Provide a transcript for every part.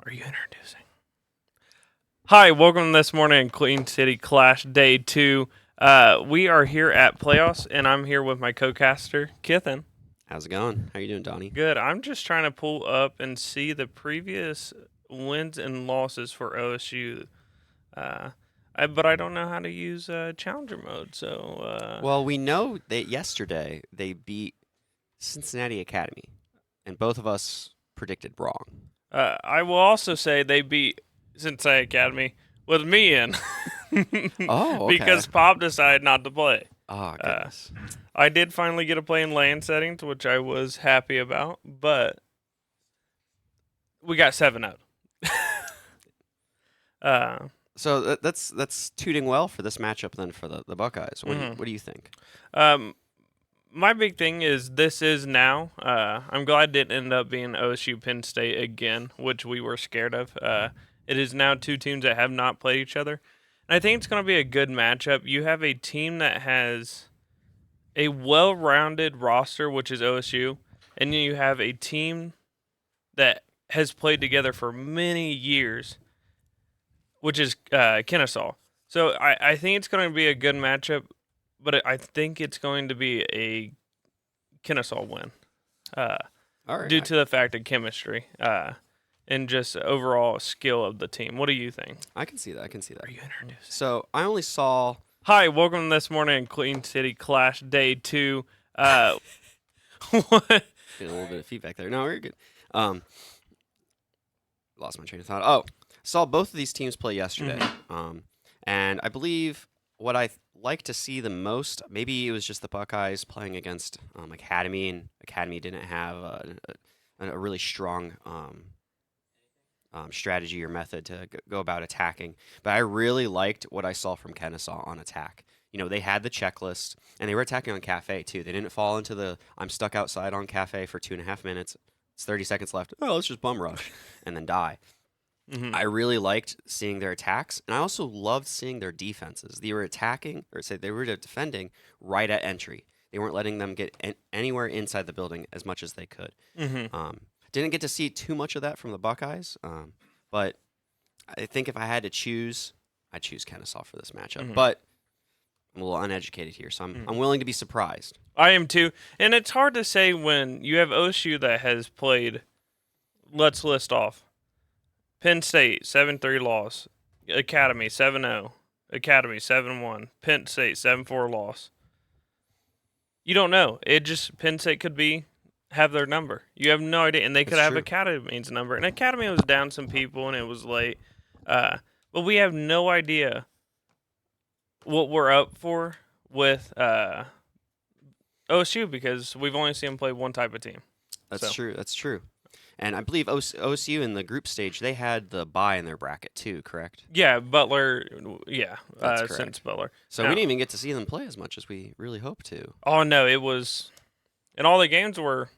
Are you introducing? Hi, welcome to this morning in Queen City Clash Day 2. We are here at Playoffs, and I'm here with my co-caster, Kithen. How's it going? How you doing, Donnie? Good. I'm just trying to pull up and see the previous wins and losses for OSU. Uh, but I don't know how to use Challenger mode, so Well, we know that yesterday they beat Cincinnati Academy, and both of us predicted wrong. I will also say they beat Cincinnati Academy with me in Oh, okay. because Pop decided not to play. Oh, Uh, goodness. I did finally get to play in LAN settings, which I was happy about, but we got 7-0. uh, So that's tooting well for this matchup then for the Buckeyes. mhm. What do you think? um, my big thing is this is now. I'm glad it didn't end up being OSU Penn State again, which we were scared of. It is now two teams that have not played each other. And I think it's going to be a good matchup. You have a team that has a well-rounded roster, which is OSU, and then you have a team that has played together for many years, which is Kennesaw. So I think it's going to be a good matchup, but I think it's going to be a Kennesaw win uh, All right, due to the fact of chemistry and just overall skill of the team. What do you think? I can see that. I can see that. Are you introducing? So I only saw. Hi, welcome to this morning in Queen City Clash Day 2. What? Get a little bit of feedback there. No, we're good. Um, Lost my train of thought. Oh, saw both of these teams play yesterday. And I believe what I like to see the most, maybe it was just the Buckeyes playing against Academy, and Academy didn't have a really strong strategy or method to go about attacking. But I really liked what I saw from Kennesaw on attack. You know, they had the checklist, and they were attacking on Cafe too. They didn't fall into the I'm stuck outside on Cafe for 2.5 minutes. It's 30 seconds left. Oh, let's just bum rush and then die. Mm-hmm. I really liked seeing their attacks, and I also loved seeing their defenses. They were attacking, or say they were defending right at entry. They weren't letting them get anywhere inside the building as much as they could. Mm-hmm. Didn't get to see too much of that from the Buckeyes, but I think if I had to choose, I'd choose Kennesaw for this matchup. Mm-hmm. But I'm a little uneducated here, so I'm willing to be surprised. I am too. And it's hard to say when you have OSU that has played, let's list off Penn State 7-3 loss, Academy 7-0, Academy 7-1, Penn State 7-4 loss. You don't know. It just Penn State could have their number. You have no idea, and they could It's have true. Academy's number. And Academy was down some people, and it was late. But we have no idea what we're up for with OSU because we've only seen them play one type of team. That's So true. That's true. And I believe OSU in the group stage, they had the bye in their bracket too, correct? yeah, Butler. Yeah, That's since correct. Butler. So we Now, didn't even get to see them play as much as we really hoped to. oh no, it was, and all the games were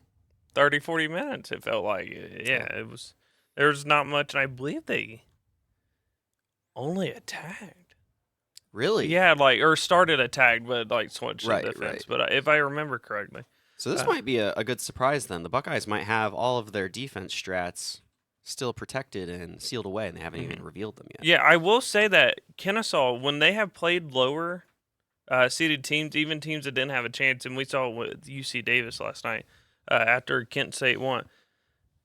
30, 40 minutes. It felt like, yeah, Oh, it was. There's not much, and I believe they only attacked. really? Yeah, like or started attacked, but like switched to Right, defense. right. But if I remember correctly, So this uh, might be a good surprise then. The Buckeyes might have all of their defense strats still protected and sealed away, and they haven't mhm. even revealed them yet. Yeah, I will say that Kennesaw, when they have played lower seeded teams, even teams that didn't have a chance, and we saw it with UC Davis last night after Kent State won,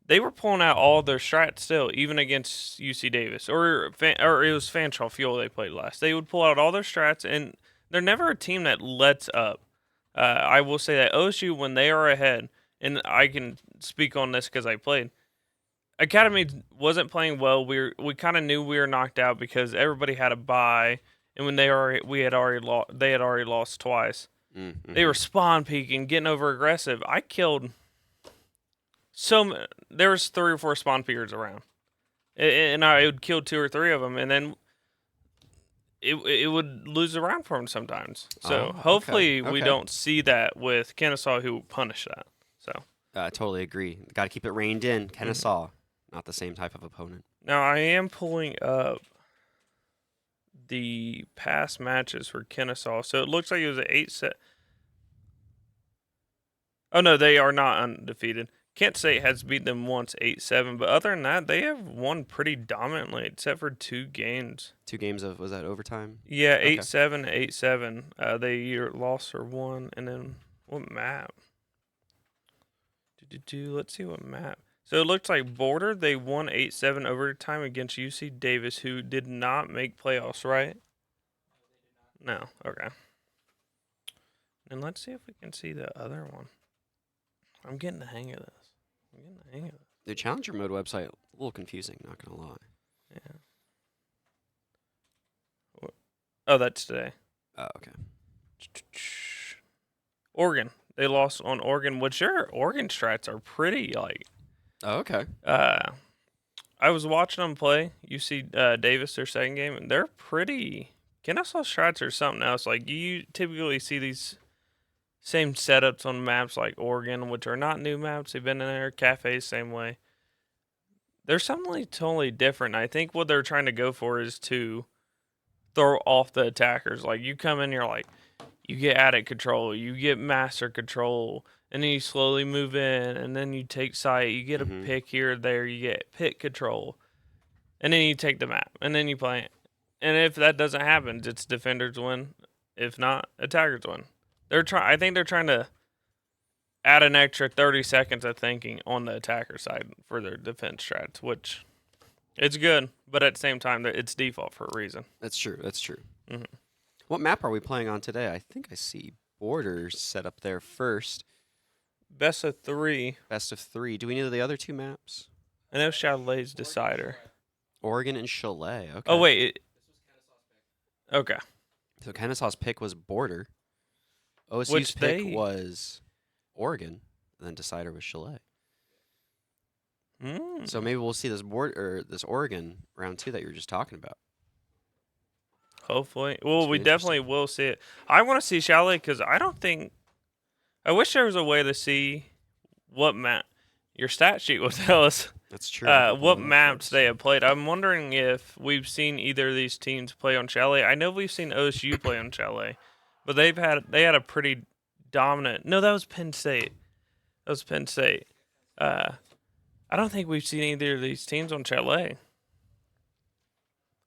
they were pulling out all their strats still, even against UC Davis, or it was Fanshawe Fuel they played last. They would pull out all their strats, and they're never a team that lets up. I will say that OSU, when they are ahead, and I can speak on this because I played. Academy wasn't playing well. We kind of knew we were knocked out because everybody had a bye, and when we had already lost, they had already lost twice. They Mm-hmm. were spawn peeking, getting over aggressive. I killed there was 3 or 4 spawn peekers around, and I would kill 2 or 3 of them, and then it would lose the round for them sometimes. So Oh, okay, hopefully we okay. don't see that with Kennesaw, who punish that. So I totally agree. Got to keep it reined in. mhm. Kennesaw, not the same type of opponent. Now I am pulling up the past matches for Kennesaw. So it looks like it was an 8 set. Oh no, they are not undefeated. Kent State has beat them once 8-7, but other than that, they have won pretty dominantly, except for 2 games. 2 games of, was that overtime? Yeah, Okay. 8-7, 8-7. They either lost or won, and then what map? Let's see what map. So it looks like Border, they won 8-7 overtime against UC Davis, who did not make playoffs, right? No, okay. And let's see if we can see the other one. I'm getting the hang of this. The Challenger Mode website, a little confusing, not going to lie. Yeah. Oh, that's today. Oh, okay. Oregon. They lost on Oregon, which their Oregon strats are pretty, like... Oh, okay. I was watching them play UC Davis, their second game, and they're pretty... Kennesaw strats are something else. Like, you typically see these same setups on maps like Oregon, which are not new maps. They've been in their cafes same way. There's something totally different. I think what they're trying to go for is to throw off the attackers. Like, you come in, you're like, you get addict control, you get master control, and then you slowly move in, and then you take site, you get a pick here or there, you get pick control, and then you take the map, and then you play it. And if that doesn't happen, it's defenders win. If not, attackers win. I think they're trying to add an extra 30 seconds of thinking on the attacker side for their defense strats, which it's good, but at the same time, it's default for a reason. That's true. Mhm. What map are we playing on today? I think I see Borders set up there first. Best of 3. Best of 3. Do we know the other 2 maps? I know Chalet's decider. Oregon and Chalet. Okay. Oh, wait. Okay. So Kennesaw's pick was Border. OSU's Which pick they- was Oregon, and then decider was Chalet. So maybe we'll see this Oregon round 2 that you were just talking about. Hopefully. Well, That's we interesting. definitely will see it. I want to see Chalet because I wish there was a way to see what map. Your stat sheet will tell us That's true. I can pull what it up maps first. they have played. I'm wondering if we've seen either of these teams play on Chalet. I know we've seen OSU play on Chalet, but they had a pretty dominant. No, that was Penn State. I don't think we've seen either of these teams on Chalet.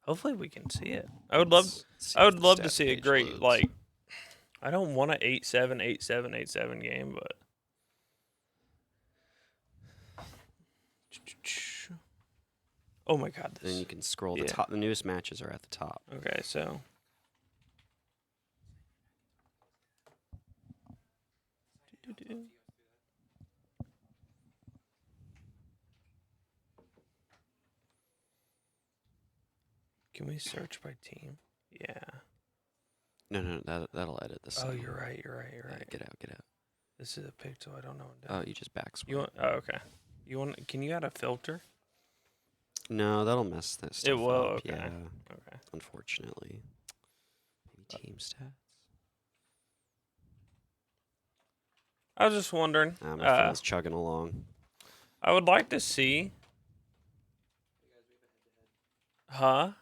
Hopefully we can see it. I would love to stat see a page great loads. like. I don't want an 8-7, 8-7, 8-7 game, but. Oh my God! Then you can scroll. yeah. The top. The newest matches are at the top. Okay, so. Can we search by team? Yeah. No, that'll edit this. Oh, you're right. You're Yeah, right. get out. This is a pixel. I don't know what Oh, that. you just back You want? Oh, okay. You want? Can you add a filter? No, that'll mess that stuff will, up. okay. Yeah, Okay. unfortunately. Maybe team stats. I was just wondering. My phone's chugging along. I would like to see. Huh?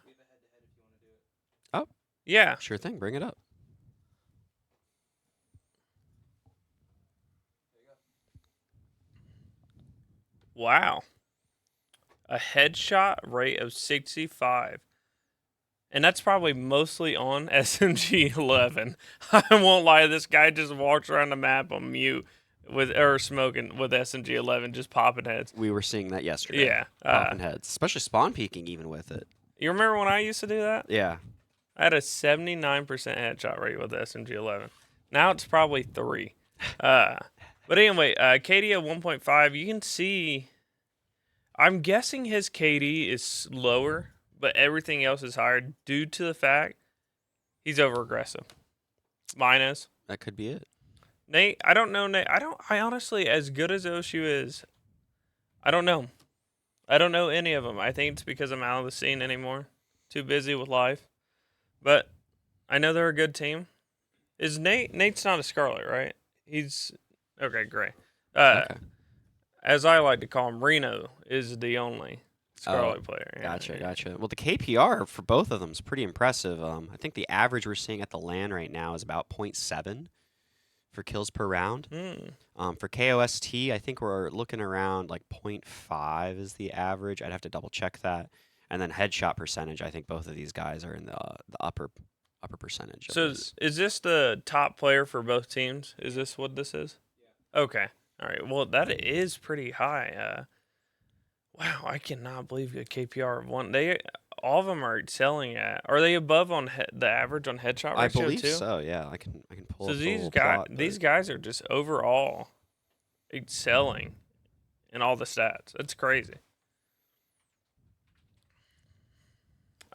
Oh. Yeah. Sure thing. Bring it up. Wow. A headshot rate of 65. And that's probably mostly on SMG 11. I won't lie, this guy just walks around the map on mute or smoking with SMG 11, just popping heads. We were seeing that yesterday. Yeah. Popping heads, especially spawn peeking, even with it. You remember when I used to do that? Yeah. I had a 79% headshot rate with the SMG 11. Now it's probably 3. But anyway, KD at 1.5. You can see. I'm guessing his KD is lower, but everything else is higher due to the fact he's over aggressive. Mine is. That could be it. Nate, I don't know, Nate. I honestly, as good as OSU is, I don't know. I don't know any of them. I think it's because I'm out of the scene anymore. Too busy with life. But I know they're a good team. Is Nate's not a Scarlet, right? He's okay, great. Okay. As I like to call him, Reno is the only Scarlet player. Yeah, Gotcha. Well, the KPR for both of them is pretty impressive. I think the average we're seeing at the LAN right now is about 0.7 for kills per round. Hmm. For KOST, I think we're looking around like 0.5 is the average. I'd have to double check that. And then headshot percentage, I think both of these guys are in the upper percentage of So this. is this the top player for both teams? Is this what this is? Yeah. Okay. All right. Well, that is pretty high. Wow, I cannot believe a KPR of one. They all of them are selling at. Are they above on the average on headshot I ratio believe too? so. Yeah, I can pull So up the these little guys plot. these But guys are just overall excelling in all the stats. That's crazy.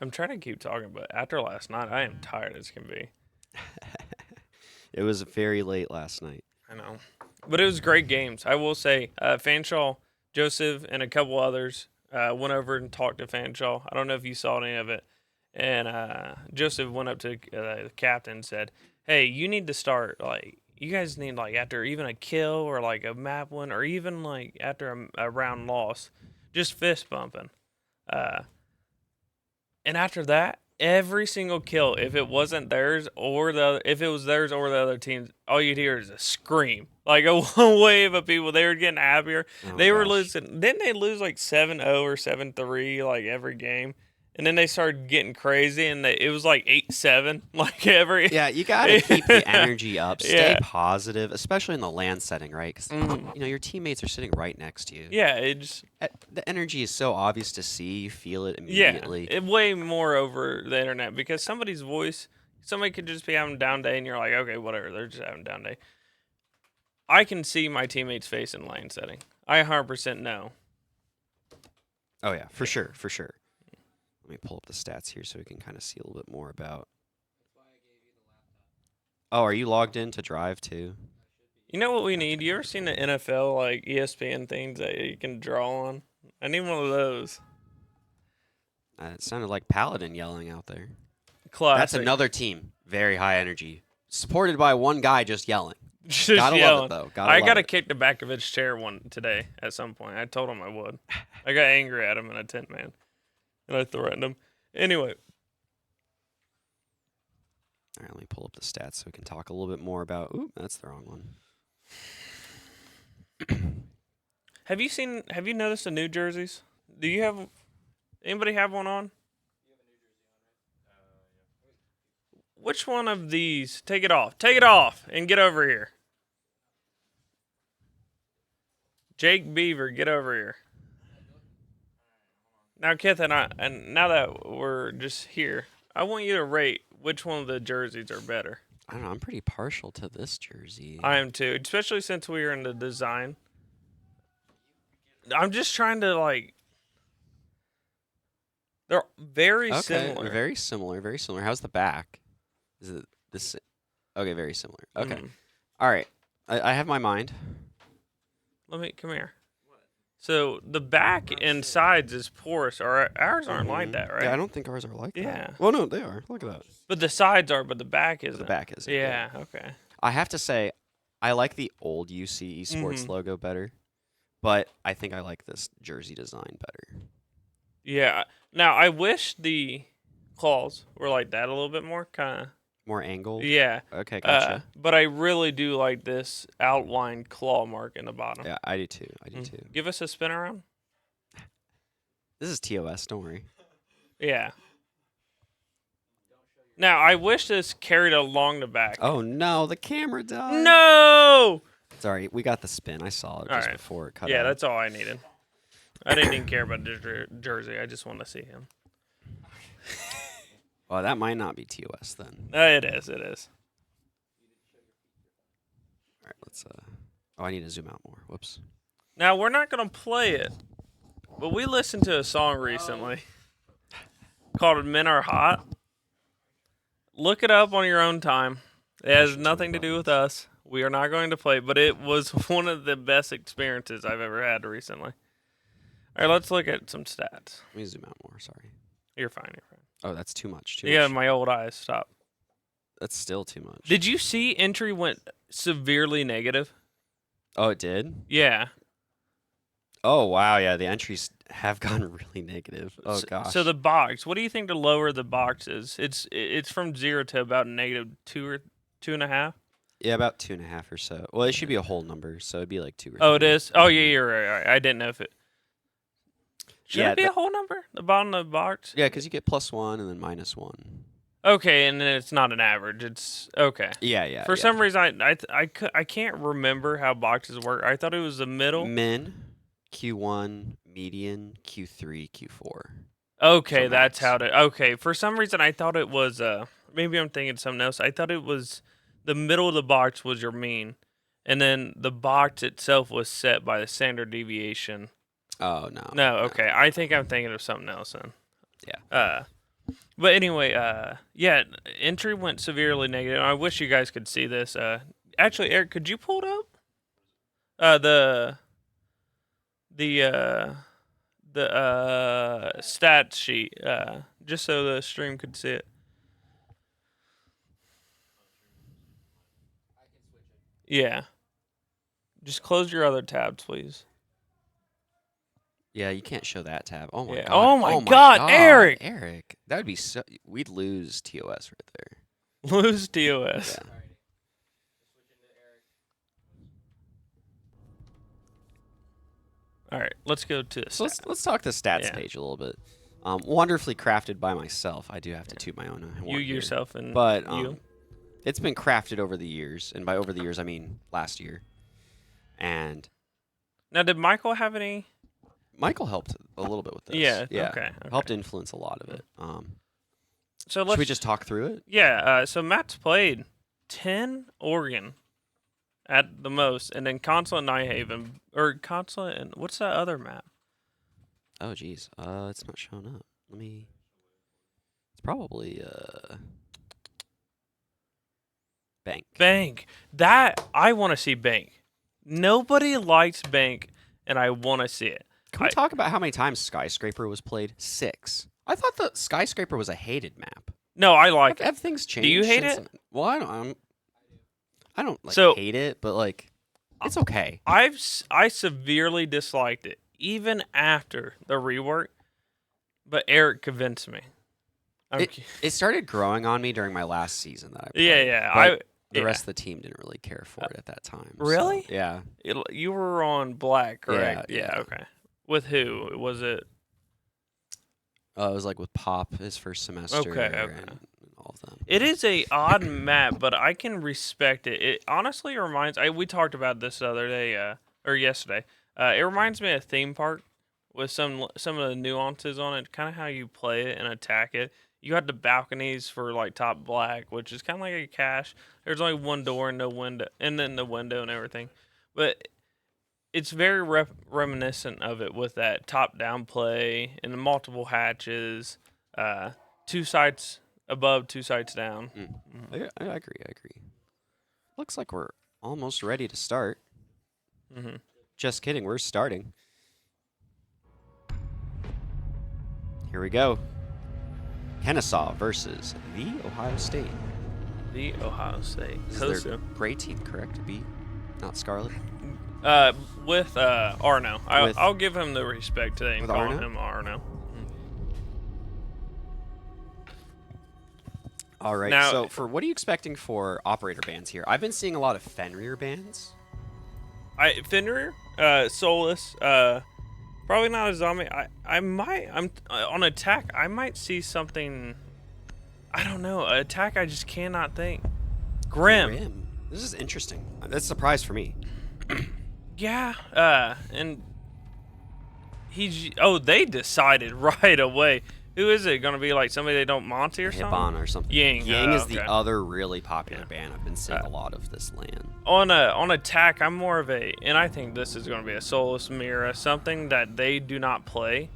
I'm trying to keep talking, but after last night, I am tired as can be. it was very late last night. I know, but it was great games. I will say, Fanshaw, Joseph, and a couple others went over and talked to Fanshaw. I don't know if you saw any of it, and Joseph went up to the captain and said, "Hey, you need to start like." You guys need like after even a kill or like a map win or even like after a round loss, just fist bumping. Uh, And after that, every single kill, if it wasn't theirs or if it was theirs or the other team's, all you'd hear is a scream, like a wave of people. They were getting happier. Oh They were gosh. losing. Didn't they lose like 7-0 or 7-3 like every game? And then they started getting crazy, and it was like 8-7, like every. Yeah, you got to keep the energy up. Stay Yeah. positive, especially in the land setting, right? Because Mhm. your teammates are sitting right next to you. Yeah, it just The energy is so obvious to see. You feel it yeah, immediately. it way more over the internet because somebody's voice, somebody could just be having a down day, and you're like, okay, whatever, they're just having a down day. I can see my teammates' face in lane setting. I 100% know. Oh yeah, for sure, for sure. Let me pull up the stats here so we can kind of see a little bit more about. Oh, are you logged in to Drive too? You know what we need? You ever seen the NFL like ESPN things that you can draw on? I need one of those. It sounded like Paladin yelling out there. Classic. That's another team, very high energy, supported by one guy just yelling. Just Gotta yelling. love it though. I Love gotta it. kick the back of his chair one today at some point. I told him I would. I got angry at him in a tent, man, and I threatened him. Anyway, All right, let me pull up the stats so we can talk a little bit more about. Ooh, that's the wrong one. have you noticed the new jerseys? Do you have anybody have one on? Which one of these? Take it off. Take it off and get over here. Jake Beaver, get over here. Now, Keth and now that we're just here, I want you to rate which one of the jerseys are better. I don't know. I'm pretty partial to this jersey. I am too, especially since we are in the design. I'm just trying to like. They're very similar. Very similar. Very similar. How's the back? Is it this? Okay, very similar. Okay. Mhm. All right. I have my mind. Let me come here. So the back and sides is porous. Or ours aren't like Mhm. that, right? Yeah, I don't think ours are like Yeah. that. Well, no, they are. Look at that. But the sides are, but the back isn't. The back is. Yeah. Okay. I have to say, I like the old UC Esports Mhm. logo better, but I think I like this jersey design better. Yeah. Now I wish the claws were like that a little bit more, kind of. More angled. Yeah. Okay, gotcha. But I really do like this outlined claw mark in the bottom. Yeah, I do too. I do Mm. too. Give us a spin around. This is TOS. Don't worry. Yeah. Now I wish this carried along the back. Oh no, the camera died. No. Sorry, we got the spin. I saw it All just right. before it cut Yeah, out. that's all I needed. I didn't even care about the jersey. I just want to see him. Well, that might not be TOS then. It is. It is. All right, let's. Oh, I need to zoom out more. Whoops. Now we're not gonna play it, but we listened to a song recently called "Men Are Hot." Look it up on your own time. It has nothing to do with us. We are not going to play, but it was one of the best experiences I've ever had recently. All right, let's look at some stats. Let me zoom out more. Sorry. You're fine. You're fine. Oh, that's too much. Too Yeah, much. my old eyes. Stop. That's still too much. Did you see entry went severely negative? Oh, it did. Yeah. Oh wow, yeah. The entries have gone really negative. Oh gosh. So the box. What do you think the lower the box is? It's from 0 to about -2 or 2.5. Yeah, about 2.5 or so. Well, it should be a whole number, so it'd be like 2 or 3. Oh, it is. Oh, yeah, you're right. I didn't know if it. Should Yeah, it be a whole number? The bottom of the box? Yeah, because you get +1 and then -1. Okay, and then it's not an average. It's okay. Yeah. For some reason, I can't remember how boxes work. I thought it was the middle. Min, Q1, median, Q3, Q4. Okay, So that's max. how to. Okay, for some reason I thought it was. Maybe I'm thinking something else. I thought it was the middle of the box was your mean, and then the box itself was set by the standard deviation. Oh no. No, okay. I think I'm thinking of something else then. Yeah. But anyway, yeah, entry went severely negative. I wish you guys could see this. Actually, Eric, could you pull it up? The stats sheet, just so the stream could see it. Yeah. Just close your other tabs, please. Yeah, you can't show that tab. Oh my Yeah. god. Oh my God, Eric! Eric, that would be so. We'd lose TOS right there. Lose TOS. Yeah. All right, let's go to So stats. let's talk the stats Yeah. page a little bit. Wonderfully crafted by myself. I do have to toot my own horn You here. yourself and But you. it's been crafted over the years, and by over the years I mean last year. And Now, did Michael have any? Michael helped a little bit with this. Yeah. Yeah. Okay. Helped influence a lot of it. So Should let's. we just talk through it? Yeah. So Matt's played 10 Oregon at the most, and then Consulate Nighthaven or Consulate and what's that other map? Oh geez. It's not showing up. Let me. It's probably Bank. Bank. That I want to see Bank. Nobody likes Bank, and I want to see it. Can we talk about how many times Skyscraper was played? 6. I thought the Skyscraper was a hated map. No, I like it. Have things changed? you hate since- Well, I don't like So- hate it, but like it's okay. I severely disliked it, even after the rework. But Eric convinced me. It started growing on me during my last season that I played. Yeah. but the yeah. rest of the team didn't really care for it at that time. so, Really? yeah. You were on Black, correct? Yeah. Okay. With who was it? It was like with Pop his first semester. Okay. And all of them. It is a odd map, but I can respect it. It honestly reminds. We talked about this the other day, or yesterday. It reminds me of Theme Park with some of the nuances on it, kind of how you play it and attack it. You had the balconies for like Top Black, which is kind of like a cache. There's only one door and no window, and then the window and everything. But it's very reminiscent of it with that top-down play and the multiple hatches, 2 sides above, 2 sides down. I agree. Looks like we're almost ready to start. Mm-hmm. Just kidding. We're starting. Here we go. Kennesaw versus the Ohio State. The Ohio State. This is their gray team, correct? B, not Scarlet. With Arno. With- I'll give him the respect today and With call Arno? him Arno. All right. Now- so, what are you expecting for operator bands here? I've been seeing a lot of Fenrir bands. Fenrir, Solus, probably not a zombie. I'm on attack. I might see something. I don't know. Attack. I just cannot think. Grim. This is interesting. That's a surprise for me. Yeah. And they decided right away. Who is it going to be? Like somebody they don't Monty or something? Hiban or something. Yang. Yang is Okay. the other really popular Yeah. band. I've been seeing a lot of this land. On attack, I'm more of and I think this is going to be a Solus Mira, something that they do not play,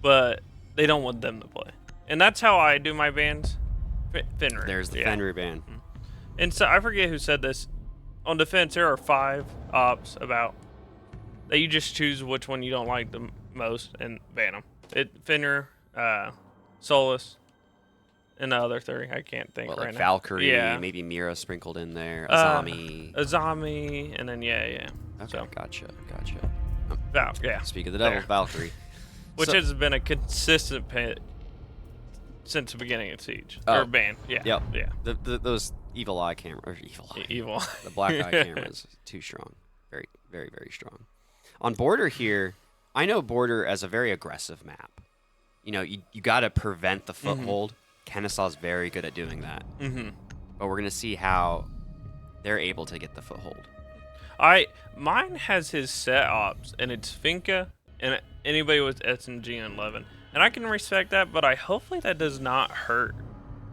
but they don't want them to play, and that's how I do my bands. Fenrir. There's the Fenrir band. And so I forget who said this. On defense, there are 5 ops about that you just choose which one you don't like the most and ban them. Fenrir, Solus, and the other 3. I can't think Well, right like now. Valkyrie, Yeah. maybe Mira sprinkled in there, Azami. Azami, and then yeah. Okay, So, gotcha. yeah. Speak of the devil, There. Valkyrie. Which So- has been a consistent pick since the beginning of Siege. Oh. Or ban. Yeah. Yep. Yeah. Those Evil eye camera, or evil eye. Evil. The black eye camera is too strong. Very, very, very strong. On Border here, I know Border as a very aggressive map. You know, you got to prevent the foothold. Kennesaw's very good at doing that. But we're going to see how they're able to get the foothold. Mine has his set ops, and it's Finka and anybody with SMG and 11. And I can respect that, but hopefully that does not hurt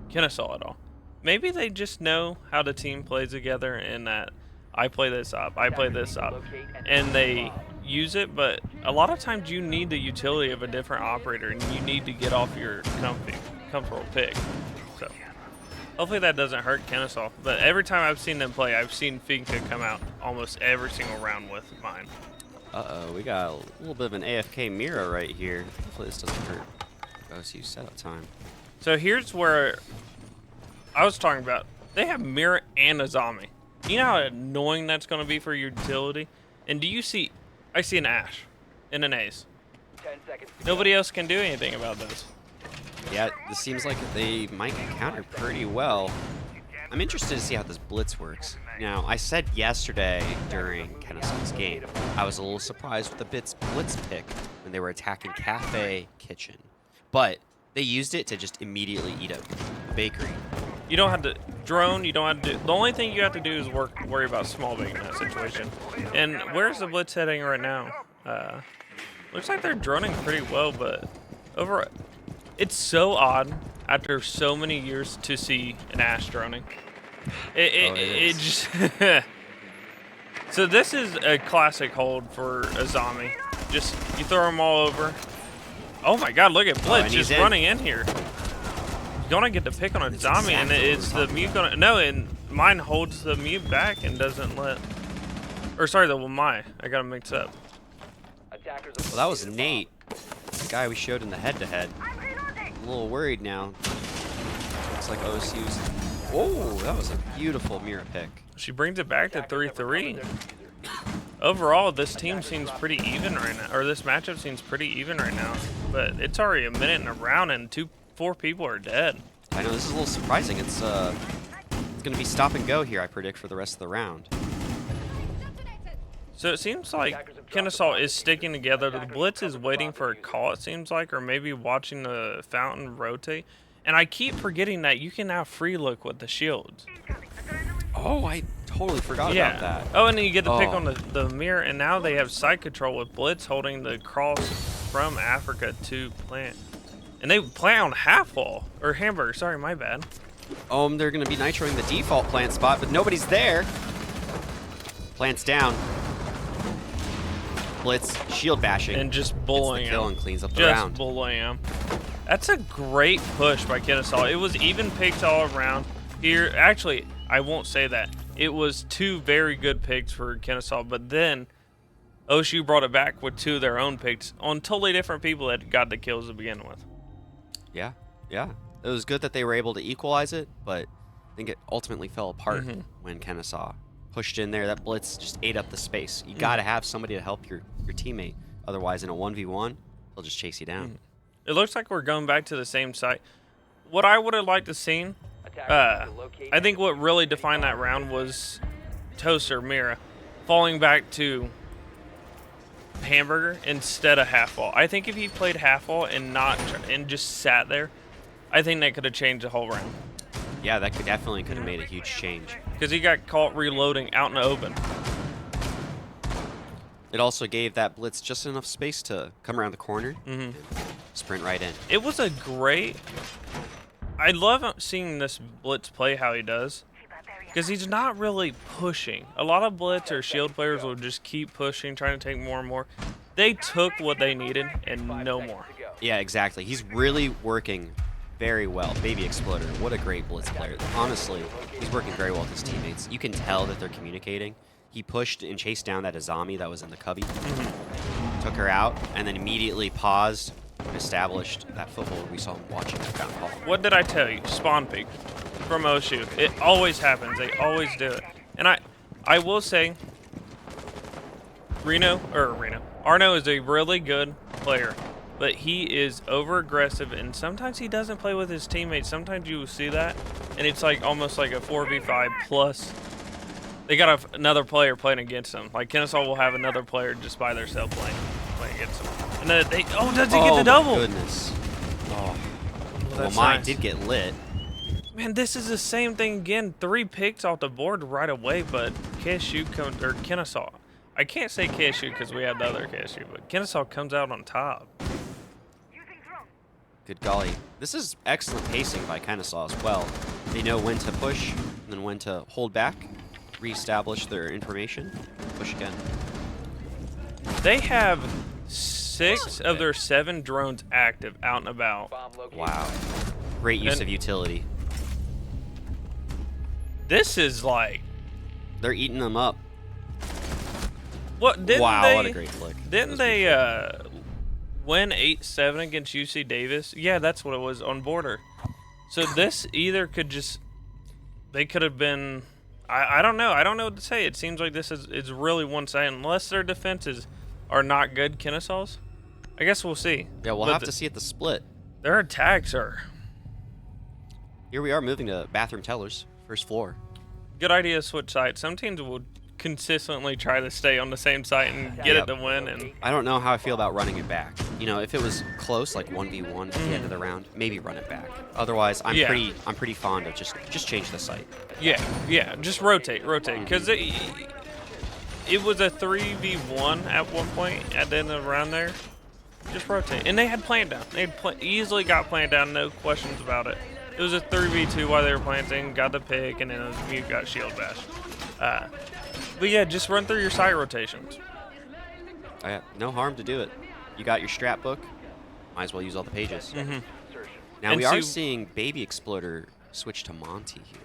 Kennesaw at all. Maybe they just know how the team plays together and that I play this op, and they use it, but a lot of times you need the utility of a different operator and you need to get off your comfortable pick. So hopefully that doesn't hurt Kennesaw. But every time I've seen them play, I've seen Finka come out almost every single round with mine. Uh-oh, we got a little bit of an AFK Mira right here. Hopefully this doesn't hurt OSU setup time. So here's where I was talking about. They have Mira and Azami. You know how annoying that's going to be for your utility? And do you see... I see an Ash and an Ace. 10 seconds. Nobody else can do anything about this. Yeah, this seems like they might counter pretty well. I'm interested to see how this blitz works. Now, I said yesterday during Kennesaw's game, I was a little surprised with the blitz pick when they were attacking Cafe Kitchen. But they used it to just immediately eat up the bakery. You don't have to drone. You don't have to do. The only thing you have to do is worry about small big in that situation. And where's the blitz heading right now? Looks like they're droning pretty well, but it's so odd after so many years to see an Ash droning. It just. So this is a classic hold for Azami. Just you throw them all over. Oh my God! Look at Blitz just running in here. Gonna get the pick on a zombie, and it's the mute gonna and mine holds the mute back and doesn't let. Or sorry, I got them mixed up. Well, that was Nate, the guy we showed in the head-to-head. A little worried now. Looks like OSU's. Oh, that was a beautiful Mira pick. She brings it back to 3-3. Overall, this team seems pretty even right now, or this matchup seems pretty even right now. But it's already a minute in a round, and 4 people are dead. I know, this is a little surprising. It's going to be stop and go here, I predict, for the rest of the round. So it seems like Kennesaw is sticking together. The blitz is waiting for a call, it seems like, or maybe watching the fountain rotate. And I keep forgetting that you can now free look with the shields. Oh, I totally forgot about that. Oh, and then you get the pick on the mirror, and now they have side control with blitz holding the cross from Africa to plant. And they plant on half wall, or hamburger, sorry, my bad. They're going to be nitroing the default plant spot, but nobody's there. Plant's down. Blitz, shield bashing. And just bullying him. Kill and cleans up the just round. Bullying him. That's a great push by Kennesaw. It was even picks all around. Here, actually, I won't say that. It was 2 very good picks for Kennesaw, but then OSU brought it back with 2 of their own picks on totally different people that got the kills to begin with. Yeah. It was good that they were able to equalize it, but I think it ultimately fell apart when Kennesaw pushed in there. That blitz just ate up the space. You got to have somebody to help your teammate. Otherwise, in a 1v1, they'll just chase you down. It looks like we're going back to the same site. What I would have liked to seen, I think what really defined that round was Toaster Mira falling back to hamburger instead of half wall. I think if he played half wall and just sat there, I think that could have changed the whole round. Yeah, that definitely could have made a huge change. Because he got caught reloading out in the open. It also gave that blitz just enough space to come around the corner and sprint right in. It was a great... I love seeing this blitz play how he does. Because he's not really pushing. A lot of blitz or shield players will just keep pushing, trying to take more and more. They took what they needed and no more. Yeah, exactly. He's really working very well. Baby Exploder, what a great blitz player. Honestly, he's working very well with his teammates. You can tell that they're communicating. He pushed and chased down that Azami that was in the cubby. Took her out, and then immediately paused and established that foothold we saw him watching that down hall. What did I tell you? Spawn peek from OSU. It always happens. They always do it. And I will say, Arno is a really good player. but he is over aggressive, and sometimes he doesn't play with his teammates. Sometimes you will see that, and it's like almost like a 4v5 plus. They got another player playing against them. Like Kennesaw will have another player just by themselves playing against them. And then does he get the double? Oh my goodness. Oh. Well, That's mine nice. did get lit. Man, this is the same thing again. 3 picks off the board right away, but Kennesaw. I can't say KSU because we have the other KSU, but Kennesaw comes out on top. Good golly. This is excellent pacing by Kennesaw as well. They know when to push and then when to hold back, reestablish their information, push again. They have 6 of their 7 drones active out and about. Wow. Great use And- of utility. This is like, They're eating them up. what didn't Wow, they? what a great flick. Didn't they win 8-7 against UC Davis? Yeah, that's what it was on border. So this either could just, they could have been, I don't know. I don't know what to say. It seems like this is really one-sided. Unless their defenses are not good, Kennesaw's. I guess we'll see. Yeah, we'll But have to see at the split. Their attacks are Here we are moving to bathroom tellers, first floor. good idea to switch sites. Some teams will consistently try to stay on the same site and get Yep. it to win. And I don't know how I feel about running it back. You know, if it was close, like 1v1 at the end of the round, maybe run it back. Otherwise, I'm Yeah. pretty fond of just change the site. yeah, just rotate, because it was a 3v1 at one point at the end of the round there. Just rotate, and they had plant down. They had easily got plant down, no questions about it. It was a 3v2 while they were planting, got the pick, and then Mute got shield bashed. But yeah, just run through your site rotations. No harm to do it. You got your strat book, might as well use all the pages. Mhm. Now And we are see- seeing Baby Exploder switch to Monty here.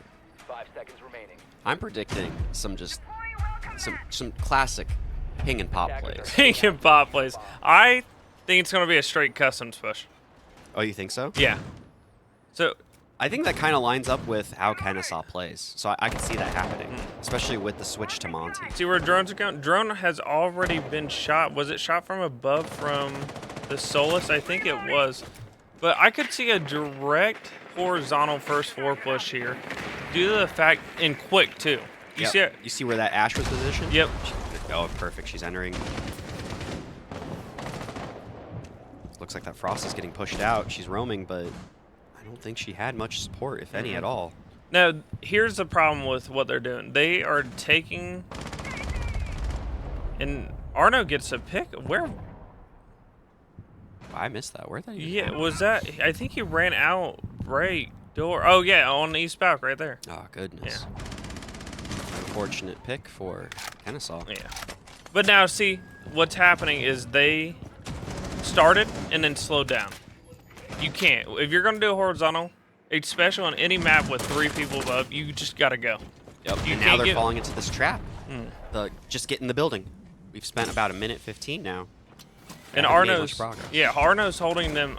5 seconds remaining. I'm predicting some classic ping and pop plays. Pink and pop plays. I think it's going to be a straight customs push. Oh, you think so? Yeah. So I think that kind of lines up with how Kennesaw plays, so I can see that happening, especially with the switch to Monty. see where drones are going. Drone has already been shot. Was it shot from above from the Solus? I think it was. But I could see a direct horizontal first floor push here due to the fact, and quick too. You Yep. see it? You see where that Ash was positioned? Yep. Oh, perfect. She's entering. Looks like that Frost is getting pushed out. She's roaming, but I don't think she had much support, if any, at all. Now, here's the problem with what they're doing. They are taking, and Arno gets a pick. Where? I missed that. Where'd that even Yeah, happen? was that? I think he ran out right door. Oh yeah, on the east back right there. Oh, goodness. Unfortunate pick for Kennesaw. Yeah. But now see, what's happening is they started and then slowed down. You can't. If you're gonna do a horizontal, especially on any map with 3 people above, you just gotta go. Yep. You And now can't they're get- falling into this trap. Mm. Just get in the building. We've spent about a minute 15 now. And Haven't made much Arno's, progress. yeah, Arno's holding them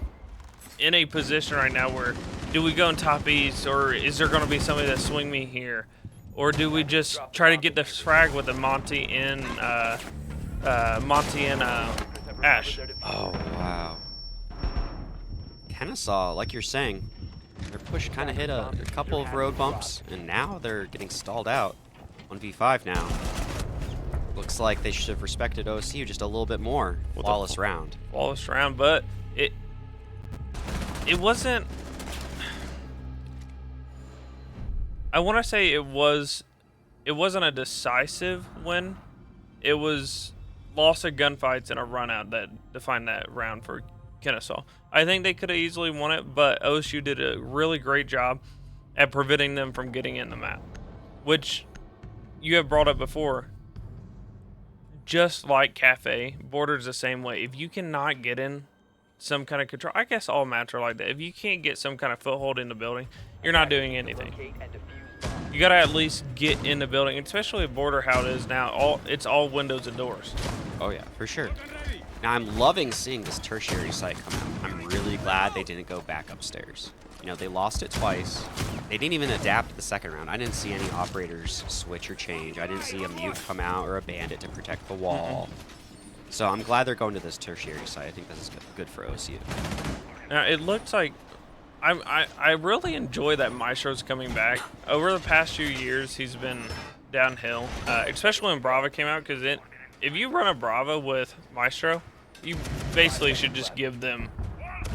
in a position right now where do we go in top east, or is there going to be somebody that swing me here, or do we just try to get the frag with the Monty and Ash? Oh, wow. Kennesaw, like you're saying, their push kind of hit a couple of road bumps, and now they're getting stalled out. 1v5 now. Looks like they should have respected OSU just a little bit more. With Flawless round. Flawless round, but it wasn't. I want to say it wasn't a decisive win. It was loss of gunfights and a run out that defined that round for Kennesaw. I think they could have easily won it, but OSU did a really great job at preventing them from getting in the map, which you have brought up before. Just like Cafe, Border's the same way. If you cannot get in some kind of control, I guess all maps are like that. If you can't get some kind of foothold in the building, you're not doing anything. Locate and defuse bomb. You gotta at least get in the building, especially with Border how it is now. It's all windows and doors. Oh, yeah, for sure. Now, I'm loving seeing this tertiary site come out. I'm really glad they didn't go back upstairs. You know, they lost it twice. They didn't even adapt the second round. I didn't see any operators switch or change. I didn't see a mute come out or a bandit to protect the wall. So I'm glad they're going to this tertiary site. I think this is good for OSU. Now, it looks like I really enjoy that Maestro's coming back. Over the past few years, he's been downhill, especially when Brava came out, because if you run a Brava with Maestro, you basically should just give them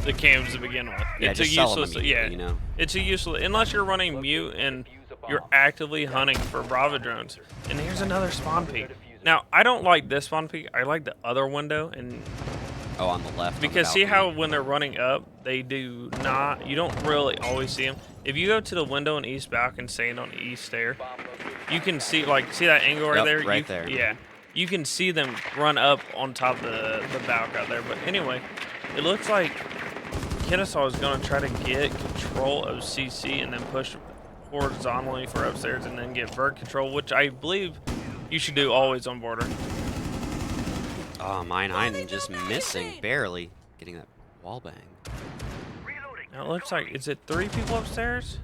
the cams to begin with. Yeah, It's just a sell 'em useless, immediately, you know? it's a useless, unless you're running mute and you're actively hunting for Brava drones. And here's another spawn peak. Now, I don't like this spawn peak. I like the other window, and Oh, on the left. on the because see balcony. how when they're running up, they do not, you don't really always see them. If you go to the window in east balcony and stand on the east stair, you can see, like, see that angle right Yep, there? right You- there. Yeah. You can see them run up on top of the balcony out there. But anyway, it looks like Kennesaw is going to try to get control of CC and then push horizontally for upstairs and then get vert control, which I believe you should do always on border. Oh, Meinheiden just missing, barely getting that wall bang. Now it looks like, is it 3 people upstairs?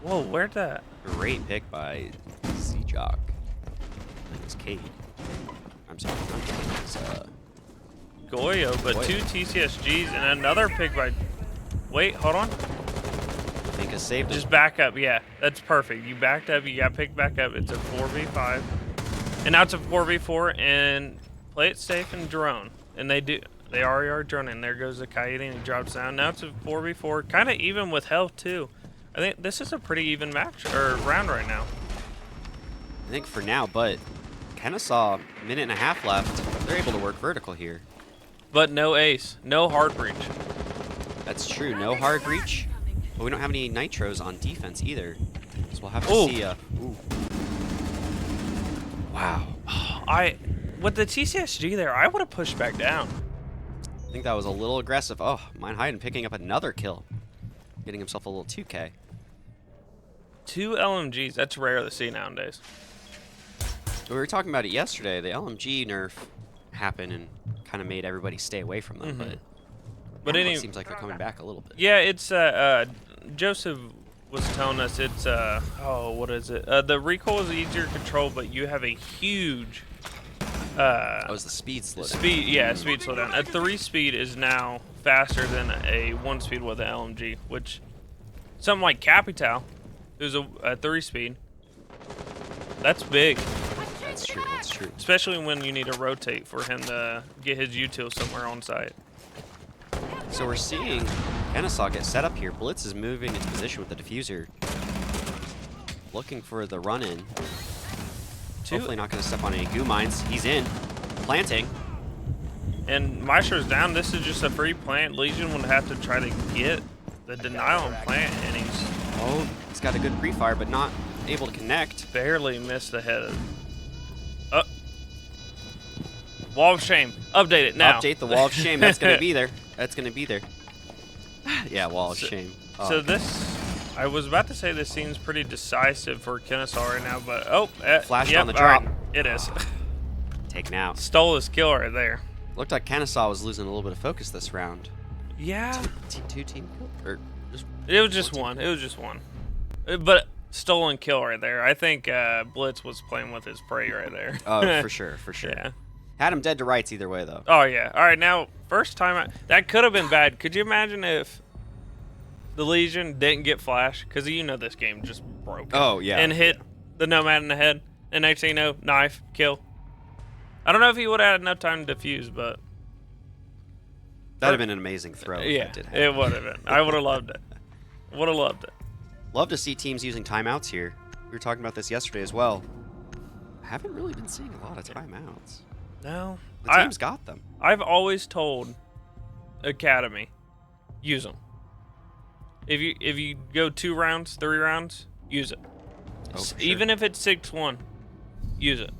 Whoa, where'd that? Great pick by Z-Jock. I think it's Cade. I'm sorry, not Cade. It's, Goyo, but Goyo. 2 TCSGs and another pick by... Wait, hold on. I think it's saved him. Just back up, yeah. That's perfect. You backed up, you got picked back up. It's a 4v5. And now it's a 4v4, and play it safe and drone. And they already are droning. There goes the Coyote, and he drops down. Now it's a 4v4, kind of even with health, too. I think this is a pretty even match, or round right now. I think for now, but Kennesaw, minute and a half left. They're able to work vertical here. But no ace, no hard breach. That's true. No hard breach, but we don't have any nitros on defense either. So we'll have to Ooh. see. Ooh. Wow. With the TCSG there, I would have pushed back down. I think that was a little aggressive. Oh, Meinheiden picking up another kill. Getting himself a little 2K. 2 LMGs, that's rare to see nowadays. We were talking about it yesterday. The LMG nerf happened and kind of made everybody stay away from them. But But it seems like they're coming back a little bit. yeah, it's Joseph was telling us it's what is it? The recoil is easier to control, but you have a huge That was the speed slowdown. speed slowdown. A 3 speed is now faster than a 1 speed with an LMG, which something like Capital, who's a 3 speed, that's big, That's true. That's true. especially when you need to rotate for him to get his util somewhere on site. So we're seeing Kennesaw get set up here. Blitz is moving into position with the diffuser. Looking for the run-in. Hopefully not going to step on any goo mines. He's in. Planting. And Maestro's down. This is just a free plant. Legion would have to try to get the denial on plant, and he's Got a good pre-fire, but not able to connect. barely missed the head of. Wall of shame. Update it now. Update the wall of shame. That's going to be there. That's going to be there. Yeah, wall of shame. Oh. So this, I was about to say this seems pretty decisive for Kennesaw right now, but Flashed yep, on the all right, drop. it is. Taken out. Stole his kill right there. Looked like Kennesaw was losing a little bit of focus this round. Yeah, Two team kill? Or just it was just one. It was just one. But stolen kill right there. I think Blitz was playing with his prey right there. Oh, for sure, for sure. Yeah. Had him dead to rights either way, though. Oh yeah. All right, now first time that could have been bad. Could you imagine if the Legion didn't get flash? Because you know this game just broke. Oh, yeah. And hit the Nomad in the head, and next thing you know, knife kill. I don't know if he would have had enough time to defuse, but That'd have been an amazing throw. if yeah, that did it happen. would have been. I would have loved it. Would have loved it. Love to see teams using timeouts here. We were talking about this yesterday as well. I haven't really been seeing a lot of timeouts. No, The team's got them. I've always told Academy, use them. If you go 2 rounds, 3 rounds, use it. Oh, for sure. Even if it's 6-1, use it.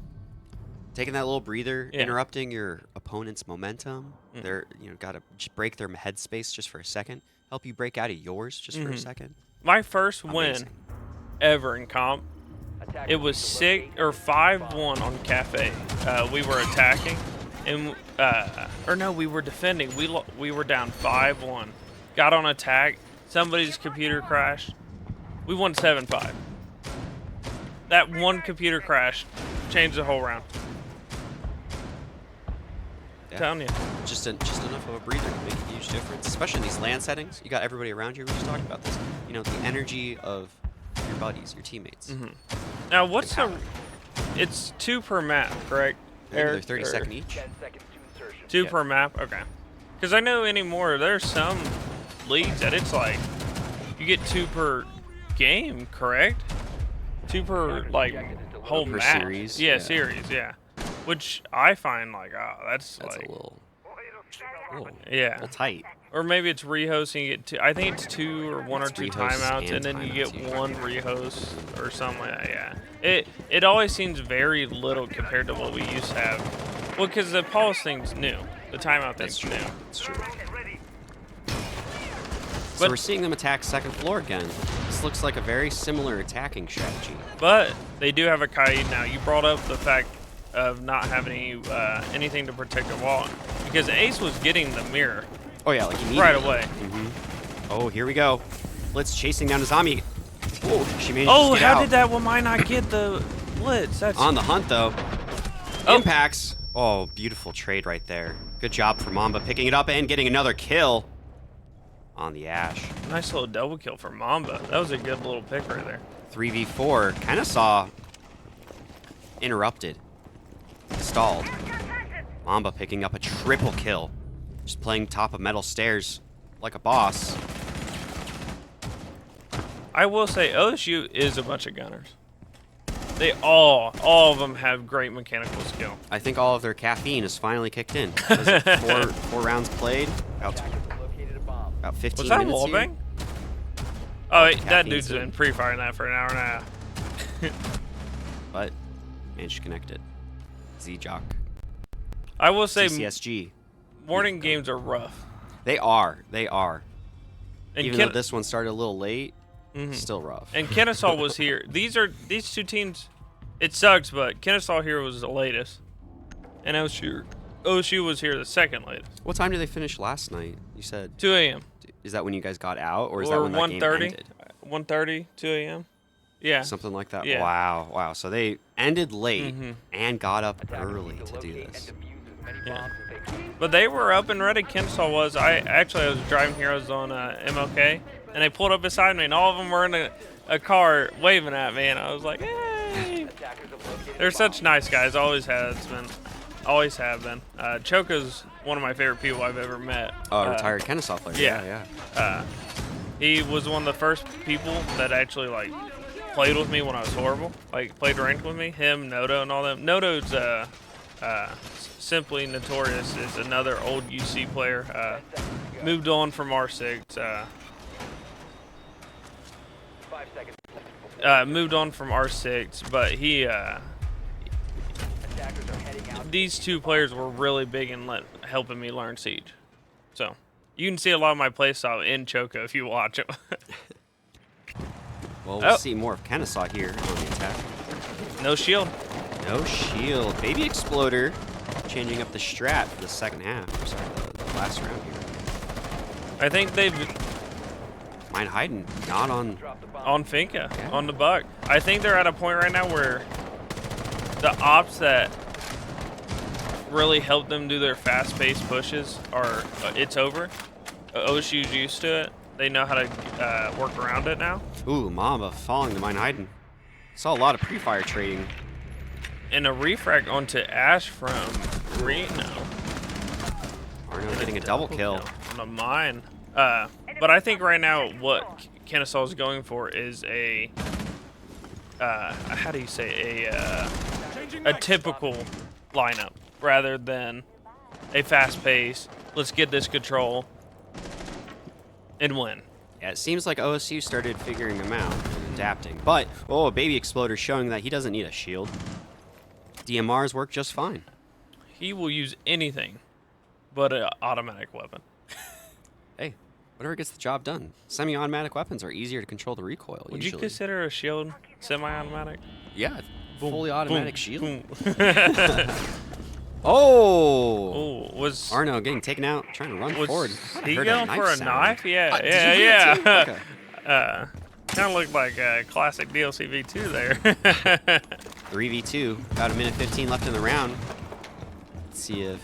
Taking that little breather, Yeah. interrupting your opponent's momentum. Mm. They're got to break their headspace just for a second. Help you break out of yours just for a Mhm. second. My first win Amazing. ever in comp, it was 5-1 on Cafe. We were attacking, and or no, we were defending. We were down 5-1. Got on attack. Somebody's computer crashed. We won 7-5. That one computer crash changed the whole round. Yeah. Telling you. Just enough of a breather to make a huge difference, especially in these LAN settings. You got everybody around you. We just talked about this. You know, the energy of your buddies, your teammates. Now, what's the? Empowering. It's 2 per map, correct? I think they're Eric, 30 or second each. 10 seconds to insertion. 2 Yeah. per map. Okay. Because I know anymore there's some leagues that it's like you get 2 per game, correct? 2 per like whole Per match. series, Yeah, yeah. series. Yeah. Which I find like, oh, that's That's like, a little yeah. tight. Or maybe it's rehost and you get 2. I think it's 2 or 1 or It's 2 rehosts timeouts, and and then you timeouts get usually. 1 rehost or something like that. Yeah. It always seems very little compared to what we used to have. Well, because the pause thing's new. The timeout That's thing's true. new. That's true. So But- we're seeing them attack second floor again. This looks like a very similar attacking strategy. But they do have a Kaid now. You brought up the fact of not having anything to protect the wall, because Ace was getting the mirror Oh yeah, like immediately. right away. Oh, here we go. Blitz chasing down a zombie. Oh, she managed Oh, to get how out. did that one might not get the blitz? That's On the hunt though. Oh. Impacts. Oh, beautiful trade right there. Good job for Mamba picking it up and getting another kill on the Ash. nice little double kill for Mamba. That was a good little pick right there. 3v4 kind of saw interrupted, stalled. Mamba picking up a triple kill, just playing top of metal stairs like a boss. I will say OSU is a bunch of gunners. They all of them have great mechanical skill. I think all of their caffeine has finally kicked in. Was it four rounds played? Located a bomb. About 15 Was that minutes here. wallbang? Oh, wait, that Caffeine's dude's good. been pre-firing that for an hour and a half. But managed to connect it. Z-Jock. I will say CCSG. morning games are rough. They are. They are. And Even though this one started a little late, still rough. And Kennesaw was here. These 2 teams. It sucks, but Kennesaw here was the latest, and OSU was here the second latest. What time did they finish last night? You said. 2 a.m. Is that when you guys got out, or is that or when that game 1:30. ended? 1:30, 2 a.m. Yeah. Something like that. Yeah. Wow, wow. So they ended late Mhm. and got up Attackers early need to do locate this. and defuse as many Yeah. bombs as they can. But they were up and ready. Kennesaw was. I was driving here. I was on MLK, and they pulled up beside me, and all of them were in a car waving at me, and I was like, "Hey!" Attackers have located They're a bomb. such nice guys. Always have been. Choco's one of my favorite people I've ever met. Retired Kennesaw player. yeah. Yeah. He was one of the first people that actually like played with me when I was horrible. Like played ranked with me. Him, Noto, and all them. Noto's Simply Notorious is another old UC player. Moved on from R6. 5 seconds. Moved on from R6, but he. Attackers are heading out. These 2 players were really big in helping me learn Siege. So you can see a lot of my playstyle in Choco if you watch it. Well, we'll Oh. see more of Kennesaw here on the attack. No shield. No shield. Baby Exploder changing up the strat for the second half. Or sorry, the last round here. I think they've Mine hiding. Not on. Drop the bomb. on Finca, Yeah. on the Buck. I think they're at a point right now where the ops that really help them do their fast-paced pushes are it's over. OSU's used to it. They know how to work around it now. Ooh, Mamba falling to mine hiding. Saw a lot of pre-fire trading. And a refrag onto Ash from Reno. Arno getting a double kill. on a mine. But I think right now what Kennesaw is going for is a how do you say a typical lineup rather than a fast pace. Let's get this control and win. Yeah, it seems like OSU started figuring them out and adapting. But, oh, Baby Exploder showing that he doesn't need a shield. DMRs work just fine. He will use anything but an automatic weapon. Hey, whatever gets the job done. Semi-automatic weapons are easier to control the recoil, Would usually. you consider a shield semi-automatic? Yeah, fully automatic shield. Boom. Oh! Oh, was Arno getting taken out, trying to run was forward. he Heard going for a sound. knife? Yeah, Did you hear yeah, that too? yeah. Okay. Kind of looked like a classic DLC V2 there. 3v2. About a minute 15 left in the round. Let's see if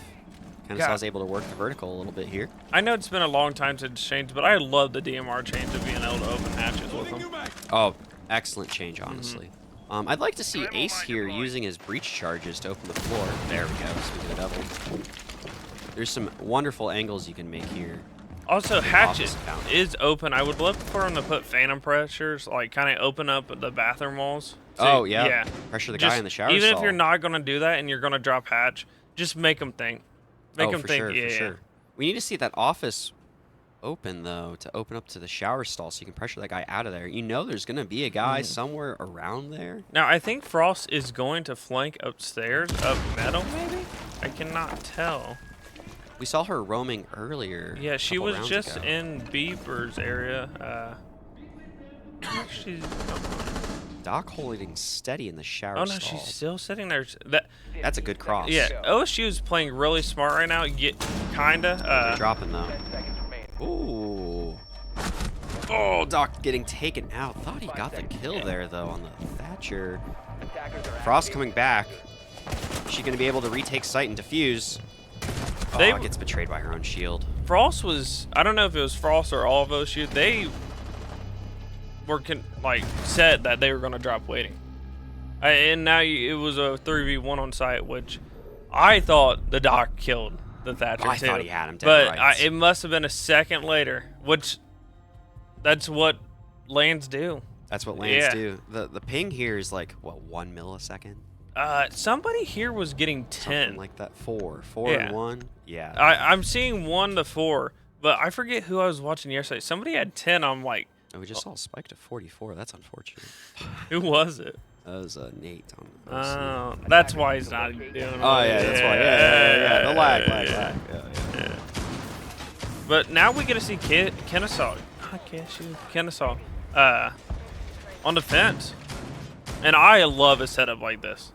Kennesaw's able to work the vertical a little bit here. I know it's been a long time since changed, but I love the DMR change of being able to open hatches with them. Oh, excellent change, honestly. I'd like to see Ace here using his breach charges to open the floor. There we go. Speaking of double. There's some wonderful angles you can make here. Also, hatches Office counter. is open. I would love for them to put phantom pressures, like kind of open up the bathroom walls. Oh, yeah. Pressure the guy in the shower Even stall. if you're not going to do that and you're going to drop hatch, just make them think. Make them for think, sure, yeah, for sure. We need to see that office open, though, to open up to the shower stall so you can pressure that guy out of there. You know there's going to be a guy somewhere around there. Now, I think Frost is going to flank upstairs, up metal, maybe? I cannot tell. We saw her roaming earlier. Yeah, she a couple was rounds just ago. in Beaver's area. She's... Doc holding steady in the shower Oh, no, stall. she's still sitting there. That's a good cross. Yeah, OSU is playing really smart right now. Kinda. They're dropping, though. 10 seconds remaining. Ooh. Oh, Doc getting taken out. Thought he got the kill there, though, on the Thatcher. Attackers are Frost coming back. Is she going to be able to retake site and defuse? They- Oh, gets betrayed by her own shield. Frost was, I don't know if it was Frost or all of OSU, they were said that they were going to drop waiting. And now it was a 3v1 on site, which I thought the Doc killed the Thatcher I too. thought he had him dead But right. it must have been a second later, which that's what lands do. That's what lands Yeah. do. The ping here is like, what, 1 millisecond? Somebody here was getting 10. Something like that. 4 Yeah. and 1. Yeah. I'm seeing 1 to 4, but I forget who I was watching yesterday. Somebody had 10. I'm like, Oh, we just saw a spike to 44. That's unfortunate. who was it? That was Nate on Oh, that's why he's not doing it. Oh, yeah, that's why. Yeah. The lag. Yeah. But now we get to see Kennesaw. Kennesaw. On defense. And I love a setup like this.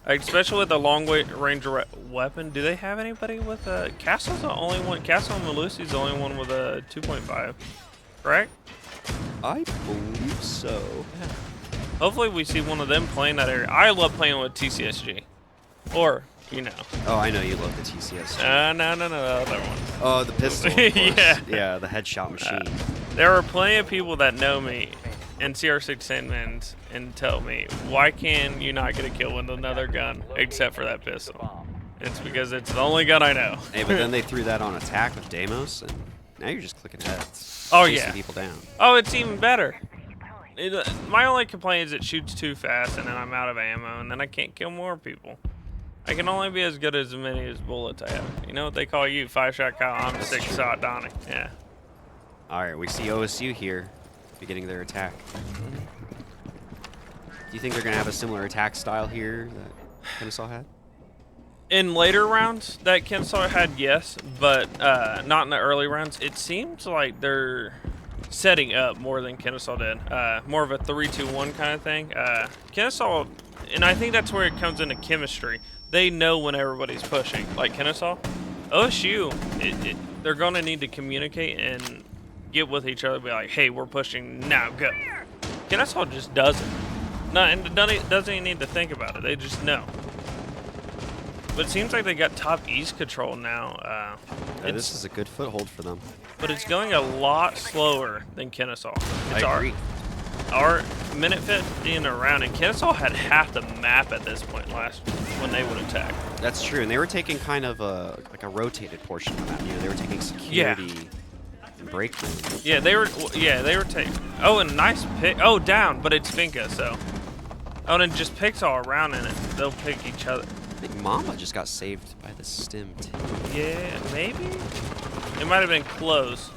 Like, especially with a long range weapon. Do they have anybody with a... Castle's the only one. Castle and Malusi's the only one with a 2.5. Correct? I believe so. Hopefully we see one of them playing that area. I love playing with TCSG. Or, you know. Oh, I know you love the TCS. No, the other one. Oh, the pistol. Of course. Yeah. Yeah, the headshot machine. There are plenty of people that know me and CR6 Sandmans and tell me, why can you not get a kill with another gun except for that pistol? It's because it's the only gun I know. Hey, but then they threw that on attack with Deimos, and now you're just clicking heads. Oh, chasing yeah. people down. Oh, it's even better. My only complaint is it shoots too fast and then I'm out of ammo and then I can't kill more people. I can only be as good as many as bullets I have. You know what they call you? 5-shot Kyle. I'm 6-shot Donnie. Yeah. All right, we see OSU here beginning their attack. Do you think they're going to have a similar attack style here that Kennesaw had? In later rounds that Kennesaw had, yes, but not in the early rounds. It seems like they're setting up more than Kennesaw did. More of a 3-2-1 kind of thing. Kennesaw, and I think that's where it comes into chemistry. They know when everybody's pushing. Like Kennesaw, OSU, they're going to need to communicate and get with each other. Be like, hey, we're pushing now, go. Kennesaw just doesn't. No, and doesn't even need to think about it. They just know. But it seems like they got top east control now. Yeah, this is a good foothold for them. But it's going a lot slower than Kennesaw. It's I agree. Our minute 15 around, and Kennesaw had half the map at this point when they would attack. That's true, and they were taking kind of a rotated portion of the map. You know, they were taking security and break room. Yeah, they were taking. Oh, and nice pick. Oh, down, but it's Finka, so. Oh, and it just picks all around in it. They'll pick each other. I think Mamba just got saved by the stim too. Yeah, maybe? It might have been close.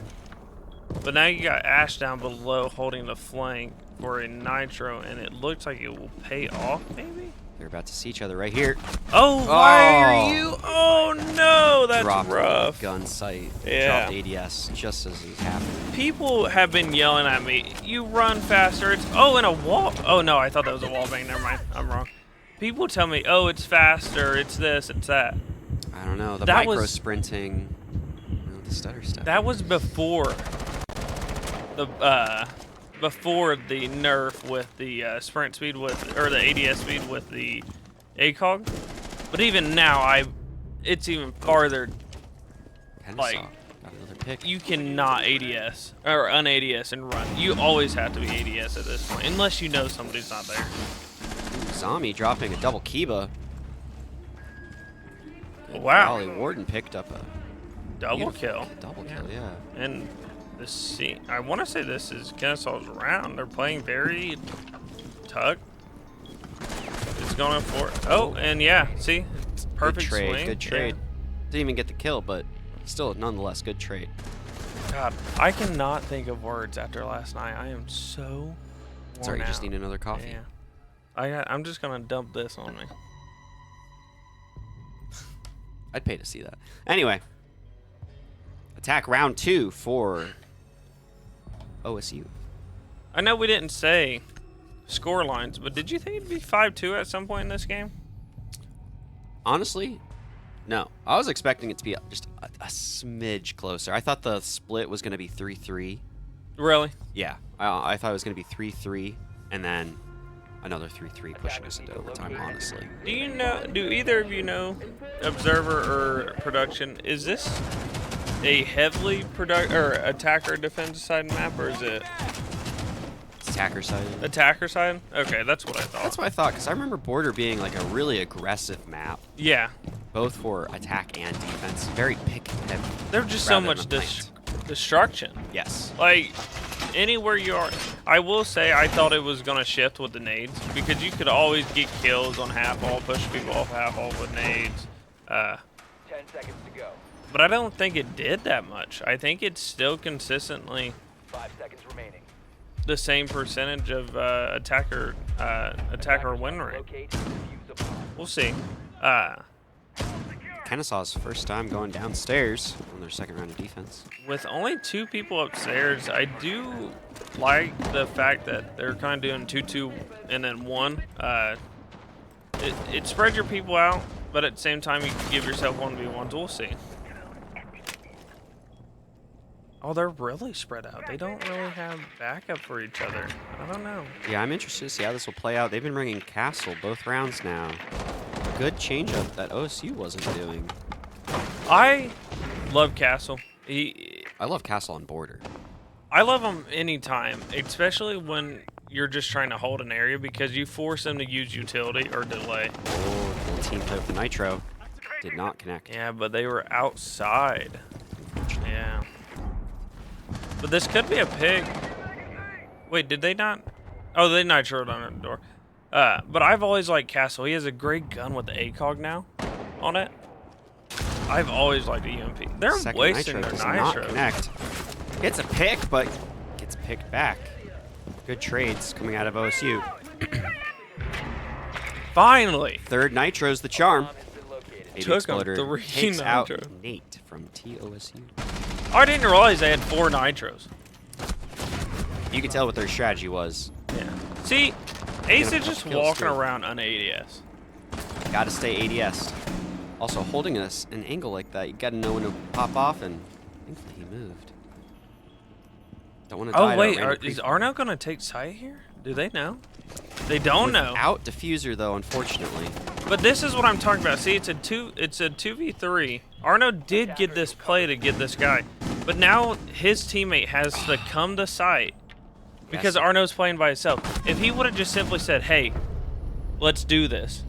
But now you got Ash down below holding the flank for a nitro, and it looks like it will pay off, maybe? They're about to see each other right here. Oh, why Oh. are you? Oh, no, that's Dropped rough. gun sight. Yeah. Dropped ADS just as it happened. People have been yelling at me, you run faster. It's, oh, in a wall. Oh, no, I thought that was a wall bang. Never mind. I'm wrong. People tell me, oh, it's faster. It's this, it's that. I don't know. The That micro was- sprinting. The stutter step. That was before the nerf with the sprint speed or the ADS speed with the ACOG. But even now, it's even farther. Kennesaw Like, got another pick. You cannot ADS or un-ADS and run. You always have to be ADS at this point, unless you know somebody's not there. Zombie dropping a double Kiba. Wow. Golly, Warden picked up a Double beautiful kill. Double kill, yeah. And I want to say this is Kennesaw's round. They're playing very tug. It's going for it. Oh, and yeah, see, it's perfect Good trade, swing. good trade. Didn't even get the kill, but still, nonetheless, good trade. Yeah. God, I cannot think of words after last night. I am so. Sorry, you worn just out. need another coffee. Yeah. I'm just gonna dump this on me. I'd pay to see that. Anyway, attack round 2 for OSU. I know we didn't say score lines, but did you think it'd be 5-2 at some point in this game? Honestly, no. I was expecting it to be just a smidge closer. I thought the split was going to be 3-3. Really? Yeah, I thought it was going to be 3-3, and then another 3-3 pushing us into overtime, honestly. Do you know? Do either of you know, observer or production? Is this a heavily attacker defensive side map, or is it Attacker side. attacker side? Okay, that's what I thought. That's what I thought, because I remember Border being like a really aggressive map, Yeah, both for attack and defense. Very pick heavy. there's just so rather much than plant. destruction. Yes. Like anywhere you are, I will say I thought it was gonna shift with the nades because you could always get kills on half wall, push people off half wall with nades. 10 seconds to go. But I don't think it did that much. I think it's still consistently 5 seconds remaining. the same percentage of attacker win rate. Locate and defuse a bomb. We'll see. Kennesaw's first time going downstairs on their second round of defense. With only 2 people upstairs, I do like the fact that they're kind of doing 2-2 and then 1. It spreads your people out, but at the same time, you can give yourself 1v1s. We'll see. Oh, they're really spread out. They don't really have backup for each other. I don't know. Yeah, I'm interested to see how this will play out. They've been ringing Castle both rounds now. Good changeup that OSU wasn't doing. I love Castle. I love Castle on Border. I love him anytime, especially when you're just trying to hold an area because you force them to use utility or delay. Oh, little team play with the Nitro. Did not connect. Yeah, but they were outside. Yeah. But this could be a pig. Wait, did they not? Oh, they nitroed on the door. But I've always liked Castle. He has a great gun with the ACOG now on it. I've always liked the UMP. They're Second wasting Nitro their does not nitro. connect. Gets a pick, but gets picked back. Good trades coming out of OSU. Finally. Third Nitro's the charm. Bomb has been located. AD Took 'em Exploder 3 takes out Nitro. Nate from TOSU. Oh, I didn't realize they had 4 nitros. You could tell what their strategy was. Yeah. See, Ace Gonna is just kill walking streak. around on ADS. Got to stay ADS. Also, holding us an angle like that, you got to know when to pop off, and thankfully he moved. Don't want to die. Oh to a wait, random is creep. Arno gonna take site here? Do they know? They don't know. Without diffuser though, unfortunately. But this is what I'm talking about. See, it's a 2v3. Arno did get this play to get this guy, but now his teammate has to come to site because Yes. Arno's playing by himself. If he would have just simply said, "Hey, let's do this,"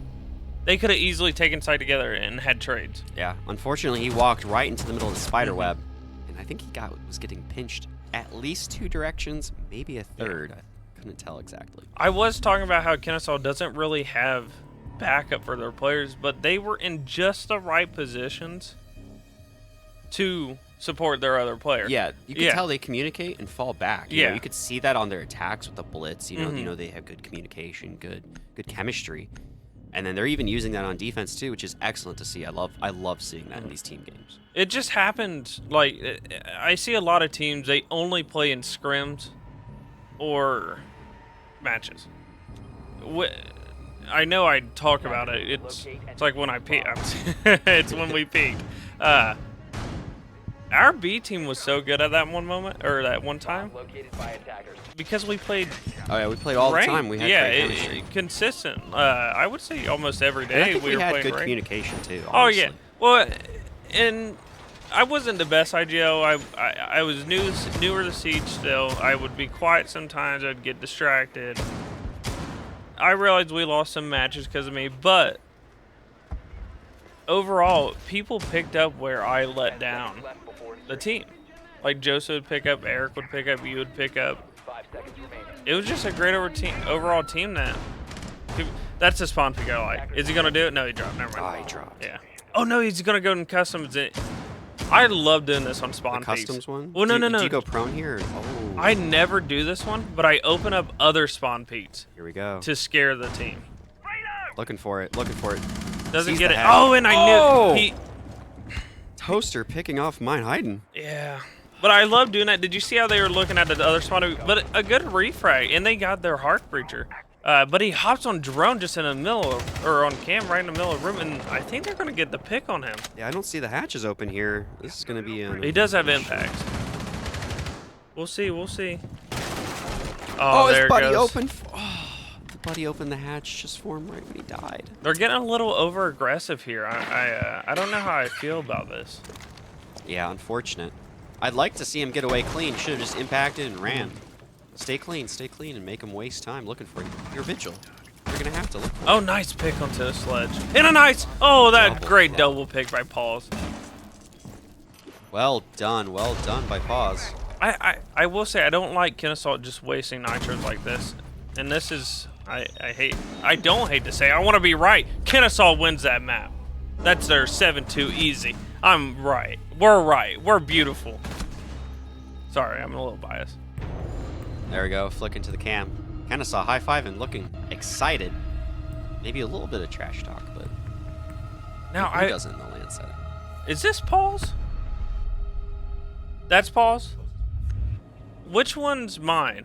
they could have easily taken site together and had trades. Yeah. Unfortunately, he walked right into the middle of the spider Mm-hmm. web, and I think he was getting pinched at least 2 directions, maybe a third. I couldn't tell exactly. I was talking about how Kennesaw doesn't really have backup for their players, but they were in just the right positions to support their other player. Yeah, you can Yeah. tell they communicate and fall back. You know, Yeah. you could see that on their attacks with the blitz. You know, Mhm. they have good communication, good chemistry, and then they're even using that on defense too, which is excellent to see. I love seeing that in these team games. It just happened, like, I see a lot of teams, they only play in scrims or matches. I know I talk about it. It's like when I peak. It's when we peak. Our B team was so good at that one moment, or that one time, Located by attackers. because we played Oh yeah, we played all the ranked. time. We had yeah, great chemistry. consistent. I would say almost every And I day think we we were had playing good ranked. communication too. Oh yeah, honestly. Well, and I wasn't the best IGL. I was newer to Siege still. I would be quiet sometimes. I'd get distracted. I realized we lost some matches because of me, but overall, people picked up where I let down Left before the insertion. team. Like Joseph would pick up, Eric would pick up, you would pick up. 5 seconds remaining. It was just a great overall team that. That's the spawn pick I like. Is he gonna do it? No, he dropped. Never mind. I dropped. Yeah. Oh no, he's gonna go and customs it. I love doing this on spawn The peaks. customs one? Well, no. Do you go prone here? Oh. I never do this one, but I open up other spawn peaks Here we go. to scare the team. Looking for it. Looking for it. Doesn't Sees get the it. hack. Oh, and I Oh! knew he. Toaster picking off mine hiding. Yeah. But I love doing that. Did you see how they were looking at the other spawn? But a good refrag, and they got their Heart Breacher. But he hops on drone just in the middle of, or on cam right in the middle of the room, and I think they're gonna get the pick on him. Yeah, I don't see the hatches open here. This is gonna be an. He does have impacts. We'll see. We'll see. Oh, there his it buddy goes. opened. The buddy opened the hatch just for him right when he died. They're getting a little over aggressive here. I don't know how I feel about this. Yeah, unfortunate. I'd like to see him get away clean. Should have just impacted and ran. Stay clean, and make him waste time looking for you. You're Vigil. You're gonna have to look. Oh, nice pick onto the sledge. And a nice. Oh, that Double. great double pick by Pauls. Well done by Pause. I will say I don't like Kennesaw just wasting nitros like this. And this is I don't hate to say I want to be right. Kennesaw wins that map. That's their 7-2 easy. I'm right. We're right. We're beautiful. Sorry, I'm a little biased. There we go, flicking to the cam. Kennesaw high-fiving, looking excited. Maybe a little bit of trash talk, but Now who doesn't in the land setting? Is this Paul's? That's Paul's? Which one's mine?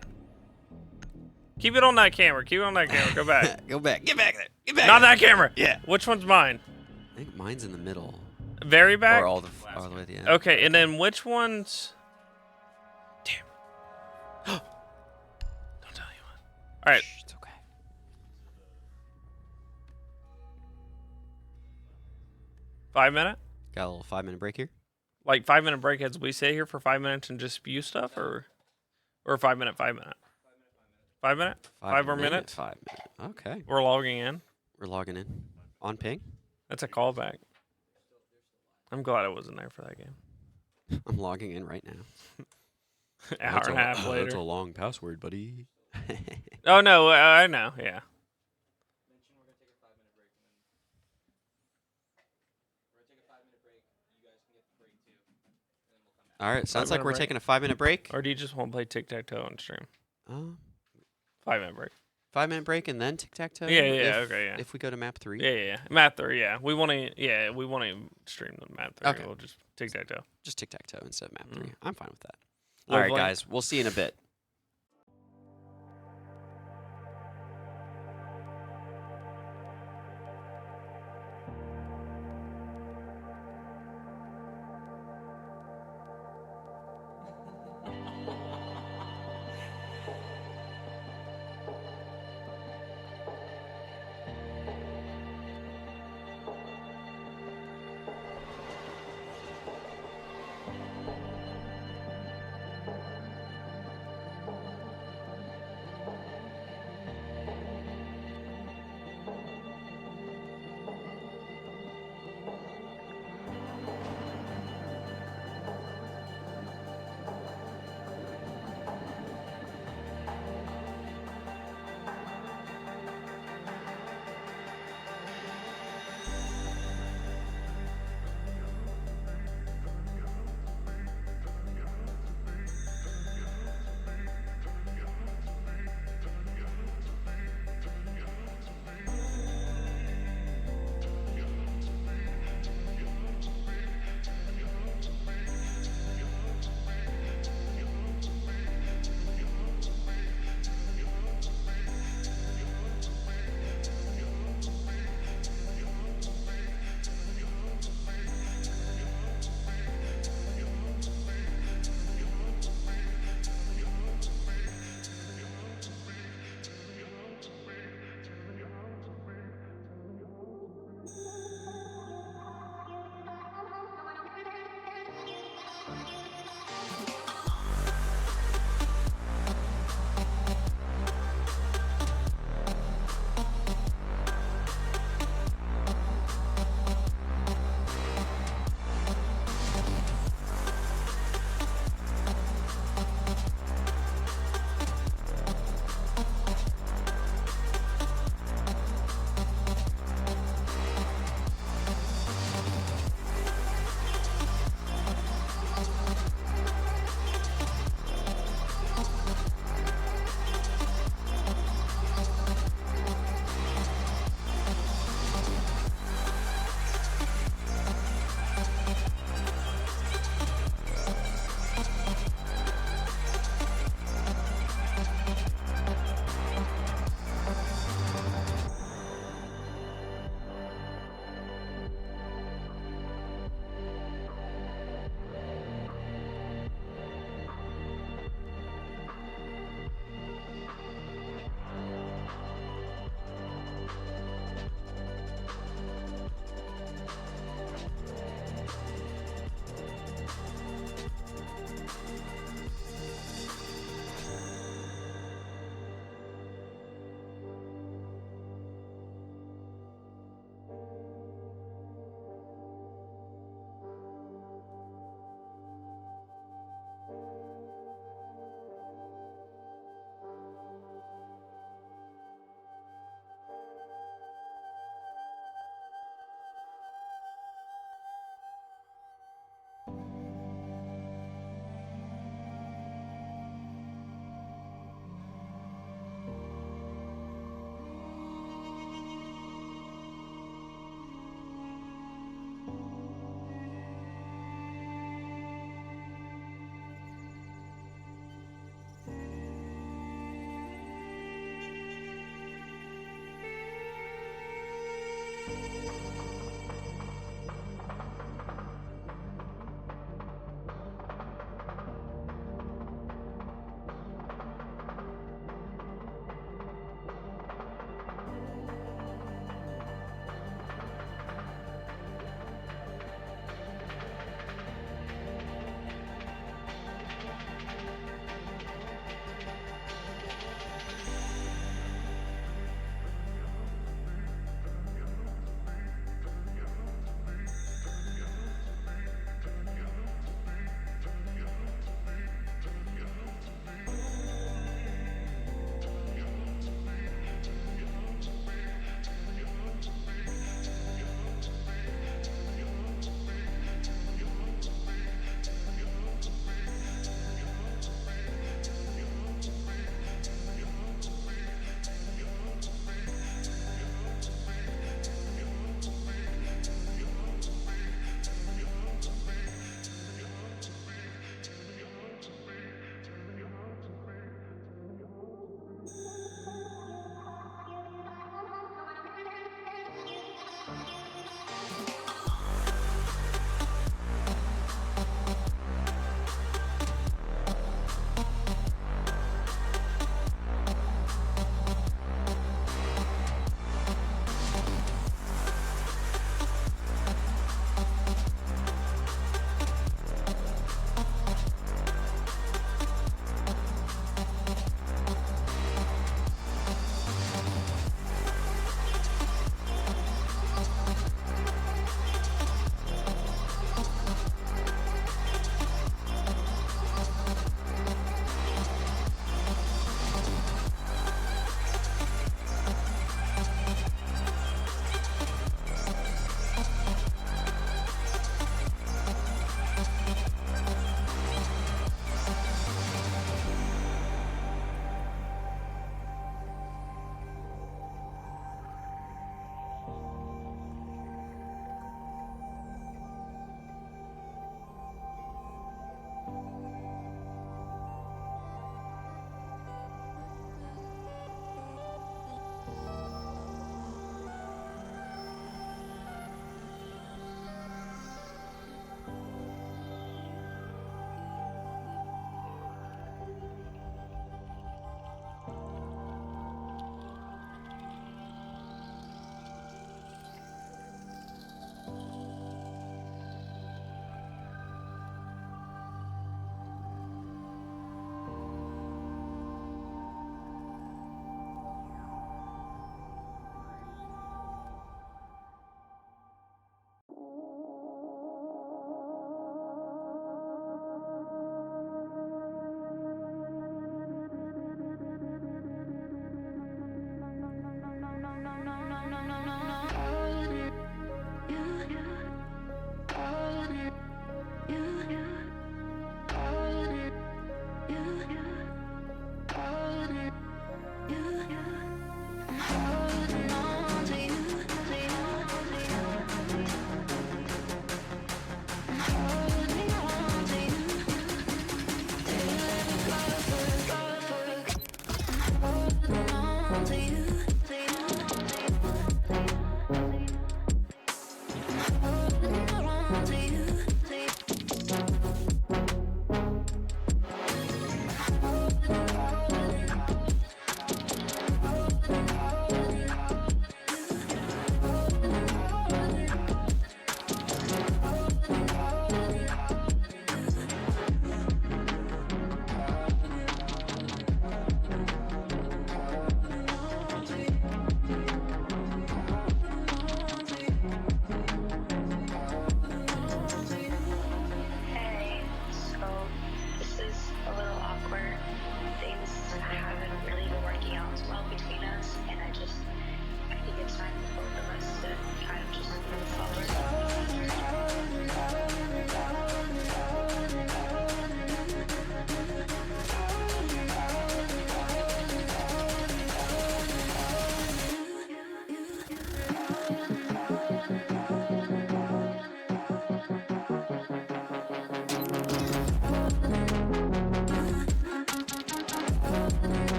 Keep it on that camera. Keep it on that camera. Go back. Go back. Get back there. Get back. Not that camera. Yeah. Which one's mine? I think mine's in the middle. Very back? Or all the way at the end. Okay, and then which one's... Damn. Don't tell anyone. All right. Shh, it's okay. 5 minute? Got a little 5-minute break here. Like 5 minute break as we sit here for 5 minutes and just spew stuff, or 5 minute, 5 minute? 5 minute? 5 more minutes? 5 minutes. Okay. We're logging in. We're logging in. On ping. That's a callback. I'm glad I wasn't there for that game. I'm logging in right now. Hour and a half That's a later. long password, buddy. Oh no, I know. Yeah. All right. Sounds like 5-minute we're break. taking a 5-minute break. Or do you just want to play tic tac toe on stream? 5 minute break. 5-minute break and then tic tac toe. Yeah, okay, yeah. If we go to map 3, Yeah. Map 3, yeah. We want to stream the map 3. Okay. We'll just tic tac toe. just tic tac toe instead of map 3. Mm. I'm fine with that. All right, Lovely. guys. We'll see you in a bit.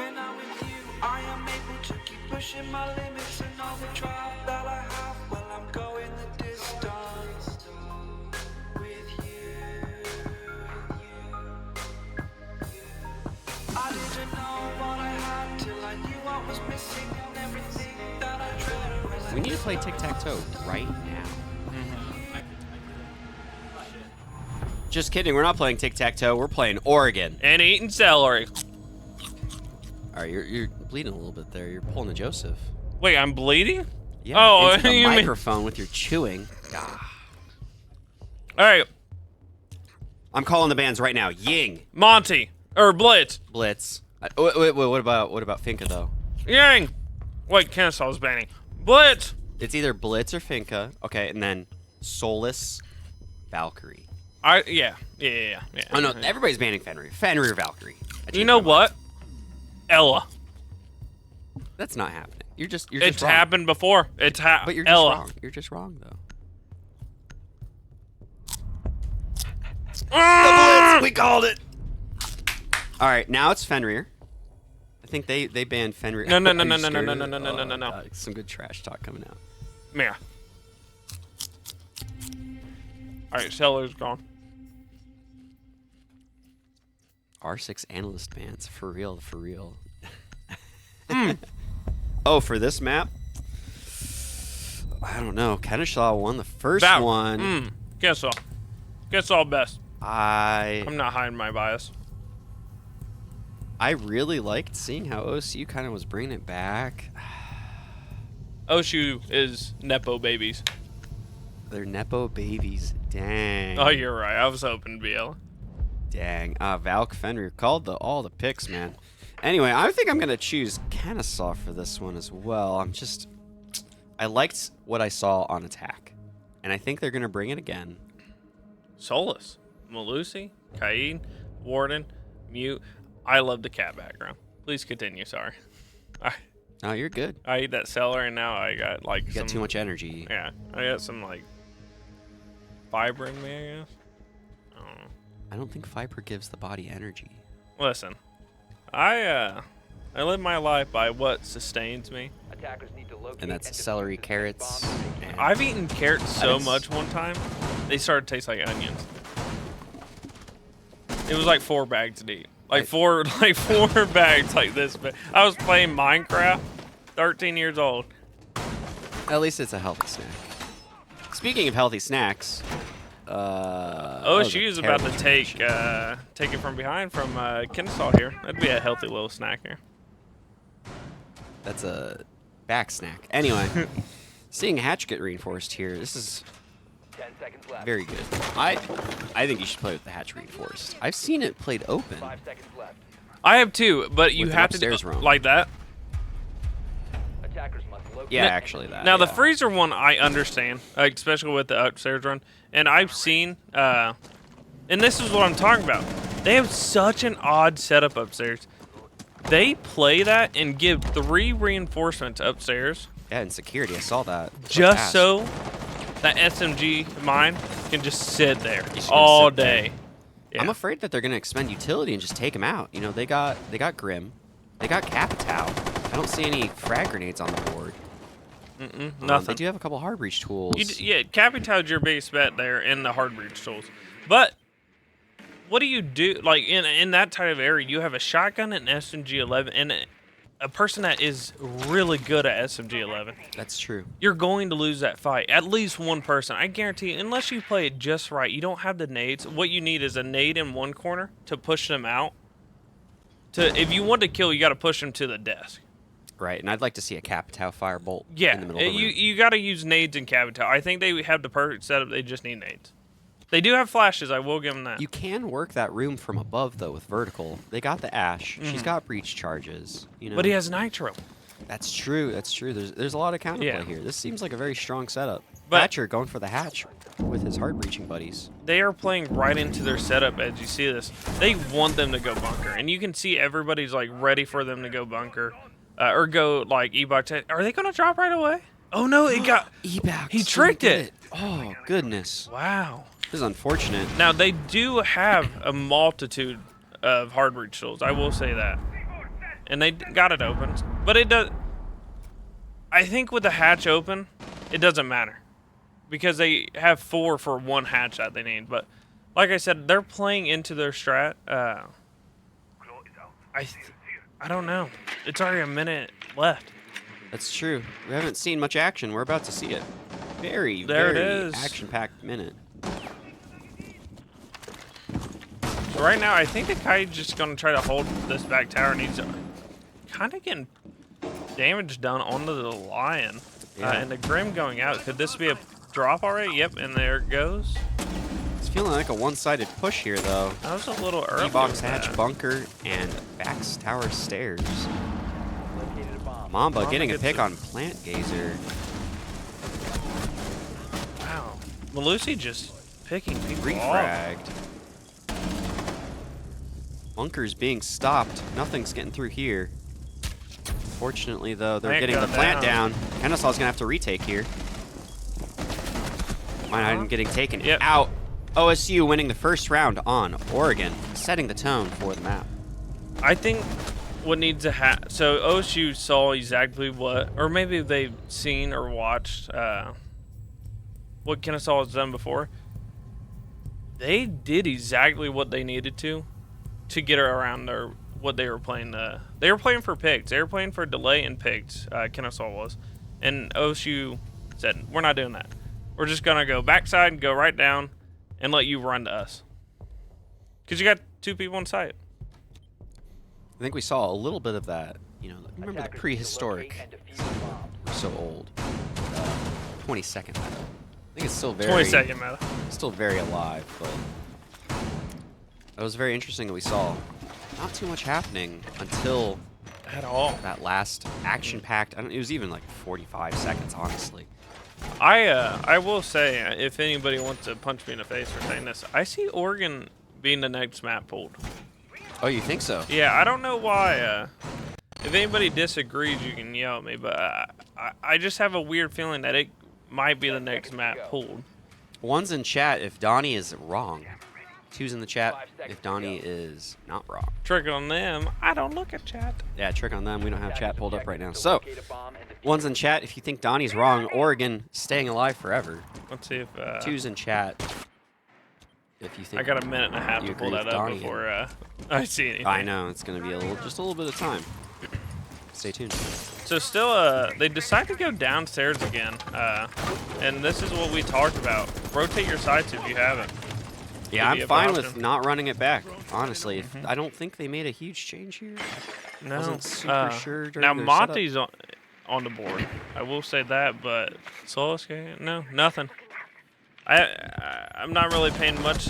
when I'm with you. I am able to keep pushing my limits and all the drive that I have. Well, I'm going the distance with you. I didn't know what I had till I knew what was missing and everything that I tried. We need to play tic-tac-toe right now. Just kidding. We're not playing tic-tac-toe. We're playing Oregon. And eating celery. All right, you're bleeding a little bit there. You're pulling a Joseph. Wait, I'm bleeding? Yeah, Oh, into the you mean- microphone with your chewing. Ah. All right, I'm calling the bands right now. Ying, Monty or Blitz. Blitz. Wait, what about Finka though? Yang. Wait, Kennesaw's banning. Blitz. It's either Blitz or Finka. Okay, and then Solus, Valkyrie. Yeah. Oh no, everybody's banning Fenrir. Fenrir, Valkyrie. I You changed know my mind. what? Ella. That's not happening. You're just It's wrong. happened before. It's But you're just Ella. wrong. You're just wrong though. Ah! We called it. All right, now it's Fenrir. I think they banned Fenrir. No, no, Are no, you no, no, scared no, of no, it? no, no, no, Oh, no, no. God, some good trash talk coming out. Yeah. All right, Seller's gone. R6 analyst bans for real. Hmm. Oh, for this map, I don't know. Kennesaw won the first Val. one. Guess all. Guess all best. I I'm not hiding my bias. really liked seeing how OSU kind of was bringing it back. OSU is Nepo babies. They're Nepo babies. Dang. Oh, you're right. I was hoping to be Ella. Dang. Valk Fenrir called all the picks, man. Anyway, I think I'm going to choose Kennesaw for this one as well. I liked what I saw on attack. And I think they're going to bring it again. Solus, Malusi, Kaid, Warden, Mute. I love the cat background. Please continue. Sorry. Oh, you're good. I ate that Celler and now I got like You some. got too much energy. Yeah, I got some like fiber in me, I guess. I don't know. I don't think fiber gives the body energy. Listen, I live my life by what sustains me. Attackers need to locate And that's defuse celery, the carrots, bomb. and I've eaten carrots so Lettuce. much one time, they started to taste like onions. It was like 4 bags to eat. Like four bags like this. But I was playing Minecraft, 13 years old. at least it's a healthy snack. Speaking of healthy snacks, OSU is about to take it from behind from Kennesaw here. That'd be a healthy little snack here. That's a back snack. Anyway, seeing Hatch get reinforced here, this is 10 seconds left. very good. I think you should play with the Hatch reinforced. I've seen it played open. 5 seconds left. I have 2, but you With an have to do upstairs room. like that. Attackers must locate. Yeah, Now- actually that. Now the yeah. freezer one I understand, like, especially with the upstairs run, and I've seen, and this is what I'm talking about. They have such an odd setup upstairs. They play that and give 3 reinforcements upstairs Yeah, and security. I saw that. just Fast. so that SMG mine can just sit there just all gonna sit there. day. Yeah. I'm afraid that they're gonna expend utility and just take him out. You know, they got Grim, they got Capitao. I don't see any frag grenades on the board. They Nothing. do have a couple hard breach tools. Yeah, Capitale's your biggest bet there in the hard breach tools. But what do you do? Like in that type of area, you have a shotgun and SMG-11, and a person that is really good at SMG-11. That's true. You're going to lose that fight. At least one person. I guarantee you, unless you play it just right, you don't have the nades. What you need is a nade in one corner to push them out. If you want to kill, you got to push them to the desk. Right, and I'd like to see a Capitao firebolt Yeah, in the middle of the room. you got to use nades in Capitale. I think they have the perfect setup. They just need nades. They do have flashes. I will give them that. You can work that room from above though with vertical. They got the Ash. Mm-hmm. She's got breach charges. You know. But he has nitro. That's true. That's true. There's a lot of counterplay Yeah. here. This seems like a very strong setup. But- Thatcher going for the hatch with his hard breaching buddies. They are playing right into their setup as you see this. They want them to go bunker, and you can see everybody's like ready for them to go bunker, or go like E-box. Are they gonna drop right away? Oh no, it got. Ebax. He tricked it. Oh goodness. Wow. This is unfortunate. Now they do have a multitude of hard breach tools. I will say that. and they got it open. But it does. I think with the hatch open, it doesn't matter because they have 4 for 1 hatch that they need. But like I said, they're playing into their strat. I don't know. It's already a minute left. That's true. We haven't seen much action. We're about to see it. Very, There it very is. action-packed minute. So right now, I think the Kite's just going to try to hold this back tower, and he's kind of getting damage done onto the Lion. Yeah. And the Grim going out. Could this be a drop already? Yep, and there it goes. It's feeling like a one-sided push here, though. That was a little early. D-box with hatch, that. bunker, and backs tower stairs. Located a bomb. Mamba Mamba getting a gets pick it. on Plant Gazer. Wow. Malusi just picking people off. Refragged. Bunker's being stopped. Nothing's getting through here. Fortunately, though, they're Plant getting the got plant down. down. Kennesaw's gonna have to retake here. Might not even getting taken Yep. out. OSU winning the first round on Oregon, setting the tone for the map. I think what needs to happen. So OSU saw exactly what, or maybe they've seen or watched what Kennesaw has done before. They did exactly what they needed to get around their what they were playing. They were playing for pigs. They were playing for delay and pigs. Kennesaw was, and OSU said, "We're not doing that. We're just gonna go backside and go right down, and let you run to us." Because you got 2 people in sight. I think we saw a little bit of that. You know, remember the Attackers need to prehistoric. locate and defuse the bomb. We're so old. 22nd. I think it's still very 22nd meta. still very alive, but that was very interesting that we saw not too much happening until At all. that last action-packed. It was even like 45 seconds, honestly. I will say, if anybody wants to punch me in the face for saying this, I see Oregon being the next map pulled. Oh, you think so? Yeah, I don't know why. If anybody disagrees, you can yell at me, but I just have a weird feeling that it might be the next map pulled. One's in chat if Donnie is wrong. 2's in the chat 5 seconds if to Donnie go. is not wrong. Trick on them. I don't look at chat. Yeah, trick on them. We don't have chat Attackers' pulled up right objective now. is to So, locate a bomb and defuse one's in chat if you think Donnie's wrong. Oregon staying alive forever. Let's see if 2's in chat if you think. I got a minute and a half you to pull agree that with up Donnie. before I see anything. I know it's gonna be just a little bit of time. Stay tuned. So still, they decide to go downstairs again, and this is what we talked about. Rotate your sights if you haven't. Yeah, Could be I'm a fine option. with not running it back. Honestly, I don't think they made a huge change here. No, Wasn't super sure during now their Monty's on the board. I will say that, but Solosuke, no, nothing. I'm not really paying much.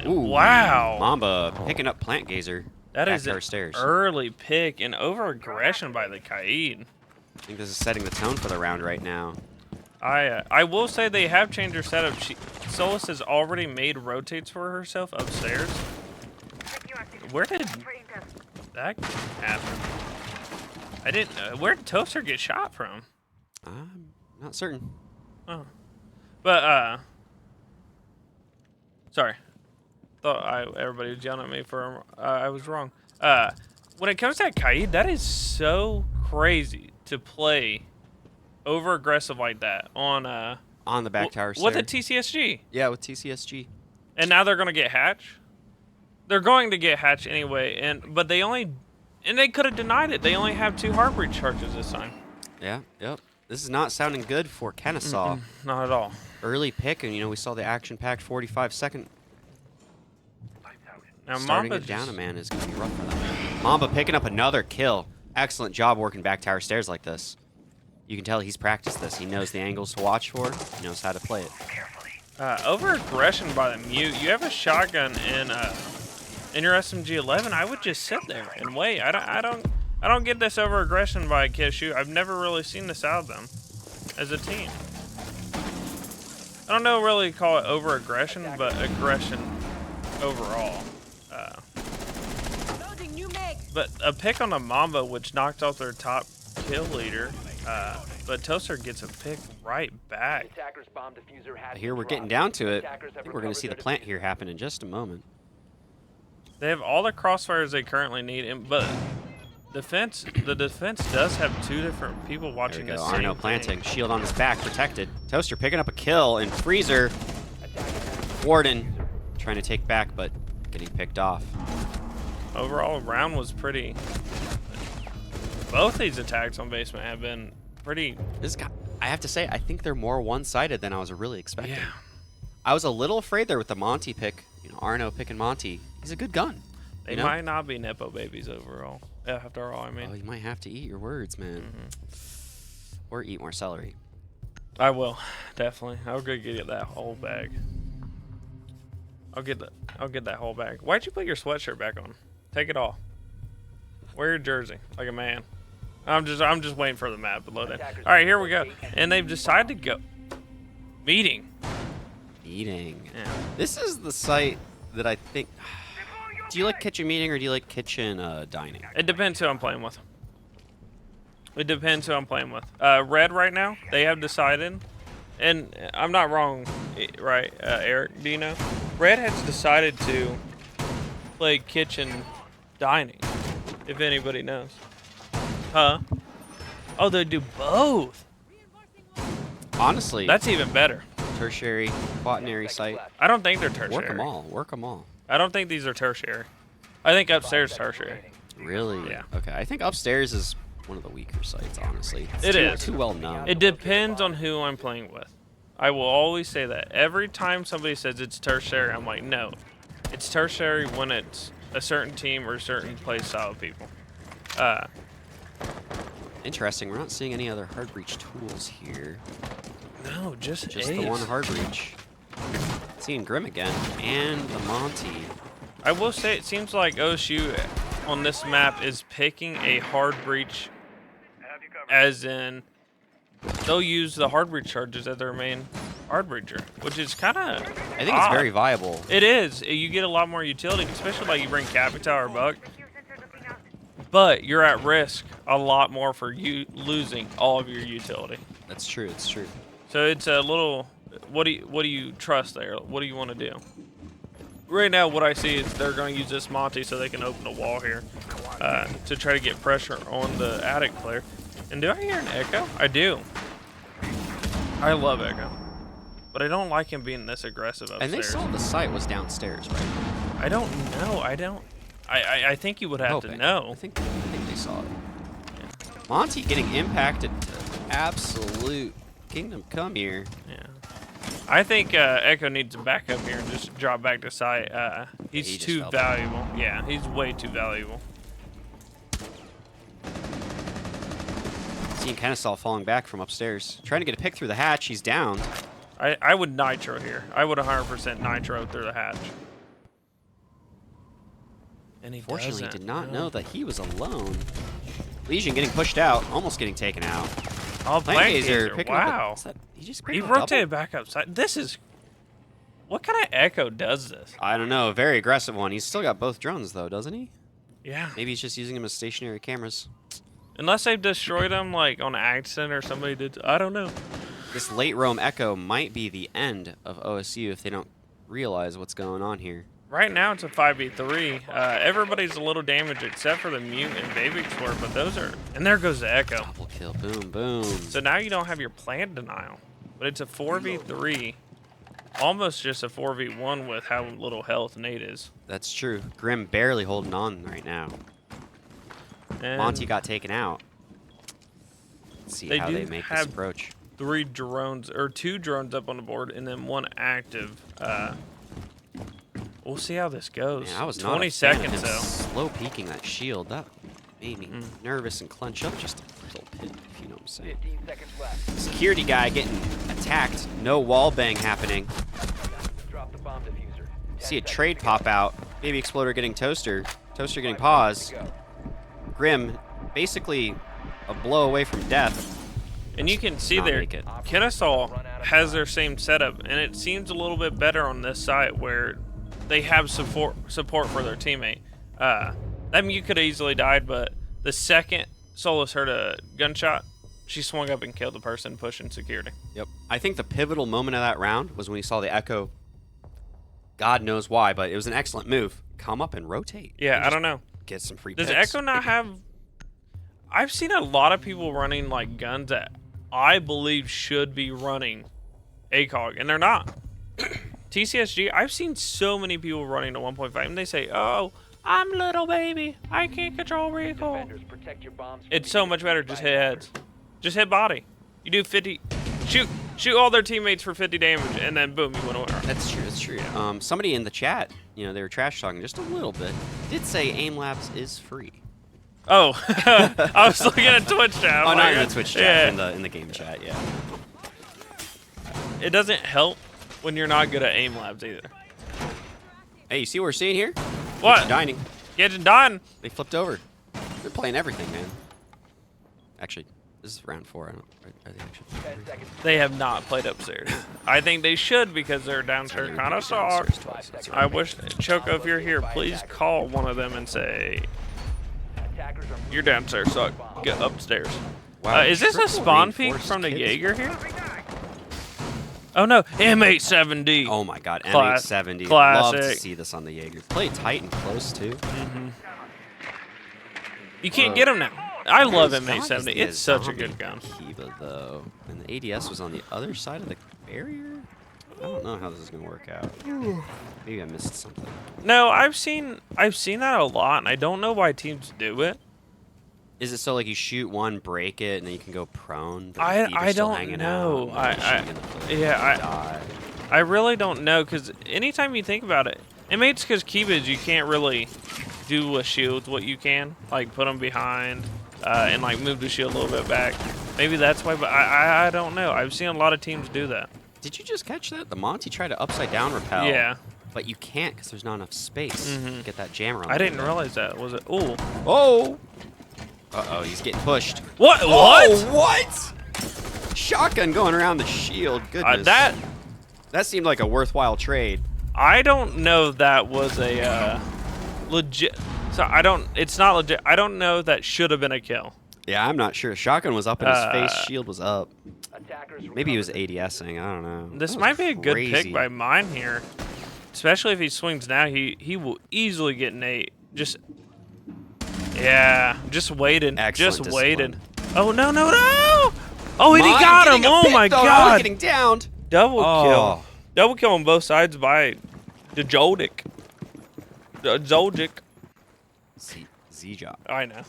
Ooh, Wow, Mamba picking up Plant Gazer. that back is to an our stairs. early pick and over aggression by the Kaid. I think this is setting the tone for the round right now. I will say they have changed their setup. Solus has already made rotates for herself upstairs. Where did that happen? I didn't. Where did Toaster get shot from? I'm not certain. Oh, but sorry. Thought everybody was yelling at me for I was wrong. When it comes to that Kaid, that is so crazy to play over aggressive like that on On the back tower with a stair. TCSG. Yeah, with TCSG. And now they're gonna get Hatch. They're going to get Hatch anyway, but they could have denied it. They only have 2 Heartbreach charges this time. Yeah, yep. This is not sounding good for Kennesaw. Not at all. Early pick, and we saw the action-packed 45-second. Now Starting Mamba it down a just- man is going to be rough for them. Mamba picking up another kill. Excellent job working back tower stairs like this. You can tell he's practiced this. He knows the angles to watch for. He knows how to play it. over aggression by the mute. You have a shotgun in your SMG-11. I would just sit there and wait. I don't get this over aggression by KSU. I've never really seen this out of them as a team. I don't know really call it over aggression, but aggression overall. But a pick on a Mamba, which knocked off their top kill leader. But Toaster gets a pick right back. Attackers bomb diffuser has Here been we're getting dropped. down to it. Attackers I have think we're going to see the recovered plant their here happen in just a moment. They have all the crossfires they currently need, but The defense does have two different people watching There we this. go. Same Arno thing. planting. Shield on his back, protected. Toaster picking up a kill, and Freezer, Warden, trying to take back, but getting picked off. Overall, round was pretty. Both these attacks on basement have been pretty. This guy, I have to say, I think they're more one-sided than I was really expecting. Yeah. I was a little afraid there with the Monty pick. You know, Arno picking Monty. He's a good gun. They you know? might not be Nepo babies overall. After all, I mean. Oh, you might have to eat your words, man. Or eat more celery. I will, definitely. I'll go get that whole bag. I'll get that whole bag. Why'd you put your sweatshirt back on? Take it off. Wear your jersey like a man. I'm just waiting for the map to load in. All right, here we go. And they've decided to go meeting. Eating. Yeah. This is the site that I think. Do you like kitchen meeting or do you like kitchen dining? It depends who I'm playing with. It depends who I'm playing with. Red right now, they have decided, and I'm not wrong, right, Eric? Do you know? Red has decided to play kitchen dining, if anybody knows. Huh? Oh, they do both. Honestly, That's even better. tertiary, quaternary site. I don't think they're tertiary. Work them all. Work them all. I don't think these are tertiary. I think upstairs tertiary. Really? Yeah. Okay. I think upstairs is one of the weaker sites, honestly. It's It too, is. too well known. It depends on who I'm playing with. I will always say that. Every time somebody says it's tertiary, I'm like, no. It's tertiary when it's a certain team or a certain play style of people. Interesting. We're not seeing any other hard breach tools here. No, just Just Ace. the one hard breach. Seeing Grim again and the Monty. I will say it seems like OSU on this map is picking a hard breach, as in they'll use the hard breach charges as their main hard breacher, which is kind of. I think it's very viable. It is. You get a lot more utility, especially like you bring Capital or Buck. But you're at risk a lot more for you losing all of your utility. That's true. It's true. So it's a little. What do you trust there? What do you want to do? Right now, what I see is they're going to use this Monty so they can open a wall here to try to get pressure on the attic player. And do I hear an echo? I do. I love echo, but I don't like him being this aggressive upstairs. And they saw the site was downstairs, right? I don't know. I don't. I think you would have to Hoping. know. I think they saw it. Monty getting impacted to absolute kingdom come here. Yeah. I think Echo needs to back up here and just drop back to site. He's he just too fell. valuable. Yeah, he's way too valuable. Seeing Kennesaw falling back from upstairs. Trying to get a pick through the hatch. He's down. I would nitro here. I would 100% nitro through the hatch. And he Fortunately, doesn't. did not No. know that he was alone. Legion getting pushed out, almost getting taken out. Oh, Plant Gazer, Gazer picking up wow. what's that? He just He grabbed a double? rotated back outside. This is... What kind of Echo does this? I don't know. Very aggressive one. He's still got both drones, though, doesn't he? Yeah. Maybe he's just using them as stationary cameras. Unless they've destroyed them, like, on accident or somebody did... I don't know. This late roam Echo might be the end of OSU if they don't realize what's going on here. Right now, it's a 5v3. Everybody's a little damaged except for the Mute and Baby Explorer, but those are... And there goes the Echo. Double kill. Boom, boom. So now you don't have your plant denial. But it's a 4v3. Almost just a 4v1 with how little health Nate is. That's true. Grim barely holding on right now. And Monty got taken out. Let's see They how do they make this have- approach. 3 drones, or 2 drones up on the board, and then 1 active. We'll see how this goes. Man, I was not 20 a fan of seconds, him though. slow peeking that shield. That made me Mm. nervous and clench up just a little bit, if you know what I'm saying. 15 seconds left. Security guy getting attacked. No wall bang happening. Drop the bomb diffuser. 10 See a seconds trade to pop out. Baby Exploder getting Toaster. Toaster getting pause. go. Grim basically a blow away from death. And you can see Not there, make it. Kennesaw has their same setup, and it seems a little bit better on this side where they have support for their teammate. I mean, you could have easily died, but the second Solus heard a gunshot, she swung up and killed the person pushing security. Yep. I think the pivotal moment of that round was when he saw the Echo. God knows why, but it was an excellent move. Come up and rotate. Yeah, And I just don't know. Get some free Does picks. Echo not have I've seen a lot of people running like guns that I believe should be running ACOG, and they're not. TCSG, I've seen so many people running to 1.5, and they say, "Oh, I'm little baby, I can't control recoil." Defenders, protect your bombs from It's so being much better. defused Just by hit attackers. heads. Just hit body. You do 50. Shoot all their teammates for 50 damage, and then boom, you win away. That's true. That's true. Somebody in the chat, you know, they were trash talking just a little bit. Did say Aim Labs is free. Oh, I was looking at Twitch chat. Oh, I'm not like, in the Twitch chat, yeah. in the game chat. Yeah. It doesn't help when you're not good at aim labs either. Hey, you see what we're seeing here? What? Kitchen dining. Getting done. They flipped over. They're playing everything, man. Actually, this is round 4. I don't. Are they actually? 10 seconds. They have not played upstairs. I think they should because their downstairs kind of sucks. I wish, Choco, if you're here, please call one of them and say, Attackers are your downstairs suck. Get upstairs. Wow, Is this a triple spawn peek reinforced from the kids. Jaeger here? Oh no, M870. Oh my God, Class- M870. Love to classic. see this on the Jaeger. Play tight and close too. You can't get them now. I love It's not M870. as the It's such a zombie good gun. Kiva though, and the ADS was on the other side of the barrier. I don't know how this is gonna work out. Maybe I missed something. No, I've seen that a lot, and I don't know why teams do it. Is it so like you shoot one, break it, and then you can go prone? But I- your feet are I still don't hanging know. out, and the machine gun yeah, die. I really don't know, because anytime you think about it, it's because Keybids, you can't really do with shields what you can, like put them behind and like move the shield a little bit back. Maybe that's why, but I don't know. I've seen a lot of teams do that. Did you just catch that? The Monty tried to upside down repel. Yeah. But you can't because there's not enough space to get that jammer on. I the didn't window. realize that. Was it? Ooh. Oh. Uh-oh, he's getting pushed. What? Oh, what? Shotgun going around the shield. Goodness. That seemed like a worthwhile trade. I don't know that was a legit. So it's not legit. I don't know that should have been a kill. Yeah, I'm not sure. Shotgun was up in his face. Shield was up. Attackers Maybe he was recovered. ADSing. I don't know. This That might was be a good crazy. pick by mine here. Especially if he swings now, he will easily get an 8. Just waited. Excellent Just waited. discipline. Oh no. Oh, and he Mine got him. getting a Oh pick, my though. I was god. getting downed. Double Oh. kill. Double kill on both sides by the Joldik. Zoldik. Z-Jock. I know.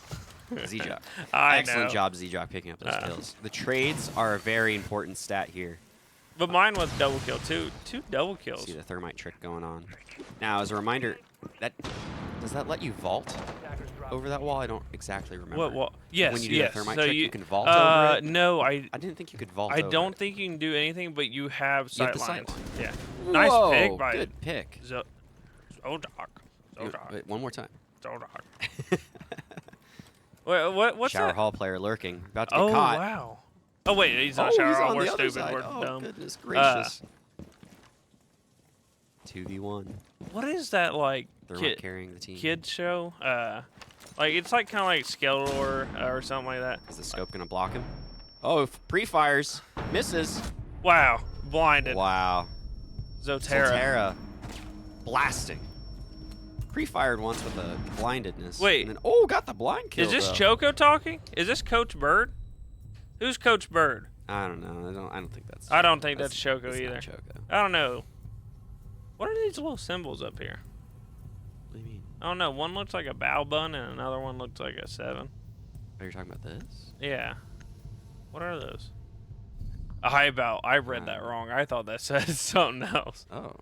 Z-Jock. I Excellent know. job, Z-Jock, picking up those kills. The trades are a very important stat here. But mine was double kill too. 2 double kills. See the thermite trick going on. Now, as a reminder, does that let you vault over that wall? I don't exactly remember. What? What? Yes. When you do yes. the thermite so trick, you can vault over it? No, I didn't think you could vault I over don't it. think you can do anything, but you have You have sight the sight lines. line. Yeah. Nice Whoa, pick by good pick. Zodok. Wait, one more time. Zodok. What's Shower that? hall player lurking, about to get Oh caught. wow. Oh wait, he's Oh, not shower he's hall. on We're the other stupid. side. We're Oh, dumb. goodness gracious. 2v1. What is that like? Thermite carrying the team. Kid show? Like it's like kind of like Skeletor or something like that. Is the scope going to block him? Oh, pre-fires. Misses. Wow, blinded. Wow. Zotera. Zotera. Blasting. Pre-fired once with a blindedness. Wait. And then, oh, got the blind kill, Is this though. Choco talking? Is this Coach Bird? Who's Coach Bird? I don't know. I don't think that's... I don't think that's Choco that's not either. Choco. I don't know. What are these little symbols up here? What do you mean? I don't know. One looks like a bow bun and another one looks like a 7. Are you talking about this? Yeah. What are those? A high bow. I read that wrong. I thought that said something else. Oh.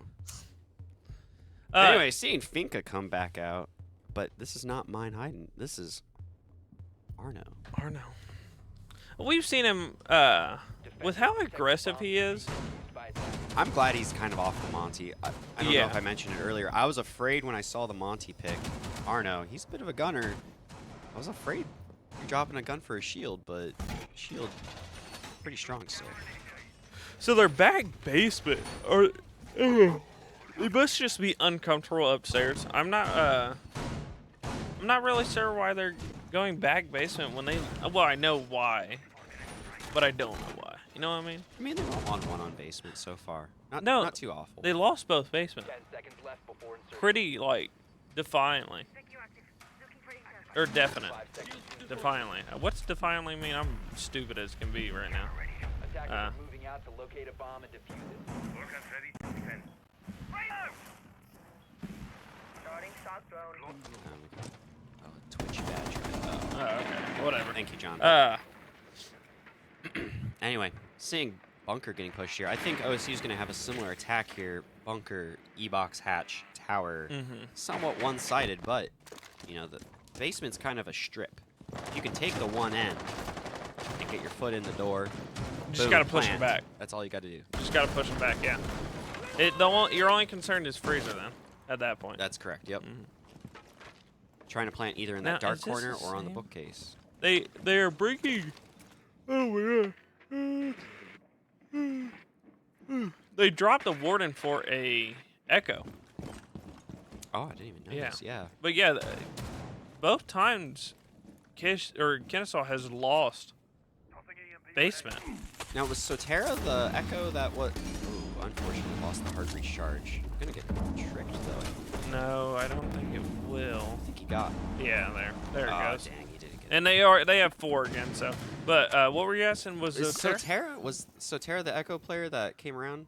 Uh, Anyway, seeing Finka come back out, but this is not mine hiding. This is Arno. Arno. We've seen him, with how aggressive he is. I'm glad he's kind of off the Monty. I don't know Yeah. if I mentioned it earlier. I was afraid when I saw the Monty pick. Arno, he's a bit of a gunner. I was afraid you're dropping a gun for a shield, but shield pretty strong still. So their back basement, or they must just be uncomfortable upstairs. I'm not really sure why they're going back basement when they. Well, I know why, but I don't know why. You know what I mean? I mean, they've won one on basement so far. No, not too awful. They lost both basement 10 seconds left before insertion. pretty like defiantly. Or definite. Defiantly. What's defiantly mean? I'm stupid as can be right now. Attackers are moving out to locate a bomb and defuse it. Twitch badge. Oh, okay. Whatever. Thank you, John. Anyway, seeing bunker getting pushed here, I think OSU is going to have a similar attack here. Bunker, E-box, hatch, tower, somewhat one-sided, but you know the basement's kind of a strip. If you can take the one end and get your foot in the door, Just boom, gotta push plant. it back. That's all you got to do. Just gotta push it back. Yeah. Your only concern is freezer then. At that point. That's correct. Yep. Trying to plant either in Now, that dark is this corner the or on the same? bookcase. They are breaking. Oh my god. They dropped the warden for a echo. Oh, I didn't even notice. Yeah. But yeah, both times Kennesaw has lost basement. Now, was Sotera the echo that was... Ooh, unfortunately lost the hard recharge. I'm going to get tricked, though. No, I don't think it will. I think he got... Yeah, there it Oh, goes. dang, he didn't get And they have 4 again, so. But what were you asking? Was Was Sotera the echo player that came around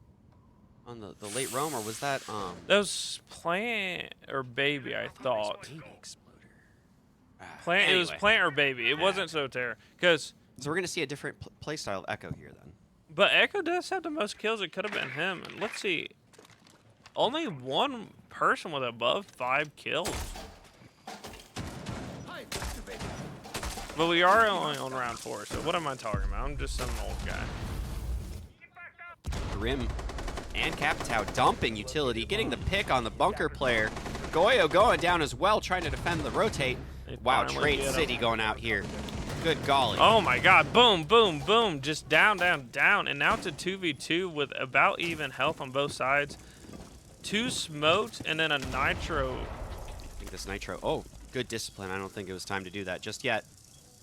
on the late roam, or was that... That was Plant or Baby, I thought. Baby exploder. Plant. It was Anyway. Plant or Baby. It wasn't Soterra. Because... So we're going to see a different playstyle of echo here, then. But Echo does have the most kills. It could have been him. And let's see. Only one person with above 5 kills. But we are only on round 4, so what am I talking about? I'm just some old guy. Grim and Capitao dumping utility, getting the pick on the bunker player. Goyo going down as well, trying to defend the rotate. They Wow, finally Trade get him. City going out here. Good golly. Oh my god. Boom, boom, boom. Just down, down, down. And now it's a 2v2 with about even health on both sides. 2 smoked and then a nitro. I think this nitro... Oh, good discipline. I don't think it was time to do that just yet.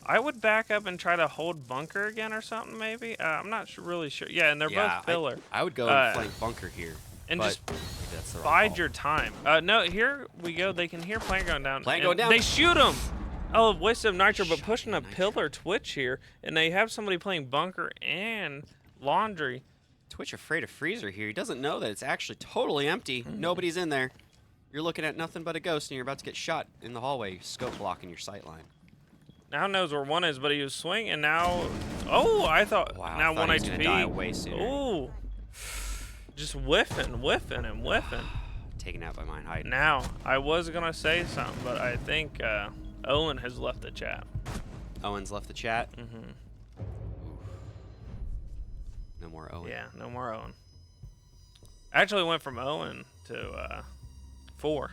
I would back up and try to hold bunker again or something maybe. I'm not really sure. Yeah, and they're both pillar. I would go and flank bunker here. And but just maybe that's the wrong bide call. your time. No, here we go. They can hear Plant going down. Plant and going down. They shoot him. Oh, waste of nitro, but Shot pushing a nitro. pillar Twitch here, and they have somebody playing bunker and laundry. Twitch afraid of freezer here. He doesn't know that it's actually totally empty. Nobody's in there. You're looking at nothing but a ghost, and you're about to get shot in the hallway, scope blocking your sight line. Now knows where one is, but he was swinging, and now... Oh, I thought... Wow, now I thought 1 he was gonna HP. die way sooner. Ooh. Just whiffing, and whiffing. Taken out by mine hiding. Now, I was going to say something, but I think Owen has left the chat. Owen's left the chat. Mm-hmm. No more Owen. Yeah, no more Owen. Actually went from Owen to 4.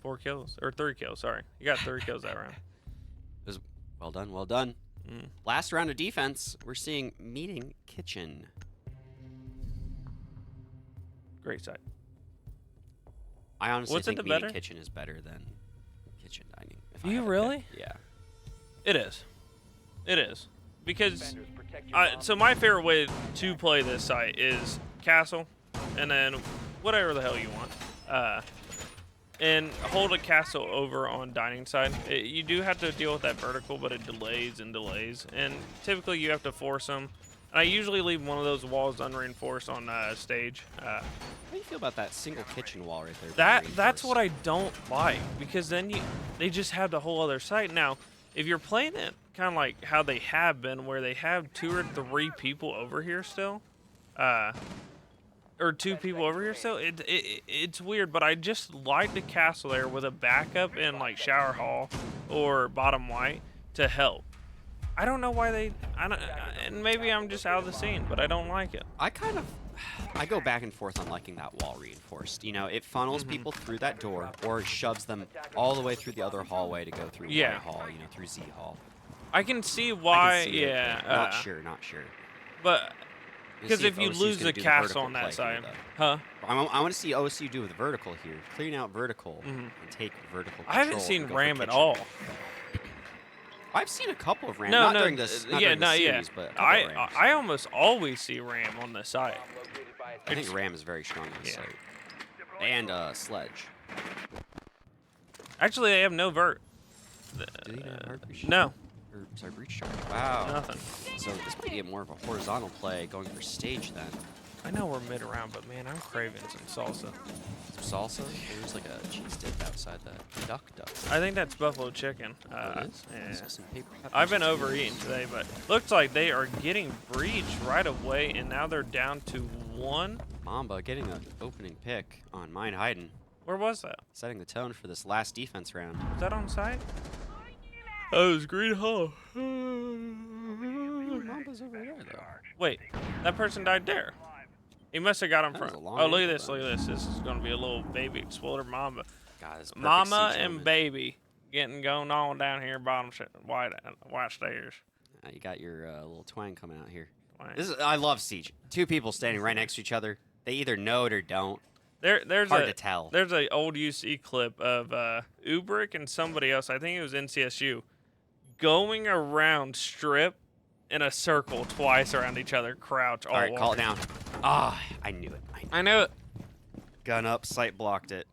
4 kills. Or 3 kills, sorry. You got 3 kills that round. It was well done, well done. Mm. Last round of defense, we're seeing Meeting Kitchen. Great sight. I honestly What's it think the Meeting better? Kitchen is better than Kitchen Dining. if I You had to really? pick. Yeah. It is. It is. Because... Defenders, protect your bombs. so my favorite way to play this site is castle, and then whatever the hell you want. And hold a castle over on dining side. You do have to deal with that vertical, but it delays and delays. And typically you have to force them. I usually leave one of those walls unreinforced on stage. How do you feel about that single kitchen wall right there? being That's what reinforced? I don't like, because then they just have the whole other site. Now, if you're playing it kind of like how they have been, where they have 2 or 3 people over here still, or 2 people over here still, it's weird. But I just like the castle there with a backup in like shower hall or bottom white to help. I don't know why and maybe I'm just out of the scene, but I don't like it. I go back and forth on liking that wall reinforced. You know, it funnels people through that door or shoves them all the way through the other hallway to go through Yeah. Y hall, you know, through Z hall. I can see I why, can see it, yeah. but not sure. But Let's because see if you OSU's lose gonna the do castle vertical on that play side, here, huh? though. I want to see OSU do with vertical here, clearing out vertical and take vertical control. I haven't seen and go for Ram at kitchen. all. I've seen a couple of Ram, No, not no, during this, not yeah, during the no, series, yeah. but a couple of Rams. I almost always see Ram on the side. Bomb located by a I think Ram is very strong on this Yeah. site. And Sledge. Actually, they have no vert. Did he have hard breach? No, Or, sorry, breach charge. Wow. nothing. So this might be more of a horizontal play going for stage then. I know we're mid round, but man, I'm craving some salsa. Some salsa? There's like a cheese dip outside that duck. I think that's buffalo chicken. It is? Yeah. So some paper peppers I've been too. overeating today, but looks like they are getting breached right away, and now they're down to 1. Mamba getting an opening pick on Mine Hayden, Where was that? setting the tone for this last defense round. Was that on site? Oh, it was Green Hall. Mamba's over there though. Wait, that person died there. He must have got him That was from. a long Oh, look at angle, this! Look at this! This is gonna be a little baby exploder mamba. God, this is perfect Mama siege and moment. baby getting going on down here, bottom white stairs. You got your little twang coming out here. Twang. This is I love siege. Two people standing right next to each other. They either know it or don't. There's Hard a to tell. there's a old UC clip of Ubrick and somebody else. I think it was NCSU going around strip in a circle twice around each other, crouch. All right, call it down. Ah, I knew it. I knew it. Gun up, sight blocked it.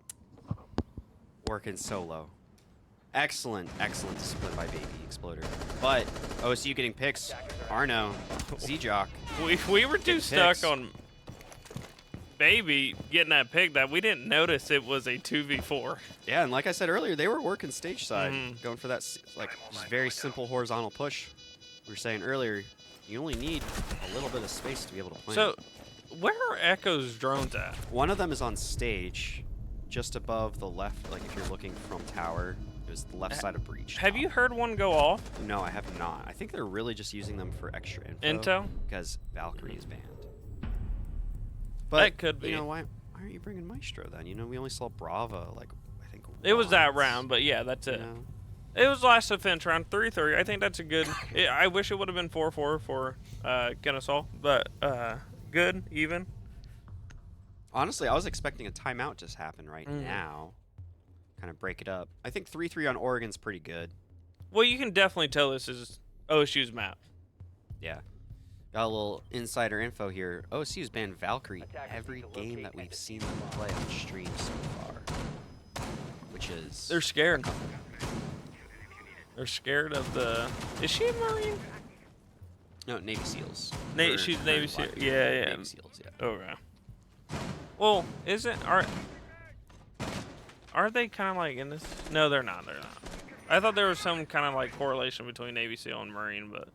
Working solo. Excellent discipline by Baby Exploder. But OSU getting picks. Arno, Z-Jock. We were too Getting stuck picks. on baby getting that pick that we didn't notice it was a 2v4. Yeah, and like I said earlier, they were working stage side, Mhm. going for that like just very simple horizontal push. We were saying earlier, you only need a little bit of space to be able to plan. So, where are Echo's drones at? One of them is on stage, just above the left. Like if you're looking from tower, it was the left side of breach. Have you heard one go off? No, I have not. I think they're really just using them for extra info. Intel? Because Valkyrie is banned. But That could be. You know why aren't you bringing Maestro then? You know we only saw Brava like I think. It was that once, round, but yeah, that's you it. know? It was last defense round, 3-3. I think that's a good. I wish it would have been 4-4 for Kennesaw, but good, even. Honestly, I was expecting a timeout to happen right Mm. now. Kind of break it up. I think 3-3 on Oregon's pretty good. Well, you can definitely tell this is OSU's map. Yeah. Got a little insider info here. OSU's banned Valkyrie Attackers every need to game locate that and we've seen them play on stream so far. Which is... They're scared. They're scared of the. Is she a Marine? No, Navy SEALs. She's Or Navy Flag. SEAL. Yeah. Navy SEALs, yeah. Okay. Well, are they kind of like in this? No, they're not. They're not. I thought there was some kind of like correlation between Navy SEAL and Marine, but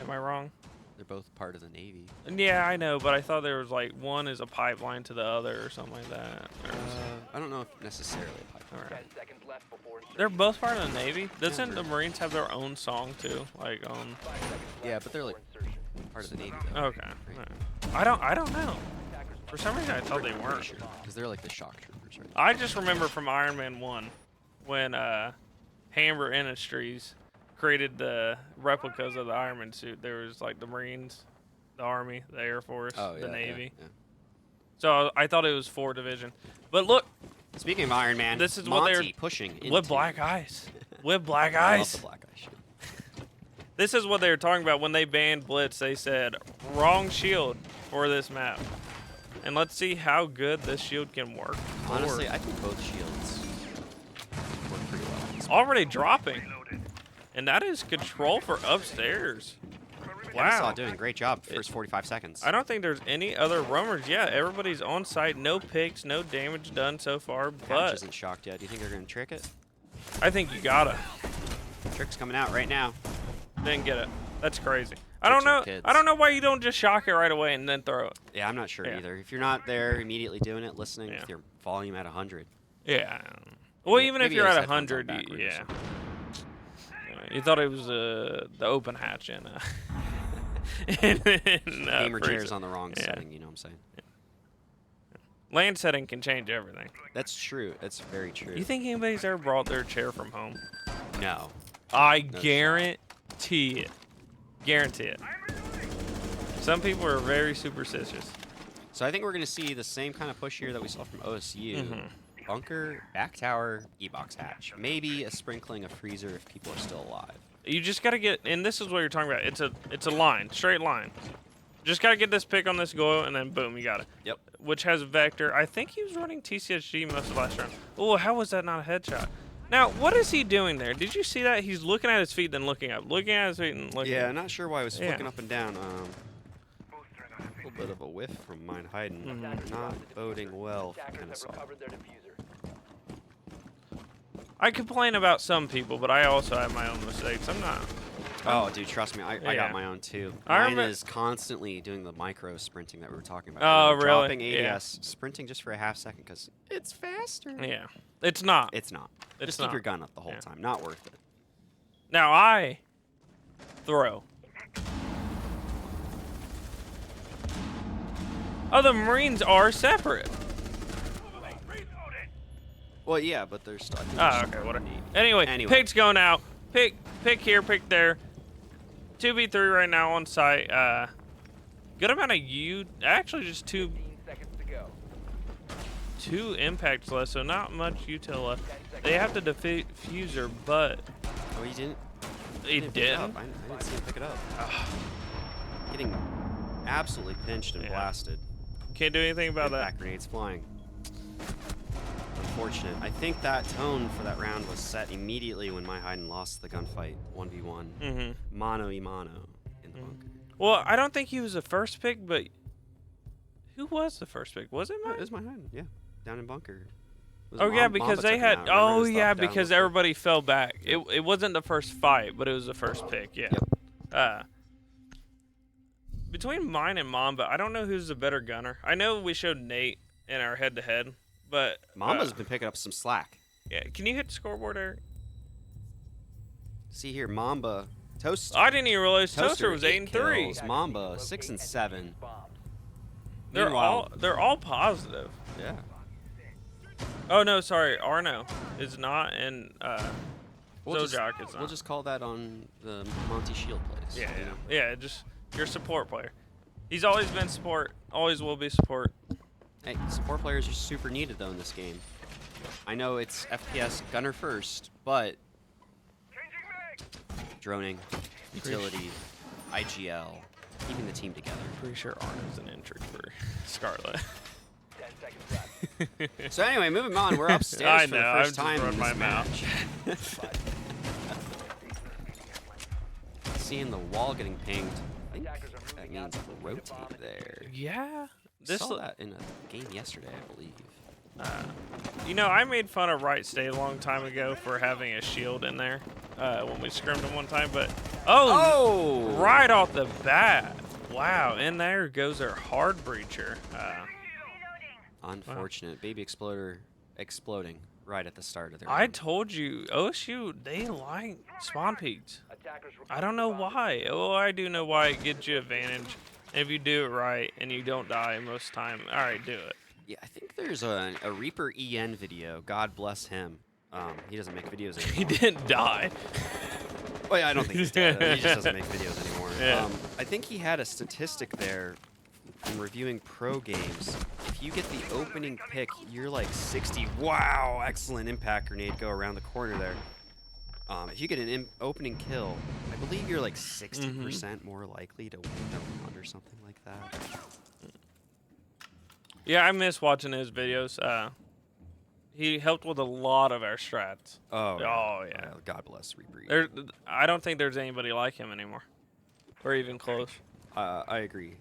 am I wrong? They're both part of the Navy. Yeah, I know, but I thought there was like one is a pipeline to the other or something like that. Or I don't know if necessarily a pipeline. all right. 10 seconds left before insertion. They're both part of the Navy. Doesn't they're- the Marines have their own song too? Like 5 seconds Yeah, left but they're, before like, insertion. Part of the Navy, though. Okay. Right? I don't know. For some reason, I thought they weren't. Because they're like the shock troopers, right? I just remember from Iron Man 1 when Hammer Industries created the replicas of the Iron Man suit. There was like the Marines, the Army, the Air Force, Oh, yeah, the yeah, Navy. yeah. So I thought it was 4 division. But look, Speaking of Iron Man, This is what they're- Monty pushing into... with black eyes. With black I love eyes. the black eye shit. This is what they were talking about when they banned Blitz. They said, wrong shield for this map. And let's see how good this shield can work. Honestly, I think both shields work pretty well. It's already dropping. And that is control for upstairs. Kennesaw Wow. doing a great job first 45 seconds. I don't think there's any other rummers. Yeah, everybody's on site. No picks, no damage done so far. Patch But isn't shocked yet. Do you think they're going to trick it? I think you gotta. Trick's coming out right now. Didn't get it. That's crazy. I Tricks don't are know. kids. I don't know why you don't just shock it right away and then throw it. Yeah, I'm not sure Yeah. either. If you're not there immediately doing it, listening Yeah. with your volume at 100. Yeah. Well, Maybe- even if maybe you're his at headphones on 100, backward or yeah. something. You thought it was the open hatch in Gamer freezer. chair's on the wrong Yeah. setting, you know what I'm saying? Land setting can change everything. That's true. That's very true. You think anybody's ever brought their chair from home? No. I shot. guarantee it. Guarantee it. Some people are very superstitious. So I think we're going to see the same kind of push here that we saw from OSU. Mhm. Bunker, back tower, E-box hatch. Maybe a sprinkling of freezer if people are still alive. You just got to get, and this is what you're talking about. It's a line, straight line. Just got to get this pick on this goal, and then boom, you got it. Yep. Which has Vector. I think he was running TCSG most of last round. Oh, how was that not a headshot? Now, what is he doing there? Did you see that? He's looking at his feet, then looking up. Looking at his feet and looking Yeah, up. not sure why I was Yeah. flicking up and down. A little bit of a whiff from mine hiding. Not boding well for Attackers have Kennesaw. recovered their diffuser. I complain about some people, but I also have my own mistakes. I'm not. Oh, dude, trust me, I Yeah. got my own too. I Mine remember- is constantly doing the micro sprinting that we were talking about. Oh, Remember, really? Dropping Yeah. ADS, sprinting just for a half second because it's faster. Yeah. It's not. It's not. It's just not. keep your gun up the whole Yeah. time. Not worth it. Now I throw. Oh, the Marines are separate. Well, yeah, but there's still. Oh, okay, whatever. Anyway, pick's going out. Pick here, pick there. 2v3 right now on site. Good amount of actually just 15 seconds to go. two impacts left, so not much util left. They have to defeat Fuser, but Oh, you didn't. he Pick it up. didn't. I didn't see him pick it up. Getting absolutely pinched and Yeah. blasted. Can't do anything about that. Impact grenades flying. Unfortunate. I think that tone for that round was set immediately when my Haydn lost the gunfight 1v1. Mm-hmm. Mano y mano in the bunker. Well, I don't think he was the first pick, but who was the first pick? Was it No, Mike? it was my Haydn, yeah. Down in bunker. It was Oh yeah, Mamba because took they him had. out. Remember, Oh it was yeah, up, down, because left, up. everybody fell back. It wasn't the first fight, but it was the first pick. Yeah. Yep. Between mine and Mamba, I don't know who's the better gunner. I know we showed Nate in our head-to-head, but Mamba's been picking up some slack. yeah. Can you hit the scoreboard, Eric? See here, Mamba, Toast. I didn't even realize Toaster was 8 and 3. kills. Mamba 6 and 7. They're all positive. Yeah. Oh no, sorry, Arno is not, and We'll just, Zojak is not. we'll just call that on the Monty Shield plays. Yeah, you know? yeah. Just your support player. He's always been support. Always will be support. Hey, support players are super needed though in this game. I know it's FPS gunner first, but droning, utility, IGL, keeping the team together. Pretty sure Arno's an entry for Scarlet. 10 seconds left. So anyway, moving on, we're upstairs I for know, the I'm first just time in running this my mouth. match. Seeing the wall getting pinged, I think Attackers are that moving out means to locate a bomb rotate and there. Yeah. Saw that in a game yesterday, I believe. You know, I made fun of Right State a long time ago for having a shield in there when we scrimmed him one time, but Oh! right off the bat, wow! And there goes our hard breacher. Unfortunate. Baby exploder exploding right at the start of their I round. told you, OSU, they like spawn peaks. Attackers I don't know recovered the bomb. why. Oh, I do know why. It gets you advantage. And if you do it right and you don't die most of the time, all right, do it. Yeah, I think there's a Reaper EN video. God bless him. He doesn't make videos anymore. He didn't die. Oh yeah, I don't think he's dead. He just doesn't make videos anymore. Yeah. I think he had a statistic there from reviewing pro games. If you get the opening pick, you're like 60. Wow, excellent impact grenade go around the corner there. If you get an opening kill, I believe you're like 60% more likely to win the round or something like that. Yeah, I miss watching his videos. He helped with a lot of our strats. Oh yeah. God bless Reaper. There, I don't think there's anybody like him anymore, or even close. I agree.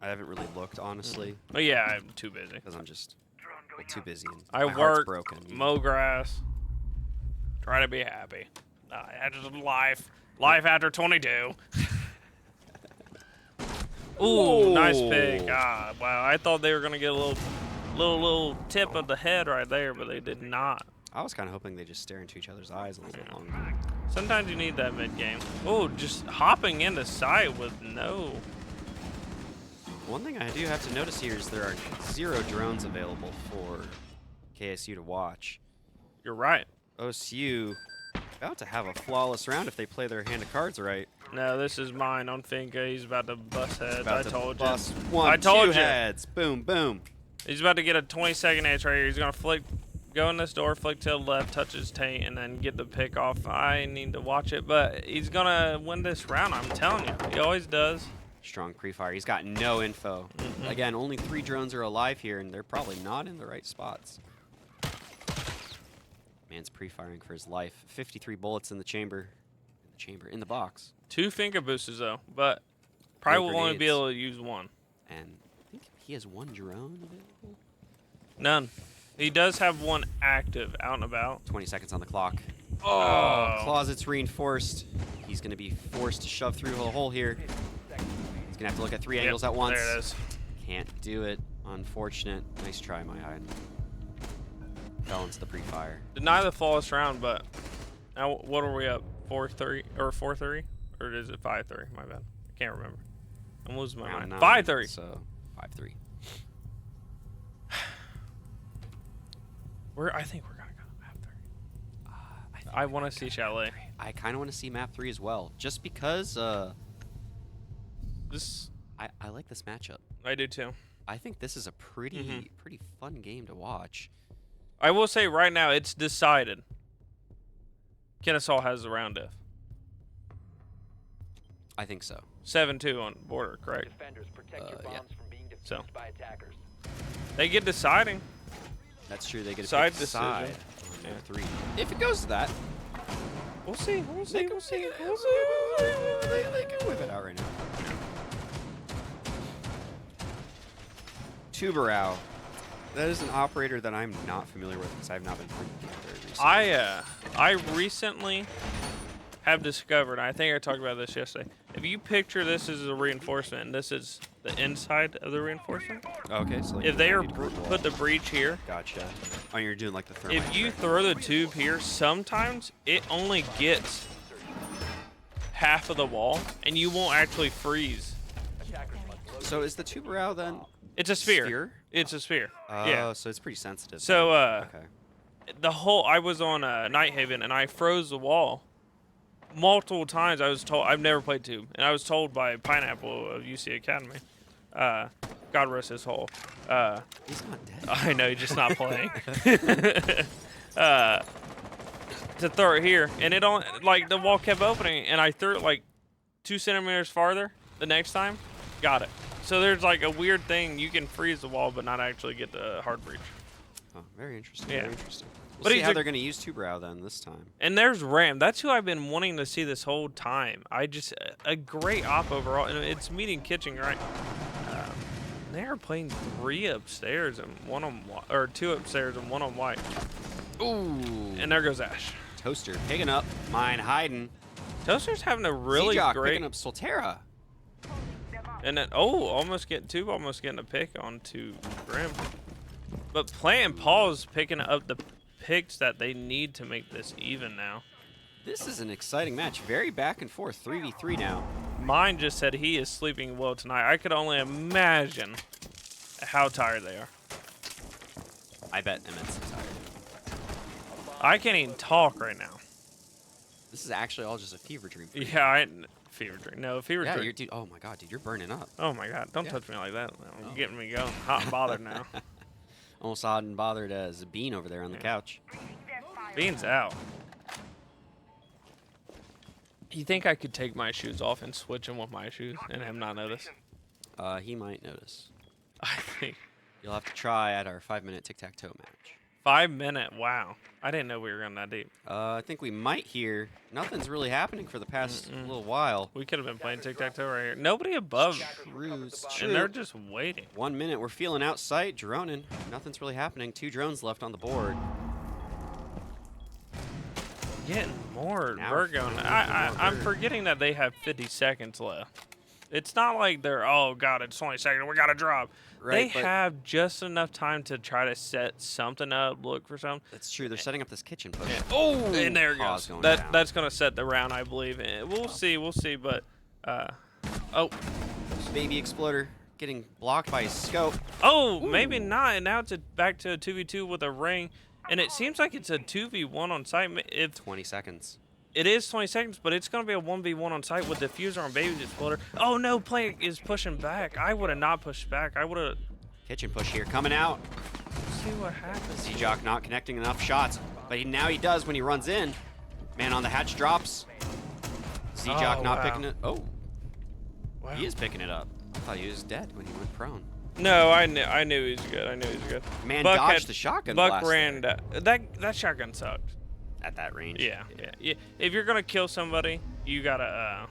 I haven't really looked honestly Oh yeah, I'm too busy. because I'm just too busy. And I my heart's work, broken. mow grass, try to be happy. That's just life after 22. Ooh, nice pick. Ah, wow. I thought they were gonna get a little tip of the head right there, but they did not. I was kind of hoping they just stare into each other's eyes a little bit longer. Sometimes you need that mid game. Oh, just hopping into sight with no. One thing I do have to notice here is there are 0 drones available for KSU to watch. You're right. OSU about to have a flawless round if they play their hand of cards right. No, this is mine on Finka. He's about to bust heads. About I to told you. bust one, I told two you. heads. Boom, boom. He's about to get a 20-second edge right here. He's gonna go in this door, flick to the left, touch his taint, and then get the pick off. I need to watch it, but he's gonna win this round. I'm telling you, he always does. Strong pre-fire. He's got no info. Again, only 3 drones are alive here, and they're probably not in the right spots. Man's pre-firing for his life. 53 bullets in the chamber. In the box. 2 finger boosters though, but probably will only be grenades. able to use 1. And I think he has 1 drone available. None. He does have 1 active out and about. 20 seconds on the clock. Oh. Closet's reinforced. He's going to be forced to shove through the hole here. He's going to have to look at 3 angles at once. There it is. Can't do it. Unfortunate. Nice try, my hide. Fell into the pre-fire. Deny the flawless round, but now what are we up? 4-3 or 4-3, or is it 5-3? My bad. I can't remember. I'm losing my Round mind. 9, 5-3. So 5-3. I think we're gonna go map 3. I want to see Chalet. I kind of want to see map 3 as well, just because This I like this matchup. I do too. I think this is a pretty fun game to watch. I will say right now it's decided. Kennesaw has the round diff. I think so. 7-2 on border, correct? Defenders, protect your yeah. bombs from being defused So. by attackers. They get deciding. That's true. They get a Side pick side decision. on Yeah. map 3. If it goes to that, We'll see. We'll see. We'll see. they can whip it out right now. Tubarao. That is an operator that I'm not familiar with because I've not been playing the game very recently. I recently have discovered, I think I talked about this yesterday. If you picture this as a reinforcement and this is the inside of the reinforcement, Okay, so like if they are 90 degree wall. put the breach here, Gotcha. Oh, you're doing like the thermite. if you right? throw the tube here, sometimes it only gets half of the wall and you won't actually freeze. So is the Tubarao then? It's a sphere. Sphere? It's a sphere. Oh, Yeah. so it's pretty sensitive. So, then. Okay. the whole, I was on Nighthaven and I froze the wall multiple times. I was told, I've never played tube, and I was told by Pineapple of UC Academy, God rest his soul. He's not dead. I know, he's just not playing. To throw it here, and it on, like, the wall kept opening, and I threw it like 2 centimeters farther the next time, got it. So there's like a weird thing, you can freeze the wall but not actually get the hard breach. Oh, very interesting. Yeah. Very interesting. We'll But see he's how a- they're going to use Tubarao then this time. And there's Ram. That's who I've been wanting to see this whole time. I just, a great op overall, and it's meeting Kitchen, right? They are playing 3 upstairs and 1 on or 2 upstairs and 1 on white. Ooh. And there goes Ash. Toaster picking up. Mine hiding. Toaster's having a really Zejoc great. picking up Solterra. And then, almost getting a pick onto Grim. But playing Paul's picking up the picks that they need to make this even now. This is an exciting match. Very back and forth. 3v3 now. Mine just said he is sleeping well tonight. I could only imagine how tired they are. I bet immensely tired. I can't even talk right now. This is actually all just a fever dream. for you. Yeah, fever dream. No, fever Yeah, dream. you're, dude. Oh my god, dude, you're burning up. Oh my God! Don't Yeah. touch me like that. You're Oh. getting me going. Hot and bothered now. Almost odd and bothered as a bean over there on the couch. Beans out. You think I could take my shoes off and switch them with my shoes and him not notice? He might notice. I think You'll have to try at our 5-minute tic-tac-toe match. 5 minute. Wow, I didn't know we were going that deep. I think we might hear nothing's really happening for the past little while. We could have been playing tic tac toe right here. Nobody above, True, it's and they're true. just waiting. 1 minute, we're feeling out sight, droning. Nothing's really happening. 2 drones left on the board. Getting more Now bird we're going. feeling I'm bird. forgetting that they have 50 seconds left. It's not like they're, oh God, it's 20 seconds. We got to drop. Right, they but- have just enough time to try to set something up, look for something. That's true. They're setting up this kitchen push. Yeah. Oh, And there it pause goes. going That down. that's gonna set the round, I believe. We'll see. But Baby Exploder getting blocked by his scope. maybe not. And now it's back to a 2v2 with a ring, and it seems like it's a 2v1 on site. If 20 seconds. it is 20 seconds, but it's gonna be a 1v1 on site with diffuser on Baby Exploder. Oh no, play is pushing back. I would have not pushed back. I would have. Kitchen push here coming out. See what happens. Zejoc not connecting enough shots, but now he does when he runs in. Man on the hatch drops. Zejoc Oh, not wow. picking it. Oh, Wow. he is picking it up. I thought he was dead when he went prone. No, I knew he was good. I knew he was good. Man Buck dodged had- the shotgun Buck blast ran there. that shotgun sucked. at that range. Yeah. If you're gonna kill somebody, you gotta.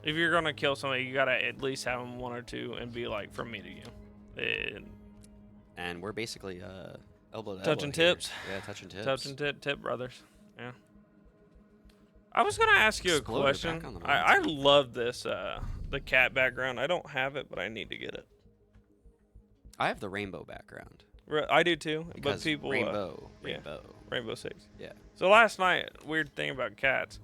If you're gonna kill somebody, you gotta at least have them 1 or 2 and be like from me to you. And we're basically elbow to Touching elbow here. tips. Yeah, touching tips. Touching tip brothers. Yeah. I was gonna ask you a Exploder question. back on the I mountain. love this the cat background. I don't have it, but I need to get it. I have the rainbow background. I do too, but Because people rainbow. Rainbow Six. Yeah. So last night, weird thing about cats.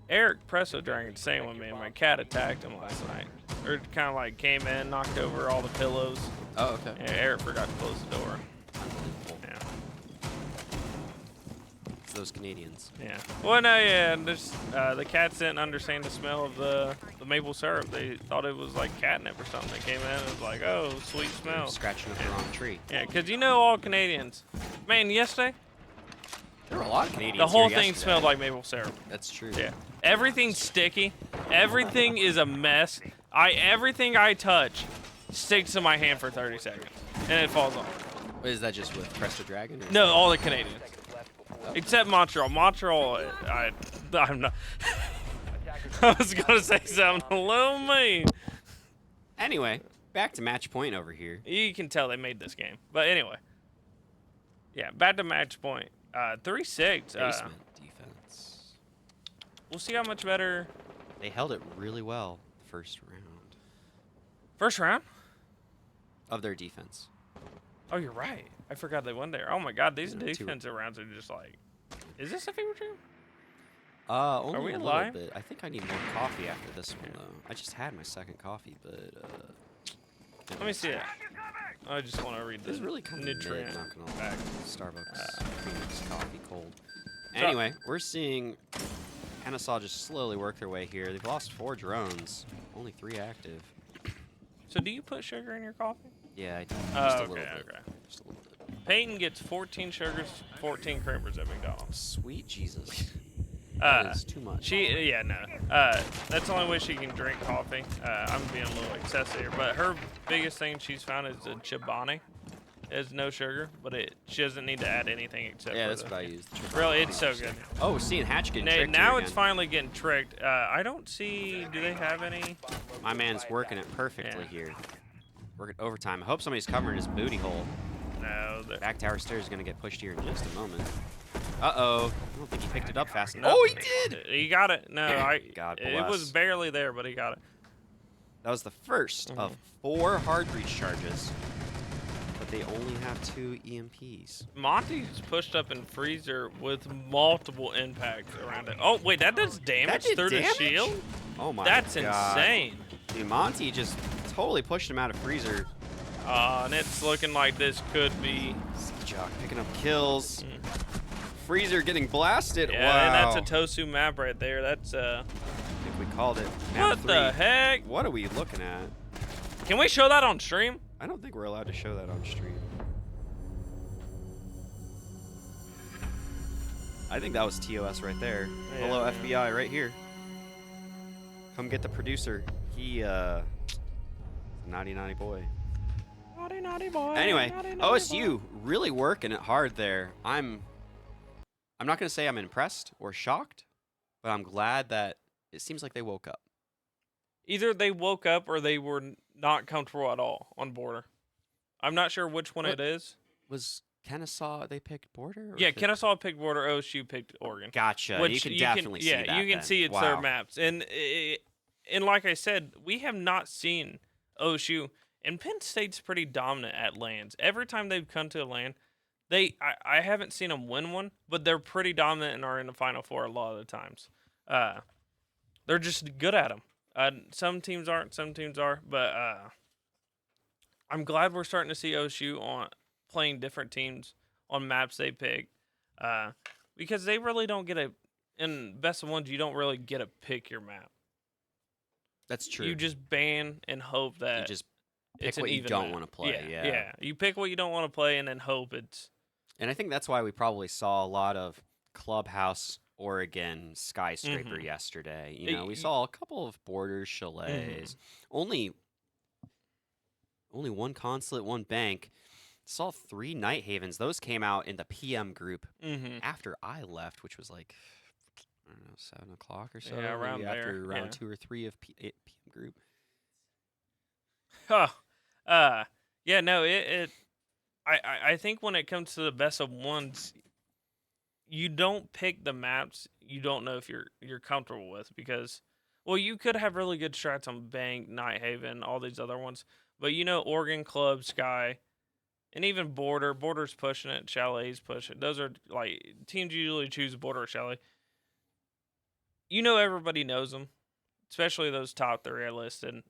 Eric Presso drank the same with me, and my cat attacked him last night. Or kind of like came in, knocked over all the pillows. Oh, okay. And Eric forgot to close the door. Unbelievable. Yeah. It's those Canadians. Yeah. Well, no, yeah. And the cats didn't understand the smell of the maple syrup. They thought it was like catnip or something. They came in and was like, oh, sweet smell. Scratching up the wrong tree. Yeah, because you know all Canadians. Man, yesterday, There were a lot of Canadians. the whole here thing yesterday. smelled like maple syrup. That's true. Yeah. Everything's sticky. Everything is a mess. Everything I touch sticks to my hand for 30 seconds, and it falls off. Is that just with Cresta Dragon? Or is No, that- all the Canadians. Except Montreal. Montreal, I'm not. I was gonna say something a little mean. Anyway, back to match point over here. You can tell they made this game, but anyway. Yeah, back to match point. 3-6. Basement defense. We'll see how much better. They held it really well the first round First round. of their defense. Oh, you're right. I forgot they won there. Oh my God, these Yeah, two- defensive rounds are just like. Is this a fever dream? Only we a little live? bit. I think I need more coffee after this one though. I just had my second coffee, but Let me see it. I just want to read This is the really kind of nutrient mid, not gonna lie. fact. Starbucks Phoenix coffee cold. Anyway, we're seeing Kennesaw just slowly work their way here. They've lost 4 drones, only 3 active. So do you put sugar in your coffee? Yeah, I do. Oh, Just a okay, little bit. okay. Just a little bit. Peyton gets 14 sugars, 14 creamers at McDonald's. Sweet Jesus. That is too much. That's the only way she can drink coffee. I'm being a little excessive here, but her biggest thing she's found is the Chobani. It's no sugar, but she doesn't need to add anything except Yeah, for that's the, what I use. the triple Really, coffee it's so mixer. good. Oh, we're seeing Hatch getting Now, tricked now here it's again. finally getting tricked. I don't see. Do they have any? My man's working it perfectly Yeah. here. Working overtime. I hope somebody's covering his booty hole. No. Back tower stairs is going to get pushed here in just a moment. Uh-oh. I don't think he picked it up fast enough. No. Oh, he did! He got it. No, God it bless. was barely there, but he got it. That was the first of 4 hard breach charges. But they only have 2 EMPs. Monty's pushed up in freezer with multiple impacts around it. Oh wait, that does damage did through damage? the shield. Oh my That's god. insane. Dude, Monty just totally pushed him out of freezer. And it's looking like this could be. Jock picking up kills. Freezer getting blasted. Yeah, wow. and that's a Tosu map right there. That's I think we called it. Map What 3. the heck? What are we looking at? Can we show that on stream? I don't think we're allowed to show that on stream. I think that was TOS right there. Yeah, Hello, yeah. FBI, right here. Come get the producer. He, naughty, naughty boy. Naughty, naughty boy. Anyway, naughty, naughty OSU boy. really working it hard there. I'm not gonna say I'm impressed or shocked, but I'm glad that it seems like they woke up. Either they woke up or they were not comfortable at all on border. I'm not sure which one What? it is. Was Kennesaw they picked border? Or Yeah, did- Kennesaw picked border. OSU picked Oregon. Gotcha. You can definitely see that. Yeah, you can then. see it's Wow. their maps, and like I said, we have not seen OSU, and Penn State's pretty dominant at lands. Every time they've come to a land, I haven't seen them win one, but they're pretty dominant and are in the Final Four a lot of the times. They're just good at them. Some teams aren't, some teams are, but I'm glad we're starting to see OSU on playing different teams on maps they pick, because they really don't get in best of ones. You don't really get to pick your map. That's true. You just ban and hope that You just it's pick what an you even don't map. want to play. Yeah. You pick what you don't want to play and then hope it's. And I think that's why we probably saw a lot of Clubhouse Oregon skyscraper Mhm. yesterday. You know, we Y- saw a couple of borders, chalets, only one consulate, one bank. Saw 3 Night Havens. Those came out in the PM group Mm-hmm. after I left, which was like, I don't know, 7 o'clock or so. Yeah, around maybe there, after round yeah. 2 or 3 of PM group. Huh. Yeah, no, I think when it comes to the best of ones, you don't pick the maps you don't know if you're comfortable with because, well, you could have really good strats on Bank, Night Haven, all these other ones, but Oregon Club, Sky, and even Border. Border's pushing it, Chalet's pushing it. Those are like teams usually choose Border or Chalet. Everybody knows them, especially those top 3 I listed.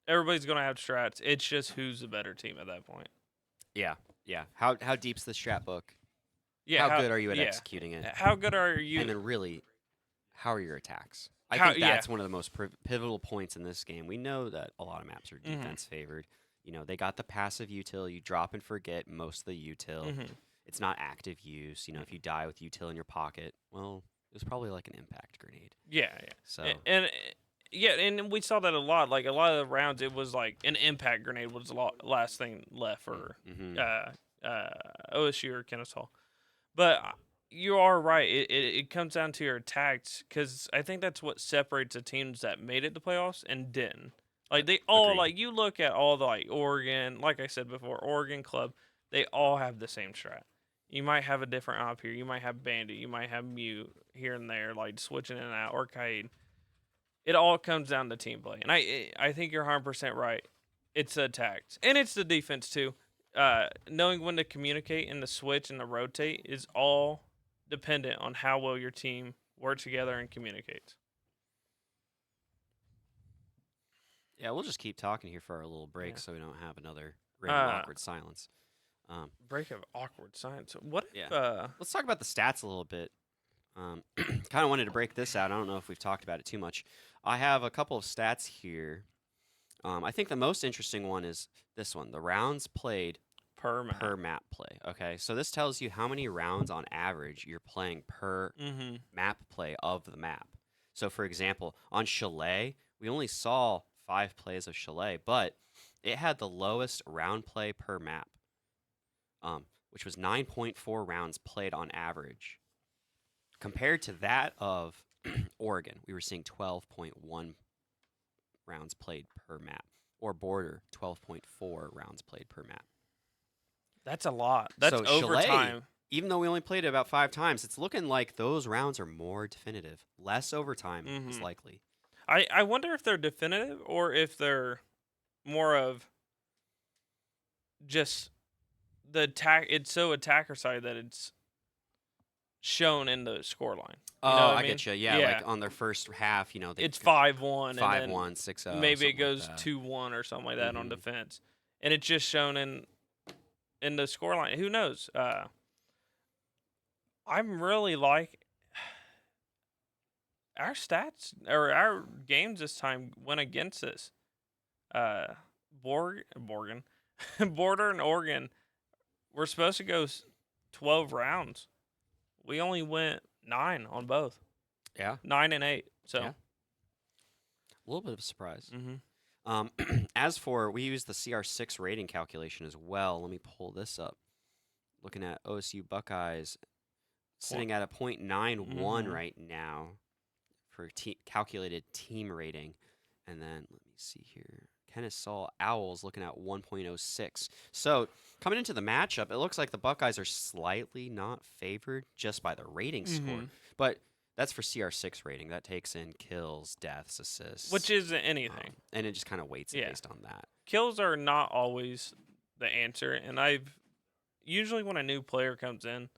Everybody's gonna have strats. It's just who's the better team at that point. Yeah, yeah. How deep's the strat book? Yeah, How good are you at yeah. executing it? How good are you? And then really, how are your attacks? I How- think that's one of the most pivotal points in this game. We know that a lot of maps are Mhm. defense favored. They got the passive util. You drop and forget most of the util. Mhm. It's not active use. If you die with util in your pocket, well, it was probably like an impact grenade. Yeah. So And yeah, and we saw that a lot. Like a lot of the rounds, it was like an impact grenade was the last thing left for mhm. OSU or Kennesaw. But you are right. It comes down to your attacks because I think that's what separates the teams that made it to playoffs and didn't. Like they all Agreed. like you look at all the like Oregon, like I said before, Oregon Club, they all have the same strat. You might have a different op here. You might have Bandit. You might have Mute here and there, like switching in and out, or Kaid. It all comes down to team play, and I think you're 100% right. It's the attacks and it's the defense too. Knowing when to communicate and the switch and the rotate is all dependent on how well your team works together and communicates. Yeah, we'll just keep talking here for our little break Yeah. so we don't have another random awkward silence. Break of awkward science. What if, Yeah. Let's talk about the stats a little bit. Kind of wanted to break this out. I don't know if we've talked about it too much. I have a couple of stats here. I think the most interesting one is this one, the rounds played per map play. Okay, so this tells you how many rounds on average you're playing per Mm-hmm. map play of the map. So, for example, on Chalet, we only saw 5 plays of Chalet, but it had the lowest round play per map, which was 9.4 rounds played on average. Compared to that of Oregon, we were seeing 12.1 rounds played per map, or Border, 12.4 rounds played per map. That's a lot. That's So Chalet, overtime. even though we only played it about 5 times, it's looking like those rounds are more definitive. Less overtime is Mhm. likely. I wonder if they're definitive or if they're more of just the attack. It's so attacker side that it's shown in the scoreline. Oh, know what I I mean? get you. Yeah, Yeah. like on their first half, they It's 5-1, 5-1, 6-0. and then maybe it something like goes that. 2-1 or something like that on Mhm. defense, and it's just shown in the scoreline. Who knows? I'm really like our stats or our games this time went against us. Border and Oregon were supposed to go 12 rounds. We only went 9 on both. Yeah, 9 and 8. So, Yeah. a little bit of a surprise. Mm-hmm. As for, we use the CR6 rating calculation as well. Let me pull this up. Looking at OSU Buckeyes, sitting at a .91 Mhm. right now for calculated team rating. And then, let me see here. Kennesaw Owls looking at 1.06. So, coming into the matchup, it looks like the Buckeyes are slightly not favored just by the rating score. Mhm. But that's for CR6 rating. That takes in kills, deaths, assists. Which isn't anything. And it just kind of weights it Yeah. based on that. Kills are not always the answer, and I've usually when a new player comes in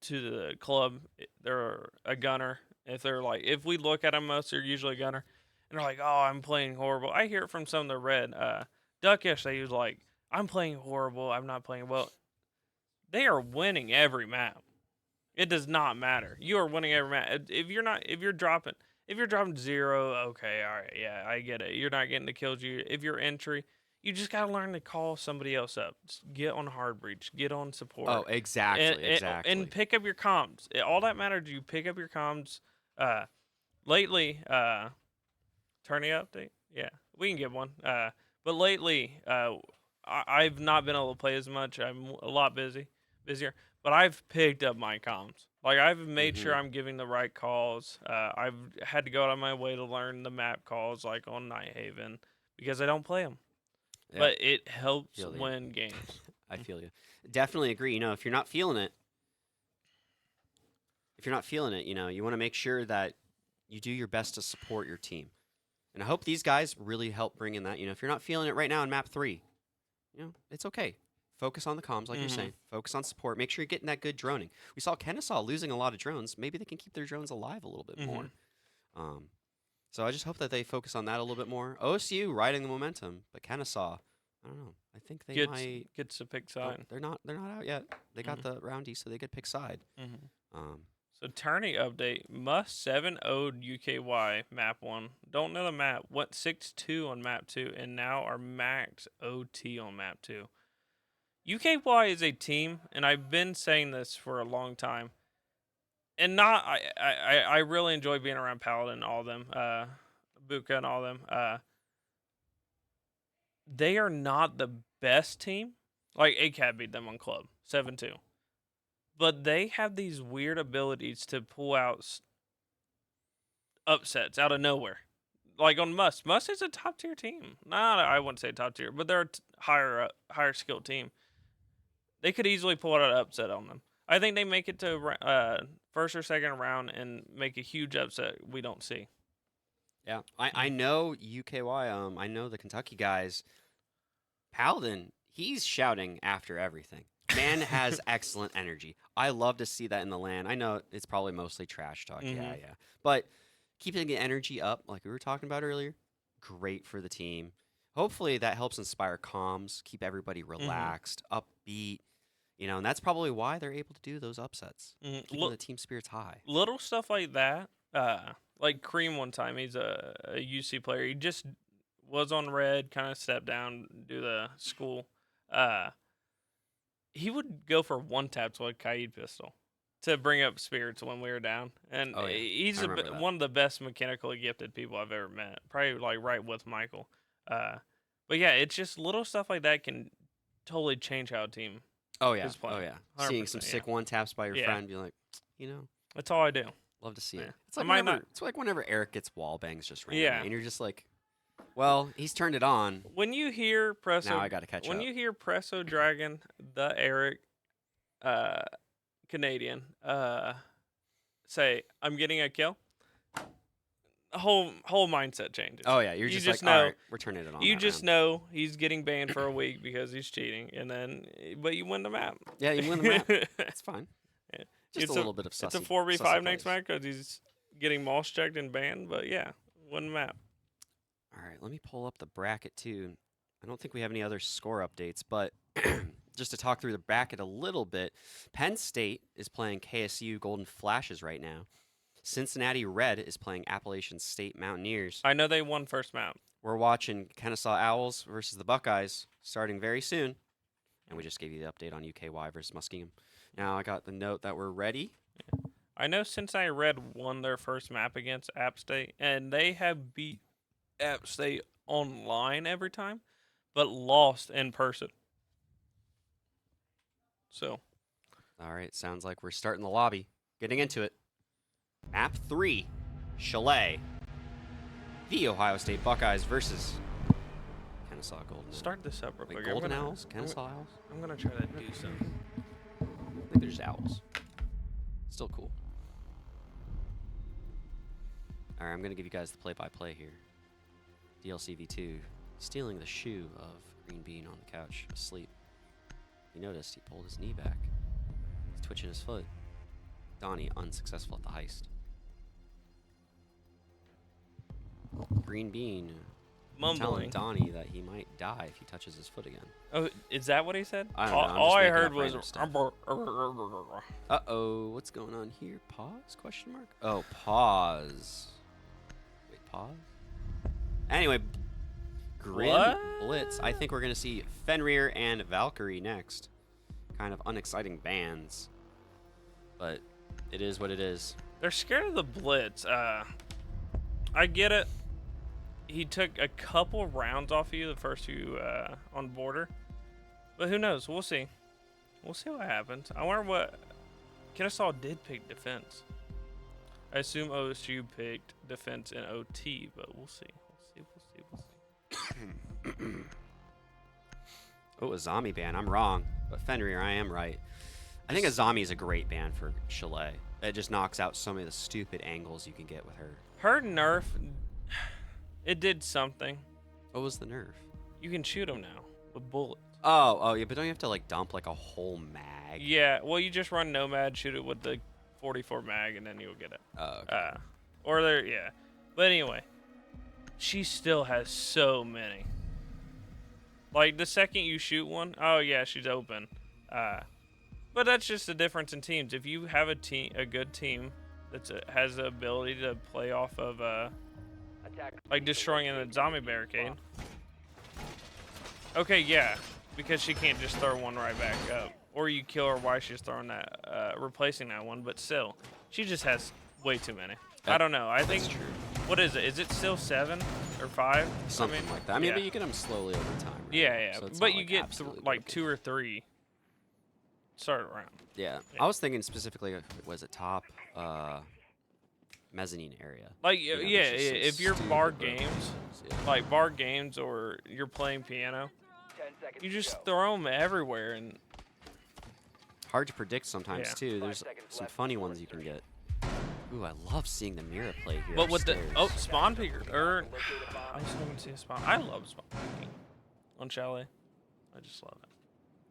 to the club, they're a gunner. If we look at them most, they're usually a gunner, and they're like, "Oh, I'm playing horrible." I hear it from some of the red. Duck yesterday, he was like, "I'm playing horrible. I'm not playing well." They are winning every map. It does not matter. You are winning every map. If you're dropping 0, okay, all right, yeah, I get it. You're not getting the kills. If you're entry, you just gotta learn to call somebody else up. Just get on hard breach. Get on support. Oh, exactly, exactly. And pick up your comms. All that matters. You pick up your comms. Lately, turning update. Yeah, we can get one. But lately, I've not been able to play as much. I'm a lot busier. But I've picked up my comms. Like I've made sure I'm giving the right calls. I've had to go out of my way to learn the map calls, like on Night Haven, because I don't play them. Yeah. But it helps Feel you. win games. I feel you. Definitely agree. You know, if you're not feeling it, you know, you want to make sure that you do your best to support your team. And I hope these guys really help bring in that. You know, if you're not feeling it right now in map 3, you know, it's okay. Focus on the comms, like you're saying. Focus on support. Make sure you're getting that good droning. We saw Kennesaw losing a lot of drones. Maybe they can keep their drones alive a little bit more. So I just hope that they focus on that a little bit more. OSU riding the momentum, but Kennesaw, I don't know. I think they might gets to pick oh, side. they're not out yet. They got the roundy, so they get pick side. So tourney update: Must 7-0'd UKY map 1. Don't know the map. Went 6-2 on map 2, and now are max OT on map 2. UKY is a team, and I've been saying this for a long time. And I really enjoy being around Paladin and all them, Buka and all them. They are not the best team. Like ACAB beat them on club 7-2. But they have these weird abilities to pull out upsets out of nowhere. Like on Must. Must is a top tier team. Nah, I wouldn't say top tier, but they're a higher skilled team. They could easily pull out an upset on them. I think they make it to first or second round and make a huge upset we don't see. Yeah, I know UKY. I know the Kentucky guys. Paladin, he's shouting after everything. Man has excellent energy. I love to see that in the LAN. I know it's probably mostly trash talk. Yeah. But keeping the energy up, like we were talking about earlier, great for the team. Hopefully that helps inspire comms, keep everybody relaxed, upbeat. You know, and that's probably why they're able to do those upsets, keeping the team spirits high. Little stuff like that, like Cream one time, he's a UC player. He just was on red, kind of stepped down, do the school. He would go for one taps with a Kaid pistol to bring up spirits when we were down. And he's one of the best mechanically gifted people I've ever met. Probably like right with Michael. But yeah, it's just little stuff like that can totally change how a team is playing. 100%, Seeing some sick one taps by your friend, be like, you know, that's all I do. Love to see it. It's I like might whenever, it's like whenever Eric gets wall bangs just randomly, Yeah. and you're just like, well, he's turned it on. When you hear Presso, Now I got to catch up. when you hear Presso Dragon, the Eric, Canadian, say, "I'm getting a kill," whole mindset changes. Oh yeah, you're You just, just like, all know- right, we're turning it on. You that just round. know he's getting banned for a week because he's cheating, and then but you win the map. Yeah, you win the map. It's fine. Yeah. Just It's a little bit of sussy. It's a 4v5 sussy next plays. match because he's getting moss checked and banned. But yeah, win the map. All right, let me pull up the bracket too. I don't think we have any other score updates, but just to talk through the bracket a little bit, Penn State is playing KSU Golden Flashes right now. Cincinnati Red is playing Appalachian State Mountaineers. I know they won first map. We're watching Kennesaw Owls versus the Buckeyes starting very soon. And we just gave you the update on UKY versus Muskingum. Now I got the note that we're ready. I know Cincinnati Red won their first map against App State, and they have beat App State online every time, but lost in person. So, All right, sounds like we're starting the lobby. Getting into it. Map 3, Chalet. The Ohio State Buckeyes versus Kennesaw Golden. start this up real Wait, quick. Golden Owls? Kennesaw Owls? I'm going to try to do something. I think they're just owls. Still cool. All right, I'm going to give you guys the play-by-play here. DLC V2 stealing the shoe of Green Bean on the couch, asleep. You noticed he pulled his knee back. He's twitching his foot. Donnie unsuccessful at the heist. Green Bean telling Mumbling. Donnie that he might die if he touches his foot again. Oh, is that what he said? I don't know, I'm All just I making heard up was. random stuff. Uh-oh, what's going on here? Pause? Question mark? Oh, pause. Wait, pause? Anyway, Grim What? Blitz. I think we're going to see Fenrir and Valkyrie next. Kind of unexciting bands. But it is what it is. They're scared of the blitz. I get it. he took a couple rounds off you the first few on border, but who knows? We'll see. We'll see what happens. I wonder what Kennesaw did pick defense. I assume OSU picked defense in OT, but we'll see. We'll see. Oh, a zombie ban. I'm wrong, but Fenrir, I am right. I think a zombie is a great ban for Chalet. It just knocks out so many of the stupid angles you can get with her. Her nerf, it did something. What was the nerf? You can shoot them now with bullets. Oh, yeah, but don't you have to like dump like a whole mag? Yeah, well, you just run Nomad, shoot it with the 44 mag, and then you'll get it. Oh, okay. Or there, yeah. But anyway, she still has so many. Like the second you shoot one, oh yeah, she's open. But that's just the difference in teams. If you have a good team that has the ability to play off of like destroying a zombie barricade. Okay, yeah, because she can't just throw one right back up, or you kill her while she's throwing that, replacing that one. But still, she just has way too many. I don't know. I think. That's true. What is it? Is it still 7 or 5? Something like that. I mean, yeah. but you get them slowly over time. Right? Yeah. So it's But not, you like, get absolutely like broken. 2 or 3. Start around. Yeah. Yeah. I was thinking specifically, was it top mezzanine area? Like You know, yeah, there's just some if you're stupid bar broken games, ones, yeah. like bar games, or you're playing piano, 10 seconds you to just go. throw them everywhere, and Hard to predict sometimes Yeah. too. 5 There's seconds some left funny before ones you can insertion. get. Ooh, I love seeing the Mira play here. but with the upstairs. spawn picker, or Locate a bomb. I was hoping to see a spawn. I love spawn picking on Chalet. I just love it.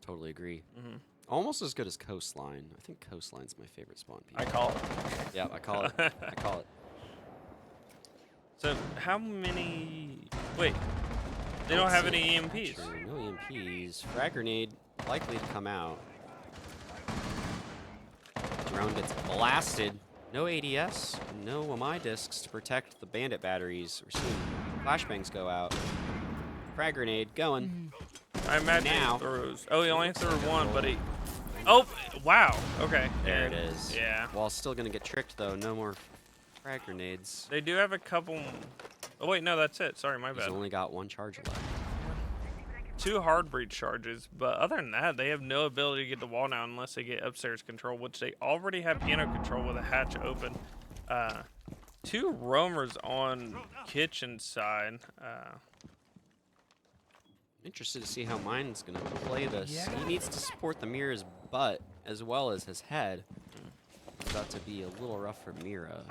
Totally agree. Hmm. Almost as good as Coastline. I think Coastline's my favorite spawn piece. I call it. Yeah, I call it. I call it. So how many? Wait, they don't Let's have see. any EMPs. True, no EMPs. Frag grenade likely to come out. Drone gets blasted. No ADS, no MI discs to protect the bandit batteries. We're seeing flashbangs go out. Frag grenade going. I imagine Now. he throws. Oh, he only threw one, but he. Oh, wow. Okay. There it Yeah. is. Yeah. Wall still gonna get tricked though. No more frag grenades. They do have a couple. Oh wait, no, that's it. Sorry, my He's bad. only got one charge left. 2 hard breach charges, but other than that, they have no ability to get the wall down unless they get upstairs control, which they already have piano control with a hatch open. 2 roamers on kitchen side. Interested to see how Mine's gonna play this. Yeah. He needs to support the Mira's butt as well as his head. It's about to be a little rough for Mira.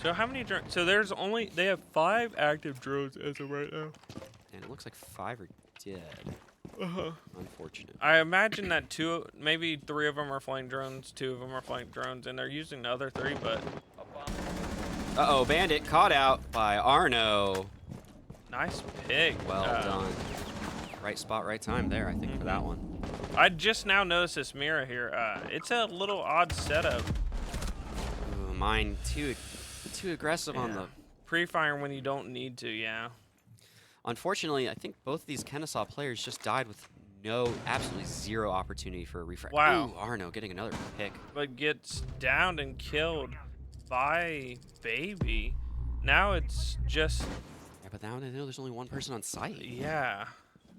So how many drones? So there's only they have 5 active drones as of right now. And it looks like 5 are dead. Unfortunate. I imagine that 2, maybe 3 of them are flying drones, 2 of them are flying drones, and they're using the other 3. But A bomb. Uh-oh, Bandit caught out by Arno. nice pick. Well done. Right spot, right time there, I think, for that one. I just now noticed this mirror here. It's a little odd setup. Ooh, Mine too aggressive on Yeah. the... Pre-fire when you don't need to. Yeah. Unfortunately, I think both these Kennesaw players just died with absolutely zero opportunity for a refresh. Wow. Ooh, Arno getting another pick. But gets downed and killed by Baby. Now it's just Yeah, but now they know there's only one person on site. yeah.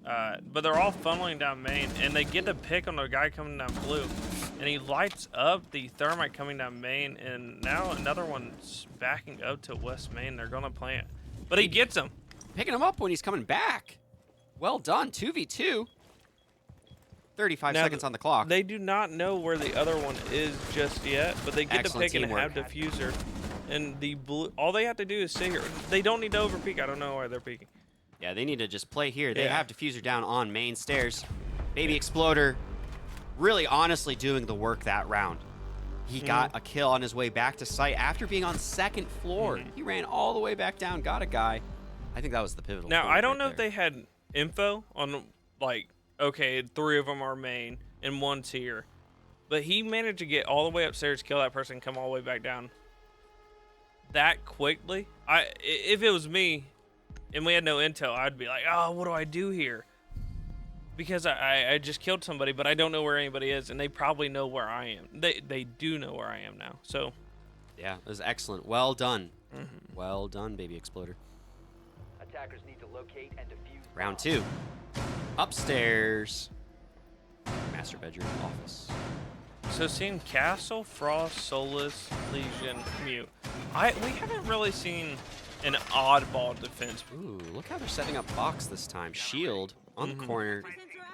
But they're all funneling down main, and they get to pick on the guy coming down blue, and he lights up the thermite coming down main, and now another one's backing up to west main. They're gonna plant, but he gets him. Picking him up when he's coming back. Well done, 2v2. 35 Now, seconds on the clock. They do not know where the other one is just yet, but they get Excellent to pick and teamwork. have diffuser. And the blue, all they have to do is sit here. They don't need to over peek. I don't know why they're peeking. Yeah, they need to just play here. They Yeah. have diffuser down on main stairs. Baby Exploder really honestly doing the work that round. He got a kill on his way back to site after being on second floor. He ran all the way back down, got a guy. I think that was the pivotal Now point I don't right know if there. they had info on like, okay, 3 of them are main and 1's here, but he managed to get all the way upstairs, kill that person, come all the way back down that quickly. If it was me and we had no intel, I'd be like, oh, what do I do here? Because I just killed somebody, but I don't know where anybody is, and they probably know where I am. They do know where I am now. So Yeah, it was excellent. Well done. Well done, Baby Exploder. attackers need to locate and defuse. Round 2. Upstairs. Master bedroom office. So seeing Castle, Frost, Solus, Legion, Mute. We haven't really seen an oddball defense. Ooh, look how they're setting up box this time. Shield on the corner.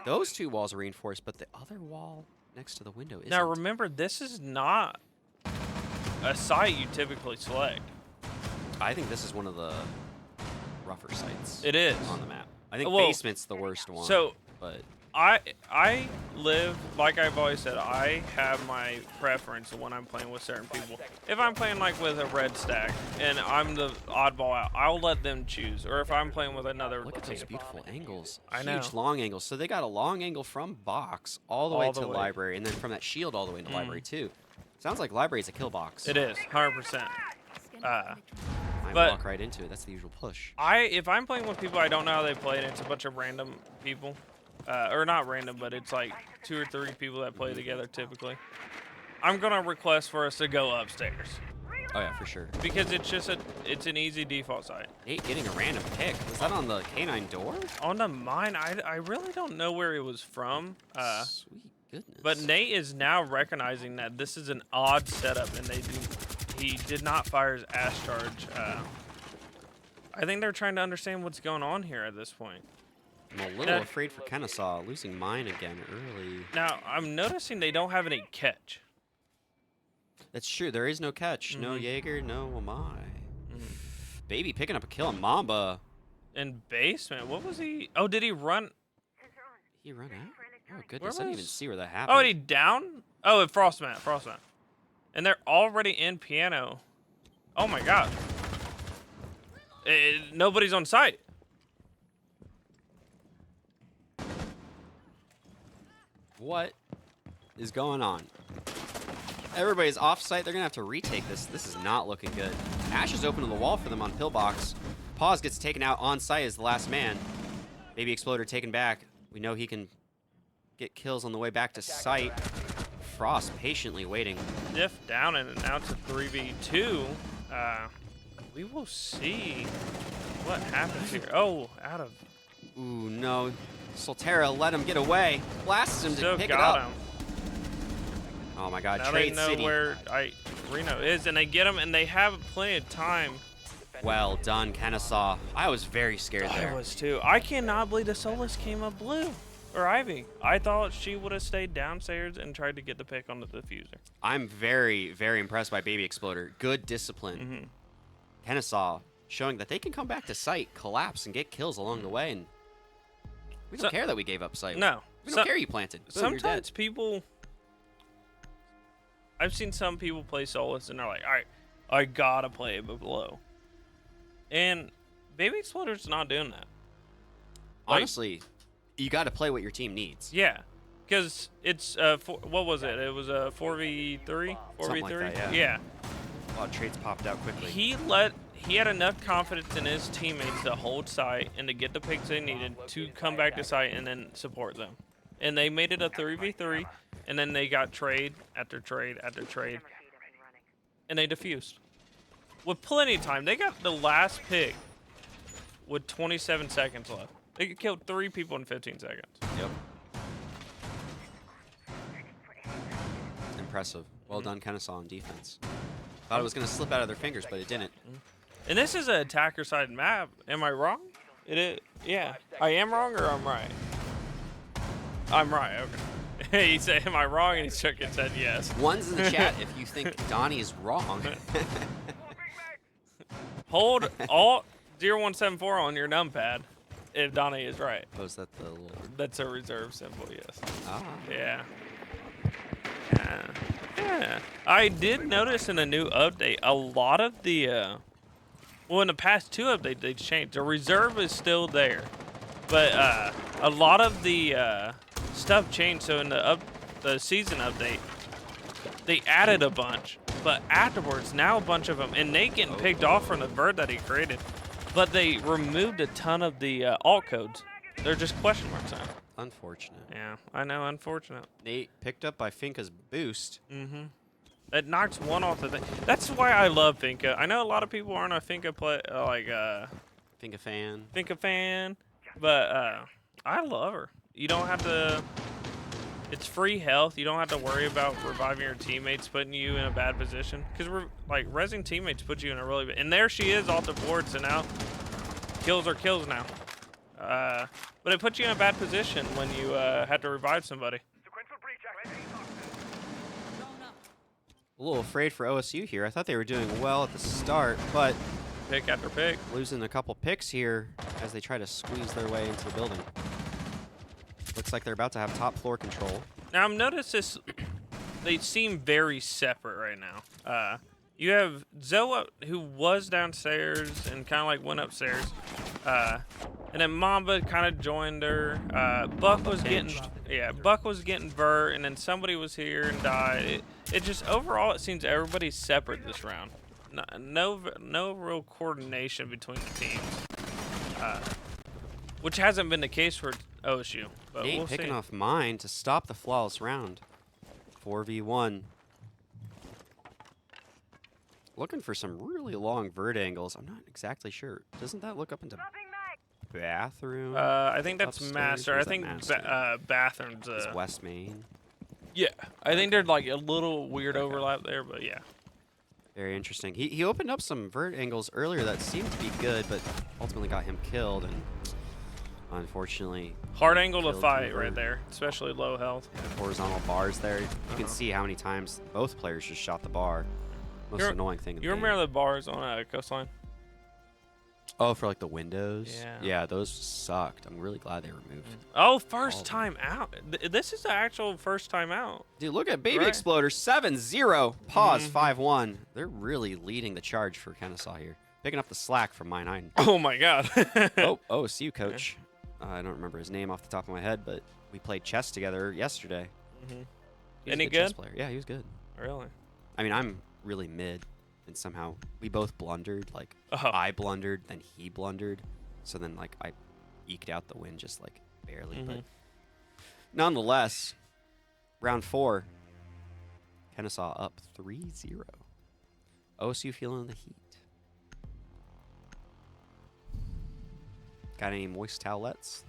Those 2 walls are reinforced, but the other wall next to the window isn't. Now remember, this is not a site you typically select. I think this is one of the rougher sites. It is. On the map. I think Well, basement's the worst one. So but I live, like I've always said, I have my preference when I'm playing with certain people. If I'm playing like with a red stack and I'm the oddball out, I'll let them choose. Or if I'm playing with another look at those team. beautiful angles. I Huge know. long angles. So they got a long angle from box all the way All the to way. library, and then from that shield all the way into library too. Sounds like library's a kill box. It is, 100%. Might but- walk right into it. That's the usual push. If I'm playing with people I don't know how they play, and it's a bunch of random people, or not random, but it's like 2 or 3 people that play together typically, I'm gonna request for us to go upstairs Oh yeah, for sure. because it's an easy default site. Nate getting a random pick. Was that on the K9 door? On the mine, I really don't know where it was from, Sweet goodness. but Nate is now recognizing that this is an odd setup, and he did not fire his ash charge. I think they're trying to understand what's going on here at this point. I'm a little afraid for Kennesaw losing mine again early. Now, I'm noticing they don't have any catch. That's true. There is no catch. No Jaeger, no Amai. Baby picking up a kill on Mamba. In basement, what was he? Oh, did he run? He run out? Oh, goodness. I didn't even was- see where that happened. Oh, he down? Oh, at Frostmat. And they're already in piano. Oh my god. Nobody's on site. What is going on? Everybody's off site. They're going to have to retake this. This is not looking good. Ash is open to the wall for them on Pillbox. Pause gets taken out on site as the last man. Baby Exploder taken back. We know he can get kills on the way back to site. Frost patiently waiting. Diff down, and now it's a 3v2. We will see what happens here. Oh, out of. Ooh, no. Solterra let him get away. Blasts him to Still pick it got up. him. Oh my god, Now Trade they know City. where Reno is, and they get him, and they have plenty of time. Well done, Kennesaw. I was very scared there. I was too. I cannot believe the Solus came up blue. Or Ivy. I thought she would have stayed downstairs and tried to get the pick on the diffuser. I'm very, very impressed by Baby Exploder. Good discipline. Kennesaw showing that they can come back to site, collapse, and get kills along the way. And we don't care that we gave up site. No. We don't care you planted. Boom, you're dead. Sometimes people. I've seen some people play Solus and they're like, all right, I gotta play it below. And Baby Exploder's not doing that. Like, Honestly, you got to play what your team needs. yeah. Because it's, what was it? It was a 4v3? 4v3? Something like that, Yeah. A lot of trades popped out quickly. He had enough confidence in his teammates to hold site and to get the picks they needed to come back to site and then support them. And they made it a 3v3, and then they got trade after trade after trade, and they defused. With plenty of time. They got the last pick with 27 seconds left. They killed 3 people in 15 seconds. Yep. Impressive. Well done, Kennesaw on defense. Thought it was going to slip out of their fingers, but it didn't. And this is an attacker side map. Am I wrong? It is. Yeah. I am wrong or I'm right? I'm right. Okay. He said, am I wrong? And he shook his head yes. One's in the chat if you think Donnie is wrong. Hold Alt 0174 on your numpad if Donnie is right. Oh, is that the little... That's a reserve symbol, yes. Ah. Yeah. Yeah. I did notice in a new update, a lot of the, well, in the past 2 updates, they changed. The reserve is still there, but a lot of the stuff changed. So in the season update, they added a bunch, but afterwards, now a bunch of them, and Nate getting picked off from the bird that he created, but they removed a ton of the alt codes. They're just question marks now. Unfortunate. Yeah, I know, unfortunate. Nate picked up by Finka's boost. It knocks one off the thing. That's why I love Finka. I know a lot of people aren't a Finka Think a fan. Think a fan. But I love her. You don't have to. It's free health. You don't have to worry about reviving your teammates, putting you in a bad position. Because like resing teammates put you in a really. And there she is off the board. So now kills are kills now. But it puts you in a bad position when you have to revive somebody. A little afraid for OSU here. I thought they were doing well at the start, but Pick after pick. losing a couple picks here as they try to squeeze their way into the building. Looks like they're about to have top floor control. Now I've noticed this. They seem very separate right now. You have Zoa, who was downstairs and kind of like went upstairs, and then Mamba kind of joined her. Buck was Buck was getting Vert, and then somebody was here and died. It just overall it seems everybody's separate this round. No real coordination between the teams, which hasn't been the case for OSU. But Nate we'll picking see. off mine to stop the flawless round. 4v1. Looking for some really long vert angles. I'm not exactly sure. Doesn't that look up into bathroom? I think that's upstairs, master. or I is that think master? bathrooms. Is West Main. Yeah, I think there's like a little weird overlap there, but yeah. Very interesting. He opened up some vert angles earlier that seemed to be good, but ultimately got him killed, and unfortunately, Hard angle to killed fight through right vert. there, especially low health. Horizontal bars there. You can see how many times both players just shot the bar. Most You're- annoying thing in the You game. remember the bars on Coastline? Oh, for like the windows? Yeah. Yeah, those sucked. I'm really glad they removed. Oh, All first of them. time out. This is the actual first time out. Dude, look at Baby Right. Exploder 7-0. Pause Mhm. 5-1. They're really leading the charge for Kennesaw here. Picking up the slack from Mine 9. Oh my God. Oh, see you, coach. I don't remember his name off the top of my head, but we played chess together yesterday. Mhm. He's Any a good chess good? player. Yeah, he was good. Really? I mean, I'm really mid, and somehow we both blundered. Like, Oh. I blundered, then he blundered. So then, like, I eked out the win just, like, barely. But nonetheless, round 4, Kennesaw up 3-0. OSU feeling the heat. Got any moist towelettes?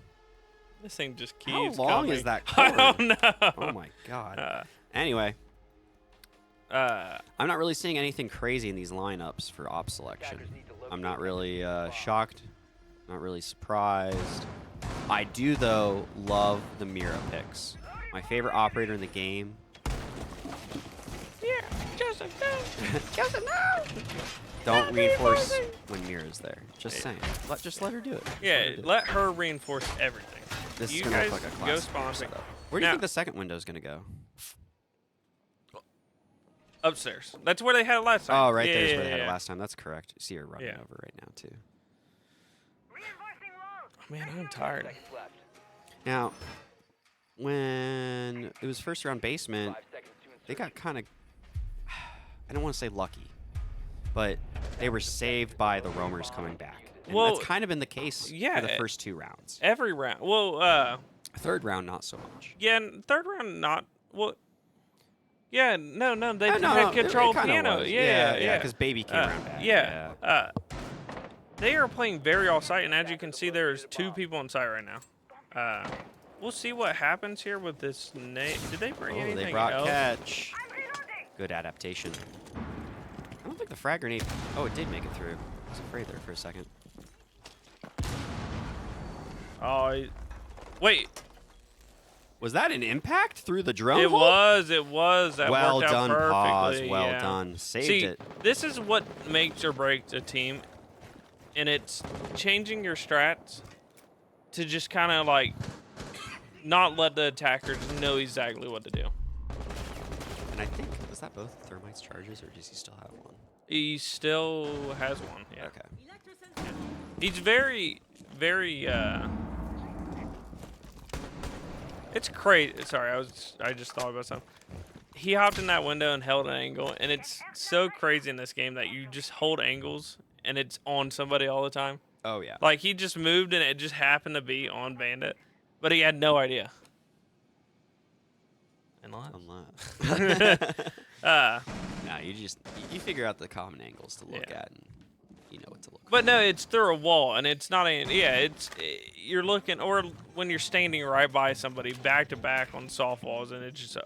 This thing just How keeps long coming. is that I cord? don't know. Oh, my God. Uh, Anyway, uh, I'm not really seeing anything crazy in these lineups for op selection. I'm not really shocked, not really surprised. I do, though, love the Mira picks. My favorite operator in the game. yeah, Joseph, no. Joseph, no. Don't Not reinforce reinforcing. when Mira's there. Just saying. Just let her do it. Yeah, let her reinforce everything. This you is gonna guys look like a go classic Mira sponsor. setup. Where do you Now- think the second window is gonna go? Upstairs. That's where they had it last time. Oh, right there's where they had yeah. it last time. That's correct. You see her running Yeah. over right now too. Oh, man, I'm tired. Seconds left. Now, when it was first round basement, 5 seconds to they insert. got kind of, I don't want to say lucky, but they were saved by the roamers coming back. And Well, that's kind of been the case yeah, for the first 2 rounds. Every round. Well, Third round, not so much. yeah, third round, not. Well, yeah, no, they No, had it control kinda piano. was. Yeah. Because Baby came around back. Yeah. They are playing very all site, and as you can see, there's 2 people on site right now. We'll see what happens here with this. Did they bring Oh, anything they brought else? catch. Good adaptation. I don't think the frag grenade. Oh, it did make it through. I was afraid there for a second. Oh, wait. Was that an impact through the drone? It hole? was. It was. That Well worked done, out perfectly. pause. Well yeah. done. Saved See, it. this is what makes or breaks a team, and it's changing your strats to just kind of like not let the attackers know exactly what to do. And I think, was that both Thermite's charges, or does he still have one? He still has one. Yeah. Okay. He's very. It's crazy. Sorry, I just thought about something. He hopped in that window and held an angle, and it's so crazy in this game that you just hold angles and it's on somebody all the time. Oh, yeah. Like he just moved and it just happened to be on Bandit, but he had no idea. Unless. No, you figure out the common angles to look Yeah. at, and you know what to look for. But no, it's through a wall, and it's not a. Yeah, you're looking, or when you're standing right by somebody, back to back on soft walls, and it's just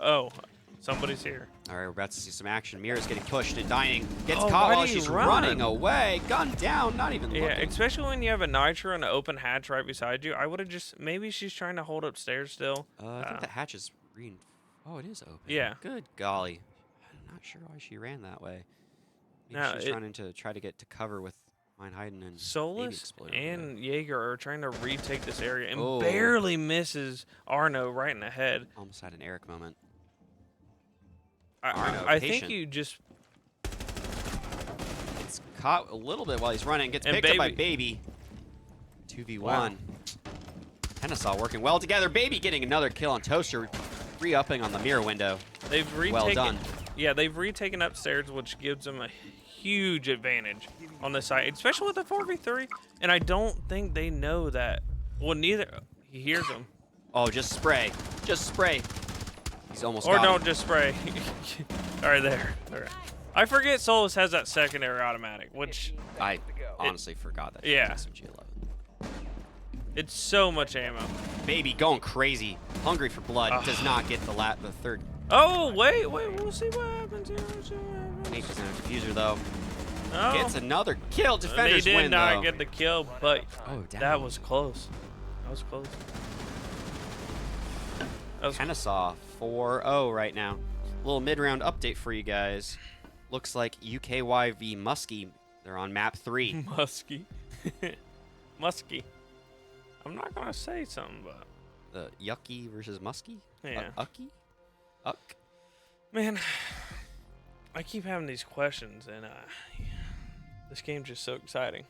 somebody's here. All right, we're about to see some action. Mira's getting pushed and dying. Gets Oh, caught why while do you she's run? running away. Gun down, not even Yeah, looking. especially when you have a nitro and an open hatch right beside you. I would have just maybe she's trying to hold upstairs still. I think the hatch is Oh, it is open. Yeah. Good golly. I'm not sure why she ran that way. Maybe No, she was it- trying to try to get to cover with Mine Hayden and Baby Solus Exploder over and Jaeger are trying to retake this area and Oh. barely misses Arno right in the head. there. Almost had an Eric moment. I, Arno, I think patient. you just It's caught a little bit while he's running. Gets And picked up by Baby. Baby. 2v1. Wow. Kennesaw working well together. Baby getting another kill on Toaster. Re-upping on the mirror window. they've retaken. Well done. Yeah, they've retaken upstairs, which gives them a huge advantage on this side, especially with the 4v3. And I don't think they know that. Well, neither. He hears them. Oh, just spray. Just spray. He's almost Or got don't him. just spray. All right, there. All right. I forget Solus has that secondary automatic, which 15 I seconds to go. honestly forgot that. Yeah. SMG-11. it's so much ammo. Baby going crazy. Hungry for blood. Does not get the third. Oh, wait. We'll see what happens here. We'll see what happens. Nate doesn't have a diffuser though. Oh. Gets another kill. They Defenders did win not though. get the kill, but Oh, damn. that was close. That was close. That was Kennesaw 4-0 right now. A little mid-round update for you guys. Looks like UKY v Muskie. They're on map 3. musky. Musky. I'm not gonna say something, but The Yucky versus Muskie? Yeah. Ucky? Uck? man, I keep having these questions, and this game's just so exciting.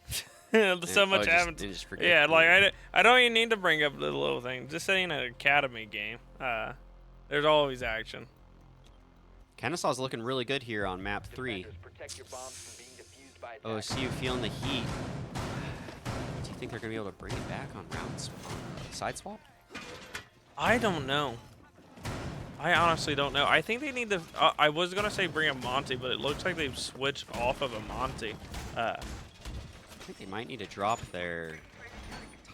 So much happens. Just forget. Yeah, like I don't even need to bring up the little thing. Just saying an academy game. There's always action. Kennesaw's looking really good here on map 3. Defenders, protect your bombs from being defused by Oh, attackers. see you feeling the heat. Do you think they're going to be able to bring it back on rounds? Side swap? I don't know. I honestly don't know. I think they need to. I was gonna say bring a Monty, but it looks like they've switched off of a Monty. I think they might need to drop their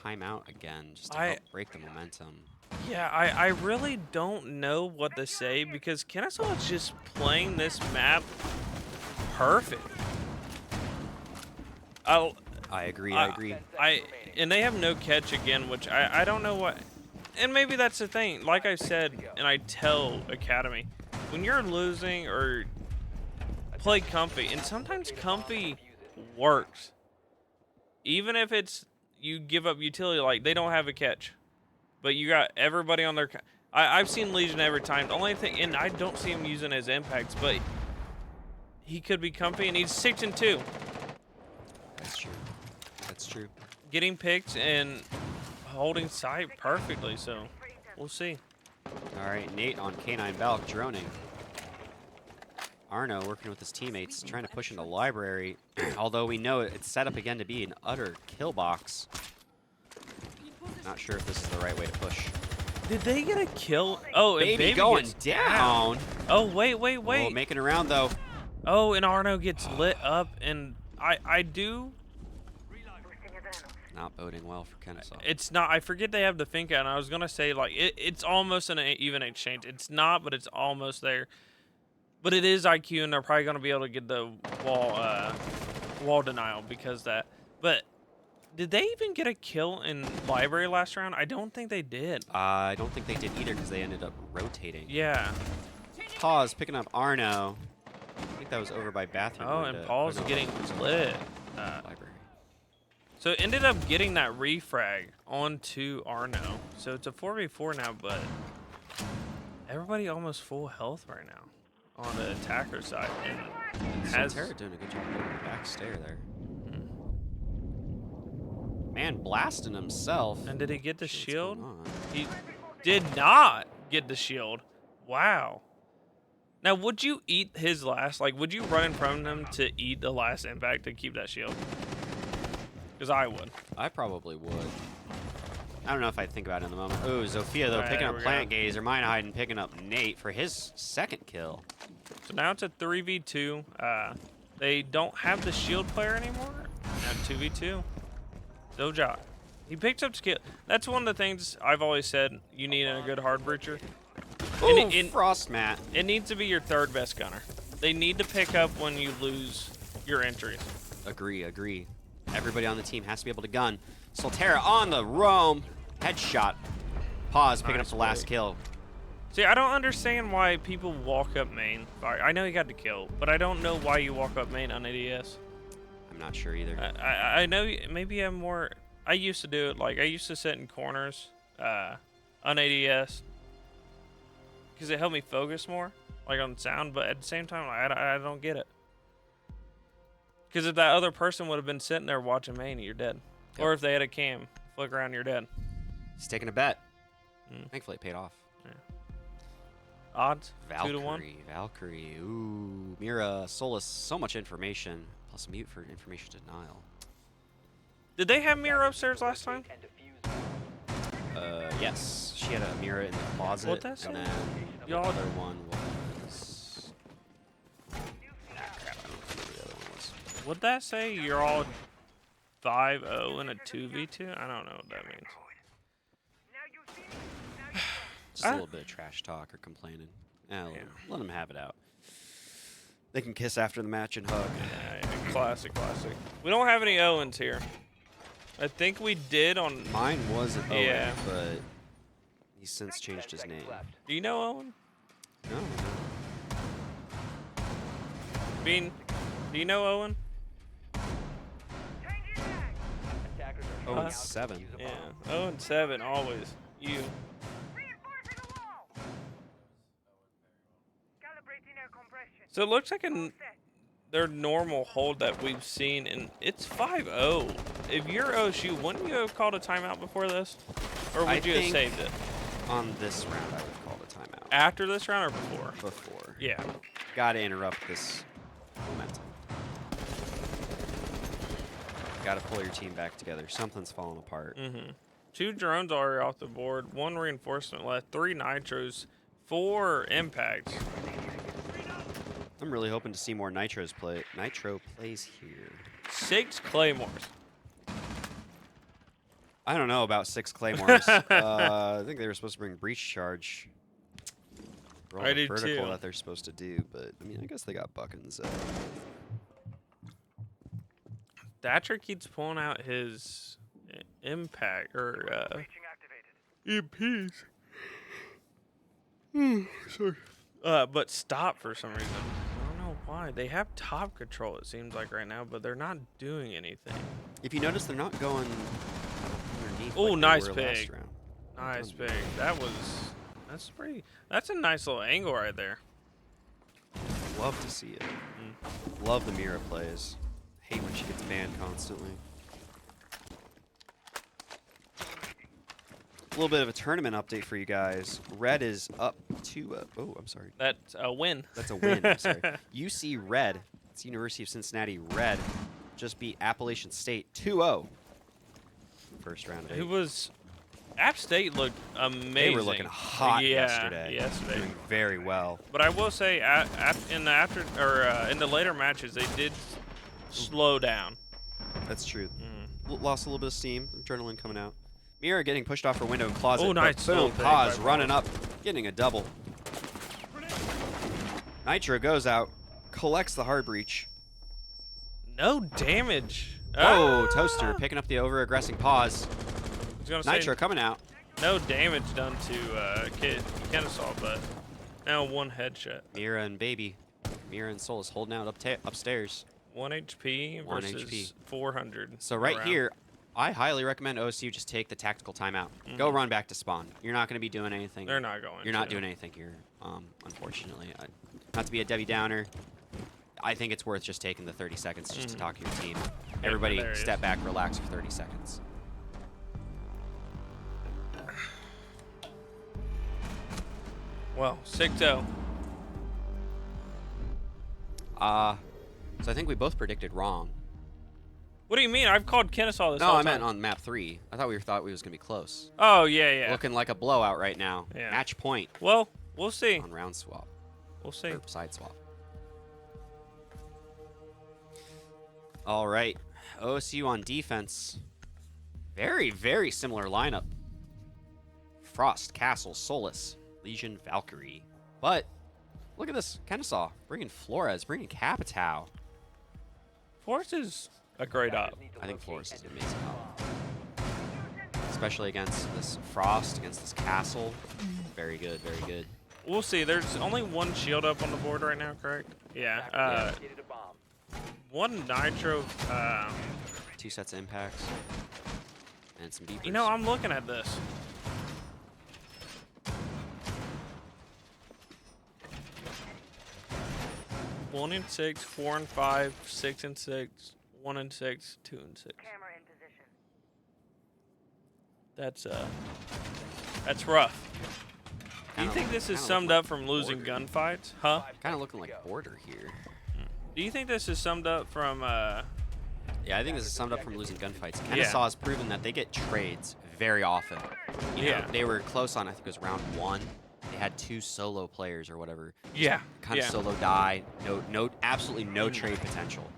timeout again just to help break the momentum. Yeah, I really don't know what to say because Kennesaw is just playing this map perfect. I agree. I agree. And they have no catch again, which I don't know what. And maybe that's the thing. Like I said, and I tell Academy, when you're losing or play comfy, and sometimes comfy works. Even if it's you give up utility, like they don't have a catch, but you got everybody on their. I've seen Legion every time. The only thing, and I don't see him using his impacts, but he could be comfy, and he's 6-2. That's true. That's true. Getting picked and holding sight perfectly, so we'll see. All right, Nate on K9 Balk droning. Arno working with his teammates, trying to push into library, although we know it's set up again to be an utter kill box. Not sure if this is the right way to push. Did they get a kill? Oh, and Baby Baby going gets down. Oh, wait. Oh, making around though. Oh, and Arno gets lit up, and I do. Not boding well for Kennesaw. It's not. I forget they have the Finca, and I was gonna say like it's almost an even exchange. It's not, but it's almost there. But it is IQ, and they're probably gonna be able to get the wall denial because that. But did they even get a kill in library last round? I don't think they did. I don't think they did either because they ended up rotating. Yeah. Pause picking up Arno. I think that was over by bathroom. Oh, window. and Paul's Oh, no, getting it was lit. library. So it ended up getting that refrag onto Arno. So it's a 4v4 now, but everybody almost full health right now on the attacker side. And has Terra doing a good job getting the back stair there. Man, blasting himself. and did he get the Shit, what's shield? going on? He did not get the shield. Wow. Now, would you eat his last? Like, would you run in front of him to eat the last impact to keep that shield? Because I would. I probably would. I don't know if I'd think about it in the moment. Ooh, Zofia, though, Alright, picking there up we Plant go. Gazer. Mine Hiding picking up Nate for his second kill. So now it's a 3v2. They don't have the shield player anymore. Now 2v2. Zojot. He picked up skill. That's one of the things I've always said you need in a good hard breacher. Ooh, frost mat. It needs to be your third best gunner. They need to pick up when you lose your entries. Agree. Everybody on the team has to be able to gun. Solterra on the roam. Headshot. Pause, picking up the last kill. See, I don't understand why people walk up main. I know he got the kill, but I don't know why you walk up main on ADS. I'm not sure either. I know maybe I'm more. I used to do it like I used to sit in corners on ADS because it helped me focus more, like on sound. But at the same time, I don't get it. Because if that other person would have been sitting there watching main, you're dead. Yep. Or if they had a cam flick around, you're dead. He's taking a bet. Thankfully, it paid off. Yeah. Odds? Valkyrie, 2-1. Valkyrie. Ooh, Mira, Solus. So much information. Plus mute for information denial. Did they have Mira upstairs last time? Yes. She had a Mira in the closet. What'd that say? And then the Y'all- other one was... crap, I don't remember the other one was. Would that say you're all 5-0 in a 2v2? I don't know what that means. Just a little bit of trash talk or complaining. Yeah, let them have it out. They can kiss after the match and hug. Yeah, classic. We don't have any Owens here. I think we did on... Mine was an Owen, Yeah. but he's since changed his name. Do you know Owen? No. Bean, do you know Owen? Owen 7. Yeah, Owen 7, always. You. So it looks like their normal hold that we've seen, and it's 5-0. If you're OSU, wouldn't you have called a timeout before this? Or would you have saved it? On this round, I would call it a timeout. After this round or before? Before. Yeah. Gotta interrupt this momentum. Gotta pull your team back together. Something's falling apart. 2 drones already off the board, 1 reinforcement left, 3 nitros, 4 impacts. I'm really hoping to see more Nitro plays here. 6 claymores. I don't know about 6 claymores. I think they were supposed to bring breach charge. For all I the do vertical too. that they're supposed to do, but I mean, I guess they got Buckins. Thatcher keeps pulling out his impact or EMPs. Sorry. But stop for some reason. I don't know why. They have top control, it seems like right now, but they're not doing anything. If you notice, they're not going underneath. Oh, like they nice were pig. last round. Nice big. That's a nice little angle right there. Love to see it. Love the Mira plays. Hate when she gets banned constantly. A little bit of a tournament update for you guys. Red is up to oh, I'm sorry. That's a win. That's a win. I'm sorry. UC Red. It's University of Cincinnati Red. Just beat Appalachian State 2-0. First round of 8. It was App State looked amazing. They were looking hot yesterday. Doing very well. But I will say, in the later matches, they did slow down. That's true. Lost a little bit of steam. Adrenaline coming out. Mira getting pushed off her window and closet. Oh, nice. Boom. Thing Pause. by Running up. Getting a double. Nitro goes out. Collects the hard breach. No damage. Oh, Toaster picking up the over-aggressing pause. I was gonna say, Nitro coming out. no damage done to Kennesaw, but now 1 headshot. Mira and Baby. Mira and Solus holding out upstairs. 1 HP 1 versus HP. 400. So right around. here, I highly recommend OSU just take the tactical timeout. Go run back to spawn. You're not going to be doing anything. They're not going You're not to. doing anything here, unfortunately. Not to be a Debbie Downer, I think it's worth just taking the 30 seconds just to talk to your team. Everybody there he step is. back, relax for 30 seconds. Well, 6-0. So I think we both predicted wrong. What do you mean? I've called Kennesaw this No, whole I meant time. on map 3. I thought we was going to be close. Oh, yeah. Looking like a blowout right now. Yeah. Match point Well, we'll see. on round swap. We'll see. Or side swap. All right. OSU on defense. Very, very similar lineup. Frost, Castle, Solus, Legion, Valkyrie. But look at this. Kennesaw bringing Flores, bringing Capitao. Force is a great op. I think Flores is an amazing op. Especially against this Frost, against this Castle. Very good, very good. We'll see. There's only one shield up on the board right now, correct? Yeah. Located a bomb. One nitro. 2 sets of impacts. And some beepers. You know, I'm looking at this. One and 6, 4 and 5, 6 and 6, 1 and 6, 2 and 6. Camera in position. That's rough. Do you Kinda- think this is kinda summed looking up from losing gunfights? Huh? Kind of looking like Border here. Do you think this is summed up from Yeah, I think this is summed up from losing gunfights. Kennesaw has proven that they get trades very often. You know, Yeah. they were close on, I think it was round 1. They had 2 solo players or whatever. Yeah. Kind of yeah. solo die. Absolutely no trade potential.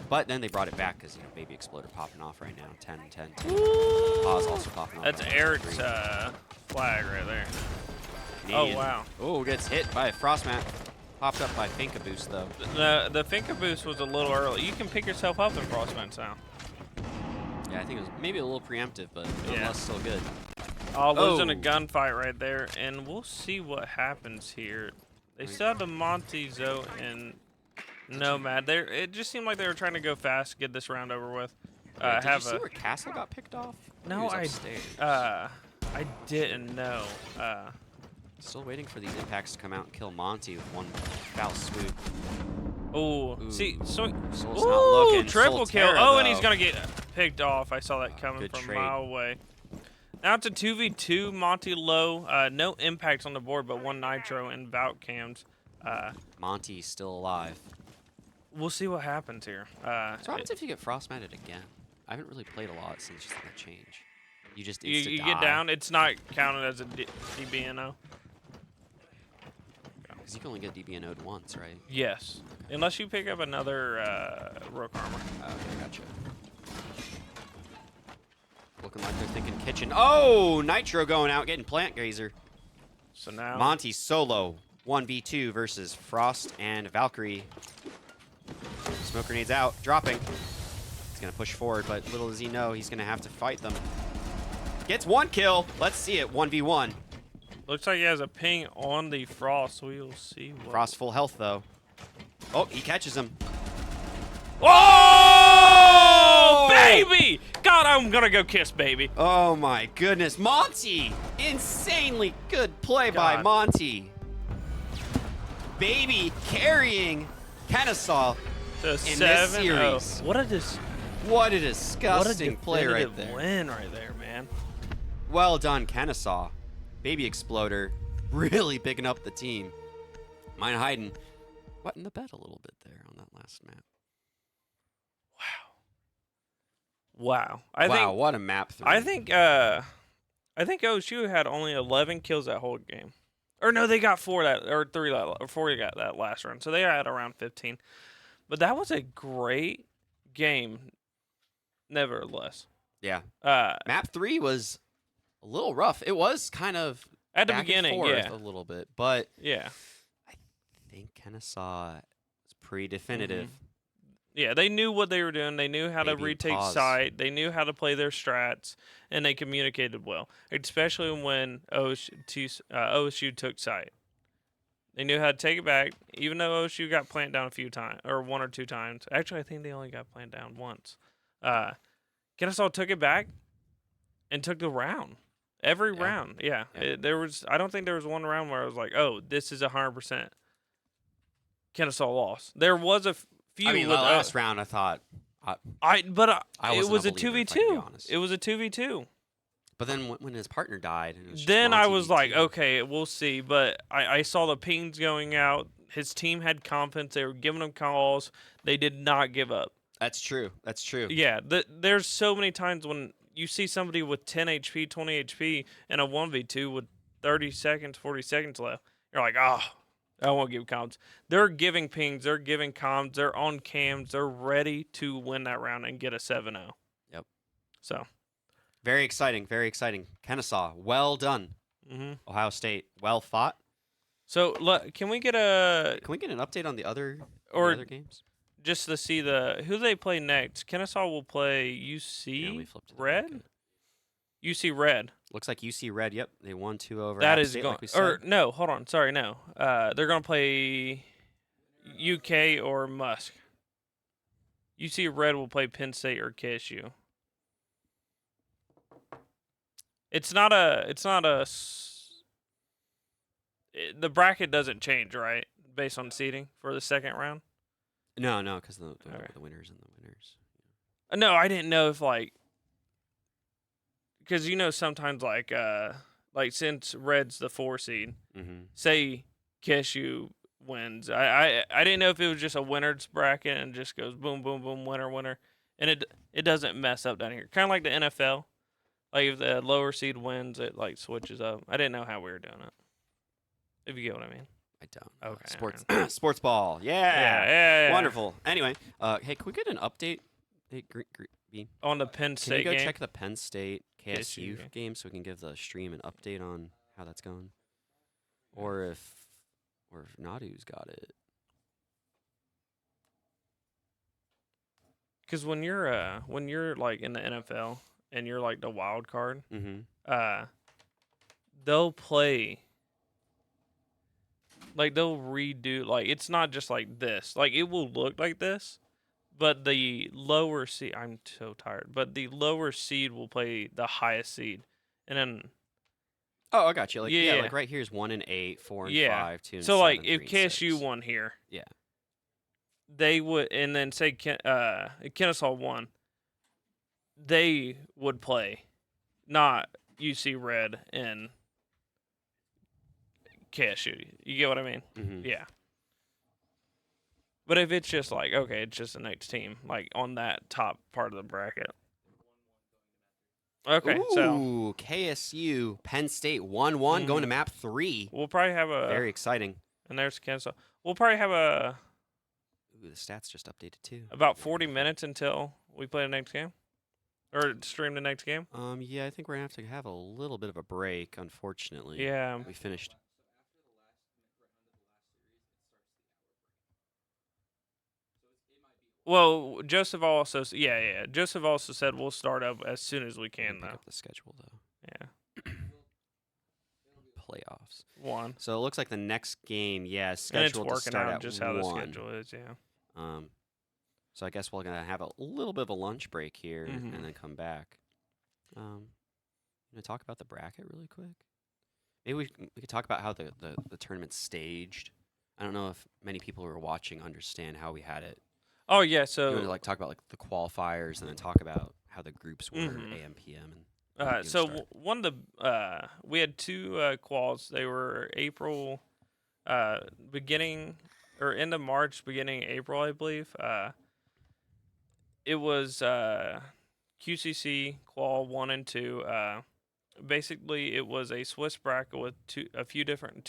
But then they brought it back because, you know, Baby Exploder popping off right now. 10, 10, 10. Pause also popping off. That's Eric's flag right there. Oh, wow. Oh, gets hit by a Frostmat. Popped up by Finka Boost, though. The Finka boost was a little early. You can pick yourself up in Frostman's now. Yeah, I think it was maybe a little preemptive, but Yeah. nonetheless still good. Oh, losing a Oh. gunfight right there, and we'll see what happens here. They still have the Monty, Zoe, and Nomad. It just seemed like they were trying to go fast, get this round over with. Did you Have see a where Castle got picked off? He no, was I upstairs. I didn't know. Still waiting for these impacts to come out and kill Monty with one foul swoop. Oh, see, so Soul's not ooh, looking. triple kill. Solterra, Oh, and he's though. gonna get picked off. I saw that coming Good from trade. a mile away. Now it's a 2v2. Monty low. No impacts on the board, but one nitro and Valk cams. Monty's still alive. We'll see what happens here. So what happens if you get frostmatted again? I haven't really played a lot since just that change. You just you insta get die. down. It's not counted as a DBNO. Because you can only get DBNO'd once, right? Yes, unless you pick up another rook armor. Okay, gotcha. Looking like they're thinking kitchen. Oh, Nitro going out, getting plant gazer. So now Monty solo, 1v2 versus Frost and Valkyrie. Smoke grenades out, dropping. He's gonna push forward, but little does he know he's gonna have to fight them. Gets 1 kill. Let's see it, 1v1. looks like he has a ping on the Frost. So we'll see. What... Frost full health though. Oh, he catches him. Oh, baby! God, I'm gonna go kiss baby. Oh my goodness, Monty! Insanely good play by God. Monty. Baby carrying Kennesaw. The this 7-0. series. What a What a disgusting play right definitive there. win right there, man. Well done, Kennesaw. Baby Exploder really bigging up the team. Mine hiding. What in the bed a little bit there on that last map. Wow. Wow, what a map 3. I think OSU had only 11 kills that whole game. Or no, they got 4 that or 3 that or 4 they got that last round. So they had around 15. But that was a great game nevertheless. Yeah. Uh Map 3 was a little rough. It was kind of at the back and beginning, forth yeah. a little bit, but Yeah. I think Kennesaw is pretty definitive. Yeah, they knew what they were doing. They knew how to Maybe retake pause. site. They knew how to play their strats, and they communicated well, especially when OSU took site. They knew how to take it back, even though OSU got plant down a few times, or 1 or 2 times. Actually, I think they only got plant down once. Kennesaw took it back and took the round. Every Yeah. round, yeah. Yeah. I don't think there was one round where I was like, oh, this is 100% Kennesaw lost. There was a few. I mean, the with, last round I thought, I I it wasn't was a a believer, if I 2v2. can be honest. It was a 2v2. but then when his partner died, and it was just Then I Monty was v2. like, okay, we'll see. But I saw the pings going out. His team had confidence. They were giving him calls. They did not give up. That's true. That's true. Yeah, there's so many times when you see somebody with 10 HP, 20 HP, and a 1v2 with 30 seconds, 40 seconds left. You're like, oh, I won't give comms. They're giving pings. They're giving comms. They're on cams. They're ready to win that round and get a 7-0. Yep. So. Very exciting. Very exciting. Kennesaw, well done. Mm-hmm. Ohio State, well fought. So can we get a Can we get an update on the other games? just to see who they play next? Kennesaw will play UC Yeah, let me flip to the Red. bracket. UC Red. Looks like UC Red. Yep, they won 2 over. That App is State, going. like we said. Or no, hold on. Sorry, no. They're gonna play UK or Musk. UC Red will play Penn State or KSU. It's not a. The bracket doesn't change, right? Based on seeding for the second round. No, because the Okay. winners and the winners. No, I didn't know if because sometimes like since Red's the 4 seed, Mm-hmm. say KSU wins. I didn't know if it was just a winners bracket and just goes boom boom boom winner, and it doesn't mess up down here. Kind of like the NFL. Like if the lower seed wins, it like switches up. I didn't know how we were doing it. If you get what I mean. I don't. Okay. Sports sports ball. Yeah. Wonderful. Anyway, hey, can we get an update? Hey, Bean, On the Penn can you State go game. check the Penn State KSU KSU. game so we can give the stream an update on how that's going, or if Nadu's got it. Because when you're like in the NFL and you're like the wild card, Mm-hmm. they'll play. Like they'll redo. Like it's not just like this. Like it will look like this, but the lower seed. I'm so tired. But the lower seed will play the highest seed, and then Oh, I got you. Like Yeah. like right here is 1 and 8, 4 and Yeah. 5, 2 and so 7, like 3 if and KSU 6. won here, Yeah. they would, and then say Kennesaw won, they would play, not UC Red and KSU. You get what I mean? Mm-hmm. Yeah. But if it's just like, okay, it's just the next team, like on that top part of the bracket. Okay, so Ooh, KSU, Penn State 1-1 going to map 3. we'll probably have Very exciting. and there's Kennesaw. We'll probably have Ooh, the stats just updated too. about 40 minutes until we play the next game. Or stream the next game. Yeah, I think we're gonna have to have a little bit of a break, unfortunately. Yeah. We finished. Well, Joseph also Joseph also said we'll start up as soon as we Let can me pick though. up the schedule though. Yeah. Playoffs. One. So it looks like the next game, yeah, is And it's scheduled to working start out at just how the 1. schedule is, yeah. So I guess we're gonna have a little bit of a lunch break here Mhm. and then come back. Gonna talk about the bracket really quick. Maybe we could talk about how the tournament's staged. I don't know if many people who are watching understand how we had it. Oh yeah, You so want to like talk about like the qualifiers and then talk about how the groups were Mhm. AM PM and get them so started. one of the we had two quals. They were April beginning or end of March, beginning April, I believe. It was QCC qual 1 and 2. Basically, it was a Swiss bracket with a few different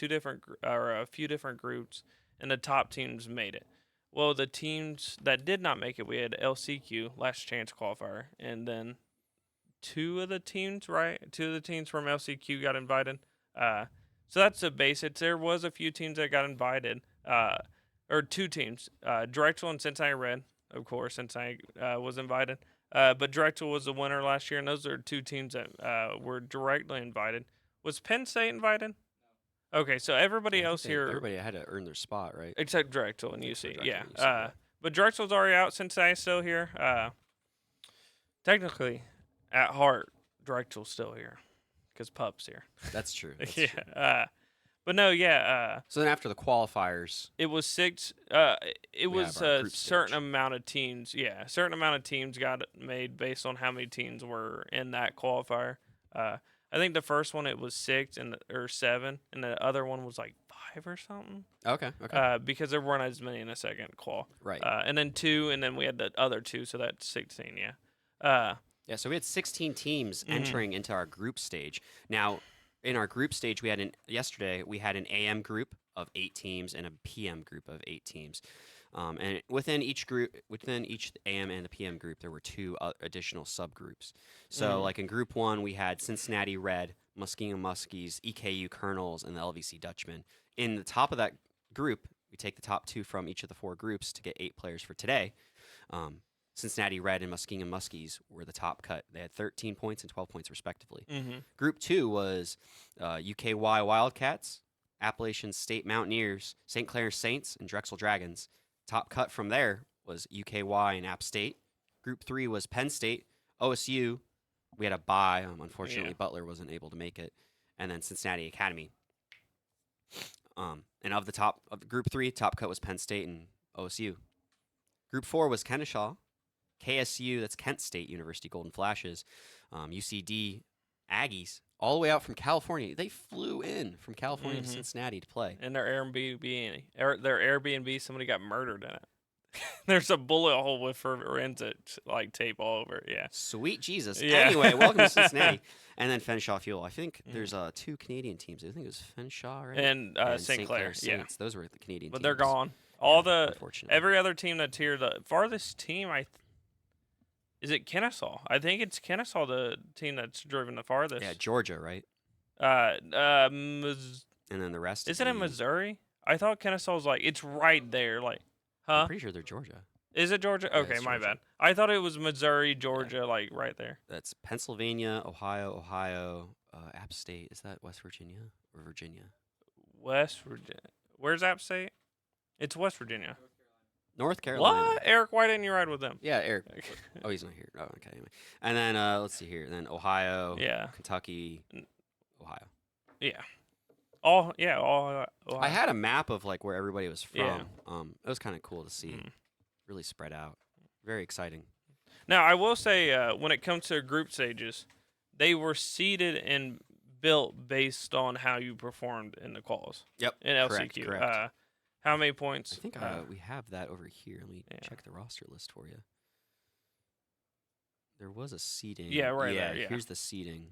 groups, and the top teams made it. Well, the teams that did not make it, we had LCQ, last chance qualifier, and then two of the teams from LCQ got invited. So that's the basics. There was a few teams that got invited, or two teams, Drexel and Cincinnati Red, of course. Cincinnati was invited, but Drexel was the winner last year, and those are two teams that were directly invited. Was Penn State invited? Okay, so everybody Yeah, I think else here, everybody had to earn their spot, right? except Drexel and Except UC, for yeah. Drexel and UC, yeah. But Drexel's already out. Cincinnati's still here. Technically, at heart, Drexel's still here, because Pup's here. That's true. That's yeah. true. But no, yeah. So then after the qualifiers, It was six. It We was have our a group certain stage. amount of teams. Yeah, a certain amount of teams got made based on how many teams were in that qualifier. I think the first one it was 6 or 7, and the other one was like 5 or something. okay. Because there weren't as many in the second qual. Right. And then 2, and then we had the other 2, so that's 16. Yeah. Yeah, so we had 16 teams Mhm. entering into our group stage. Now, in our group stage, yesterday we had an AM group of 8 teams and a PM group of 8 teams. And within each group, within each AM and the PM group, there were 2 additional subgroups. So, like in Group 1, we had Cincinnati Red, Muskingum Muskies, EKU Colonels, and the LVC Dutchmen. In the top of that group, we take the top 2 from each of the 4 groups to get 8 players for today. Cincinnati Red and Muskingum Muskies were the top cut. They had 13 points and 12 points, respectively. Group 2 was UKY Wildcats, Appalachian State Mountaineers, St. Clair Saints, and Drexel Dragons. Top cut from there was UKY and App State. Group 3 was Penn State, OSU. We had a bye. Unfortunately, Butler wasn't able to make it. And then Cincinnati Academy. And of the Group 3, top cut was Penn State and OSU. Group 4 was Kennesaw, KSU, that's Kent State University Golden Flashes, UCD Aggies, all the way out from California. They flew in from California to Cincinnati to play. And their Airbnb, somebody got murdered in it. There's a bullet hole with forensic tape all over it. Yeah. Sweet Jesus. Yeah. Anyway, welcome to Cincinnati. And then Fenshaw Fuel. I think there's 2 Canadian teams. I think it was Fenshaw, right? And St. Clair. Yeah. Saints. Those were the Canadian But teams. they're gone. Unfortunately. Every other team that's here, the farthest team, is it Kennesaw? I think it's Kennesaw, the team that's driven the farthest. Yeah, Georgia, right? And And then the rest. is it in Missouri? I thought Kennesaw was it's right there. I'm pretty sure they're Georgia. Is it Georgia? Yeah, Okay, it's my Georgia. bad. I thought it was Missouri, Georgia, right there. That's Pennsylvania, Ohio, App State. Is that West Virginia or Virginia? West Virginia. Where's App State? It's West Virginia. North Carolina. What? Eric, why didn't you ride with them? Yeah, Eric. Oh, he's not here. Oh, okay. Anyway. And then let's see here. Then Ohio, Yeah. Kentucky, Ohio. Yeah. All Ohio. I had a map of where everybody was from. Yeah. It was kind of cool to see. Really spread out. Very exciting. Now, I will say, when it comes to group stages, they were seeded and built based on how you performed in the quals. Yep. In LCQ. Correct. How many points? I think we have that over here. Let me check the roster list for you. There was a seeding. Yeah, right there. Yeah. Here's the seeding.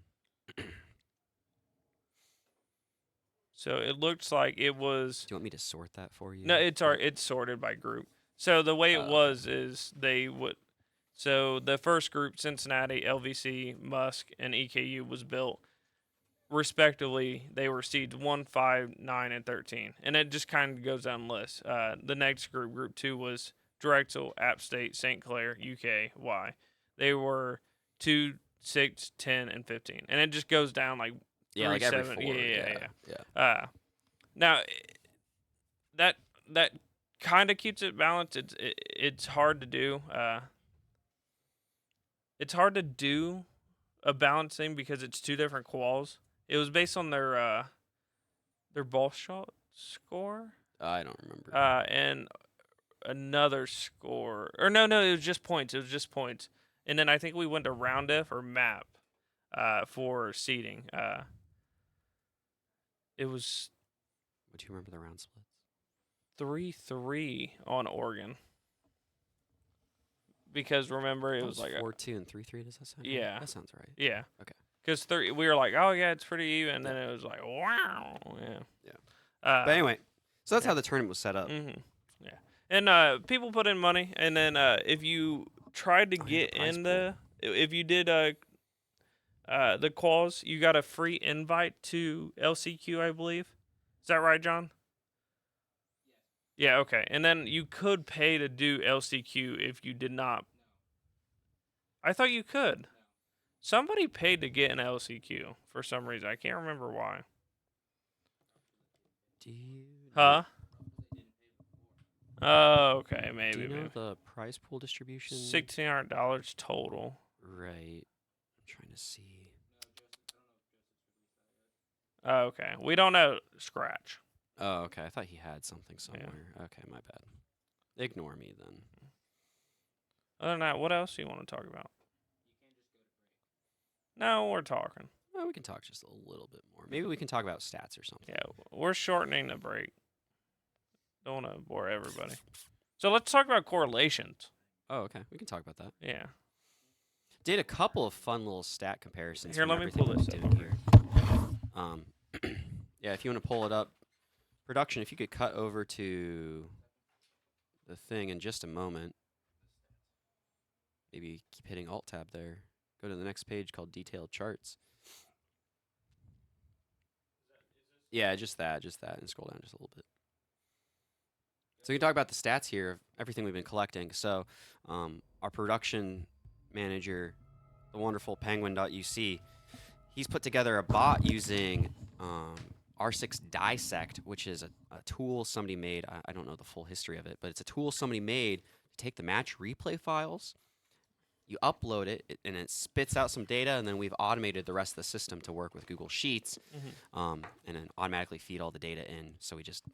So it looks like it was. Do you want me to sort that for you? No, it's sorted by group. So the way it was is they would. So the first group, Cincinnati, LVC, Musk, and EKU, was built respectively. They were seeds 1, 5, 9, and 13, and it just kind of goes down the list. The next group, Group 2, was Drexel, App State, St. Clair, UKY. They were 2, 6, 10, and 15, and it just goes down every 3, 7. 4. Yeah. Now that kind of keeps it balanced. It's hard to do. It's hard to do a balancing because it's 2 different quals. It was based on their ball shot score. I don't remember. And another score. Or no, it was just points. And then I think we went to round F or map for seeding. It was What do you remember the round splits? 3-3 on Oregon. Because remember, it was 4-2 and 3-3. Does that sound right? Yeah. That sounds right. Yeah. Okay. Because we were oh yeah, it's pretty even. And then it was wow. Yeah. Yeah. But anyway, so that's how the tournament was set up. Yeah. And people put in money, and then if you tried to get in if you did the quals, you got a free invite to LCQ, I believe. Is that right, John? Yeah, okay. And then you could pay to do LCQ if you did not. I thought you could. Somebody paid to get an LCQ for some reason. I can't remember why. Huh? Oh, okay, maybe. Do you know maybe. the prize pool distribution? $1,600 total. Right. I'm trying to see. Oh, okay. We don't know Scratch. Oh, okay. I thought he had something somewhere. Okay, my bad. Ignore me then. Other than that, what else do you want to talk about? No, we're talking. Well, we can talk just a little bit more. Maybe we can talk about stats or something. Yeah, we're shortening the break. Don't want to bore everybody. So let's talk about correlations. Oh, okay. We can talk about that. Yeah. Did a couple of fun little stat comparisons. Here, from let me everything pull we've this been up doing here. Yeah, if you want to pull it up, Production, if you could cut over to the thing in just a moment. Maybe keep hitting Alt-Tab there. Go to the next page called Detailed Charts. Yeah, just that, and scroll down just a little bit. So we can talk about the stats here of everything we've been collecting. So our production manager, the wonderful Penguin.uc, he's put together a bot using R6 Dissect, which is a tool somebody made. I don't know the full history of it, but it's a tool somebody made to take the match replay files. You upload it, and it spits out some data, and then we've automated the rest of the system to work with Google Sheets, and then automatically feed all the data in. So you just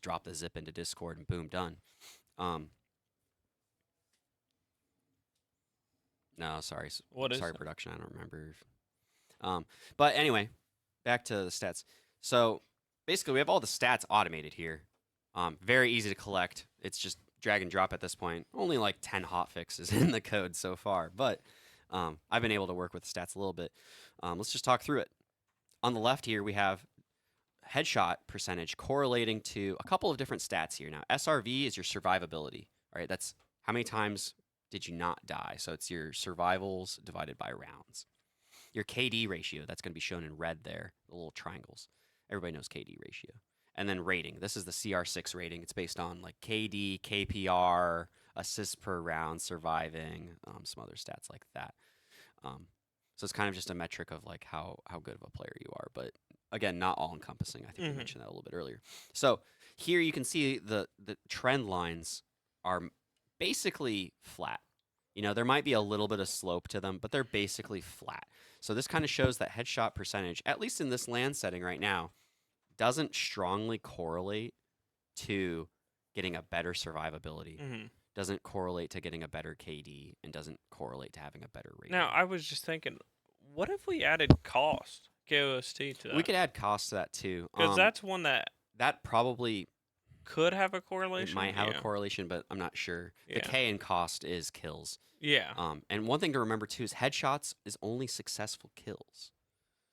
drop the zip into Discord, and boom, done. No, sorry. What is sorry, it? production. I don't remember. But anyway, back to the stats. So basically, we have all the stats automated here. Very easy to collect. It's just drag and drop at this point. Only like 10 hotfixes in the code so far, but I've been able to work with the stats a little bit. Let's just talk through it. On the left here, we have headshot percentage correlating to a couple of different stats here. Now, SRV is your survivability. All right, that's how many times did you not die. So it's your survivals divided by rounds. Your KD ratio, that's going to be shown in red there, the little triangles. Everybody knows KD ratio. And then rating. This is the CR6 rating. It's based on like KD, KPR, assists per round, surviving, some other stats like that. So it's kind of just a metric of like how good of a player you are. But again, not all encompassing. I think we mentioned that a little bit earlier. So here you can see the trend lines are basically flat. You know, there might be a little bit of slope to them, but they're basically flat. So this kind of shows that headshot percentage, at least in this LAN setting right now, doesn't strongly correlate to getting a better survivability, doesn't correlate to getting a better KD, and doesn't correlate to having a better rating. Now, I was just thinking, what if we added cost, KOST, to that? We could add cost to that too. Because that's one that probably could have a correlation. it might have a correlation, but I'm not sure. The K in cost is kills. Yeah. And one thing to remember too is headshots is only successful kills.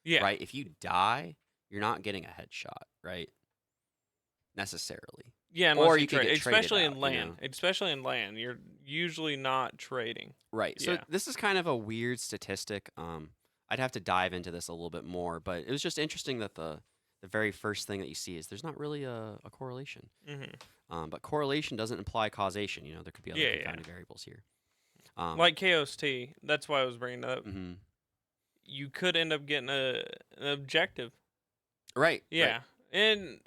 Yeah. Right? If you die, you're not getting a headshot, right? Necessarily. Yeah, or you trade, could get traded especially in out, LAN. you know? Especially in LAN, you're usually not trading. Right. So Yeah. this is kind of a weird statistic. I'd have to dive into this a little bit more, but it was just interesting that the very first thing that you see is there's not really a correlation. But correlation doesn't imply causation. You know, there could be other confounding variables here. Like KOST, that's why I was bringing it up. You could end up getting an objective. Right. Yeah. Right. And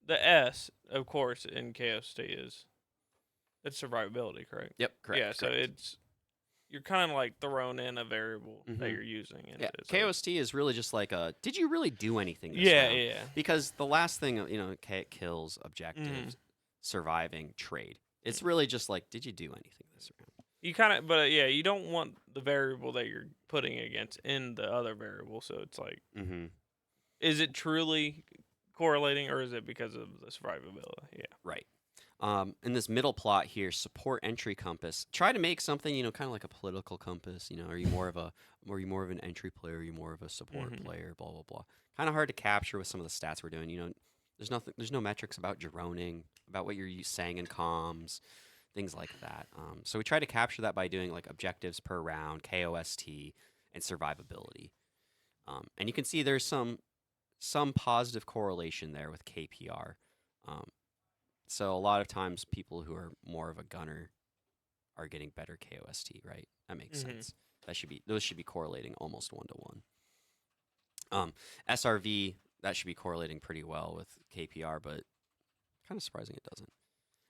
the S, of course, in KOST it's survivability, correct? Yep. Correct. Yeah, so you're kind of like throwing in a variable that you're using. Yeah, KOST is really just like did you really do anything this Yeah, round? yeah. Because the last thing, you know, kills, objectives, surviving, trade. It's really just like, did you do anything this round? You kind of, but yeah, you don't want the variable that you're putting against in the other variable. So it's like, is it truly correlating, or is it because of the survivability? Yeah. Right. In this middle plot here, support entry compass. Try to make something, you know, kind of like a political compass. You know, are you more of an entry player? Are you more of a support player? Blah blah blah. Kind of hard to capture with some of the stats we're doing. You know, there's no metrics about droning, about what you're saying in comms, things like that. So we try to capture that by doing like objectives per round, KOST, and survivability. And you can see there's some positive correlation there with KPR. So a lot of times people who are more of a gunner are getting better KOST, right? That makes sense. Those should be correlating almost 1-to-1. SRV, that should be correlating pretty well with KPR, but kind of surprising it doesn't.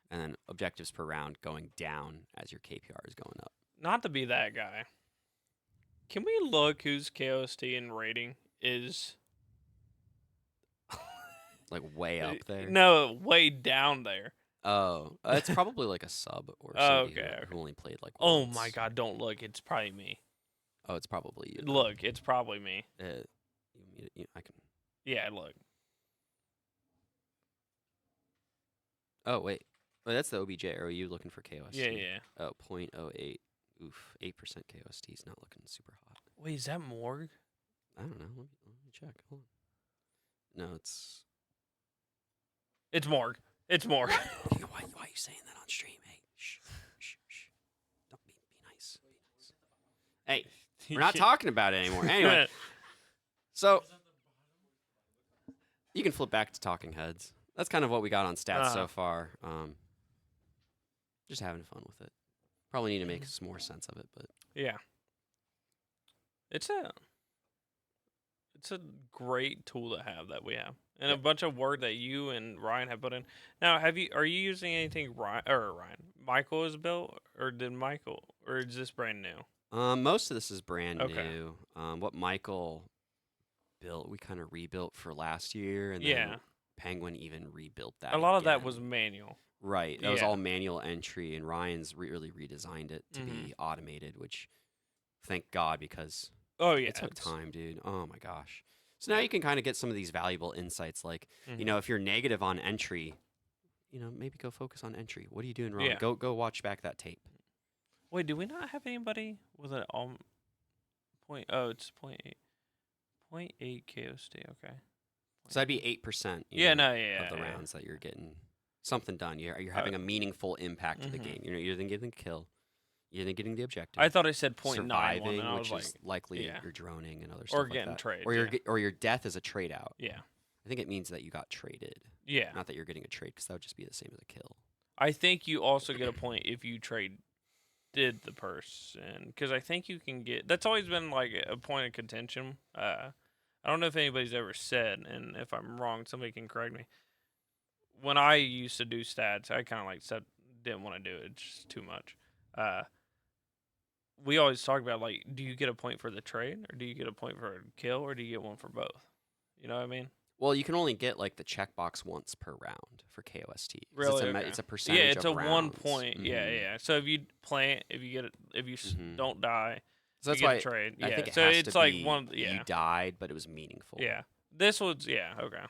And then objectives per round going down as your KPR is going up. Not to be that guy. Can we look whose KOST and rating is Like way up there? No, way down there. Oh, it's probably like a sub or somebody who only played like Oh once. my god, don't look. It's probably me. Oh, it's probably you. Look, it's probably me. I can. Yeah, look. Oh, wait. Oh, that's the OBJ. Or are you looking for KOST? Yeah. Oh, 0.08. Oof. 8% KOST is not looking super hot. Wait, is that Morg? I don't know. Let me check. Hold on. No, it's It's Morg. It's Morg. Why are you saying that on stream? Hey, shh. Don't be nice. Be nice. Hey, we're not talking about it anymore. Anyway, so you can flip back to talking heads. That's kind of what we got on stats so far. Just having fun with it. Probably need to make some more sense of it, but Yeah. It's a great tool to have that we have. And a bunch of work that you and Ryan have put in. Now, are you using anything Michael has built, or is this brand new? most of this is brand Okay. new. What Michael built, we kind of rebuilt for last year, and Yeah. then Penguin even rebuilt that. A lot of that again. was manual. Right. That was Yeah. all manual entry, and Ryan's really redesigned it to be automated, which thank God, because Oh yeah. it took time, dude. Oh my gosh. So now you can kind of get some of these valuable insights, like Mhm. you know, if you're negative on entry, you know, maybe go focus on entry. What are you doing wrong? Yeah. Go watch back that tape. Wait, do we not have anybody with an point? Oh, it's 0.8. 0.8 KOST. Okay. So that'd be 8%. Yeah. know, Yeah. of the rounds that you're getting something done. You're having a meaningful impact to the game. You're either getting the kill, you're either getting the objective. I thought I said 0.91, surviving, and I which was is like, likely yeah. you're droning and other stuff Or like getting that. traded, or yeah. or your death is a trade out. yeah. I think it means that you got traded, Yeah. not that you're getting a trade, because that would just be the same as a kill. I think you also get a point if you traded the person, because I think you can get. That's always been like a point of contention. I don't know if anybody's ever said, and if I'm wrong, somebody can correct me. When I used to do stats, I kind of like said didn't want to do it. It's just too much. We always talk about like, do you get a point for the trade, or do you get a point for a kill, or do you get one for both? You know what I mean? Well, you can only get like the checkbox once per round for KOST. 'Cause Really? It's Okay. it's a percentage. Yeah, it's of a 1 rounds. point. Yeah, Mhm. yeah. So if you play it, if you don't die, So that's you get why a trade. I Yeah. think it So has it's to like be one. Yeah. you died, but it was meaningful. Yeah. This was okay.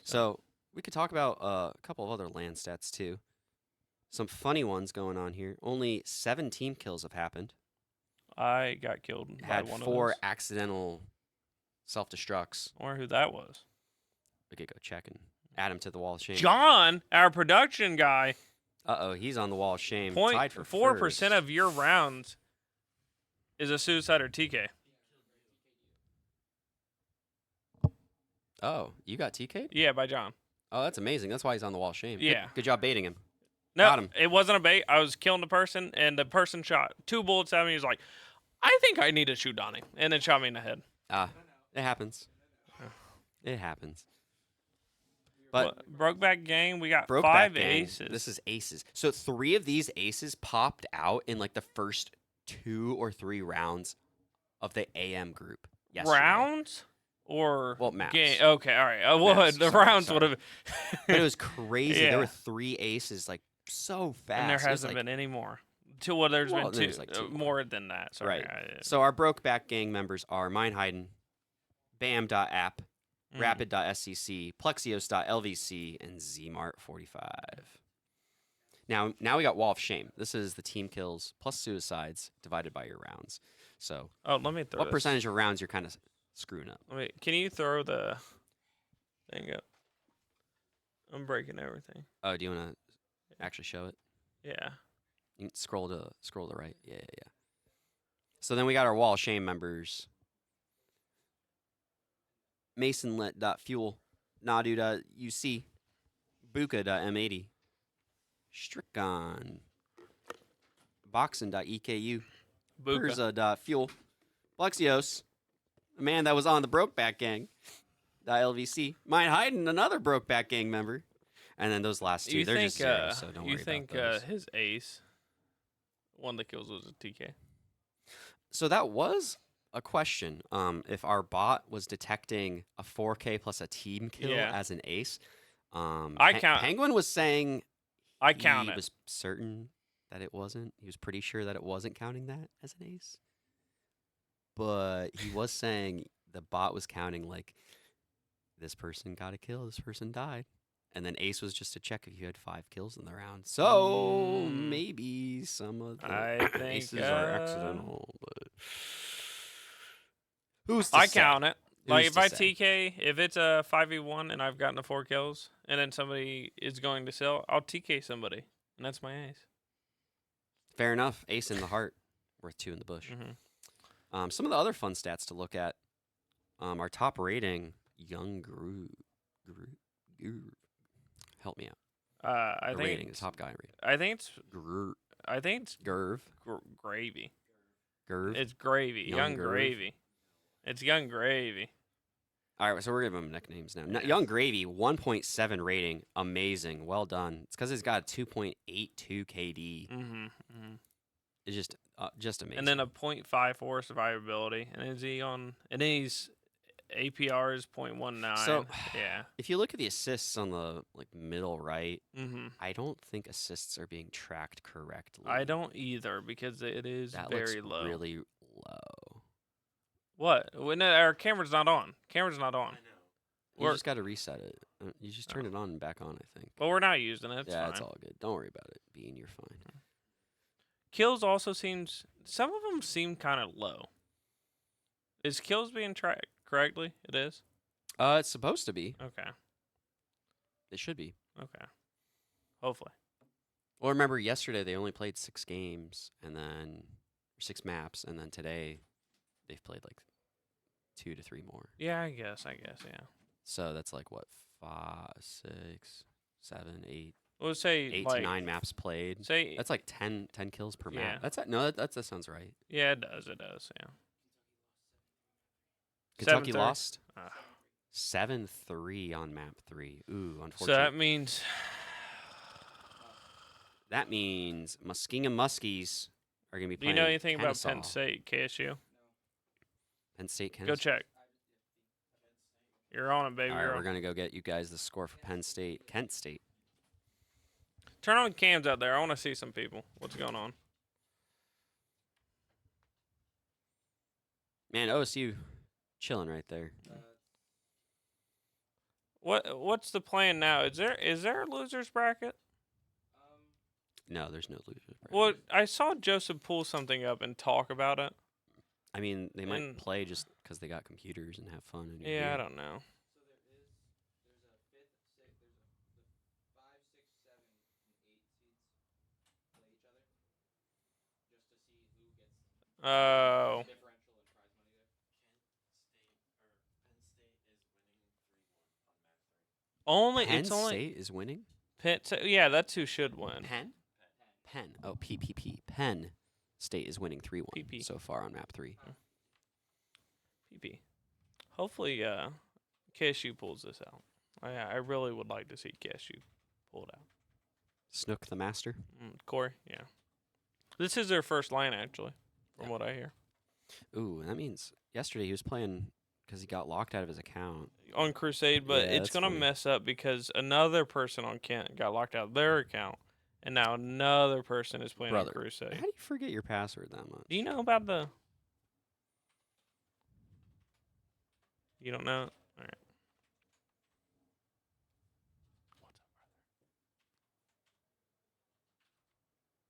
So we could talk about a couple of other land stats too. Some funny ones going on here. Only 7 team kills have happened. I got killed by Had one 4 of those. accidental self-destructs. I wonder who that was. We could go check and add him to the wall of shame. John, our production guy. Uh-oh, he's on the wall of shame. Point Tied for 4% first. of your rounds is a suicide or TK. Oh, you got TK'd? Yeah, by John. Oh, that's amazing. That's why he's on the wall of shame. Yeah. Good job baiting him. No, Got him. it wasn't a bait. I was killing the person, and the person shot 2 bullets at me. He was like, I think I need to shoot Donnie, and then shot me in the head. It happens. It happens. But Brokeback Gang, we got Brokeback 5 Gang, aces. This is aces. So 3 of these aces popped out in like the first 2 or 3 rounds of the AM group. Yesterday. rounds or Well, maps. game? Okay, all right. I would. Maps, The sorry, rounds sorry. would have. But it was crazy. Yeah. There were 3 aces like so fast. And there It was hasn't like- been any more. Well, there's Well, been there's 2. like 2 more than that. Sorry. Right. So our Brokeback Gang members are Mindhiden, Bam.app, Rapid.scc, Plexios.lvc, and Zmart45. Now we got Wall of Shame. This is the team kills plus suicides divided by your rounds. So Oh, let me throw what this. percentage of rounds you're kind of screwing up? Wait, can you throw the thing up? I'm breaking everything. Oh, do you want to actually show it? Yeah. You can scroll to the right. Yeah. So then we got our Wall of Shame members. Masonlet.fuel, Nadu.uc, Buka.m80, Strickon, Boxin.eku, Buka. Urza.fuel, Plexios, the man that was on the Brokeback Gang, .lvc, Mindhiden, another Brokeback Gang member. And then those last 2, they're just zeros, so don't you worry think about those. his ace, one that kills, was a TK? So that was a question. If our bot was detecting a 4K plus a team kill Yeah. as an ace, I count- Penguin was saying I count he it. was certain that it wasn't. He was pretty sure that it wasn't counting that as an ace. But he was saying the bot was counting like this person got a kill, this person died. And then ace was just to check if you had 5 kills in the round. So maybe some of the I think, aces are accidental, but who's to I say? count it. Like Who's if to I say? TK, if it's a 5v1 and I've gotten the 4 kills, and then somebody is going to sell, I'll TK somebody, and that's my ace. Fair enough. Ace in the heart, worth 2 in the bush. Some of the other fun stats to look at. Our top rating, Young Groove. Help me out. I The think rating, the top guy rating. I think it's Groove. gravy. Gerv. It's gravy. Young Young Gerv? gravy. It's young gravy. All right, so we're giving him nicknames now. Yeah. Young Gravy, 1.7 rating, amazing, well done. It's because he's got a 2.82 KD. It's just amazing. And then a 0.54 survivability, and is he on? And then he's APR is 0.19. So, yeah. if you look at the assists on the middle right, Mm-hmm. I don't think assists are being tracked correctly. I don't either because it is That very looks low. really low. What? When our camera's not on. Camera's not on. You just got to reset it. You just turn it on and back on, I think. But we're not using it. It's yeah, fine. it's all good. Don't worry about it. Bean, you're fine. Kills also seems. Some of them seem kind of low. Is kills being tracked correctly? It is. It's supposed to be. Okay. It should be. Okay. Hopefully. Well, remember yesterday they only played 6 games and then 6 maps, and then today they've played like 2 to 3 more. Yeah, I guess. Yeah. So that's like what 5, 6, 7, 8, We'll say 8 like, to 9 maps played. Say That's like 10 kills per Yeah. map. That's no, that sounds right. yeah, it does. It does. Yeah. Kentucky 7-3. lost Ah. 7-3 on map 3. Ooh, So unfortunately. that means. That means Muskingum Muskies are going to be Do you playing. know anything about Kennesaw. Penn State, KSU? Penn State, Go Kennesaw. check. You're on it, baby. All right, You're we're on. going to go get you guys the score for Penn State. Kent State. Turn on cams out there. I want to see some people. What's going on? Man, OSU chilling right there. What's the plan now? Is there a losers bracket? No, there's no losers. bracket. Well, I saw Joseph pull something up and talk about it. I mean, they might and- play just because they got computers and have fun. And Yeah, I don't know. Oh. Only Penn it's only State is winning. Penn. Yeah, that's who should win. Penn. Oh, PPP. Penn State is winning 3-1 PP. so far on map 3. PP. Hopefully, KSU pulls this out. I really would like to see KSU pull it out. Snook the master. Corey, yeah. This is their first line, actually, from what I hear. Ooh, that means yesterday he was playing because he got locked out of his account. On Crusade, but Yeah, it's that's going to funny. mess up because another person on Kent got locked out of their account, and now another person is playing Brother, on Crusade. How do you forget your password that much? Do you know about the... You don't know? All right. What's up, brother?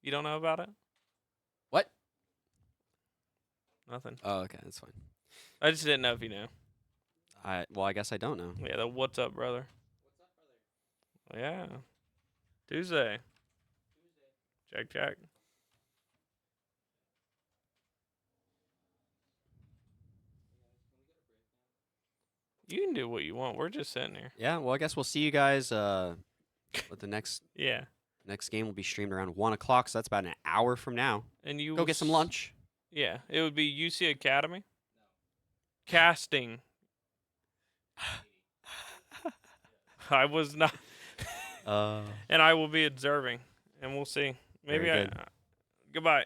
You don't know about it? What? Nothing. Oh, okay, that's fine. I just didn't know if you knew. Well, I guess I don't know. Yeah, the what's up, brother? Yeah. Tuesday. Check. You can do what you want. We're just sitting here. Yeah, well, I guess we'll see you guys. With the next Yeah. game will be streamed around 1 o'clock, so that's about an hour from now. And you Go will get some lunch. Yeah, it would be UC Academy. Casting. I was not. And I will be observing, and we'll see. Maybe Very I. good. Goodbye.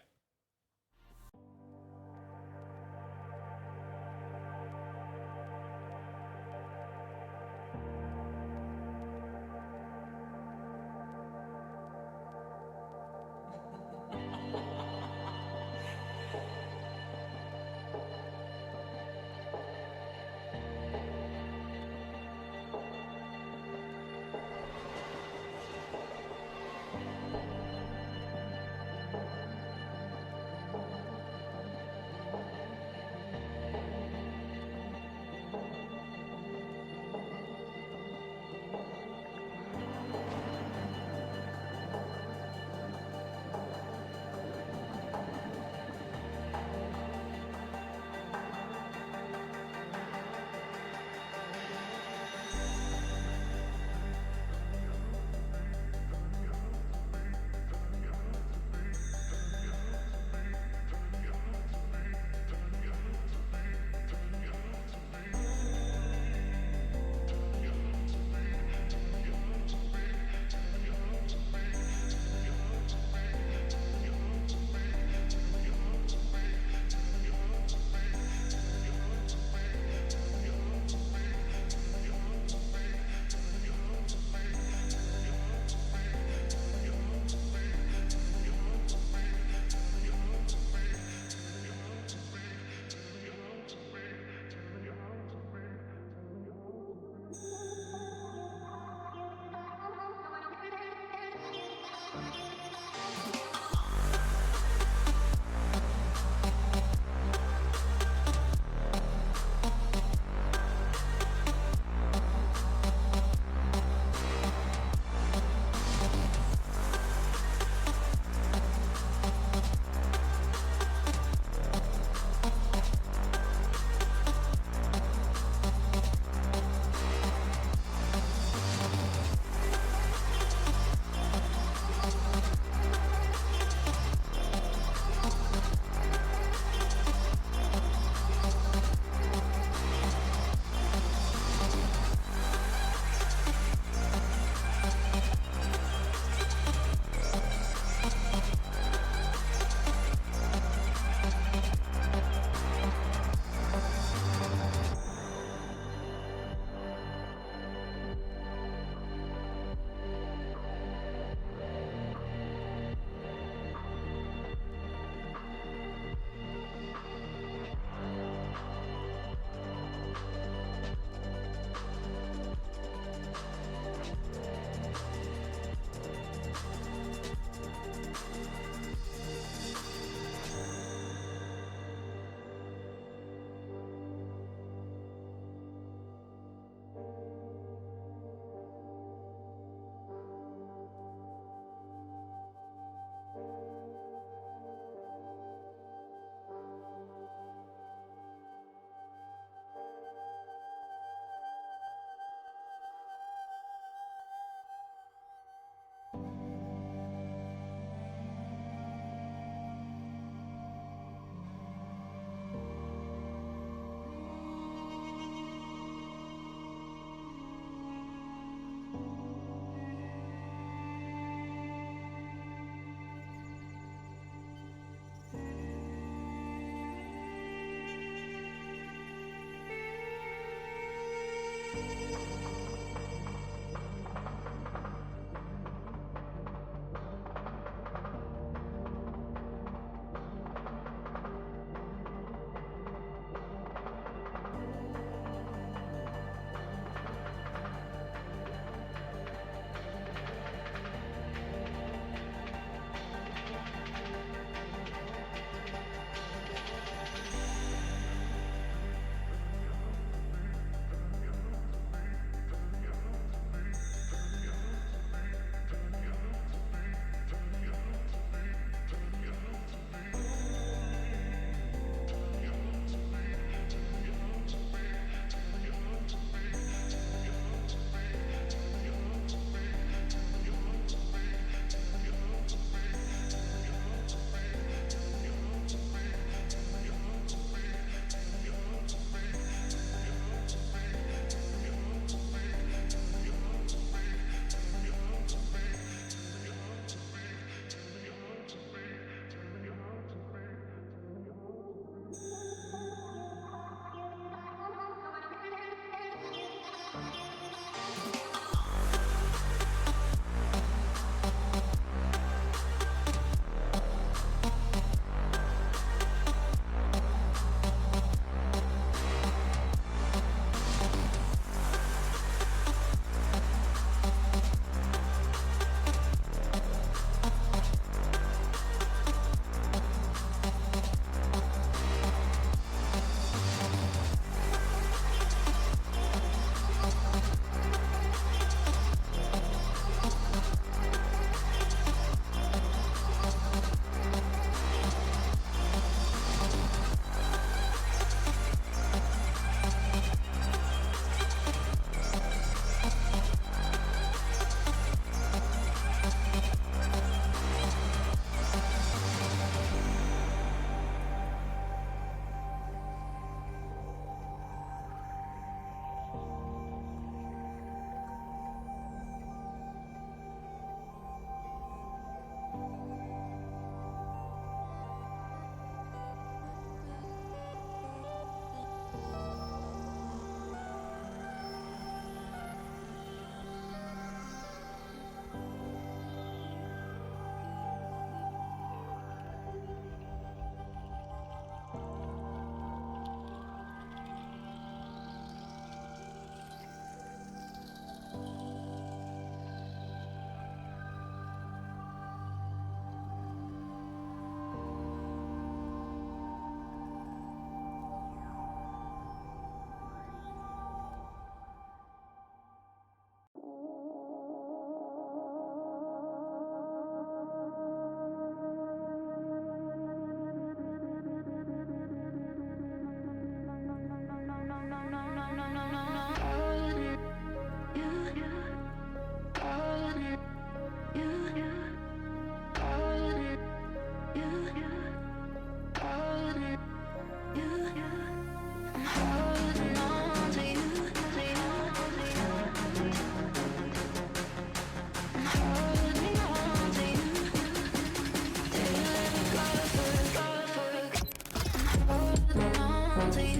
Hey,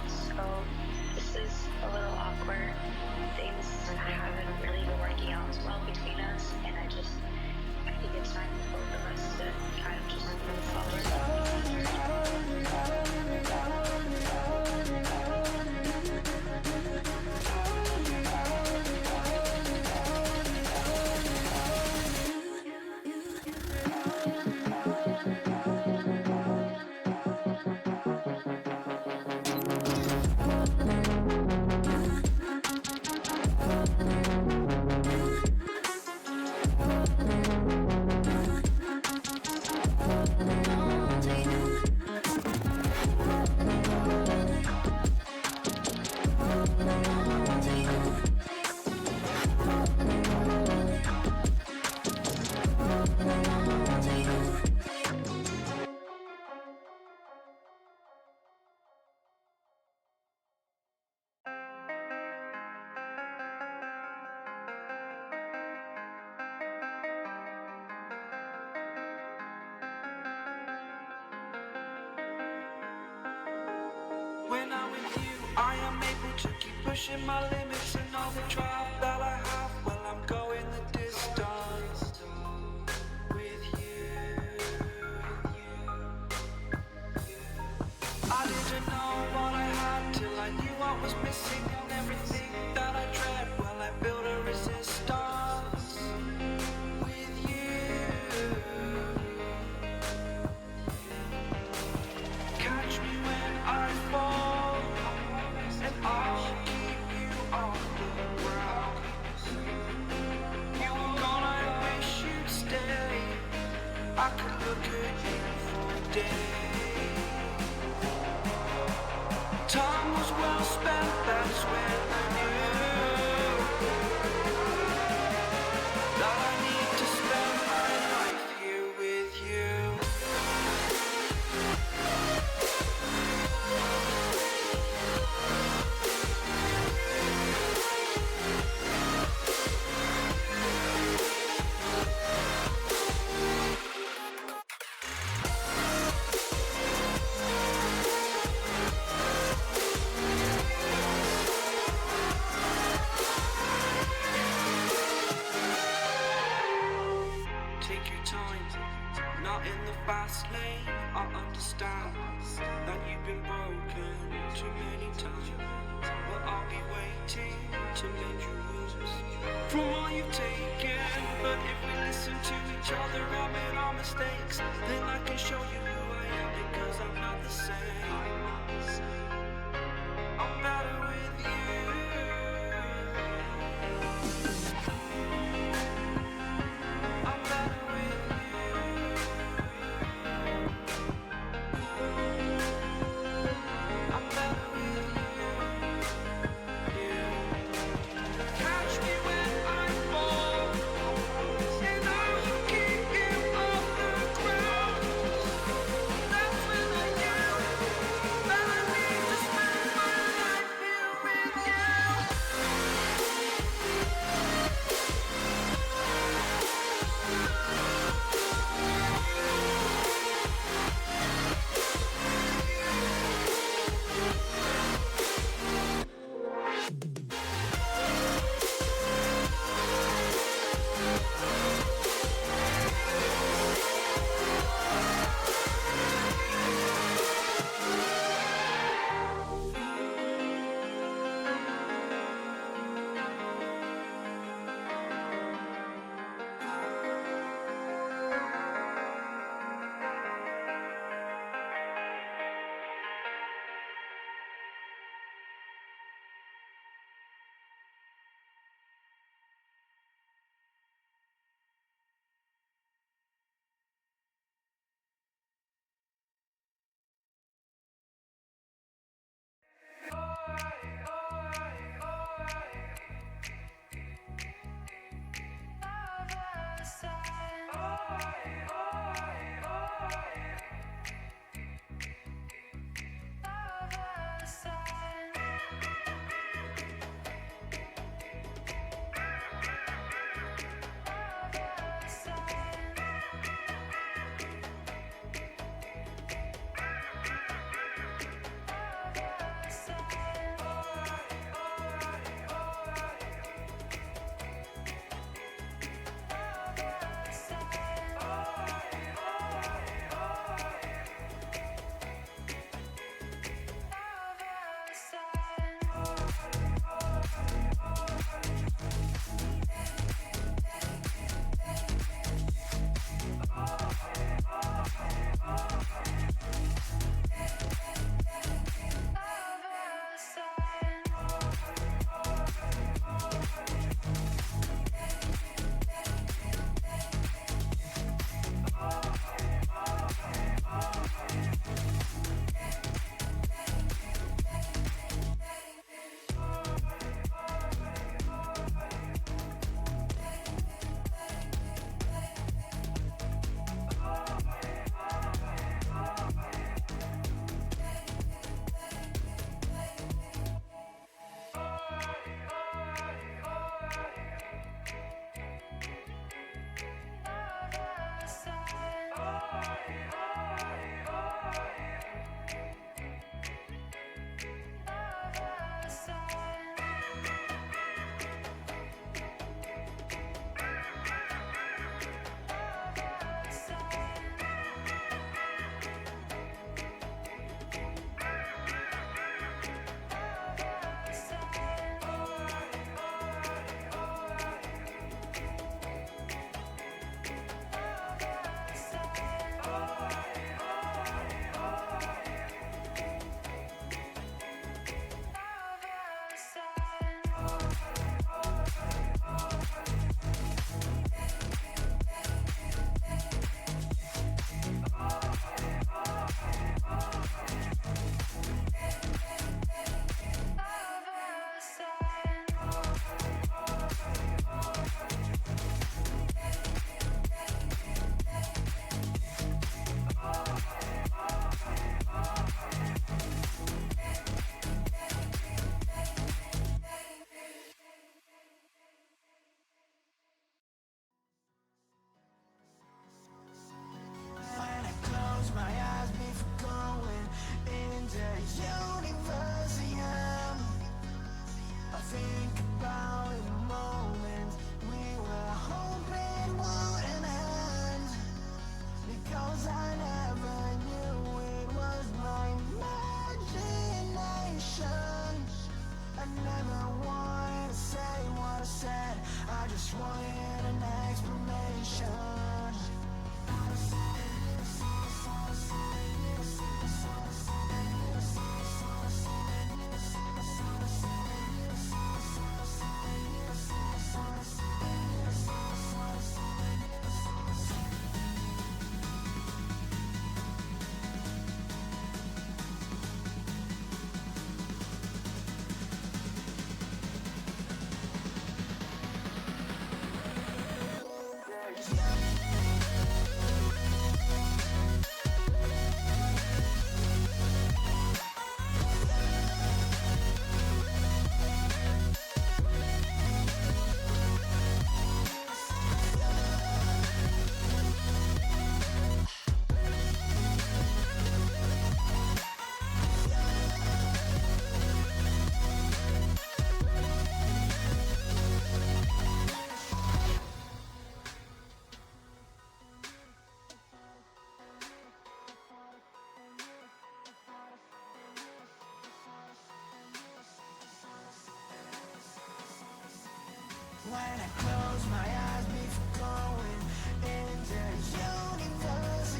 so this is a little awkward. Things haven't really been working out as well between us, and I think it's time for both of us to kind of just move forward. When I'm with you, I am able to keep pushing my limits and all the drive that I have. Well, I'm going the distance with you. I didn't know what I had till I knew what was missing and everything that I dread. Well, I built a resistance with you. Catch me when I fall, and I'll keep you on the ground. You were gone, I wish you'd stay. I could look at you for days. Time was well spent, that's when I knew that I need to spend my life here with you. Take your time, not in the fast lane. I understand that you've been broken too many times, but I'll be waiting to mend your wounds from all you've taken. But if we listen to each other and admit our mistakes, then I can show you who I am, because I'm not the same. I'm better with you. I'm better with you. I'm better with you. Catch me when I fall, and I'll keep you off the ground. That's when I knew When I close my eyes before going into Universum,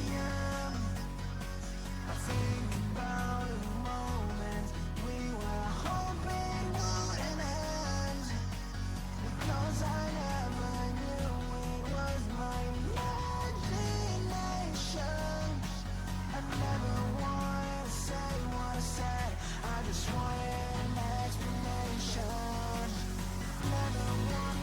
I think about the moment we were hoping wouldn't end, because I never knew it was my imagination. I never wanted to say what I said, I just wanted an explanation. Never wanted.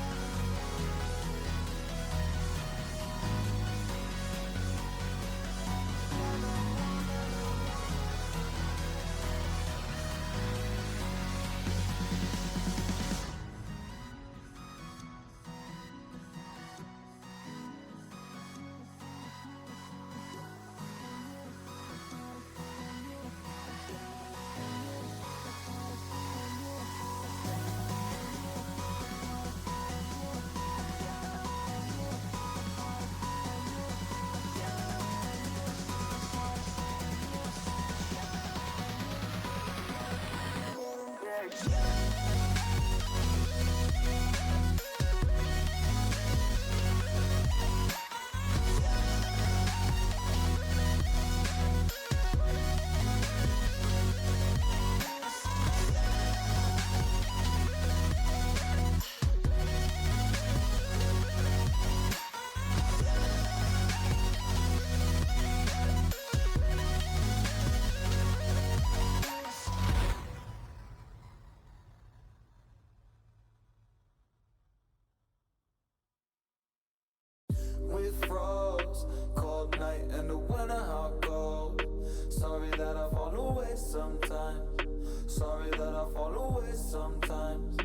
We froze, cold night in the winter, how it goes. Sorry that I fall away sometimes. Sorry that I fall away sometimes.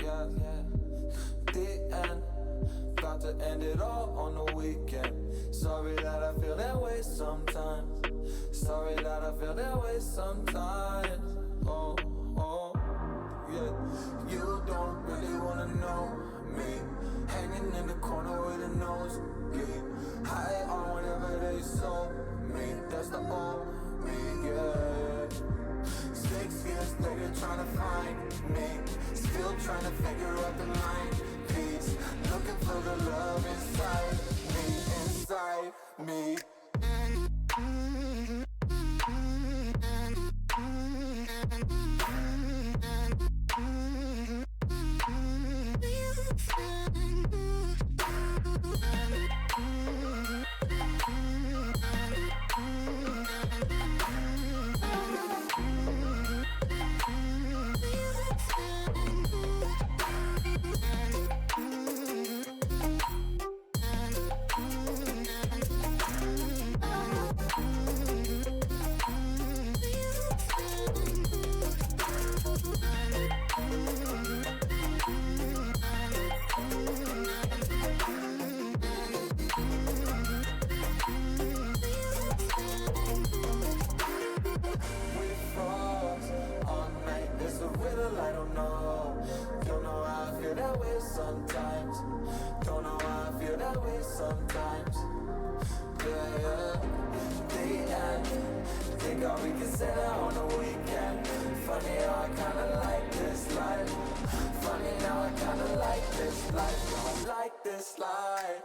Yeah, yeah. The end, got to end it all on the weekend. Sorry that I feel that way sometimes. Sorry that I feel that way sometimes. Oh, oh, yeah. You don't really wanna know me. Hanging in the corner with a nosebleed. High on whatever they sold me. That's the old me, yeah. 6 years later trying to find me. Still trying to figure out the mind piece. Looking for the love inside me. Sometimes, don't know why I feel that way sometimes. Yeah, yeah. The end, think how we can say that on the weekend. Funny how I kinda like this life. Funny now I kinda like this life. I like this life.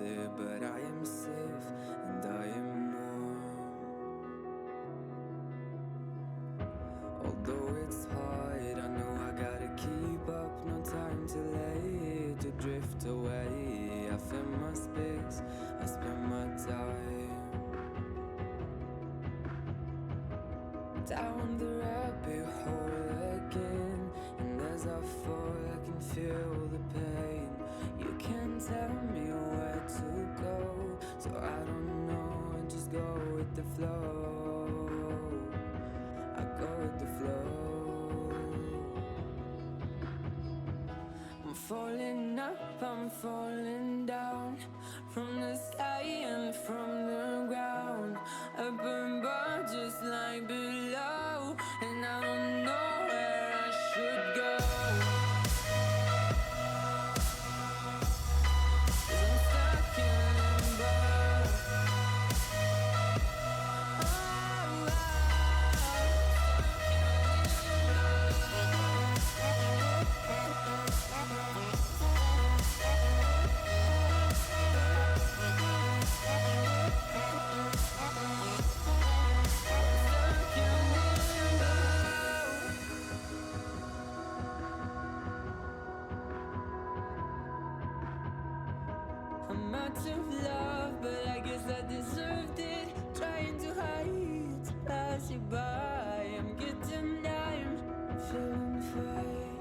there, but I am safe and I am warm. Although it's hard, I know I gotta keep up. No time to let to drift away. I find my space, I spend my time down the rabbit hole again. And as I fall, I can feel the pain. You can't tell me where to go, so I don't know, I just go with the flow. I go with the flow. I'm falling up, I'm falling down, from the sky and from the ground. Up above, just like below, and I don't know where I should go. 'Cause I'm stuck in limbo. I'm out of love, but I guess I deserved it. Trying to hide, to pass you by. I'm getting down, I'm feeling fine.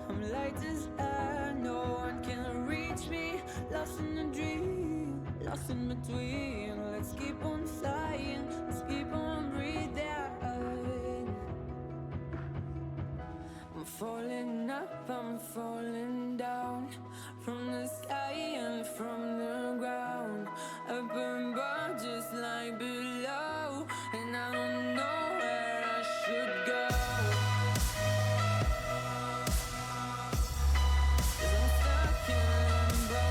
I'm light as air, no one can reach me. Lost in a dream, lost in between. Let's keep on flying, let's keep on breathing. I'm falling up, I'm falling down, from the sky and from the ground. Up above, just like below, and I don't know where I should go. 'Cause I'm stuck in limbo.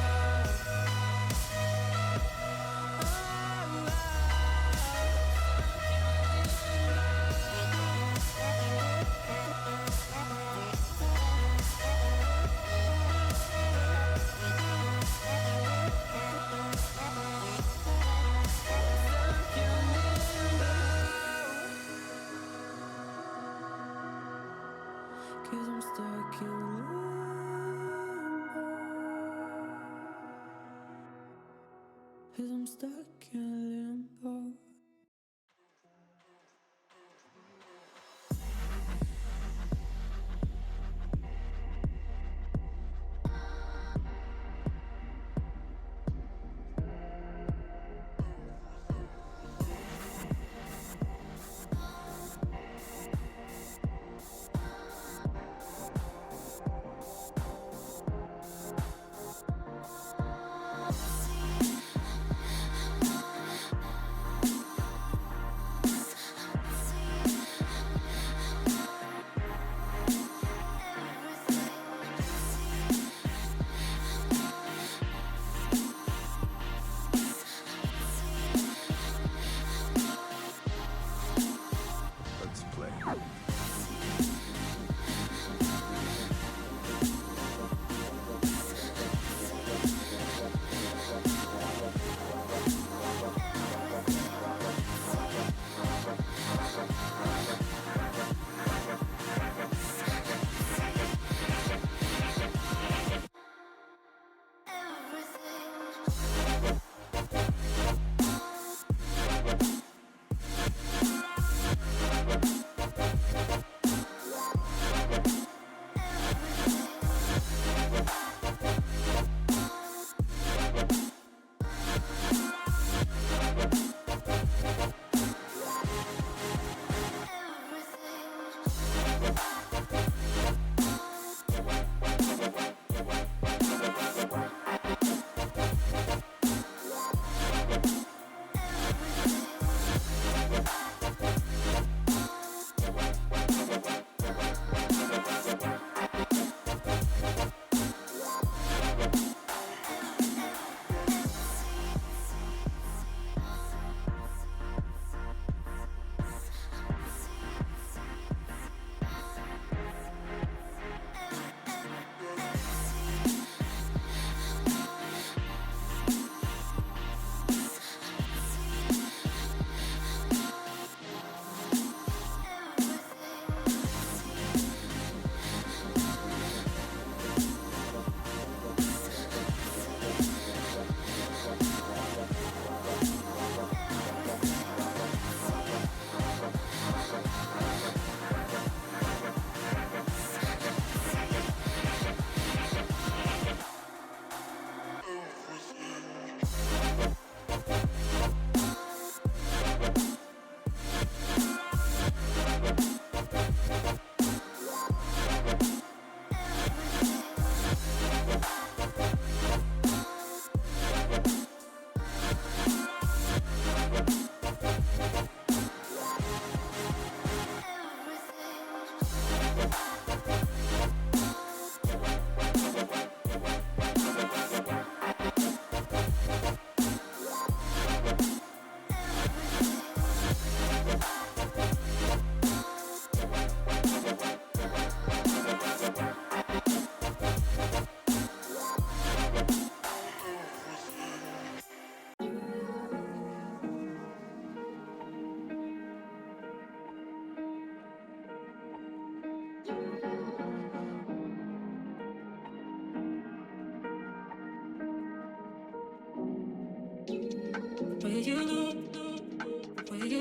Cause I'm stuck in limbo. Cause I'm stuck in limbo.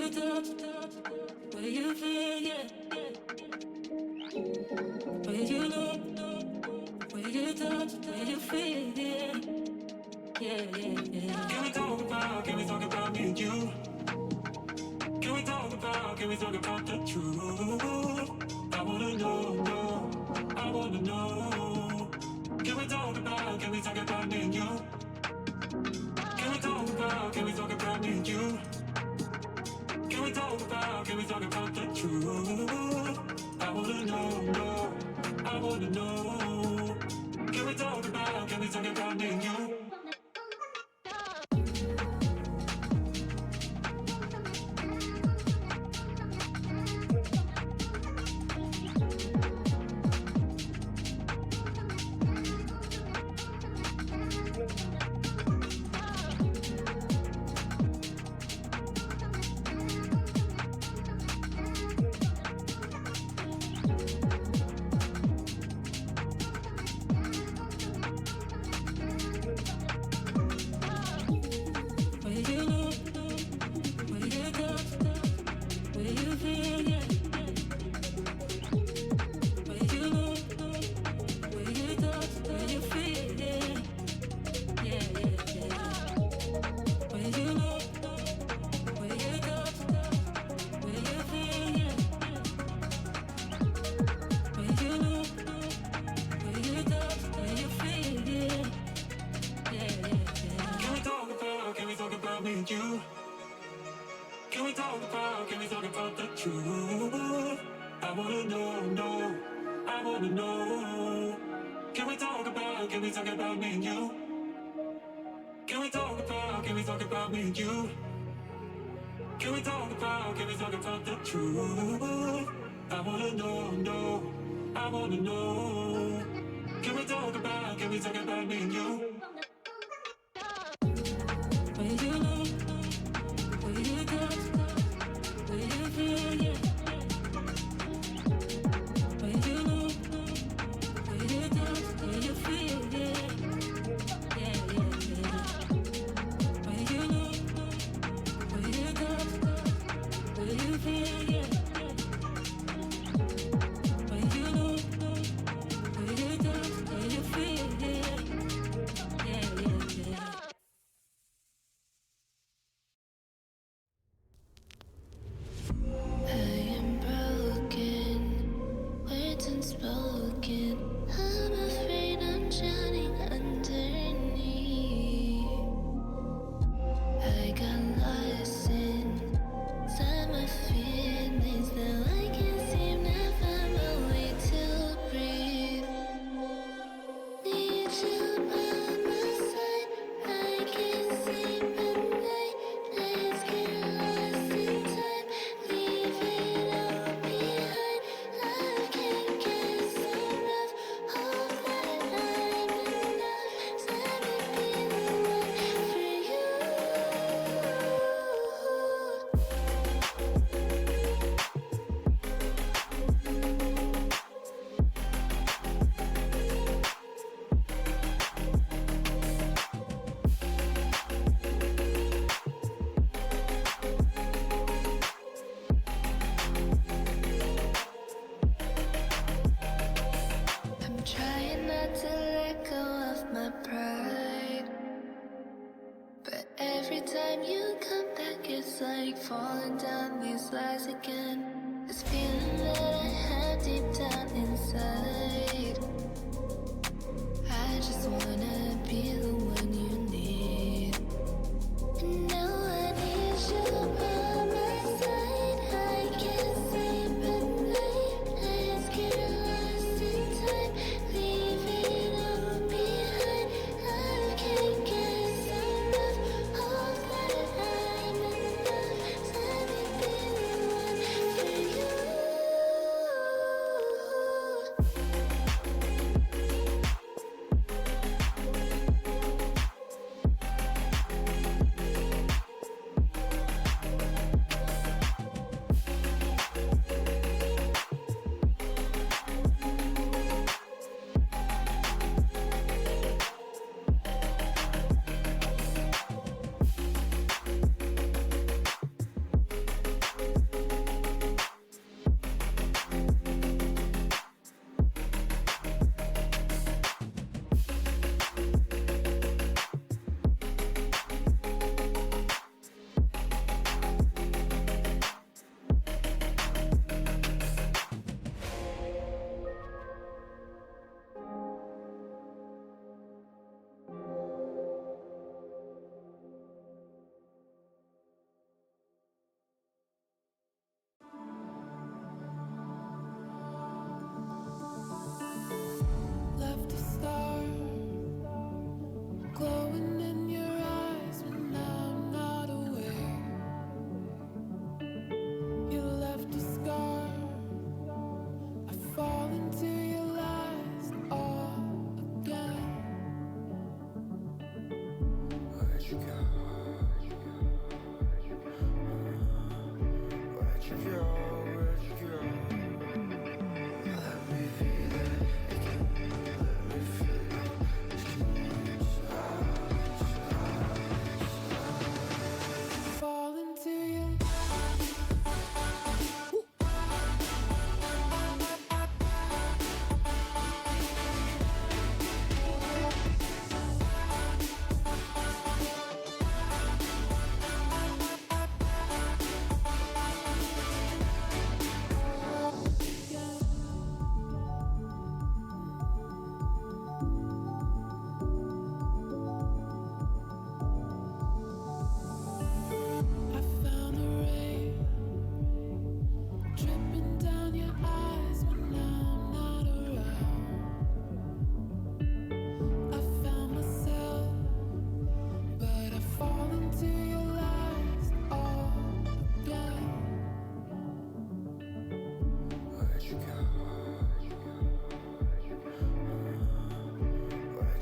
you touch, where you feel, yeah. Where you look, where you touch, where you feel, yeah. Can we talk about me and you? Can we talk about the truth? I wanna know, I wanna know. Can we talk about me and you? Can we talk about me and you? Can we talk about the truth? I wanna know, I wanna know. Can we talk about me and you?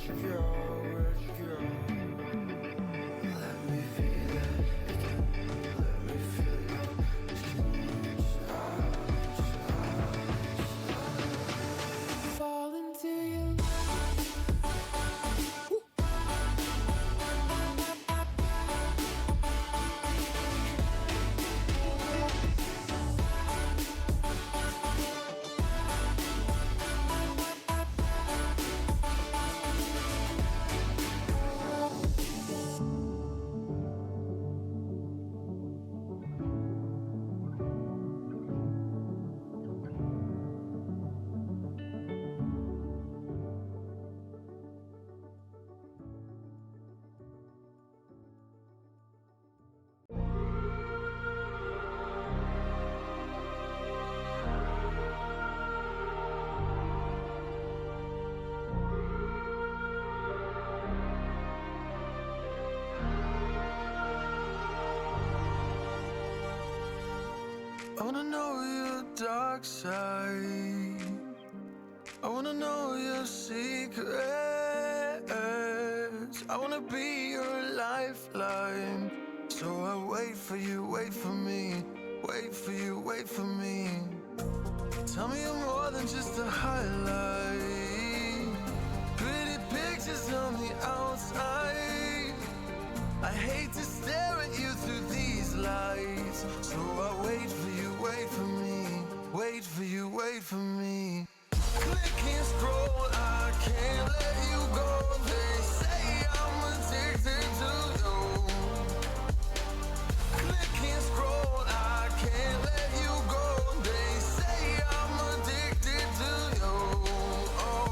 you go? Where'd you go? Let me feel it again. Let me feel it. Just fall into you. I wanna know your dark side. I wanna know your secrets. I wanna be your lifeline. So I wait for you, wait for me. Wait for you, wait for me. Tell me you're more than just a highlight. Pretty pictures on the outside. I hate to stare at you through these lights. So I wait for you, wait for me. Wait for you, wait for me. Click and scroll, I can't let you go. They say I'm addicted to you. Click and scroll, I can't let you go. They say I'm addicted to you. Oh.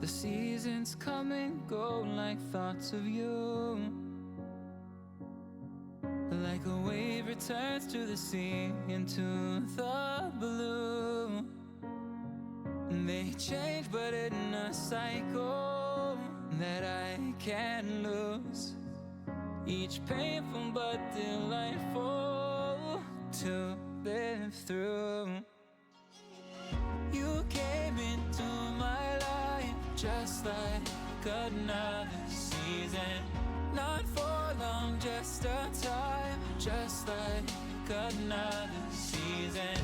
The seasons come and go like thoughts of you. Like a wave returns to the sea into the blue. They change but in a cycle that I can't lose. Each painful but delightful to live through. You came into my life just like another season. Not for long, just a time, just like another season.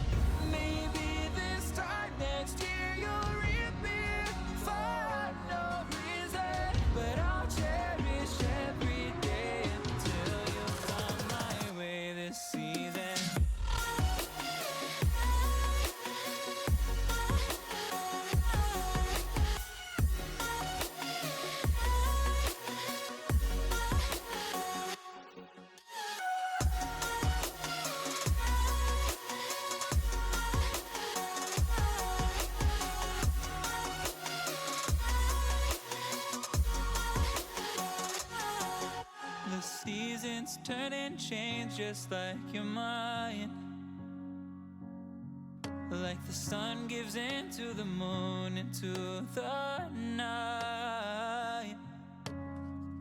Maybe this time next year you'll reappear for no reason, but I'll cherish every day until you come my way this season. The seasons turn and change just like your mind. Like the sun gives into the moon, into the night.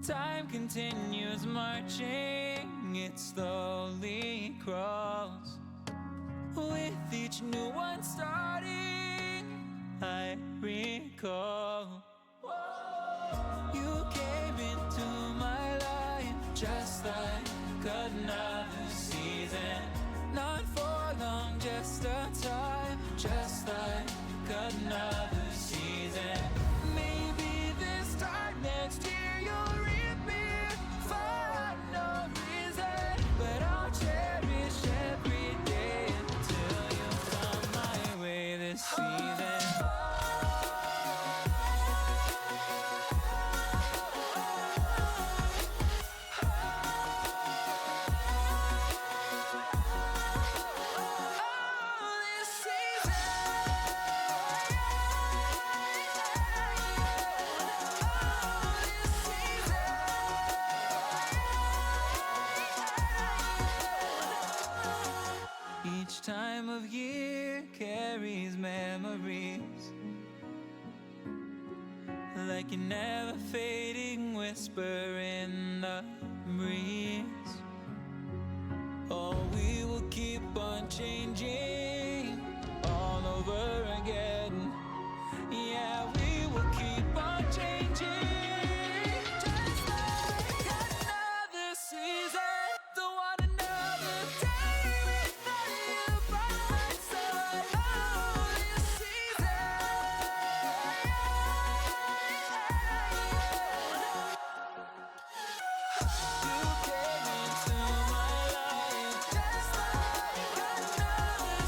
Time continues marching, it slowly crawls. With each new one starting, I recall. You came into my life just like another season. Not for long, just a time, just like another season. Maybe this time next year you'll reappear for no reason, but I'll cherish every day until you come my way this season. Each time of year carries memories, like a never fading whisper in the breeze. Oh, we will keep on changing all over again. Yeah, we will keep on changing. Just like another season. Don't want another day without you by my side. Oh, this season. You came into my life just like another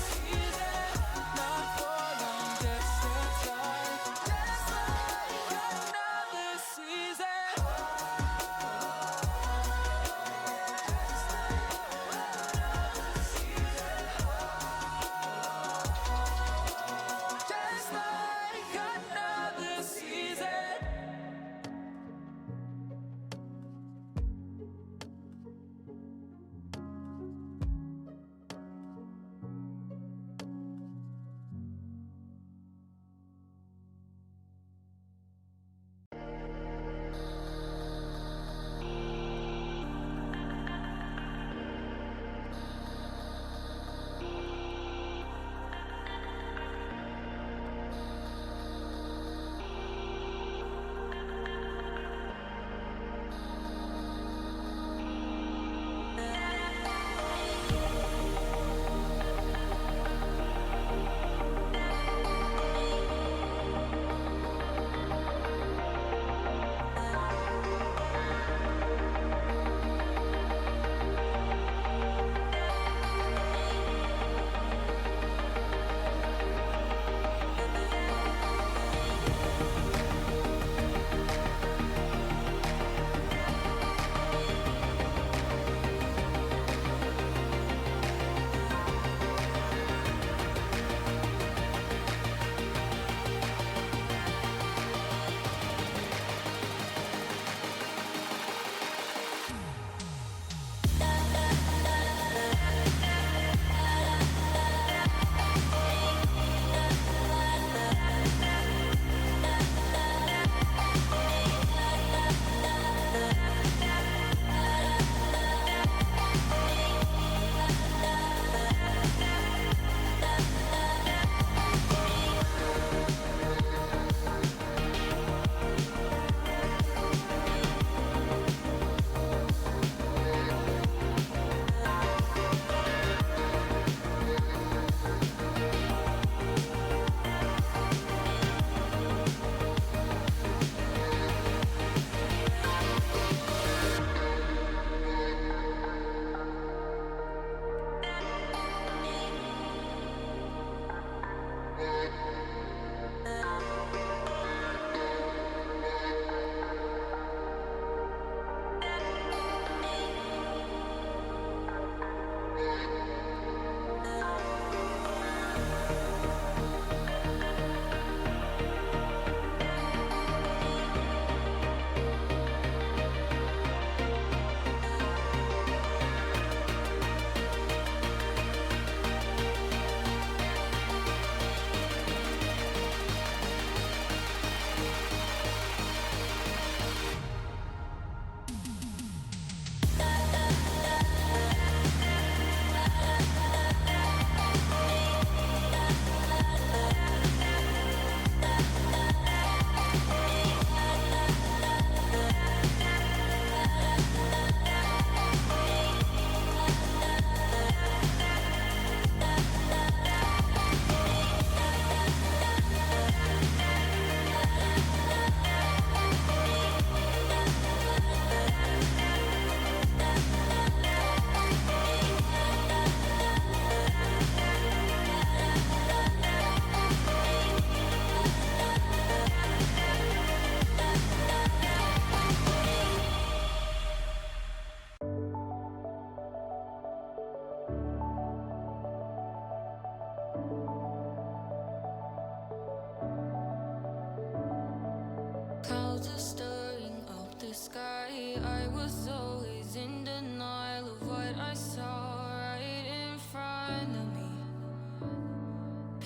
just staring up the sky. I was always in denial of what I saw right in front of me.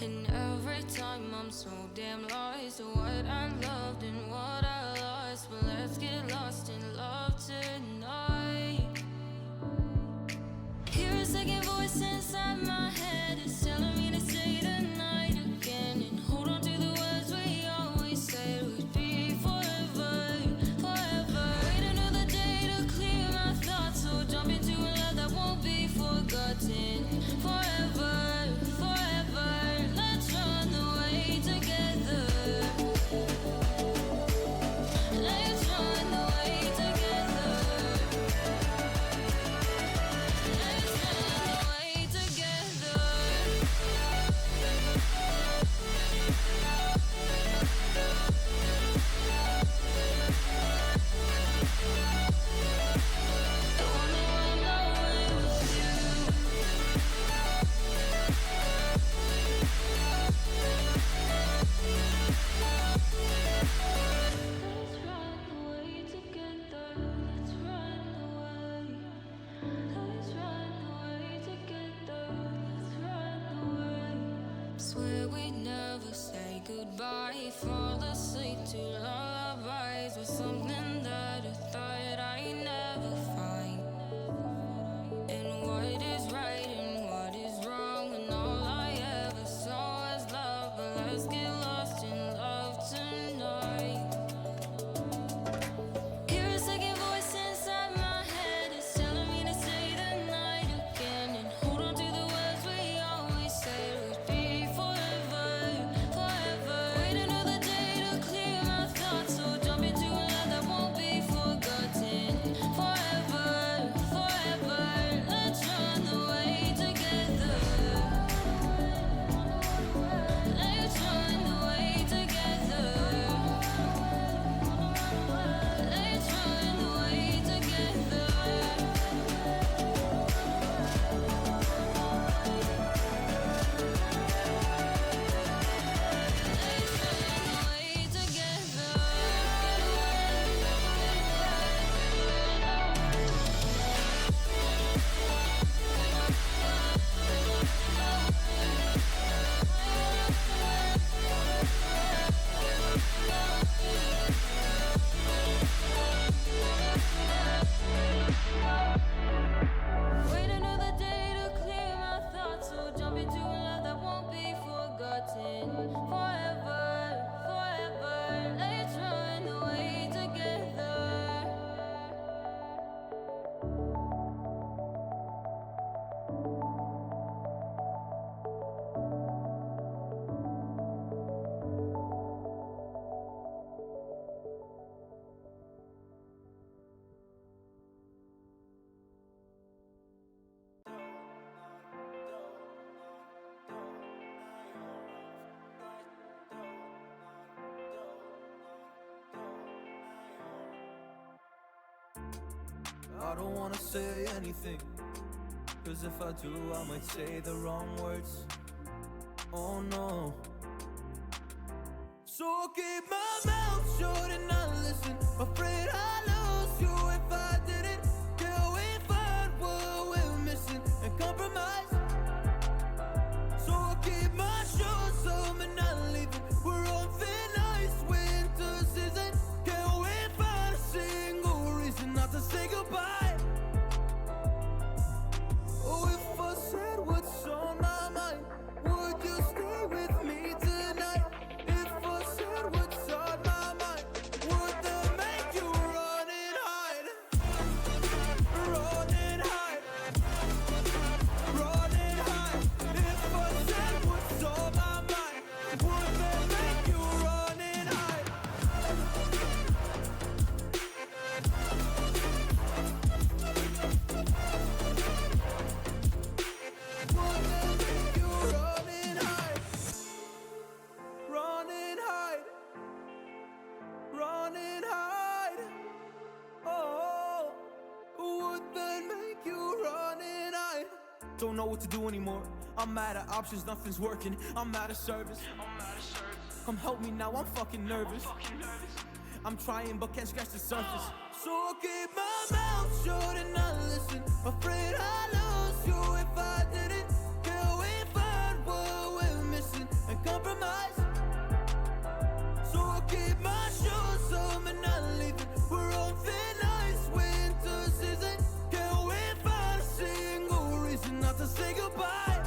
And every time I'm so damn lost to what I loved and what I lost. But let's get lost in love tonight. Hear a second voice inside my head. It's telling me to say the night again. And hold on to the words we always said would be forever, forever. Wait another day to clear my thoughts. So jump into a love that won't be forgotten. Forever, forever. Let's run away together. Let's run away together. Let's run away together. I wanna run away with you. Let's run away together. Let's run away. Let's run away together. Let's run away. Swear we'd never say goodbye. Fall asleep to lullabies with something that I thought I'd never find. And what is right and what is wrong, and all I ever saw was love. But let's get lost in love tonight. Hear a second voice inside my head. It's telling me to say the night again. And hold on to the words we always said would be forever, forever. Wait another day to clear my thoughts. So jump into a love that won't be forgotten. Forever, forever. Let's run away together. Let's run away together. Let's run away together. Let's run away together. Wait another day to clear my thoughts. So jump into a love that won't be forgotten. Forever, forever. Let's run away together. I don't wanna say anything, cause if I do I might say the wrong words. Oh no. So I'll keep my mouth shut and not listen. Afraid I lose you if I didn't. Can we find what we're missing and compromise? So I'll keep my shoes on and not leaving. We're on thin ice, winter season. Can we find a single reason not to say goodbye? Oh, if I said what's on my mind, would you stay with me tonight? If I said what's on my mind, would that make you run and hide? Run and hide. Run and hide. If I said what's on my mind, would that make you run and hide? Would that make you run and hide? Run and hide. Run and hide. Oh, would that make you run and hide? Don't know what to do anymore. I'm out of options, nothing's working. I'm out of service. Come help me now, I'm fucking nervous. I'm trying but can't scratch the surface. So I keep my mouth shut and I listen. Afraid I lose you if I didn't. Can we find what we're missing and compromise? So I keep my shoes on and not leaving. We're on thin ice, winter season. Can we find a single reason not to say goodbye?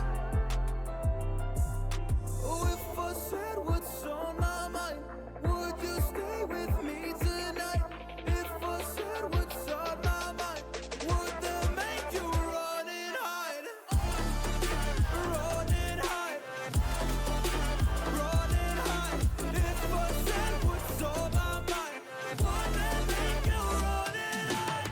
Oh, if I said what's on my mind, would you stay with me tonight? If I said what's on my mind, would that make you run and hide? Run and hide. Run and hide. If I said what's on my mind, would that make you run and hide?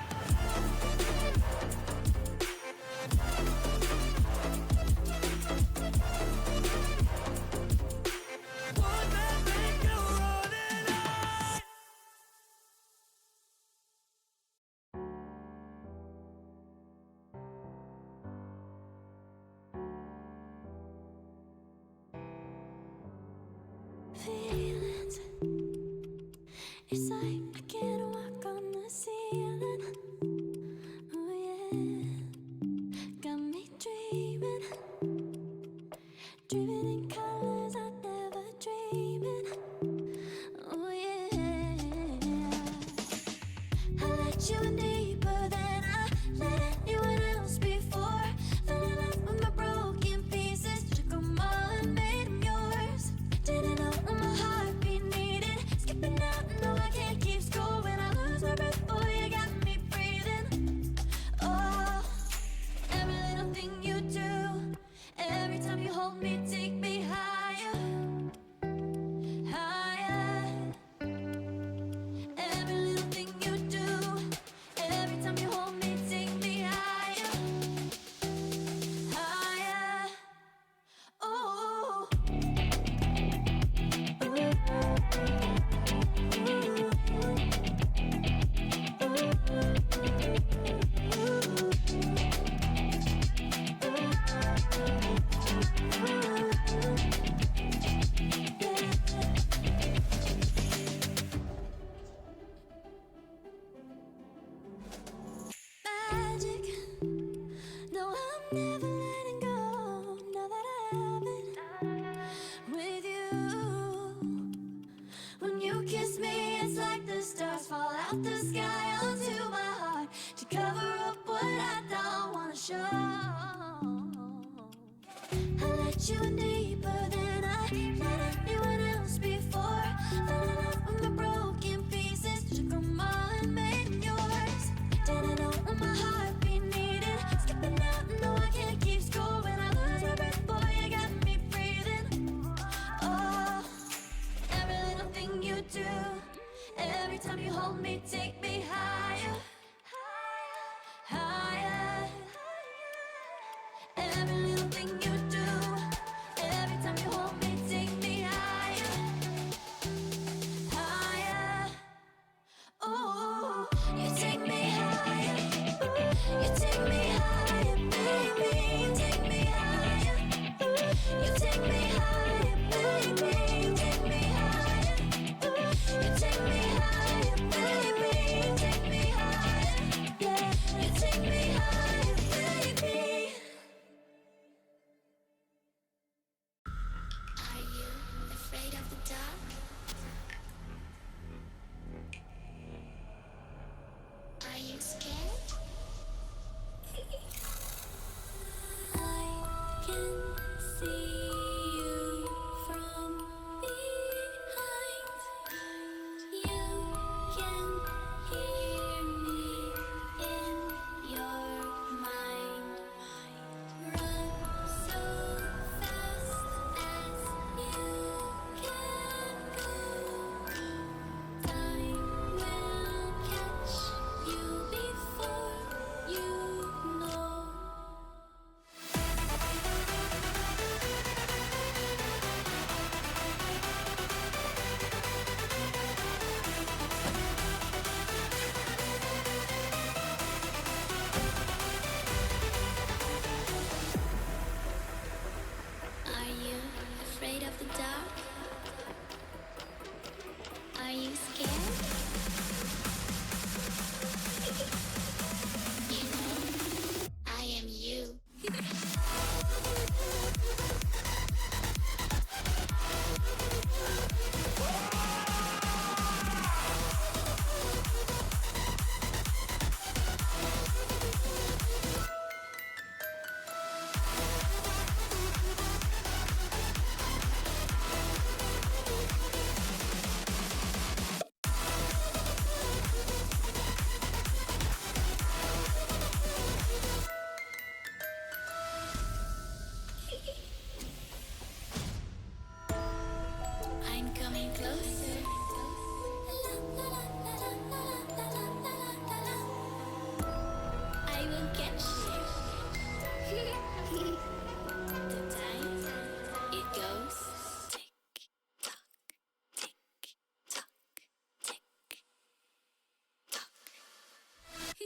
Would that make you run and hide? Feelings, it's like I can't walk on the ceiling. Oh yeah, got me dreaming, dreaming in colors I never dreamed in. Oh yeah, I let you in deeper than I let anyone else before. Fell in love with my broken pieces, took 'em all and made 'em yours. Didn't know what my heartbeat needed. Skipping out, no, I can't keep score. When I lose my breath, boy, you got me breathing. Oh, every little thing you do, every time you hold me, take me higher, higher. Every little thing you do, every time you hold me, take me higher, higher. Oh. Magic. No, I'm never letting go. Now that I have it with you. When you kiss me, it's like the stars fall out the sky onto my heart to cover up what I don't wanna show. I let you in deeper than I let anyone else before. Fell in love with my broken pieces, took 'em all and made 'em yours. Didn't know what my heartbeat needed. Skipping out, no, I can't keep score. When I lose my breath, boy, you got me breathing. Oh, every little thing you do, every time you hold me, take me higher, higher. Every little thing you do, every time you hold me, take me higher, higher. Oh, you take me higher, you take me higher, baby, you take me higher, you take me higher, baby, you take me higher, you take me higher, baby, you take me higher.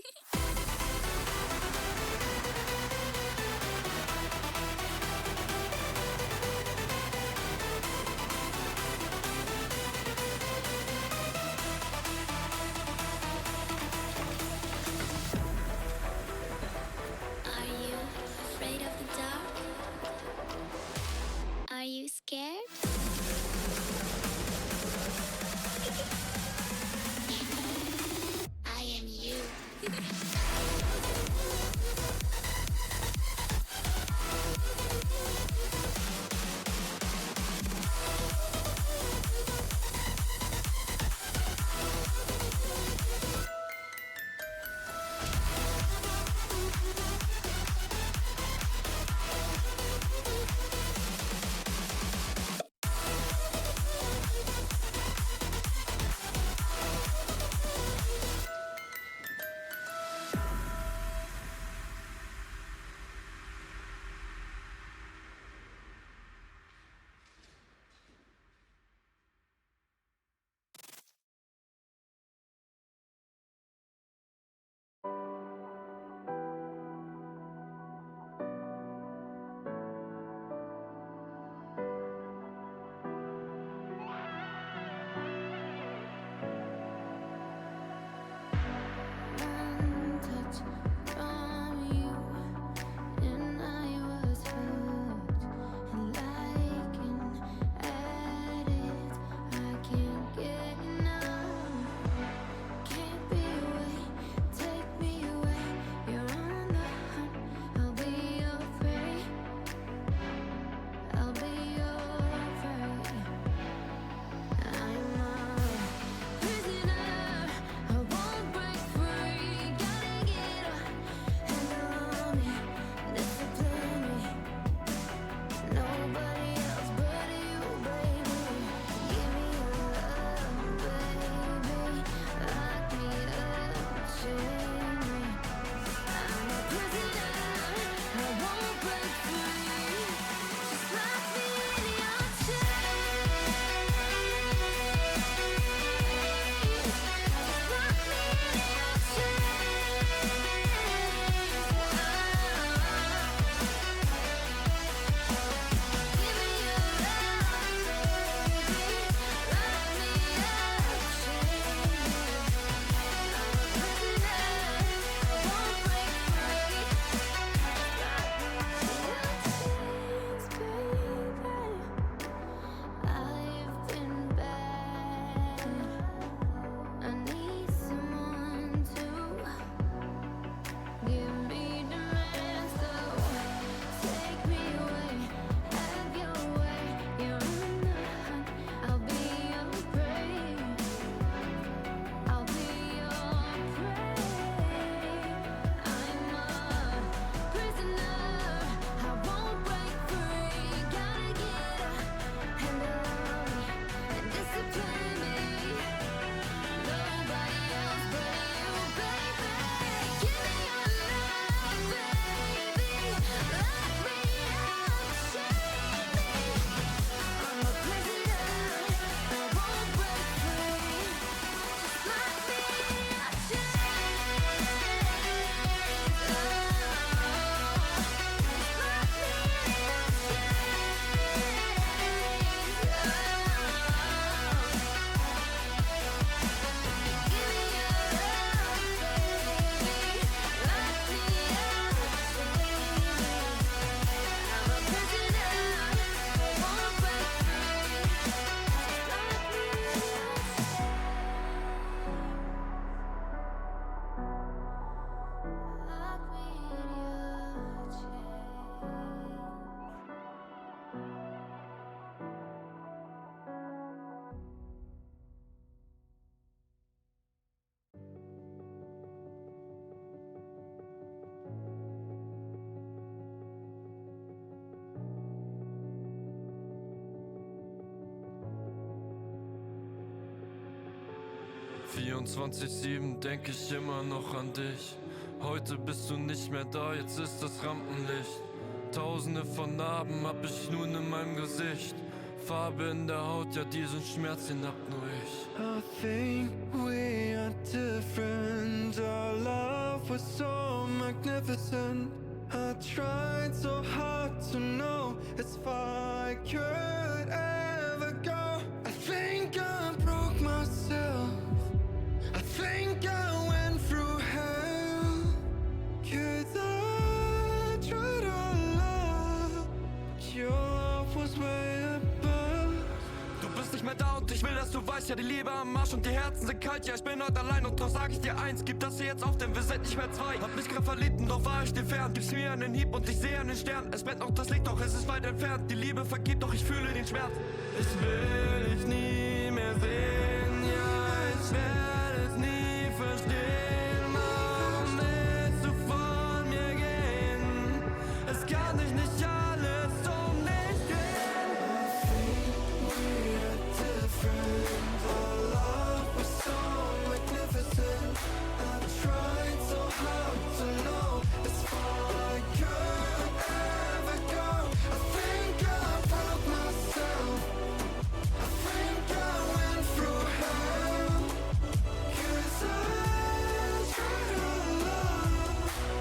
Are you afraid of the dark? Are you scared? I am you. One touch from you, and I was hooked. And like an addict, I can't get enough. Can't be away, take me away. You're on the hunt, I'll be your prey. I'll be your prey. I'm a prisoner, I won't break free. Gotta get a handle on me, discipline me. Nobody else but you, baby. Give me your love, baby. Lock me up, chain me. I'm a prisoner, I won't break free. Just lock me in your chains. Just lock me in your Give me your love, baby. Lock me up, chain me. I'm a prisoner, I won't break free. I've been bad. I need someone to give me demands. So take me away, have your way. You're on the hunt, I'll be your prey. I'll be your prey. I'm a prisoner, I won't break free. Gotta get a handle on me and discipline me. Nobody else but you, baby. Give me your love, baby. Lock me up, chain me. I'm a prisoner, I won't break free. Just lock me in your chain. 24/7 denk ich immer noch an dich. Heute bist du nicht mehr da, jetzt ist das Rampenlicht. Tausende von Narben hab ich nun in meinem Gesicht. Farbe in der Haut, ja diesen Schmerz, den hab nur ich. I think we are different. Our love was so magnificent. I tried so hard to know as far I could ever go. I think I broke myself. I think I went through hell. 'Cause I tried a lot, but your love was way above. Du bist nicht mehr da und ich will, dass du weißt, ja, die Liebe am Arsch und die Herzen sind kalt. Ja, ich bin heute allein und doch sag ich dir eins, gib das hier jetzt auf, denn wir sind nicht mehr zwei. Hab mich grad verliebt und doch war ich dir fern. Gibst mir einen Hieb und ich sehe einen Stern. Es brennt noch das Licht, doch es ist weit entfernt. Die Liebe vergibt, doch ich fühle den Schmerz. Ich will dich nie mehr sehen, ja, ich werde es nie verstehen. Warum willst du von mir gehen? Es kann dich nicht alles um dich drehen. Our love was so magnificent. I tried so hard to know as far I could ever go. I think I broke myself. I think I went through hell. 'Cause I tried a lot,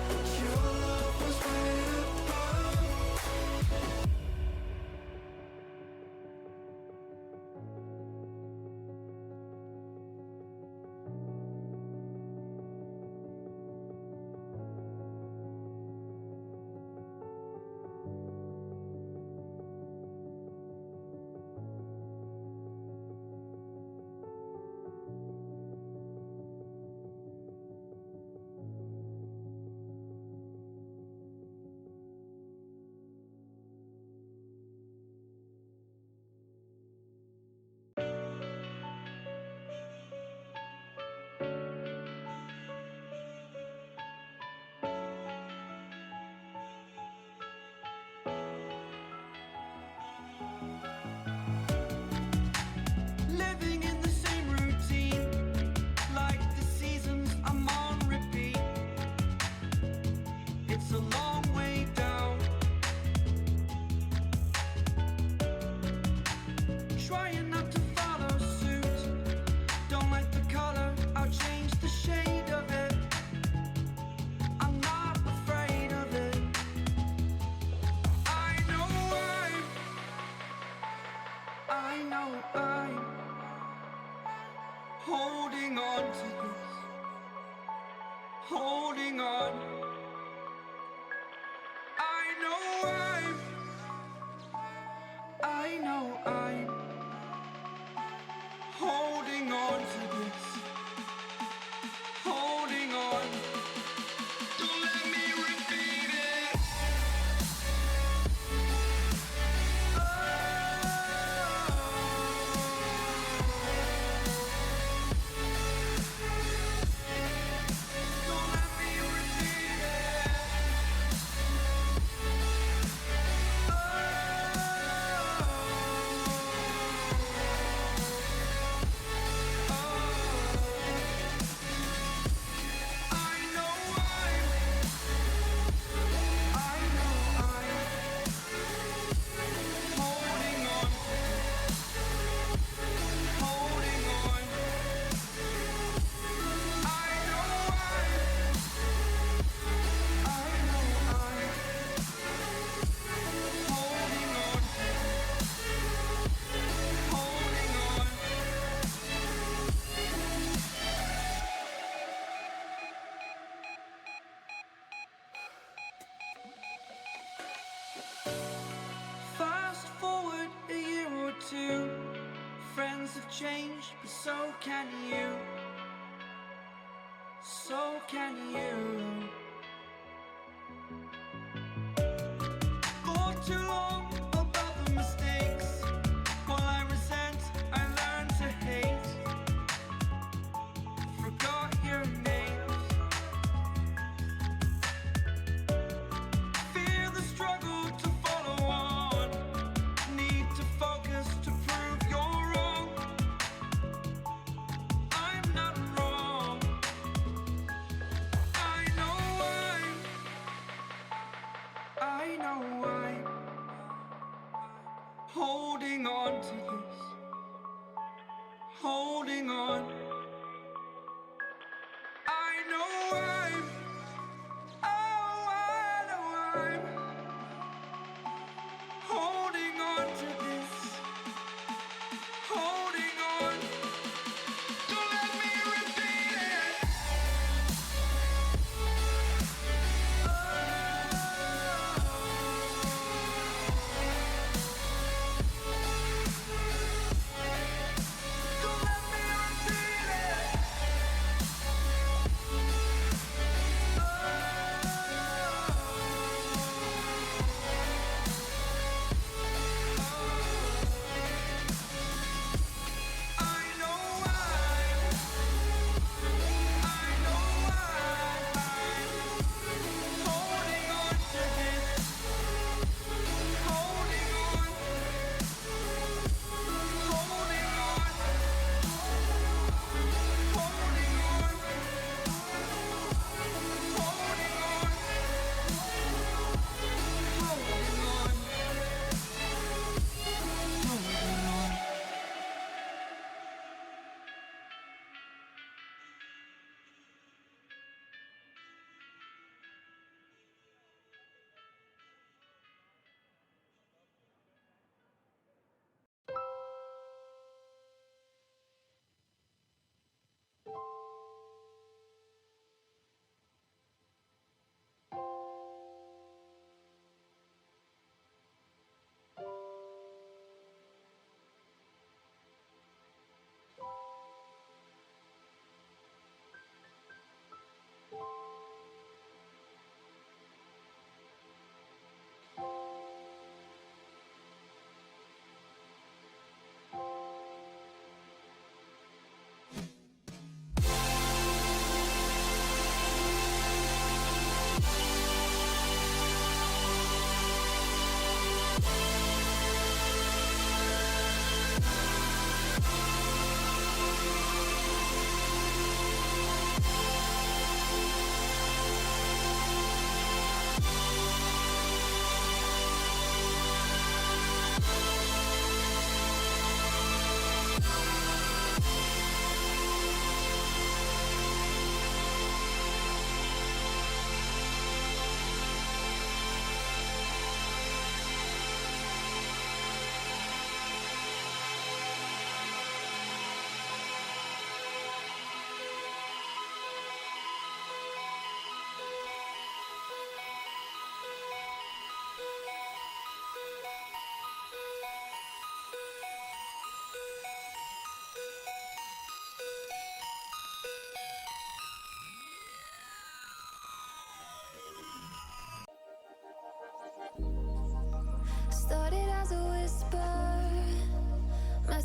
but your love was way above. Living in the same routine, like the seasons I'm on repeat. It's a long way down. Trying not to follow suit. Don't like the color, I'll change the shade of it. I'm not afraid of it. I know I'm holding on to this, holding on. I know I'm holding on to this, holding on. Don't let me repeat it. Don't let me repeat it. Fast forward a year or two, friends have changed, but so can you. So can you. For too long about the mistakes, while I resent, I learned to hate. Forgot your names. Fear the struggle to follow on. Need to focus to prove you're wrong. I'm not wrong. I know I'm holding on to this, holding on. I know I'm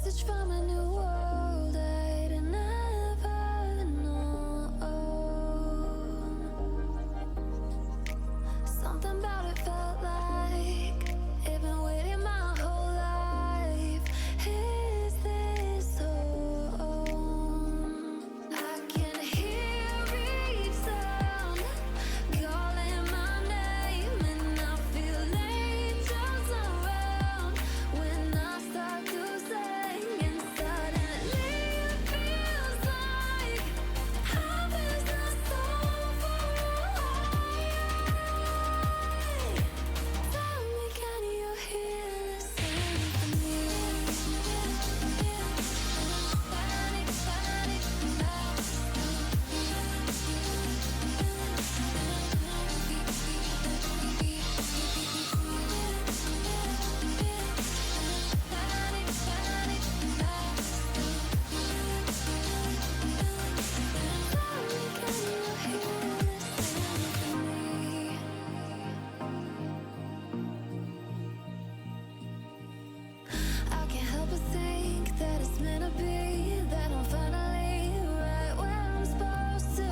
message from a new world I'd never known. Something about it felt like I've been waiting my whole life. Is this home? I can hear each sound calling my name, and I feel angels around when I start to sing, and suddenly it feels like heaven's not so far away. Tell me, can you hear the symphony? Panic, panic, I can't help but think that it's meant to be, that I'm finally right where I'm supposed to.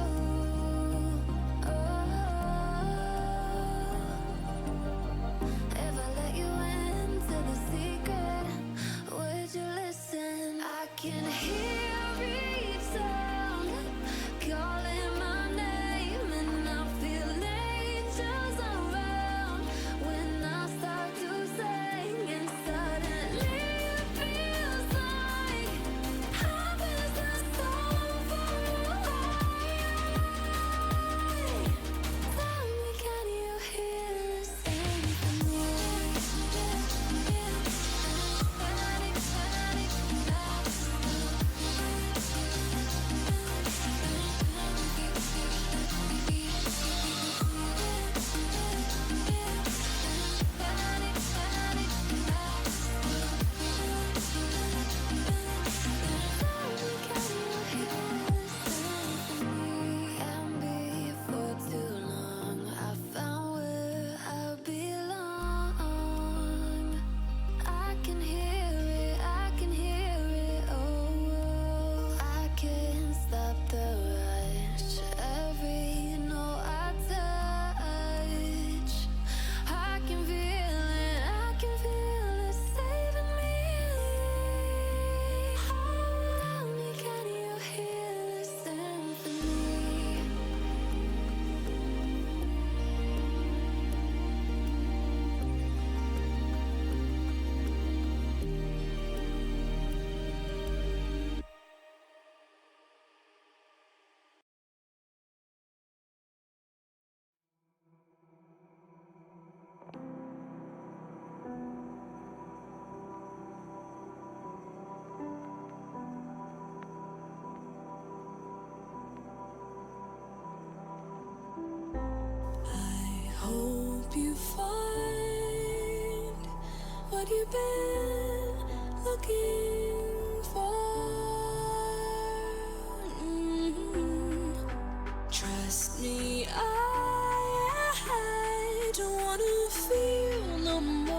If I let you into the secret, would you listen? I can hear each sound calling my name, and I feel angels around when I start to sing, and suddenly it feels like heaven's not so far away. Tell me, can you hear the symphony? Panic, panic, and before too long I found where I belong. I can hear it, I can hear it, oh, I can't stop the rush. Every note I touch, I can feel it saving me. Tell me, can you hear the symphony? I hope you find what you've been looking for. Trust me, I don't wanna feel no more.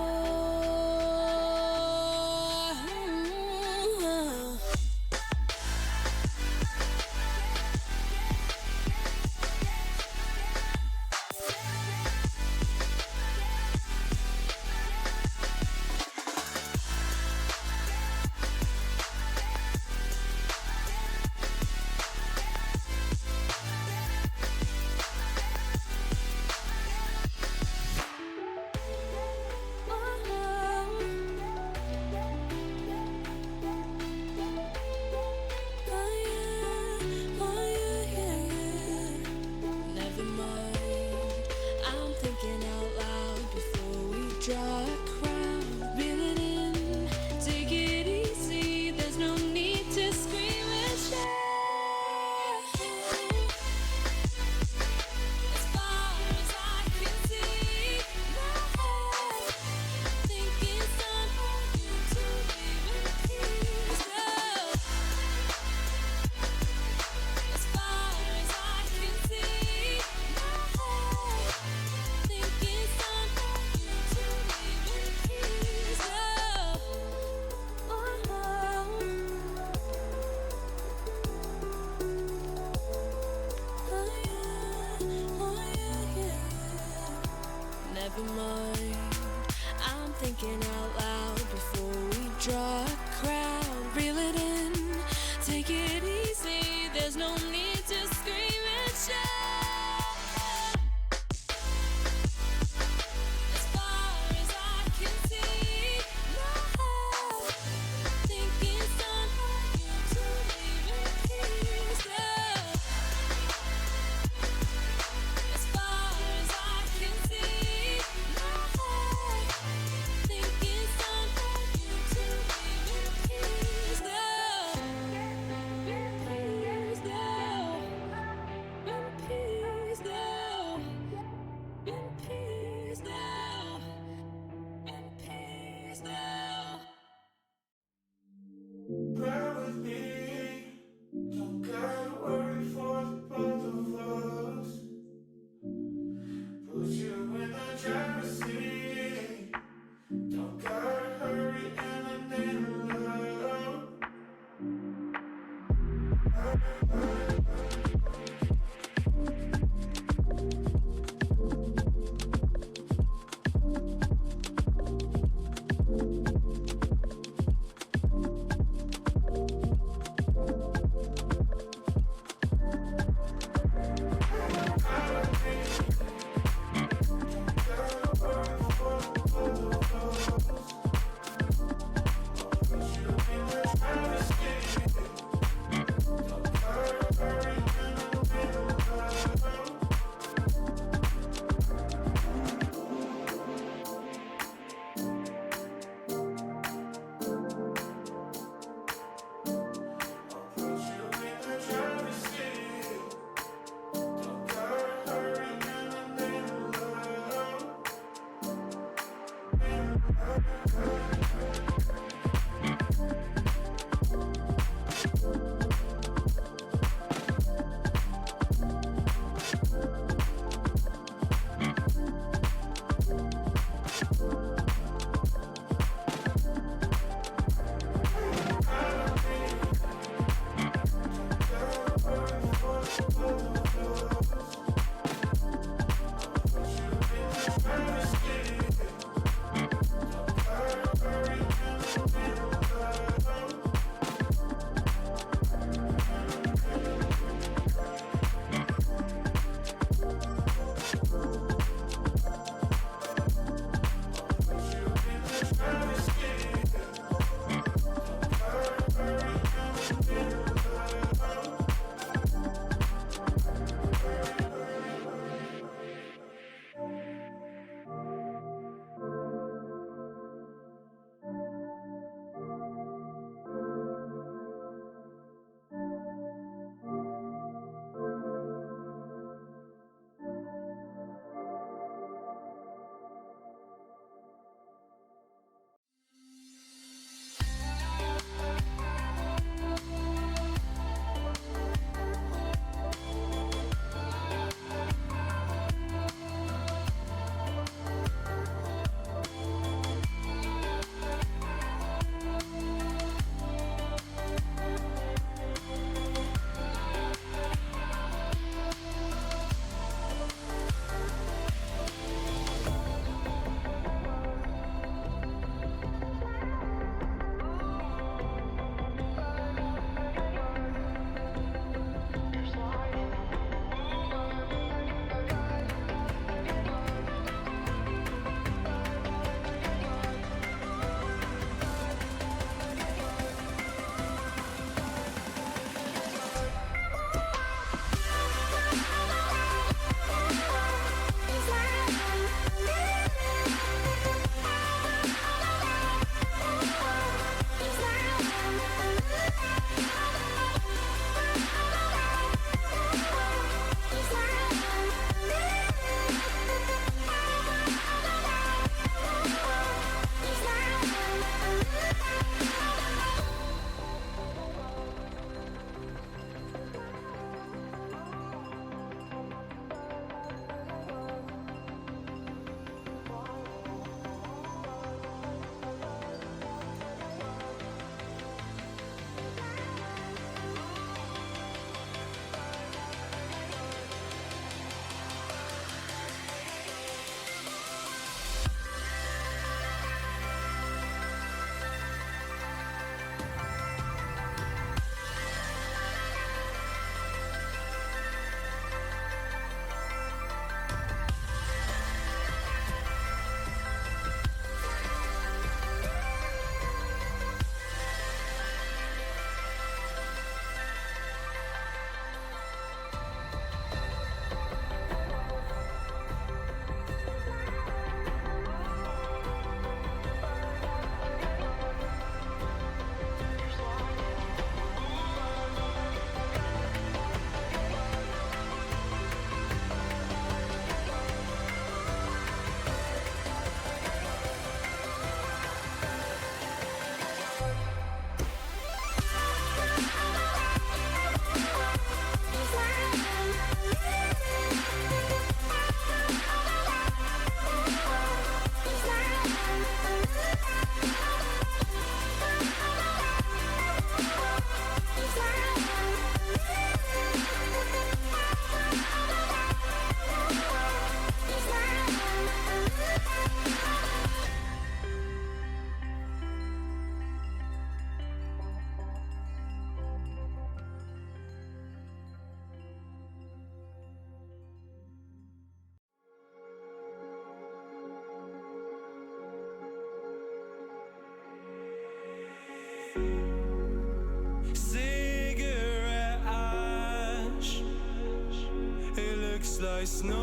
like snow.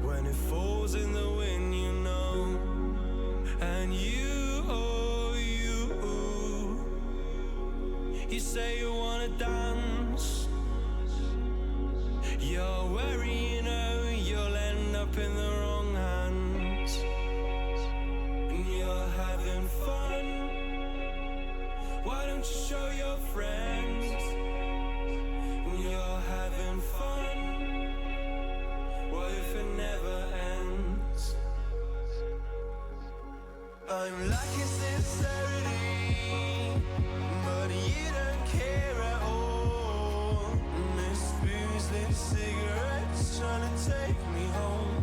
When it falls in the wind, you know. And you, oh, you say you wanna dance. You're wary, you know, you'll end up in the wrong hands. And you're having fun. Why don't you show your friends? And you're having fun. What if it never ends? I'm lacking sincerity, but you don't care at all. And this booze, this cigarette's trying to take me home.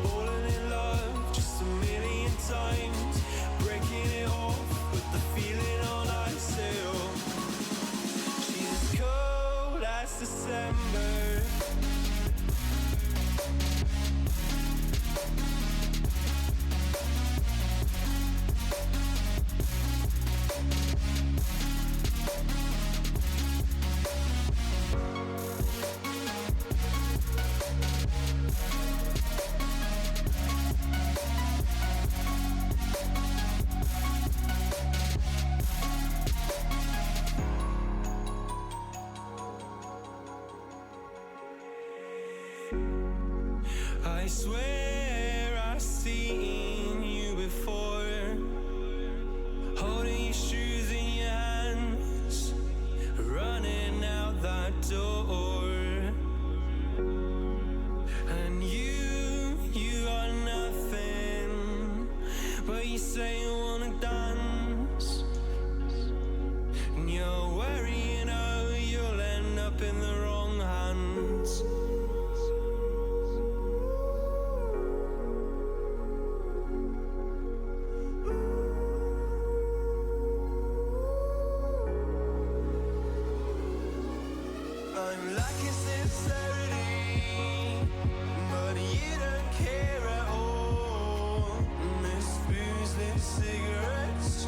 Falling in love just a million times, breaking it off with the feeling on ice still. She's as cold as December. I swear I've seen you before, holding your shoes in your hands, running out that door. And you are nothing, but you say you wanna dance. And you're wary, you know, you'll end up in the wrong hands. I'm lacking sincerity, but you don't care at all. And this booze, this cigarette's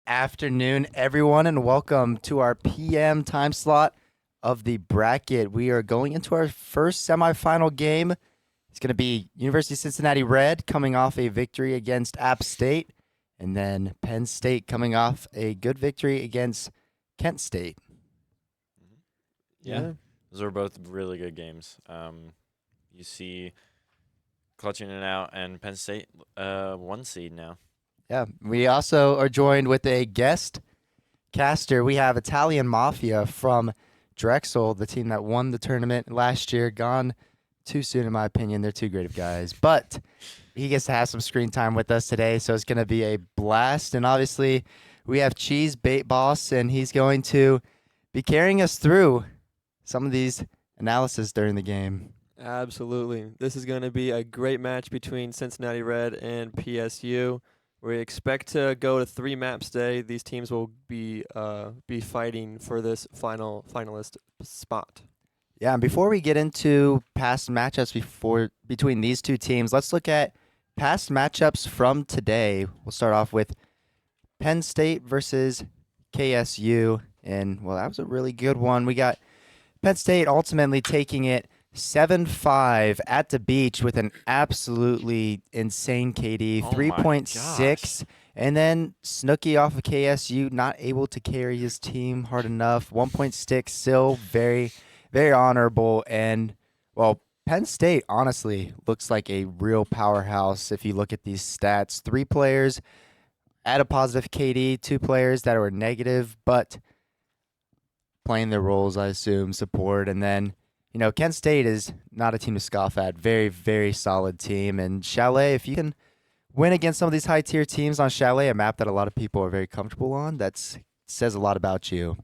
afternoon, everyone, and welcome to our PM time slot of the bracket. We are going into our first semifinal game. It's going to be University of Cincinnati Red coming off a victory against App State, and then Penn State coming off a good victory against Kent State. Yeah. Those are both really good games. You see clutching it out, and Penn State 1 seed now. Yeah, we also are joined with a guest caster. We have Italian Mafia from Drexel, the team that won the tournament last year. Gone too soon, in my opinion. They're too great of guys. But he gets to have some screen time with us today, so it's going to be a blast. And obviously, we have Cheese Bait Boss, and he's going to be carrying us through some of these analysis during the game. Absolutely. This is going to be a great match between Cincinnati Red and PSU. We expect to go to 3 maps today. These teams will be fighting for this finalist spot. Yeah, and before we get into past matchups between these two teams, let's look at past matchups from today. We'll start off with Penn State versus KSU, and well, that was a really good one. We got Penn State ultimately taking it 7-5 at the beach with an absolutely insane KD, 3.6. And then Snooki off of KSU, not able to carry his team hard enough. 1.6, still very, very honorable. And, well, Penn State honestly looks like a real powerhouse if you look at these stats. 3 players at a positive KD, 2 players that were negative, but playing their roles, I assume, support. And then, you know, Kent State is not a team to scoff at. Very, very solid team. And Chalet, if you can win against some of these high-tier teams on Chalet, a map that a lot of people are very comfortable on, that says a lot about you.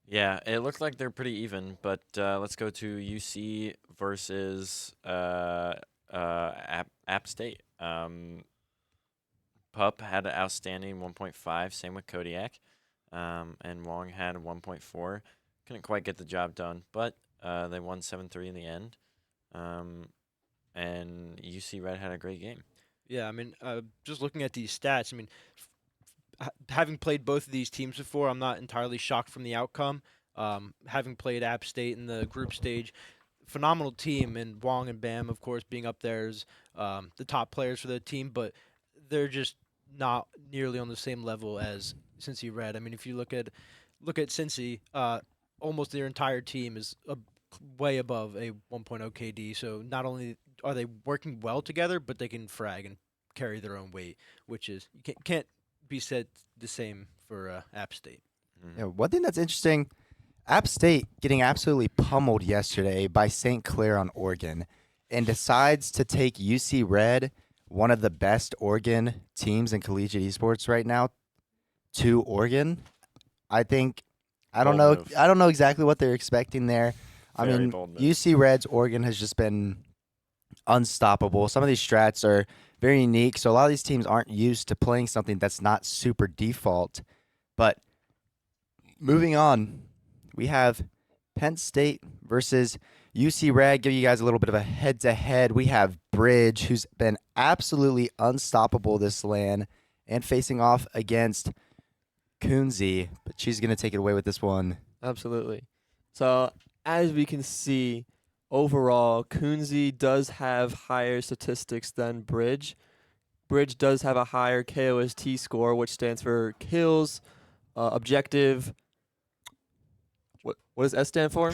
Yeah, it looked like they're pretty even, but let's go to UC versus App State. Pup had an outstanding 1.5, same with Kodiak, and Wong had 1.4. Couldn't quite get the job done, but they won 7-3 in the end. And UC Red had a great game. Yeah, I mean, just looking at these stats, I mean, having played both of these teams before, I'm not entirely shocked from the outcome. Having played App State in the group stage, phenomenal team, and Wong and Bam, of course, being up there as the top players for the team, but they're just not nearly on the same level as Cincy Red. I mean, if you look at Cincy, almost their entire team is way above a 1.0 KD. So not only are they working well together, but they can frag and carry their own weight, which is can't be said the same for App State. Yeah, one thing that's interesting, App State getting absolutely pummeled yesterday by St. Clair on Oregon, and decides to take UC Red, one of the best Oregon teams in collegiate esports right now, to Oregon. I don't know exactly what they're expecting there. I mean, UC Red's Oregon has just been unstoppable. Some of these strats are very unique, so a lot of these teams aren't used to playing something that's not super default. But moving on, we have Penn State versus UC Red. Give you guys a little bit of a head-to-head. We have Bridge, who's been absolutely unstoppable this LAN, and facing off against Kunze, but she's going to take it away with this one. Absolutely. So, as we can see, overall, Kunze does have higher statistics than Bridge. Bridge does have a higher KOST score, which stands for kills, objective. What does S stand for?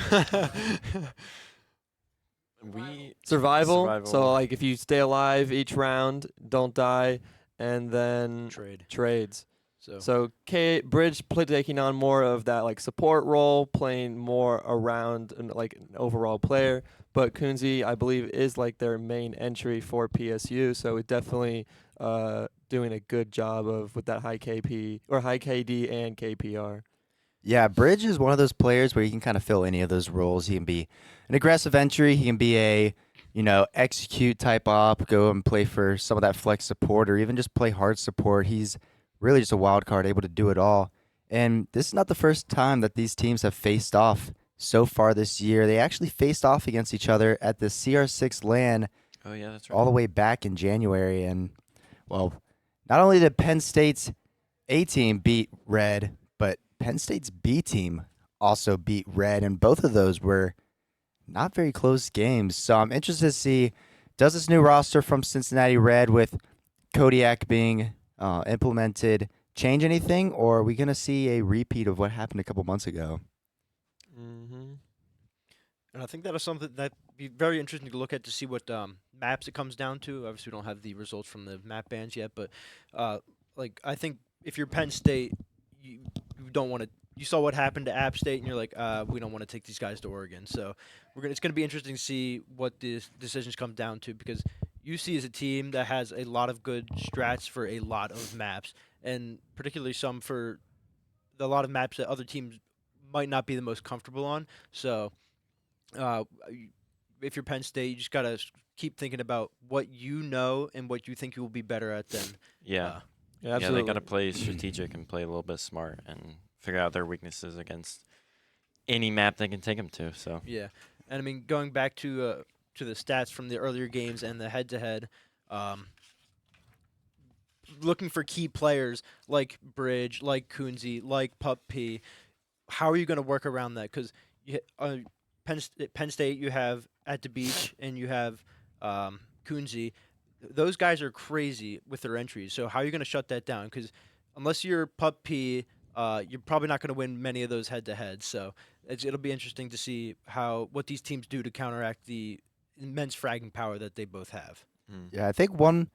Survival. So, like, if you stay alive each round, don't die, and then trades. So Bridge taking on more of that like support role, playing more around like an overall player. But Kunze, I believe, is like their main entry for PSU. So it definitely doing a good job with that high KP or high KD and KPR. Yeah, Bridge is one of those players where he can kind of fill any of those roles. He can be an aggressive entry. He can be a execute type op, go and play for some of that flex support, or even just play hard support. He's really just a wild card, able to do it all. And this is not the first time that these teams have faced off so far this year. They actually faced off against each other at the CR6 LAN that's right. all the way back in January. And, well, not only did Penn State's A team beat Red, but Penn State's B team also beat Red, and both of those were not very close games. So I'm interested to see, does this new roster from Cincinnati Red with Kodiak being implemented change anything, or are we going to see a repeat of what happened a couple months ago? Mm-hmm. And I think that is something that'd be very interesting to look at to see what maps it comes down to. Obviously, we don't have the results from the map bans yet, but like I think if you're Penn State, you don't want to. You saw what happened to App State, and you're like, we don't want to take these guys to Oregon. So it's gonna be interesting to see what the decisions come down to because UC is a team that has a lot of good strats for a lot of maps, and particularly some for a lot of maps that other teams might not be the most comfortable on. So if you're Penn State, you just gotta keep thinking about what you know and what you think you will be better at. Then Yeah, Yeah, yeah, absolutely. they got to play strategic and play a little bit smart and figure out their weaknesses against any map they can take them to. So yeah, and I mean going back to the stats from the earlier games and the head-to-head, looking for key players like Bridge, like Kunze, like Pup P. How are you going to work around that? Because Penn State, you have at the beach, and you have Kunze. Those guys are crazy with their entries. So how are you going to shut that down? Because unless you're Pup P, you're probably not going to win many of those head-to-heads. So it'll be interesting to see what these teams do to counteract the immense fragging power that they both have. Yeah, I think one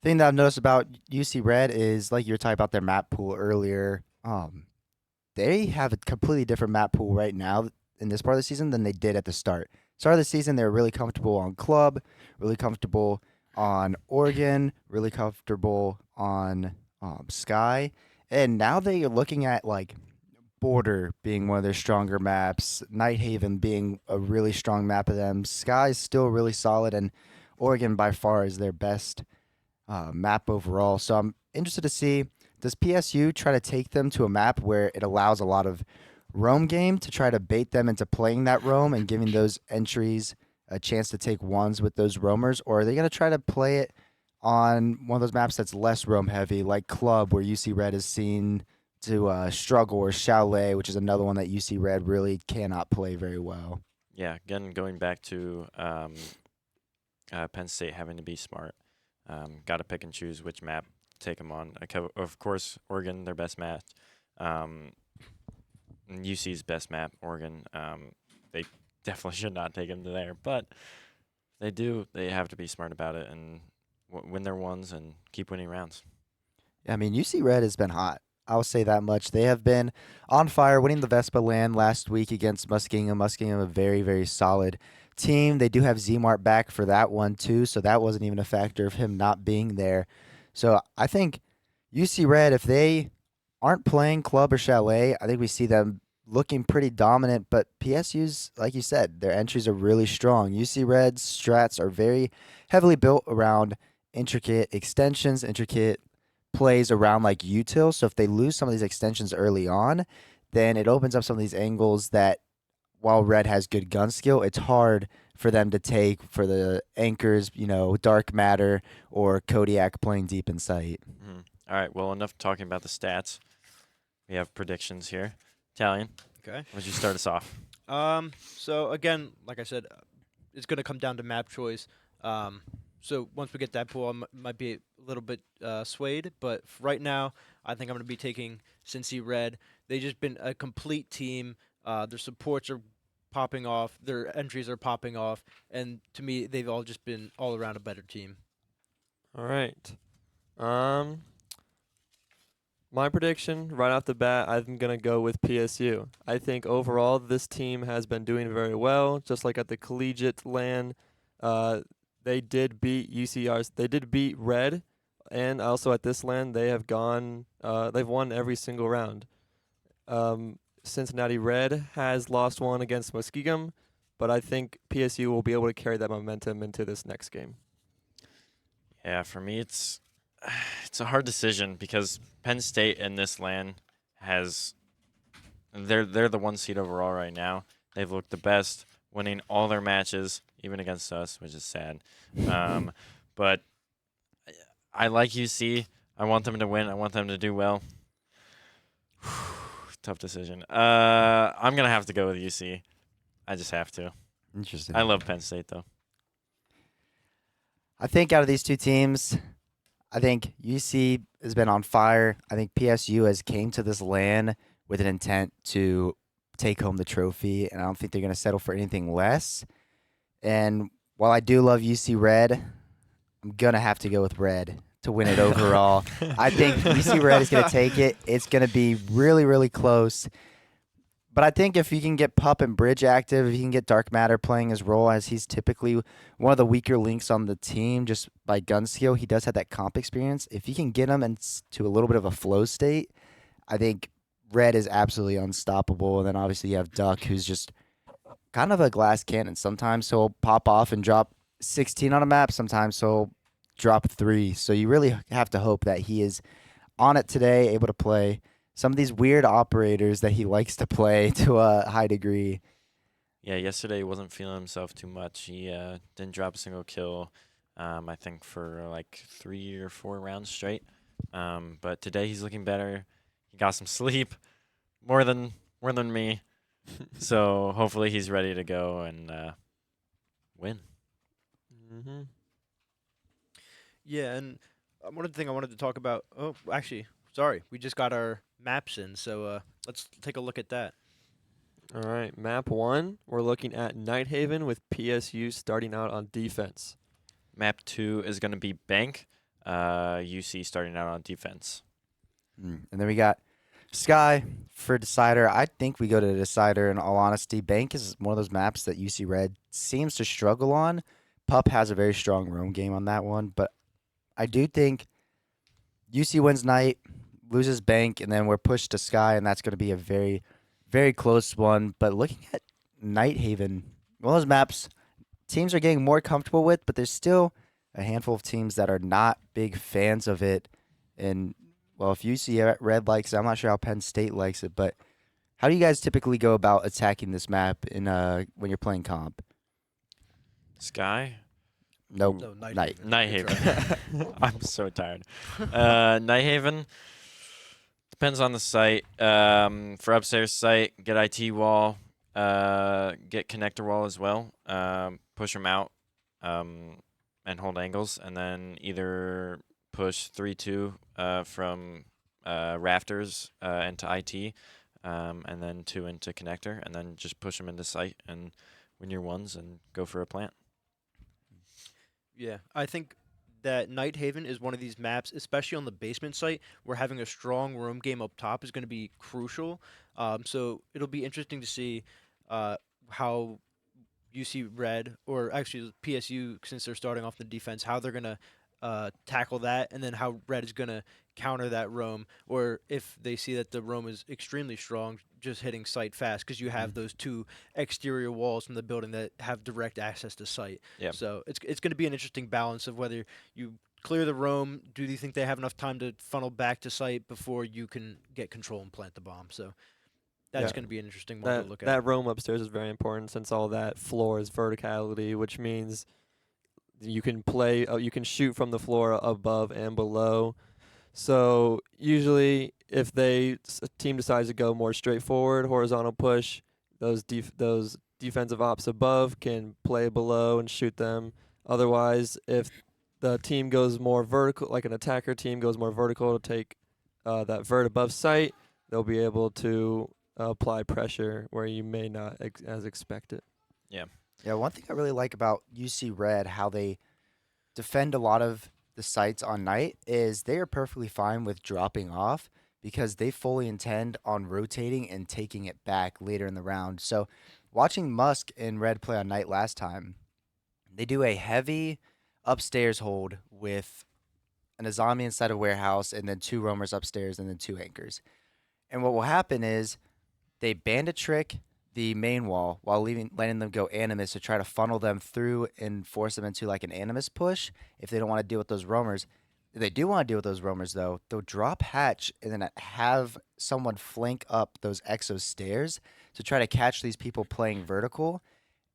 thing that I've noticed about UC Red is like you were talking about their map pool earlier. They have a completely different map pool right now in this part of the season than they did at the start. Start of the season, they were really comfortable on Club, really comfortable on Oregon, really comfortable on Sky, and now they are looking at like Border being one of their stronger maps, Night Haven being a really strong map of them. Sky is still really solid, and Oregon by far is their best map overall. So I'm interested to see, does PSU try to take them to a map where it allows a lot of roam game to try to bait them into playing that roam and giving those entries a chance to take ones with those roamers? Or are they going to try to play it on one of those maps that's less roam heavy, like Club, where UC Red is seen to struggle, or Chalet, which is another one that UC Red really cannot play very well? yeah, again going back to Penn State having to be smart. Got to pick and choose which map to take them on. Of course, Oregon, their best map. UC's best map, Oregon. They definitely should not take them to there, but they do. They have to be smart about it and win their ones and keep winning rounds. I mean, UC Red has been hot. I'll say that much. They have been on fire, winning the Vespa Land last week against Muskingum. Muskingum, a very, very solid team. They do have Zmart back for that one, too, so that wasn't even a factor of him not being there. So I think UC Red, if they aren't playing Club or Chalet, I think we see them looking pretty dominant. But PSU's, like you said, their entries are really strong. UC Red's strats are very heavily built around intricate extensions, intricate plays around like util. So if they lose some of these extensions early on, then it opens up some of these angles that, while Red has good gun skill, it's hard for them to take for the anchors, Dark Matter or Kodiak playing deep in sight. All right, well, enough talking about the stats. We have predictions here. Italian. Okay. Would you start us off? So again, like I said, it's going to come down to map choice. So once we get that pool, I might be a little bit swayed, but right now, I think I'm going to be taking Cincy Red. They've just been a complete team. Their supports are popping off. Their entries are popping off. And to me, they've all just been all around a better team. All right. My prediction right off the bat, I'm going to go with PSU. I think overall this team has been doing very well, just like at the collegiate LAN. They did beat UCR's. They did beat Red, and also at this LAN they have gone. They've won every single round. Cincinnati Red has lost one against Muskingum, but I think PSU will be able to carry that momentum into this next game. Yeah, for me it's a hard decision because Penn State in this LAN they're the 1 seed overall right now. They've looked the best, winning all their matches, even against us, which is sad. But I like UC. I want them to win. I want them to do well. Tough decision. I'm gonna have to go with UC. I just have to. Interesting. I love Penn State though. I think out of these two teams, I think UC has been on fire. I think PSU has came to this land with an intent to take home the trophy, and I don't think they're going to settle for anything less. And while I do love UC Red, I'm going to have to go with Red to win it overall. I think UC Red is going to take it. It's going to be really, really close. But I think if you can get Pup and Bridge active, if you can get Dark Matter playing his role as he's typically one of the weaker links on the team just by gun skill, he does have that comp experience. If you can get him into a little bit of a flow state, I think Red is absolutely unstoppable. And then obviously you have Duck, who's just kind of a glass cannon. Sometimes he'll pop off and drop 16 on a map. Sometimes he'll drop 3. So you really have to hope that he is on it today, able to play some of these weird operators that he likes to play to a high degree. Yeah, yesterday he wasn't feeling himself too much. He didn't drop a single kill, I think, for like 3 or 4 rounds straight. But today he's looking better. He got some sleep, more than me. So hopefully he's ready to go and win. Mm-hmm. Yeah, and one other thing I wanted to talk about. Oh, actually, sorry, we just got our maps in, so let's take a look at that. All right, map 1, we're looking at Nighthaven with PSU starting out on defense. Map 2 is going to be Bank, UC starting out on defense. And then we got Sky for Decider. I think we go to Decider in all honesty. Bank is one of those maps that UC Red seems to struggle on. Pup has a very strong roam game on that one, but I do think UC wins Night, loses Bank, and then we're pushed to Sky, and that's going to be a very, very close one. But looking at Nighthaven, one of those maps teams are getting more comfortable with, but there's still a handful of teams that are not big fans of it. And, well, if UC Red likes it, I'm not sure how Penn State likes it, but how do you guys typically go about attacking this map in when you're playing comp? Sky? Nope. No, Night. Nighthaven. I'm so tired. Nighthaven depends on the site. For upstairs site, get IT wall, get connector wall as well. Push them out, and hold angles, and then either push 3-2 from rafters into IT, and then 2 into connector, and then just push them into site and win your ones and go for a plant. Yeah, I think that Nighthaven is one of these maps, especially on the basement site, where having a strong roam game up top is going to be crucial. So it'll be interesting to see how UC Red, or actually PSU, since they're starting off the defense, how they're going to tackle that, and then how Red is going to counter that roam, or if they see that the roam is extremely strong, just hitting site fast, because you have those 2 exterior walls from the building that have direct access to site. Yeah. So it's going to be an interesting balance of whether you clear the roam. Do you think they have enough time to funnel back to site before you can get control and plant the bomb? So that's going to be an interesting one to look at. That roam upstairs is very important, since all that floor is verticality, which means you can play, you can shoot from the floor above and below. So usually, if a team decides to go more straightforward horizontal push, those defensive ops above can play below and shoot them. Otherwise, if the team goes more vertical, like an attacker team goes more vertical to take that vert above site, they'll be able to apply pressure where you may not as expected. Yeah. Yeah, one thing I really like about UC Red, how they defend a lot of the sites on Night, is they are perfectly fine with dropping off because they fully intend on rotating and taking it back later in the round. So watching Musk and Red play on Night last time, they do a heavy upstairs hold with an Azami inside a warehouse and then 2 roamers upstairs and then 2 anchors. And what will happen is they bandit trick the main wall while letting them go Animus to try to funnel them through and force them into like an Animus push if they don't want to deal with those roamers. If they do want to deal with those roamers, though, they'll drop hatch and then have someone flank up those exo stairs to try to catch these people playing vertical.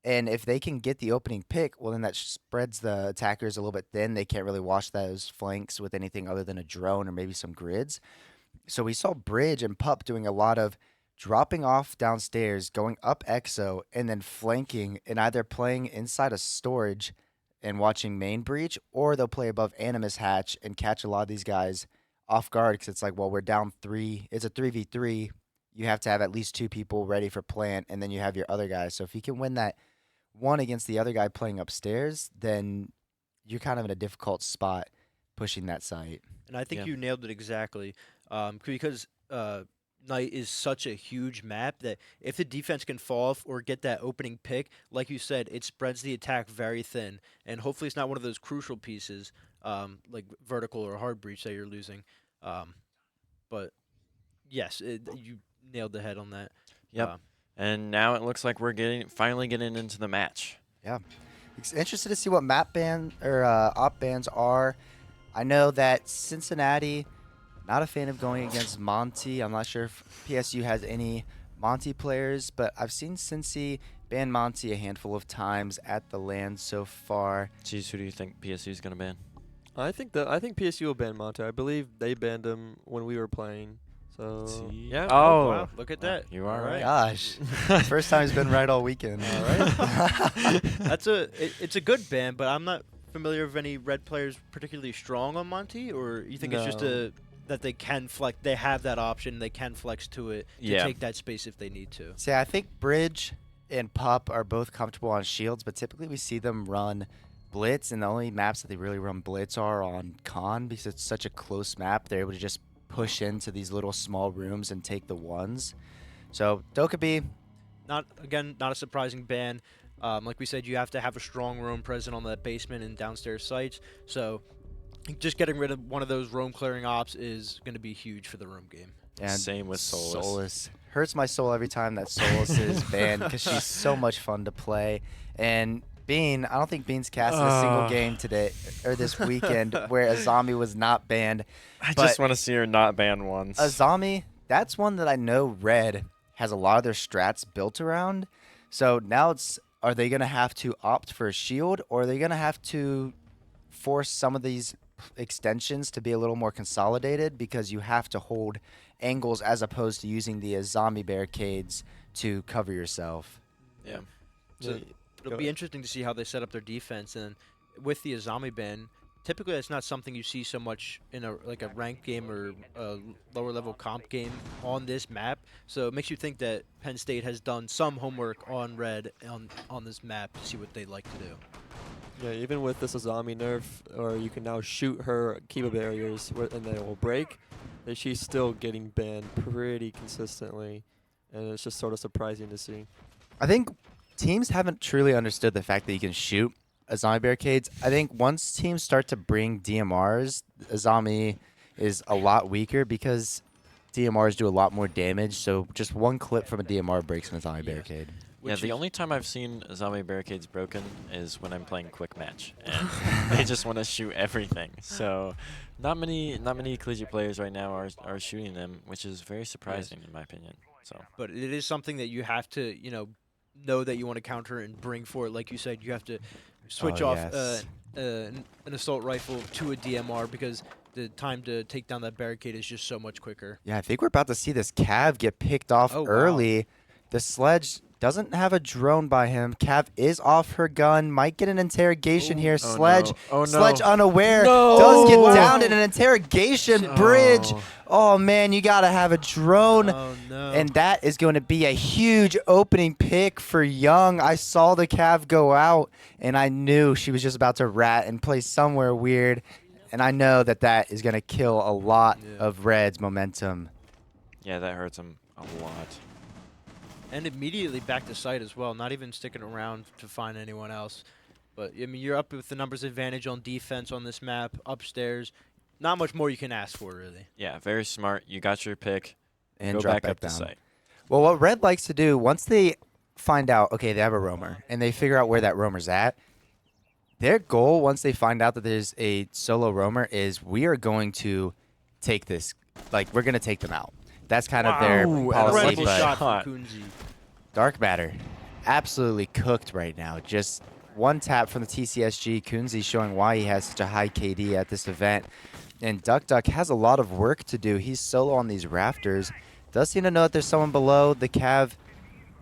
And if they can get the opening pick, well, then that spreads the attackers a little bit thin. They can't really wash those flanks with anything other than a drone or maybe some grids. So we saw Bridge and Pup doing a lot of dropping off downstairs, going up EXO, and then flanking and either playing inside a storage and watching main breach, or they'll play above Animus hatch and catch a lot of these guys off guard because it's like, well, we're down 3. It's a 3v3. You have to have at least 2 people ready for plant, and then you have your other guys. So if you can win that one against the other guy playing upstairs, then you're kind of in a difficult spot pushing that site. And I think you nailed it exactly. Because Night is such a huge map that if the defense can fall off or get that opening pick, like you said, it spreads the attack very thin. And hopefully it's not one of those crucial pieces, like vertical or hard breach that you're losing. But yes, you nailed the head on that. Yep. And now it looks like we're finally getting into the match. Yeah. Interested to see what map ban or op bans are. I know that Cincinnati, not a fan of going against Monty. I'm not sure if PSU has any Monty players, but I've seen Cincy ban Monty a handful of times at the LAN so far. Jeez, who do you think PSU is going to ban? I think PSU will ban Monty. I believe they banned him when we were playing. So yeah. Oh, wow. Look at that. You are right. Gosh, first time he's been right all weekend. All right. It's a good ban, but I'm not familiar with any red players particularly strong on Monty, or you think it's just that they can flex, they have that option, they can flex to it to take that space if they need to. See, I think Bridge and Pup are both comfortable on shields, but typically we see them run Blitz, and the only maps that they really run Blitz are on Con because it's such a close map. They're able to just push into these little small rooms and take the ones. So Dokkaebi, not a surprising ban. Like we said, you have to have a strong roam present on that basement and downstairs sites. So just getting rid of one of those roam clearing ops is going to be huge for the roam game. and Same with Solus. Hurts my soul every time that Solus is banned because she's so much fun to play. And Bean, I don't think Bean's casted a single game today or this weekend where Azami was not banned. I just want to see her not banned once. Azami, that's one that I know Red has a lot of their strats built around. So now are they going to have to opt for a shield, or are they going to have to force some of these extensions to be a little more consolidated because you have to hold angles as opposed to using the Azami barricades to cover yourself? Yeah. So it'll be interesting to see how they set up their defense, and with the Azami ban, typically that's not something you see so much in a ranked game or a lower level comp game on this map. So it makes you think that Penn State has done some homework on Red on this map to see what they like to do. Yeah, even with this Azami nerf, or you can now shoot her Kiba barriers and they will break, that she's still getting banned pretty consistently, and it's just sort of surprising to see. I think teams haven't truly understood the fact that you can shoot Azami barricades. I think once teams start to bring DMRs, Azami is a lot weaker because DMRs do a lot more damage. So just one clip from a DMR breaks an Azami barricade. Yeah, the only time I've seen Azami barricades broken is when I'm playing quick match, and they just want to shoot everything. So not many collegiate players right now are shooting them, which is very surprising in my opinion. So, but it is something that you have to know that you want to counter and bring forward. Like you said, you have to switch off an assault rifle to a DMR because the time to take down that barricade is just so much quicker. Yeah, I think we're about to see this Cav get picked off early. Wow. The Sledge doesn't have a drone by him. Cav is off her gun. Might get an interrogation here. Sledge, Sledge unaware. Does get downed in an interrogation. Bridge. Oh, man, you got to have a drone. Oh, no. And that is going to be a huge opening pick for Young. I saw the Cav go out, and I knew she was just about to rat and play somewhere weird. And I know that is going to kill a lot of Red's momentum. Yeah, that hurts him a lot. And immediately back to site as well, not even sticking around to find anyone else. But, I mean, you're up with the numbers advantage on defense on this map, upstairs. Not much more you can ask for, really. Yeah, very smart. You got your pick. And go back up the site. Well, what Red likes to do, once they find out, okay, they have a roamer, and they figure out where that roamer's at, their goal, once they find out that there's a solo roamer, is we are going to take this. Like, we're going to take them out. That's kind of their policy. Incredible shot from Kunzi. Dark Matter, absolutely cooked right now. Just one tap from the TCSG. Kunzi showing why he has such a high KD at this event. And Duck Duck has a lot of work to do. He's solo on these rafters. Does seem to know that there's someone below. The Cav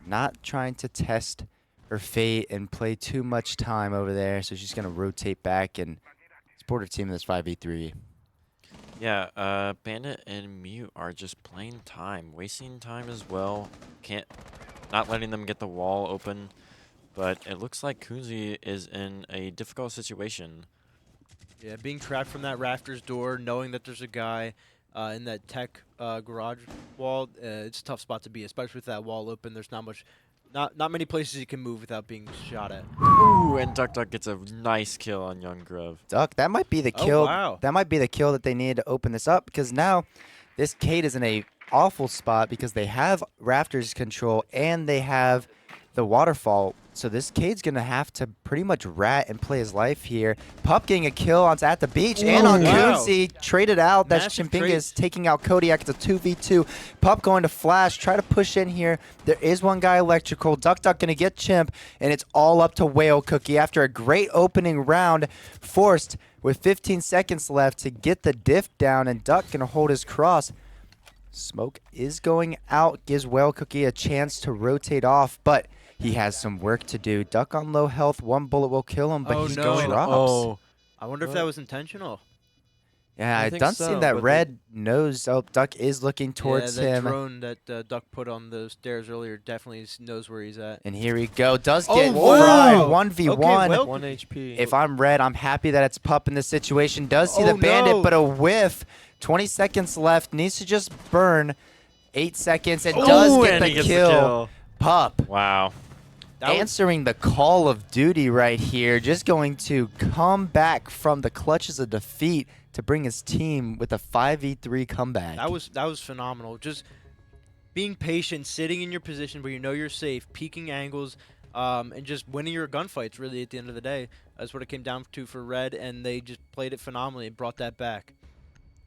not trying to test her fate and play too much time over there. So she's going to rotate back and support her team in this 5v3. Yeah, Bandit and Mute are just playing time, wasting time as well. Not letting them get the wall open. But it looks like Kunzi is in a difficult situation. Yeah, being trapped from that rafters door, knowing that there's a guy in that tech garage wall, it's a tough spot to be, especially with that wall open. There's not many places you can move without being shot at. Ooh, and Duck Duck gets a nice kill on Young Grove. Duck, that might be the Oh, kill. wow. That might be the kill that they need to open this up, because now this Cade is in a awful spot because they have rafters control and they have the waterfall. So this Cade's going to have to pretty much rat and play his life here. Pup getting a kill at the beach and on Wow. Kunzi. Traded out. That's Massive Chimpinga trade. is taking out Kodiak. It's a 2v2. Pup going to flash. Try to push in here. There is one guy electrical. Duck Duck going to get Chimp. And it's all up to Whale Cookie after a great opening round. Forced with 15 seconds left to get the diff down. And Duck going to hold his cross. Smoke is going out. Gives Whale Cookie a chance to rotate off. But he has some work to do. Duck on low health. One bullet will kill him, but Oh, he no. drops. I wonder if that was intentional. Yeah, I it think does so, seem that but Red knows. Oh, Duck is looking towards yeah, that him. drone that Duck put on the stairs earlier definitely knows where he's at. And here we go. Does Oh, get whoa. fried. Okay, 1v1. well- 1 HP. If I'm Red, I'm happy that it's Pup in this situation. Does see the Oh, bandit, no. but a whiff. 20 seconds left. Needs to just burn. 8 seconds. It Ooh, does get and the he gets kill. Pup. Wow. That was- Answering the call of duty right here. Just going to come back from the clutches of defeat to bring his team with a 5v3 comeback. That was phenomenal. Just being patient, sitting in your position where you know you're safe, peeking angles, and just winning your gunfights. Really, at the end of the day, that's what it came down to for Red, and they just played it phenomenally and brought that back.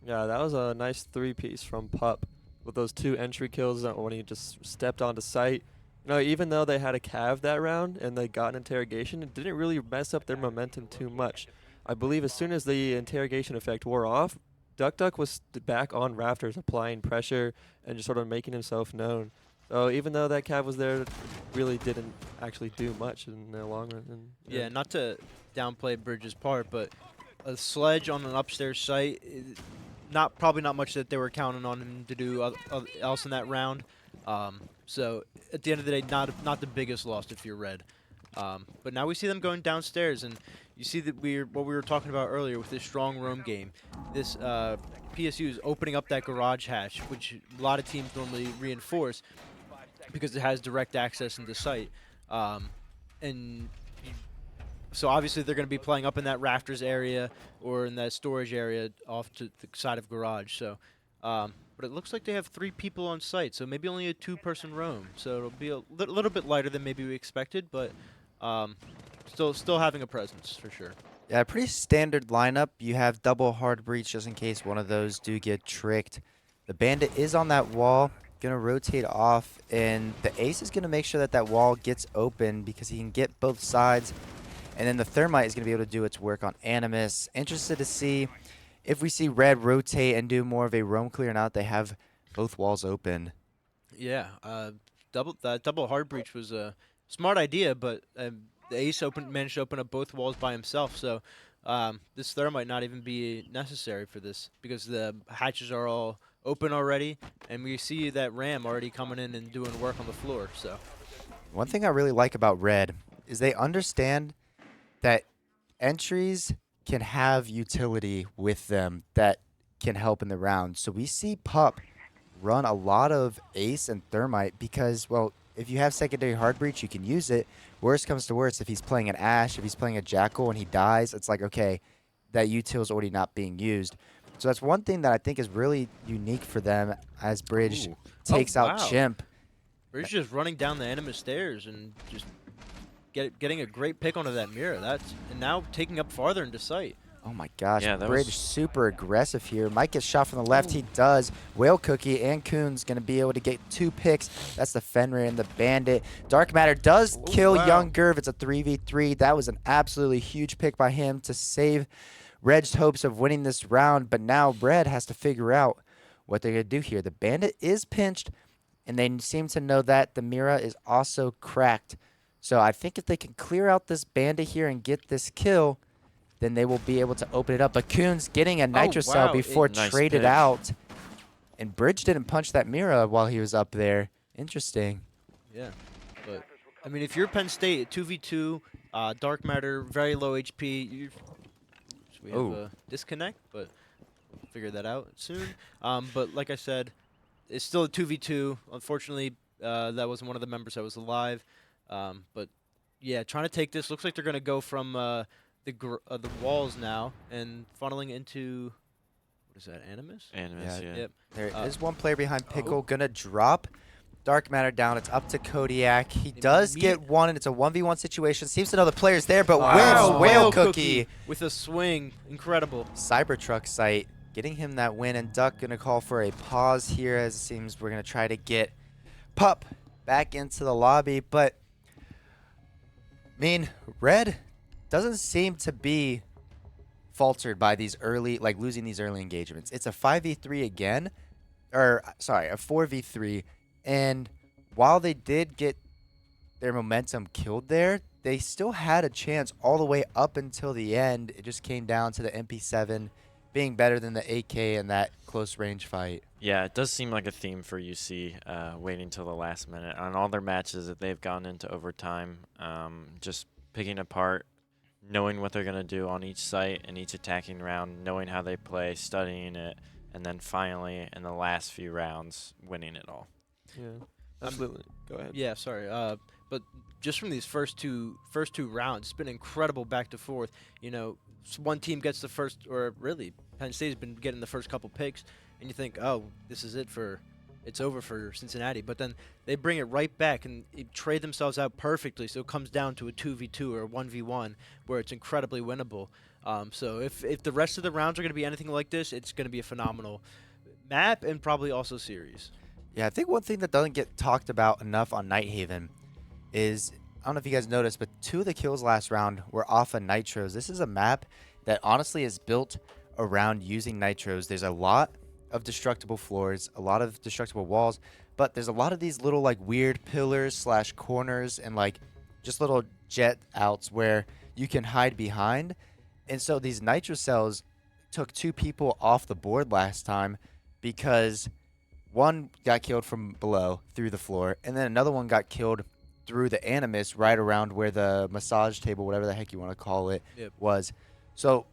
Yeah, that was a nice three-piece from Pup with those 2 entry kills when he just stepped onto site. You know, even though they had a cav that round and they got an interrogation, it didn't really mess up their momentum too much. I believe as soon as the interrogation effect wore off, Duck Duck was back on rafters, applying pressure and just sort of making himself known. So even though that cav was there, it really didn't actually do much in the long run. And, Yeah, not to downplay Bridges' part, but a sledge on an upstairs site, probably not much that they were counting on him to do else in that round. So at the end of the day, not the biggest loss if you're Red. But now we see them going downstairs, and you see that what we were talking about earlier with this strong roam game. This PSU is opening up that garage hatch, which a lot of teams normally reinforce because it has direct access into site. So obviously they're going to be playing up in that rafters area or in that storage area off to the side of garage. So, but it looks like they have 3 people on site, so maybe only a 2-person roam. So it'll be a little bit lighter than maybe we expected, but still having a presence for sure. Yeah, pretty standard lineup. You have double hard breach just in case one of those do get tricked. The bandit is on that wall, gonna rotate off, and the ace is gonna make sure that that wall gets open because he can get both sides. And then the thermite is gonna be able to do its work on Animus. Interested to see if we see Red rotate and do more of a roam clear now that they have both walls open. Yeah, double hard breach was a smart idea, but the ace managed to open up both walls by himself. So this thermite not even be necessary for this because the hatches are all open already, and we see that ram already coming in and doing work on the floor. So one thing I really like about Red is they understand that entries can have utility with them that can help in the round. So we see Pup run a lot of ace and thermite because, well, if you have secondary hard breach, you can use it. Worst comes to worst, if he's playing an Ash, if he's playing a Jackal and he dies, it's like, okay, that util is already not being used. So that's one thing that I think is really unique for them as Bridge takes out Chimp. Bridge just running down the Animus stairs and just getting a great pick onto that mirror. And now taking up farther into sight. Oh my gosh, Yeah, that Bridge was- super aggressive here. Mike gets shot from the left. He does. Whale Cookie and Coon's going to be able to get 2 picks. That's the Fenrir and the Bandit. Dark Matter does kill wow. Young Gerv. It's a 3v3. That was an absolutely huge pick by him to save Red's hopes of winning this round, but now Red has to figure out what they're going to do here. The Bandit is pinched, and they seem to know that. The Mira is also cracked. So I think if they can clear out this Bandit here and get this kill, then they will be able to open it up. But Coons getting a Nitro Cell before Nice traded pick. out. And Bridge didn't punch that Mira while he was up there. Interesting. Yeah, but I mean, if you're Penn State, 2v2, Dark Matter, very low HP. We have a disconnect, but we'll figure that out soon. But like I said, it's still a 2v2. Unfortunately, that wasn't one of the members that was alive. But yeah, trying to take this. Looks like they're going to go from the walls now and funneling into, what is that, Animus? Animus, yeah. Yep. There is one player behind Pickle. Gonna drop Dark Matter down. It's up to Kodiak. He does get one, and it's a 1v1 situation. Seems to know the player's there, but wins Whale Cookie with a swing. Incredible. Cybertruck site getting him that win, and Duck gonna call for a pause here as it seems we're gonna try to get Pup back into the lobby. But I mean, Red doesn't seem to be faltered by these early, like losing these early engagements. It's a 5v3 again, or sorry, a 4v3. And while they did get their momentum killed there, they still had a chance all the way up until the end. It just came down to the MP7 being better than the AK in that close range fight. Yeah, it does seem like a theme for UC, waiting till the last minute. On all their matches that they've gone into overtime, just picking apart, knowing what they're going to do on each site and each attacking round, knowing how they play, studying it, and then finally, in the last few rounds, winning it all. Yeah, absolutely. Go ahead. Yeah, sorry. But just from these first two rounds, it's been incredible back to forth. You know, one team gets the first, or really, Penn State's been getting the first couple picks, and you think, oh, this is it's over for Cincinnati. But then they bring it right back and trade themselves out perfectly, so it comes down to a 2v2 or a 1v1 where it's incredibly winnable. So if the rest of the rounds are going to be anything like this, it's going to be a phenomenal map and probably also series. Yeah, I think one thing that doesn't get talked about enough on Nighthaven is, I don't know if you guys noticed, but 2 of the kills last round were off of Nitros. This is a map that honestly is built around using Nitros. There's a lot of destructible floors, a lot of destructible walls, but there's a lot of these little like weird pillars / corners and like just little jet outs where you can hide behind. And so these Nitro cells took 2 people off the board last time because one got killed from below through the floor, and then another one got killed through the Animus right around where the massage table, whatever the heck you want to call it, was. So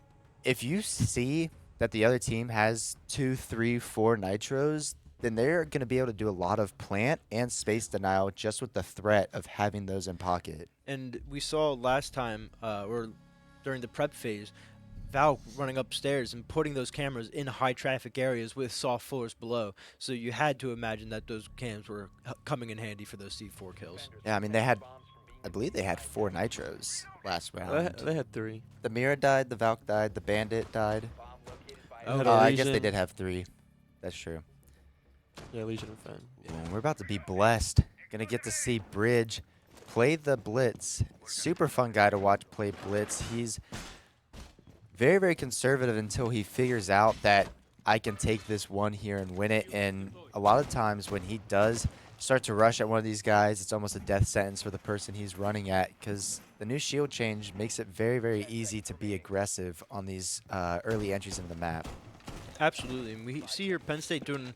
if you see that the other team has 2, 3, 4 Nitros, then they're going to be able to do a lot of plant and space denial just with the threat of having those in pocket. And we saw last time, or during the prep phase, Val running upstairs and putting those cameras in high traffic areas with soft floors below. So you had to imagine that those cams were coming in handy for those C4 kills. Yeah, I mean, I believe they had 4 Nitros last round. They had 3. The Mira died, the Valk died, the Bandit died. I guess they did have 3. That's true. Yeah, Legion and Fen. Yeah, we're about to be blessed. Gonna get to see Bridge play the Blitz. Super fun guy to watch play Blitz. He's very, very conservative until he figures out that I can take this one here and win it. And a lot of times when he does start to rush at one of these guys, it's almost a death sentence for the person he's running at, because the new shield change makes it very, very easy to be aggressive on these early entries in the map. Absolutely. And we see here Penn State doing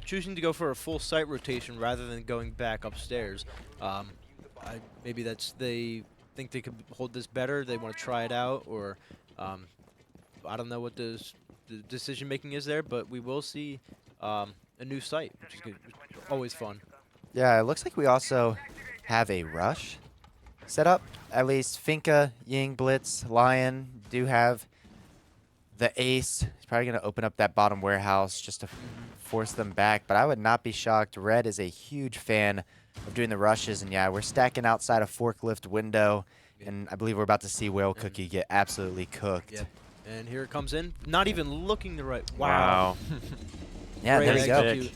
choosing to go for a full site rotation rather than going back upstairs. Maybe they think they could hold this better. They want to try it out, or I don't know what the decision making is there, but we will see a new site, which is good. Always fun. Yeah, it looks like we also have a rush set up. At least Finka, Ying, Blitz, Lion do have the ace. He's probably going to open up that bottom warehouse just to force them back, but I would not be shocked. Red is a huge fan of doing the rushes, and yeah, we're stacking outside a forklift window, and I believe we're about to see Whale Cookie get absolutely cooked. Yep. And here it comes in, not even looking the right. Wow. Yeah, there we go.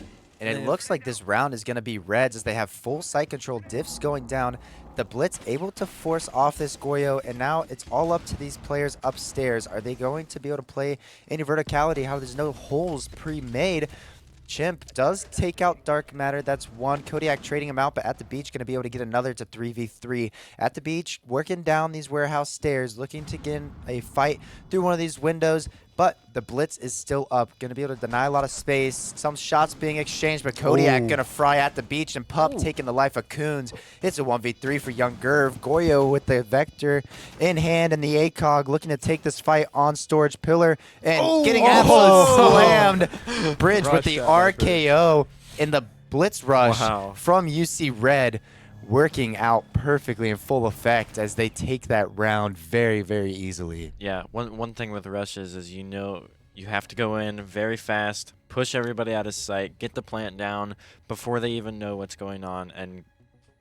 And it looks like this round is going to be Reds as they have full site control, diffs going down. The Blitz able to force off this Goyo, and now it's all up to these players upstairs. Are they going to be able to play any verticality? How there's no holes pre-made? Chimp does take out Dark Matter. That's one. Kodiak trading him out, but at the beach, going to be able to get another to 3v3. At the beach, working down these warehouse stairs, looking to get in a fight through one of these windows. But the Blitz is still up. Going to be able to deny a lot of space. Some shots being exchanged, but Kodiak going to fry at the beach, and Pup taking the life of Coons. It's a 1v3 for Young Gerv. Goyo with the Vector in hand, and the ACOG looking to take this fight on Storage Pillar and getting absolutely slammed. Bridge with the RKO in the Blitz rush from UC Red. Working out perfectly in full effect as they take that round very, very easily. Yeah, one thing with rushes is you have to go in very fast, push everybody out of sight, get the plant down before they even know what's going on, and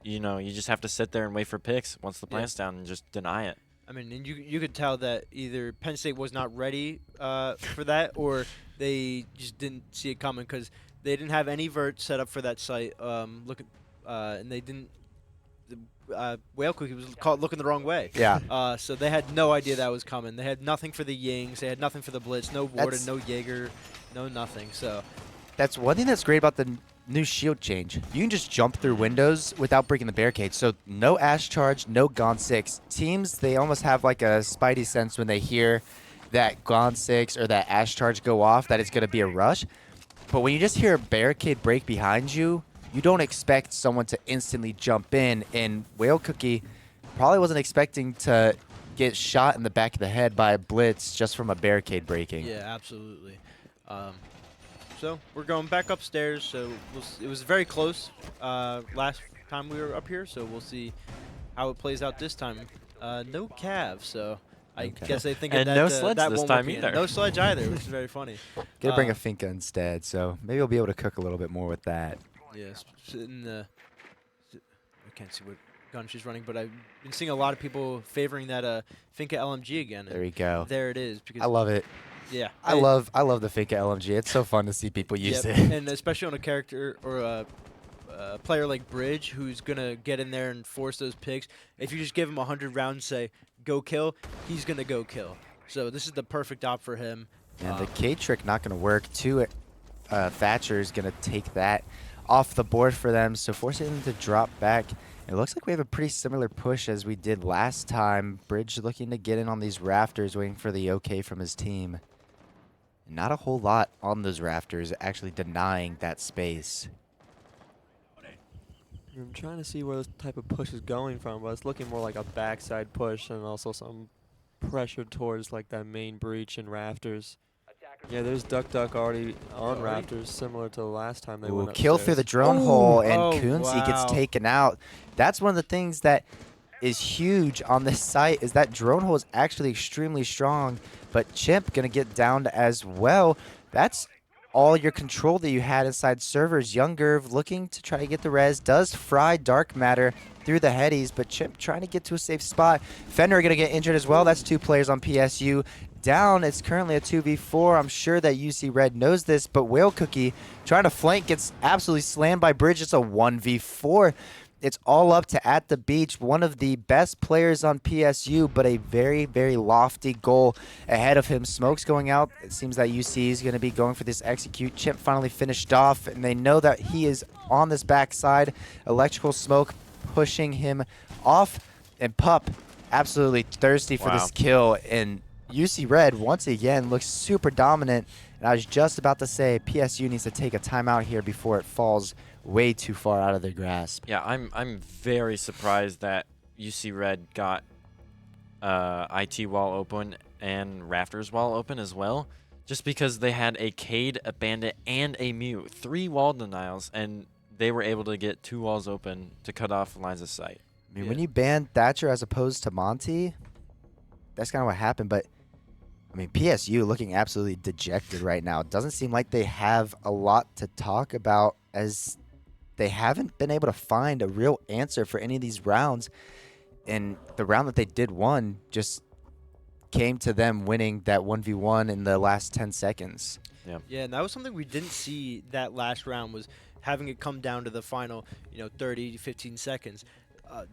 you just have to sit there and wait for picks once the plant's down and just deny it. I mean, and you could tell that either Penn State was not ready for that, or they just didn't see it coming because they didn't have any vert set up for that site. And they didn't. Whale Cookie was caught looking the wrong way. Yeah. So they had no idea that was coming. They had nothing for the Yings. They had nothing for the Blitz. No Warden, no Jaeger, no nothing. So that's one thing that's great about the new shield change. You can just jump through windows without breaking the barricade. So no Ash Charge, no Gone 6. Teams, they almost have like a spidey sense when they hear that Gone 6 or that Ash Charge go off that it's going to be a rush. But when you just hear a barricade break behind you, you don't expect someone to instantly jump in, and Whale Cookie probably wasn't expecting to get shot in the back of the head by a Blitz just from a barricade breaking. yeah, absolutely. So we're going back upstairs. So it was very close last time we were up here. So we'll see how it plays out this time. No Cav, so I guess they think and that no Sledge that this won't time work either. No Sledge either, which is very funny. Gonna bring a Finka instead, so maybe we'll be able to cook a little bit more with that. Yes, I can't see what gun she's running, but I've been seeing a lot of people favoring that Finka LMG again. There we go. There it is. Because I love it. Yeah, I love the Finka LMG. It's so fun to see people use it. And especially on a character or a player like Bridge, who's gonna get in there and force those picks. If you just give him 100 rounds, say go kill, he's gonna go kill. So this is the perfect op for him. And the K trick not gonna work. Thatcher is gonna take that off the board for them, so forcing them to drop back. It looks like we have a pretty similar push as we did last time. Bridge looking to get in on these rafters, waiting for the okay from his team. Not a whole lot on those rafters, actually denying that space. I'm trying to see where this type of push is going from, but it's looking more like a backside push and also some pressure towards like that main breach and rafters. Yeah, there's Duck already on rafters, similar to the last time they went upstairs. Kill through the drone hole, and Kunzi gets taken out. That's one of the things that is huge on this site, is that drone hole is actually extremely strong, but Chimp going to get downed as well. That's all your control that you had inside servers. Young Gerv looking to try to get the res, does fry Dark Matter through the headies, but Chimp trying to get to a safe spot. Fender going to get injured as well. That's 2 players on PSU. Down, it's currently a 2v4. I'm sure that UC Red knows this, but Whale Cookie trying to flank gets absolutely slammed by Bridge. It's a 1v4. It's all up to At the Beach, one of the best players on PSU, but a very, very lofty goal ahead of him. Smoke's going out. It seems that UC is going to be going for this execute. Chimp finally finished off, and they know that he is on this backside. Electrical Smoke pushing him off, and Pup absolutely thirsty for this kill. And UC Red, once again, looks super dominant. And I was just about to say PSU needs to take a timeout here before it falls way too far out of their grasp. Yeah, I'm very surprised that UC Red got IT wall open and rafters wall open as well, just because they had a Cade, a Bandit, and a Mute. 3 wall denials, and they were able to get 2 walls open to cut off lines of sight. I mean, when you ban Thatcher as opposed to Monty, that's kind of what happened, but I mean, PSU looking absolutely dejected right now. It doesn't seem like they have a lot to talk about, as they haven't been able to find a real answer for any of these rounds. And the round that they did win just came to them winning that 1v1 in the last 10 seconds. Yeah, and that was something we didn't see that last round, was having it come down to the final, 30 to 15 seconds.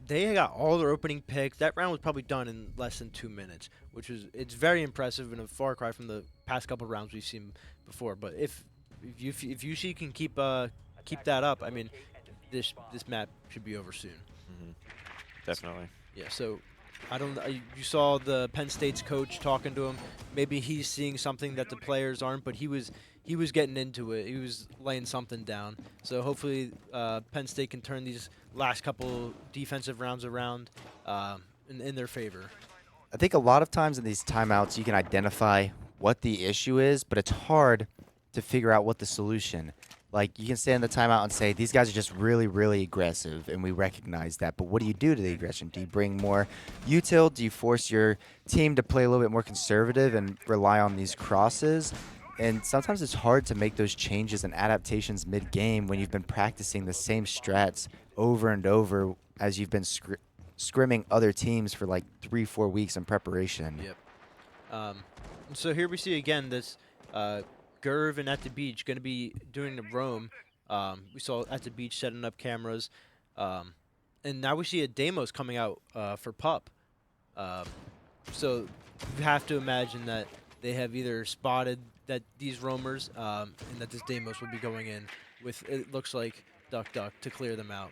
They got all their opening picks. That round was probably done in less than 2 minutes, it's very impressive and a far cry from the past couple rounds we've seen before. But if UC can keep that up, I mean, this map should be over soon. Definitely. Yeah. So I don't. You saw the Penn State's coach talking to him. Maybe he's seeing something that the players aren't, but he was getting into it. He was laying something down. So hopefully Penn State can turn these last couple defensive rounds around in their favor. I think a lot of times in these timeouts you can identify what the issue is, but it's hard to figure out what the solution. Like, you can stand in the timeout and say, these guys are just really, really aggressive, and we recognize that. But what do you do to the aggression? Do you bring more util? Do you force your team to play a little bit more conservative and rely on these crosses? And sometimes it's hard to make those changes and adaptations mid-game when you've been practicing the same strats over and over as you've been scrimming other teams for like 3-4 weeks in preparation. Yep. So here we see again this Gerv and At the Beach going to be doing the roam. We saw At the Beach setting up cameras. And now we see a Deimos coming out for Pup. So you have to imagine that they have either spotted that these roamers and that this Deimos will be going in with, it looks like, Duck Duck to clear them out.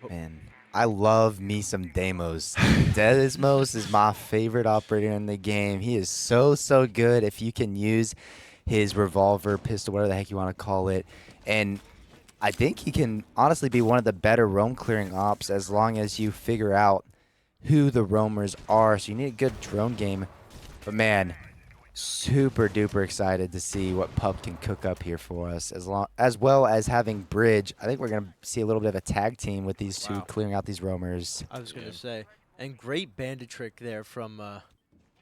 Man, I love me some Deimos. Deimos is my favorite operator in the game. He is so good if you can use his revolver, pistol, whatever the heck you want to call it. And I think he can honestly be one of the better roam clearing ops as long as you figure out who the roamers are. So you need a good drone game. But man, super duper excited to see what Pup can cook up here for us, as well as having Bridge. I think we're going to see a little bit of a tag team with these two clearing out these roamers. I was going to say, and great bandit trick there from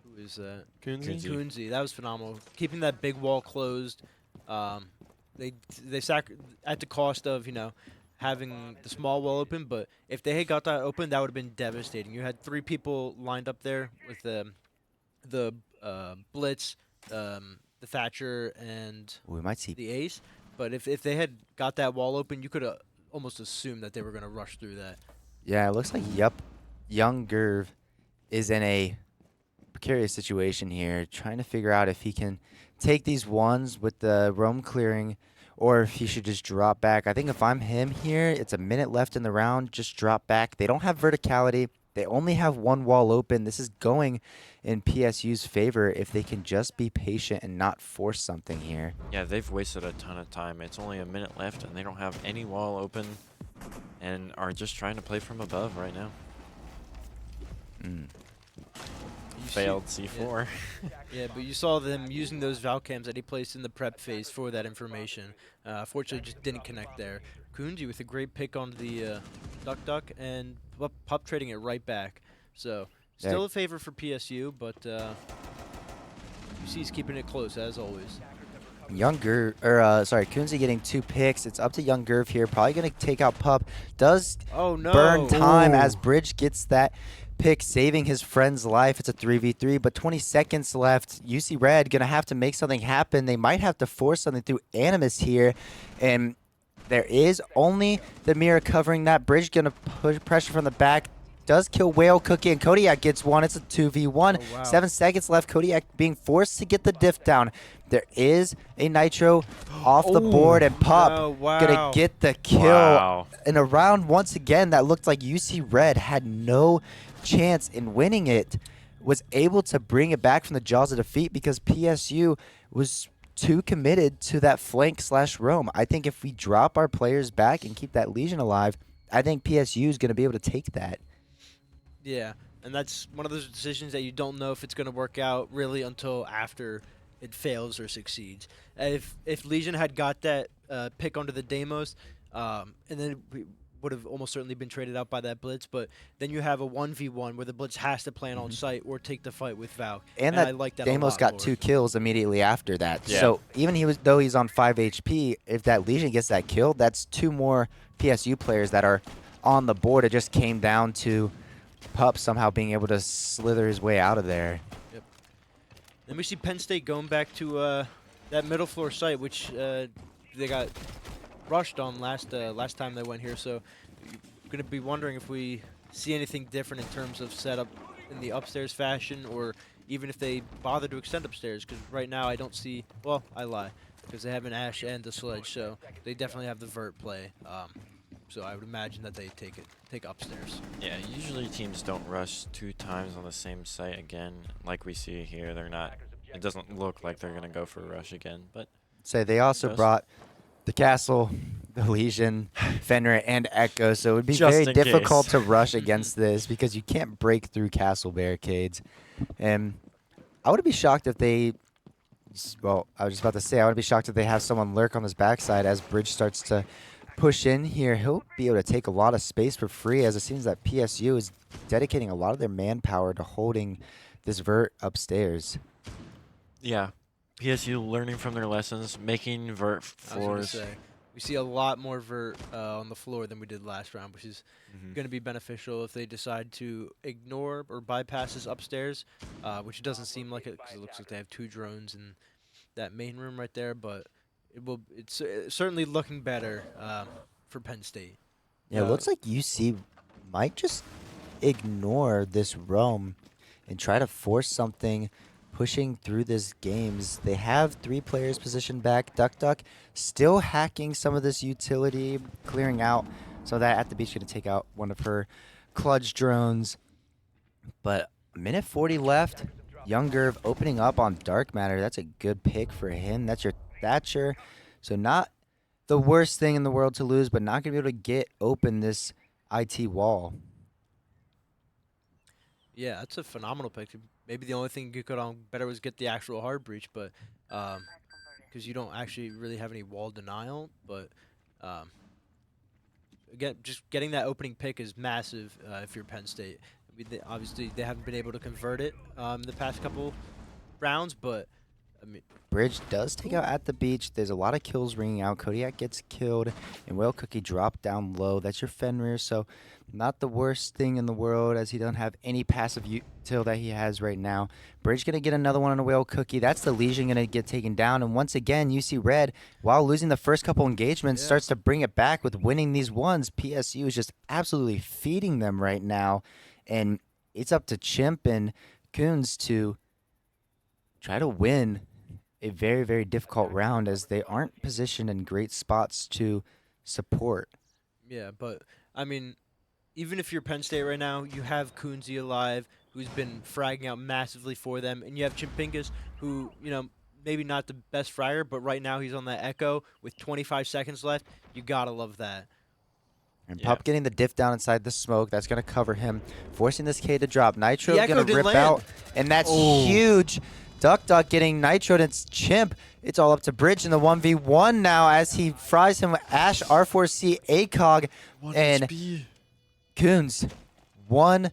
who is Kunze. That was phenomenal. Keeping that big wall closed. They at the cost of having the small wall open, but if they had got that open, that would have been devastating. You had 3 people lined up there with the Blitz, the Thatcher, and we might see the Ace. But if they had got that wall open, you could have almost assumed that they were going to rush through that. Yeah, it looks like young Gerv is in a precarious situation here, trying to figure out if he can take these ones with the roam clearing or if he should just drop back. I think if I'm him here, it's a minute left in the round, just drop back. They don't have verticality. They only have one wall open. This is going in PSU's favor if they can just be patient and not force something here. Yeah, they've wasted a ton of time. It's only a minute left, and they don't have any wall open and are just trying to play from above right now. Failed C4. Yeah, but you saw them using those Valcams that he placed in the prep phase for that information. Fortunately, just didn't connect there. Kunji with a great pick on the Duck Duck and Pup trading it right back. So still a favor for PSU, but UC's keeping it close as always. Kunze getting 2 picks. It's up to Young Gerv here. Probably going to take out Pup. Does burn time as Bridge gets that pick, saving his friend's life. It's a 3v3, but 20 seconds left. UC Red going to have to make something happen. They might have to force something through Animus here, and there is only the mirror covering that. Bridge going to push pressure from the back. Does kill Whale Cookie, and Kodiak gets one. It's a 2v1. Oh, wow. 7 seconds left. Kodiak being forced to get the diff down. There is a Nitro off the board, and Pup gonna get the kill in a round once again that looked like UC Red had no chance in winning it. Was able to bring it back from the jaws of defeat because PSU was too committed to that flank / roam. I think if we drop our players back and keep that Legion alive, I think PSU is going to be able to take that. Yeah, and that's one of those decisions that you don't know if it's going to work out really until after it fails or succeeds. If Legion had got that pick onto the Deimos, and then we would have almost certainly been traded out by that Blitz, but then you have a 1v1 where the Blitz has to plan on site or take the fight with Val. And I that like that Deimos got 2 kills immediately after that. Yeah. So even though he's on 5 HP, if that Legion gets that kill, that's 2 more PSU players that are on the board. It just came down to Pup somehow being able to slither his way out of there. Yep. Then we see Penn State going back to that middle floor site, which they got rushed on last time they went here, so you're going to be wondering if we see anything different in terms of setup in the upstairs fashion, or even if they bother to extend upstairs, because right now I don't see, well, I lie, because they have an Ash and a Sledge, so they definitely have the vert play. So I would imagine that they take upstairs. Yeah, usually teams don't rush 2 times on the same site again, like we see here. They're not. It doesn't look like they're gonna go for a rush again, but. Say they also brought the Castle, the Legion, Fenrir, and Echo, so it would be Just very in difficult case. to rush against this because you can't break through Castle barricades. And I would be shocked if they. Well, I was just about to say I would be shocked if they have someone lurk on this backside as Bridge starts to push in here. He'll be able to take a lot of space for free, as it seems that PSU is dedicating a lot of their manpower to holding this vert upstairs. Yeah, PSU learning from their lessons, making vert I was floors. gonna say, we see a lot more vert on the floor than we did last round, which is going to be beneficial if they decide to ignore or bypass this upstairs, which doesn't seem like it because it looks like they have 2 drones in that main room right there. But it's certainly looking better for Penn State. Yeah, it looks like UC might just ignore this roam and try to force something pushing through this games. They have 3 players positioned back. Duck still hacking some of this utility, clearing out. So that at the beach going to take out one of her clutch drones. But a minute 40 left. Younger opening up on Dark Matter. That's a good pick for him. That's your Thatcher. So not the worst thing in the world to lose, but not going to be able to get open this IT wall. Yeah, that's a phenomenal pick. Maybe the only thing you could on better was get the actual hard breach, but because you don't actually really have any wall denial. But again, just getting that opening pick is massive if you're Penn State. I mean, obviously, they haven't been able to convert it the past couple rounds, but I mean, Bridge does take out at the beach. There's a lot of kills ringing out. Kodiak gets killed, and Whale Cookie dropped down low. That's your Fenrir, so not the worst thing in the world, as he doesn't have any passive util that he has right now. Bridge going to get another one on a Whale Cookie. That's the Legion going to get taken down, and once again, UC Red, while losing the first couple engagements, starts to bring it back with winning these ones. PSU is just absolutely feeding them right now, and it's up to Chimp and Coons to try to win a very, very difficult round, as they aren't positioned in great spots to support. yeah, but I mean, even if you're Penn State right now, you have Kunzi alive, who's been fragging out massively for them, and you have Chimpingus, who, you know, maybe not the best fragger, but right now he's on that Echo with 25 seconds left. You gotta love that. And Pup getting the diff down inside the smoke. That's going to cover him, forcing this K to drop. Nitro The Echo going to didn't rip land. out, and that's huge. Duck getting Nitro, and it's Chimp. It's all up to Bridge in the 1v1 now as he fries him with Ash, R4C, ACOG, and Coons. 1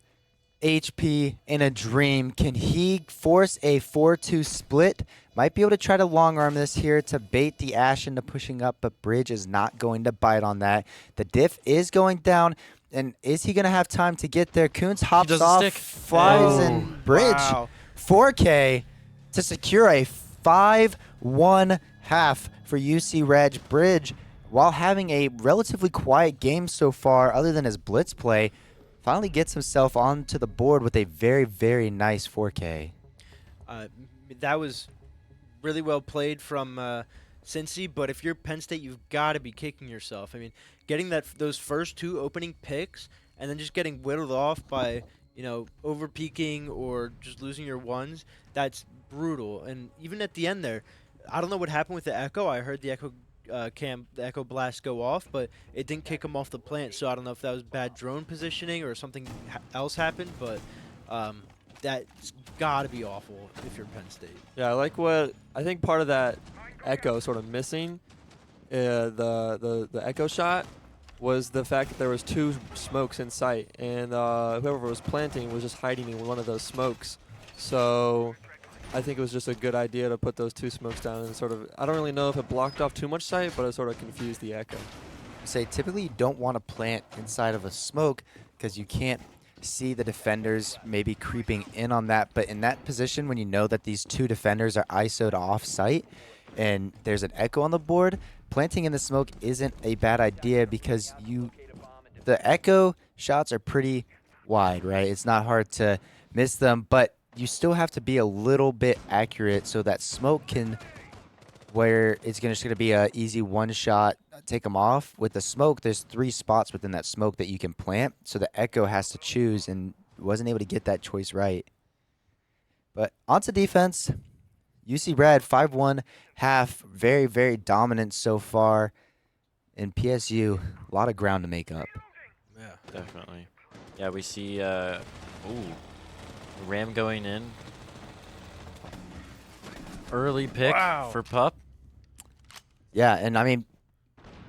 HP in a dream. Can he force a 4-2 split? Might be able to try to long arm this here to bait the Ash into pushing up, but Bridge is not going to bite on that. The diff is going down, and is he going to have time to get there? Coons hops off, flies, and Bridge. 4K to secure a 5-1 half for UC Reg. Bridge, while having a relatively quiet game so far, other than his blitz play, finally gets himself onto the board with a very, very nice 4K. That was really well played from Cincy, but if you're Penn State, you've got to be kicking yourself. I mean, getting those first 2 opening picks and then just getting whittled off by, you know, over peaking or just losing your ones, that's brutal. And even at the end there, I don't know what happened with the Echo. I heard the Echo the Echo Blast go off, but it didn't kick him off the plant, so I don't know if that was bad drone positioning or something else happened, but that's got to be awful if you're Penn State. Yeah, I think part of that Echo sort of missing, the Echo shot, was the fact that there was 2 smokes in sight, and whoever was planting was just hiding in one of those smokes. So I think it was just a good idea to put those 2 smokes down and sort of, I don't really know if it blocked off too much sight, but it sort of confused the Echo. Say typically you don't want to plant inside of a smoke because you can't see the defenders maybe creeping in on that, but in that position when you know that these 2 defenders are ISO'd off site, and there's an echo on the board, planting in the smoke isn't a bad idea because the echo shots are pretty wide, right? It's not hard to miss them, but you still have to be a little bit accurate so that smoke can, where it's just going to be a easy one shot, take them off. With the smoke, there's 3 spots within that smoke that you can plant, so the echo has to choose and wasn't able to get that choice right. But onto defense, UC Red 5-1 half, very, very dominant so far. In PSU, a lot of ground to make up. Yeah, definitely. Yeah, we see Ram going in. Early pick for Pup. Yeah, and I mean,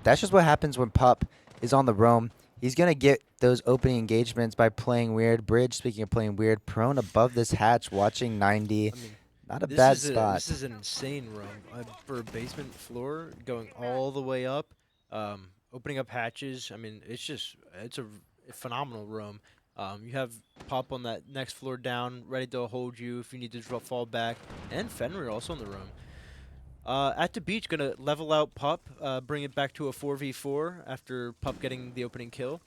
that's just what happens when Pup is on the roam. He's going to get those opening engagements by playing weird. Bridge, speaking of playing weird, prone above this hatch, watching 90. I mean, not a bad spot. This is an insane room for a basement floor, going all the way up, opening up hatches. I mean, it's a phenomenal room. You have Pop on that next floor down, ready to hold you if you need to fall back, and Fenrir also in the room. At the beach, gonna level out Pup, bring it back to a 4v4 after Pup getting the opening kill,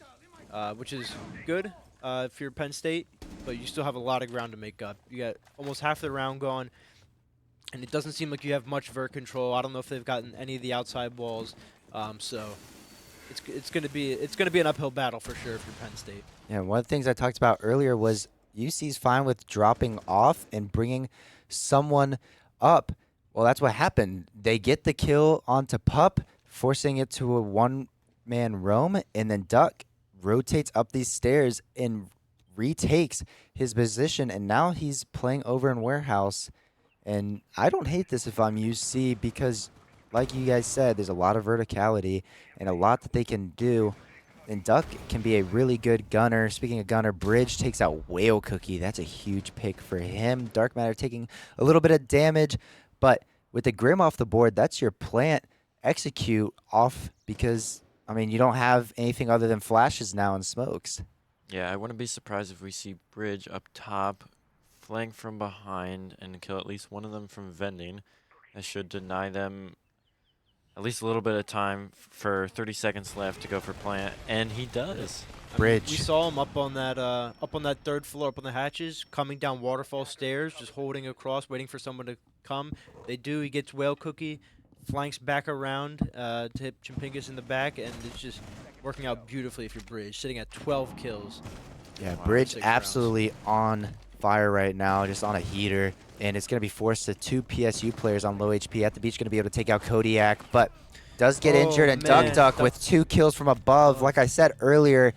which is good if you're Penn State, but you still have a lot of ground to make up. You got almost half the round gone, and it doesn't seem like you have much vert control. I don't know if they've gotten any of the outside walls, so it's gonna be an uphill battle for sure if you're Penn State. Yeah, one of the things I talked about earlier was UC's fine with dropping off and bringing someone up. Well, that's what happened. They get the kill onto Pup, forcing it to a one-man roam, and then Duck rotates up these stairs and retakes his position, and now he's playing over in Warehouse. And I don't hate this if I'm UC because, like you guys said, there's a lot of verticality and a lot that they can do. And Duck can be a really good gunner. Speaking of gunner, Bridge takes out Whale Cookie. That's a huge pick for him. Dark Matter taking a little bit of damage, but with the Grim off the board, that's your plant execute off because, I mean, you don't have anything other than flashes now and smokes. Yeah, I wouldn't be surprised if we see Bridge up top, flank from behind, and kill at least one of them from vending. That should deny them at least a little bit of time for 30 seconds left to go for plant, and he does. Bridge. We saw him up on that third floor, up on the hatches, coming down waterfall stairs, just holding across, waiting for someone to come. They do. He gets Whale Cookie, flanks back around to hit Chimpingus in the back, and it's just working out beautifully if you're Bridge, sitting at 12 kills. Yeah, Bridge absolutely on fire right now, just on a heater. And it's going to be forced to 2 PSU players on low HP. At the beach, going to be able to take out Kodiak, but does get injured. And Duck with 2 kills from above. Like I said earlier,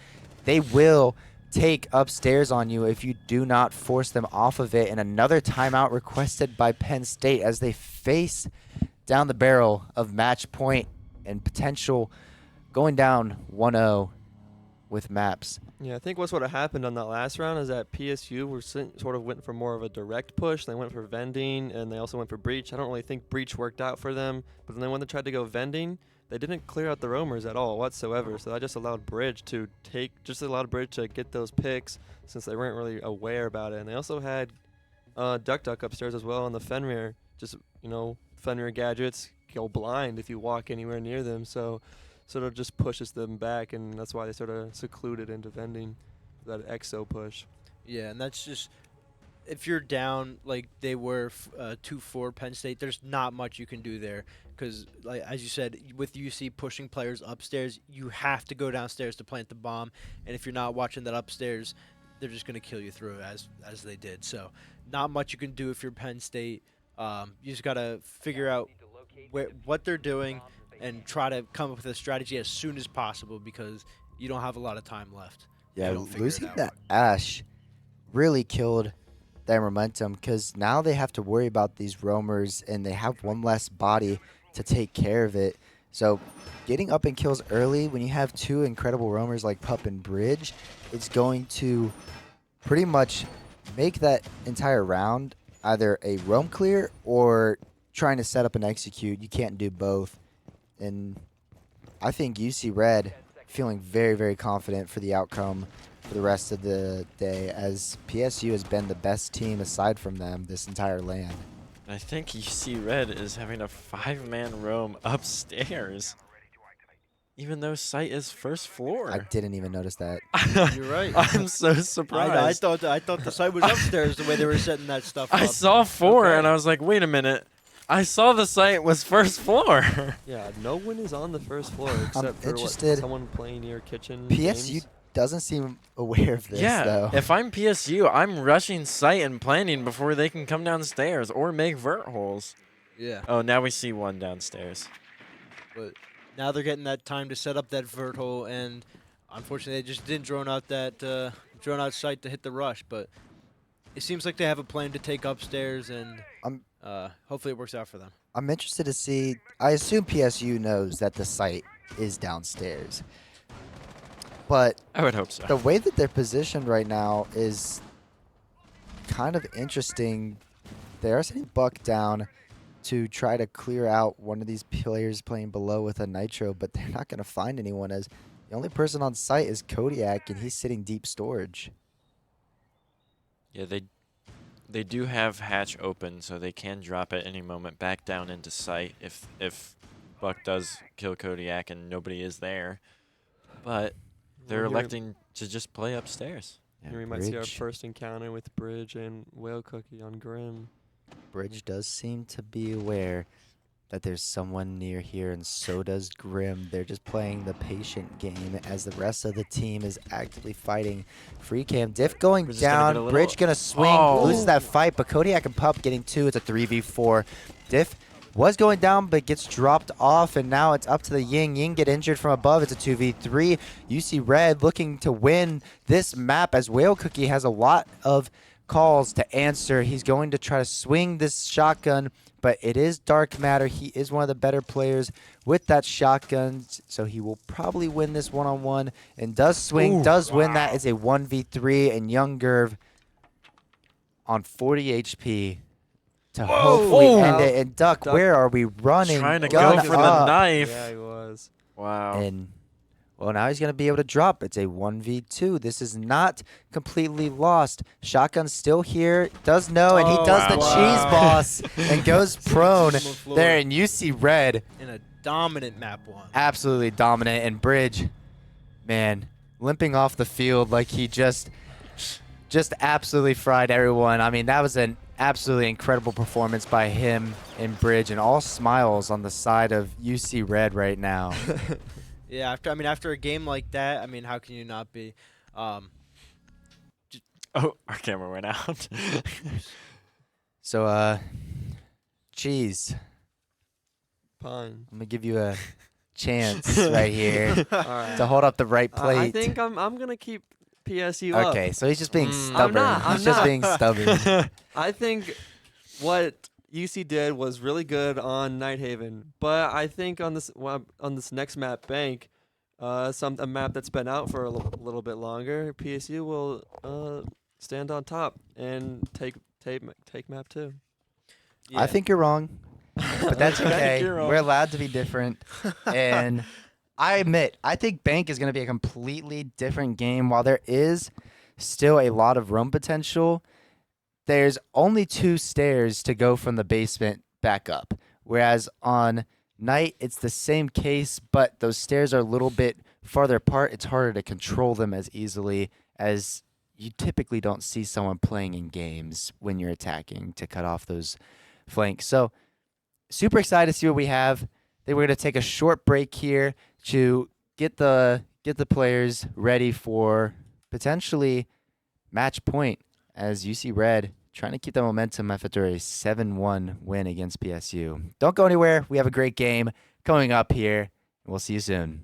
they will take upstairs on you if you do not force them off of it. And another timeout requested by Penn State as they face down the barrel of match point and potential going down 1-0 with maps. Yeah, I think what's what happened on that last round is that PSU were sort of went for more of a direct push. They went for vending, and they also went for breach. I don't really think breach worked out for them, but then when they tried to go vending, they didn't clear out the roamers at all whatsoever. So that just allowed Bridge to get those picks since they weren't really aware about it. And they also had Duck upstairs as well on the Fenrir. Just Fenrir gadgets go blind if you walk anywhere near them. So sort of just pushes them back, and that's why they sort of secluded into vending that exo push. Yeah, and that's just if you're down like they were 2-4 Penn State, there's not much you can do there because, like as you said, with UC pushing players upstairs, you have to go downstairs to plant the bomb, and if you're not watching that upstairs, they're just going to kill you through as they did. So not much you can do if you're Penn State. You just got to figure out what they're doing and try to come up with a strategy as soon as possible because you don't have a lot of time left. Yeah, losing that Ash really killed their momentum because now they have to worry about these roamers and they have one less body to take care of it. So getting up in kills early when you have 2 incredible roamers like Pup and Bridge, it's going to pretty much make that entire round either a roam clear or trying to set up and execute. You can't do both. And I think UC Red feeling very, very confident for the outcome for the rest of the day as PSU has been the best team aside from them this entire LAN. I think UC Red is having a 5-man roam upstairs. Even though site is first floor. I didn't even notice that. You're right. I'm so surprised. I thought the site was upstairs the way they were setting that stuff up. I saw 4 Okay. and I was like, wait a minute. I saw the site was first floor. Yeah, no one is on the first floor except for interested. someone playing near kitchen. PSU games. doesn't seem aware of this, Yeah, though. if I'm PSU, I'm rushing site and planning before they can come downstairs or make vert holes. Yeah. Oh, now we see one downstairs. But now they're getting that time to set up that vert hole, and unfortunately, they just didn't drone out site to hit the rush. But it seems like they have a plan to take upstairs, and hopefully it works out for them. I'm interested to see. I assume PSU knows that the site is downstairs. But I would hope so. The way that they're positioned right now is kind of interesting. They are sending Buck down to try to clear out one of these players playing below with a nitro, but they're not going to find anyone, as the only person on site is Kodiak, and he's sitting deep storage. Yeah, they do have hatch open, so they can drop at any moment back down into sight if Buck does kill Kodiak and nobody is there. But they're Well, here- electing to just play upstairs. Here we might see our Bridge. first encounter with Bridge and Whale Cookie on Grim. Bridge does seem to be aware that there's someone near here, and so does Grim. They're just playing the patient game as the rest of the team is actively fighting. Free cam. Diff going Bridge is gonna get a down. little- Bridge gonna swing. Oh. Loses that fight, but Kodiak and Pup getting 2. It's a 3v4. Diff was going down, but gets dropped off, and now it's up to the Ying. Ying get injured from above. It's a 2v3. UC Red looking to win this map, as Whale Cookie has a lot of calls to answer. He's going to try to swing this shotgun, but it is Dark Matter. He is one of the better players with that shotgun, so he will probably win this one-on-one, and does swing, does win that. It's a 1v3, and Young Gerv on 40 HP to hopefully end it. And Duck, where are we running? Trying to Gun go for the up. knife. Yeah, he was. Wow. And well, now he's going to be able to drop. It's a 1v2. This is not completely lost. Shotgun's still here. Does know, and he does the cheese boss and goes prone there. And UC Red In a dominant map 1. absolutely dominant. And Bridge, man, limping off the field like he just absolutely fried everyone. I mean, that was an absolutely incredible performance by him and Bridge, and all smiles on the side of UC Red right now. Yeah, after a game like that, I mean, how can you not be? Oh, our camera went out. So, cheese. Pine. I'm gonna give you a chance right here to hold up the right plate. I think I'm gonna keep PSU up. Okay, so he's just being I'm stubborn. not, I'm He's just not. being stubborn. I think what UC did was really good on Nighthaven, but I think on this next map, Bank, a map that's been out for a little bit longer, PSU will stand on top and take map 2. Yeah. I think you're wrong, but that's okay. We're allowed to be different. And I admit, I think Bank is going to be a completely different game. While there is still a lot of room potential, there's only 2 stairs to go from the basement back up. Whereas on Night, it's the same case, but those stairs are a little bit farther apart. It's harder to control them as easily, as you typically don't see someone playing in games when you're attacking to cut off those flanks. So super excited to see what we have. Then we're going to take a short break here to get the players ready for potentially match point, as UC Red trying to keep the momentum after a 7-1 win against PSU. Don't go anywhere. We have a great game coming up here, and we'll see you soon.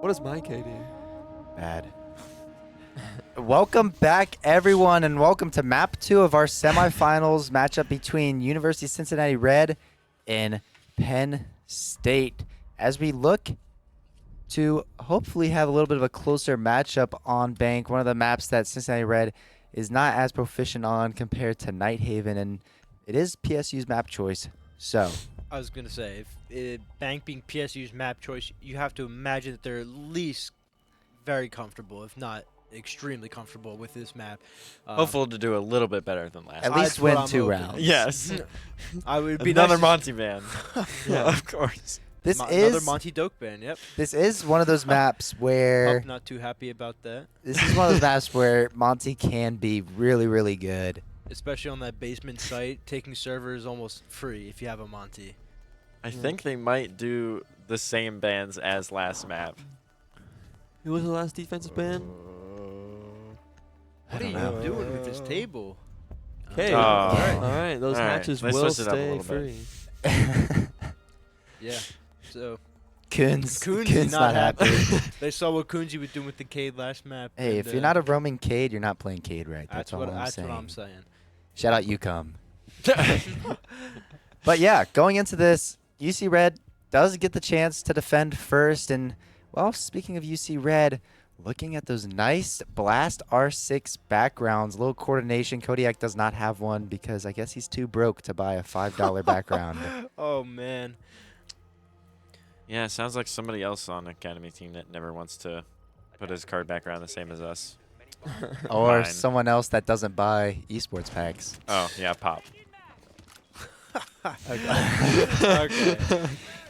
What is my KD? Bad. Welcome back, everyone, and welcome to Map 2 of our semifinals matchup between University of Cincinnati Red and Penn State. As we look to hopefully have a little bit of a closer matchup on Bank, one of the maps that Cincinnati Red is not as proficient on compared to Nighthaven, and it is PSU's map choice. So I was going to say, if Bank being PSU's map choice, you have to imagine that they're at least very comfortable, if not extremely comfortable with this map. Hopeful to do a little bit better than last. At least win 2 rounds. Yes. I would be another nice Monty band. Yeah. Of course. This another is Monty Doke band. Yep. This is one of those maps where I'm not too happy about that. this is one of those maps where Monty can be really, really good. Especially on that basement site, taking server is almost free if you have a Monty. I think they might do the same bands as last map. Who was the last defensive band? What are you doing with this table? Okay. Oh. All right. Those All right, hatches let's will switch it up a stay little bit. free. Yeah. So Coons not not happy. They saw what Coonsy was doing with the Cade last map. Hey, and, if you're not a roaming Cade, you're not playing Cade right. That's all I'm that's saying. what I'm saying. Shout out UCOM. But yeah, going into this, UC Red does get the chance to defend first. And, well, speaking of UC Red, looking at those nice Blast R6 backgrounds, little coordination. Kodiak does not have one because I guess he's too broke to buy a $5 background. Oh, man. Yeah, sounds like somebody else on the Academy team that never wants to put his card background the same as us. Or Mine. someone else that doesn't buy esports packs. Oh, yeah, Pop. Okay.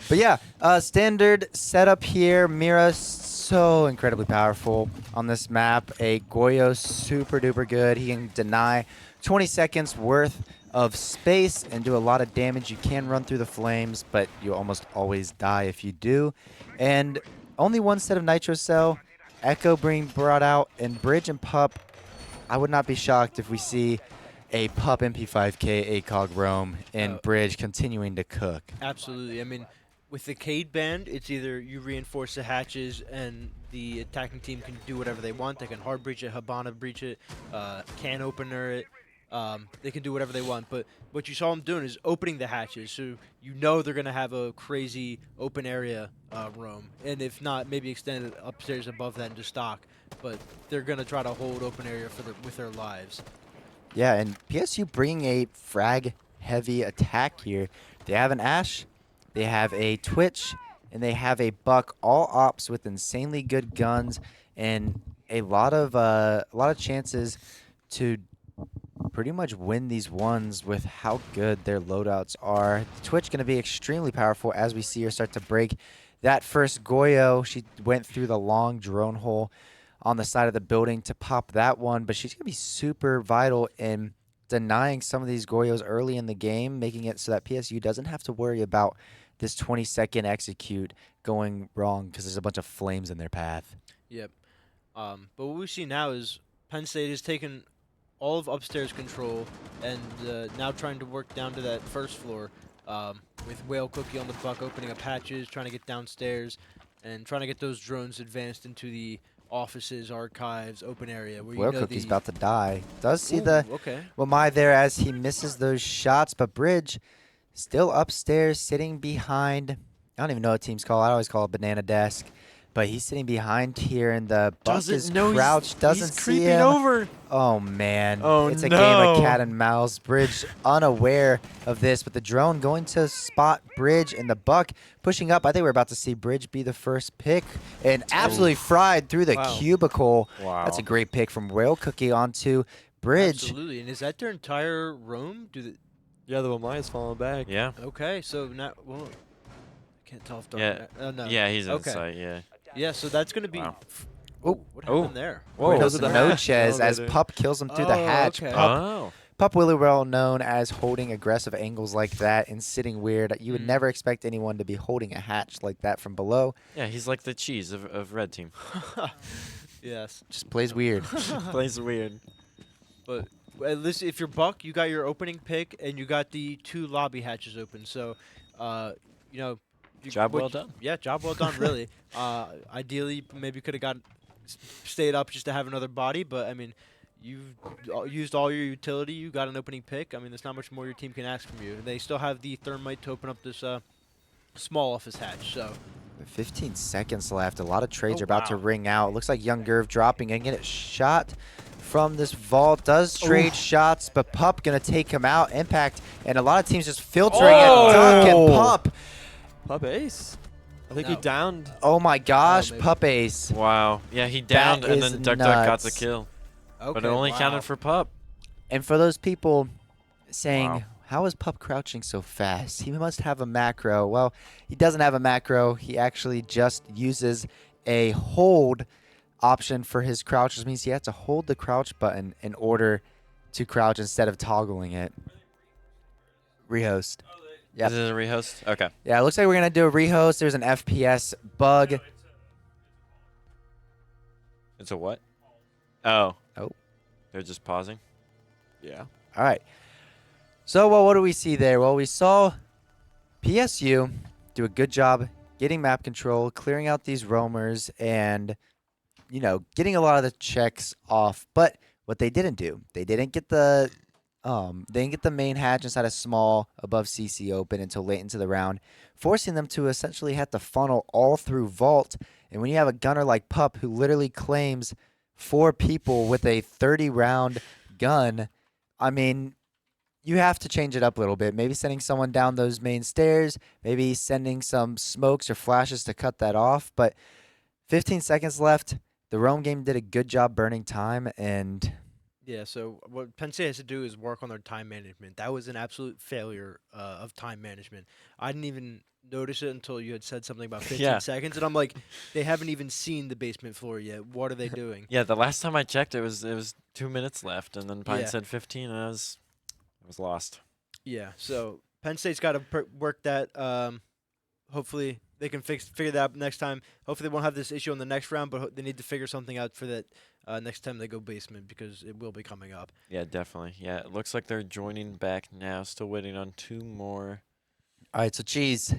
But yeah, standard setup here. Mira so incredibly powerful on this map. A Goyo super duper good. He can deny 20 seconds worth of space and do a lot of damage. You can run through the flames, but you almost always die if you do. And only one set of Nitro Cell. Echo being brought out, and Bridge and Pup. I would not be shocked if we see a Pup MP5K ACOG roam and Bridge continuing to cook. Absolutely. I mean, with the Cade band, it's either you reinforce the hatches and the attacking team can do whatever they want. They can hard breach it, Habana breach it, can opener it. They can do whatever they want. But what you saw them doing is opening the hatches, so you know they're going to have a crazy open area roam. And if not, maybe extend it upstairs above that into stock. But they're going to try to hold open area with their lives. Yeah, and PSU bringing a frag-heavy attack here. They have an Ash, they have a Twitch, and they have a Buck. All ops with insanely good guns and a lot of chances to pretty much win these ones with how good their loadouts are. Twitch going to be extremely powerful as we see her start to break that first Goyo. She went through the long drone hole on the side of the building to pop that one, but she's going to be super vital in denying some of these Goyos early in the game, making it so that PSU doesn't have to worry about this 20-second execute going wrong because there's a bunch of flames in their path. Yep. But what we see now is Penn State has taken all of upstairs control and now trying to work down to that first floor with Whale Cookie on the Buck, opening up hatches, trying to get downstairs, and trying to get those drones advanced into the offices, archives, open area. Where Whale you know Cookie's about to die. Does see Ooh, the okay. Wamai there as he misses those shots, but Bridge still upstairs sitting behind. I don't even know what team's called. I always call it Banana Desk. But he's sitting behind here, and the Buck is crouched, doesn't see creeping him. over. Oh, man. Oh, it's a game of cat and mouse. Bridge unaware of this, but the drone going to spot Bridge and the Buck pushing up. I think we're about to see Bridge be the first pick and absolutely fried through the cubicle. Wow. That's a great pick from Whale Cookie onto Bridge. Absolutely. And is that their entire room? Yeah, the Wamaya's falling back. Yeah. Okay, so now, well, I can't tell if Yeah. no. Yeah, he's okay. inside, yeah. Yeah, so that's going to be... Wow. Oh, what happened there? Whoa, Because of the hatch as elevator. Pup kills him through the hatch. Okay. Pup really well known as holding aggressive angles like that and sitting weird. You would never expect anyone to be holding a hatch like that from below. Yeah, he's like the cheese of red team. Yes. Just plays weird. Plays weird. But at least if you're Buck, you got your opening pick and you got the 2 lobby hatches open. So, you know, Job well done. Yeah, job well done. Really. Ideally, maybe could have stayed up just to have another body, but I mean, you've used all your utility. You got an opening pick. I mean, there's not much more your team can ask from you. They still have the thermite to open up this small office hatch. So. 15 seconds left. A lot of trades Oh, are about to wow. ring out. Looks like Young Gerv dropping and get it shot from this vault. Does trade shots, but Pup gonna take him out. Impact and a lot of teams just filtering at Duck and Pup. Pup ace. I think he No. downed. Oh my gosh, maybe. Pup ace. Wow. Yeah, he downed and is then Duck got the nuts. kill. Okay, But it only wow. counted for Pup. And for those people saying, Wow. how is Pup crouching so fast? He must have a macro. Well, he doesn't have a macro. He actually just uses a hold option for his crouch, which means he has to hold the crouch button in order to crouch instead of toggling it. Rehost. Yep. Is it a rehost? Okay. Yeah, it looks like we're going to do a rehost. There's an FPS bug. It's a what? Oh. Oh. They're just pausing? Yeah. All right. So, well, what do we see there? Well, we saw PSU do a good job getting map control, clearing out these roamers, and, you know, getting a lot of the checks off. But what they didn't do, they didn't get the main hatch inside a small above CC open until late into the round, forcing them to essentially have to funnel all through vault. And when you have a gunner like Pup who literally claims 4 people with a 30-round gun, I mean, you have to change it up a little bit. Maybe sending someone down those main stairs, maybe sending some smokes or flashes to cut that off. But 15 seconds left. The roam game did a good job burning time, and Yeah, so what Penn State has to do is work on their time management. That was an absolute failure of time management. I didn't even notice it until you had said something about 15 Yeah. seconds, and I'm like, they haven't even seen the basement floor yet. What are they doing? Yeah, the last time I checked, it was 2 minutes left, and then Pine Yeah. said 15, and I was lost. Yeah, so Penn State's got to work that. Hopefully they can figure that out next time. Hopefully they won't have this issue on the next round, but they need to figure something out for that next time they go basement because it will be coming up. Yeah, definitely. Yeah, it looks like they're joining back now. Still waiting on 2 more. all right, so Cheese,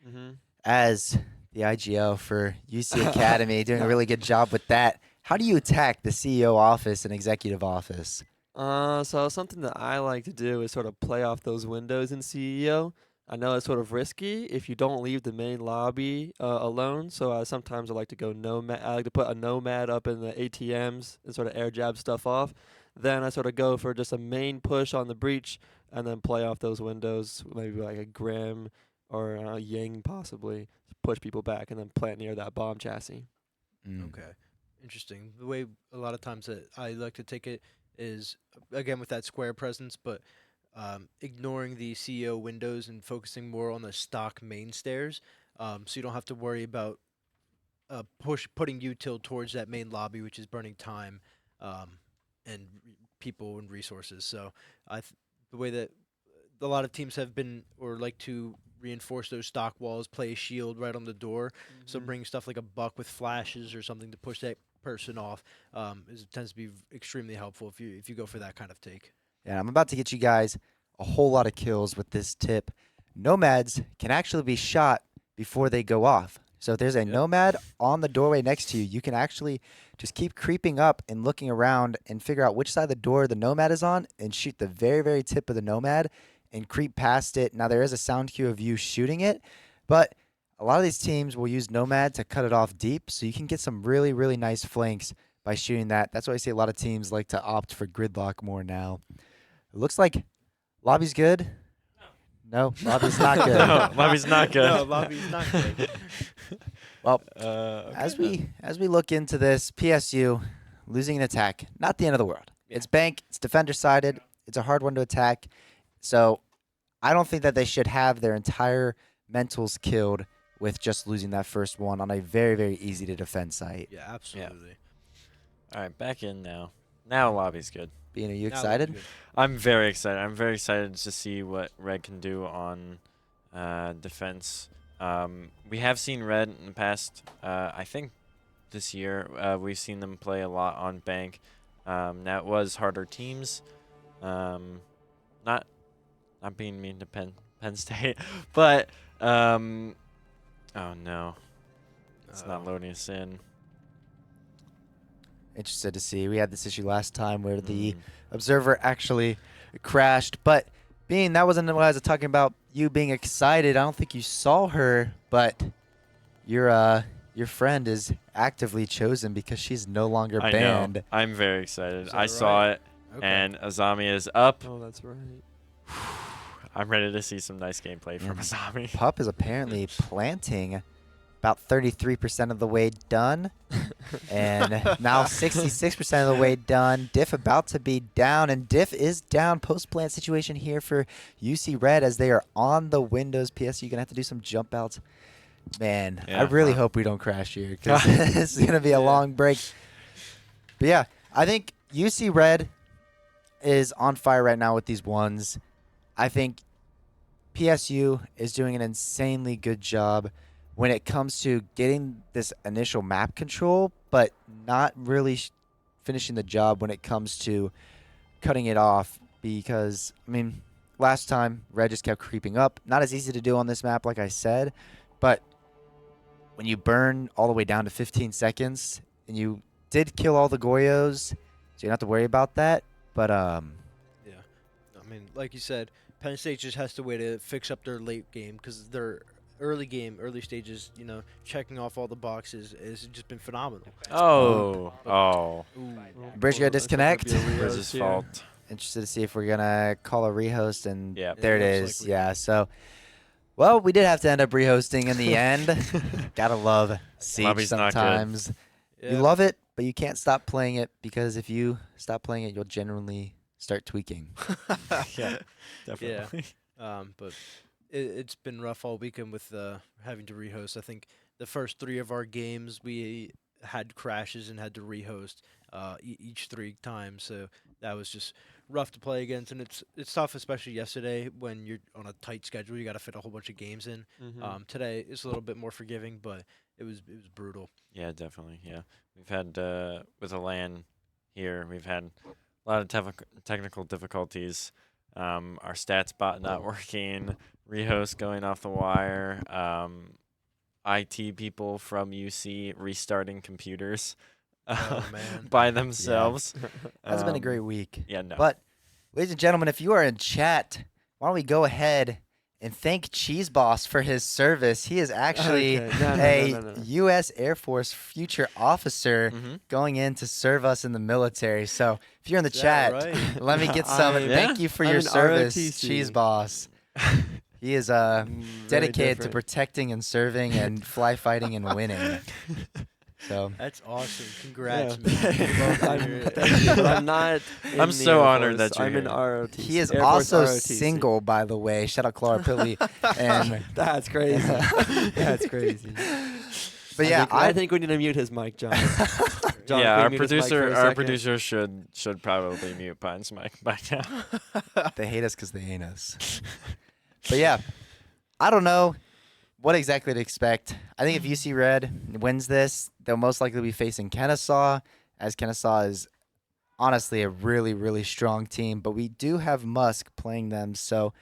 Mm-hmm. as the IGO for UC Academy, doing a really good job with that. How do you attack the CEO office and executive office? So something that I like to do is sort of play off those windows in CEO. I know it's sort of risky if you don't leave the main lobby alone. So sometimes I like to go nomad. I like to put a nomad up in the ATMs and sort of air jab stuff off. Then I sort of go for just a main push on the breach and then play off those windows, maybe like a Grim or a Ying possibly, push people back and then plant near that bomb chassis. Okay, interesting. The way a lot of times that I like to take it is, again, with that square presence, but ignoring the CEO windows and focusing more on the stock main stairs, so you don't have to worry about putting util towards that main lobby, which is burning time and people and resources. So the way that a lot of teams have been or like to reinforce those stock walls, play a shield right on the door. So bring stuff like a buck with flashes or something to push that person off tends to be extremely helpful if you go for that kind of take. Yeah, I'm about to get you guys a whole lot of kills with this tip. Nomads can actually be shot before they go off. So if there's a nomad on the doorway next to you, you can actually just keep creeping up and looking around and figure out which side of the door the nomad is on and shoot the very, very tip of the nomad and creep past it. Now, there is a sound cue of you shooting it, but a lot of these teams will use nomad to cut it off deep, so you can get some really, really nice flanks by shooting that. That's why I see a lot of teams like to opt for gridlock more now. It looks like lobby's good. No, lobby's not good. No, lobby's not good. No, lobby's not good. Well, Okay as we look into this, PSU losing an attack, not the end of the world. It's bank, it's defender sided, it's a hard one to attack. So I don't think that they should have their entire mentals killed with just losing that first one on a very, very easy to defend site. Yeah, absolutely. All right, back in now. Now lobby's good. Bean, are you excited? I'm very excited. I'm very excited to see what Red can do on defense. We have seen Red in the past. I think this year we've seen them play a lot on bank. Now it was harder teams. Not being mean to Penn State, but Oh no, it's not loading us in. Interested to see. We had this issue last time where the observer actually crashed. But being that wasn't what I was talking about, you being excited, I don't think you saw her, but your friend is actively chosen because she's no longer I banned. know. I'm very excited. Is I that saw right? it, Okay. and Azami is up. Oh, that's right. I'm ready to see some nice gameplay from And Azami. Pup is apparently planting about 33% of the way done. And now 66% of the way done. Diff about to be down. And Diff is down. Post-plant situation here for UC Red as they are on the windows. PS, you're going to have to do some jump outs. Man, I Yeah. really hope we don't crash here because it's going to be a long break. But yeah, I think UC Red is on fire right now with these ones. I think PSU is doing an insanely good job when it comes to getting this initial map control, but not really finishing the job when it comes to cutting it off because, I mean, last time Red just kept creeping up. Not as easy to do on this map, like I said, but when you burn all the way down to 15 seconds and you did kill all the Goyos, so you don't have to worry about that, but Yeah. I mean, like you said, Penn State just has to wait to fix up their late game because their early stages, checking off all the boxes has just been phenomenal. Oh. Bridge got disconnect. Bridge's fault. Interested to see if we're gonna call a rehost, and Yep. there it It looks is. like we Yeah, so well, we did have to end up rehosting in the end. Gotta love Siege Lobby's not good. sometimes. You Yeah. love it, but you can't stop playing it because if you stop playing it, you'll genuinely start tweaking. Yeah, definitely. But it's been rough all weekend with having to rehost. I think the first 3 of our games we had crashes and had to rehost each 3 times. So that was just rough to play against, and it's tough, especially yesterday when you're on a tight schedule. You got to fit a whole bunch of games in. Today is a little bit more forgiving, but it was brutal. Yeah, definitely. Yeah, we've had with the LAN here, we've had a lot of technical difficulties. Our stats bot not working, rehost going off the wire, IT people from UC restarting computers Oh, man. by themselves. That's been a great week. Yeah, no. But, ladies and gentlemen, if you are in chat, why don't we go ahead and thank Cheese Boss for his service. He is actually Okay. No. U.S. Air Force future officer going in to serve us in the military. So if you're in the Is that chat, right? let me get some. And thank you for I'm your an service, ROTC. Cheese Boss. He is dedicated to different. protecting and serving and fly fighting and winning. So That's awesome. Congrats, I'm not. in I'm the so Air honored Force. that you're I'm in here. ROTC. he is Air Force also ROTC. single, by the way. Shout out Clara Pilly. And That's crazy. That's crazy. but yeah, I think we need to mute his mic, John. John, Yeah, can our we mute his mic for producer, a our second? producer should probably mute Pine's mic by now. they hate us because they ain't us. But yeah, I don't know what exactly to expect. I think if UC Red wins this, they'll most likely be facing Kennesaw, as Kennesaw is honestly a really, really strong team. But we do have Musk playing them, so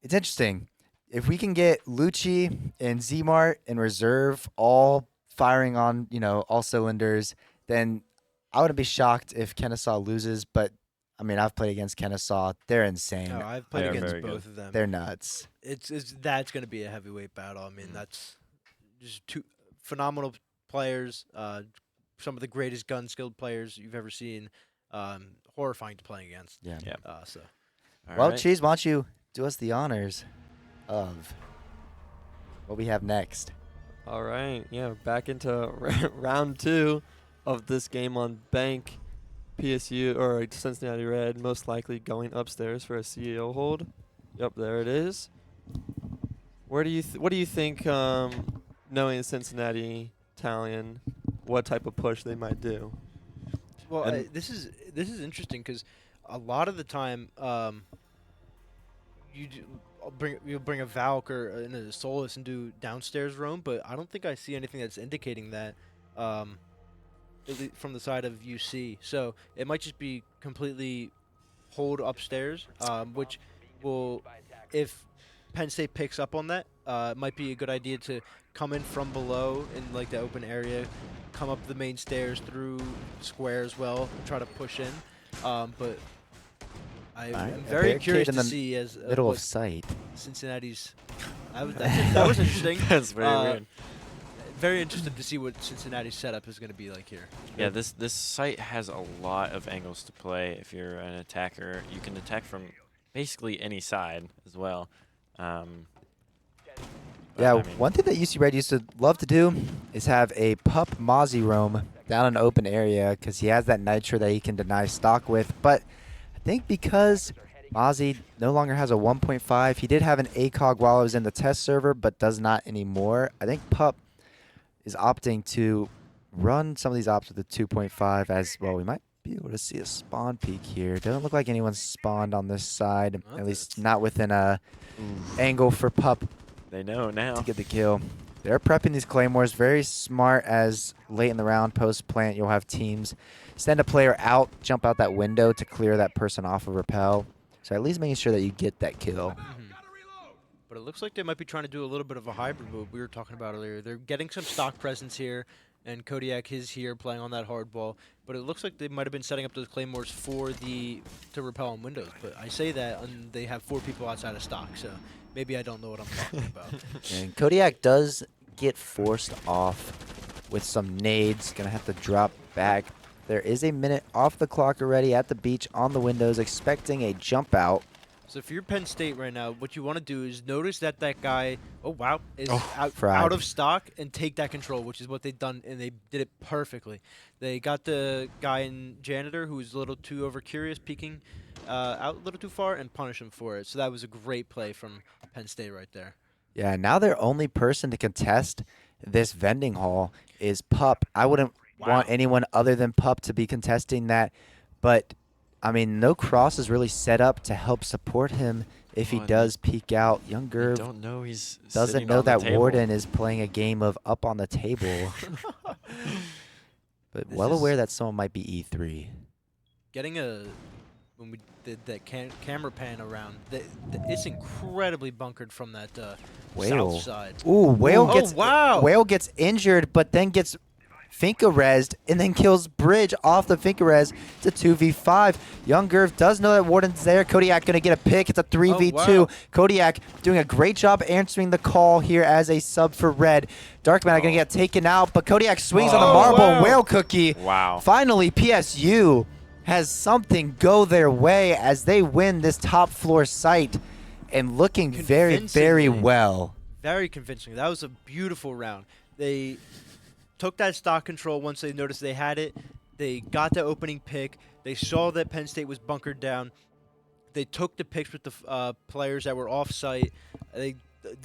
it's interesting. If we can get Lucci and Zmart in reserve all firing on, all cylinders, then I wouldn't be shocked if Kennesaw loses. But, I mean, I've played against Kennesaw. They're insane. No, I've played They are against very both good. of them. They're nuts. That's going to be a heavyweight battle. I mean, that's just 2 phenomenal players. Some of the greatest gun skilled players you've ever seen. Horrifying to play against. Yeah. Yeah. So All Well, right. Cheese, why don't you do us the honors of what we have next? All right, yeah, back into round 2 of this game on Bank. PSU or Cincinnati Red most likely going upstairs for a CEO hold. Yep, there it is. What do you think? Knowing Cincinnati Italian, what type of push they might do? well, And- this is interesting because a lot of the time, you'll bring a Valk or a Solus and do downstairs roam, but I don't think I see anything that's indicating that. From the side of UC, so it might just be completely hold upstairs, which will, if Penn State picks up on that, it might be a good idea to come in from below in like the open area, come up the main stairs through square as well, and try to push in. But I'm very curious to see as middle what of sight. Cincinnati's. That was interesting. That's very weird. Very interested to see what Cincinnati's setup is going to be like here. Yeah, this site has a lot of angles to play. If you're an attacker, you can attack from basically any side as well. Yeah, I mean, one thing that UC Red used to love to do is have a pup Mozzie roam down an open area because he has that nitro that he can deny stock with. But I think because Mozzie no longer has a 1.5, he did have an ACOG while I was in the test server, but does not anymore. I think pup is opting to run some of these ops with a 2.5 as well. We might be able to see a spawn peek here. Doesn't look like anyone's spawned on this side, at least not within a angle for pup. They know now to get the kill. They're prepping these claymores very smart as late in the round post plant you'll have teams send a player out, jump out that window to clear that person off of rappel. So at least making sure that you get that kill. But it looks like they might be trying to do a little bit of a hybrid move we were talking about earlier. They're getting some stock presence here, and Kodiak is here playing on that hardball. But it looks like they might have been setting up those claymores to repel on windows. But I say that, and they have 4 people outside of stock, so maybe I don't know what I'm talking about. And Kodiak does get forced off with some nades. Gonna have to drop back. There is a minute off the clock already at the beach on the windows, expecting a jump out. So if you're Penn State right now, what you want to do is notice that that guy, is fried. out of stock and take that control, which is what they've done, and they did it perfectly. They got the guy in janitor who was a little too over-curious, peeking out a little too far, and punish him for it. So that was a great play from Penn State right there. Yeah, now their only person to contest this vending hall is Pup. I wouldn't want anyone other than Pup to be contesting that, but I mean, no cross is really set up to help support him if he does peek out. Young Gerv don't know he's doesn't know that Warden is playing a game of up on the table. But well aware that someone might be E3. Getting when we did that camera pan around, it's incredibly bunkered from that south side. Ooh, Whale Whale gets injured, but then gets Finka rezzed and then kills Bridge off the Finka res. It's a 2v5. Young Gerv does know that Warden's there. Kodiak going to get a pick. It's a 3v2. Kodiak doing a great job answering the call here as a sub for Red. Darkman going to get taken out, but Kodiak swings on the marble. Whale Cookie. Wow. Finally, PSU has something go their way as they win this top floor site and looking very, very well. Very convincing. That was a beautiful round. They took that stock control once they noticed they had it. They got the opening pick. They saw that Penn State was bunkered down. They took the picks with the players that were off-site. They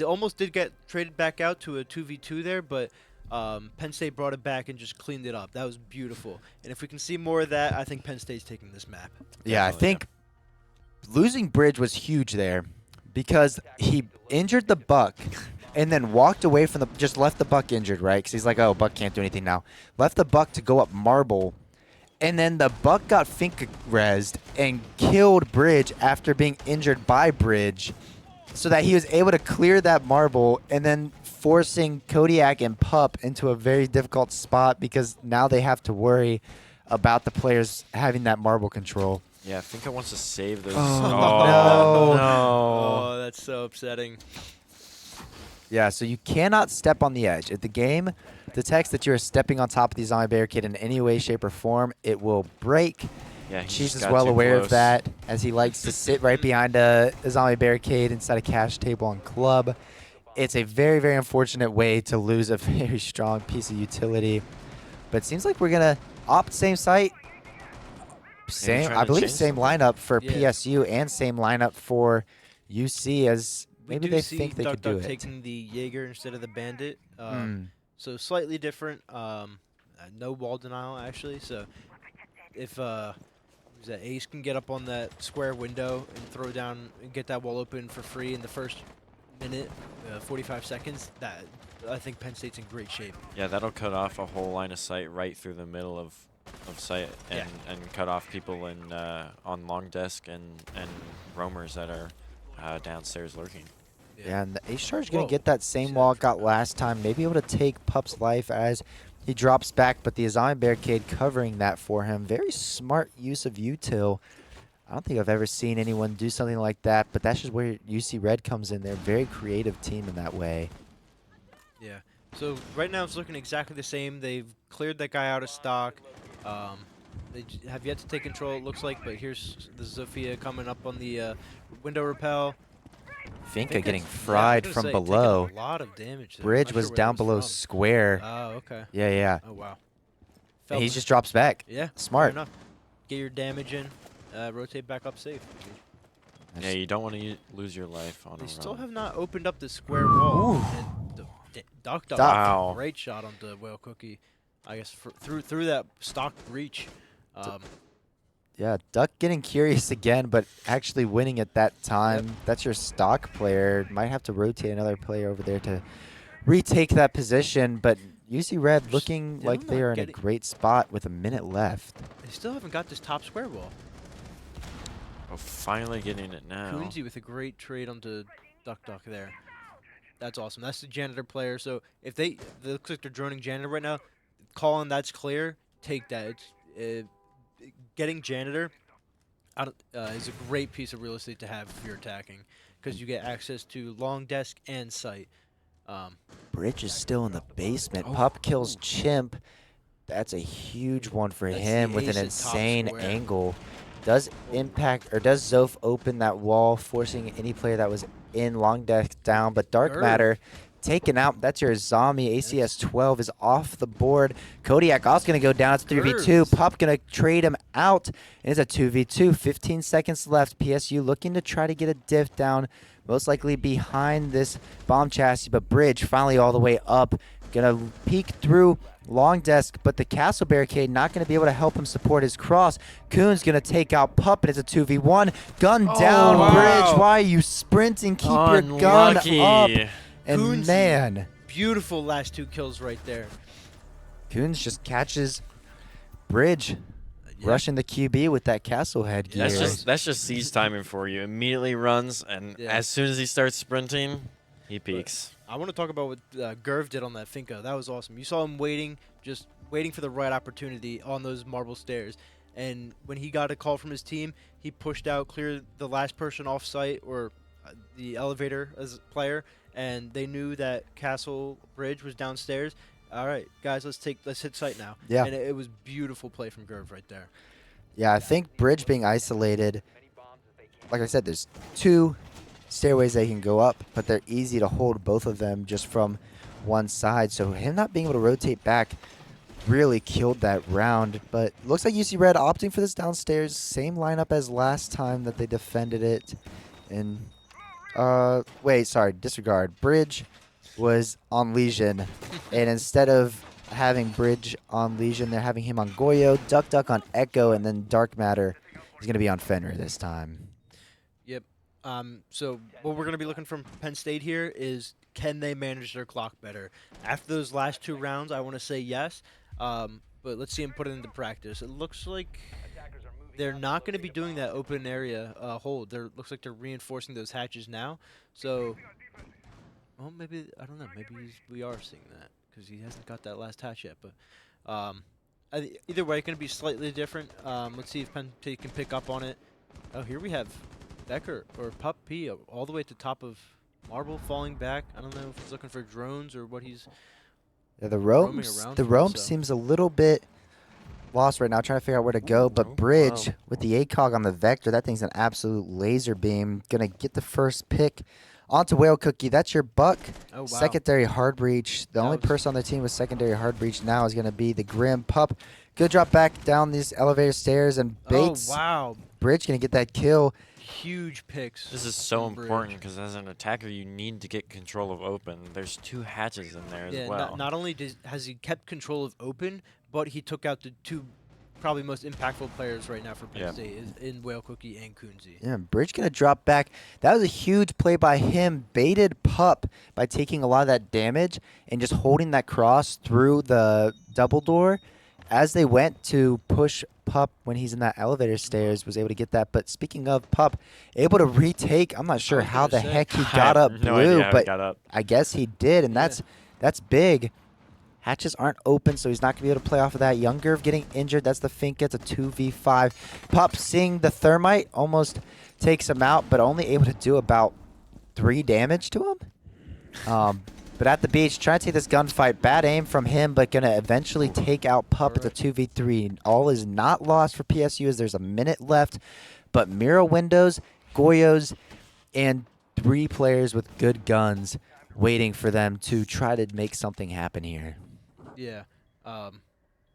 almost did get traded back out to a 2v2 there, but Penn State brought it back and just cleaned it up. That was beautiful. And if we can see more of that, I think Penn State's taking this map. Yeah, I think losing Bridge was huge there because he injured the Buck and then walked away from just left the Buck injured, right? Because he's like, oh, Buck can't do anything now. Left the Buck to go up Marble, and then the Buck got Finka rezzed and killed Bridge after being injured by Bridge so that he was able to clear that Marble and then forcing Kodiak and Pup into a very difficult spot because now they have to worry about the players having that Marble control. Yeah, I think I wants to save those. No. Oh, that's so upsetting. Yeah, so you cannot step on the edge. If the game detects that you're stepping on top of the zombie barricade in any way, shape, or form, it will break. Yeah, Cheese is well aware of that, as he likes to sit right behind a zombie barricade inside a cash table on club. It's a very, very unfortunate way to lose a very strong piece of utility. But it seems like we're going to opt same site. I believe same lineup for PSU and same lineup for UC as maybe they think they could do it. Taking the Jaeger instead of the Bandit. So slightly different. No wall denial, actually. So if Ace can get up on that square window and throw down and get that wall open for free in the first minute, 45 seconds, that I think Penn State's in great shape. Yeah, that'll cut off a whole line of sight right through the middle of sight and cut off people in on long desk and roamers that are downstairs lurking. Yeah, and the H-Charge going Whoa. to get that same wall got last time. Maybe able to take Pup's life as he drops back, but the Azami barricade covering that for him. Very smart use of util. I don't think I've ever seen anyone do something like that, but that's just where UC Red comes in. They're a very creative team in that way. Yeah. So right now it's looking exactly the same. They've cleared that guy out of stock. They have yet to take control, it looks like, but here's the Zofia coming up on the window rappel. Finka getting Yeah, I fried was from gonna say, taking below. a lot of damage there. Bridge Not was sure where that down below from. square. Oh, okay. Yeah. Oh, wow. And he just drops back. Yeah. Smart. Fair enough. Get your damage in. Rotate back up safe. Yeah, you don't want to lose your life on They a still run. have not opened up the square wall. Ooh. And Duck. Wow. Great shot onto Whale Cookie. I guess through that stock breach. Yeah, Duck getting curious again, but actually winning at that time. Yep. That's your stock player. Might have to rotate another player over there to retake that position, but UC Red looking Still like they not are in a getting- great spot with a minute left. They still haven't got this top square wall. Oh, finally getting it now. Kunzi with a great trade onto Duck there. That's awesome. That's the janitor player. So if it looks like they're droning janitor right now, Colin, that's clear. Take that. Getting janitor out is a great piece of real estate to have if you're attacking, because you get access to long desk and sight. Bridge is still in the basement. Oh. Pup kills Chimp. That's a huge one for That's him the with an ace at top insane square. angle. Does Zof open that wall, forcing any player that was in long desk down, but Dark Gerv. Matter taken out. That's your Zombie. ACS 12 is off the board. Kodiak also going to go down. It's 3v2. Pup going to trade him out. It's a 2v2. 15 seconds left. PSU looking to try to get a diff down, most likely behind this bomb chassis, but Bridge finally all the way up. Going to peek through long desk, but the castle barricade not going to be able to help him support his cross. Kuhn's going to take out Pup, and it's a 2v1. Gun down, wow. Bridge. Why are you sprinting? Keep your gun Unlucky. up. And Kunzi, man, beautiful last two kills right there. Kuhn's just catches Bridge Yeah. rushing the QB with that castle headgear. That's just siege timing for you. Immediately runs, and Yeah. as soon as he starts sprinting, he peeks. I want to talk about what Gerv did on that Finka. That was awesome. You saw him just waiting for the right opportunity on those marble stairs. And when he got a call from his team, he pushed out, cleared the last person off site or the elevator as a player, and they knew that Castle Bridge was downstairs. All right, guys, let's hit site now. Yeah. And it was beautiful play from Gerv right there. Yeah, I think Bridge being isolated, like I said, there's two stairways they can go up, but they're easy to hold both of them just from one side. So him not being able to rotate back really killed that round. But looks like UC Red opting for this downstairs. Same lineup as last time that they defended it. And, wait, sorry, disregard. Bridge was on Legion. And instead of having Bridge on Legion, they're having him on Goyo, Duck on Echo, and then Dark Matter is going to be on Fenrir this time. Yep. So what we're going to be looking from Penn State here is, can they manage their clock better? After those last two rounds, I want to say yes. But let's see them put it into practice. It looks like they're not going to be doing that open area hold. Looks like they're reinforcing those hatches now. So, well, maybe, I don't know. Maybe we are seeing that because he hasn't got that last hatch yet. But either way, it's going to be slightly different. Let's see if Penn State can pick up on it. Oh, here we have Becker or Pup P all the way at the top of Marble falling back. I don't know if he's looking for drones or what he's Yeah, the roaming Roam around the for, Roam so. seems a little bit lost right now, trying to figure out where to go. But Bridge with the ACOG on the Vector, that thing's an absolute laser beam. Gonna get the first pick onto Whale Cookie. That's your buck. Oh, wow. Secondary hard breach. The only person on the team with secondary hard breach now is gonna be the Grim Pup. Good drop back down these elevator stairs and Bates. Oh, wow. Bridge gonna get that kill. Huge picks. This is so from Bridge. important because as an attacker, you need to get control of open. There's two hatches in there as well. Not only has he kept control of open, but he took out the two probably most impactful players right now for Penn State in Whale Cookie and Kunzi. Yeah, Bridge gonna drop back. That was a huge play by him. Baited Pup by taking a lot of that damage and just holding that cross through the double door. As they went to push Pup, when he's in that elevator stairs, was able to get that. But speaking of Pup, able to retake, I'm not sure was how gonna the say. heck he I got have up no blue, idea how he but got up. I guess he did, and Yeah. that's big. Hatches aren't open, so he's not going to be able to play off of that. Younger getting injured. That's the Finka. It's a 2v5. Pup seeing the thermite almost takes him out, but only able to do about 3 damage to him. But at the beach, trying to take this gunfight. Bad aim from him, but going to eventually take out Pup at the 2v3. All is not lost for PSU as there's a minute left. But Miro Windows, Goyos, and 3 players with good guns waiting for them to try to make something happen here. Yeah.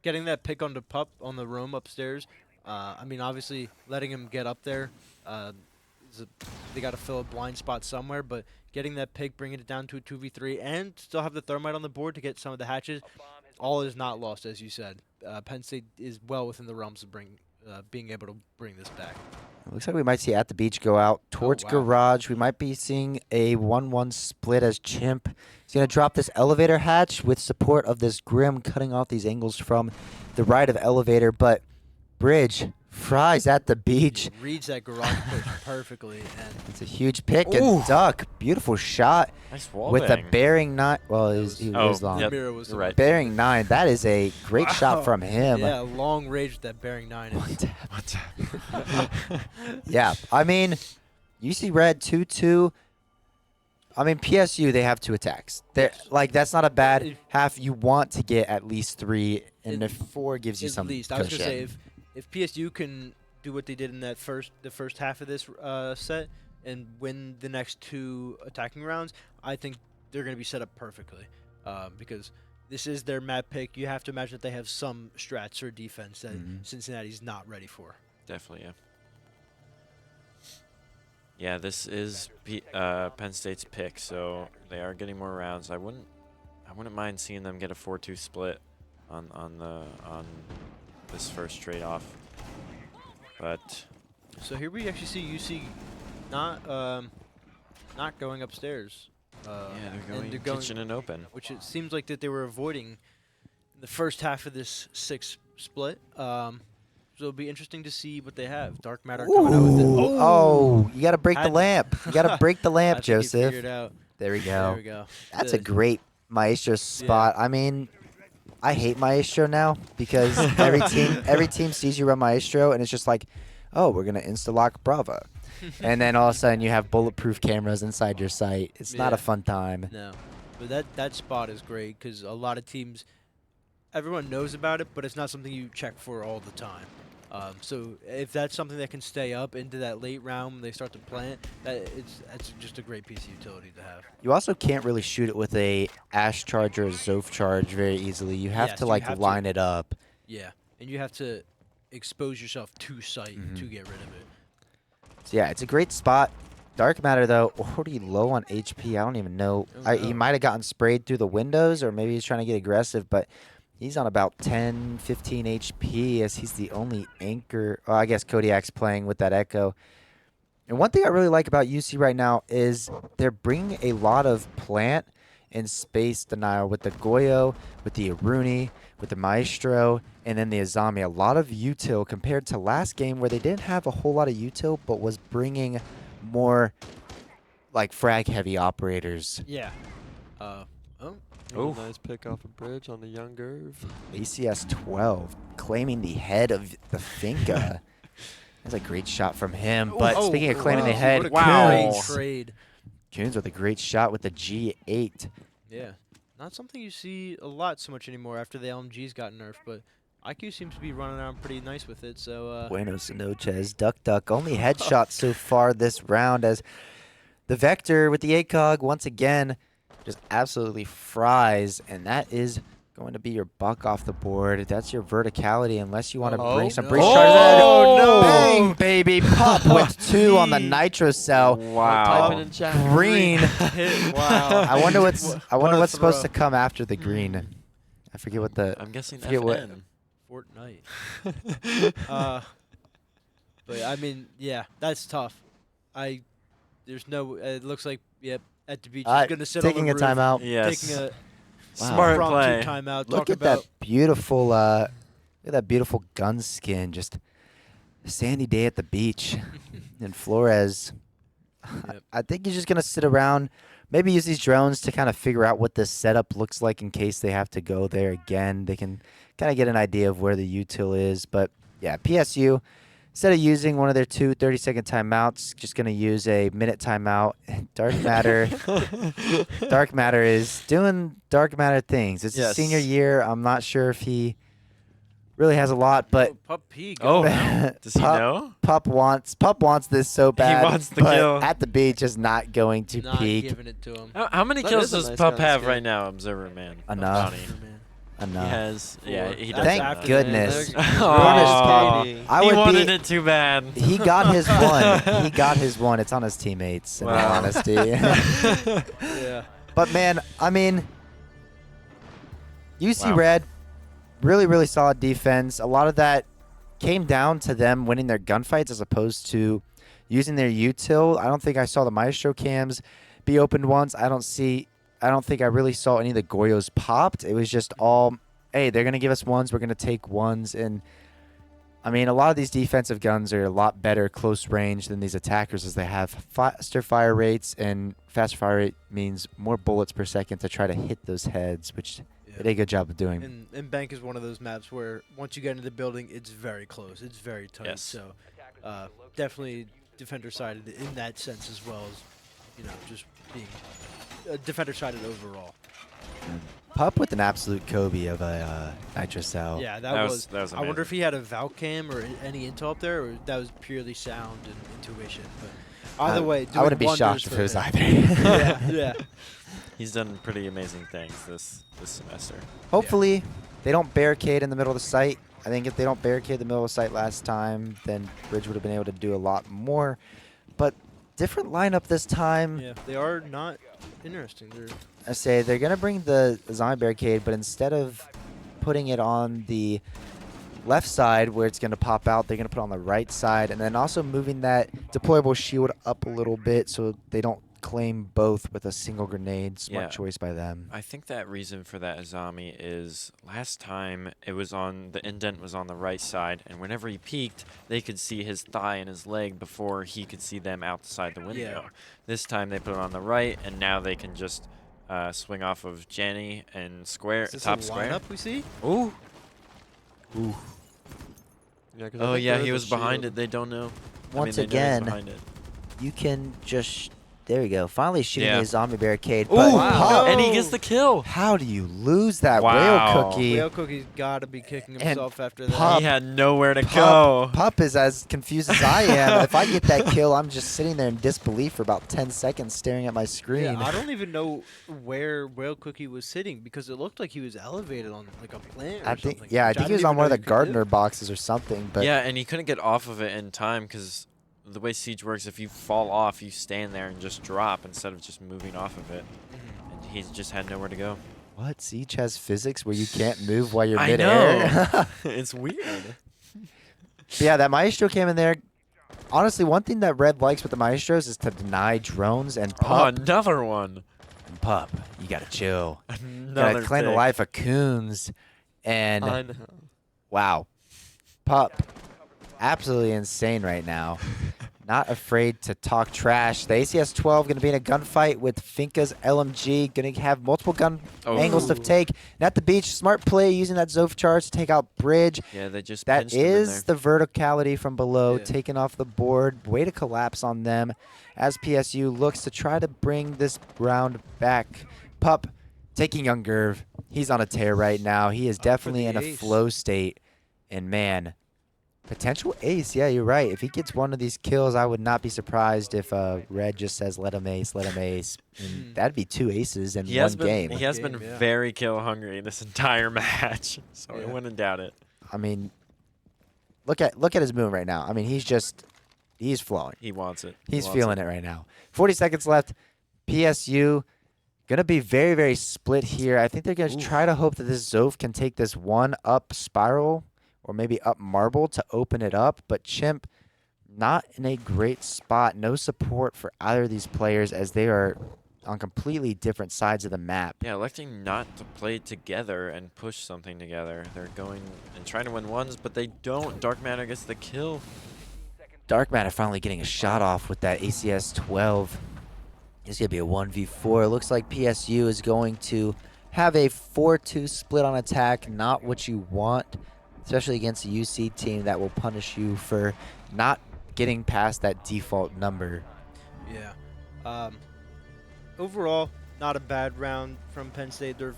Getting that pick onto Pup on the room upstairs. I mean, obviously, letting him get up there. They got to fill a blind spot somewhere, but getting that pick, bringing it down to a 2v3, and still have the thermite on the board to get some of the hatches, all is not lost, as you said. Penn State is well within the realms of being able to bring this back. It looks like we might see At the Beach go out towards wow. Garage. We might be seeing a 1-1 split as Chimp is going to drop this elevator hatch with support of this Grim cutting off these angles from the right of elevator. But Bridge fries At the Beach. He reads that garage push perfectly. And It's a huge pick and duck. Beautiful shot Nice wall with a bang. bearing 9. Well, he was long. Yep, Miro was you're right. Bearing 9. That is a great shot from him. Yeah, long range with that bearing 9. What's that? Yeah, I mean, UC Red 2-2. I mean, PSU, they have 2 attacks. They're like, that's not a bad half. You want to get at least 3, and if 4 gives you At some least. I was cushion. going to say, if PSU can do what they did in the first half of this set and win the next 2 attacking rounds, I think they're going to be set up perfectly because this is their map pick. You have to imagine that they have some strats or defense that Cincinnati's not ready for. Definitely, yeah. Yeah, this is Penn State's pick, so they are getting more rounds. I wouldn't mind seeing them get a 4-2 split on this first trade off. But so here we actually see UC not going upstairs. yeah, they're going kitchen and open, which it seems like that they were avoiding in the first half of this 6 split. So it'll be interesting to see what they have. Dark Matter coming out with it. Oh, you got to break the lamp. You got to break the lamp, I think he Joseph. figured it out. There we go. There we go. That's a great Maestro spot. I mean, I hate Maestro now because every team sees you run Maestro, and it's just like, oh, we're going to insta-lock Brava. And then all of a sudden you have bulletproof cameras inside your site. It's not a fun time. No, but that spot is great because a lot of teams, everyone knows about it, but it's not something you check for all the time. So if that's something that can stay up into that late round when they start to plant, that's just a great piece of utility to have. You also can't really shoot it with a Ash Charge or a Zoph Charge very easily. You have to line it up. Yeah, and you have to expose yourself to sight to get rid of it. So yeah, it's a great spot. Dark Matter, though, already low on HP. I don't even know. He might have gotten sprayed through the windows, or maybe he's trying to get aggressive, but he's on about 10, 15 HP as he's the only anchor. Well, I guess Kodiak's playing with that Echo. And one thing I really like about UC right now is they're bringing a lot of plant and space denial with the Goyo, with the Aruni, with the Maestro, and then the Azami. A lot of util compared to last game where they didn't have a whole lot of util, but was bringing more like frag-heavy operators. Yeah. Nice pick off a bridge on the younger. ACS 12 claiming the head of the Finka. That's a great shot from him. But speaking of claiming the head, Great trade. Coons with a great shot with the G8. Yeah. Not something you see a lot so much anymore after the LMG's got nerfed, but IQ seems to be running around pretty nice with it. So Buenos noches. Duck. Only headshots so far this round as the Vector with the ACOG once again just absolutely fries, and that is going to be your buck off the board. That's your verticality, unless you want to bring some breach charges. Oh, no. Bang, baby. Pop with 2 on the Nitro Cell. Wow. Green. Wow. I wonder what's supposed to come after the green. I forget what the... I'm guessing FN. Fortnite. But I mean, yeah, that's tough. There's no. It looks like At the Beach is going to sit taking on the roof, a timeout. Yes. Taking a Smart play. timeout. Look Talk at about that beautiful at that beautiful gun skin. Just a sandy day at the beach. And Flores, Yep. I think he's just going to sit around, maybe use these drones to kind of figure out what this setup looks like in case they have to go there again. They can kind of get an idea of where the util is. But, yeah, PSU, instead of using one of their 2 30-second timeouts, just going to use a minute timeout. Dark Matter is doing Dark Matter things. It's his senior Yes. year. I'm not sure if he really has a lot, but Pup P. Oh, Go now. does he know? Pup wants this so bad. wants the but kill. at the beach is not going to Not peak. giving it to him. How many That kills is a does nice Pup gun have skin. right now, Observer Man? Enough. Bounty. He Enough. has. Yeah, he does. Thank have enough. goodness. Aw, I he would wanted be- it too bad. He got his one. He got his one. It's on his teammates, in all Wow. honesty. Yeah. But, man, I mean, UC Wow. Red, really, really solid defense. A lot of that came down to them winning their gunfights as opposed to using their util. I don't think I saw the Maestro cams be opened once. I don't think I really saw any of the Goyos popped. It was just all, hey, they're going to give us ones. We're going to take ones. And, I mean, a lot of these defensive guns are a lot better close range than these attackers as they have faster fire rates. And faster fire rate means more bullets per second to try to hit those heads, which they did a good job of doing. And Bank is one of those maps where once you get into the building, it's very close. It's very tight. Yes. So definitely defender-sided in that sense as well as, just being defender-sided overall. Pup with an absolute Kobe of a Nitro Cell. Yeah, That was I wonder amazing. if he had a Valcam or any intel up there, or that was purely sound and intuition. But either way, I wouldn't be doing shocked if it wonders was for either. him. yeah. He's done pretty amazing things this semester. Hopefully, they don't barricade in the middle of the site. I think if they don't barricade the middle of the site last time, then Bridge would have been able to do a lot more. But different lineup this time. Yeah, they are not interesting. They're I say they're going to bring the zombie barricade, but instead of putting it on the left side where it's going to pop out, they're going to put it on the right side, and then also moving that deployable shield up a little bit so they don't claim both with a single grenade. Smart Yeah. choice by them. I think that reason for that Azami is last time it was on the indent was on the right side, and whenever he peeked, they could see his thigh and his leg before he could see them outside the window. Yeah. This time they put it on the right, and now they can just swing off of Jenny and square Is this top a square. lineup we see? Ooh. Ooh. Yeah, 'cause I Oh think yeah, there he is was a behind shield. it. They don't know. Once I mean, they know he's again, behind it. you can just there we go. Finally shooting Yeah. a zombie barricade. Ooh, But Wow. and he gets the kill. how do you lose that Wow. whale cookie? Whale Cookie's got to be kicking himself after that. Pup- He had nowhere to go. Pup is as confused as I am. If I get that kill, I'm just sitting there in disbelief for about 10 seconds staring at my screen. Yeah, I don't even know where Whale Cookie was sitting because it looked like he was elevated on like a plant or I think, something. yeah, I which think he didn't was on even one of know the you could do. gardener boxes or something. But Yeah, and he couldn't get off of it in time because the way Siege works, if you fall off, you stand there and just drop instead of just moving off of it. And he just had nowhere to go. what? Siege has physics where you can't move while you're I midair? know. It's weird. But yeah, that Maestro came in there. Honestly, one thing that Red likes with the Maestros is to deny drones and Oh, Pup. another one. Pup, you gotta chill. Another Gotta claim the pick. life of Coons. And I know. wow, Pup, absolutely insane right now. Not afraid to talk trash. The ACS-12 going to be in a gunfight with Finka's LMG. Going to have multiple gun angles to take. And at the beach, smart play using that Zoph charge to take out Bridge. Yeah, they just That pinched him in is there. the verticality from below, Yeah. taken off the board. Way to collapse on them as PSU looks to try to bring this round back. Pup taking Young Gerv. He's on a tear right now. He is definitely the in a ace. flow state. And man, potential ace. Yeah, you're right. If he gets one of these kills, I would not be surprised if Red just says, let him ace, let him ace. And that'd be 2 aces in He one has been, game. He has One been game, yeah. very kill hungry this entire match, so I Yeah. wouldn't doubt it. I mean, look at his move right now. I mean, he's flowing. He wants it. He's feeling it right now. 40 seconds left. PSU going to be very, very split here. I think they're going to try to hope that this Zoph can take this one up spiral or maybe up marble to open it up. But Chimp not in a great spot. No support for either of these players as they are on completely different sides of the map. Yeah, electing not to play together and push something together. They're going and trying to win ones, but they don't. Dark Matter gets the kill. Dark Matter finally getting a shot off with that ACS 12. It's going to be a 1v4. It looks like PSU is going to have a 4-2 split on attack. Not what you want, especially against a UC team that will punish you for not getting past that default number. Yeah. Overall, not a bad round from Penn State. There's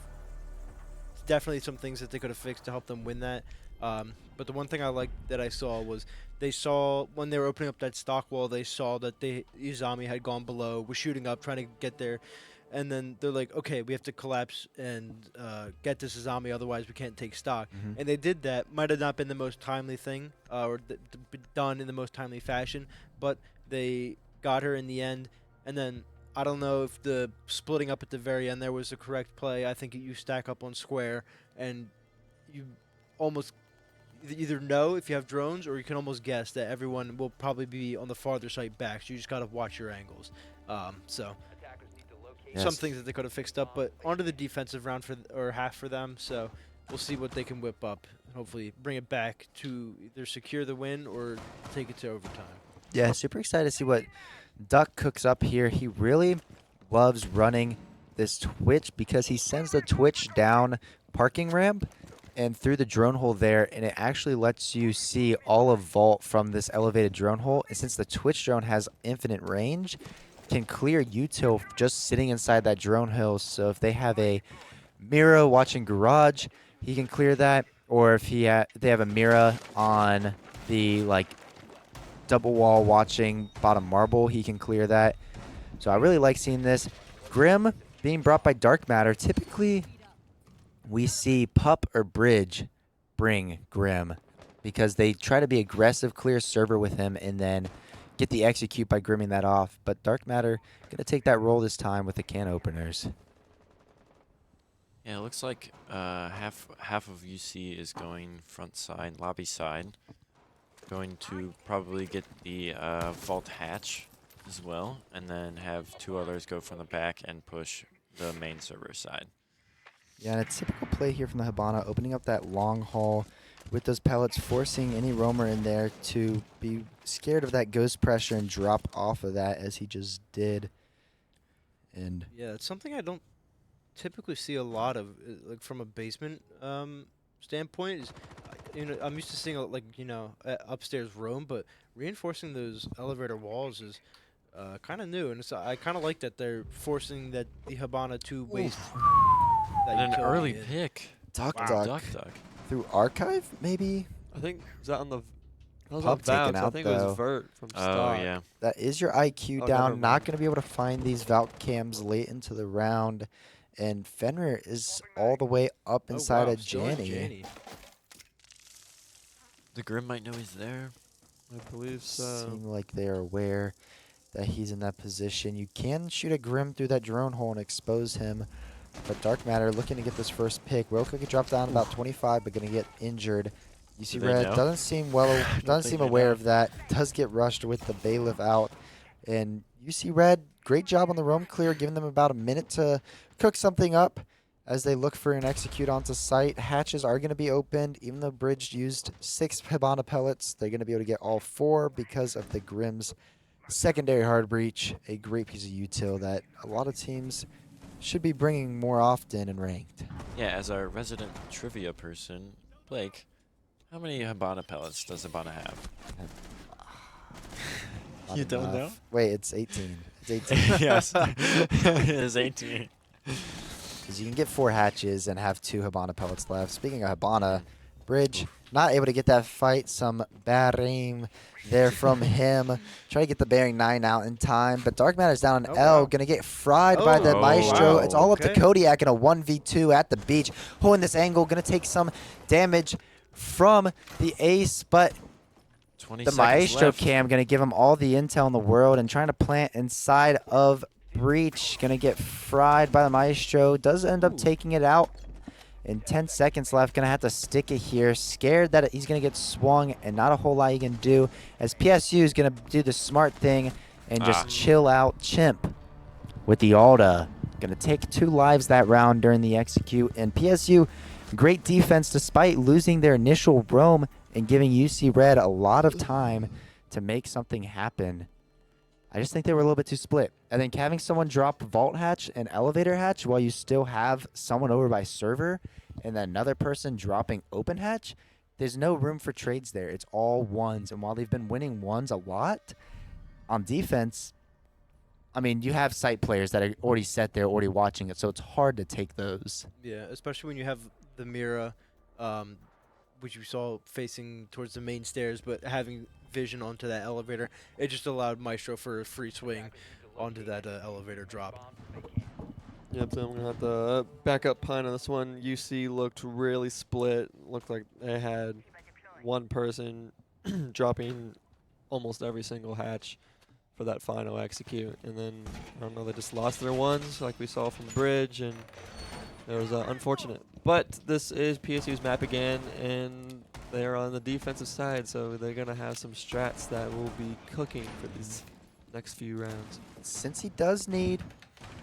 definitely some things that they could have fixed to help them win that. But the one thing I liked that I saw was they saw when they were opening up that stock wall, they saw that Izami had gone below, was shooting up, trying to get there. And then they're like, okay, we have to collapse and get this Izami, otherwise we can't take stock. And they did that. Might have not been the most timely thing or done in the most timely fashion, but they got her in the end. And then I don't know if the splitting up at the very end there was the correct play. I think you stack up on square and you almost either know if you have drones or you can almost guess that everyone will probably be on the farther side back. So you just got to watch your angles. Some things that they could have fixed up, but onto the defensive round or half for them. So we'll see what they can whip up and hopefully bring it back to either secure the win or take it to overtime. Yeah, super excited to see what Duck cooks up here. He really loves running this Twitch because he sends the Twitch down parking ramp and through the drone hole there, and it actually lets you see all of Vault from this elevated drone hole. And since the Twitch drone has infinite range, can clear util just sitting inside that drone hill. So if they have a Mira watching Garage, he can clear that. Or if they have a Mira on the double wall watching bottom marble, he can clear that. So I really like seeing this. Grim being brought by Dark Matter. Typically, we see Pup or Bridge bring Grim because they try to be aggressive, clear server with him, and then get the execute by grimming that off. But Dark Matter going to take that role this time with the can openers. Yeah, it looks like half of UC is going front side, lobby side. Going to probably get the vault hatch as well, and then have two others go from the back and push the main server side. Yeah, and a typical play here from the Hibana, opening up that long haul with those pellets, forcing any roamer in there to be scared of that ghost pressure and drop off of that as he just did. And yeah, it's something I don't typically see a lot of, like from a basement standpoint. Is, I'm used to seeing upstairs roam, but reinforcing those elevator walls is kind of new, and I kind of like that they're forcing the Hibana to waste. And an early pick. Duck. Through archive, maybe? I think, is that on the... Pub taken out, I think it was Vert from stock. Oh, yeah. That is your IQ down. Not going to be able to find these Valk cams late into the round. And Fenrir is all the way up inside of Janny. The Grim might know he's there. I believe so. Seem like they are aware that he's in that position. You can shoot a Grim through that drone hole and expose him. But Dark Matter looking to get this first pick. Real quick, it drops down about 25, but going to get injured. UC Red doesn't seem aware of that. Does get rushed with the bailiff out. And UC Red, great job on the roam clear, giving them about a minute to cook something up as they look for an execute onto site. Hatches are going to be opened. Even though Bridge used 6 Hibana pellets, they're going to be able to get all 4 because of the Grim's secondary hard breach. A great piece of util that a lot of teams should be bringing more often in ranked. Yeah, as our resident trivia person, Blake, how many Hibana pellets does Hibana have? You don't know? Wait, it's 18. It's 18. Yes, it is 18. Because you can get 4 hatches and have 2 Hibana pellets left. Speaking of Hibana, Bridge not able to get that fight. Some bad aim there from him. Try to get the bearing 9 out in time. But Dark Matter's down on L. Going to get fried by the Maestro. It's all up to Kodiak in a 1v2 at the beach. Holding this angle. Going to take some damage from the ace. But the Maestro cam going to give him all the intel in the world. And trying to plant inside of Breach. Going to get fried by the Maestro. Does end up taking it out. In 10 seconds left, going to have to stick it here. Scared that he's going to get swung and not a whole lot he can do. As PSU is going to do the smart thing and just chill out Chimp. with the Alda. Going to take 2 lives that round during the execute. And PSU, great defense despite losing their initial roam and giving UC Red a lot of time to make something happen. I just think they were a little bit too split. I think having someone drop Vault Hatch and Elevator Hatch while you still have someone over by Server and then another person dropping Open Hatch, there's no room for trades there. It's all ones. And while they've been winning ones a lot, on defense, I mean, you have site players that are already set there, already watching it, so it's hard to take those. Yeah, especially when you have the Mira, which you saw facing towards the main stairs, but having vision onto that elevator, it just allowed Maestro for a free swing onto that elevator drop. Yep, so I'm going to have to back up Pine on this one. UC looked really split. Looked like they had one person dropping almost every single hatch for that final execute. And then, I don't know, they just lost their ones like we saw from Bridge, and it was unfortunate. But this is PSU's map again, and they're on the defensive side, so they're going to have some strats that will be cooking for these next few rounds. Since he does need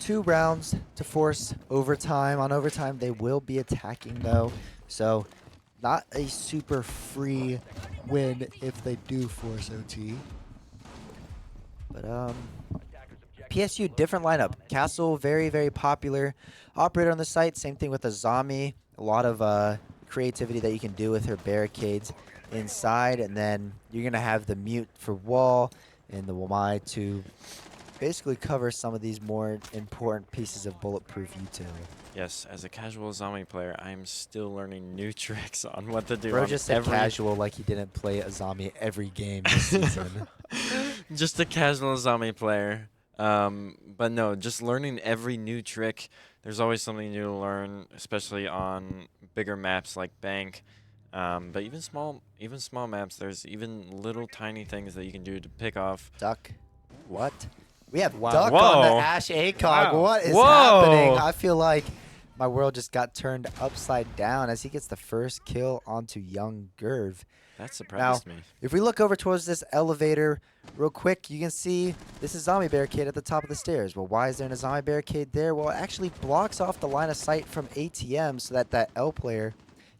2 rounds to force overtime, on overtime they will be attacking though, so not a super free win if they do force OT. But PSU, different lineup. Castle, very, very popular operator on the site. Same thing with Azami. A lot of creativity that you can do with her barricades inside. And then you're going to have the mute for wall and the Wamai to basically cover some of these more important pieces of bulletproof utility. Yes, as a casual Azami player, I'm still learning new tricks on what to do. Bro on just said every casual like he didn't play Azami every game this season. Just a casual Azami player. But no, just learning every new trick. There's always something new to learn, especially on bigger maps like Bank. But even small maps, there's even little tiny things that you can do to pick off. Duck. What? We have Wow. Duck Whoa. on the Ash ACOG. Wow. What is Whoa. happening? I feel like my world just got turned upside down as he gets the first kill onto Young Gerv. That surprised now, me. If we look over towards this elevator real quick, you can see this is zombie barricade at the top of the stairs. Well, why is there a zombie barricade there? Well, it actually blocks off the line of sight from ATM so that L player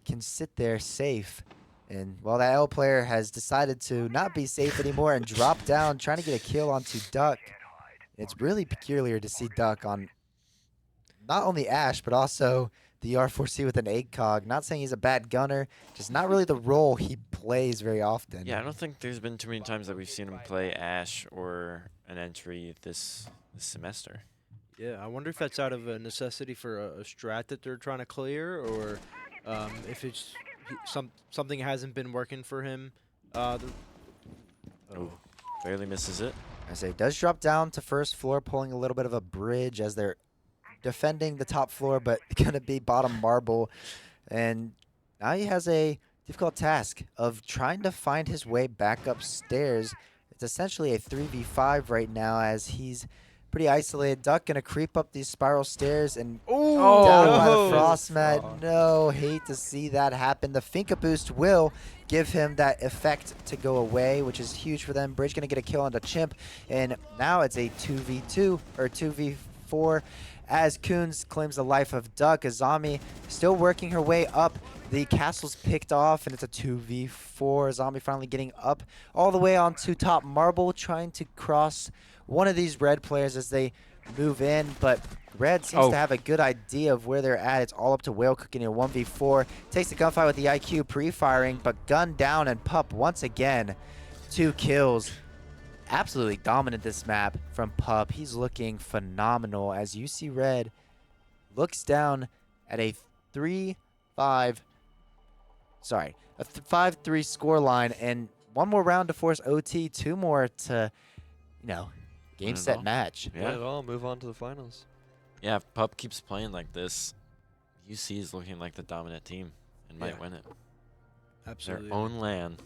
can sit there safe. And, well, that L player has decided to not be safe anymore and drop down, trying to get a kill onto Duck. It's really peculiar to see Duck on not only Ash, but also the R4C with an ACOG. Not saying he's a bad gunner, just not really the role he plays very often. Yeah, I don't think there's been too many times that we've seen him play Ash or an entry this semester. Yeah, I wonder if that's out of a necessity for a strat that they're trying to clear, or if it's something hasn't been working for him. Oh, barely misses it. I say does drop down to first floor, pulling a little bit of a bridge as they're defending the top floor, but gonna be bottom marble. And now he has a difficult task of trying to find his way back upstairs. It's essentially a 3v5 right now as he's pretty isolated. Duck gonna creep up these spiral stairs and down by the frost mat. No, hate to see that happen. The Finka boost will give him that effect to go away, which is huge for them. Bridge gonna get a kill on the Chimp, and now it's a 2v2 or 2v4 as Coons claims the life of Duck. Azami still working her way up. The castle's picked off, and it's a 2v4. Azami finally getting up all the way onto top marble, trying to cross one of these red players as they move in, but red seems to have a good idea of where they're at. It's all up to Whale cooking in 1v4. Takes the gunfight with the IQ pre-firing, but gun down, and Pup once again 2 kills. Absolutely dominant this map from Pup. He's looking phenomenal as UC Red looks down at a 5-3 scoreline, and one more round to force OT, 2 more to, game, set, match. Yeah, it all. Move on to the finals. Yeah, if Pup keeps playing like this, UC is looking like the dominant team and might win it. Absolutely. Their own LAN.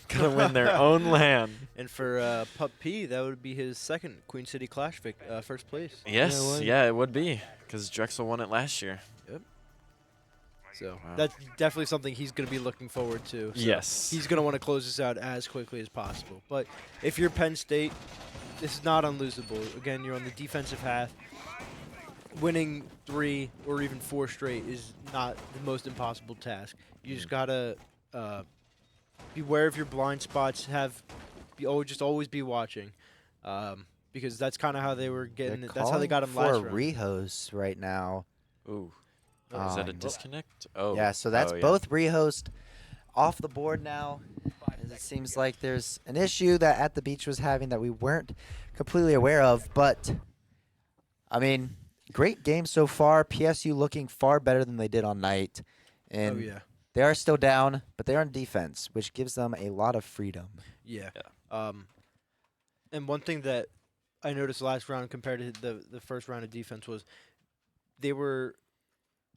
Gonna win their own LAN. And for Pup P, that would be his second Queen City Clash first place. Yes, yeah, it would be, because Drexel won it last year. Yep. So that's definitely something he's going to be looking forward to. So yes. He's going to want to close this out as quickly as possible. But if you're Penn State, this is not unlosable. Again, you're on the defensive half. Winning 3 or even 4 straight is not the most impossible task. You just gotta beware of your blind spots. Always be watching, because that's kind of how they were getting. They're That's how they got him calling last for a round. rehost right now. Ooh. Is that a Um, disconnect? Oh. Yeah, so that's oh, yeah. both rehost off the board now. As it seems like there's an issue that At the Beach was having that we weren't completely aware of. But, I mean, great game so far. PSU looking far better than they did on night. And Oh yeah. they are still down, but they are on defense, which gives them a lot of freedom. Yeah. And one thing that I noticed last round compared to the first round of defense was they were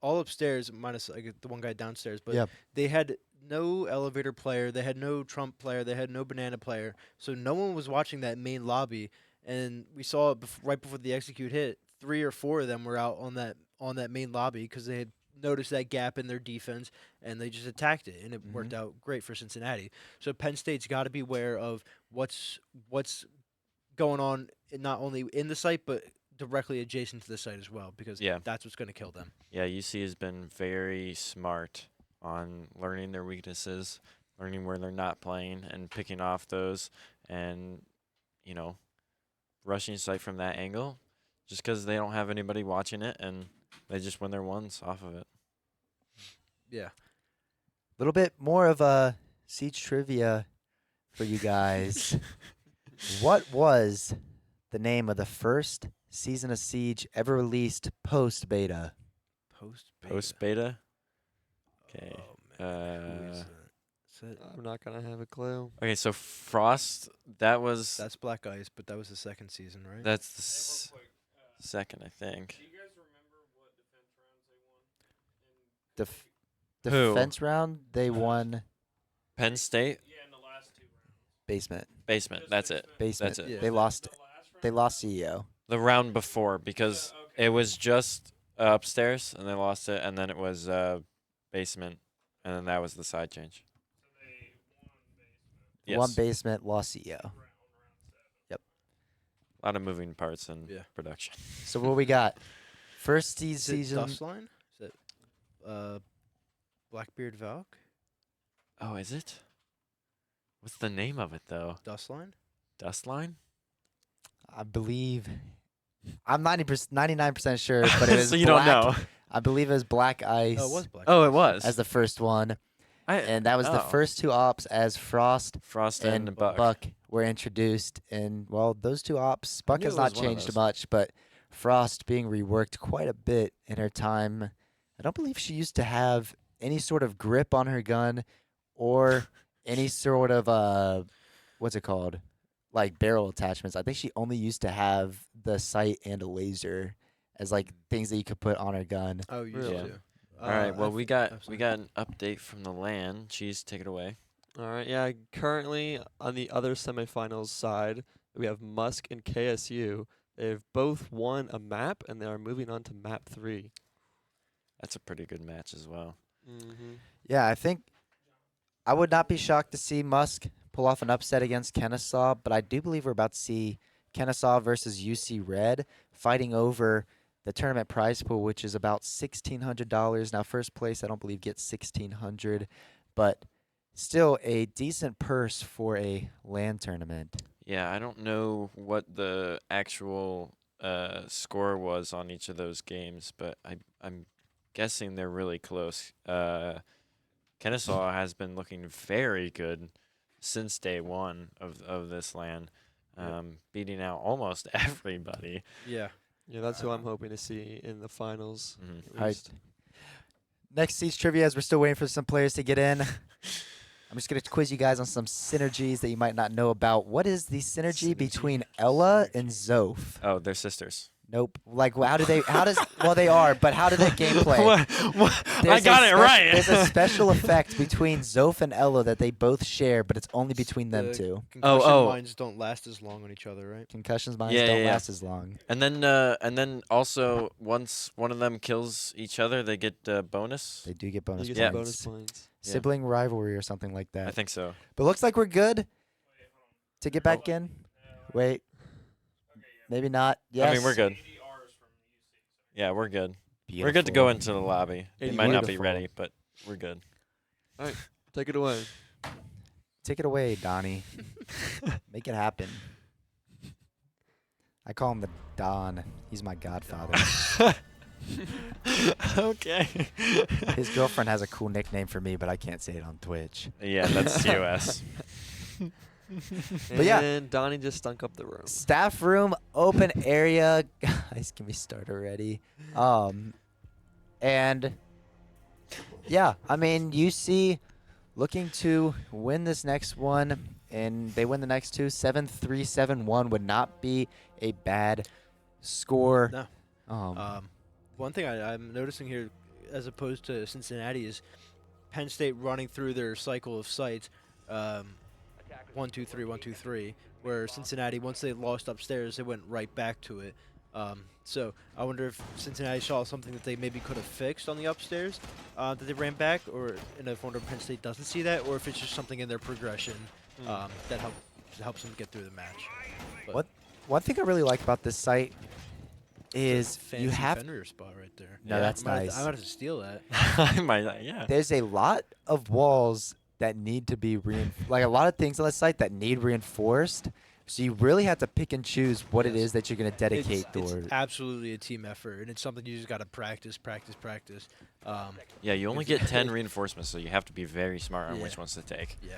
all upstairs minus the one guy downstairs, but Yep. they had no elevator player, they had no trump player, they had no banana player, so no one was watching that main lobby. And we saw it right before the execute hit, 3 or 4 of them were out on that main lobby because they had noticed that gap in their defense and they just attacked it, and it worked out great for Cincinnati. So Penn State's got to be aware of what's going on, not only in the site but directly adjacent to the site as well, because that's what's going to kill them. Yeah, UC has been very smart on learning their weaknesses, learning where they're not playing, and picking off those, and rushing site from that angle, just because they don't have anybody watching it, and they just win their ones off of it. Yeah. A little bit more of a Siege trivia for you guys. What was the name of the first season of Siege ever released post-beta? Post beta. Okay. I'm not gonna have a clue. Okay, so Frost. That's Black Ice, but that was the second season, right? That's the second, I think. Who? Defense round, they won Penn State. basement. Basement. That's it. Basement. That's it. They lost CEO. The round before, because it was just upstairs and they lost it, and then it was basement, and then that was the side change. Yes. One basement, lost CEO. Yep. A lot of moving parts in production. So what we got? First Is it season. Dustline? Is it Blackbeard Valk? Oh, is it? What's the name of it though? Dustline? Dustline? I believe. I'm 99% sure, but it was So you don't know. I believe it was Black Ice. Oh, it was Black Oh, Ice. it was. As the first one. And that was the first 2 ops as Frost and Buck were introduced. And, well, those 2 ops, Buck knew has it not was one of changed those. much, but Frost being reworked quite a bit in her time. I don't believe she used to have any sort of grip on her gun or any sort of, what's it called? Like barrel attachments. I think she only used to have the sight and a laser as like things that you could put on her gun. Oh, you Yeah. do. All right. Well, we got absolutely. an update from the LAN. Cheese, take it away. All right, yeah. Currently, on the other semifinals side, we have Musk and KSU. They've both won a map, and they are moving on to map 3. That's a pretty good match as well. Yeah, I think I would not be shocked to see Musk pull off an upset against Kennesaw, but I do believe we're about to see Kennesaw versus UC Red fighting over the tournament prize pool, which is about $1,600. Now, first place, I don't believe, gets $1,600, but still a decent purse for a LAN tournament. Yeah, I don't know what the actual score was on each of those games, but I'm guessing they're really close. Kennesaw has been looking very good since day one of this LAN, beating out almost everybody. Yeah. Yeah, that's who I'm hoping to see in the finals. At All right. least. Next Siege trivia, as we're still waiting for some players to get in. I'm just going to quiz you guys on some synergies that you might not know about. What is the synergy between Ella and Zoph? Oh, they're sisters. Nope. Like, how they are, but how do they gameplay? I got it right. There's a special effect between Zoph and Ella that they both share, but it's only between them two. Concussion mines don't last as long on each other, right? Concussions mines don't last as long. And then also once one of them kills each other, they get bonus. They do get bonus You points. get some bonus points. Yeah. Sibling rivalry or something like that. I think so. But looks like we're good to get back in. Wait. Maybe not. Yes. I mean, we're good. Yeah, we're good. We're good to go into the lobby. It might not be ready, but we're good. All right, take it away. Take it away, Donnie. Make it happen. I call him the Don. He's my godfather. Okay. His girlfriend has a cool nickname for me, but I can't say it on Twitch. Yeah, that's TOS. But yeah. And Donnie just stunk up the room. Staff room, open area. Guys, can we start already? And yeah, I mean, UC looking to win this next one, and they win the next two. 7-3, 7-1 would not be a bad score. No. One thing I'm noticing here, as opposed to Cincinnati, is Penn State running through their cycle of sites. 1, 2, 3, 1, 2, 3. Where Cincinnati, once they lost upstairs, they went right back to it. So I wonder if Cincinnati saw something that they maybe could have fixed on the upstairs that they ran back, or in a wonder if Penn State doesn't see that, or if it's just something in their progression that helps them get through the match. But One thing I really like about this site is fancy you have Fenrir spot right there. No, that's nice. I might have to steal that. I might, yeah. There's a lot of walls that need to be like a lot of things on the site that need reinforced. So you really have to pick and choose what it is that you're going to dedicate towards. It's absolutely a team effort, and it's something you just got to practice. Yeah, you only get 10 reinforcements, so you have to be very smart on which ones to take. Yeah.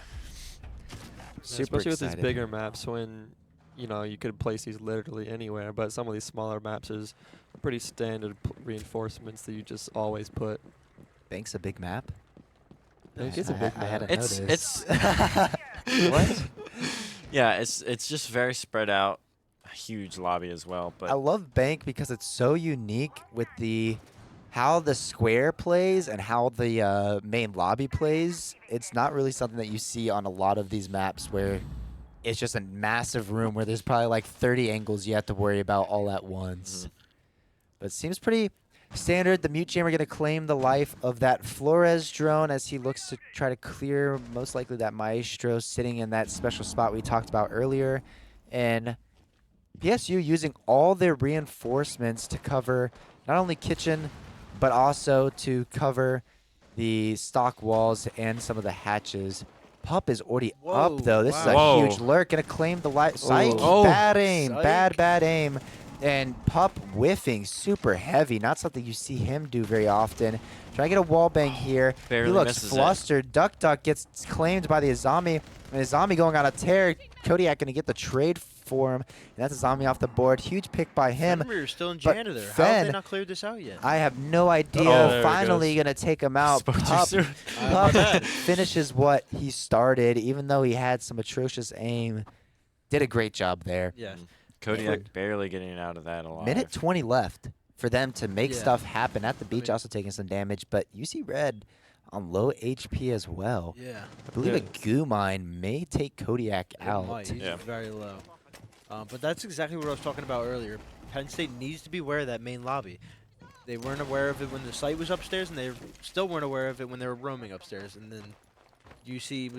Super Especially with excited. these bigger maps when, you could place these literally anywhere, but some of these smaller maps is pretty standard reinforcements that you just always put. Bank's a big map. Bank is a big I map. hadn't It's noticed. what? Yeah, it's just very spread out, a huge lobby as well. But I love Bank because it's so unique with how the square plays and how the main lobby plays. It's not really something that you see on a lot of these maps where it's just a massive room where there's probably like 30 angles you have to worry about all at once. But it seems pretty standard. The Mute Jammer going to claim the life of that Flores drone as he looks to try to clear most likely that Maestro sitting in that special spot we talked about earlier. And PSU using all their reinforcements to cover not only kitchen, but also to cover the stock walls and some of the hatches. Pup is already up, though. This is a huge lurk. Going to claim the life. Psych. Bad aim. Psych. Bad aim. And Pup whiffing super heavy. Not something you see him do very often. Try to get a wall bang here. Barely he looks misses flustered. Duck gets claimed by the Azami. And Azami going on a tear. Kodiak going to get the trade for him. And that's Azami off the board. Huge pick by him. Fenrir is still in But janitor. How have Fen, they not cleared this out yet? I have no idea. there it Finally goes. going to take him out. Spoke too Pup, soon. Pup finishes what he started, even though he had some atrocious aim. Did a great job there. Yeah. Kodiak barely getting out of that alive. Minute 20 left for them to make Yeah. stuff happen. At the beach, also taking some damage, but UC Red on low HP as well. Yeah. I believe a goo mine may take Kodiak out. Might. He's very low. But that's exactly what I was talking about earlier. Penn State needs to be aware of that main lobby. They weren't aware of it when the site was upstairs, and they still weren't aware of it when they were roaming upstairs. And then UC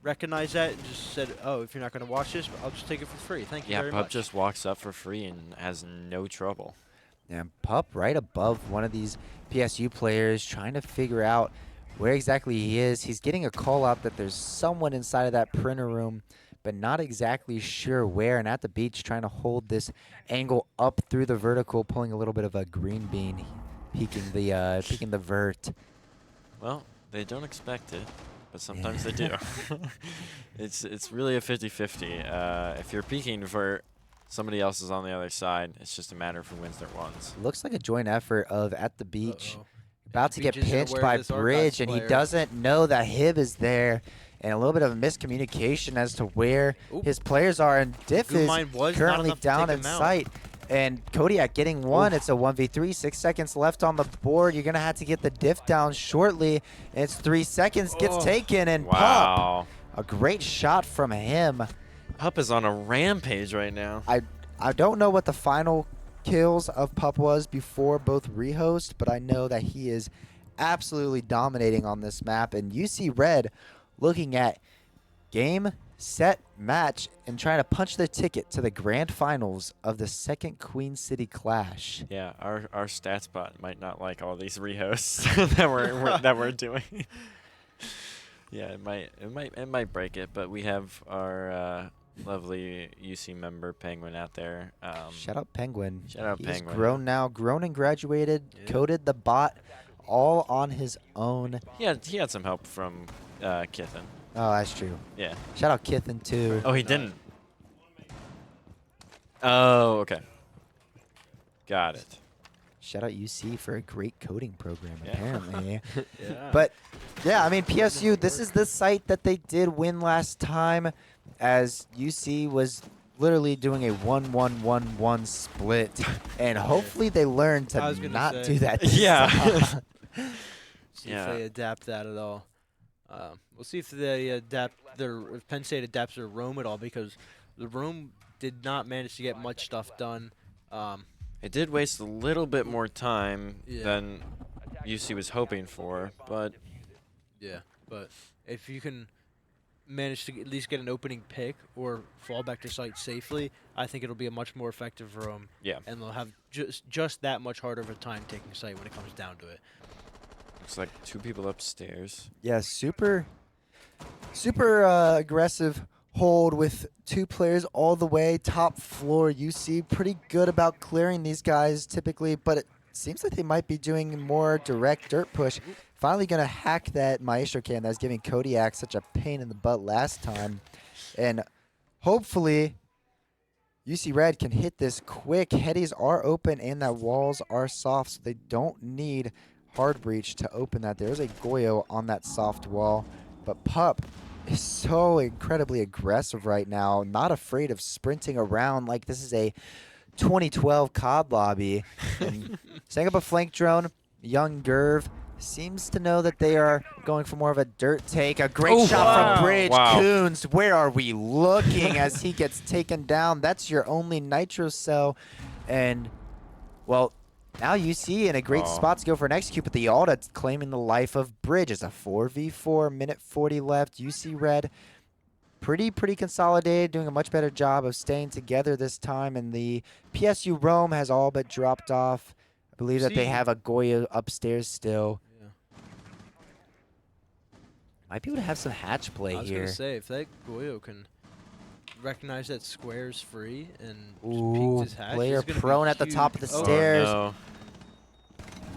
recognized that and just said, "Oh, if you're not going to watch this, I'll just take it for free. Thank you Yeah, very Pup much." just walks up for free and has no trouble. Yeah, Pup right above one of these PSU players trying to figure out where exactly he is. He's getting a call out that there's someone inside of that printer room, but not exactly sure where. And at the beach trying to hold this angle up through the vertical, pulling a little bit of a green bean, peeking the vert. Well, they don't expect it, but sometimes they do. It's really a 50-50. If you're peeking for somebody else is on the other side, it's just a matter of who wins their ones. Looks like a joint effort of at the beach. About to Beach get isn't pinched aware by of this Archives Bridge, and he player. doesn't know that Hib is there. And a little bit of a miscommunication as to where his players are. And Diff Goo is mine was not currently enough to down take in him out. sight. And Kodiak getting one. It's a 1v3. 6 seconds left on the board. You're going to have to get the Diff down shortly. And it's 3 seconds. Gets taken. And Wow. Pup, a great shot from him. Pup is on a rampage right now. I don't know what the final kills of Pup was before both rehost, but I know that he is absolutely dominating on this map. And UC Red looking at game, set, match, and trying to punch their ticket to the grand finals of the second Queen City Clash. Yeah, our stats bot might not like all these rehosts that we're doing. Yeah, it might break it, but we have our lovely UC member Penguin out there. Shout out Penguin. Shout out He's Penguin. grown and graduated, coded the bot all on his own. He had some help from Kithen. Oh, that's true. Yeah. Shout out Kithen too. Oh, he didn't. Oh, okay. Got it. Shout out UC for a great coding program, Yeah. apparently. Yeah. But, yeah, I mean, PSU, this is the site that they did win last time, as UC was literally doing a 1-1-1-1 split. And hopefully they learn I was to gonna not say. do that this Yeah. time. See if they adapt that at all. We'll see if they if Penn State adapts their roam at all, because the roam did not manage to get much stuff done. It did waste a little bit more time Yeah. than UC was hoping for, but Yeah, but if you can manage to at least get an opening pick or fall back to site safely, I think it'll be a much more effective roam. Yeah. And they'll have just that much harder of a time taking site when it comes down to it. looks like 2 people upstairs. Yeah, super aggressive hold with 2 players all the way top floor. UC pretty good about clearing these guys typically, but it seems like they might be doing more direct dirt push. Finally going to hack that Maestro cam that was giving Kodiak such a pain in the butt last time. And hopefully UC Red can hit this quick. Headies are open and that walls are soft, so they don't need hard breach to open that. There's a Goyo on that soft wall, but Pup is so incredibly aggressive right now, not afraid of sprinting around like this is a 2012 COD lobby. And setting up a flank drone, young Gerv seems to know that they are going for more of a dirt take. A great shot from Bridge. Coons, where are we looking as he gets taken down? That's your only nitro cell. And, well, now you see in a great spot to go for an execute, but the Alta claiming the life of Bridge. It's a 4v4, minute 40 left. UC Red pretty consolidated, doing a much better job of staying together this time, and the PSU Rome has all but dropped off. I believe that they have a Goya upstairs still. Yeah. Might be able to have some hatch play I was here. gonna say, if that Goyo can recognize that square's free and Ooh, peeks his hatch, player it's gonna be prone at the top of the huge. stairs. No.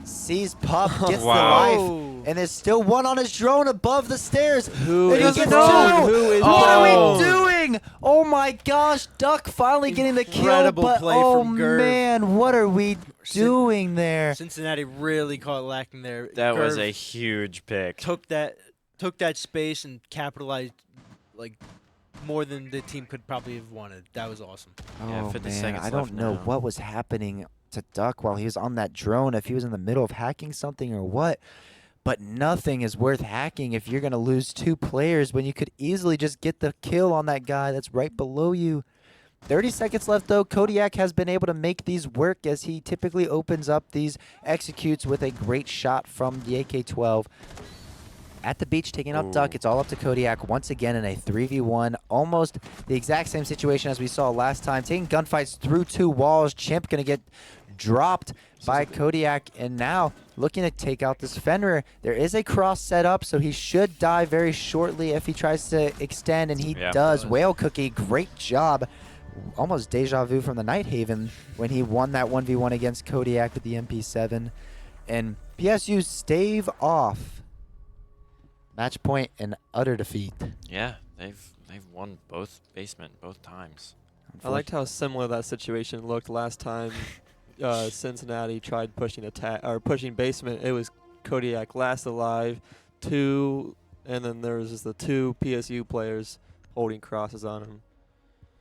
Sees Pup, gets Wow. the life, and there's still one on his drone above the stairs. Who And he is gets prone? two. Who is What are prone? we doing? Oh my gosh, Duck finally getting the kill, Incredible but play oh from Gerv. man, what are we doing there? Cincinnati really caught lacking there. That was Gerv a huge pick. took that space and capitalized like more than the team could probably have wanted. That was awesome. Yeah, Oh 50 man, seconds I don't left know now. what was happening to Duck while he was on that drone, if he was in the middle of hacking something or what. But nothing is worth hacking if you're going to lose 2 players when you could easily just get the kill on that guy that's right below you. 30 seconds left, though. Kodiak has been able to make these work as he typically opens up these executes with a great shot from the AK-12. At the beach, taking up Duck. It's all up to Kodiak once again in a 3v1. Almost the exact same situation as we saw last time. Taking gunfights through 2 walls. Chimp going to get dropped by Kodiak. And now looking to take out this Fenrir. There is a cross set up, so he should die very shortly if he tries to extend, and he does. Whale Cookie, great job. Almost deja vu from the Night Haven when he won that 1v1 against Kodiak with the MP7. And PSU stave off. Match point and utter defeat. Yeah, they've won both basement both times. I liked how similar that situation looked last time. Cincinnati tried pushing basement. It was Kodiak last alive, 2, and then there was just the 2 PSU players holding crosses on him.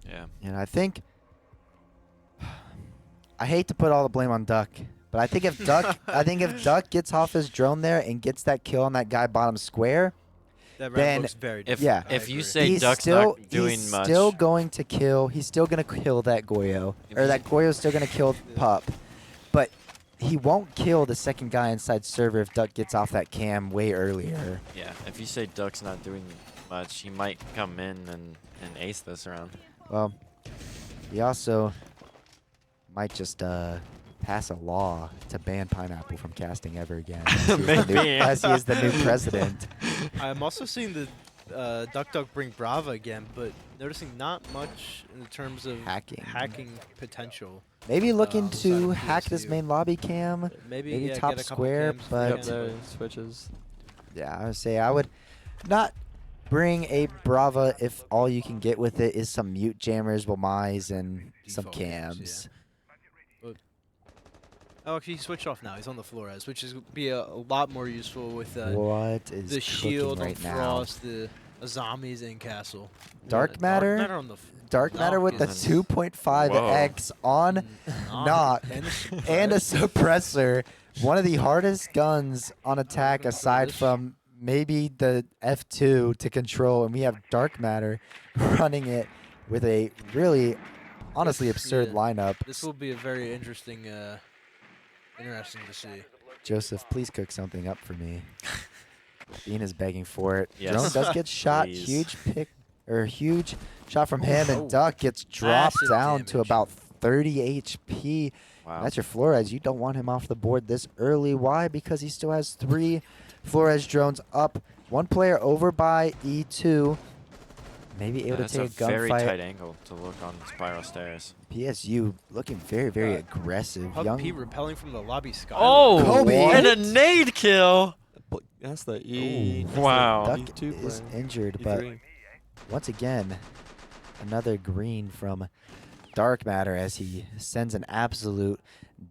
Yeah. And I think I hate to put all the blame on Duck, but I think if Duck gets off his drone there and gets that kill on that guy bottom square, That round then looks very If different. if you say he's Duck's still not doing he's much, still going to kill. He's still going to kill that Goyo, or that Goyo's still going to kill Pup, but he won't kill the second guy inside server if Duck gets off that cam way earlier. yeah, if you say Duck's not doing much. He might come in and ace this round. Well, he also might just pass a law to ban Pineapple from casting ever again. As he is the new president. I'm also seeing the Duck Duck bring Brava again, but noticing not much in terms of hacking potential. Maybe looking outside to of hack this PSU. main lobby cam. Maybe, Maybe yeah, top get a couple square, cams but Yep, there switches. yeah, I would say I would not bring a Brava if all you can get with it is some mute jammers, Wamais, and some Default cams, cams. Oh, actually, he switched off now. He's on the Flores, which is be a lot more useful with What is the cooking shield right on now? Frost, the Azamis in Castle. Dark Matter? Dark Matter on the Dark Matter with the Nice. 2.5x on knock and a suppressor. One of the hardest guns on attack aside from maybe the F2 to control. And we have Dark Matter running it with a really, honestly absurd lineup. This will be a very interesting to see. Joseph, please cook something up for me. Bean is begging for it. Yes. Drone does get shot. Please. Huge shot from him, and Duck gets dropped Massive down to damage. about 30 HP. Wow. That's your Flores. You don't want him off the board this early. Why? Because he still has 3 Flores drones up. 1 player over by E2. Maybe able to That's take a very tight gunfight. angle to look on Spiral Stairs. PSU looking very, very aggressive. Pug Young P repelling from the lobby sky. Oh, Kobe. and a nade kill. That's the E. Ooh, wow. Duck E2 is play. injured, but E3. once again, another green from Dark Matter as he sends an absolute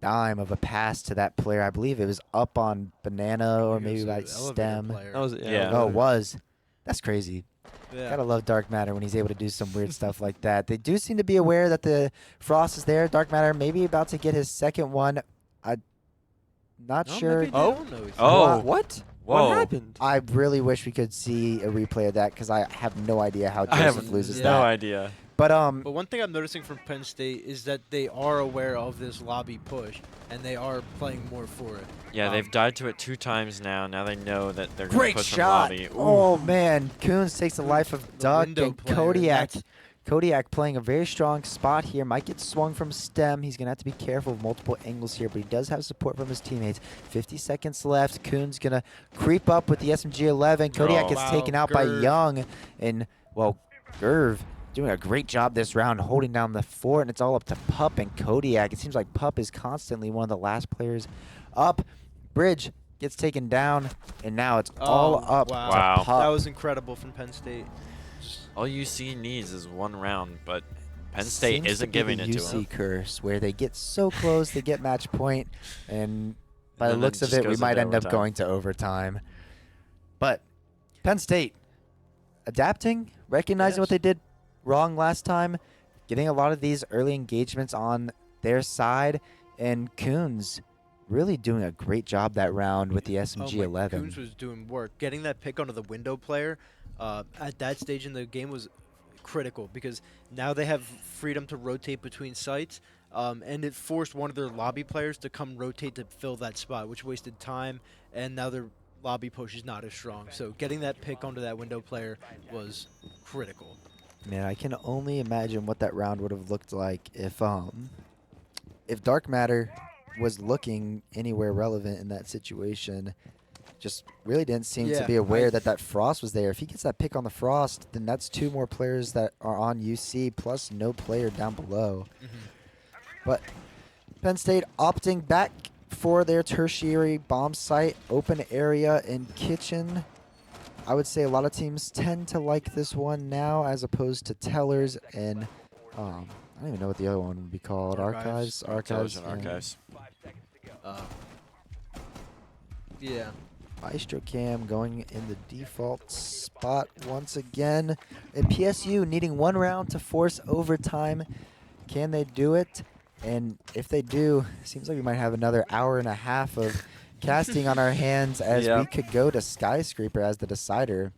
dime of a pass to that player. I believe it was up on Banana or maybe by Stem. That was Yeah. Oh, it was. That's crazy. Yeah. Gotta love Dark Matter when he's able to do some weird stuff like that. They do seem to be aware that the Frost is there. Dark Matter maybe about to get his second one. I'm not sure. Maybe they don't know he's Oh. What? Whoa. What happened? I really wish we could see a replay of that because I have no idea how I have Joseph loses no that. idea. But But one thing I'm noticing from Penn State is that they are aware of this lobby push, and they are playing more for it. Yeah, they've died to it 2 times now. Now they know that they're going to great push from shot. lobby. Ooh. Oh man, Coons takes the life of The Duck window and player, Kodiak. that's- Kodiak playing a very strong spot here. Might get swung from Stem. He's going to have to be careful of multiple angles here, but he does have support from his teammates. 50 seconds left. Coon's going to creep up with the SMG-11. Kodiak Oh. gets Wow, taken out by Gerv. Young. And, well, Gerv doing a great job this round holding down the fort, and it's all up to Pup and Kodiak. It seems like Pup is constantly one of the last players up. Bridge gets taken down, and now it's all up wow. to Wow. Pup. That was incredible from Penn State. All UC needs is 1 round, but Penn State Seems isn't to be giving the it to UC them. curse, where they get so close, they get match point, and by the then looks it of just it, we goes might into end up overtime. going to overtime. But Penn State adapting, recognizing what Yes. they did wrong last time, getting a lot of these early engagements on their side, and Coons really doing a great job that round with the Oh my, SMG-11. Coons was doing work. Getting that pick onto the window player at that stage in the game was critical because now they have freedom to rotate between sites, and it forced one of their lobby players to come rotate to fill that spot, which wasted time, and now their lobby push is not as strong. So getting that pick onto that window player was critical. Man, I can only imagine what that round would have looked like if Dark Matter was looking anywhere relevant in that situation. Just really didn't seem to Yeah, be aware that that Frost was there. If he gets that pick on the Frost, then that's 2 more players that are on UC plus no player down below. But Penn State opting back for their tertiary bomb site, open area in kitchen. I would say a lot of teams tend to like this one now as opposed to Tellers and I don't even know what the other one would be called. Archives. Tellers and yeah. Archives. Yeah. Maestro Cam going in the default spot once again. And PSU needing 1 round to force overtime. Can they do it? And if they do, seems like we might have another hour and a half of casting on our hands as we Yep. could go to Skyscraper as the decider.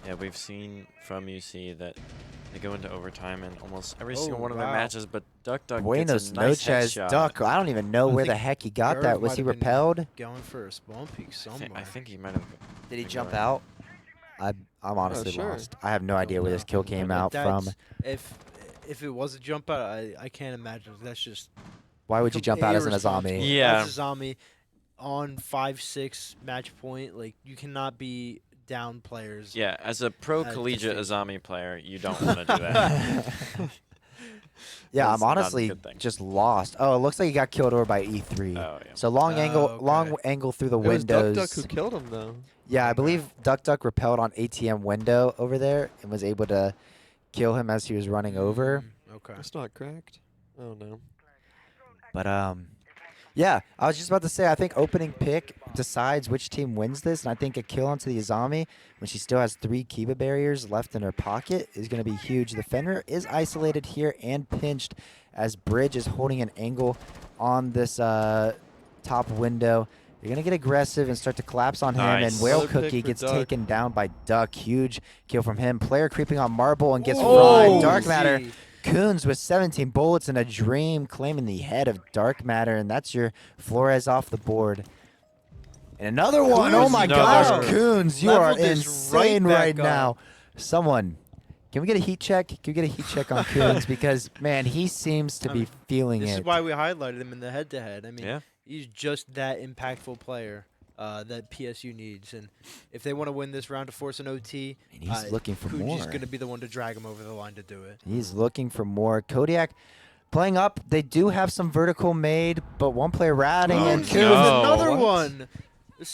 Yeah, we've seen from UC that they go into overtime in almost every single Oh, one of their wow. matches, but Duck Buenos gets a nice noches, headshot. Duck. I don't even know I where the think heck he got Gerv that. Was might he have been repelled? Going for a spawn peak somewhere. I think he might have. Did he been jump going- out? I'm honestly sure. lost. I have no idea where this kill came But out from. If it was a jump out, I can't imagine. That's just Why would you jump out as an irresponsible. Azami? Yeah. As a zombie on 5-6 match point, like you cannot be down players. Yeah, as a pro to collegiate face. Azami player, you don't want to do that. Yeah, That's I'm not a honestly good thing. just lost. Oh, it looks like he got killed over by E3. Oh, yeah. So long okay. angle through the It was windows. Duck who killed him though. Yeah, I believe Duck repelled on ATM window over there and was able to kill him as he was running over. Okay. It's not cracked. Oh no. But yeah, I was just about to say I think opening pick decides which team wins this, and I think a kill onto the Azami when she still has 3 Kiba barriers left in her pocket is going to be huge. The Fenrir is isolated here and pinched as Bridge is holding an angle on this top window. They're going to get aggressive and start to collapse on him, Nice. and Whale Another pick Cookie for gets Duck. taken down by Duck. Huge kill from him. Player creeping on Marble and gets Oh, fried. Dark Matter. easy. Coons with 17 bullets and a dream claiming the head of Dark Matter, and that's your Flores off the board. And another one. Oh Coons, my another. gosh, Coons, you are Leveled this insane right right back now. up. Someone, can we get a heat check? Can we get a heat check on Coons? Because, man, he seems to be feeling This it. is why we highlighted him in the head-to-head. I mean, Yeah. he's just that impactful player that PSU needs. And if they want to win this round to force an OT, And he's looking for Kuji's more. going to be the one to drag him over the line to do it. He's looking for more. Kodiak playing up. They do have some vertical made, but one player routing, and Coons Coons no. another What? one.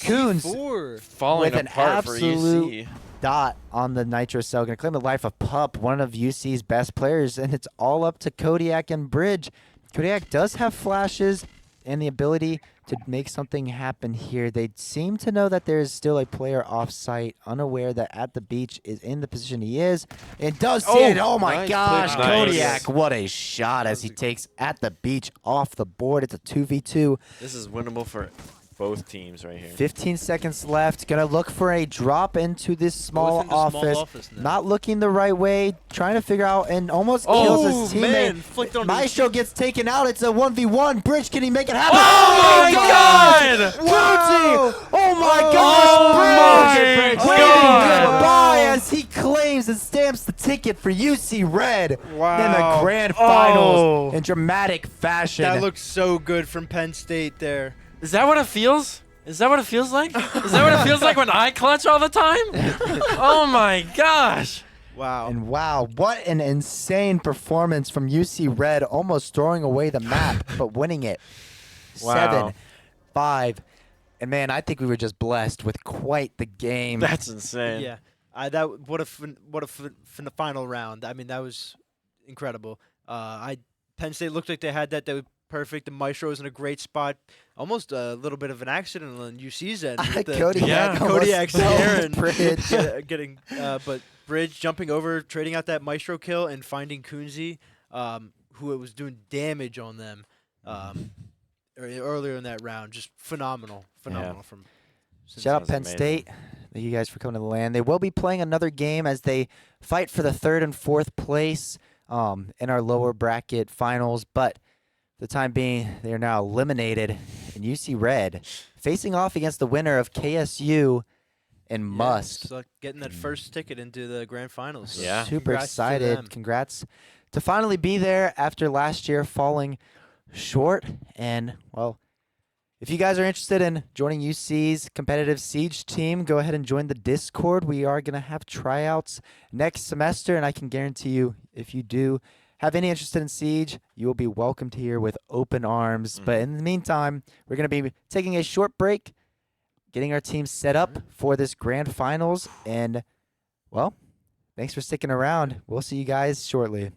Coons. C4. Falling with an apart for absolute UC. dot on the Nitro Cell. Going to claim the life of Pup, one of UC's best players, and it's all up to Kodiak and Bridge. Kodiak does have flashes and the ability to make something happen here. They seem to know that there is still a player off-site, unaware that at the beach is in the position he is, and does see it. Oh my nice gosh, pick. Kodiak, what a shot as he takes at the beach off the board. It's a 2v2. This is winnable for both teams right here. 15 seconds left. Gonna look for a drop into this small into small office. office now. Not looking the right way. Trying to figure out and almost Oh, kills his teammate. man, flicked onto his- Maestro gets taken out. It's a 1v1. Bridge, can he make it happen? Oh my God! Wow! Oh my Oh gosh! Bridge! my Waving God! goodbye as he claims and stamps the ticket for UC Red in the Wow. grand finals Oh. in dramatic fashion. That looks so good from Penn State there. Is that what it feels? Is that what it feels like? Is that what it feels like when I clutch all the time? Oh my gosh! Wow. And wow, what an insane performance from UC Red, almost throwing away the map, but winning it. Wow. 7-5. And man, I think we were just blessed with quite the game. That's insane. Yeah. What a final round. I mean, that was incredible. Penn State looked like they had that. They were perfect. The Maestro was in a great spot. Almost a little bit of an accident on UC's end. with the- Kodiak Yeah. almost Kodiak's fell there with and Bridge. getting, but Bridge jumping over, trading out that Maestro kill, and finding Kunzi, who was doing damage on them earlier in that round. Just phenomenal from. Shout out Sounds Penn amazing. State. Thank you guys for coming to the land. They will be playing another game as they fight for the 3rd and 4th place in our lower bracket finals. But for the time being, they are now eliminated. And UC Red facing off against the winner of KSU and Musk. So getting that first ticket into the grand finals. So Yeah. Super congrats to excited. them. Congrats to finally be there after last year falling short. And, well, if you guys are interested in joining UC's competitive Siege team, go ahead and join the Discord. We are going to have tryouts next semester, and I can guarantee you, if you do have any interest in Siege, you will be welcomed here with open arms. But in the meantime, we're going to be taking a short break, getting our team set up for this grand finals. And, well, thanks for sticking around. We'll see you guys shortly.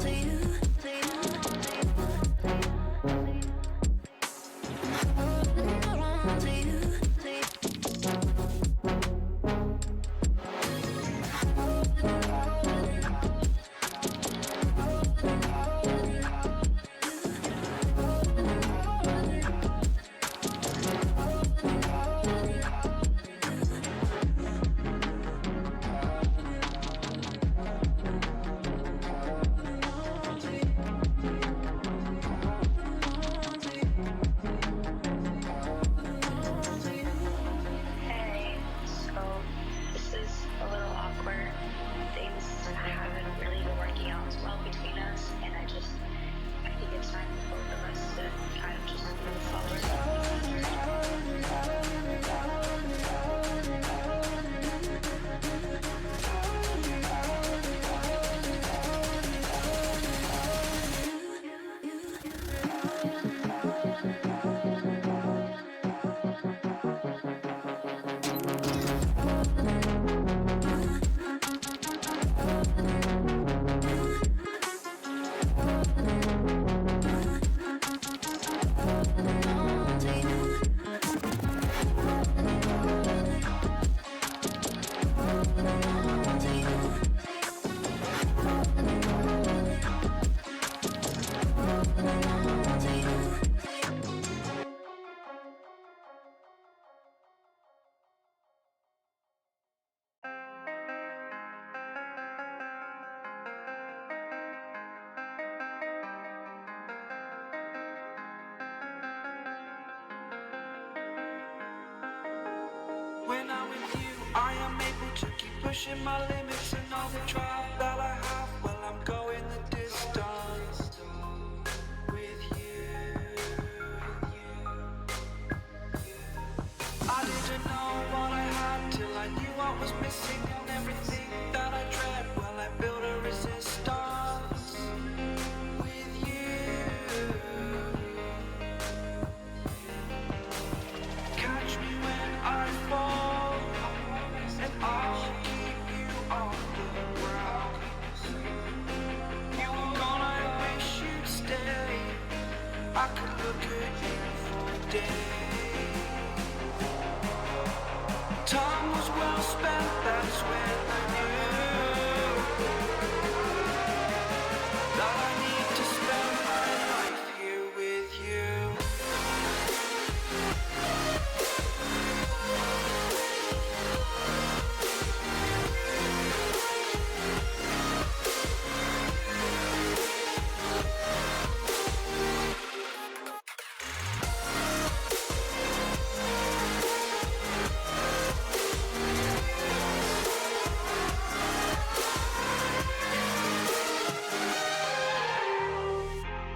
Hey, so this is a little awkward. Things haven't really been working out as well between us, and I think it's time for both of us to kind of just move When I'm with you, I am able to keep pushing my limits, and all the drive that I have, well, I'm going the distance with you. I didn't know what I had till I knew what was missing, and everything that I dread, well, I built a resistance with you. Catch me when I fall, and I'll keep you on the ground. You were gone, I wish you'd stay. I could look at you for days. Time was well spent, that's when I knew that I need to spend my life here with you.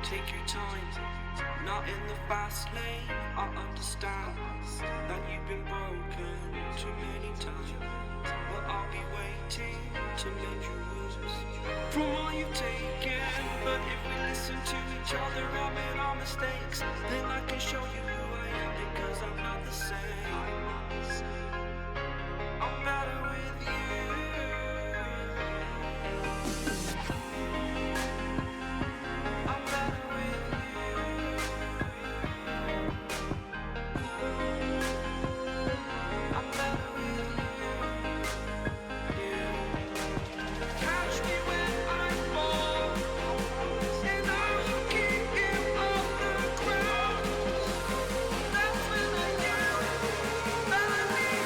Take your time, not in the fast lane. I understand that you've been broken too many times, but I'll be waiting to mend your wounds from all you've taken. But if we listen to each other, admit our mistakes, then I can show you who I am, because I'm not the same. I'm better with you. I'm better with you. I'm better with you. Catch me when I fall, and I'll keep you off the ground. That's when I knew that I need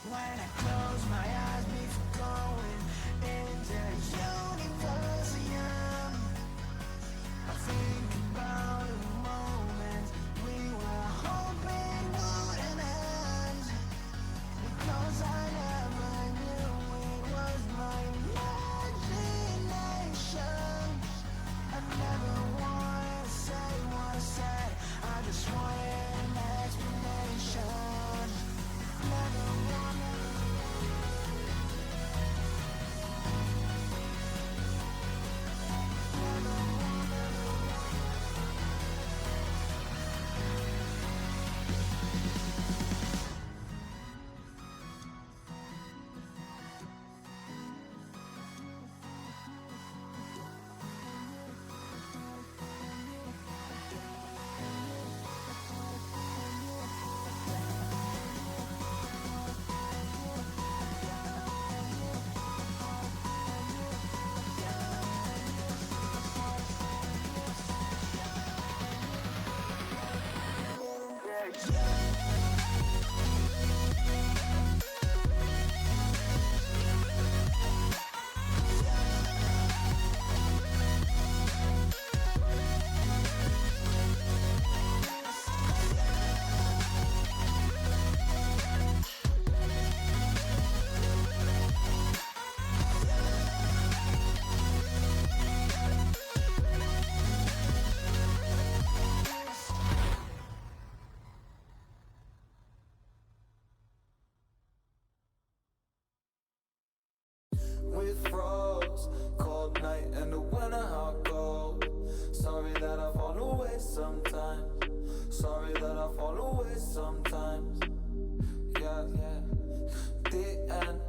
When I close my eyes before going into Universium, I think about a moment we were hoping wouldn't end, because I never knew it was my imagination. I never wanted to say what I said, I just wanted an explanation. Never wanted. with frost, cold night in the winter, how cold. Sorry that I fall away sometimes. Sorry that I fall away sometimes. Yeah, the end.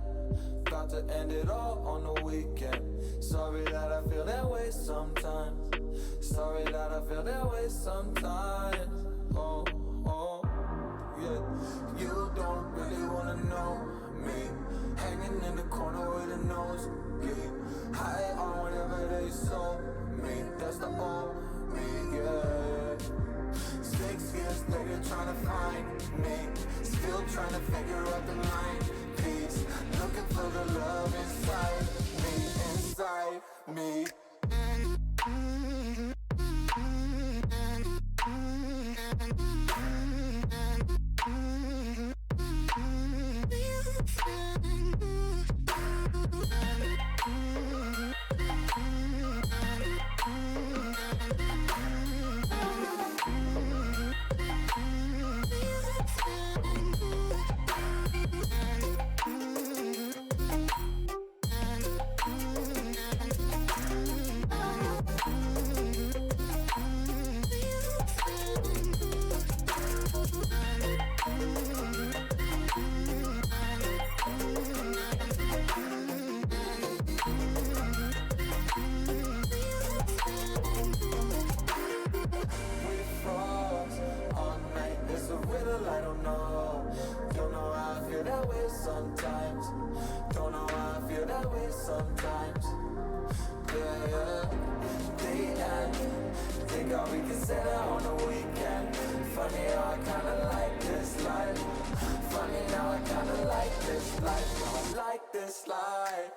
Got to end it all on the weekend. Sorry that I feel that way sometimes. Sorry that I feel that way sometimes. Oh, yeah. You don't really wanna know me. Hanging in the corner with a nose bleed. High on whatever they sold me. That's the old me, yeah. 6 years later trying to find me. Still trying to figure out the line piece. Looking for the love inside me. Sometimes, don't know why I feel that way sometimes. Yeah. The end. Think how we can set out on the weekend. Funny how I kinda like this life. Funny now I kinda like this life. Now I like this life.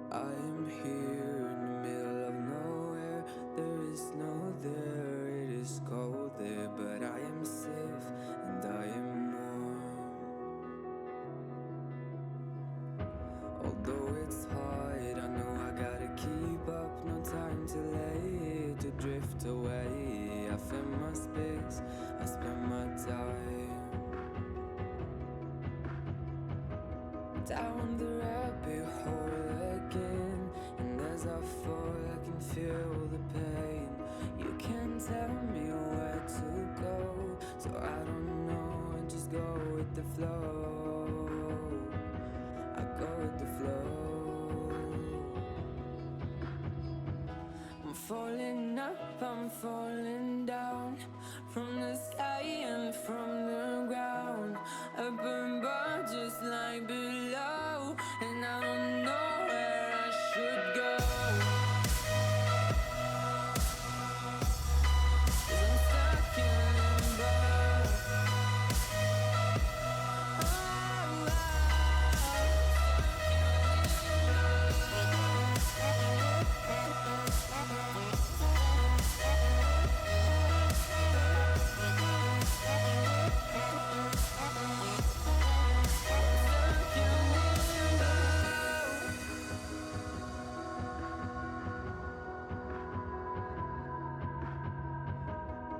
I am here in the middle of nowhere. There is no there, it is cold there, but I am safe and I am warm. Although it's hard, I know I gotta keep up. No time to lay, to drift away. I find my space, I spend my time down the rabbit hole again. And as I fall, I can feel the pain. You can't tell me where to go, so I don't know, I just go with the flow. I go with the flow. I'm falling up, I'm falling down, from the sky and from the ground. Up above just like below, and I don't know where I should go. 'Cause I'm stuck in limbo.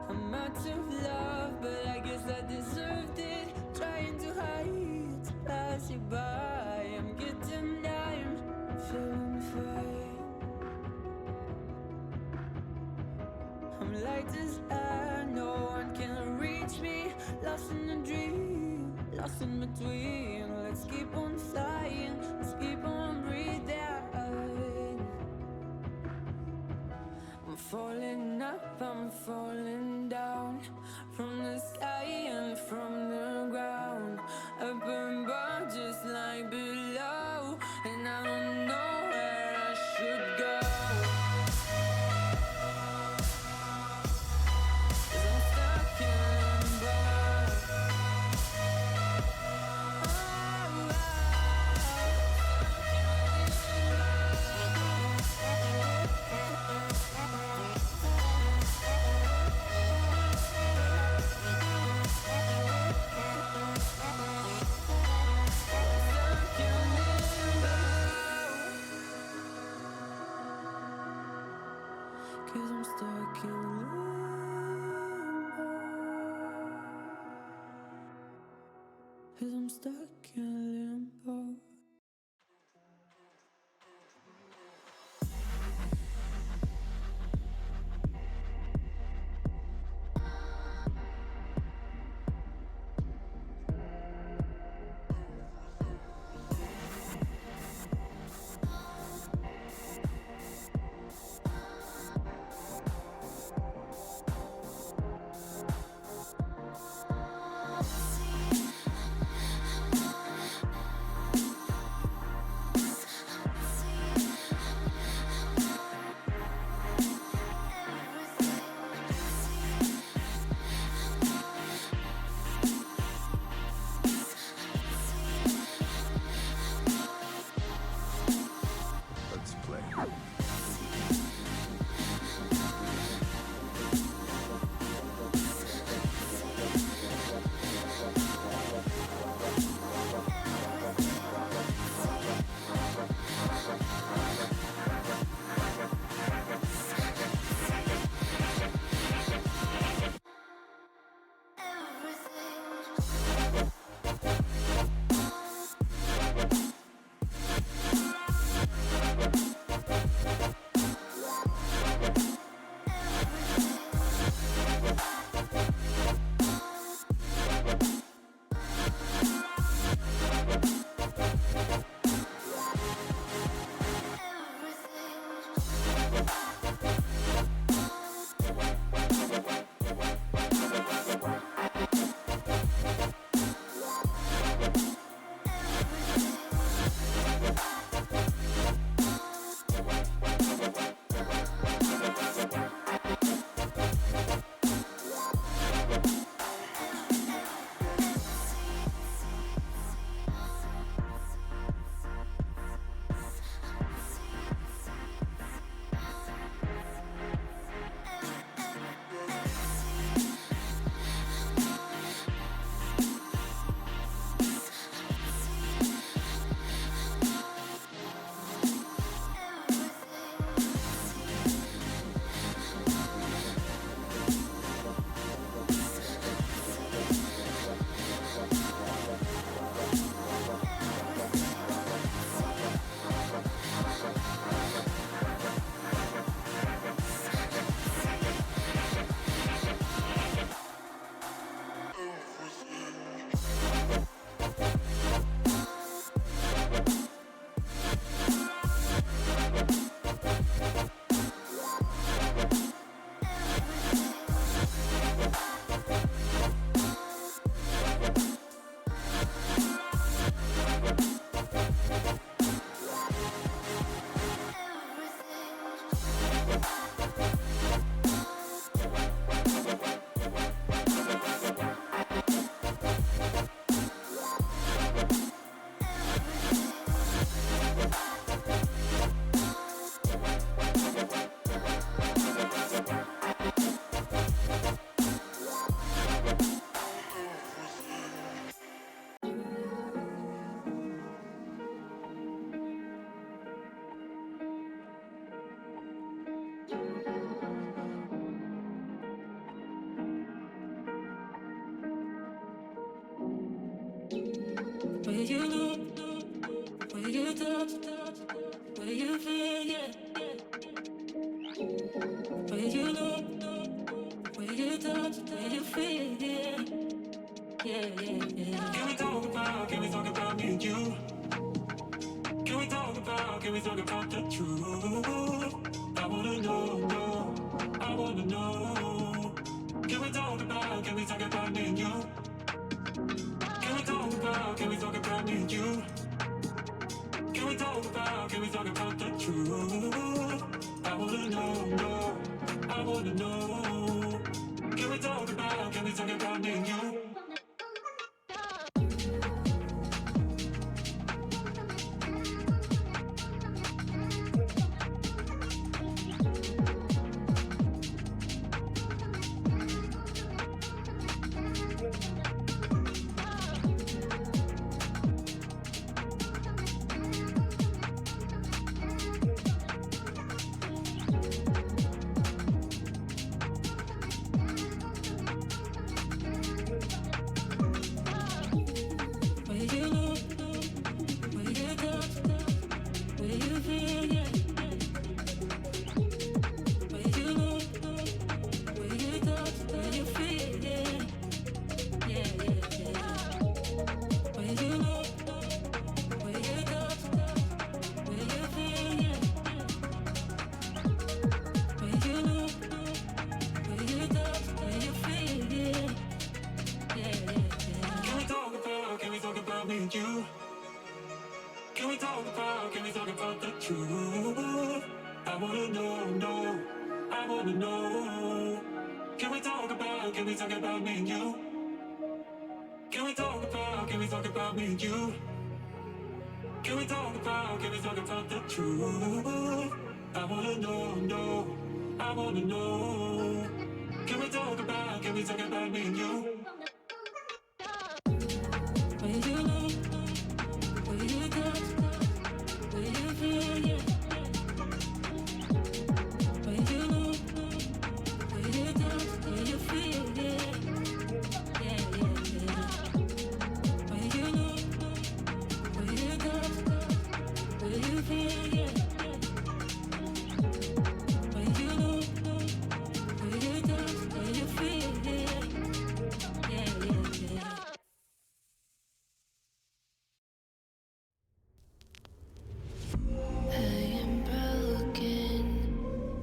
I'm out of love, but I guess I deserved it. Trying to hide, to pass you by. I'm getting down, feeling fine. I'm light as air, no one can reach me. Lost in a dream, lost in between. Let's keep on flying, let's keep on breathing. I'm falling up, I'm falling down, from the sky and from the ground. Up above just like below, and I don't know where I should go. 'Cause I'm stuck in limbo. Cause I'm stuck in limbo. Cause I'm stuck in limbo. Where you look, where you touch, where you feel, yeah. Where you look, where you touch, where you feel, yeah. Yeah, yeah, yeah. Can we talk about me and you? Can we talk about the truth? I wanna know, I wanna know. Can we talk about me and you? Can we talk about me and you? Can we talk about the truth? I wanna know, I wanna know. Can we talk about me and you? Where you look, where you touch, where you feel, yeah. Where you look, where you touch, where you feel, yeah. Yeah, yeah, yeah. Where you look, where you touch, where you feel, yeah. Where you look, where you touch, where you feel, yeah. Yeah, yeah, yeah. Can we talk about me and you? Can we talk about the truth? I wanna know, I wanna know. Can we talk about me and you? Can we talk about me and you? Can we talk about the truth? I wanna know, I wanna know. Can we talk about me and you? Where you look, where you touch, where you feel, yeah. Where you look, where you touch, where you feel, yeah. Yeah, yeah, yeah. Where you look, where you touch, where you feel, yeah. Where you look, where you touch, where you feel, yeah. Yeah, yeah, yeah. I am broken,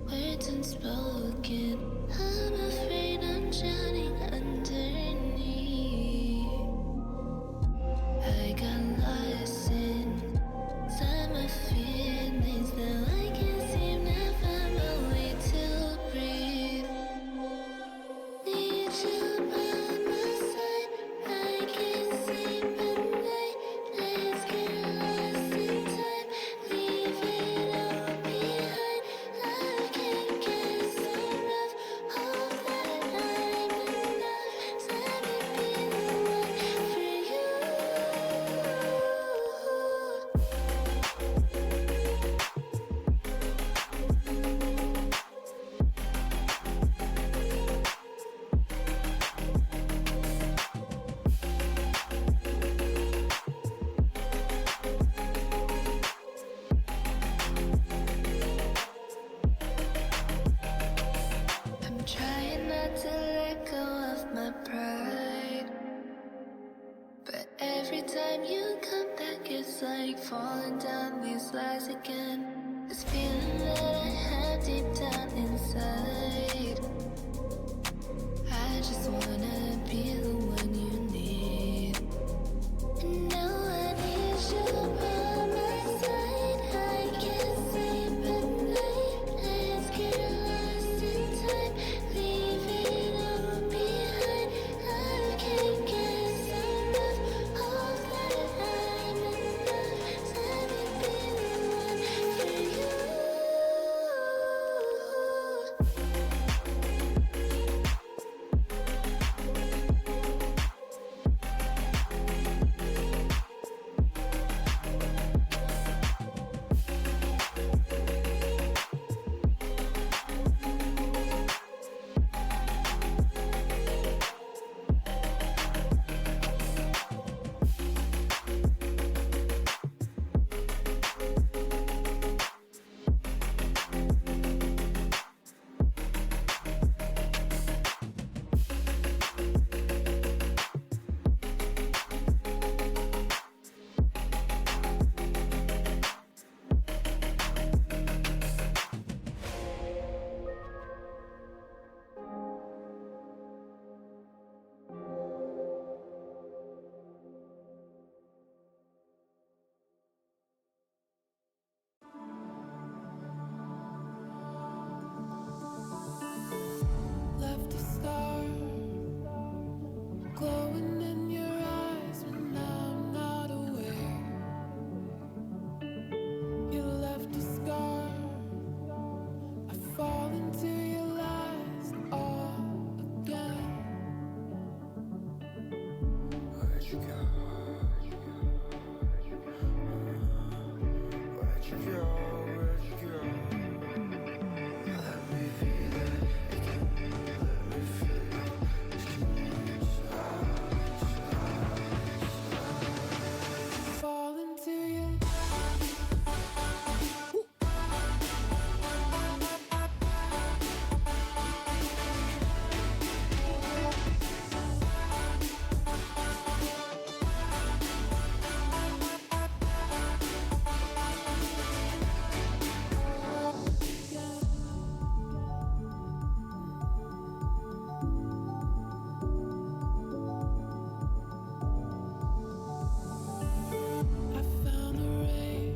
words unspoken. I'm afraid I'm drowning underneath. I got lost inside my feelings. Now I can't seem to find my way to breathe. Need you by my side. I can't sleep at night. Let's get lost in time. Leave it all behind. I can't get enough. Hope that I'm enough. Let me be the one for you. I'm trying not to let go of my pride, but every time you come back, it's like falling down these lies again. This feeling that I have deep down inside. I just wanna be the one you need. And now I need you by my side. I can't sleep at night. Let's get lost in time. Leave it all behind. I can't get enough. Hope that I'm enough. Let me be the one for you. Fall into you. I found a ray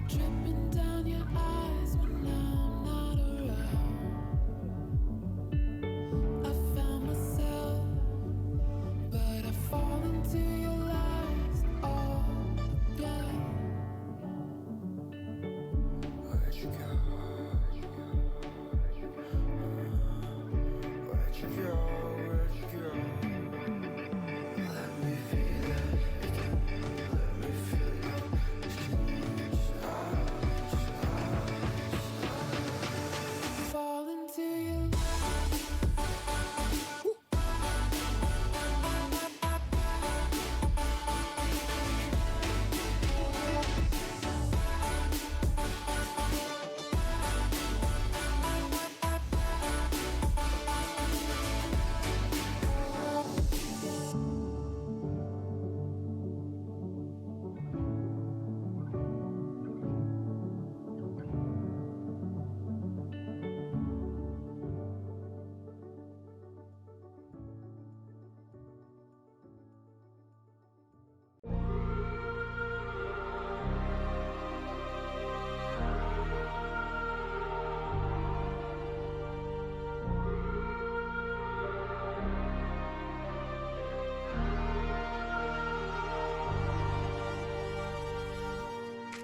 dripping down your eyes when I'm not around. I found myself, but I fall into your lies all again. Where'd you go? Where'd you go? Where'd you go? Let me feel it again. Let me feel it. Fall into you.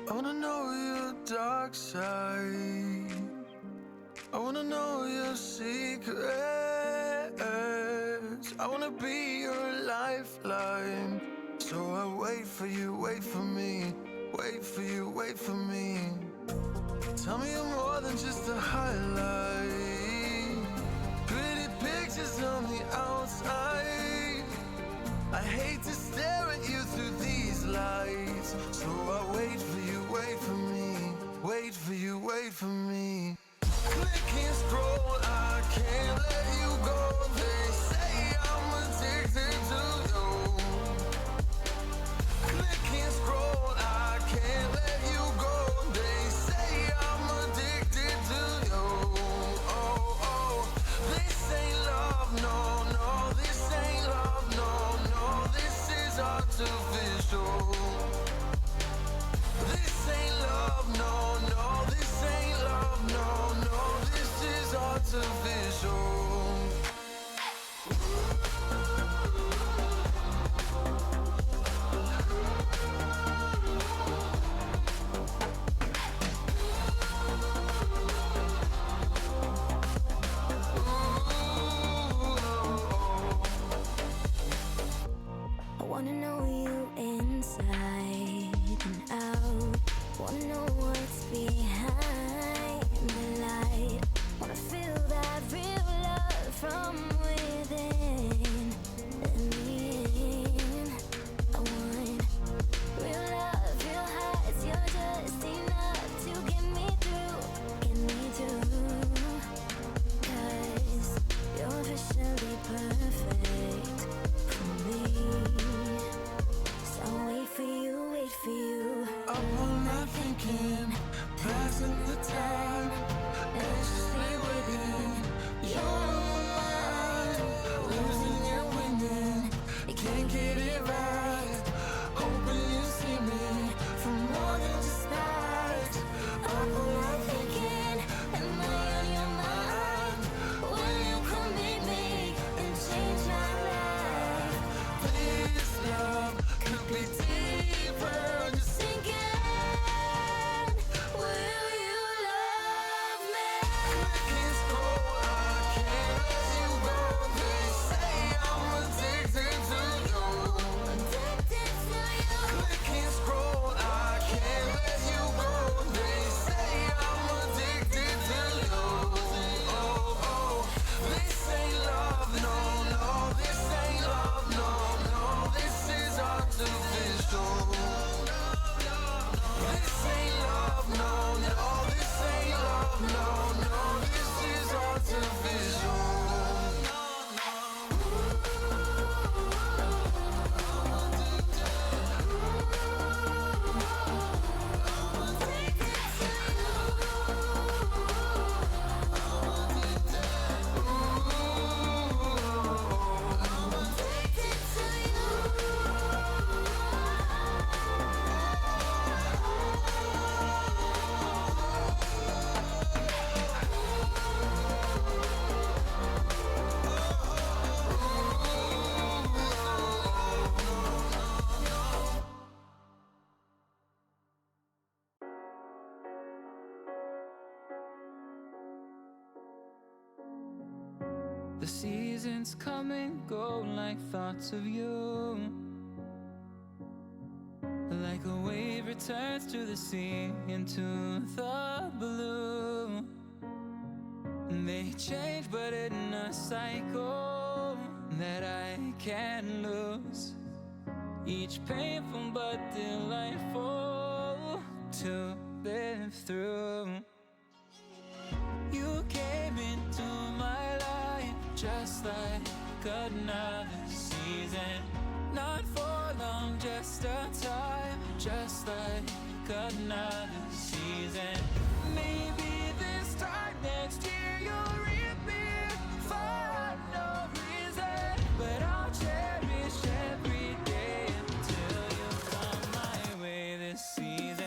I wanna know your dark side. I wanna know your secrets. I wanna be your lifeline. So I wait for you, wait for me. Wait for you, wait for me. Tell me you're more than just a highlight. Pretty pictures on the outside. I hate to stare at you through these lights. So I wait for you, wait for me. Wait for you, wait for me. Click and scroll, I can't let you go. They say I'm addicted to you. Click and scroll, I can't let you go. They say I'm addicted to you. Oh. seasons come and go like thoughts of you. Like a wave returns to the sea, into the blue. They change but in a cycle that I can't lose. Each painful but delightful to live through. You came into my life just like another season. Not for long, just a time, just like another season. Maybe this time next year you'll reappear for no reason, but I'll cherish every day until you come my way this season.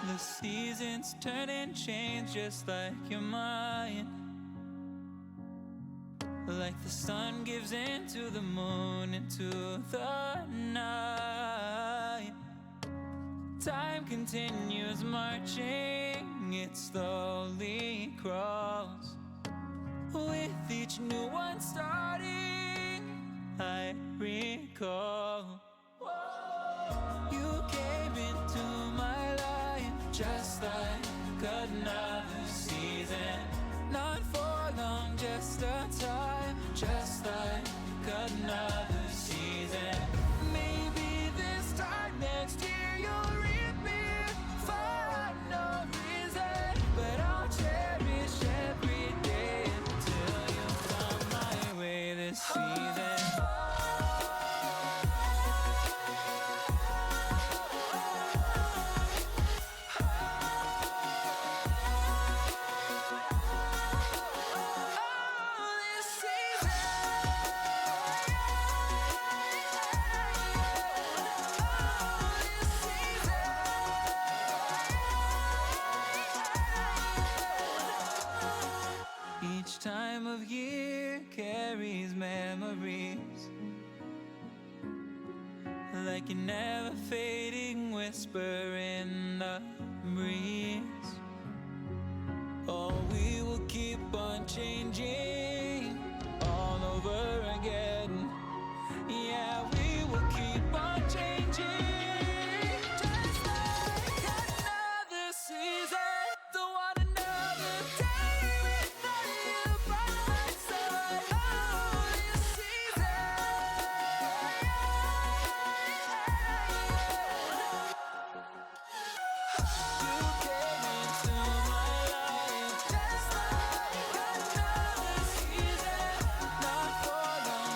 The seasons turn and change just like your mind. Like the sun gives into the moon, into the night. Time continues marching, it slowly crawls. With each new one starting, I recall. You came into my life just like another season. Not for long, just a time, just like another season. Maybe this time next year you'll reappear for no reason, but I'll cherish every day until you come my way this season. Each time of year carries memories, like a never fading whisper in the breeze. Oh, we will keep on changing all over again. Yeah, we will keep on changing, just like another season. Don't want another day without you by my side. Oh, this season. You came into my life just like another season. Not for long,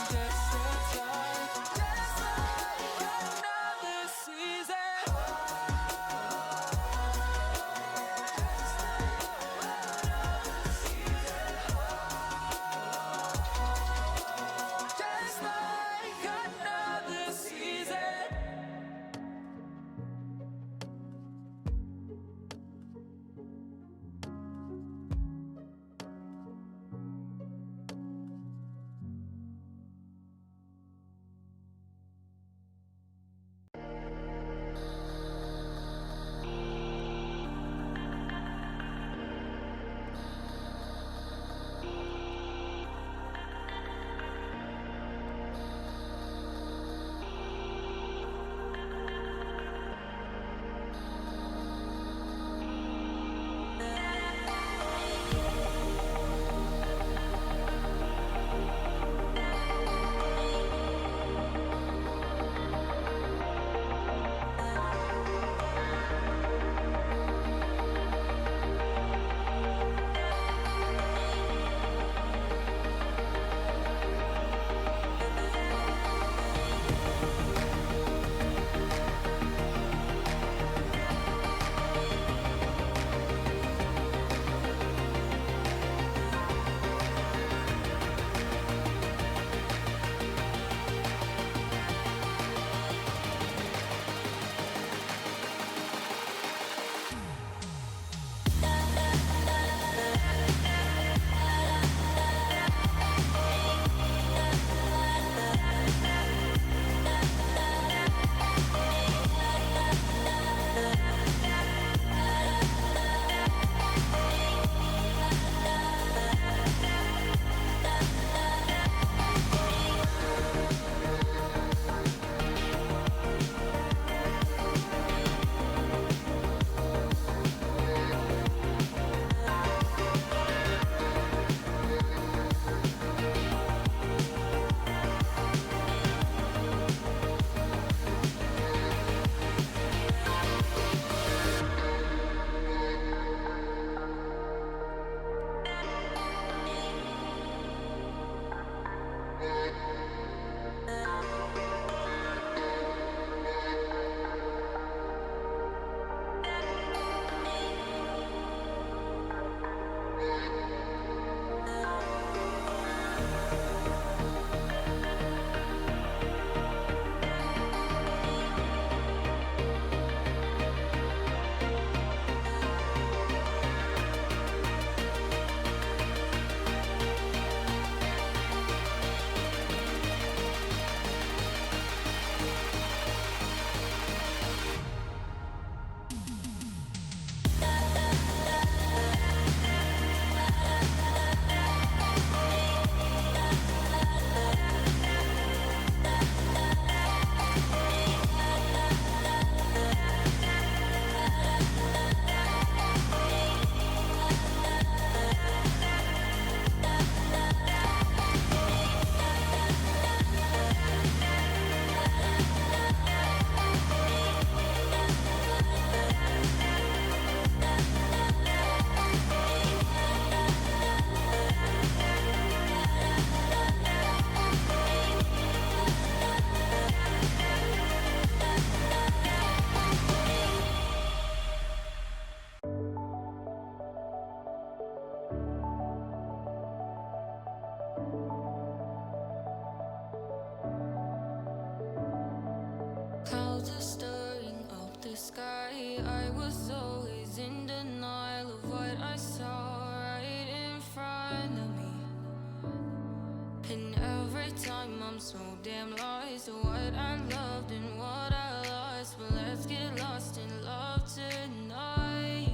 time I'm so damn lost to what I loved and what I lost. But let's get lost in love tonight.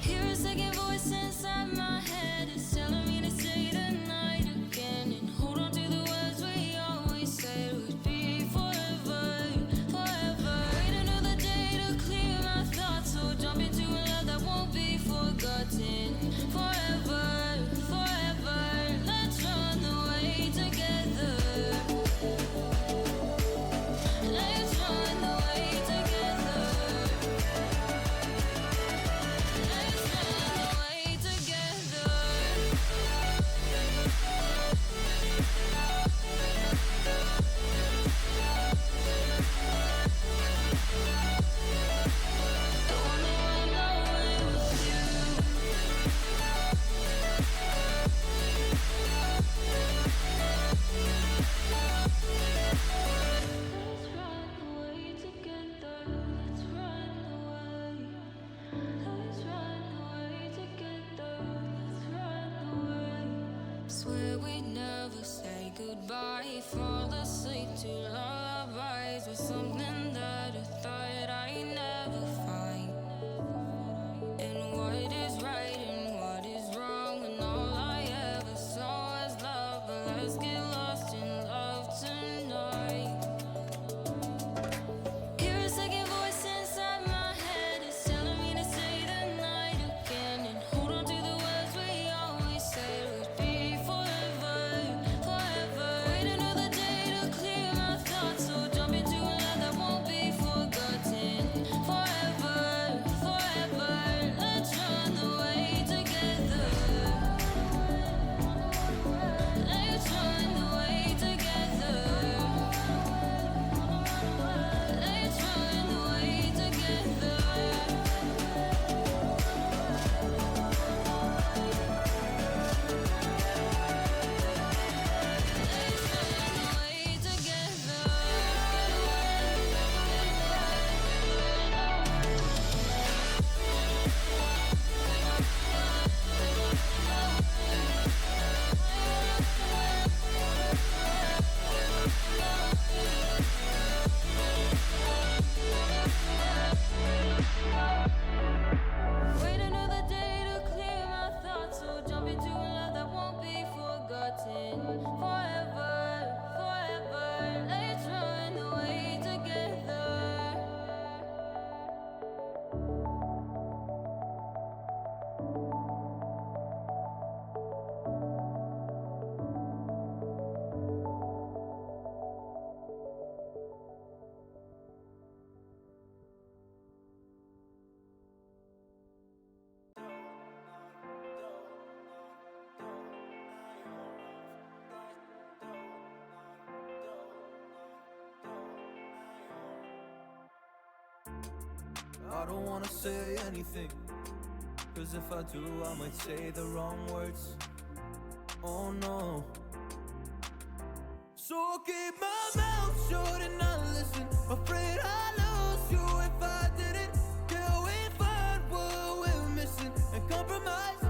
Hear a second voice inside my head. It's telling me to say tonight again. And hold on to the words we always said would be forever, forever. Wait another day to clear my thoughts. So jump into a love that won't be forgotten. Forever, forever. Let's run away together. Let's run away together. Let's run away together. Don't wanna run away with you. Let's run away together. Let's run away. Let's run away together. Let's run away. Swear we never say goodbye. Fall asleep to lullabies with something that I thought I'd never find. And what is right and what is wrong, and all I ever saw was love. But let's get lost in love tonight. Hear a second voice inside my head. It's telling me to say the night again. And hold on to the words we always said would be forever, forever. Wait another day to clear my thoughts. So jump into a love that won't be forgotten. Forever, forever. Let's run away together. Let's run away together. Let's run away together. Let's run away together. Wait another day to clear my thoughts. So jump into a love that won't be forgotten. Forever, forever. Let's run away together. I don't wanna say anything, cause if I do I might say the wrong words. Oh no. So I'll keep my mouth shut and not listen. Afraid I'd lose you if I didn't. Till we find what we're missing and compromise.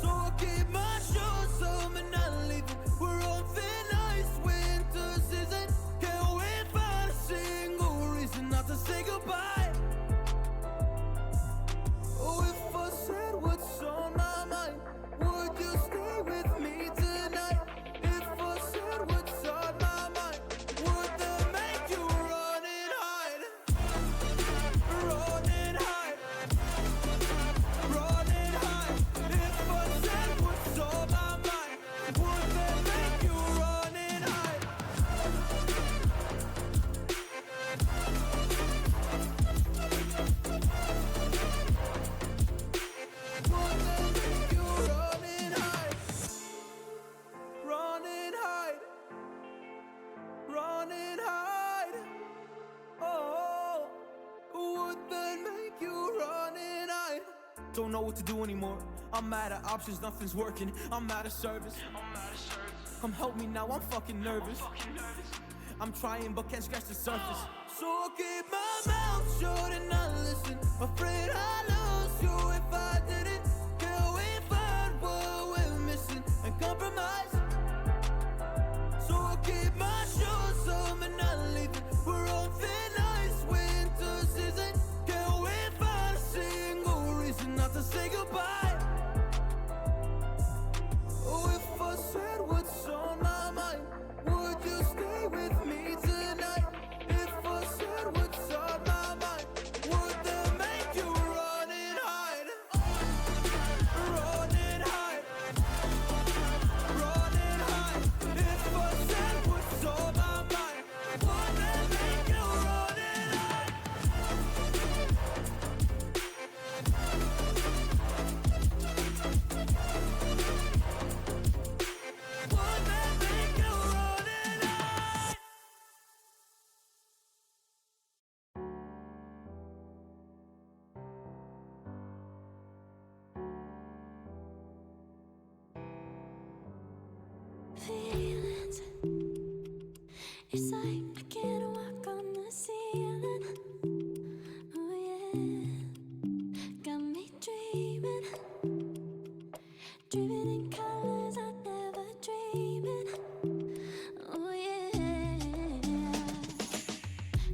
So I'll keep my shoes on and not leaving. We're on thin ice, winter season. Can't we find a single reason not to say goodbye? Oh, if I said what's on my mind, would you stay with me tonight? If I said what's on my mind, would that make you run and hide? Run and hide. Run and hide. If I said what's on my mind, would that make you run and hide? Would that make you run and hide? Run and hide. Run and hide. Oh, would that make you run and hide? Don't know what to do anymore. I'm out of options, nothing's working. I'm out of service. Come help me now, I'm fucking nervous. I'm trying but can't scratch the surface. So I'll keep my mouth shut and not listen. Afraid I'd lose you if I didn't. Till we find what we're missing and compromise. feelings. It's like I can't walk on the ceiling. Oh yeah, got me dreaming, dreaming in colors I never dreamed. Oh yeah,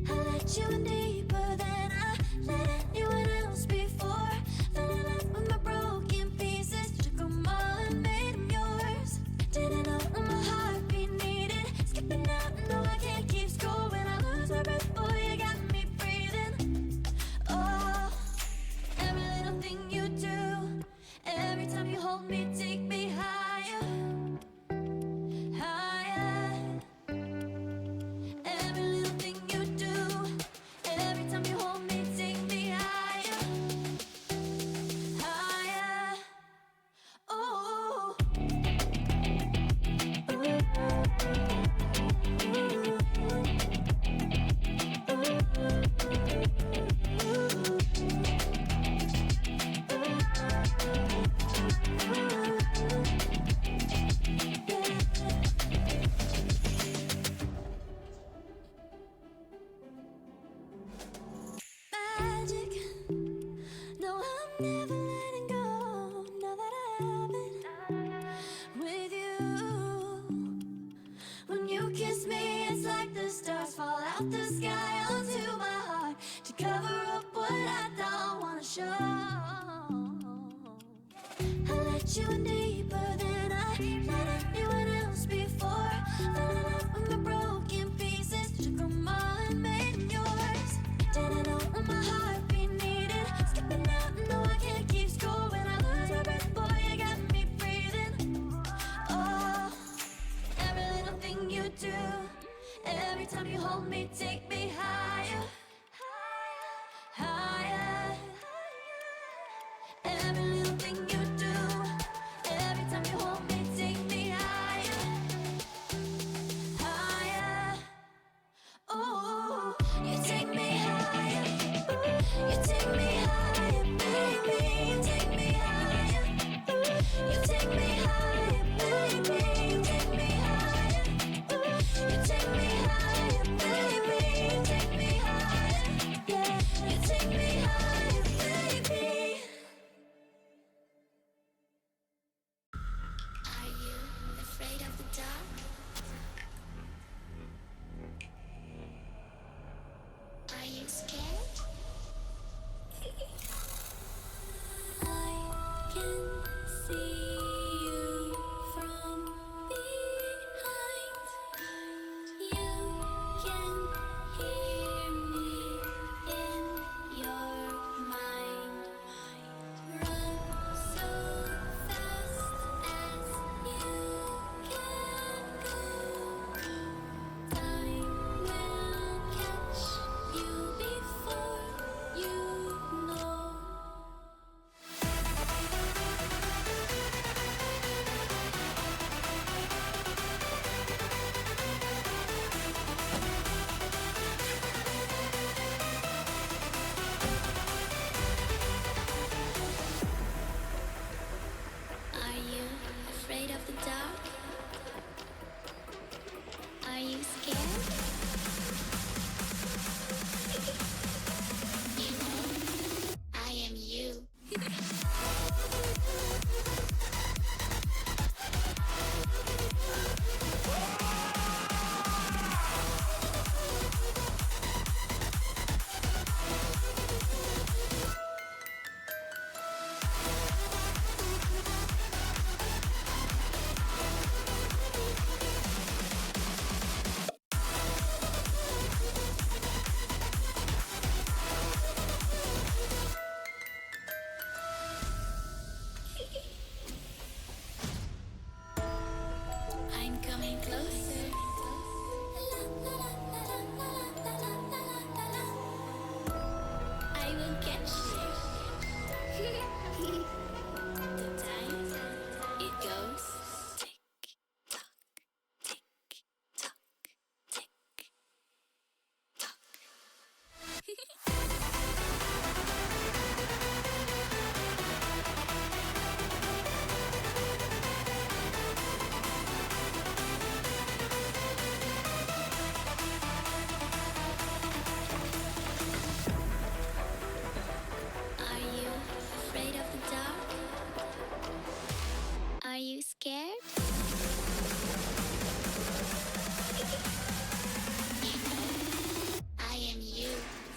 I let you in deeper than I let anyone else before. Fell in love with my broken pieces, took them all and made them yours. Didn't know what my heartbeat needed, skipping out, no I can't keep score. When I lose my breath, boy, you got me breathing. Oh, every little thing you do, every time you hold me, take me higher, higher. Every little thing you do, every time you hold me, take me higher, higher. Oh. Magic. No, I'm never letting go. Now that I have it with you. When you kiss me, it's like the stars fall out the sky onto my heart to cover up what I don't wanna show. I let you in deeper than I let anyone else before. Fell in love with my broken pieces, took them all and made them yours. Didn't know what my heartbeat needed, skipping out, no I can't keep score. When I lose my breath, boy, you got me breathing. Oh, every little thing you do, every time you hold me, take me higher, higher. Every little thing you do, every time you hold me, take me higher, higher. Oh, you take me higher, you take me higher, baby, you take me higher, you take me higher, baby, you take me higher, you take me higher, baby, you take me higher, yeah, you take me higher, baby. Are you afraid of the dark? Are you scared? I can see you from behind. You can hear me in your mind. Run so fast as you can go. Time will catch you before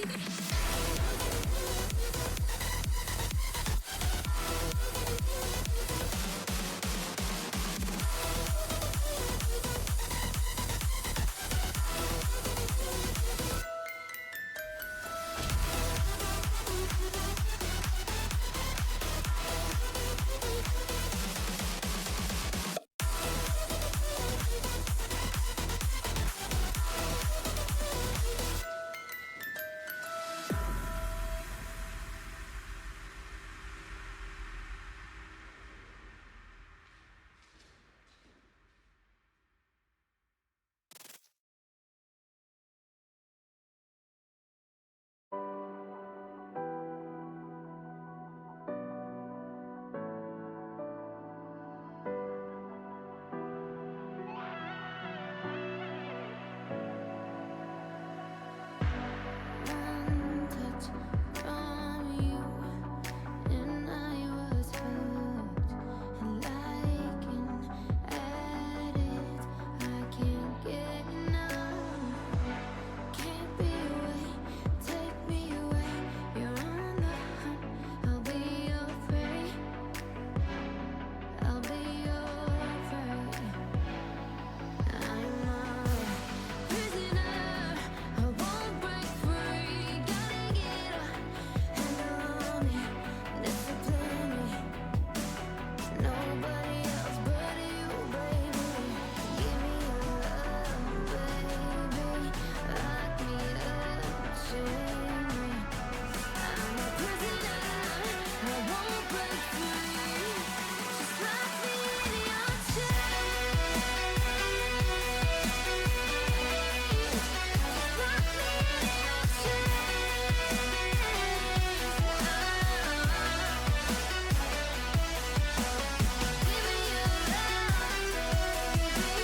One touch from you, and I was hooked. And like an addict, I can't get enough. Can't be away, take me away. You're on the hunt, I'll be your prey. I'll be your prey. I'm a prisoner, I won't break free. Gotta get a handle on me, discipline me. Nobody else but you, baby. Give me your love, baby. Lock me up, chain me. I'm a prisoner, I won't break free. Just lock me in your chains. Lock me in your Give me your love, baby.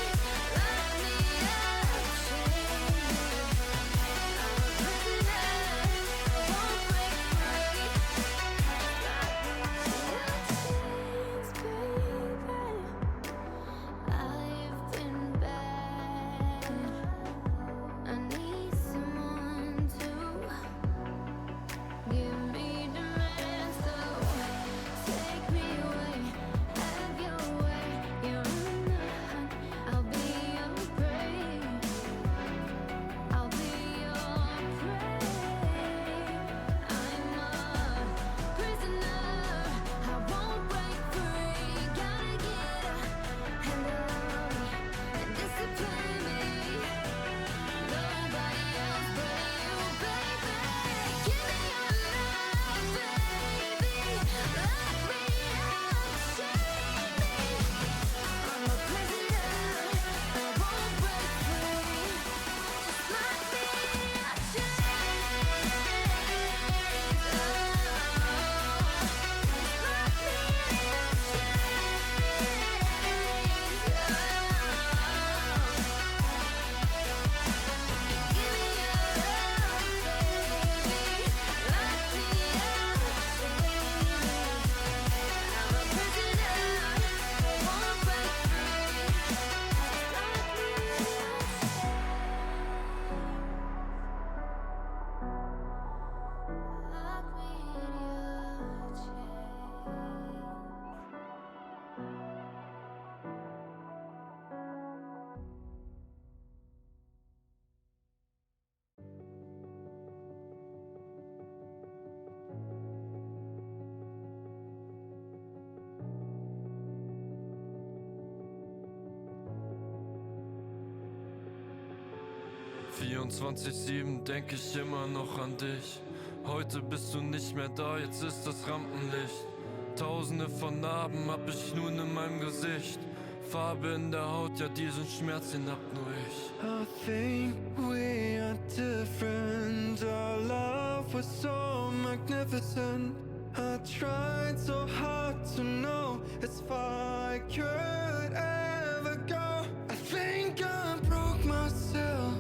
Lock me up, chain me. I'm a prisoner, I won't break free. I've been bad. I need someone to give me demands. So take me away, have your way. You're on the hunt, I'll be your prey. I'll be your prey. I'm a prisoner, I won't break free. Gotta get a handle on me and discipline me. Nobody else but you, baby. Give me your love, baby. Lock me up, chain me. I'm a prisoner, I won't break free. Just lock me in your ...24/7 denk ich immer noch an dich. Heute bist du nicht mehr da, jetzt ist das Rampenlicht. Tausende von Narben hab ich nun in meinem Gesicht. Farbe in der Haut, ja diesen Schmerz, den hab nur ich. I think we are different. Our love was so magnificent. I tried so hard to know as far I could ever go. I think I broke myself.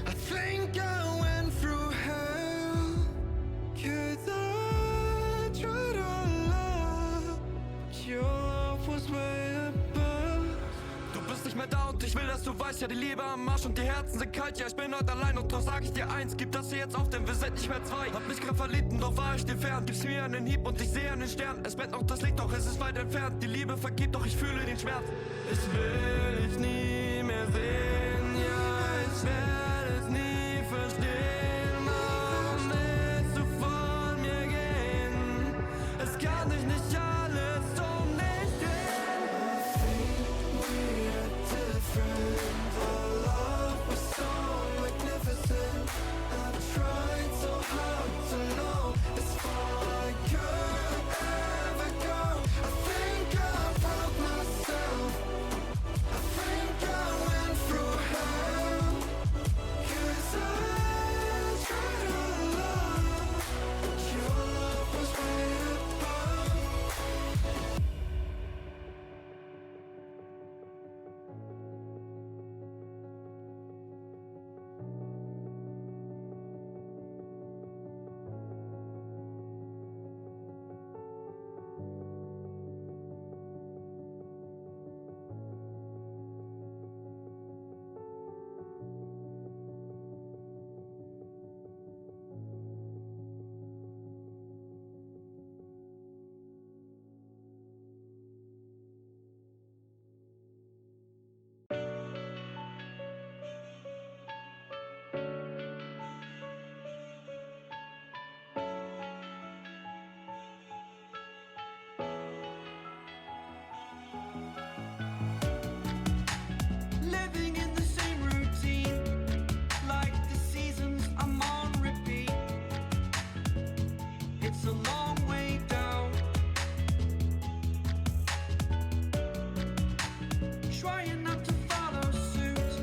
I think I went through hell. 'Cause I tried our love, but your love was way above. Du bist nicht mehr da und ich will, dass du weißt, ist ja die Liebe am Arsch und die Herzen sind kalt. Ja, ich bin heute allein und doch sag ich dir eins: Gib das hier jetzt auf, denn wir sind nicht mehr zwei. Hab mich grad verliebt und doch war ich dir fern. Gibst mir einen Hieb und ich sehe einen Stern. Es brennt noch das Licht, doch es ist weit entfernt. Die Liebe vergibt, doch ich fühle den Schmerz. Ich will dich nie mehr sehen, ja, ich werde es nie verstehen. Warum willst du von mir gehen? Es kann dich nicht alles um mich drehen. I think we are different. Our love was so magnificent. I tried so hard to know as far I could ever go. I think I broke myself. I think I went through hell. 'Cause I tried to love, but your love was way above. Living in the same routine, like the seasons I'm on repeat. It's a long way down. Trying not to follow suit.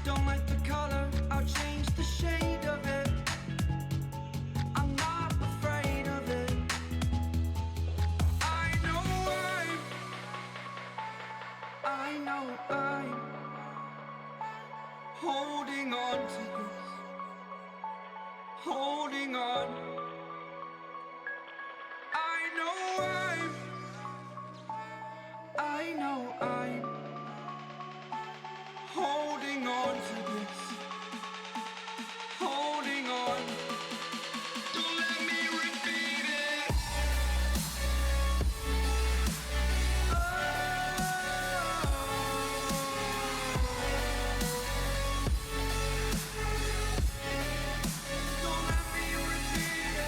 Don't like the color, I'll change the shade of it. I'm not afraid of it. I know I'm holding on to this, holding on. I know I'm holding on to this, holding on. Don't let me repeat it. Don't let me repeat it.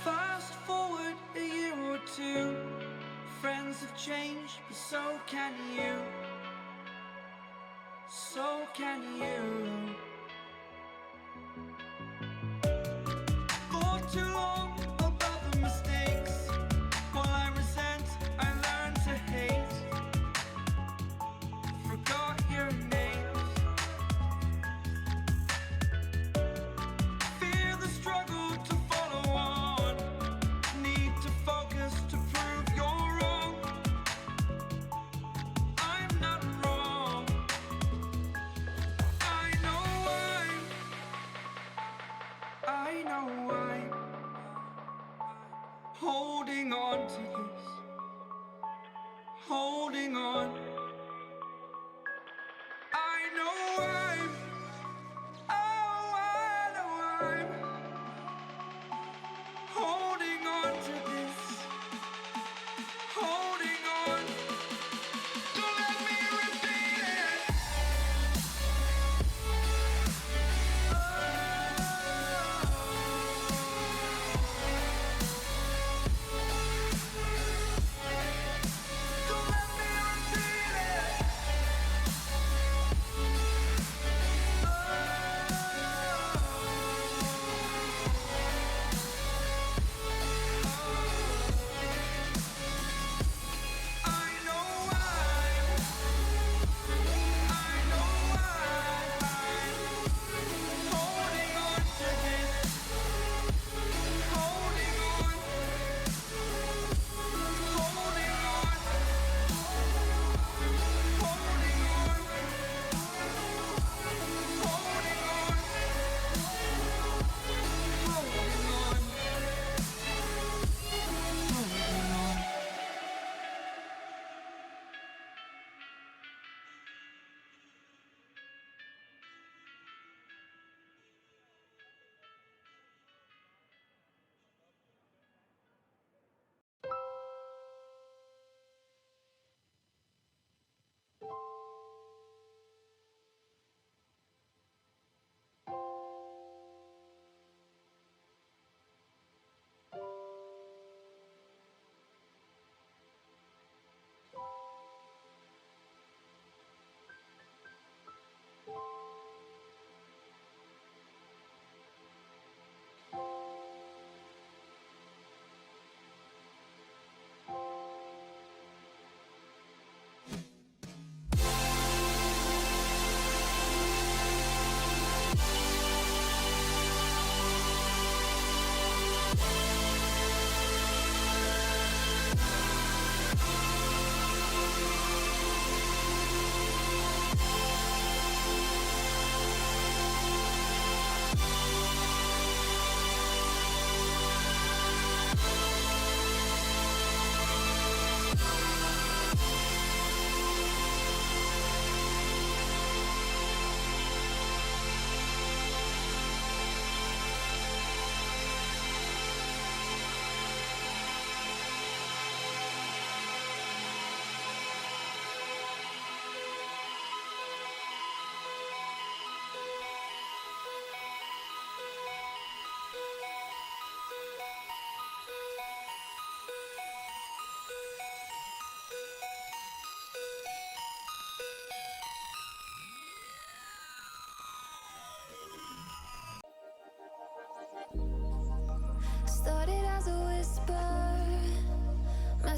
Fast forward a year or two, friends have changed, but so can you. So can you. For too long about the mistakes, while I resent, I learned to hate. Forgot your names. Fear the struggle to follow on. Need to focus to prove you're wrong. I'm not wrong. I know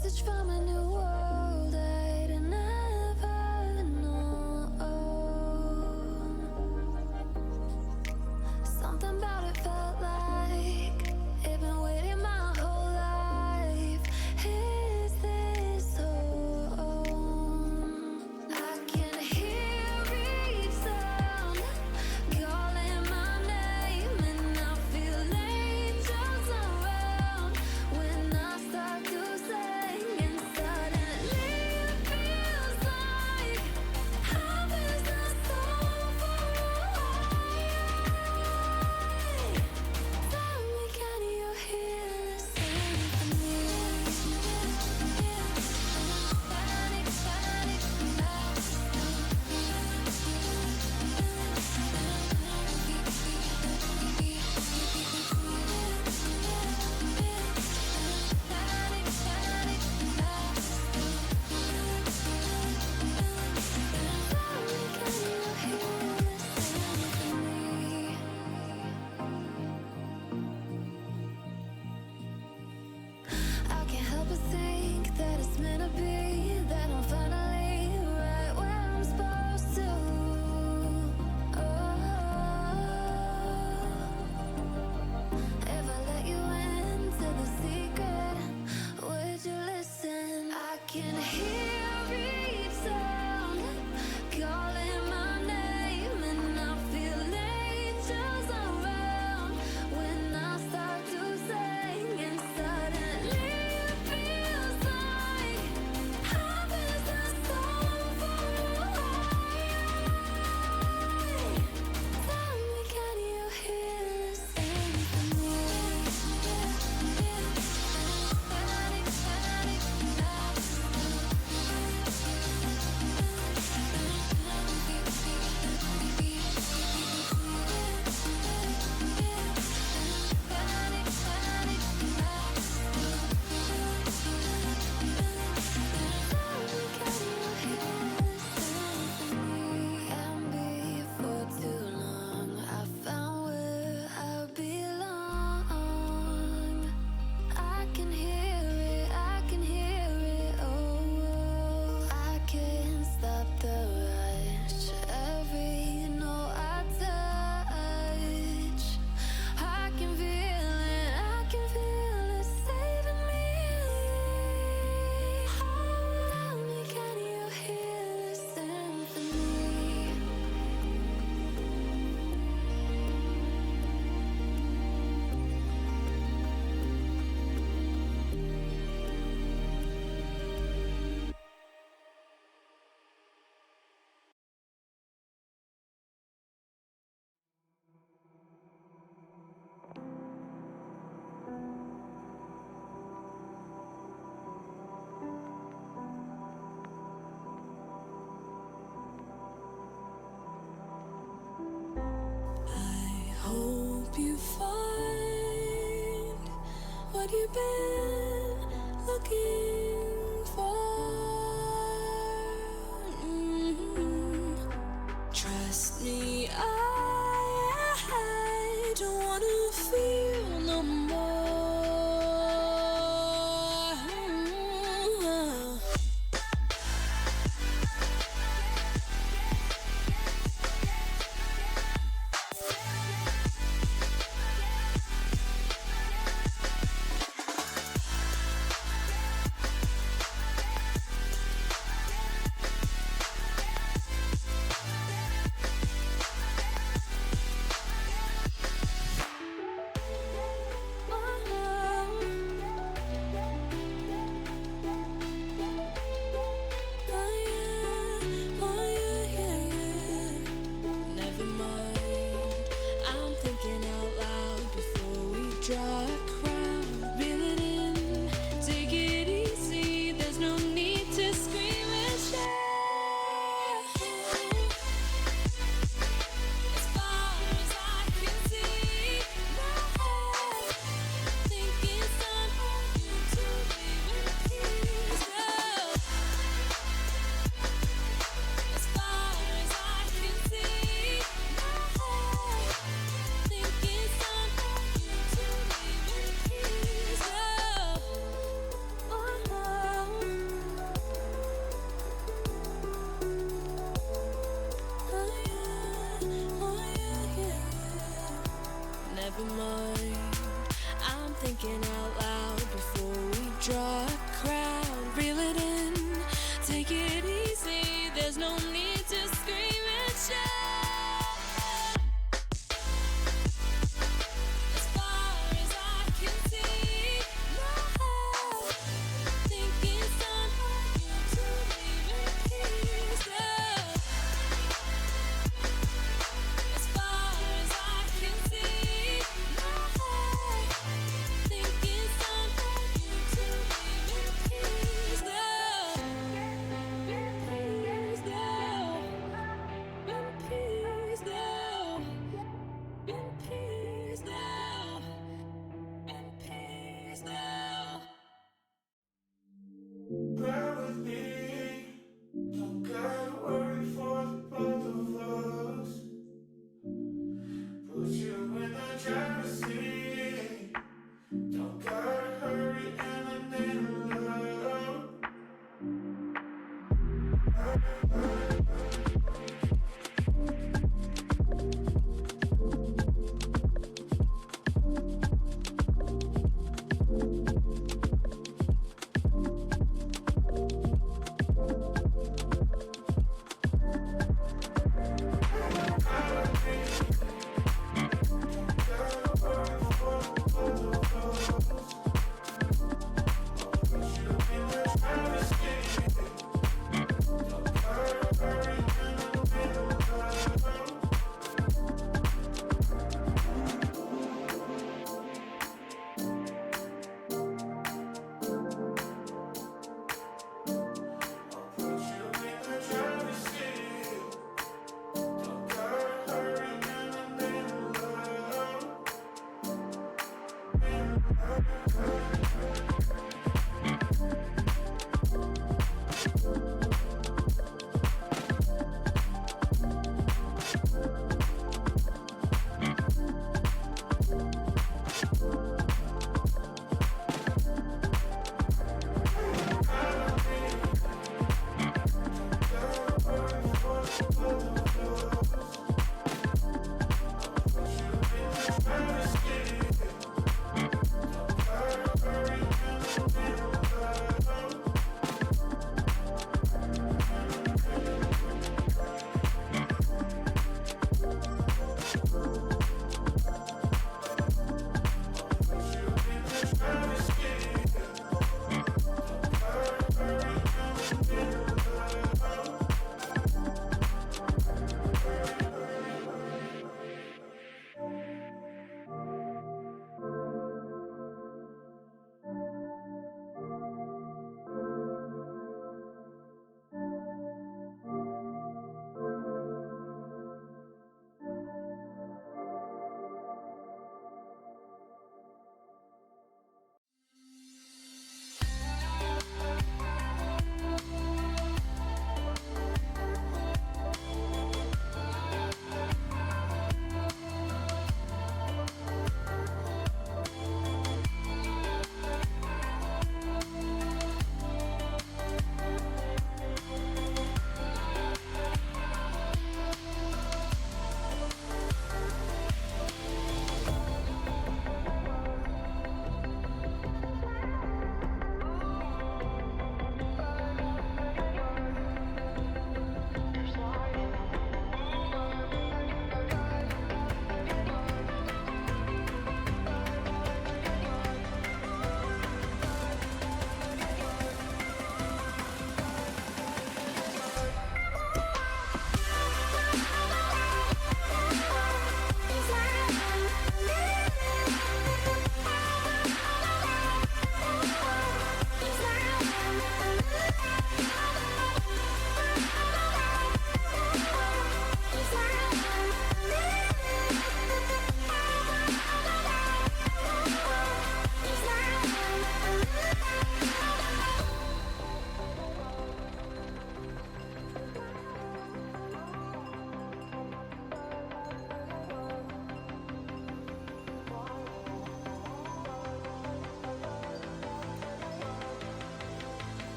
message from a new world I'd never known. Something about it felt like it'd been waiting my whole life. Is this home? I can hear each sound calling my name, and I feel angels around when I start to sing, and suddenly it feels like heaven's not so far away. Tell me, can you hear the symphony? Panic, panic, I can't help but think that it's meant to be, that I'm finally right where I'm supposed to. If I let you into the secret, would you listen? I can hear each sound calling my name, and I feel angels around when I start to sing, and suddenly it feels like heaven's not so far away. Tell me, can you hear the symphony? Panic, panic, and before too long I found where I belong. I can hear it, I can hear it, oh, I can't stop the rush. Every note I touch, I can feel it saving me. Tell me, can you hear the symphony? I hope you find what you've been looking for. Trust me, I don't wanna feel no more.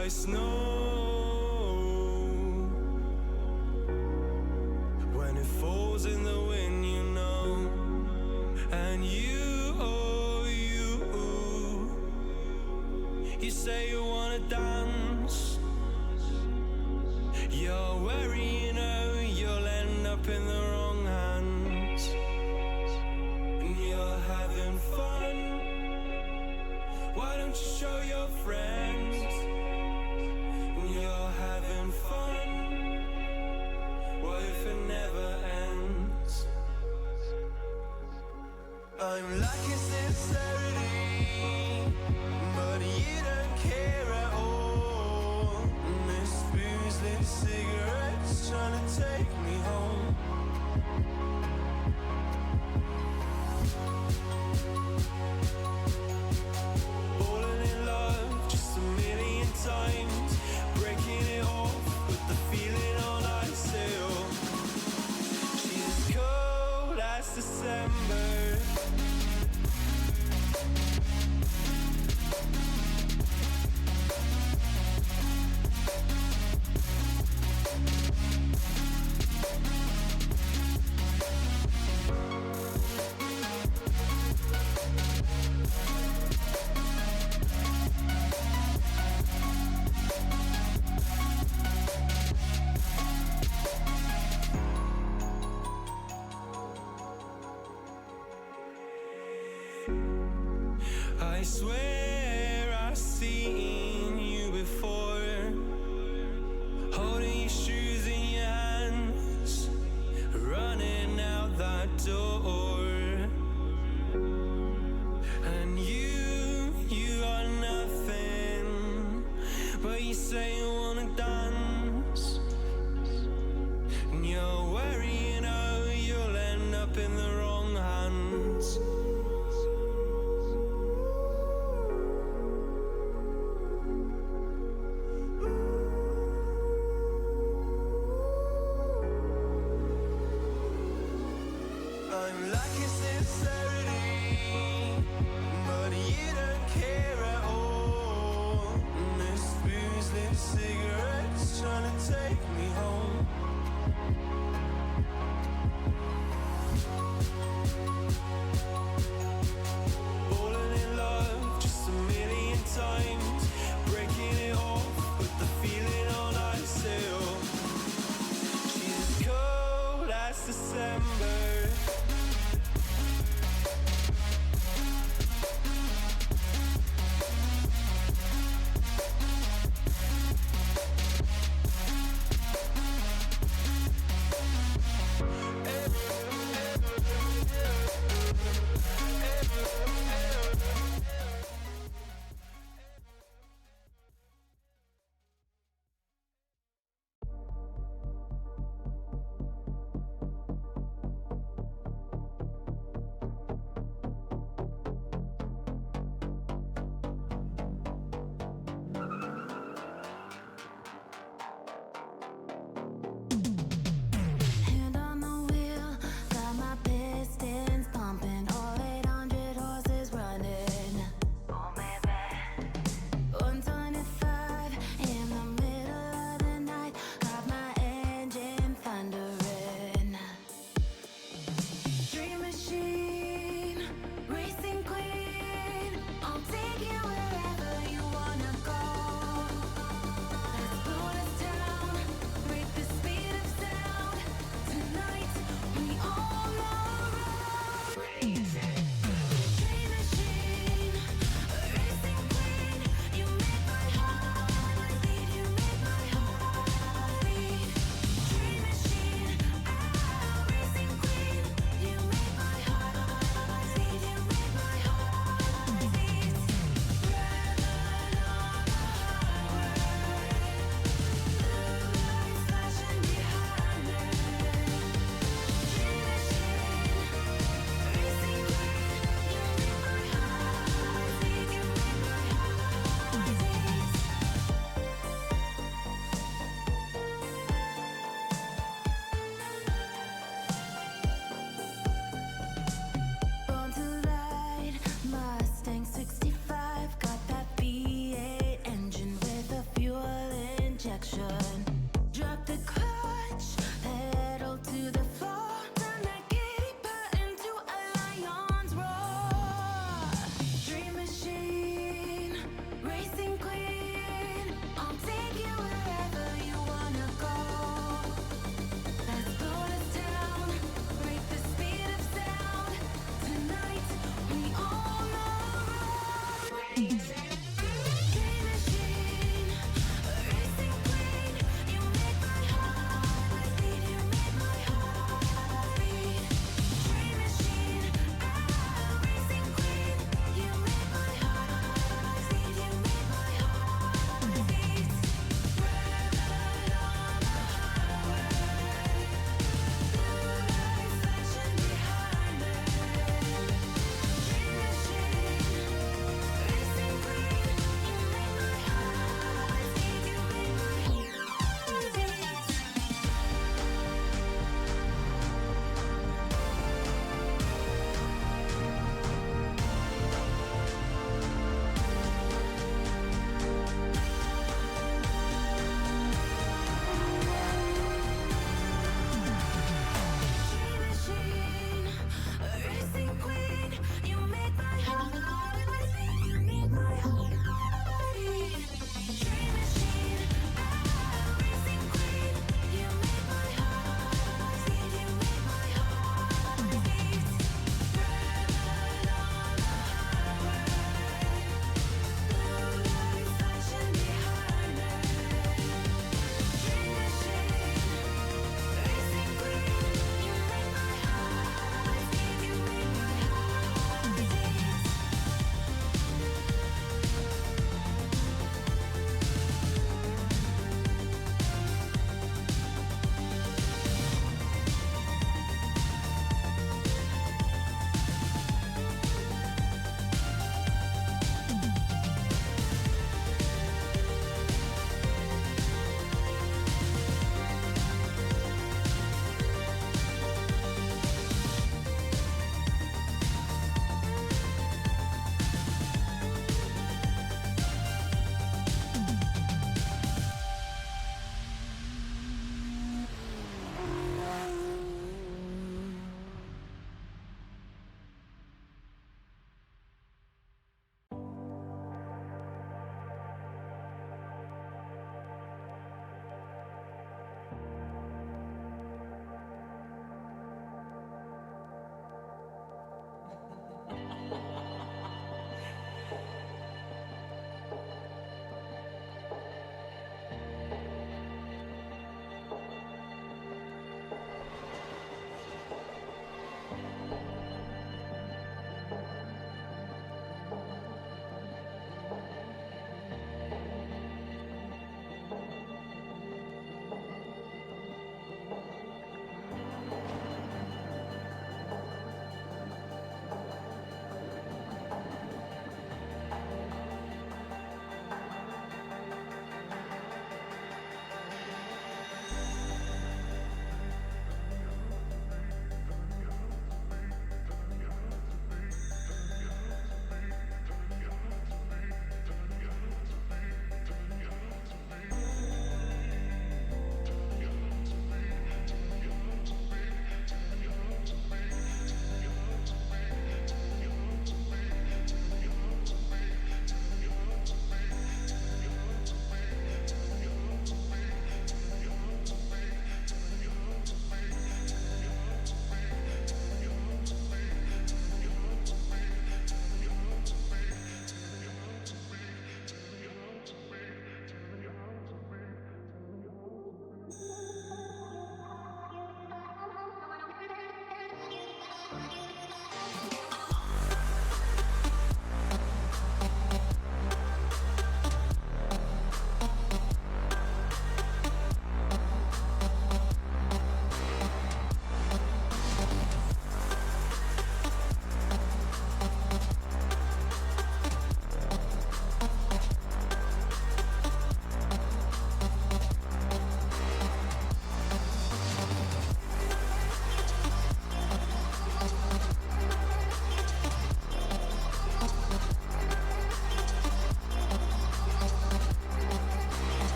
like snow when it falls in the wind, you know. And you, oh you say you wanna dance. You're worried, you know, you'll end up in the wrong hands. And you're having fun. Why don't you show your friends? And you're having fun. What if it never ends? I'm lacking sincerity, but you don't care at all. And this booze, this cigarette's trying to take me home. Falling in love just a million times, breaking it off with the feeling on ice still. She's as cold as December. I swear I've seen you before, holding your shoes in your hands, running out that door. And you are nothing, but you say you wanna dance. And you're worrying, oh, you'll end up in the wrong hands. I'm lacking sincerity, but you don't care at all. And this booze, this cigarette's trying to take me home. Falling in love just a million times, breaking it off with the feeling on ice still. She's as cold as December.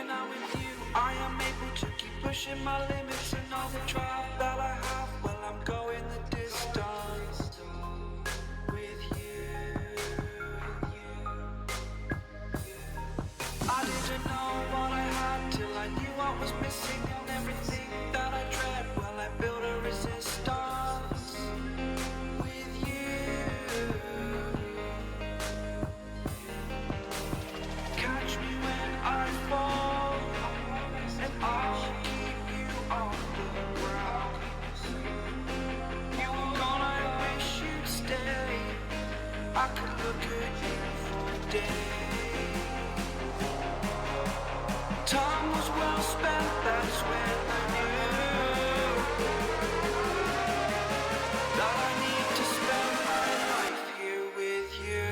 when I'm with you, I am able to keep pushing my limits and all the drive that I have. Well, I'm going the distance with you. I didn't know what I had till I knew what was missing, and everything that I dread. Well, I built a resistance with you. Catch me when I fall, and I'll keep you on the ground. You were gone, I wish you'd stay. I could look at you for days. Time was well spent, that's when I knew that I need to spend my life here with you.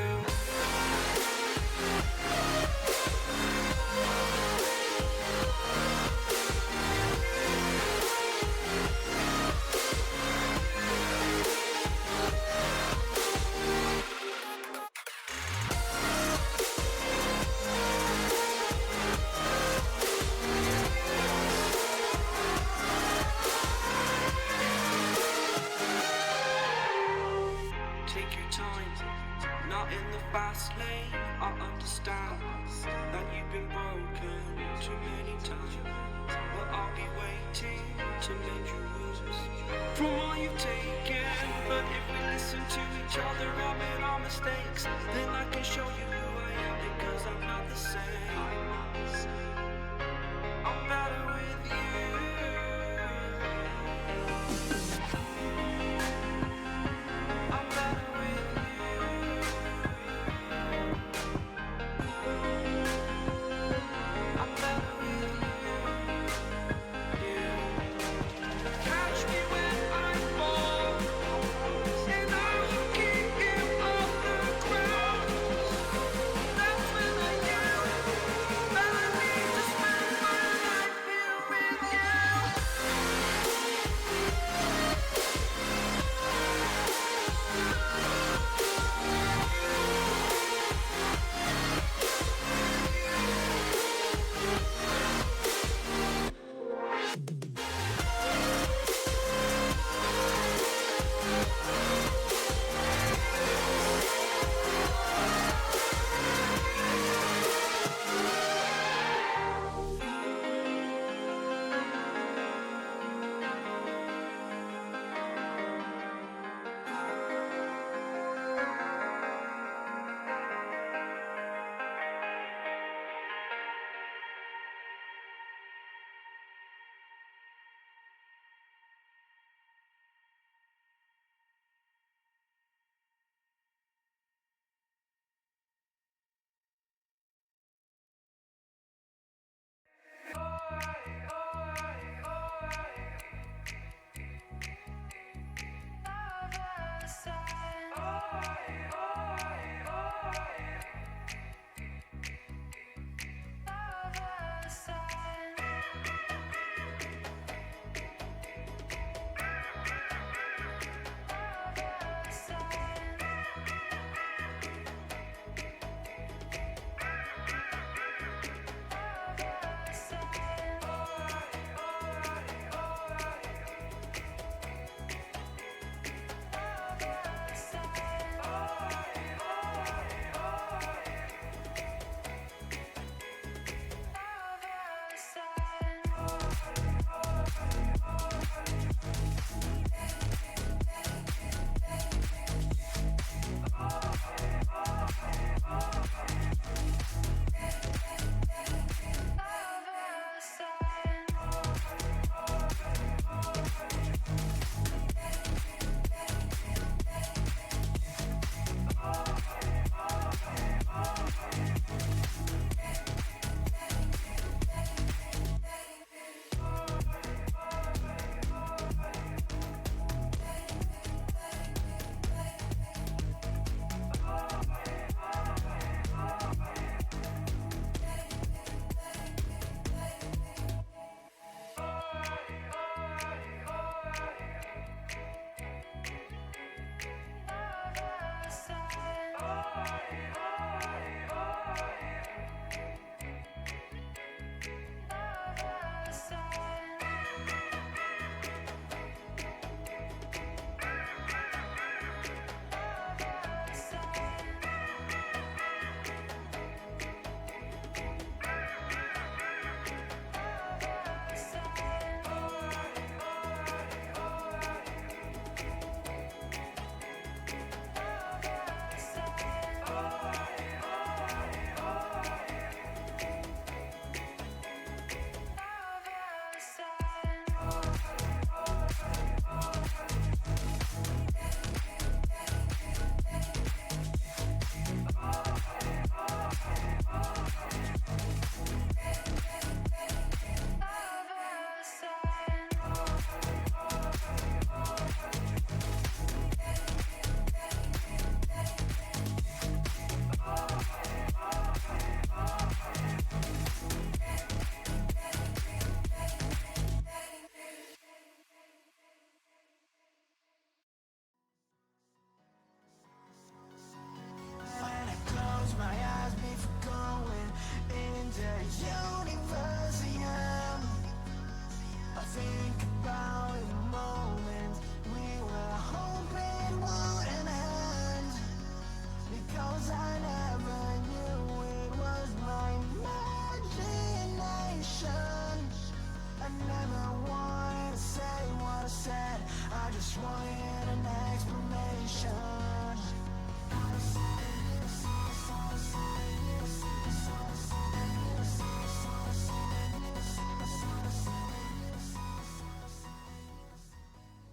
Take your time, not in the fast lane. I understand that you've been broken too many times, but I'll be waiting to mend your wounds from all you've taken. But if we listen to each other, admit our mistakes, then I can show you who I am, because I'm not the same. I'm better with you. I'm better with you. I'm better with you. Catch me when I fall, and I'll keep you off the ground. That's when I knew that I need to spend my life here with you.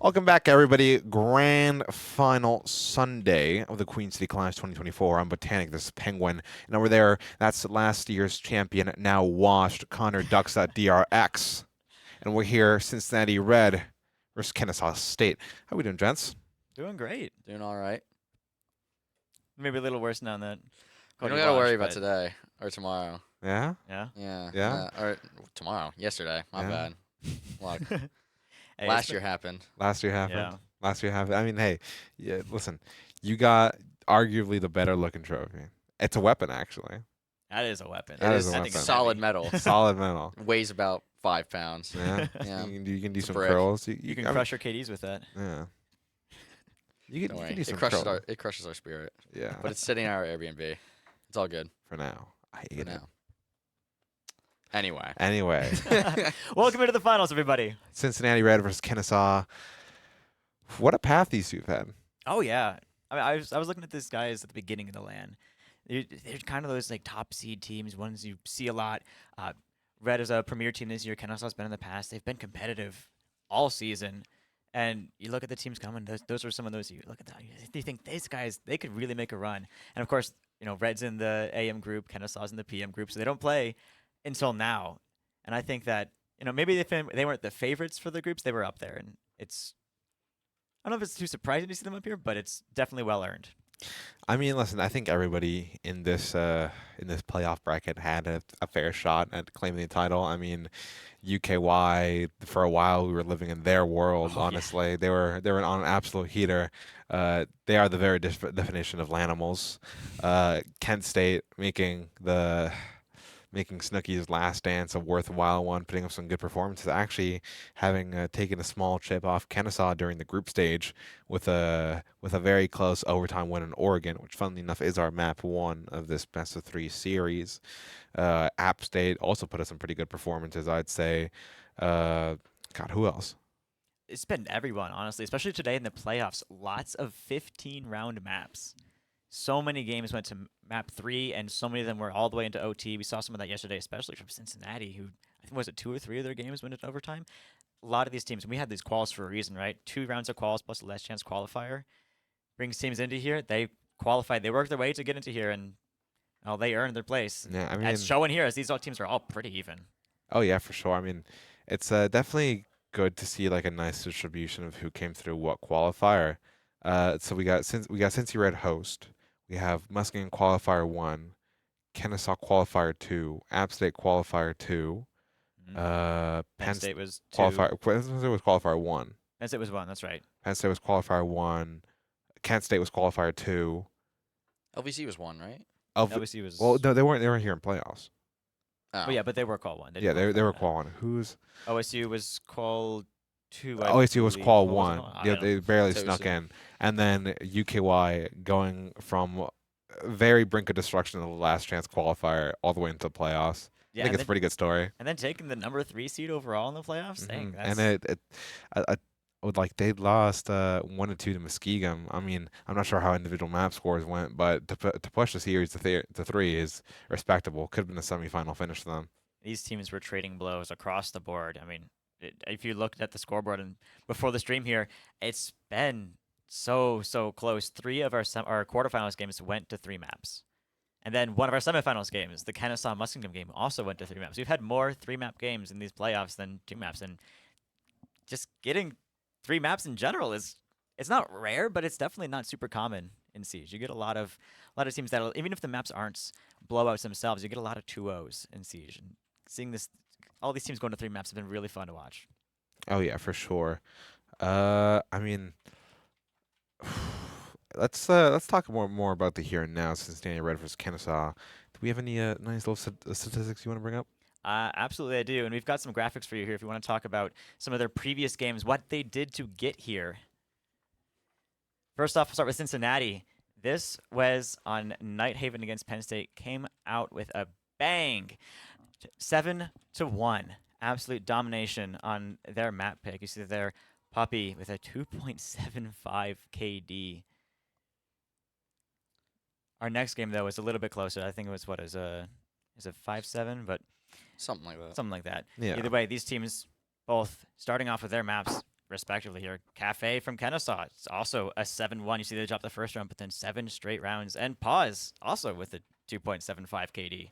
Welcome back, everybody. Grand final Sunday of the Queen City Clash 2024. I'm Botanic, this is Penguin. And over there, that's last year's champion, now washed, Connor Ducks.DRX. And we're here, Cincinnati Red versus Kennesaw State. How we doing, gents? Doing great. Doing all right. Maybe a little worse now that We Cody don't got to washed, worry about but- today or tomorrow. Yeah? Yeah? Yeah. Yeah? Or tomorrow. Yesterday. My Yeah. bad. Look. Hey, Last it's year happened. Last year happened. Yeah. Last year happened. I mean, hey, yeah, listen, you got arguably the better looking trophy. It's a weapon, actually. That is a weapon. That It is is a weapon. solid metal. Solid metal. Weighs about 5 pounds. Yeah. Yeah. You can do It's a some brick. curls. You can I mean, crush your KDs with that. Yeah. You Don't can worry. do some It crushes curls. it crushes our spirit. Yeah. But it's sitting in our Airbnb. It's all good For now. I hate for it. now. Anyway. Anyway, Welcome into the finals, everybody. Cincinnati Red versus Kennesaw. What a path these two have had. Oh yeah. I mean, I was looking at these guys at the beginning of the LAN. They're kind of those like top seed teams, ones you see a lot. Red is a premier team this year. Kennesaw's been in the past. They've been competitive all season. And you look at the teams coming. Those are some of those you look at that. You think these guys they could really make a run. And of course, Red's in the AM group, Kennesaw's in the PM group, so they don't play until now. And I think that maybe they weren't the favorites for the groups. They were up there, and I don't know if it's too surprising to see them up here, but it's definitely well earned. I mean, listen, I think everybody in this playoff bracket had a fair shot at claiming the title. I mean, UKY for a while we were living in their world. Honestly, they were on an absolute heater. They are the very definition of Lanimals. Kent State making Snooki's last dance a worthwhile one, putting up some good performances. Actually, having taken a small chip off Kennesaw during the group stage with a very close overtime win in Oregon, which, funnily enough, is our map 1 of this best of 3 series. App State also put up some pretty good performances, I'd say. God, who else? It's been everyone, honestly, especially today in the playoffs. Lots of 15-round maps. So many games went to map 3, and so many of them were all the way into OT. We saw some of that yesterday, especially from Cincinnati, who I think was it 2 or 3 of their games went into overtime. A lot of these teams, and we had these quals for a reason, right? 2 rounds of quals plus a last chance qualifier brings teams into here. They qualified, they worked their way to get into here, and they earned their place. Yeah, I mean, it's showing here as these teams are all pretty even. Oh yeah, for sure. I mean, it's definitely good to see like a nice distribution of who came through what qualifier. So we got Cincy Red host. We have Muskegon qualifier 1, Kennesaw qualifier 2, App State qualifier 2, Penn State was 2. qualifier. Penn State was qualifier 1. Penn State was 1. That's right. Penn State was qualifier 1. Kent State was qualifier 2. LVC was 1, right? LVC was. Well, no, they weren't. They were here in playoffs. Oh. Yeah, but they were qual 1. Yeah, they were qual 1. Who's OSU was qual 2. OSU was qual 1. Yeah, they barely So snuck soon. in. And then UKY going from very brink of destruction of the last chance qualifier all the way into the playoffs. Yeah, I think and it's a pretty good story. And then taking the number 3 seed overall in the playoffs. Dang, And that's, I would like they lost 1-2 to Muskegon. I mean, I'm not sure how individual map scores went, but to push the series to 3 is respectable. Could have been a semifinal finish for them. these teams were trading blows across the board. I mean, if you looked at the scoreboard and before the stream here, it's been so close. 3 of our quarterfinals games went to 3 maps. And then one of our semifinals games, the Kennesaw Muskingum game, also went to 3 maps. We've had more 3-map games in these playoffs than 2 maps, and just getting 3 maps in general it's not rare, but it's definitely not super common in Siege. You get a lot of teams that even if the maps aren't blowouts themselves, you get a lot of 2-0s in Siege. And seeing all these teams going to 3 maps have been really fun to watch. Oh yeah, for sure. I mean, let's talk more about the here and now. Cincinnati Red versus Kennesaw. Do we have any nice little statistics you want to bring up? Absolutely, I do. And we've got some graphics for you here if you want to talk about some of their previous games, what they did to get here. First off, we'll start with Cincinnati. This was on Nighthaven against Penn State. Came out with a bang. 7-1. Absolute domination on their map pick. You see their Puppy with a 2.75 KD. Our next game, though, was a little bit closer. I think it was, is it 5-7? But something like that. Something like that. Yeah. Either way, these teams both starting off with their maps respectively here. Cafe from Kennesaw. It's also a 7-1. You see they dropped the first round, but then 7 straight rounds. And Pause also with a 2.75 KD.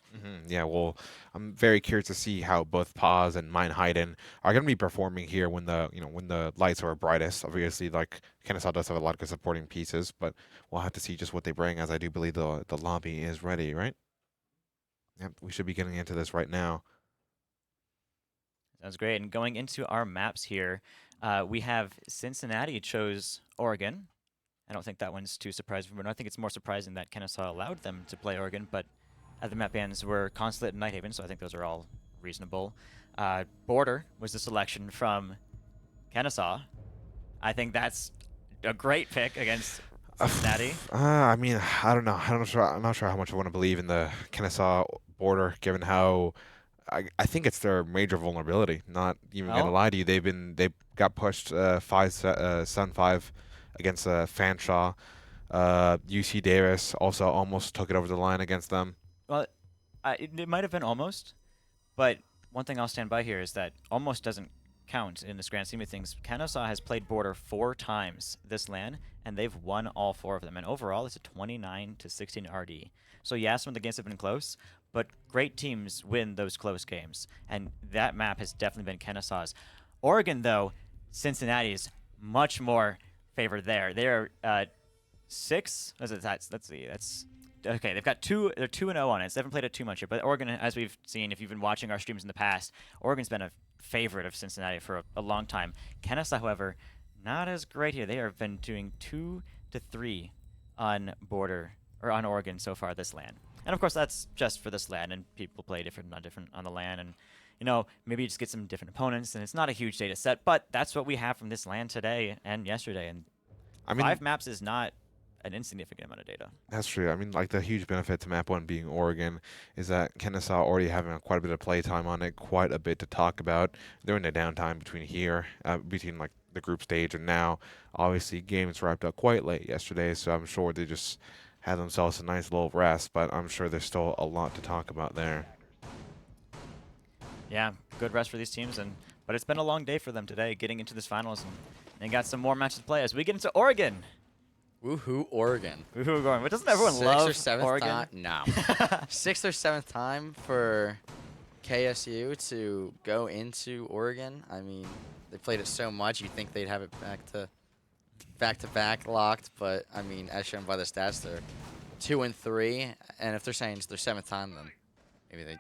Yeah, well, I'm very curious to see how both Paz and Meinheiden are going to be performing here when the lights are brightest. Obviously, like Kennesaw does have a lot of good supporting pieces, but we'll have to see just what they bring. As I do believe the lobby is ready, right? Yep, we should be getting into this right now. Sounds great. And going into our maps here, we have Cincinnati chose Oregon. I don't think that one's too surprising, but I think it's more surprising that Kennesaw allowed them to play Oregon, but other map bans were Consulate and Nighthaven, so I think those are all reasonable. Border was the selection from Kennesaw. I think that's a great pick against Cincinnati. I mean, I don't know. I'm not sure how much I want to believe in the Kennesaw Border, given how I think it's their major vulnerability. Not even gonna lie to you, they got pushed 7-5 against Fanshawe. UC Davis also almost took it over the line against them. Well, it might have been almost, but one thing I'll stand by here is that almost doesn't count in this grand scheme of things. Kennesaw has played Border 4 times this LAN, and they've won all 4 of them. And overall, it's a 29-16 RD. So yeah, some of the games have been close, but great teams win those close games. And that map has definitely been Kennesaw's. Oregon, though, Cincinnati is much more favored there. They're 6. Let's see. That's okay. They've got 2. They're 2-0 on it. So they haven't played it too much here. But Oregon, as we've seen, if you've been watching our streams in the past, Oregon's been a favorite of Cincinnati for a long time. Kennesaw, however, not as great here. They have been doing 2-3 on Border or on Oregon so far this LAN. And of course, that's just for this LAN, and people play different on the LAN, and maybe you just get some different opponents, and it's not a huge data set, but that's what we have from this LAN today and yesterday. And I mean, 5 maps is not an insignificant amount of data. That's true. I mean, like the huge benefit to map 1 being Oregon is that Kennesaw already having quite a bit of play time on it, quite a bit to talk about. They're in the downtime between like the group stage and now. Obviously, games wrapped up quite late yesterday, so I'm sure they just had themselves a nice little rest, but I'm sure there's still a lot to talk about there. Yeah, good rest for these teams, but it's been a long day for them today, getting into this finals, and they got some more matches to play as we get into Oregon. Woohoo, Oregon. Woohoo, Oregon. But doesn't everyone love Oregon? 6th or 7th Oregon? time? No. 6th or 7th time for KSU to go into Oregon. I mean, they played it so much, you'd think they'd have it back-to-back locked, but I mean, as shown by the stats, they're 2-3, and if they're saying it's their 7th time, then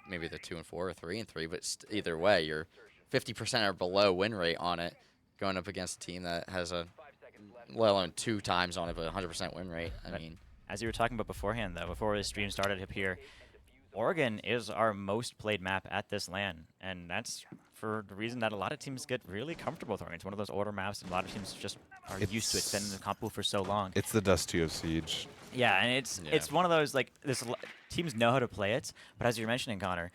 maybe they're 2-4 or 3-3. But either way, you're 50% or below win rate on it, going up against a team that has let alone 2 times on it, but 100% win rate. I mean, as you were talking about beforehand, though, before the stream started up here, Oregon is our most played map at this LAN, and that's for the reason that a lot of teams get really comfortable with Oregon. It's one of those older maps, and a lot of teams just are used to it. It's been in the comp pool for so long. It's the Dust 2 of Siege. Yeah, and it's one of those, like, teams know how to play it, but as you're mentioning, Connor,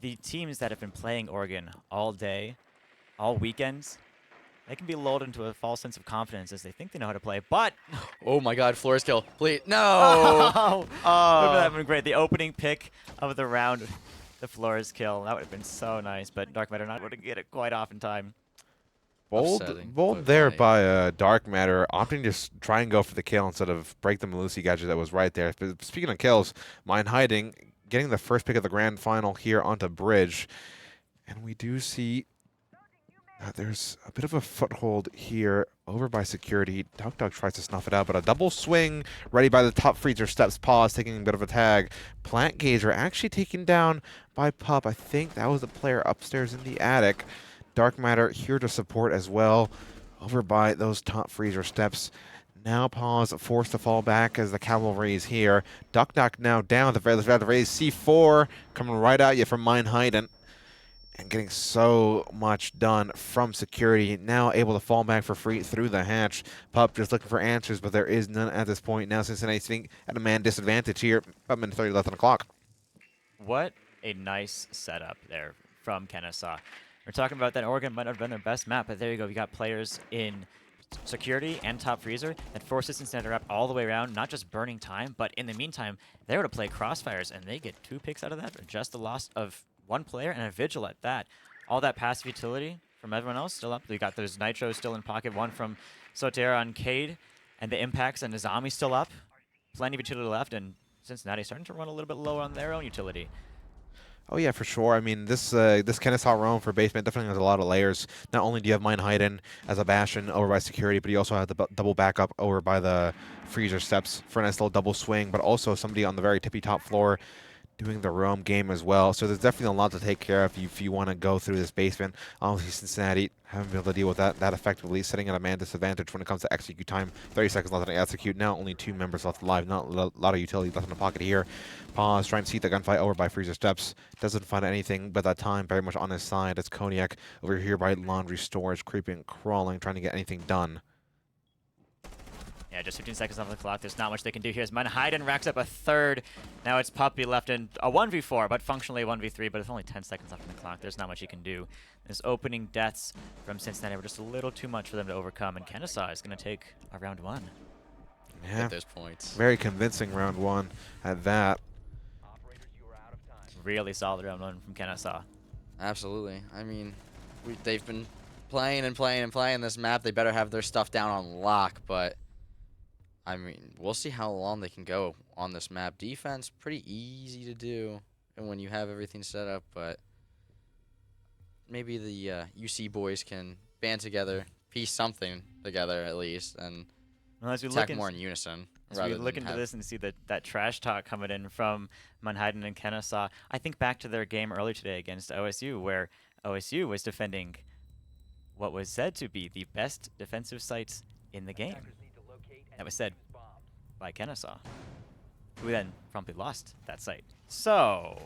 the teams that have been playing Oregon all day, all weekends, they can be lulled into a false sense of confidence as they think they know how to play, but... Oh my god, Flores kill. Please, no! Oh! That would have been great. The opening pick of the round, the Flores kill. That would have been so nice, but Dark Matter not able to get it quite off in time. Bold there by Dark Matter, opting to just try and go for the kill instead of break the Malusi gadget that was right there. But speaking of kills, Meinheiden getting the first pick of the grand final here onto Bridge. And we do see there's a bit of a foothold here over by security. Dog tries to snuff it out, but a double swing ready by the top freezer steps. Pause, taking a bit of a tag. Plant Gazer actually taken down by Pup. I think that was the player upstairs in the attic. Dark Matter here to support as well over by those top freezer steps. Now Pause forced to fall back as the cavalry is here. Duck now down. The raise C4 coming right at you from Meinheiden. And getting so much done from security. Now able to fall back for free through the hatch. Pup just looking for answers, but there is none at this point. Now Cincinnati sitting at a man disadvantage here. About minute 30 left on the clock. What a nice setup there from Kennesaw. We're talking about that Oregon might have been their best map, but there you go. We got players in security and top freezer that forces Cincinnati to wrap all the way around, not just burning time, but in the meantime, they're able to play crossfires, and they get 2 picks out of that for just the loss of 1 player and a vigil at that. All that passive utility from everyone else still up. We got those Nitros still in pocket. One from Sotera on Cade, and the Impacts and Nizami still up. Plenty of utility left, and Cincinnati starting to run a little bit lower on their own utility. Oh yeah, for sure. I mean, this Kennesaw roam for basement definitely has a lot of layers. Not only do you have Mine as a bastion over by security, but you also have the double backup over by the freezer steps for a nice little double swing, but also somebody on the very tippy top floor doing the roam game as well. So there's definitely a lot to take care of if you want to go through this basement. Obviously, Cincinnati haven't been able to deal with that effectively, setting at a man disadvantage when it comes to execute time. 30 seconds left to execute. Now only 2 members left alive. Not a lot of utility left in the pocket here. Pause, trying to see the gunfight over by Freezer Steps. Doesn't find anything, but that time very much on his side. It's Kodiak over here by Laundry Storage, creeping, crawling, trying to get anything done. Yeah, just 15 seconds off the clock. There's not much they can do here. As Manhattan racks up a third. Now it's Puppy left in a 1v4, but functionally a 1v3, but it's only 10 seconds left on the clock. There's not much you can do. This opening deaths from Cincinnati were just a little too much for them to overcome, and Kennesaw is going to take a round 1. Yeah, at those points. Very convincing round 1 at that. Really solid round 1 from Kennesaw. Absolutely. I mean, they've been playing and playing and playing this map. They better have their stuff down on lock, but I mean, we'll see how long they can go on this map. Defense, pretty easy to do and when you have everything set up, but maybe the UC boys can band together, piece something together at least, and attack more in unison. As we look into this and see that trash talk coming in from Manhattan and Kennesaw, I think back to their game earlier today against OSU, where OSU was defending what was said to be the best defensive sites in the game. That was said by Kennesaw, who then promptly lost that site. So,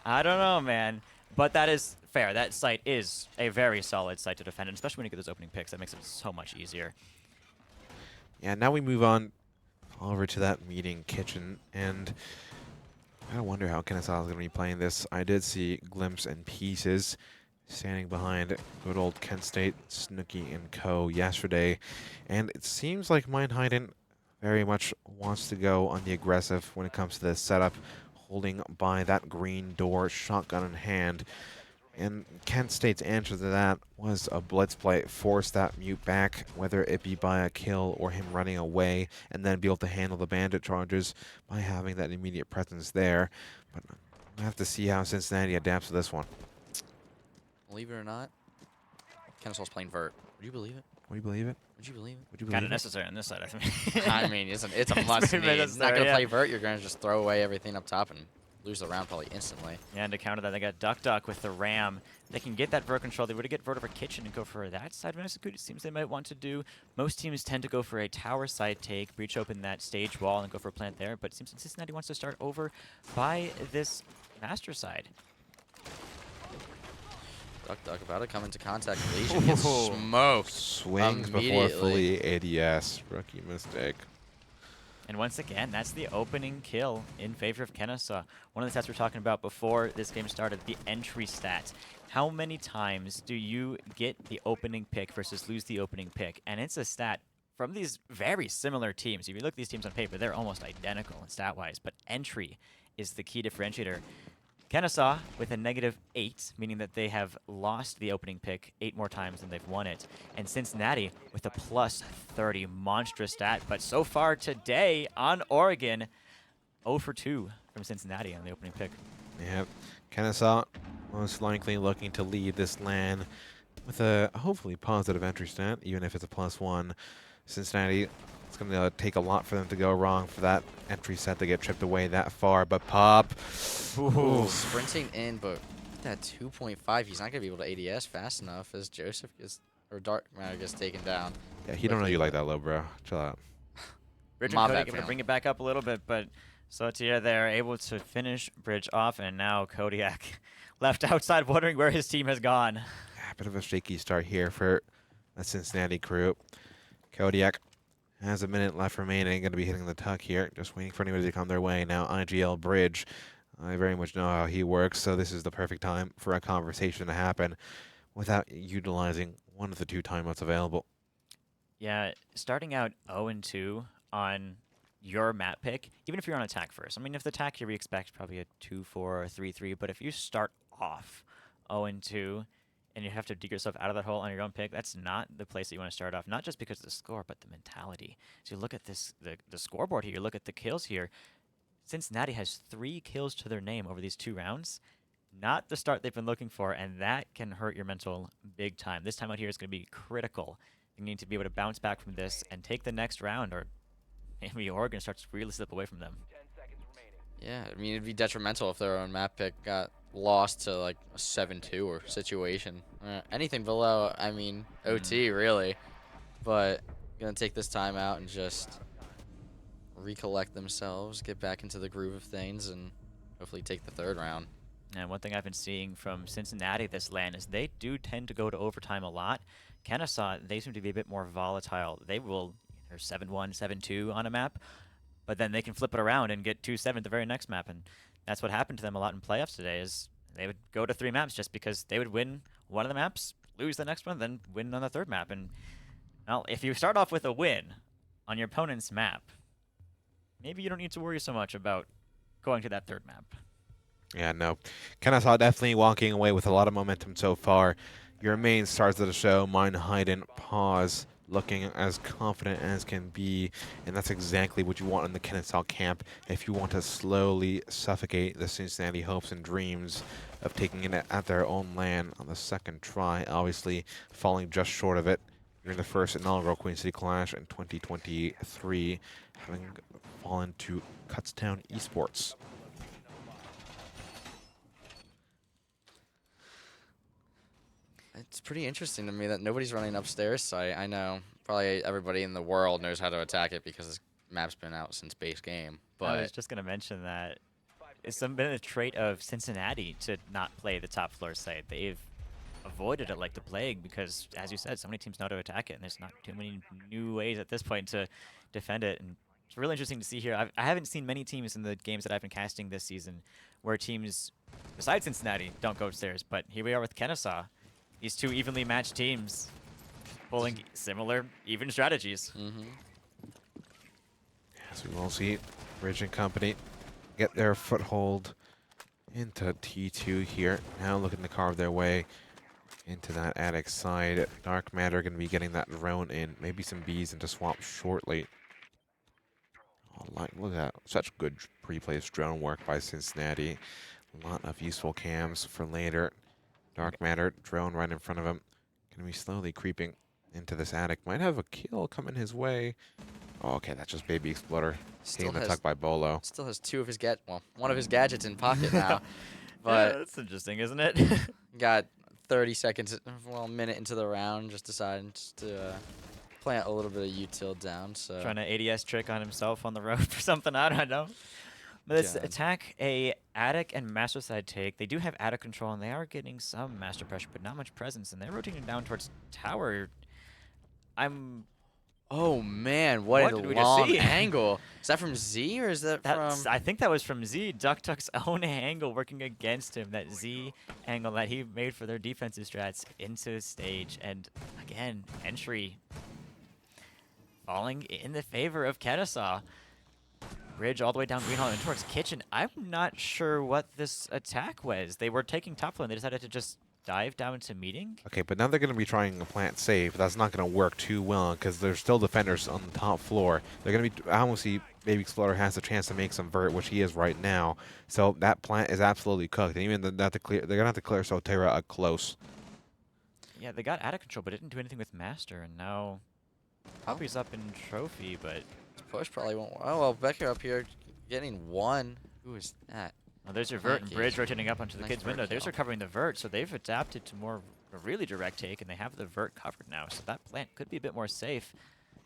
I don't know, man. But that is fair. That site is a very solid site to defend, and especially when you get those opening picks, that makes it so much easier. Yeah, now we move on over to that meeting kitchen, and I wonder how Kennesaw is going to be playing this. I did see glimpse and pieces standing behind good old Kent State, Snooki and Co. yesterday, and it seems like Meinheiden very much wants to go on the aggressive when it comes to this setup, holding by that green door, shotgun in hand. And Kent State's answer to that was a blitz play, force that mute back, whether it be by a kill or him running away, and then be able to handle the bandit charges by having that immediate presence there. But we'll have to see how Cincinnati adapts to this one. Believe it or not, Kennesaw's playing vert. Would you believe it? Would you believe it? Would you believe it? Would you believe Kind of it? necessary on this side, I think. I mean, it's a must. It's not going to play vert. You're going to just throw away everything up top and lose the round probably instantly. Yeah, and to counter that, they got Duck with the Ram. They can get that vert control. They would get vert over kitchen and go for that side of execute. It seems they might want to do. Most teams tend to go for a tower side take, breach open that stage wall, and go for a plant there. But it seems Cincinnati wants to start over by this master side. Duck about to come into contact. Legion gets smoked. Swings before fully ADS. Rookie mistake. And once again, that's the opening kill in favor of Kennesaw. One of the stats we were talking about before this game started, the entry stat. How many times do you get the opening pick versus lose the opening pick? And it's a stat from these very similar teams. If you look at these teams on paper, they're almost identical in stat-wise, but entry is the key differentiator. Kennesaw with a -8, meaning that they have lost the opening pick 8 more times than they've won it. And Cincinnati with a +30 monstrous stat. But so far today on Oregon, 0 for 2 from Cincinnati on the opening pick. Yeah, Kennesaw most likely looking to lead this LAN with a hopefully positive entry stat, even if it's a +1. Cincinnati, it's going to take a lot for them to go wrong for that entry set to get tripped away that far, but Pop. Ooh, sprinting in, but that 2.5, he's not going to be able to ADS fast enough as Joseph gets, or Dark Matter gets taken down. Yeah, he don't know you like that low, bro. Chill out. Bridge and Kodiak able to bring it back up a little bit, but Sotier there able to finish Bridge off, and now Kodiak left outside wondering where his team has gone. Yeah, bit of a shaky start here for the Cincinnati crew. Kodiak has a minute left remaining, going to be hitting the tuck here, just waiting for anybody to come their way. Now IGL Bridge, I very much know how he works, so this is the perfect time for a conversation to happen without utilizing one of the 2 timeouts available. Yeah, starting out 0-2 on your map pick, even if you're on attack first. I mean, if the attack here we expect probably a 2-4 or 3-3, but if you start off 0-2, and you have to dig yourself out of that hole on your own pick, that's not the place that you want to start off. Not just because of the score, but the mentality. So you look at this, the scoreboard here, you look at the kills here. Cincinnati has 3 kills to their name over these 2 rounds. Not the start they've been looking for, and that can hurt your mental big time. This time out here is going to be critical. You need to be able to bounce back from this and take the next round, or maybe Oregon starts to really slip away from them. Yeah, I mean, it'd be detrimental if their own map pick got lost to like a 7-2 or situation. Anything below, I mean, OT really. But gonna take this time out and just recollect themselves, get back into the groove of things, and hopefully take the 3rd round. And one thing I've been seeing from Cincinnati this LAN is they do tend to go to overtime a lot. Kennesaw, they seem to be a bit more volatile. They're 7-1, 7-2 on a map, but then they can flip it around and get 2-7 at the very next map. And that's what happened to them a lot in playoffs today, is they would go to 3 maps just because they would win one of the maps, lose the next one, then win on the 3rd map. And well, if you start off with a win on your opponent's map, maybe you don't need to worry so much about going to that 3rd map. Yeah, no. Kennesaw definitely walking away with a lot of momentum so far. Your main stars of the show, Mine, Hayden, Pause, looking as confident as can be, and that's exactly what you want in the Kennesaw camp if you want to slowly suffocate the Cincinnati hopes and dreams of taking it at their own land on the 2nd try, obviously falling just short of it during the first inaugural Queen City Clash in 2023, having fallen to Kutztown Esports. It's pretty interesting to me that nobody's running upstairs site. I know probably everybody in the world knows how to attack it because this map's been out since base game. But I was just going to mention that it's been a trait of Cincinnati to not play the top floor site. They've avoided it like the plague because, as you said, so many teams know to attack it, and there's not too many new ways at this point to defend it. And it's really interesting to see here. I haven't seen many teams in the games that I've been casting this season where teams, besides Cincinnati, don't go upstairs. But here we are with Kennesaw. These 2 evenly matched teams pulling similar, even strategies. As we will see, Bridge and company get their foothold into T2 here. Now looking to carve their way into that attic side. Dark Matter going to be getting that drone in. Maybe some bees into swamp shortly. Oh, look at that. Such good pre-placed drone work by Cincinnati. A lot of useful cams for later. Dark Matter, drone right in front of him. Going to be slowly creeping into this attic. Might have a kill coming his way. Oh, okay, that's just Baby Exploder. Taking the tuck by Bolo. Still has 2 of his one of his gadgets in pocket now. But yeah, that's interesting, isn't it? got 30 seconds, well, a minute into the round, just decided to plant a little bit of util down. So trying to ADS trick on himself on the road for something, I don't know. But this attack, a attic and master side take. They do have attic control, and they are getting some master pressure, but not much presence. And they're rotating down towards tower. Oh man, what a long angle! Is that from Z or is that from? I think that was from Z. DuckTuck's own angle working against him. That Z angle that he made for their defensive strats into stage, and again entry falling in the favor of Kennesaw. Bridge all the way down Green Hall and towards Kitchen. I'm not sure what this attack was. They were taking top lane. They decided to just dive down to meeting. Okay, but now they're going to be trying a plant safe. That's not going to work too well because there's still defenders on the top floor. They're going to be. I almost see Baby Exploder has a chance to make some vert, which he is right now. So that plant is absolutely cooked. And even they're going to have to clear Sotera up close. Yeah, they got out of control, but didn't do anything with Master, and now Poppy's up in trophy, but push probably won't. Oh well, Becker up here getting 1. Who is that? Well, there's your vert and Bridge rotating up onto the kid's window. They're recovering the vert, so they've adapted to more a really direct take, and they have the vert covered now. So that plant could be a bit more safe.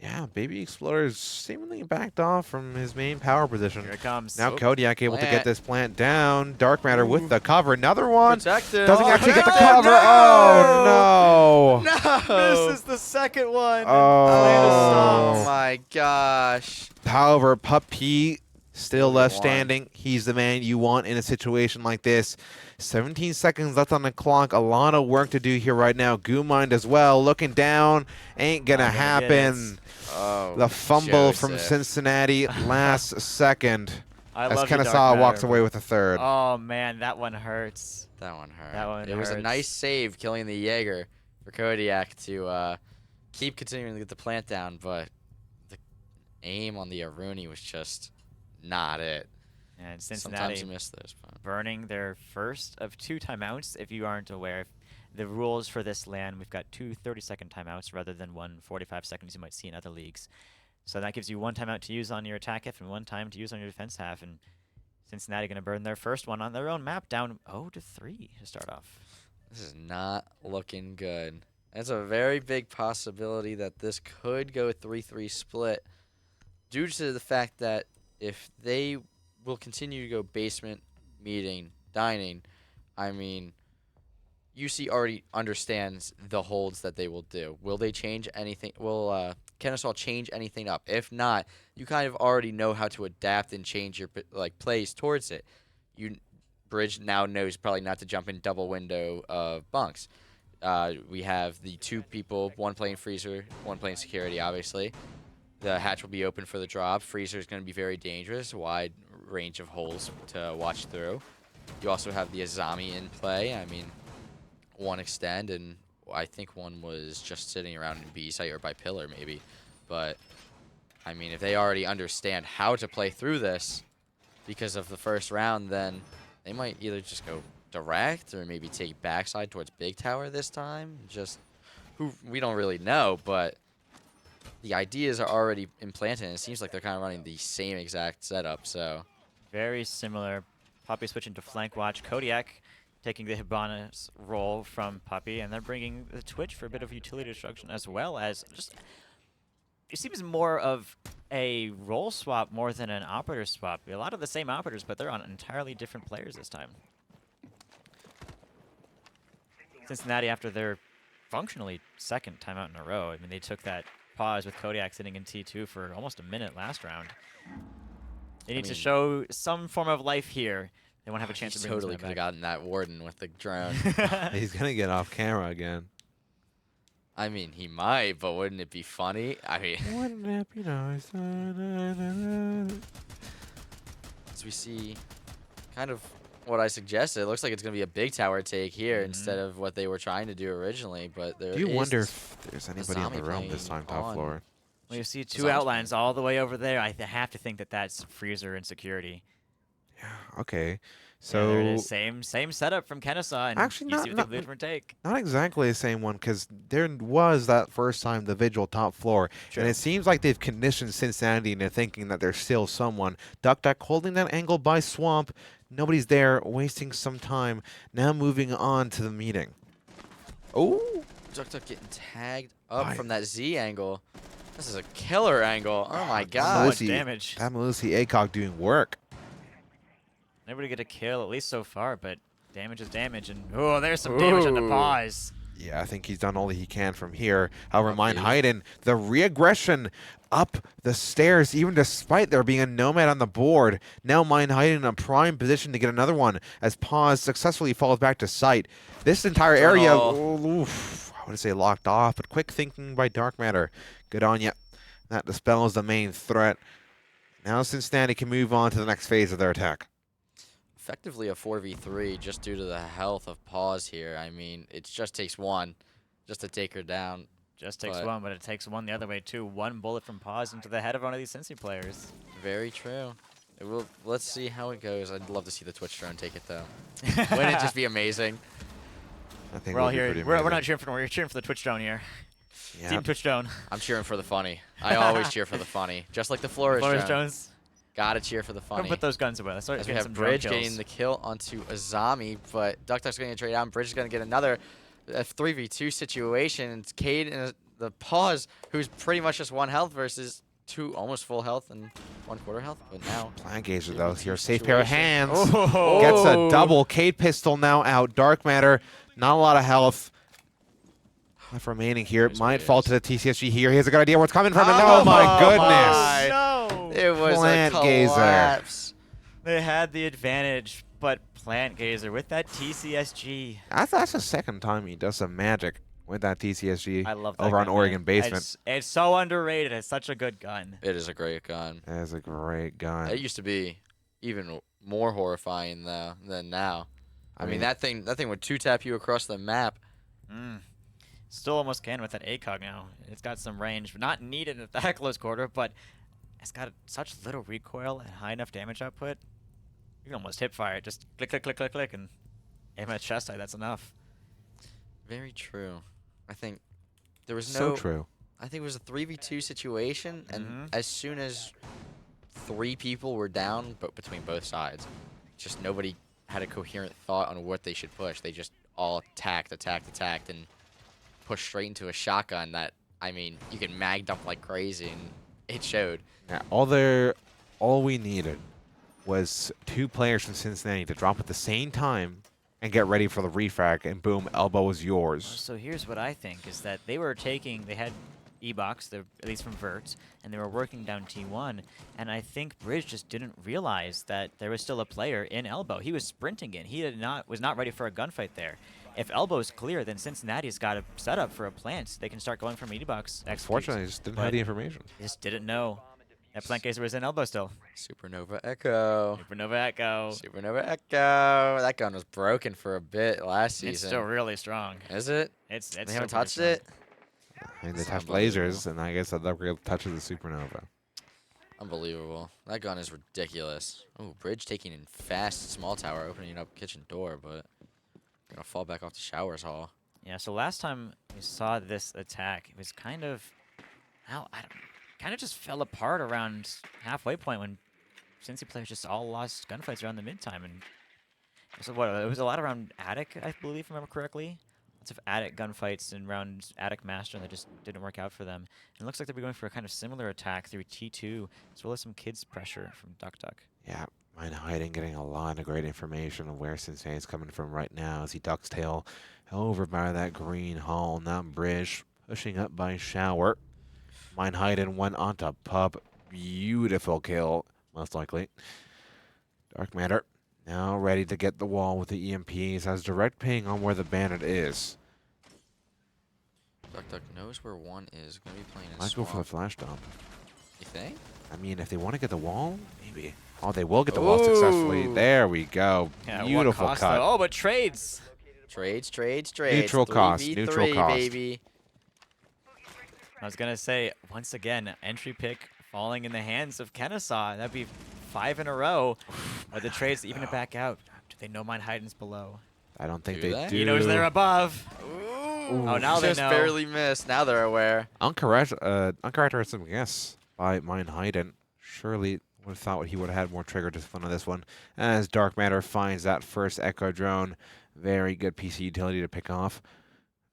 Yeah, Baby Explorer is seemingly backed off from his main power position. Here it comes. Now Kodiak able to get this plant down. Dark Matter with the cover. Another one. Protected. Doesn't actually get the cover. Oh, no. No. This is the second one. Oh, my gosh. However, Puppy still left standing. He's the man you want in a situation like this. 17 seconds left on the clock. A lot of work to do here right now. Goomind as well. Looking down. Ain't going to happen. Oh, the fumble from Cincinnati last second. I as love you, Dark Kennesaw walks Matter, away but- with a third. Oh man, that one hurts. That one hurt. That one It was a hurts. nice save killing the Jaeger for Kodiak to keep continuing to get the plant down, but the aim on the Aruni was just not it. And Sometimes Cincinnati you miss those. But burning their first of 2 timeouts. If you aren't aware, the rules for this LAN, we've got 2 30-second timeouts rather than 1 45 seconds you might see in other leagues. So that gives you 1 timeout to use on your attack half and 1 time to use on your defense half. And Cincinnati going to burn their first one on their own map, down 0-3 to start off. this is not looking good. It's a very big possibility that this could go 3-3 split due to the fact that if they will continue to go basement, meeting, dining, I mean, UC already understands the holds that they will do. Will they change anything? Will Kennesaw change anything up? If not, you kind of already know how to adapt and change your plays towards it. Bridge now knows probably not to jump in double window of bunks. We have the 2 people, 1 playing freezer, 1 playing security, obviously. The hatch will be open for the drop. Freezer is going to be very dangerous, wide range of holes to watch through. You also have the Azami in play. I mean, 1 extend, and I think 1 was just sitting around in B site or by pillar maybe. But, I mean, if they already understand how to play through this because of the first round, then they might either just go direct or maybe take backside towards big tower this time. We don't really know, but the ideas are already implanted, and it seems like they're kind of running the same exact setup. So Very similar. Poppy switching to flank watch. Kodiak taking the Hibana's role from Poppy, and they're bringing the Twitch for a bit of utility destruction, as well as just... It seems more of a role swap more than an operator swap. A lot of the same operators, but they're on entirely different players this time. Cincinnati, after their functionally 2nd timeout in a row, I mean, they took that pause with Kodiak sitting in T2 for almost a minute last round. They need to show some form of life here. They won't have a chance to bring totally could have gotten that Warden with the drone. He's going to get off camera again. I mean, he might, but wouldn't it be funny? I mean, wouldn't it be nice? As we see kind of what I suggested, it looks like it's going to be a big tower take here instead of what they were trying to do originally. But there Do you is wonder if there's anybody in the Azami room this time, top on. floor? Well, you see 2 Azami's outlines all the way over there. I have to think that that's Freezer and security. Okay, Yeah, so there it is. Same setup from Kennesaw, and Actually, you see what they different take. not exactly the same one, because there was that first time the Vigil top floor, and it seems like they've conditioned Cincinnati into thinking that there's still someone. Duck holding that angle by Swamp. Nobody's there, wasting some time. Now moving on to the meeting. Oh, Duck getting tagged up from that Z angle. This is a killer angle. Oh my god. much damage. That Malusi ACOG doing work. Nobody get a kill, at least so far, but damage is damage. And oh, there's some damage on the pause. Yeah, I think he's done all that he can from here. However, Mind Hayden, the re-aggression up the stairs, even despite there being a Nomad on the board. Now Mind Hayden in a prime position to get another one as Pause successfully falls back to sight. This entire area, oof, I would say locked off, but quick thinking by Dark Matter. Good on ya. That dispels the main threat. Now Cincinnati can move on to the next phase of their attack. Effectively a 4v3 just due to the health of Pause here. I mean, it just takes 1 just to take her down. Just takes 1, but it takes 1 the other way too. 1 bullet from Pause into the head of one of these Cincy players. Very true. Let's see how it goes. I'd love to see the Twitch drone take it though. Wouldn't it just be amazing? I think we're all here. We're not cheering for we're cheering for the Twitch drone here. Yep. Team Twitch drone. I'm cheering for the funny. I always cheer for the funny, just like the Flourish drones. Gotta cheer for the funny. Put those guns away. Let's start As we getting have some Bridge drone kills. getting the kill onto Azami, but Duck's going to trade out. Bridge is going to get another 3v2 situation. It's Cade and the Pause, who's pretty much just 1 health versus 2 almost full health and 1/4 health. But now, Plant Gazer though, here, safe pair of hands. Oh. Gets a double. Cade pistol now out. Dark Matter, not a lot of health left remaining here. It might fall to the TCSG here. He has a good idea where it's coming from. And oh my goodness. No. it was Plant a Gazer. collapse. They had the advantage, but Plant Gazer with that TCSG. That's the second time he does some magic with that TCSG I love that over on gun, Oregon man. basement. It's so underrated. It's such a good gun. It is a great gun. That is a great gun. It used to be even more horrifying though than now. I mean mean- that thing would two-tap you across the map. Still almost can with that ACOG now. It's got some range, not needed at that close quarter, but it's got such little recoil and high enough damage output. You can almost hip fire it. Just click, click, click, click, click, and aim at chest height. That's enough. Very true. I think there was So no. true. I think it was a 3v2 situation, and as soon as 3 people were down, but between both sides, just nobody had a coherent thought on what they should push. They just all attacked, and pushed straight into a shotgun that, I mean, you can mag dump like crazy, and it showed. Yeah, all we needed was 2 players from Cincinnati to drop at the same time and get ready for the refrag, and boom, elbow was yours. So here's what I think is that they had E-Box, at least from Verts, and they were working down T1, and I think Bridge just didn't realize that there was still a player in elbow. He was sprinting in. He was not ready for a gunfight there. If elbow's clear, then Cincinnati's got a setup for a plant. They can start going from E-Box. Unfortunately, I just didn't have the information. Just didn't know. That plant gazer was in elbow still. Supernova Echo. Supernova Echo. Supernova Echo. That gun was broken for a bit last season. It's still really strong. Is it? It's They still haven't pretty touched strong. it? I mean, they That's touched unbelievable. lasers, and I guess that upgrade touches the supernova. Unbelievable. That gun is ridiculous. Oh, Bridge taking in fast small tower, opening up kitchen door, but gonna fall back off the showers hall. Yeah, so last time we saw this attack, it was kind of, kind of just fell apart around halfway point when Cincy players just all lost gunfights around the mid time, and so what? It was a lot around Attic, I believe, if I remember correctly. Lots of Attic gunfights and around Attic Master, and that just didn't work out for them. And it looks like they'll be going for a kind of similar attack through T2, as well as some kids pressure from Duck Duck. Yeah, Mine hiding, getting a lot of great information of where Cincinnati's coming from right now as he ducks tail over by that green hall, now Bridge pushing up by Shower. Mine hiding went onto Pub. Beautiful kill, most likely. Dark Matter now ready to get the wall with the EMPs, has direct ping on where the bandit is. Duck Duck knows where one is. Gonna be playing in Might go for the swamp. flash dump. You think? I mean, if they want to get the wall, maybe. Oh, they will get the wall successfully. Ooh. There we go. Yeah, Beautiful what cost, cut. though? Oh, but trades. Trades. Neutral cost, 3v3, neutral cost. baby. I was going to say, once again, entry pick falling in the hands of Kennesaw. That'd be 5 in a row. Are the trades to even it back out? Do they know mine hiding's below? I don't think Do they they? do. He knows they're above. Oh, now they Just know. barely missed. Now they're aware. Uncharacteristic guess by Mine Hayden. Surely would have thought he would have had more trigger discipline on this one. As Dark Matter finds that first Echo drone. Very good PC utility to pick off.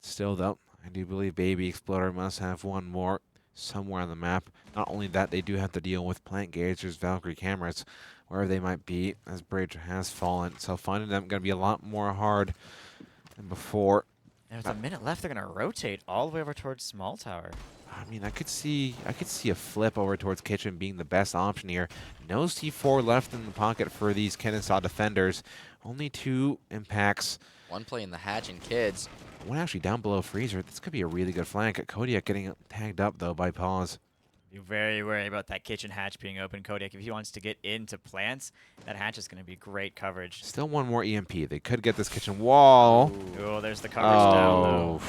Still, though, I do believe Baby Exploder must have one more somewhere on the map. Not only that, they do have to deal with plant gazers, Valkyrie cameras, wherever they might be, as Bridge has fallen. So finding them going to be a lot more hard than before. There's a minute left. They're going to rotate all the way over towards Small Tower. I mean, I could see a flip over towards Kitchen being the best option here. No C4 left in the pocket for these Kennesaw defenders. Only 2 impacts. One playing the hatch and kids. One actually down below Freezer. This could be a really good flank. Kodiak getting tagged up, though, by Pause. Be very worried about that kitchen hatch being open. Kodiak, if he wants to get into plants, that hatch is going to be great coverage. Still one more EMP. They could get this kitchen wall. Oh, there's the coverage down, though.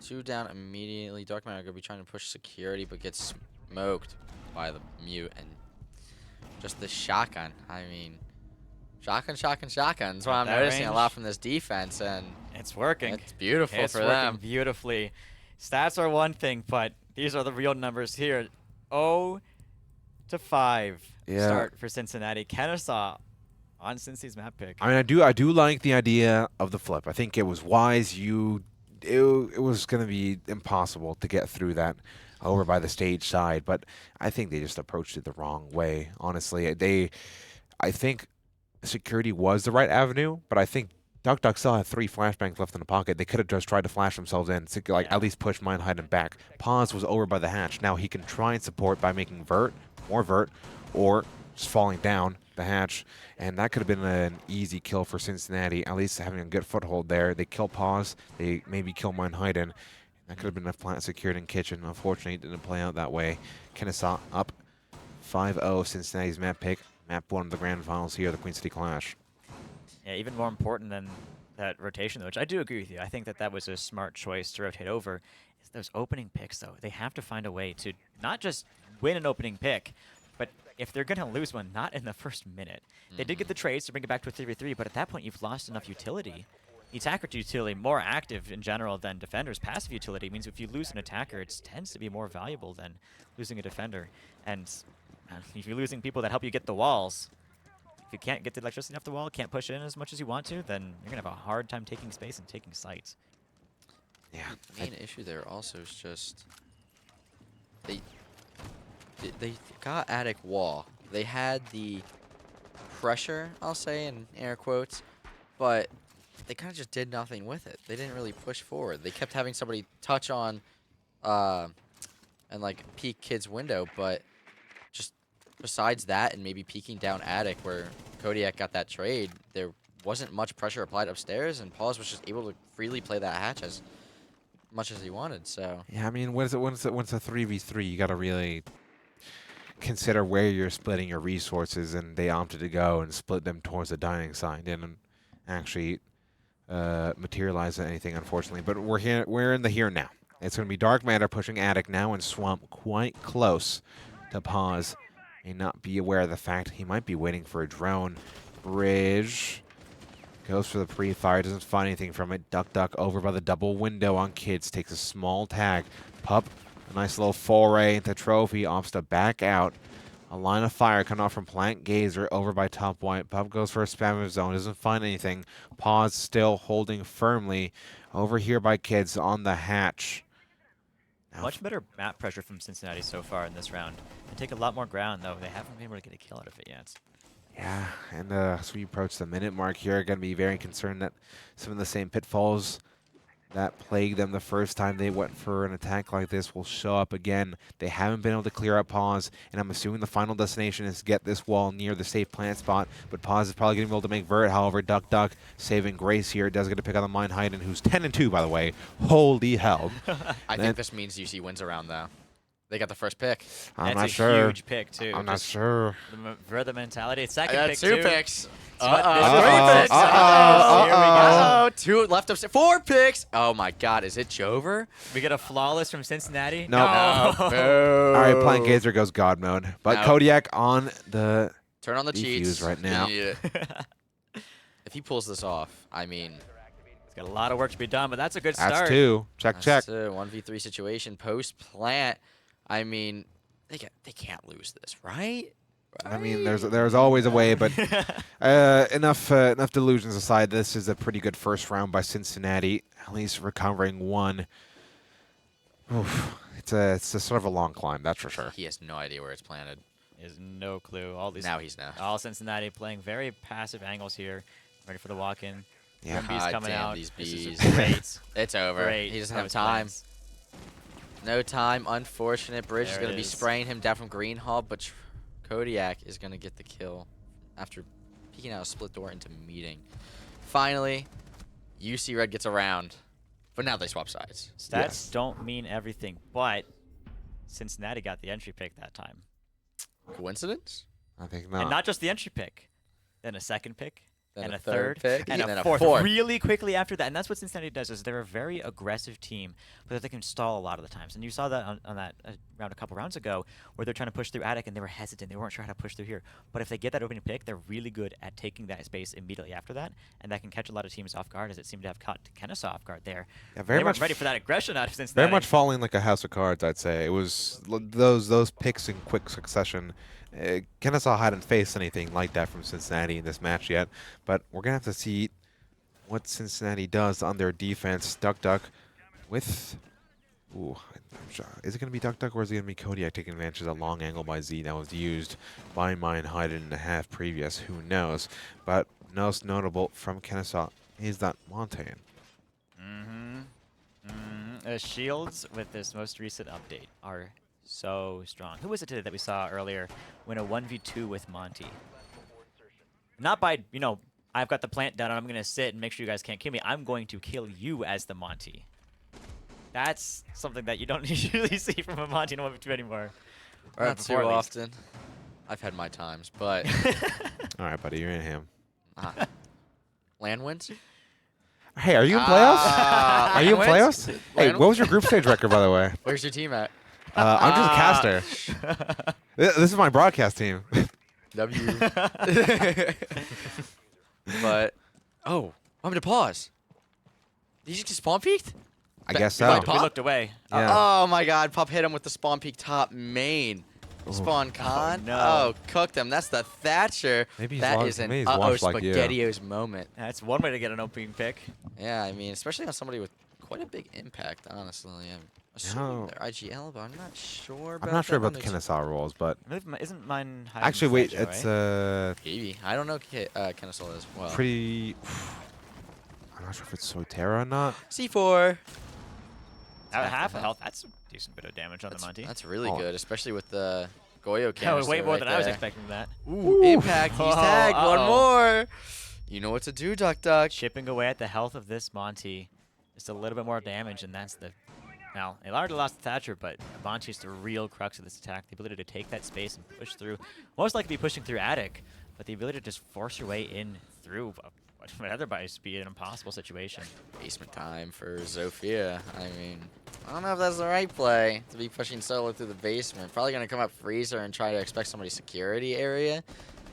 2 down immediately. Dark Matter going to be trying to push security, but gets smoked by the mute. And just the shotgun. I mean, shotgun. That's why I'm That noticing a range. lot from this defense. And It's working. it's beautiful It's for working them. beautifully. Stats are one thing, but these are the real numbers here. 0-5 Yeah. start for Cincinnati. Kennesaw on Cincy's map pick. I mean, I do like the idea of the flip. I think it was wise. It was going to be impossible to get through that over by the stage side, but I think they just approached it the wrong way. Honestly, I think security was the right avenue, but I think Duck Duck still had 3 flashbangs left in the pocket. They could have just tried to flash themselves in, to, at least push Mine Hiding back. Pause was over by the hatch. Now he can try and support by making more vert, or just falling down the hatch, and that could have been an easy kill for Cincinnati, at least having a good foothold there. They kill Pause, they maybe kill Mine Hiding. That could have been a plant secured in kitchen. Unfortunately, it didn't play out that way. Kennesaw up 5-0, Cincinnati's map pick. Map 1 of the Grand Finals here, the Queen City Clash. Yeah, even more important than that rotation, though, which I do agree with you. I think that was a smart choice to rotate over. Is those opening picks, though. They have to find a way to not just win an opening pick, but if they're going to lose one, not in the first minute. They did get the trades to bring it back to a 3v3, but at that point, you've lost enough utility. The attacker utility, more active in general than defenders. Passive utility means if you lose an attacker, it tends to be more valuable than losing a defender. And if you're losing people that help you get the walls, if you can't get the electricity off the wall, can't push it in as much as you want to, then you're going to have a hard time taking space and taking sites. Yeah. The main issue there also is just they got attic wall. They had the pressure, I'll say in air quotes, but they kind of just did nothing with it. They didn't really push forward. They kept having somebody touch on and like peek kid's window, but just besides that and maybe peeking down attic where Kodiak got that trade, there wasn't much pressure applied upstairs, and Paws was just able to freely play that hatch as much as he wanted. So yeah, I mean, once it's a 3v3, you got to really consider where you're splitting your resources, and they opted to go and split them towards the dining side. Didn't actually materialize anything, unfortunately. But we're here. We're in the here now. It's going to be Dark Matter pushing attic now, and Swamp quite close to Pause. May not be aware of the fact he might be waiting for a drone. Bridge goes for the pre-fire, doesn't find anything from it. Duck over by the double window on Kids, takes a small tag. Pup, a nice little foray into Trophy, opts to back out. A line of fire coming off from Plant Gazer over by Top White. Pup goes for a spam of his own, doesn't find anything. Pause still holding firmly over here by Kids on the hatch. Much better map pressure from Cincinnati so far in this round. They take a lot more ground, though. They haven't been able to get a kill out of it yet. Yeah, and as we approach the minute mark here, going to be very concerned that some of the same pitfalls that plagued them the first time they went for an attack like this will show up again. They haven't been able to clear up Pause, and I'm assuming the final destination is to get this wall near the safe plant spot, but Pause is probably going to be able to make Vert. However, Duck saving Grace here. Does get to pick on the Mine Hayden, who's 10-2, by the way. Holy hell. I think this means UC wins a round, though. They got the first pick. I'm not sure. That's a huge pick, too. I'm not sure. For the mentality. Second I got pick, two too. picks. Three picks. Here we go. Two left upstairs. 4 picks. Oh, my God. Is it Jover? We get a flawless from Cincinnati? No. No. All right, Plant Gazer goes God mode. But No. Kodiak on the Turn on the cheats right now. Yeah. If he pulls this off, I mean, He's got a lot of work to be done, but that's a good start. That's 2. Check. That's a 1v3 situation. Post plant. I mean, they can't lose this, right? I mean, there's always a way, but enough delusions aside, this is a pretty good first round by Cincinnati. At least recovering 1. Oof. It's a sort of a long climb, that's for sure. He has no idea where it's planted. He has no clue. Now he's now. All Cincinnati playing very passive angles here, ready for the walk-in. Yeah. Bees coming damn out. These This is bees. great. It's over. Great. He doesn't That have was time. plans. No time. Unfortunate. Bridge is There going to it be is. spraying him down from Green Hall, but Kodiak is going to get the kill after peeking out a split door into meeting. Finally, UC Red gets around, but now they swap sides. Stats don't mean everything, but Cincinnati got the entry pick that time. Coincidence? I think not. And not just the entry pick, then a second pick, Then and a a third third pick, and and then a a fourth, fourth. really quickly after that. And that's what Cincinnati does, is they're a very aggressive team, but they can stall a lot of the times. And you saw that on that round a couple rounds ago, where they're trying to push through attic and they were hesitant. They weren't sure how to push through here. But if they get that opening pick, they're really good at taking that space immediately after that, and that can catch a lot of teams off guard, as it seemed to have caught Kennesaw off guard there. Yeah, very they much weren't ready for that aggression out of Cincinnati. Very much falling like a house of cards, I'd say. It was those picks in quick succession. Kennesaw hadn't faced anything like that from Cincinnati in this match yet, but we're going to have to see what Cincinnati does on their defense. Duck with... Ooh, is it going to be Duck or is it going to be Kodiak taking advantage of that long angle by Z that was used by Mine Hayden in the half previous? Who knows? But most notable from Kennesaw is that Montaigne. The shields with this most recent update are so strong. Who was it today that we saw earlier win a 1v2 with Monty? Not by, I've got the plant down and I'm going to sit and make sure you guys can't kill me. I'm going to kill you as the Monty. That's something that you don't usually see from a Monty in a 1v2 anymore. Not too often. I've had my times, but All right, buddy, you're in him. land wins. Hey, are you in playoffs? Are you in Land playoffs? wins? Hey, Land what was your group stage record, by the way? Where's your team at? I'm just a caster. This is my broadcast team. W. But I'm gonna pause. Did you just get spawn peeked? I guess By so. Pop? We looked away. Yeah. Oh my God! Pop hit him with the spawn peek top main. Spawn con. no. Oh, cooked him. That's the Thatcher. Maybe he's That washed- is an maybe he's uh-oh washed like you. SpaghettiOs moment. That's one way to get an opening pick. Yeah, I mean, especially on somebody with quite a big impact, honestly. I'm assuming No. they're IGL, but I'm not sure about I'm not sure that about the one. Kennesaw rules, but I believe isn't mine higher actually, than wait, Fletcher, it's right? Maybe. I don't know Kennesaw as well. pretty. I'm not sure if it's Soterra or not. C4. Half a health. That's a decent bit of damage on the Monty. That's really Oh. good, especially with the Goyo That canister was way more right than I was there. expecting that. Ooh, impact. He's tagged. One Uh-oh. more. You know what to do, Duck Duck. Chipping away at the health of this Monty. Just a little bit more damage, and that's the... Now, they already lost Thatcher, but Monty's the real crux of this attack. The ability to take that space and push through. Most likely be pushing through Attic, but the ability to just force your way in through what would otherwise be an impossible situation. Basement time for Zofia. I mean, I don't know if that's the right play to be pushing solo through the basement. Probably going to come up Freezer and try to expect somebody's security area.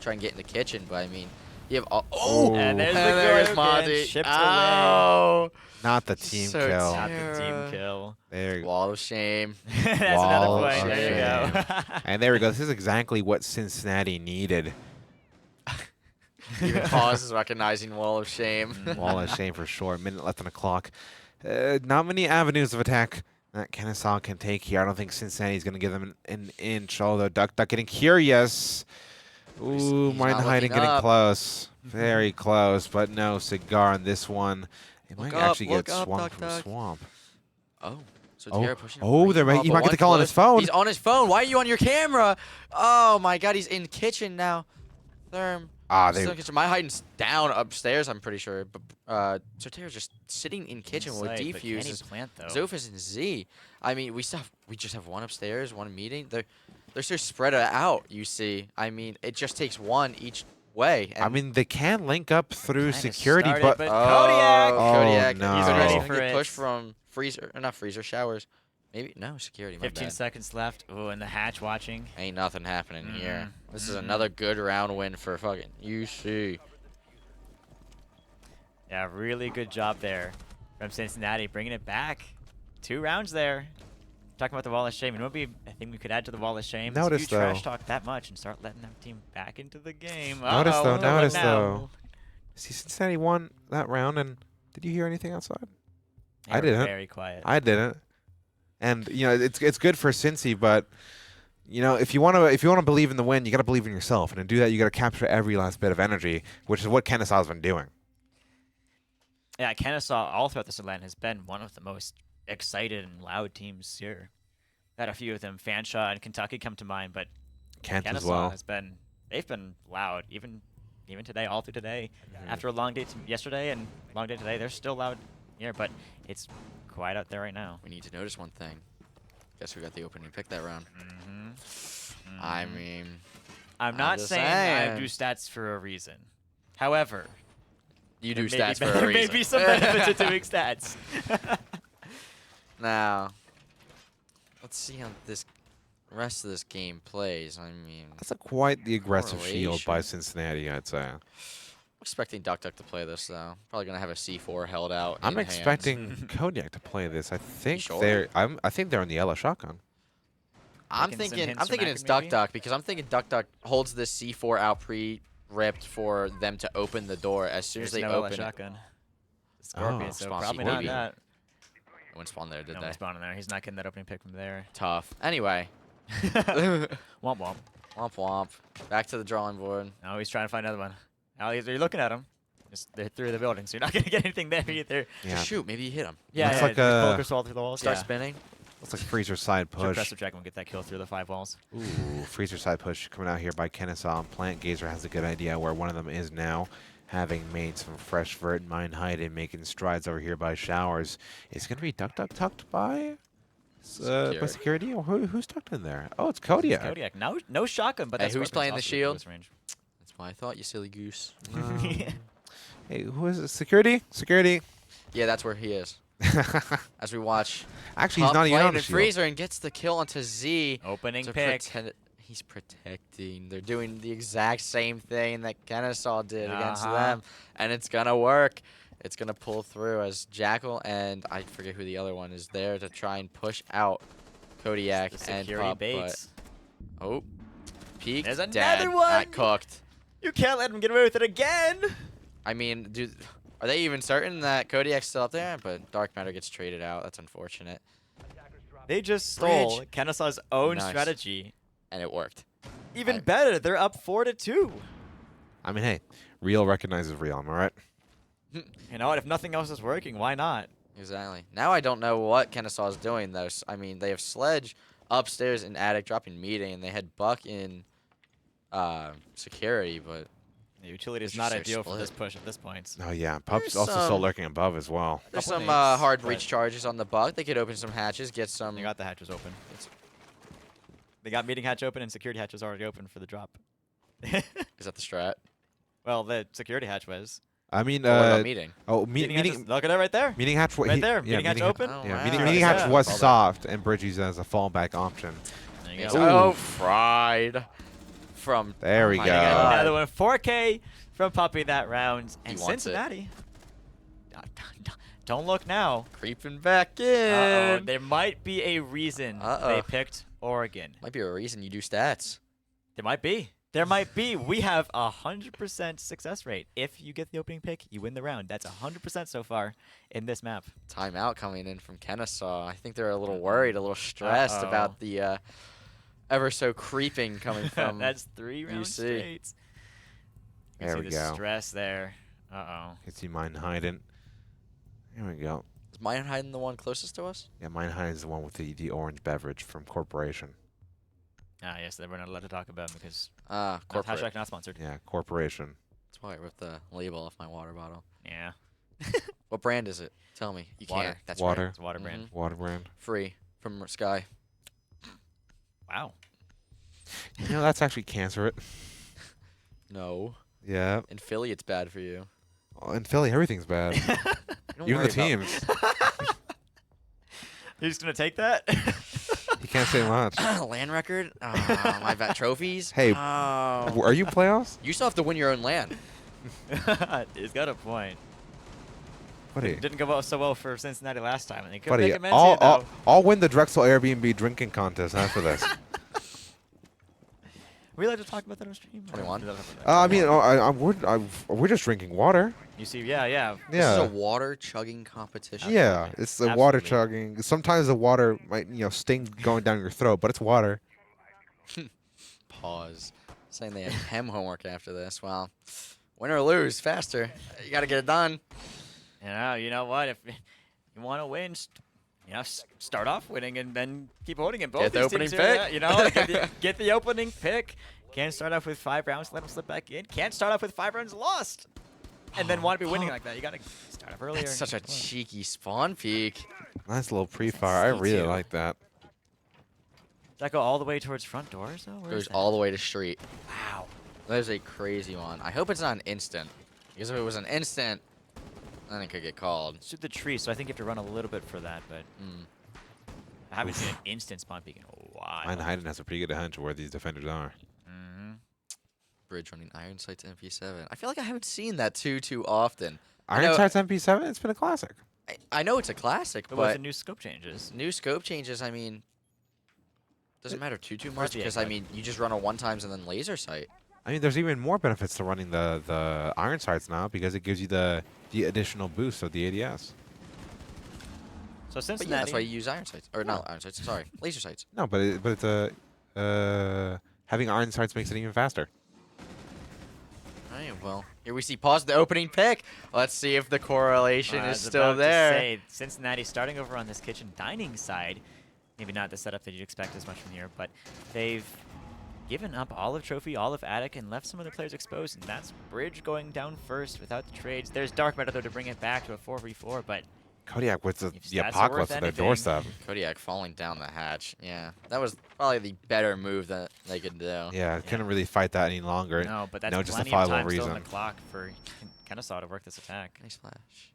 Try and get in the kitchen, but I mean, you have all... Oh! And there's the there's Goyo Monty. again, chipped Oh! Not the team So kill. Not the team kill. There you go. Wall of shame. That's Wall another of point. There you go. And there we go. This is exactly what Cincinnati needed. Even Pause is recognizing Wall of Shame. Wall of shame for sure. A minute left on the clock. Not many avenues of attack that Kennesaw can take here. I don't think Cincinnati's going to give them an inch, although Duck getting curious. Ooh, He's Mine not hiding, looking getting up. close. Very close, but no cigar on this one. It Look might up, actually look get up, swamped Duck from Duck. swamp. Oh. So Oh. Tara pushing Oh, right there might- up, you but might get one the call on close. his phone. He's on his phone. Why are you on your camera? Oh my God, he's in kitchen now. Therm. Ah, Still they. in kitchen. My hiding's down upstairs, I'm pretty sure. But Sotera's just sitting in kitchen with Sight, but can he defuse. plant, though? Zophis and Z. I mean, we just have one upstairs, one meeting. They're so spread out. You see, I mean, it just takes one each way. I mean, they can link up through Kinda security, started, but but Oh, Kodiak! Kodiak. no. He's He's ready ready to for get it. pushed from freezer, or not freezer, showers. Maybe no security. My 15 bad. seconds left. Ooh, and the hatch watching. Ain't nothing happening here. Mhm. This is another good round win for fucking UC. Yeah, really good job there from Cincinnati, bringing it back. 2 rounds there. Talking about the wall of shame. And what I think we could add to the wall of shame is if Notice, you trash though- talk that much and start letting that team back into the game. Notice Uh-oh, though, what notice now? though. See, Cincinnati won that round, and did you hear anything outside? They I were didn't. Very quiet. I didn't. And you know, it's good for Cincy, but you know, if you want to believe in the win, you got to believe in yourself, and to do that, you got to capture every last bit of energy, which is what Kennesaw's been doing. Yeah, Kennesaw all throughout this event has been one of the most excited and loud teams here. Had a few of them, Fanshawe and Kentucky come to mind, but Kent as Kennesaw well. has been loud even today, all through today. After a long day yesterday and long day today, they're still loud here, but it's quiet out there right now. We need to notice one thing. Guess who got the opening pick that round? Mm-hmm. I mean, I'm not just saying I saying. do stats for a reason. However, You do there may stats be, for a there may reason. be some benefit to doing stats. Now, let's see how this rest of this game plays. I mean, That's quite the aggressive shield by correlation. Cincinnati, I'd say. I'm expecting Duck to play this though. Probably gonna have a C4 held out. I'm in hands. expecting Kodiak to play this. I think sure? I think they're on the yellow shotgun. I'm Making some thinking. hints I'm from thinking Akin, it's Duck maybe? Duck because I'm thinking Duck Duck holds this C4 out pre-ripped for them to open the door as soon as There's they no open it. shotgun. Scorpion, Oh, so spawn probably seed, not maybe. that. No one spawned there, did No they? one spawned in there. He's not getting that opening pick from there. Tough. Anyway. Womp womp. Womp womp. Back to the drawing board. Now he's trying to find another one. Now you're looking at him. Just they're through the building, so you're not gonna get anything there either. Yeah. Just shoot. Maybe you hit him. Yeah, Looks yeah, like just a- focus all through the walls. Start yeah. spinning. Looks like Freezer side Should push. press the check and get that kill through the 5 walls. Ooh, Freezer side push coming out here by Kennesaw. Plant Gazer has a good idea where one of them is now, having made some fresh vert mine hide and making strides over here by Showers. Is going to be Duck tucked by? But security? Who's tucked in there? Oh, it's Kodiak. Kodiak. No shotgun, but Hey, that's who's weapon's playing the also shield? close range. That's why I thought, you silly goose. Hey, who is it? Security? Security. Yeah, that's where he is. As we watch. Actually, he's not even playing on the the shield. freezer and gets the kill onto Z. Opening to pick. He's protecting. They're doing the exact same thing that Kennesaw did against them, and it's gonna work. It's gonna pull through as Jackal and I forget who the other one is there to try and push out Kodiak and Pup. Bates. Oh, peek. There's another dead, one. Not cooked. You can't let him get away with it again. I mean, are they even certain that Kodiak's still up there? But Dark Matter gets traded out. That's unfortunate. They just stole Bridge. Kennesaw's own Nice. strategy. And it worked. Even better, they're up 4-2. I mean, hey, real recognizes real. Am I right? You know what? If nothing else is working, why not? Exactly. Now I don't know what Kennesaw is doing, though. I mean, they have Sledge upstairs in Attic dropping meeting, and they had Buck in security, but... The utility is It's not just so ideal for split. this push at this point. Oh, yeah. Pup's There's also still some- lurking above as well. There's Couple some nades, hard but- breach charges on the Buck. They could open some hatches, get some... They got the hatches open. They got meeting hatch open and security hatch was already open for the drop. Is that the strat? Well, the security hatch was. I mean, What about meeting? Oh, Meeting hatch is- look at it right there. Meeting hatch. Right there. Meeting hatch open. Oh, Yeah, wow. meeting hatch Yeah. was Called it. soft, and Bridges as a fallback option. There you Yeah. go. Oh, fried. From... There we my go. God. Another one. 4K from Puppy that round. And He wants it. Cincinnati. Don't look now. Creeping back in. Uh-oh. There might be a reason they picked Oregon. Might be a reason you do stats. There might be. There might be. We have 100% success rate. If you get the opening pick, you win the round. That's 100% so far in this map. Timeout coming in from Kennesaw. I think they're a little worried, a little stressed about the ever so creeping coming from That's 3 rounds UC. straight. You There see we the go. stress there. Uh-oh. Can see mine hiding. Here we go. Is mine hiding the one closest to us? Yeah, mine hiding is the one with the orange beverage from Corporation. Ah, yes, that we're not allowed to talk about because corporate. hashtag not sponsored. Yeah, Corporation. That's why I ripped the label off my water bottle. Yeah. What brand is it? Tell me. You Water. can't. That's Water. right. It's water brand. Water brand. Free from Sky. Wow. You know, that's actually cancerous. No. Yeah. In Philly, it's bad for you. Oh, in Philly, everything's bad. Don't Even the worry about- teams. You're just going to take that? You can't say much. Land record? My bad. Trophies? Hey, Oh. are you playoffs? You still have to win your own land. He's got a point. Buddy. Didn't go so well for Cincinnati last time, and they could Buddy, make amends here, though. I'll win the Drexel Airbnb drinking contest after this. Are we allowed to talk about that on stream? 21. I mean, we're just drinking water. You see, yeah. This is Yeah. a water chugging competition. Yeah, it's the water Absolutely. chugging. Sometimes the water might, sting going down your throat, but it's water. Pause. Saying they have chem homework after this. Well, win or lose, faster. You got to get it done. You know what? If you want to win, start off winning and then keep holding it. Both Get the these opening teams here, pick. get the opening pick. Can't start off with 5 rounds, let them slip back in. Can't start off with 5 rounds lost, and then want to be winning like that. You got to start off earlier. That's such a cheeky spawn peek. Nice little pre-fire. I really too. like that. Does that go all the way towards front doors though? Where is Goes that? all the way to street. Wow. That is a crazy one. I hope it's not an instant. Because if it was an instant, then it could get called. It's through the tree, so I think you have to run a little bit for that. But I haven't seen an instant spawn peek in a while. Mine hiding has a pretty good hunch of where these defenders are. Bridge running Iron Sights MP7. I feel like I haven't seen that too often. Iron Sights MP7, it's been a classic. I know it's a classic, But with the but new scope changes. new scope changes, I mean, doesn't matter too much Where's the because, egg I mean, you just run a one-times and then laser sight. I mean, there's even more benefits to running the Iron Sights now because it gives you the additional boost of the ADS. So But Cincinnati. yeah, that's why you use Iron Sights. Or not Iron Sights, sorry. Laser sights. No, but it's having Iron Sights makes it even faster. Alright, well, here we see pause the opening pick. Let's see if the correlation I is was still about to there. say, Cincinnati starting over on this kitchen dining side. Maybe not the setup that you'd expect as much from here, but they've given up Olive Trophy, Olive Attic, and left some of the players exposed, and that's Bridge going down first without the trades. There's Dark Matter, though, to bring it back to a 4v4, but Kodiak with the If stats are apocalypse worth at their anything. doorstep. Kodiak falling down the hatch. Yeah, that was probably the better move that they could do. Yeah, couldn't really fight that any longer. No, but that's no plenty of justifiable time still reason. on the clock for Kennesaw to work this attack. Nice flash.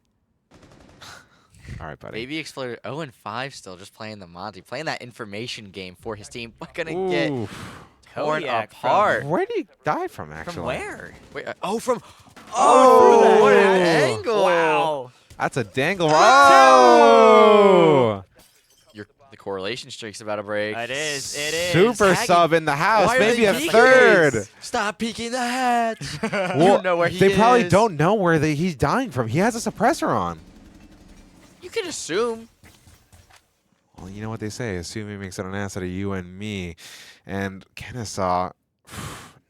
All right, buddy. Baby Exploder 0-5 still, just playing the Monty, playing that information game for his team, but gonna get torn Kodiak apart. Where did he die from, actually? From where? Wait, oh, from Oh, what an angle! Wow. That's a dangle. Oh! The correlation streak's about to break. It is. It is. Super Tagging. sub in the house. Why are Maybe they a peeking? third. Stop peeking the hatch. Well, You know where he they probably is. don't know where he's dying from. He has a suppressor on. You can assume. Well, you know what they say. Assuming makes it an ass out of you and me. And Kennesaw,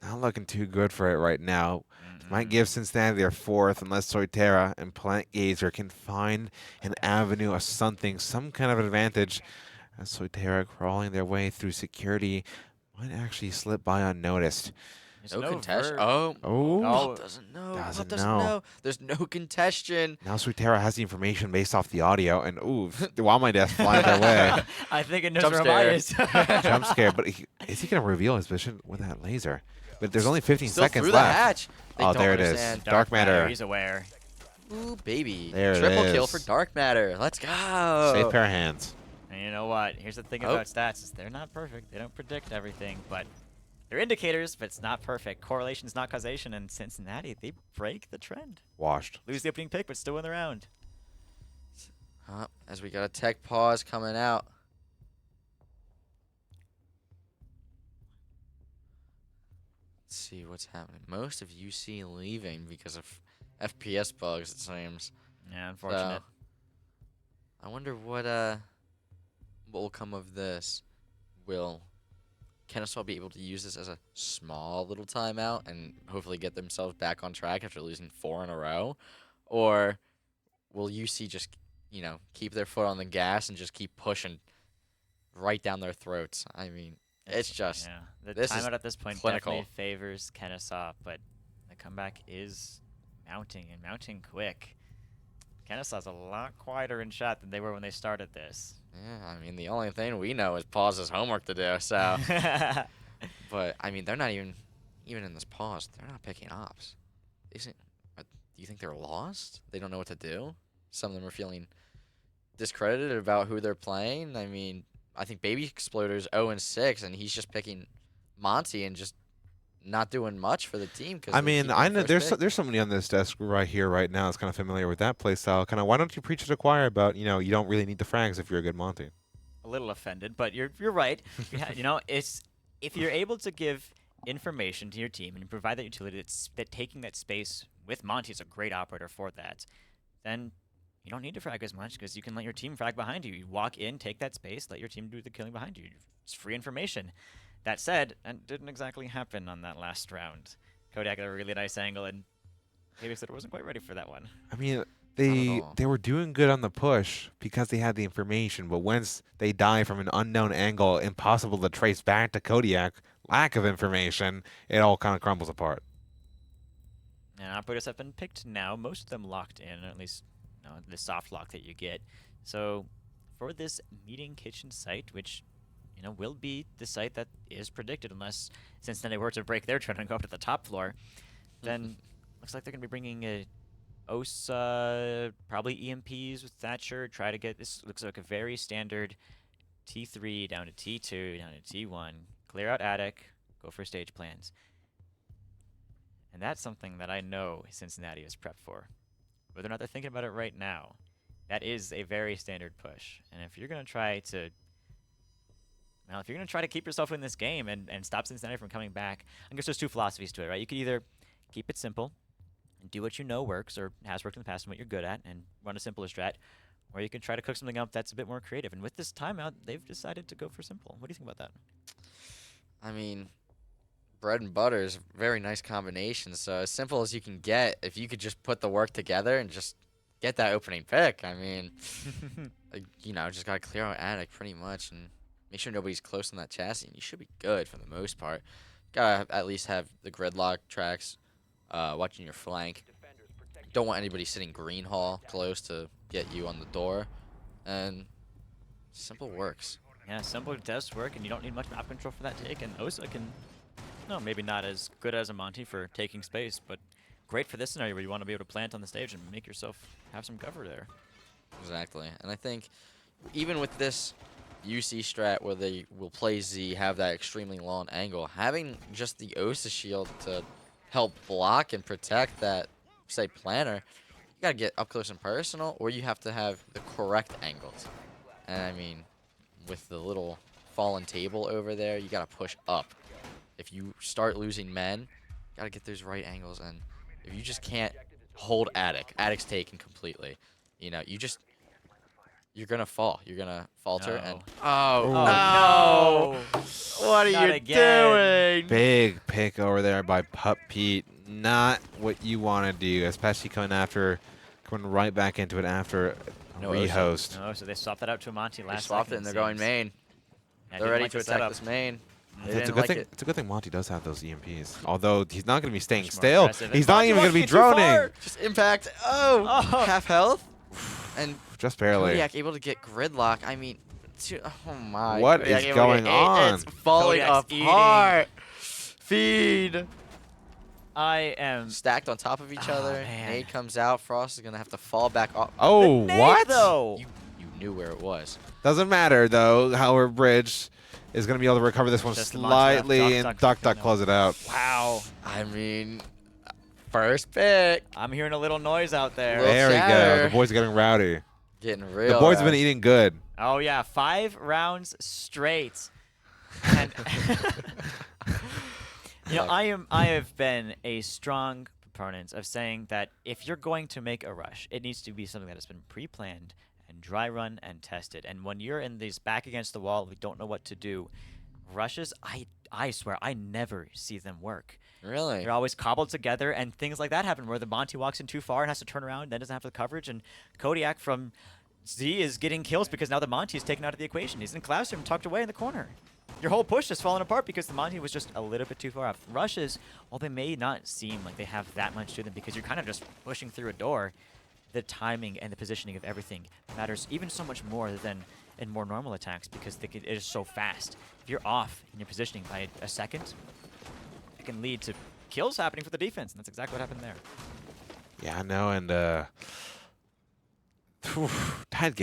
not looking too good for it right now. Might give Cincinnati their fourth unless Soitera and Plant Gazer can find an avenue of something, some kind of advantage. As Soitera crawling their way through security might actually slip by unnoticed. No contention. Oh. Oh. Doesn't know. Doesn't Doesn't know. know. There's no contention. Now Soitera has the information based off the audio, and ooh, while my death flying their way. I think it knows Jump where scare. Amaya is. Jump scare, but is he going to reveal his position with that laser? But there's only 15 Still seconds through the left. hatch. They Oh, don't there it is. understand. Dark matter. He's aware. Ooh, baby. There it Triple kill is. for Dark Matter. Let's go. Safe pair of hands. And you know what? Here's the thing Oh. about stats: is they're not perfect. They don't predict everything, but they're indicators. But it's not perfect. Correlation's not causation. And Cincinnati, they break the trend. Washed. Lose the opening pick, but still win the round. As we got a tech pause coming out. Let's see what's happening. Most of UC leaving because of FPS bugs, it seems. Yeah, unfortunate. I wonder what will come of this. Will Kennesaw be able to use this as a small little timeout and hopefully get themselves back on track after losing 4 in a row? Or will UC just, keep their foot on the gas and just keep pushing right down their throats? I mean, it's just the this is timeout at this point clinical. definitely favors Kennesaw, but the comeback is mounting and mounting quick. Kennesaw's a lot quieter in chat than they were when they started this. Yeah, I mean, the only thing we know is pause his homework to do, so. But, I mean, they're not even in this pause, they're not picking ops. Do you think they're lost? They don't know what to do? Some of them are feeling discredited about who they're playing. I mean, I think Baby Exploder's 0-6, and he's just picking Monty and just not doing much for the team. I mean, I know there's somebody on this desk right here, right now, that's kind of familiar with that play style. Kind of, why don't you preach to the choir about, you don't really need the frags if you're a good Monty? A little offended, but you're right. It's if you're able to give information to your team and you provide that utility, that taking that space with Monty is a great operator for that, then you don't need to frag as much because you can let your team frag behind you. You walk in, take that space, let your team do the killing behind you. It's free information. That said, it didn't exactly happen on that last round. Kodiak got a really nice angle, and Baby Sitter wasn't quite ready for that one. I mean, they were doing good on the push because they had the information, but once they die from an unknown angle, impossible to trace back to Kodiak, lack of information, it all kind of crumbles apart. And operators have been picked now, most of them locked in, or at least the soft lock that you get. So for this meeting kitchen site, which will be the site that is predicted, unless Cincinnati were to break their trend and go up to the top floor, then looks like they're going to be bringing a OSA, probably EMPs with Thatcher, try to get this. Looks like a very standard T3 down to T2, down to T1, clear out attic, go for stage plans. And that's something that I know Cincinnati is prepped for. Whether or not they're thinking about it right now, that is a very standard push. And if you're going to try to keep yourself in this game and stop Cincinnati from coming back, I guess there's two philosophies to it, right? You could either keep it simple and do what you know works or has worked in the past and what you're good at and run a simpler strat, or you can try to cook something up that's a bit more creative. And with this timeout, they've decided to go for simple. What do you think about that? I mean, bread and butter is a very nice combination. So as simple as you can get, if you could just put the work together and just get that opening pick. I mean, just got to clear out attic pretty much and make sure nobody's close on that chassis, and you should be good for the most part. Gotta at least have the gridlock tracks watching your flank. Don't want anybody sitting green hall close to get you on the door, and simple works. Yeah, simple does work, and you don't need much map control for that take. And Osa can, no, maybe not as good as a Monty for taking space, but great for this scenario where you want to be able to plant on the stage and make yourself have some cover there. Exactly, and I think even with this UC strat where they will play Z, have that extremely long angle, having just the Osa shield to help block and protect that, say, planner, you gotta get up close and personal, or you have to have the correct angles. And I mean, with the little fallen table over there, you gotta push up. If you start losing men, you gotta get those right angles, and if you just can't hold Attic's taken completely, you know, you're gonna fall. You're gonna falter, and no! What are Not you again. doing? Big pick over there by Pup Pete. Not what you want to do, especially coming right back into it after No rehost. No, so they swapped that out to a Monty They last swapped second, it, and they're going seems. main. Yeah, They're didn't ready like to the attack setup. this main. They It's a didn't good like thing. it. It's a good thing Monty does have those EMPs. Although he's not going to be staying Much more still. aggressive. He's not Monty even going to be walks too far. droning. Just impact. Oh, half health. And Just barely. Kodiak able to get gridlock. I mean, oh my. What Kodiak is able to going get on? It's falling Kodiak's apart. Feed. I am Stacked on top of each other. man. Nade comes out. Frost is going to have to fall back off. Oh, Nade, what? though. You knew where it was. Doesn't matter, though. Howard Bridge is going to be able to recover this one Just the Monty left. slightly and Duck, Duck close it out. Wow. I mean, first pick. I'm hearing a little noise out there. Little There we go. chatter. The boys are getting rowdy. Getting real. The boys have been rowdy. eating good. Oh, yeah. 5 rounds straight. And you know, I have been a strong proponent of saying that if you're going to make a rush, it needs to be something that has been pre-planned and dry run and tested. And when you're in these back against the wall, we don't know what to do. Rushes, I swear, I never see them work. Really? They're always cobbled together, and things like that happen where the Monty walks in too far and has to turn around, then doesn't have the coverage, and Kodiak from Z is getting kills because now the Monty is taken out of the equation. He's in classroom, tucked away in the corner. Your whole push is falling apart because the Monty was just a little bit too far off. Rushes, while they may not seem like they have that much to them because you're kind of just pushing through a door, the timing and the positioning of everything matters even so much more than in more normal attacks because it is so fast. If you're off in your positioning by a second, it can lead to kills happening for the defense, and that's exactly what happened there. Yeah, I know, and tied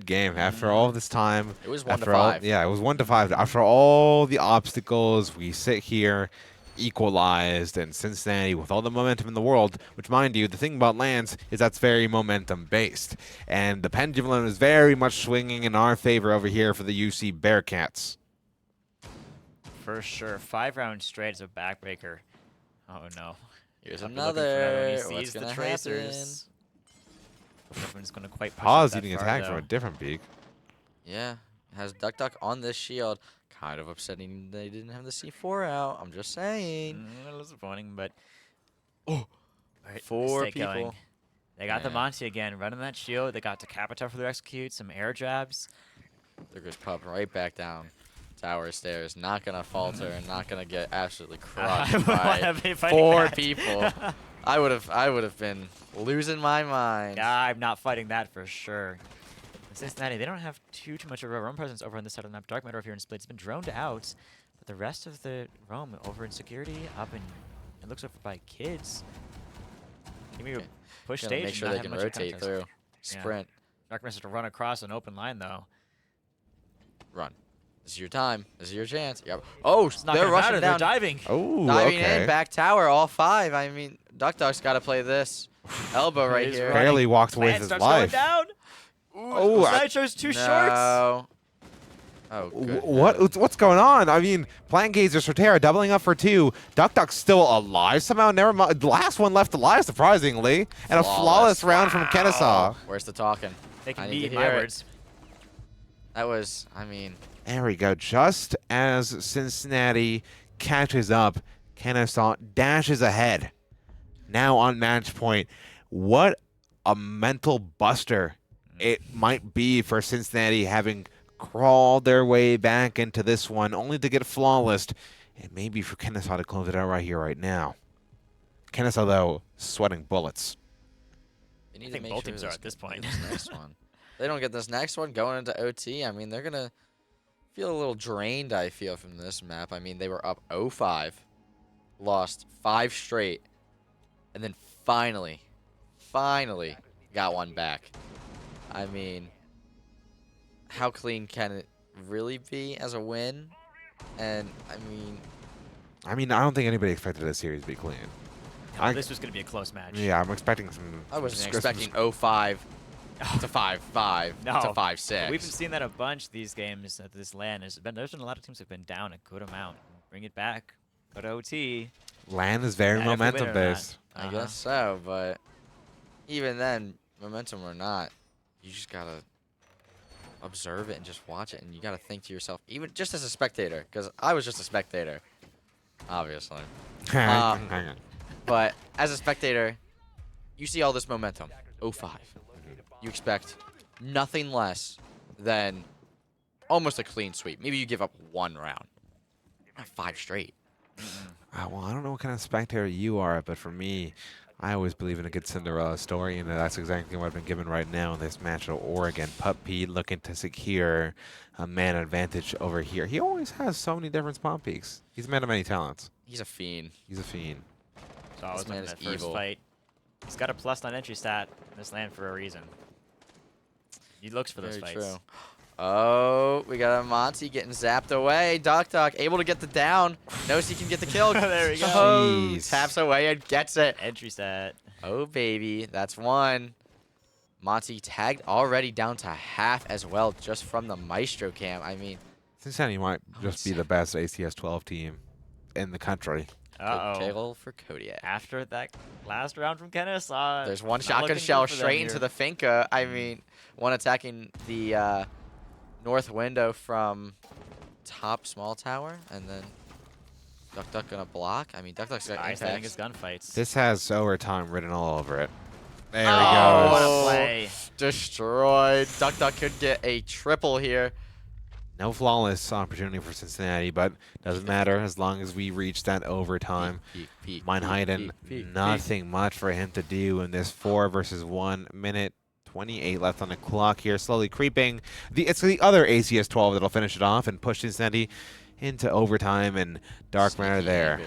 game after all this time. It was 1 to after all- 5. Yeah, it was 1 to 5. After all the obstacles, we sit here equalized, and Cincinnati with all the momentum in the world, which mind you, the thing about Lance is that's very momentum based, and the pendulum is very much swinging in our favor over here for the UC Bearcats. For sure. 5 rounds straight is a backbreaker. Oh no. Here's Have to look in front of him when another. he What's sees the gonna tracers. Everyone's going to quite push Pause up that eating far, attack from though. a different beak. Yeah, has Duck on this shield. Kind of upsetting they didn't have the C4 out. I'm just saying. A little disappointing, but Oh, Alright, 4 stay going. people. They got the Yeah. Monty again, running that shield. They got Decapita for their execute, some air jabs. There goes Pup right back down tower stairs. Not gonna falter and not gonna get absolutely I crushed would by wanna be fighting 4 that. people. I would have been losing my mind. I'm not fighting that for sure. In Cincinnati, they don't have too much of a roam presence over on this side of the map. Dark Matter over here in Split, it's been droned out, but the rest of the roam over in security, up in, it looks over by kids. Give me a push Gonna stage. make and sure not they have can much of a rotate contest. through. Yeah. Sprint. Dark Matter to run across an open line though. Run. This is your time. This is your chance. Yep. Oh, not they're gonna rushing matter, they're down. diving. Oh, diving okay. in, back tower, all 5. I mean, Duck's got to play this. Elbow right He's here. running. Barely walked away Plant with his starts going life. down. Oh, Nitro's too short. No. Oh, good. What's going on? I mean, Plant Gazer, Sortera doubling up for 2. Duck's still alive somehow. Never mind. The last one left alive, surprisingly. And a flawless round from Kennesaw. Where's the talking? They can I need be to my hear it. words. That was, I mean, There we go. Just as Cincinnati catches up, Kennesaw dashes ahead. Now on match point. What a mental buster it might be for Cincinnati, having crawled their way back into this one, only to get flawless. And maybe for Kennesaw to close it out right here, right now. Kennesaw, though, sweating bullets. They need I to think make both sure teams are this- at this get point. this next one. If they don't get this next one going into OT, I mean, they're going to feel a little drained, I feel, from this map. I mean, they were up 0-5, lost 5 straight, and then finally got one back. I mean, how clean can it really be as a win? And, I don't think anybody expected this series to be clean. No, this was going to be a close match. Yeah, I'm expecting some. I wasn't some expecting 0-5 to 5-5 No, to 5-6. We've been seeing that a bunch these games at this LAN. There's been a lot of teams that have been down a good amount. Bring it back. Go to OT. LAN is very And if we win momentum or not. based. I guess so, but even then, momentum or not, you just gotta observe it and just watch it, and you gotta think to yourself, even just as a spectator, because I was just a spectator, obviously. But as a spectator, you see all this momentum, 0-5. You expect nothing less than almost a clean sweep. Maybe you give up 1 round, not 5 straight. Well, I don't know what kind of spectator you are, but for me, I always believe in a good Cinderella story, and that's exactly what I've been given right now in this match at Oregon. Puppy looking to secure a man advantage over here. He always has so many different spawn peaks. He's a man of many talents. He's a fiend. He's a fiend. So I was This man looking at is that first evil. fight. He's got a plus on entry stat in this LAN for a reason. He looks for those Very fights. true. Oh, we got a Monty getting zapped away. Duck able to get the down. Knows he can get the kill. There we go. Oh, Jeez. taps away and gets it. Entry stat. Oh, baby. That's 1. Monty tagged already down to half as well just from the Maestro cam. I mean, Cincinnati might just be the best ACS 12 team in the country. Uh-oh. Tail for Kodiak. After that last round from Kennesaw. There's one not shotgun looking shell good for them straight into here. the Finca. I mean, one attacking the north window from top small tower, and then Duck gonna block. I mean, Duck's got Nice, I think impacts. it's gunfights. This has overtime written all over it. There Oh, he what goes. a play. Destroyed. Duck could get a triple here. No flawless opportunity for Cincinnati, but doesn't matter as long as we reach that overtime. Peek, Meinheiden, nothing much for him to do in this 4 versus 1 minute. 28 left on the clock here, slowly creeping. It's the other ACS 12 that'll finish it off and push Cincinnati into overtime, and Dark Matter there. angle.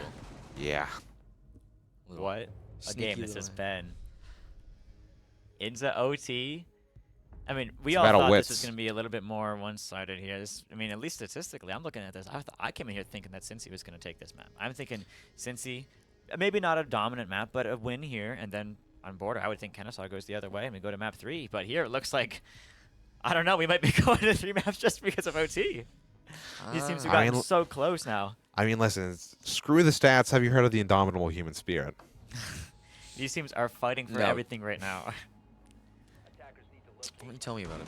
Yeah. What a Sneaky game this has little- been. Into OT. I mean, we It's a all battle thought wits. this was going to be a little bit more one-sided here. I mean, at least statistically, I'm looking at this. I came in here thinking that Cincy was going to take this map. I'm thinking Cincy, maybe not a dominant map, but a win here, and then on border, I would think Kennesaw goes the other way and we go to map 3. But here it looks like, I don't know, we might be going to 3 maps just because of OT. These teams have I gotten mean, so close now. I mean, listen, screw the stats. Have you heard of the indomitable human spirit? These teams are fighting for No. everything right now. Why don't you tell me about it?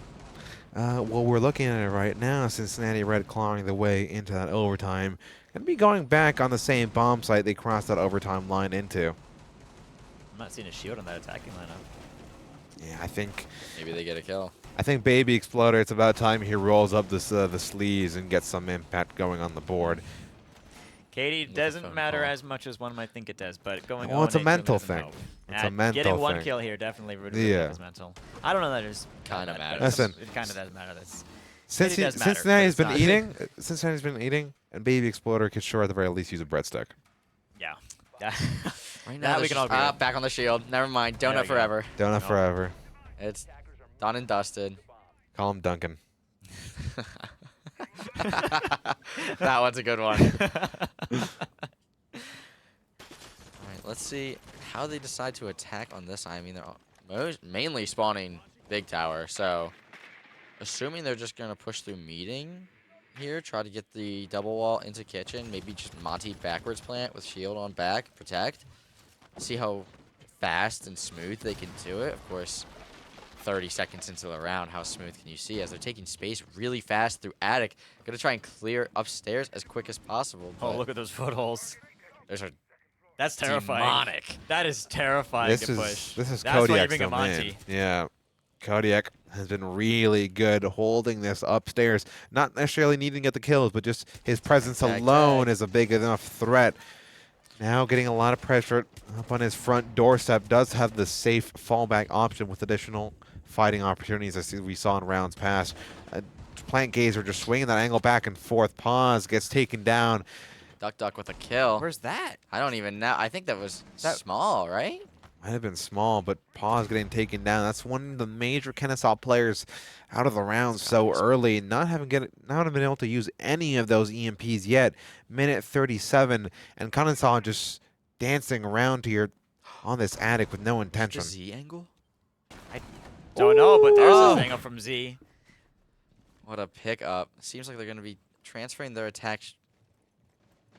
Well, we're looking at it right now. Cincinnati Red clawing the way into that overtime. Going to be going back on the same bomb site they crossed that overtime line into. I'm not seeing a shield on that attacking lineup. Yeah, I think Maybe they get a kill. Baby Exploder, it's about time he rolls up this the sleeves and gets some impact going on the board. Katie With a doesn't phone matter call. as much as one might think it does, but going Well, it's a 0-8 mental doesn't thing. help. It's a mental Getting one thing. kill here definitely Yeah. is mental. I don't know that it's Kinda that matters. Listen. It kind of does matter. That's Since it does matter, Cincinnati's but been it's not. eating, Cincinnati's been eating, and Baby Exploder could sure at the very least use a breadstick. yeah. Right That now, we can all agree on. back on the shield. Never mind. There we Donut go. forever. Donut Nope. forever. It's done and dusted. Call him Duncan. That one's a good one. All right, let's see how they decide to attack on this. I mean, they're mainly spawning big tower, so assuming they're just going to push through meeting here, try to get the double wall into kitchen, maybe just Monty backwards plant with shield on back, protect. See how fast and smooth they can do it. Of course, 30 seconds into the round, how smooth can you see as they're taking space really fast through attic. Gonna try and clear upstairs as quick as possible. Oh, but look at those footholes. There's a That's terrifying. demonic. That is terrifying This to is push. this is That's why you Kodiak's bring a domain. Monty. Yeah, Kodiak has been really good holding this upstairs. Not necessarily needing to get the kills, but just his presence Tag, alone tag. is a big enough threat. Now getting a lot of pressure up on his front doorstep. Does have the safe fallback option with additional fighting opportunities as we saw in rounds past. Plant Gazer just swinging that angle back and forth. Pause gets taken down. Duck with a kill. Where's that? I don't even know. I think that was small, right? Might have been small, but Pause getting taken down. That's one of the major Kennesaw players out of the round so early. Not having been able to use any of those EMPs yet. Minute 37, and Kennesaw just dancing around here on this attic with no intention. The Z angle? I don't know, but there's an angle from Z. What a pickup. Seems like they're going to be transferring their attack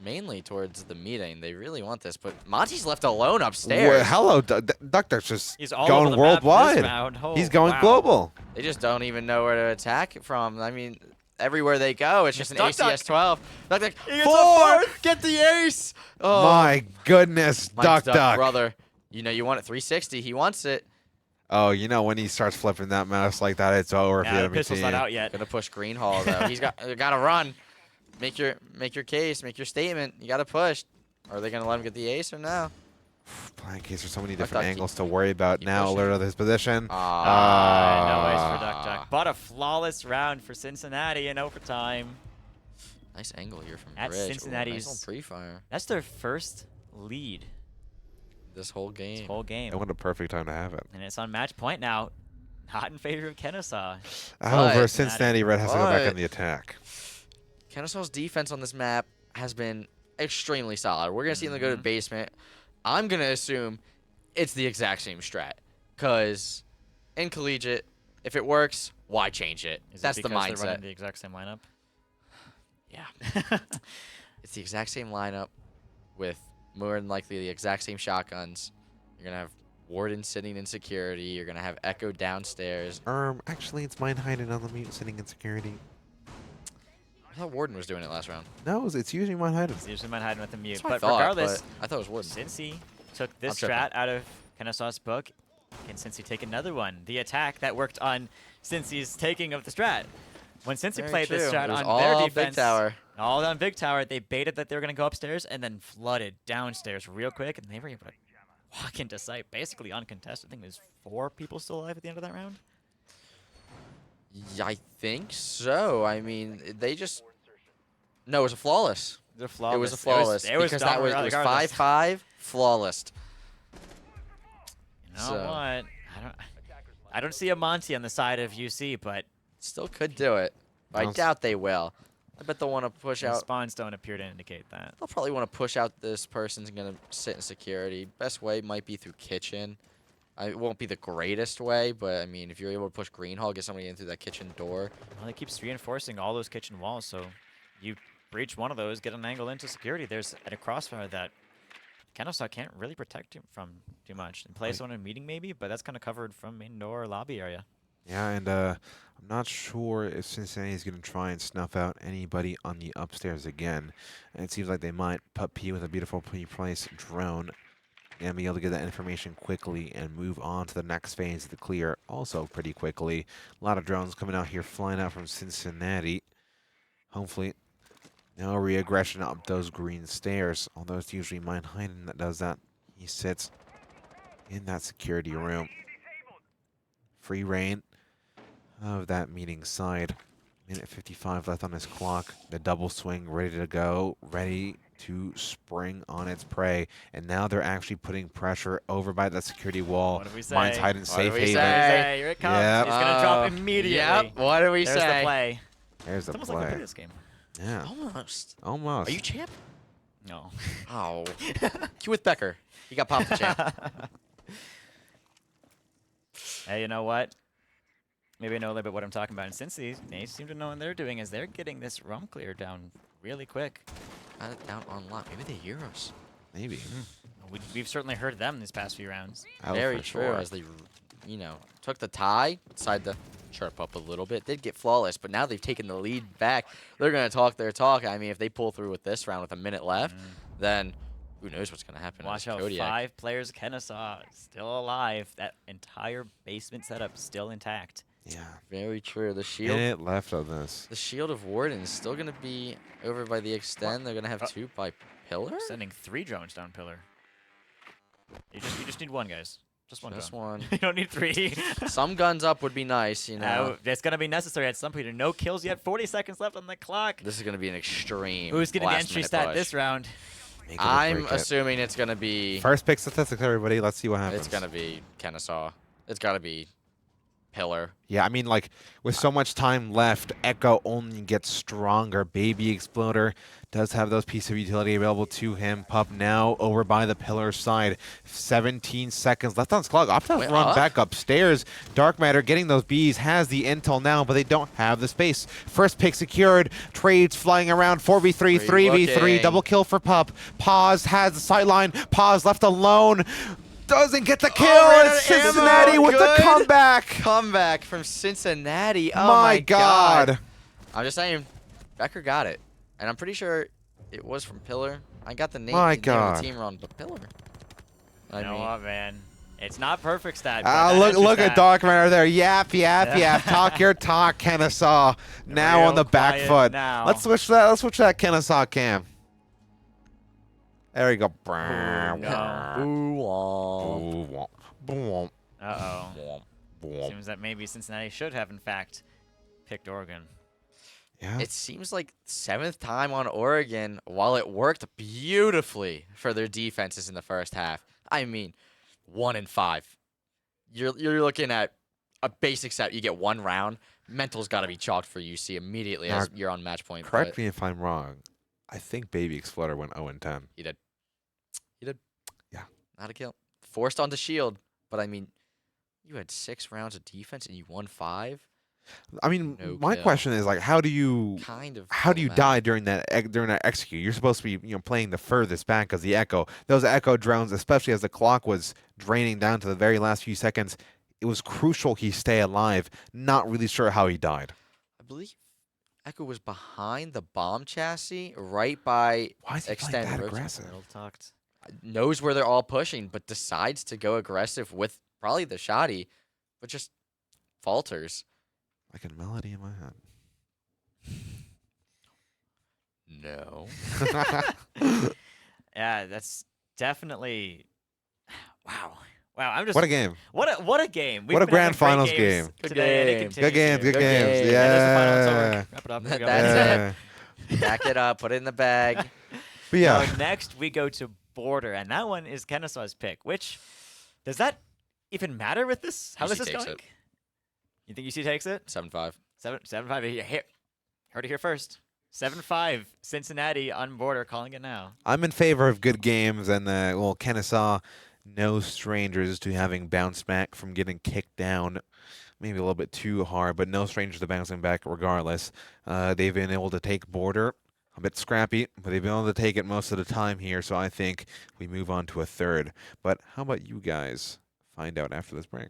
mainly towards the meeting. They really want this, but Monty's left alone upstairs. Well, hello, Duck just He's all going over the map worldwide. this round. Oh, He's going wow. global. They just don't even know where to attack from. I mean, everywhere they go, it's just an ACS 12. Duck, four! Get the ace! Oh. My goodness, Mike's Duck. brother. You know you want it 360. He wants it. Oh, you know when he starts flipping that mouse like that, it's over Yeah, for the the enemy pistol's team. not out yet. Gonna push Greenhall though. He's got to run. Make your case. Make your statement. You got to push. Are they gonna let him get the ace or no? Plant Case, there's so many Duck, different Duck, angles to worry about now. pushing. Alert of his position. No ace for Duck. But a flawless round for Cincinnati in overtime. Nice angle here from That's Bridge. Cincinnati's Ooh, nice pre-fire. That's their first lead This whole game. this whole game. And what a perfect time to have it. And it's on match point now. Not in favor of Kennesaw. However, Cincinnati Red has to go back on the attack. Kennesaw's defense on this map has been extremely solid. We're going to see them go to basement. I'm going to assume it's the exact same strat. Because in collegiate, if it works, why change it? Is That's it the because they're mindset. running the exact same lineup? Yeah. It's the exact same lineup with more than likely the exact same shotguns. You're going to have Warden sitting in security. You're going to have Echo downstairs. Actually, it's mine hiding on the mute sitting in security. I thought Warden was doing it last round. No, it's usually mine hiding. It's usually mine hiding with the mute. That's what I But thought, regardless, but I thought it was Warden. Cincy took this I'm tripping. strat out of Kennesaw's book. Can Cincy take another one? The attack that worked on Cincy's taking of the strat. When Cincy Very played this true. strat It was on their all defense, Big Tower. all on Big Tower, they baited that they were going to go upstairs and then flooded downstairs real quick, and they were able to walk into site basically uncontested. I think there's 4 people still alive at the end of that round. Yeah, I think so. I mean, they just... No, it was a flawless. It was a It flawless. was a flawless. It was because that was, it was 5-5, flawless. You know what? I don't see a Monty on the side of UC, but Still could do it. But I doubt they will. I bet they'll want to push the out. spawns don't appear to indicate that. They'll probably want to push out this person's going to sit in security. Best way might be through kitchen. It won't be the greatest way, but I mean, if you're able to push Greenhall, get somebody in through that kitchen door. Well, they keeps reinforcing all those kitchen walls, so you breach one of those, get an angle into security. There's a crossfire that Kennesaw can't really protect him from too much. And play someone in a meeting maybe, but that's kind of covered from indoor lobby area. Yeah, and I'm not sure if Cincinnati is going to try and snuff out anybody on the upstairs again. And it seems like they might put P with a beautiful pre-placed drone and be able to get that information quickly and move on to the next phase of the clear also pretty quickly. A lot of drones coming out here, flying out from Cincinnati. Hopefully, no re-aggression up those green stairs, although it's usually Mine Heinen that does that. He sits in that security room. Free reign of that meeting side. Minute 55 left on his clock. The double swing ready to go, ready to spring on its prey. And now they're actually putting pressure over by that security wall. What do we say? Mine's hiding safe haven. Here it comes. Yep. He's going to drop immediately. Yep. What do we There's say? the play. There's the It's almost play. like we play this game. Yeah. Almost. Almost. Are you champ? No. Oh. Q with Becker. You got popped the champ. Hey, you know what? Maybe I know a little bit what I'm talking about. And since they seem to know what they're doing is they're getting this rum clear down really quick. Got it down on lock. Maybe the Euros. Maybe. We've certainly heard them these past few rounds. Oh, Very for true. sure. As they, took the tie, decided to chirp up a little bit. Did get flawless, but now they've taken the lead back. They're going to talk their talk. I mean, if they pull through with this round with a minute left, then who knows what's going to happen. Watch out, Kodiak. 5 players Kennesaw still alive. That entire basement setup still intact. Yeah. Very true. The shield. Minute left of this. The shield of Warden is still going to be over by the extend. They're going to have 2 by Pillar? Sending 3 drones down pillar. You just need one, guys. Just one. Just drone. one. You don't need 3. Some guns up would be nice, you know. It's gonna be necessary at some point. No kills yet. 40 seconds left on the clock. This is gonna be an extreme. Who's getting the entry last-minute stat push. this round? I'm assuming it's gonna be First pick statistics, everybody. Let's see what happens. It's gonna be Kennesaw. It's gotta be Pillar. Yeah, I mean, like, with so much time left, Echo only gets stronger. Baby Exploder does have those pieces of utility available to him. Pup now over by the pillar side. 17 seconds left on his clock. Optimus Wait, run back upstairs. Dark Matter getting those Bs, has the intel now, but they don't have the space. First pick secured. Trades flying around. 4v3, 3v3. looking. Double kill for Pup. Paz has the sideline. Paz left alone. Doesn't get the kill. It's Cincinnati with the comeback. Comeback from Cincinnati. Oh My God. I'm just saying, Becker got it, and I'm pretty sure it was from Pillar. I got the name, My the name of God. the team wrong, but Pillar. You know what, man? It's not perfect stat. Look at Dark Matter there. Yap. Talk your talk, Kennesaw. Now on the back quiet foot. now. Let's switch that Kennesaw cam. There we go. Uh-oh. Seems that maybe Cincinnati should have, in fact, picked Oregon. Yeah. It seems like 7th time on Oregon, while it worked beautifully for their defenses in the first half. I mean, 1 in 5. You're looking at a basic set. You get 1 round. Mental's got to be chalked for UC immediately as you're on match point. Correct me if I'm wrong. I think Baby Exploder went 0-10. He did. Yeah. Not a kill. Forced onto shield, but I mean, you had 6 rounds of defense and you won 5. I mean, No my kill. question is like, how do you problematic. die during that execute? You're supposed to be playing the furthest back because the Echo. Those Echo drones, especially as the clock was draining down to the very last few seconds, it was crucial he stay alive. Not really sure how he died. I believe Echo was behind the bomb chassis, right by Why is he playing extended that rotation. aggressive? Knows where they're all pushing, but decides to go aggressive with probably the shotty, but just falters. Like a melody in my head. No. Yeah, that's definitely. Wow. I'm just. What a game. What a game. What a been grand having great finals games game. today, and it Good continues games. here. Good games. And there's the final. It's over. Yeah. Wrap it up. There we go. That's it. Back it up. Put it in the bag. But yeah. Now, next we go to Border, and that one is Kennesaw's pick. Which does that even matter with this? How UC this is takes going? it. You think UC takes it? 7-5. 7-5. Here, heard it here first. 7-5. Cincinnati on Border, calling it now. I'm in favor of good games, and Kennesaw, no strangers to having bounced back from getting kicked down, maybe a little bit too hard, but no strangers to bouncing back regardless. They've been able to take Border, a bit scrappy, but they've been able to take it most of the time here, so I think we move on to a third. But how about you guys find out after this break?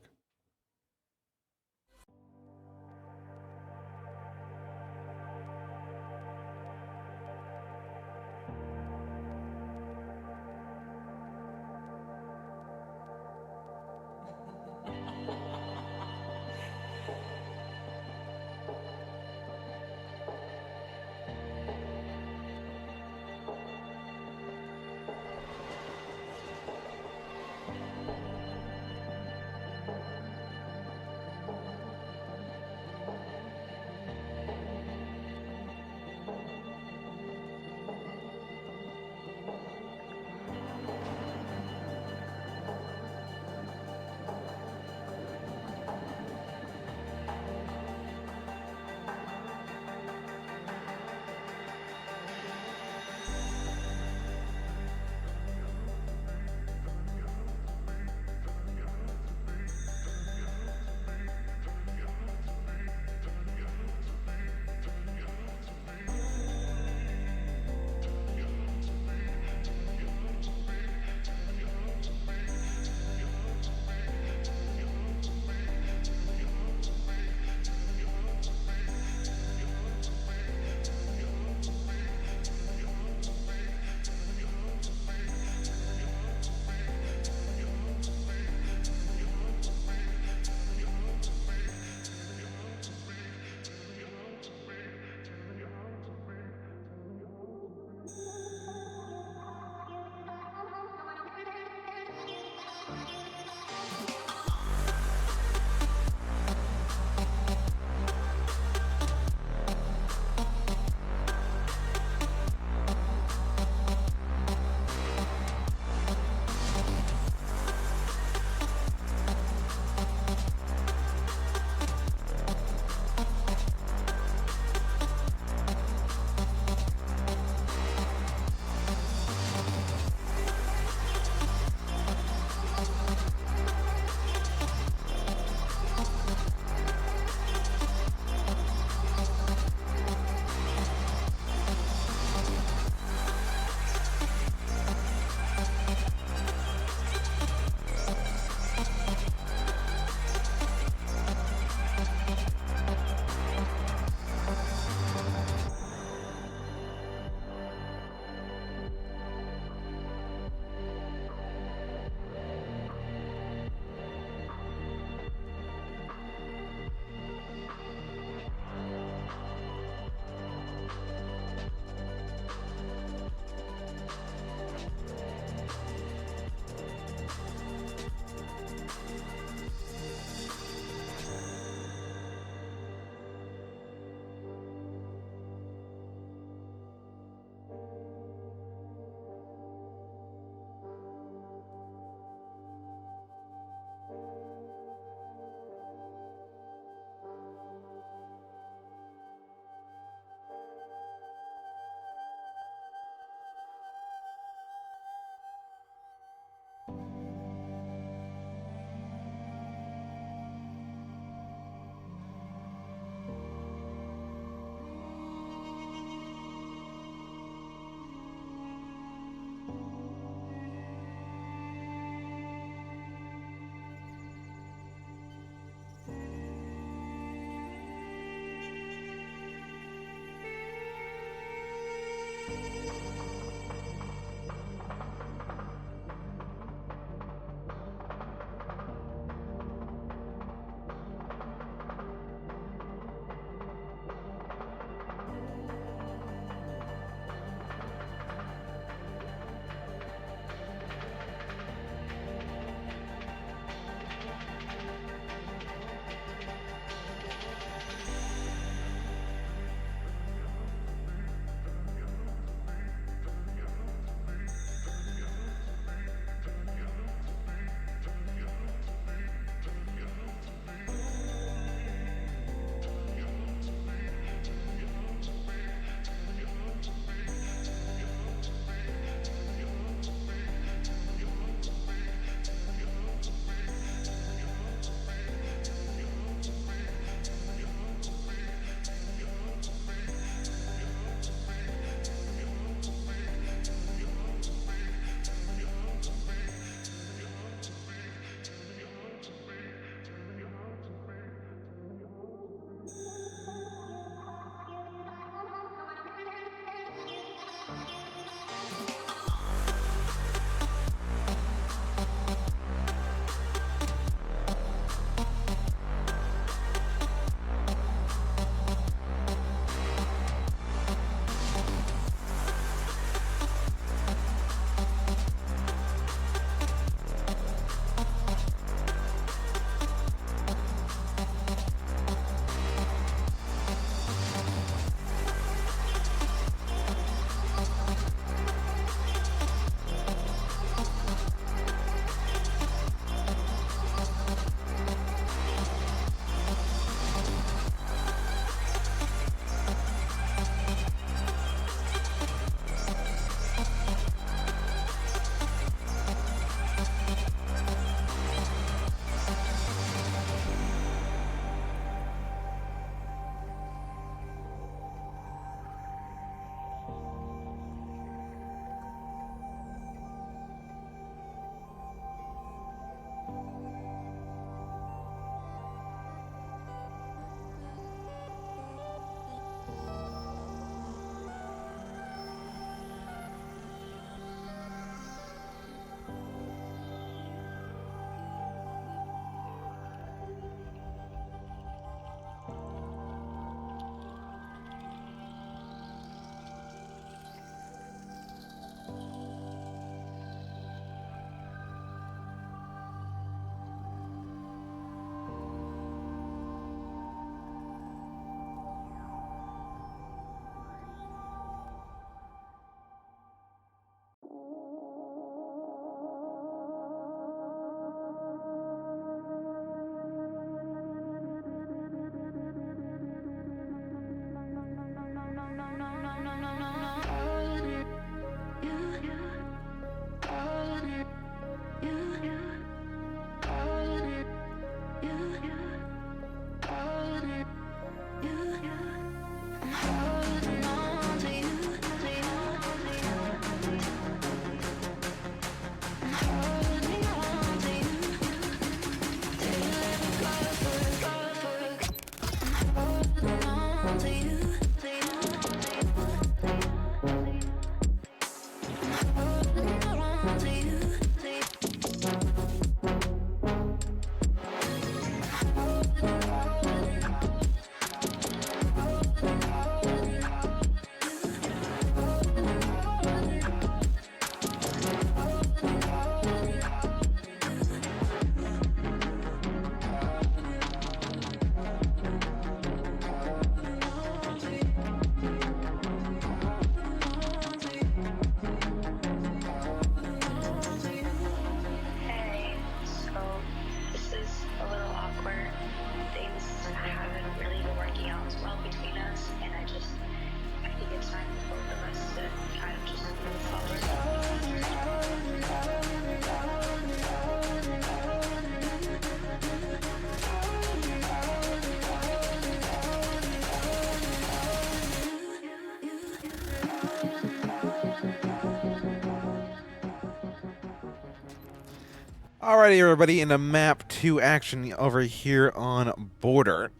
Alrighty, everybody, in the map 2 action over here on Border.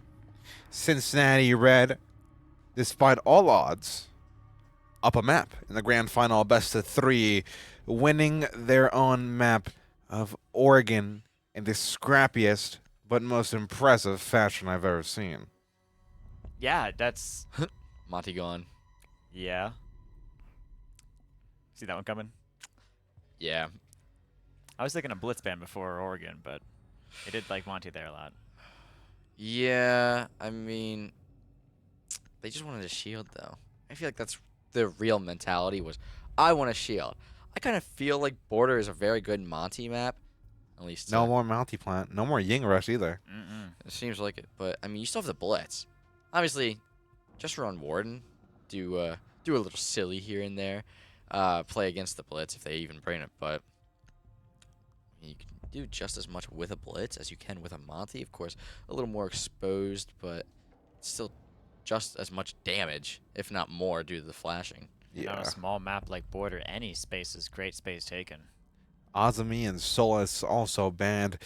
Cincinnati Red, despite all odds, up a map in the grand final best of 3, winning their own map of Oregon in the scrappiest but most impressive fashion I've ever seen. Yeah, that's Monty gone. Yeah. See that one coming? Yeah. I was thinking of Blitzband before Oregon, but they did like Monty there a lot. Yeah, I mean, they just wanted a shield, though. I feel like that's the real mentality was, I want a shield. I kind of feel like Border is a very good Monty map. At least No more Mounty Plant. No more Ying Rush either. It seems like it. But, I mean, you still have the Blitz. Obviously, just run Warden. Do a little silly here and there. Play against the Blitz if they even bring it. But you can do just as much with a Blitz as you can with a Monty. Of course, a little more exposed, but still just as much damage, if not more, due to the flashing. Yeah. On a small map like Border, any space is great space taken. Azami and Solus also banned.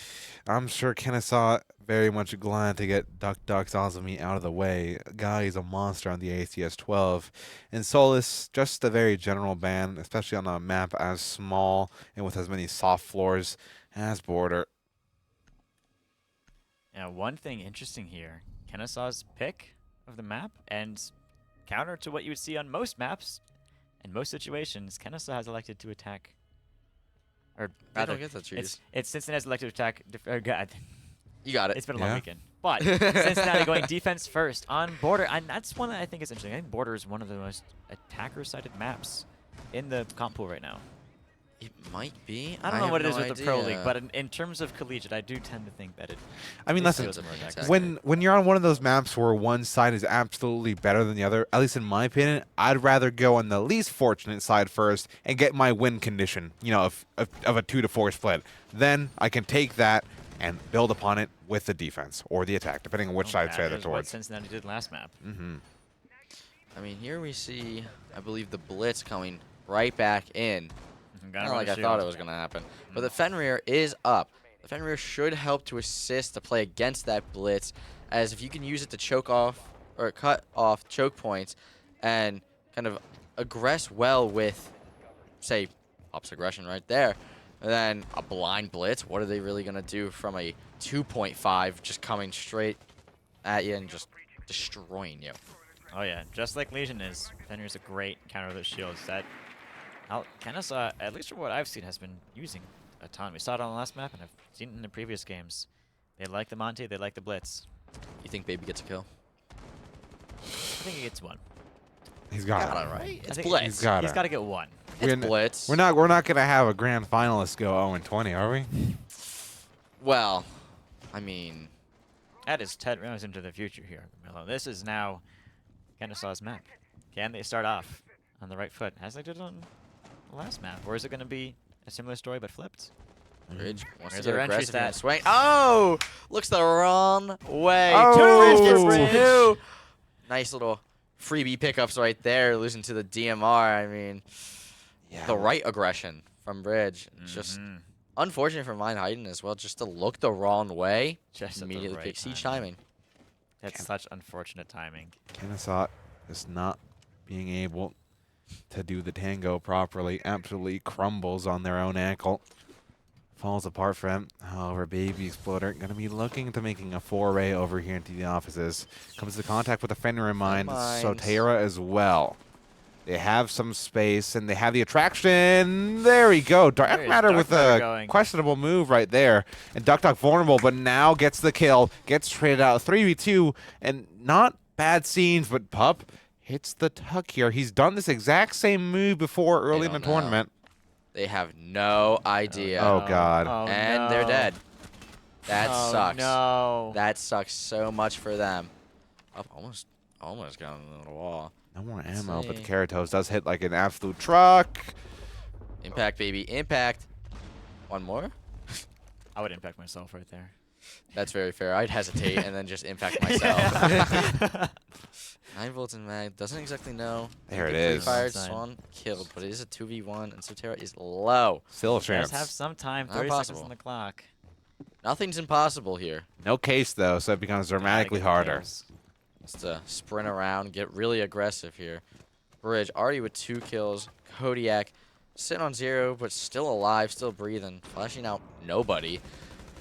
I'm sure Kennesaw very much glad to get Duck's Azami out of the way. Guy is a monster on the ACS 12. And Solus, just a very general ban, especially on a map as small and with as many soft floors as Border. Now, one thing interesting here, Kennesaw's pick of the map, and counter to what you would see on most maps, in most situations, Kennesaw has elected to attack. Or rather, don't get that trees. It's Cincinnati's elected to attack. God. You got it. It's been a long weekend. But Cincinnati going defense first on Border, and that's one that I think is interesting. I think Border is one of the most attacker-sided maps in the comp pool right now. It might be. I don't know what it is with the Pro League, but in terms of collegiate, I do tend to think that it. I mean, listen, when you're on one of those maps where one side is absolutely better than the other, at least in my opinion, I'd rather go on the least fortunate side first and get my win condition, of a 2-4 split. Then I can take that and build upon it with the defense or the attack, depending on which side they're towards. What Cincinnati did last map. I mean, here we see, I believe, the Blitz coming right back in. Not like I thought it was going to happen. But the Fenrir is up. The Fenrir should help to assist to play against that Blitz, as if you can use it to choke off or cut off choke points and kind of aggress well with, say, Pop's aggression right there. And then a blind Blitz, what are they really going to do from a 2.5 just coming straight at you and just destroying you? Oh, yeah. Just like Legion is, Fenrir's a great counter to those shields. That Kennesaw, at least from what I've seen, has been using a ton. We saw it on the last map, and I've seen it in the previous games. They like the Monty, they like the Blitz. You think Baby gets a kill? I think he gets one. He's got it, it. right? It's Blitz. He's got to get one. It's Blitz. We're not gonna have a grand finalist go 0-20, are we? Well, I mean, that is 10 rounds into the future here, Milo. This is now Kennesaw's map. Can they start off on the right foot, as they did on the last map? Or is it going to be a similar story but flipped? Ridge wants Where's to get their entry aggressive and stat? swing. Oh! Looks the wrong way. Oh! Two. Nice little freebie pickups right there, losing to the DMR. I mean, the right aggression from Bridge. Just unfortunate for Mine Heiden as well, just to look the wrong way. Just immediately right pick siege timing. That's such unfortunate timing. Kennesaw is not being able to do the tango properly. Absolutely crumbles on their own ankle. Falls apart for him. However, Baby Exploder going to be looking to making a foray over here into the offices. Comes to contact with the Fenrir in mind. Sotera as well. They have some space, and they have the attraction. There we go. Dark Matter with a questionable move right there. And Duck vulnerable, but now gets the kill. Gets traded out 3v2, and not bad scenes, but Pup hits the tuck here. He's done this exact same move before early in the tournament. They have no idea. Oh, God. Oh, and they're dead. That sucks. No. That sucks so much for them. Up almost got on the wall. No more ammo, but the Keratos does hit like an absolute truck. Impact, baby. Impact. One more? I would impact myself right there. That's very fair. I'd hesitate and then just impact myself. 9 volts in mag. Doesn't exactly know. There it Free is. Fired Sign. Swan killed, but it is a 2v1, and Sotera is low. Still a Does chance. have some time. Not 30 seconds impossible. on the clock. Nothing's impossible here. No case, though, so it becomes Gotta dramatically get the harder. kills. Just to sprint around, get really aggressive here. Bridge already with 2 kills. Kodiak sitting on 0, but still alive, still breathing. Flashing out nobody.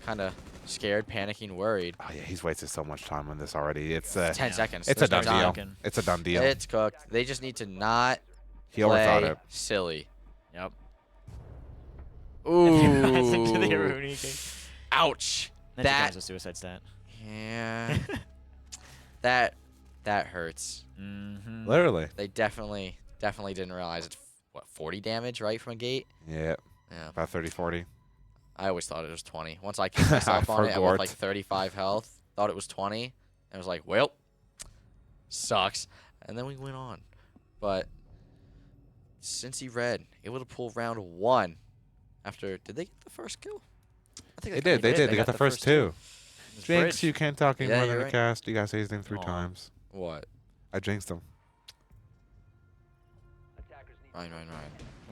Kind of scared, panicking, worried. Oh, yeah, he's wasted so much time on this already. It's 10 seconds. It's a There's done no deal. time. It's a done deal. It's cooked. They just need to not He overthought play it. silly. Yep. Ooh. Into the Aruni game. Ouch. That That. becomes a suicide stat. Yeah. that hurts. Mm-hmm. Literally. They definitely didn't realize it's what 40 damage right from a gate. Yeah. Yeah. About 30, 40. I always thought it was 20. Once I kicked myself on it For with Gort. like 35 health, thought it was 20. And I was like, well, sucks. And then we went on. But Cincy Red able to pull round 1 after. Did they get the first kill? I think They did. They got the first 2. It's Jinx, Bridge. you can't talk Yeah, anymore you're than the right. cast. You gotta say his name 3 Aw. times. What? I jinxed him. Ryan.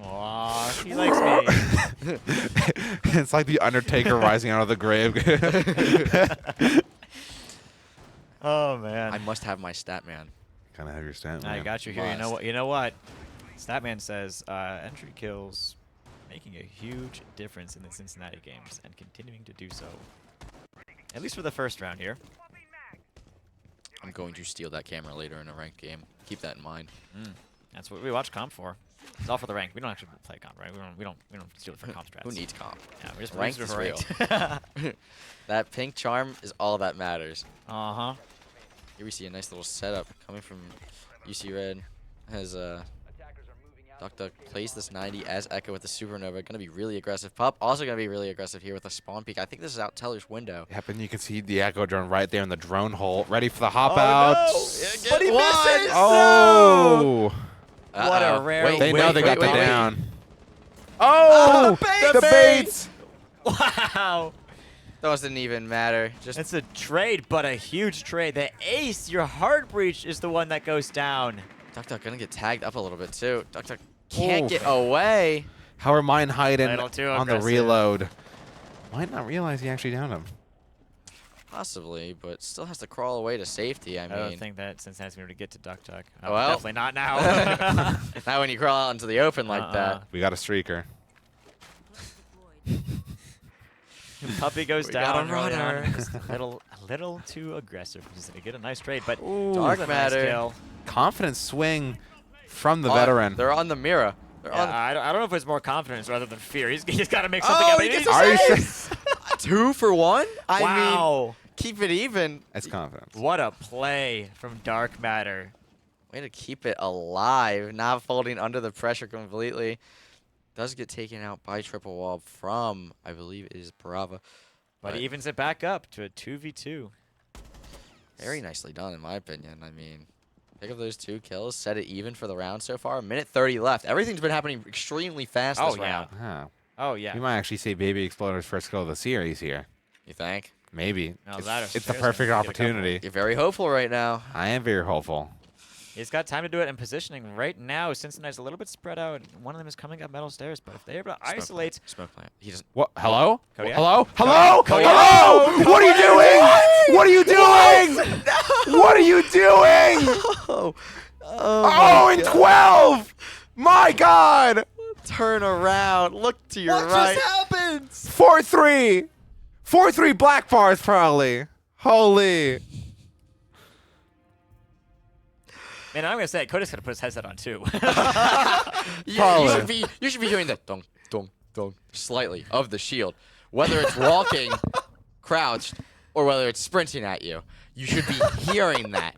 Aw, he likes me. It's like the Undertaker rising out of the grave. Oh man. I must have my stat man. Kind of have your stat. I man. got you here. You know what? Statman says entry kills making a huge difference in the Cincinnati games and continuing to do so. At least for the first round here. I'm going to steal that camera later in a ranked game. Keep that in mind. That's what we watch comp for. It's all for the rank. We don't actually play comp, right? We don't steal it for comp strats. Who needs comp? Yeah, we just Ranked use is it for real. ranked. That pink charm is all that matters. Uh-huh. Here we see a nice little setup coming from UC Red. As Duck Duck plays this 90 as Echo with the Supernova. Going to be really aggressive. Pup also going to be really aggressive here with the spawn peak. I think this is out Teller's window. Yep, and you can see the Echo drone right there in the drone hole, ready for the hop out. No! But he misses! Oh! What a rare Wait, They know they got the wait. down. Oh! the baits! Wow. Those didn't even matter. Just It's a trade, but a huge trade. The ace, your heart breach, is the one that goes down. Duck Duck going to get tagged up a little bit too. Duck Duck can't Oof. get away. How are mine hiding Little too on the aggressive. reload? Might not realize he actually downed him. Possibly, but still has to crawl away to safety. I I mean, don't think that Cincinnati's going to get to Duck Duck. Oh, Well. definitely not now. not when you crawl out into the open like that. We got a streaker. Puppy goes We got down. a early on. runner. Just a little too aggressive. He's going to get a nice trade, but Dark a nice Matter. kill. Confident swing from the veteran. They're on the mirror. They're Yeah, on. I don't know if it's more confidence rather than fear. He's got to make something Oh, happen. he gets needs a to Are you save! sure? 2 for 1? I mean, Wow. keep it even. That's confidence. What a play from Dark Matter. Way to keep it alive, not folding under the pressure completely. Does get taken out by Triple Wall from, I believe it is Brava. But he evens it back up to a 2v2. Very nicely done, in my opinion. I mean, pick up those 2 kills, set it even for the round so far. Minute 30 left. Everything's been happening extremely fast this round. Ah. Oh, yeah. You might actually see Baby Exploder's first kill of the series here. You think? Maybe. No, It's, that it's the Sarah's perfect gonna get a couple. opportunity. You're very hopeful right now. I am very hopeful. He's got time to do it in positioning right now. Cincinnati's a little bit spread out. One of them is coming up metal stairs, but if they're able to isolate... Smoke plant. He doesn't. What? Hello? Kodiak? Hello? Hello? Kodiak? Hello? What are you doing? What are you doing? What are you doing? Oh, and 12! My God! Turn around. Look to your right. happened? 4-3. 4-3 black bars, probably. Holy. Man, I'm going to say it. Cody's going to put his headset on, too. You should be doing the dong, dong, dong, slightly of the shield. Whether it's walking, crouched, or whether it's sprinting at you. You should be hearing that.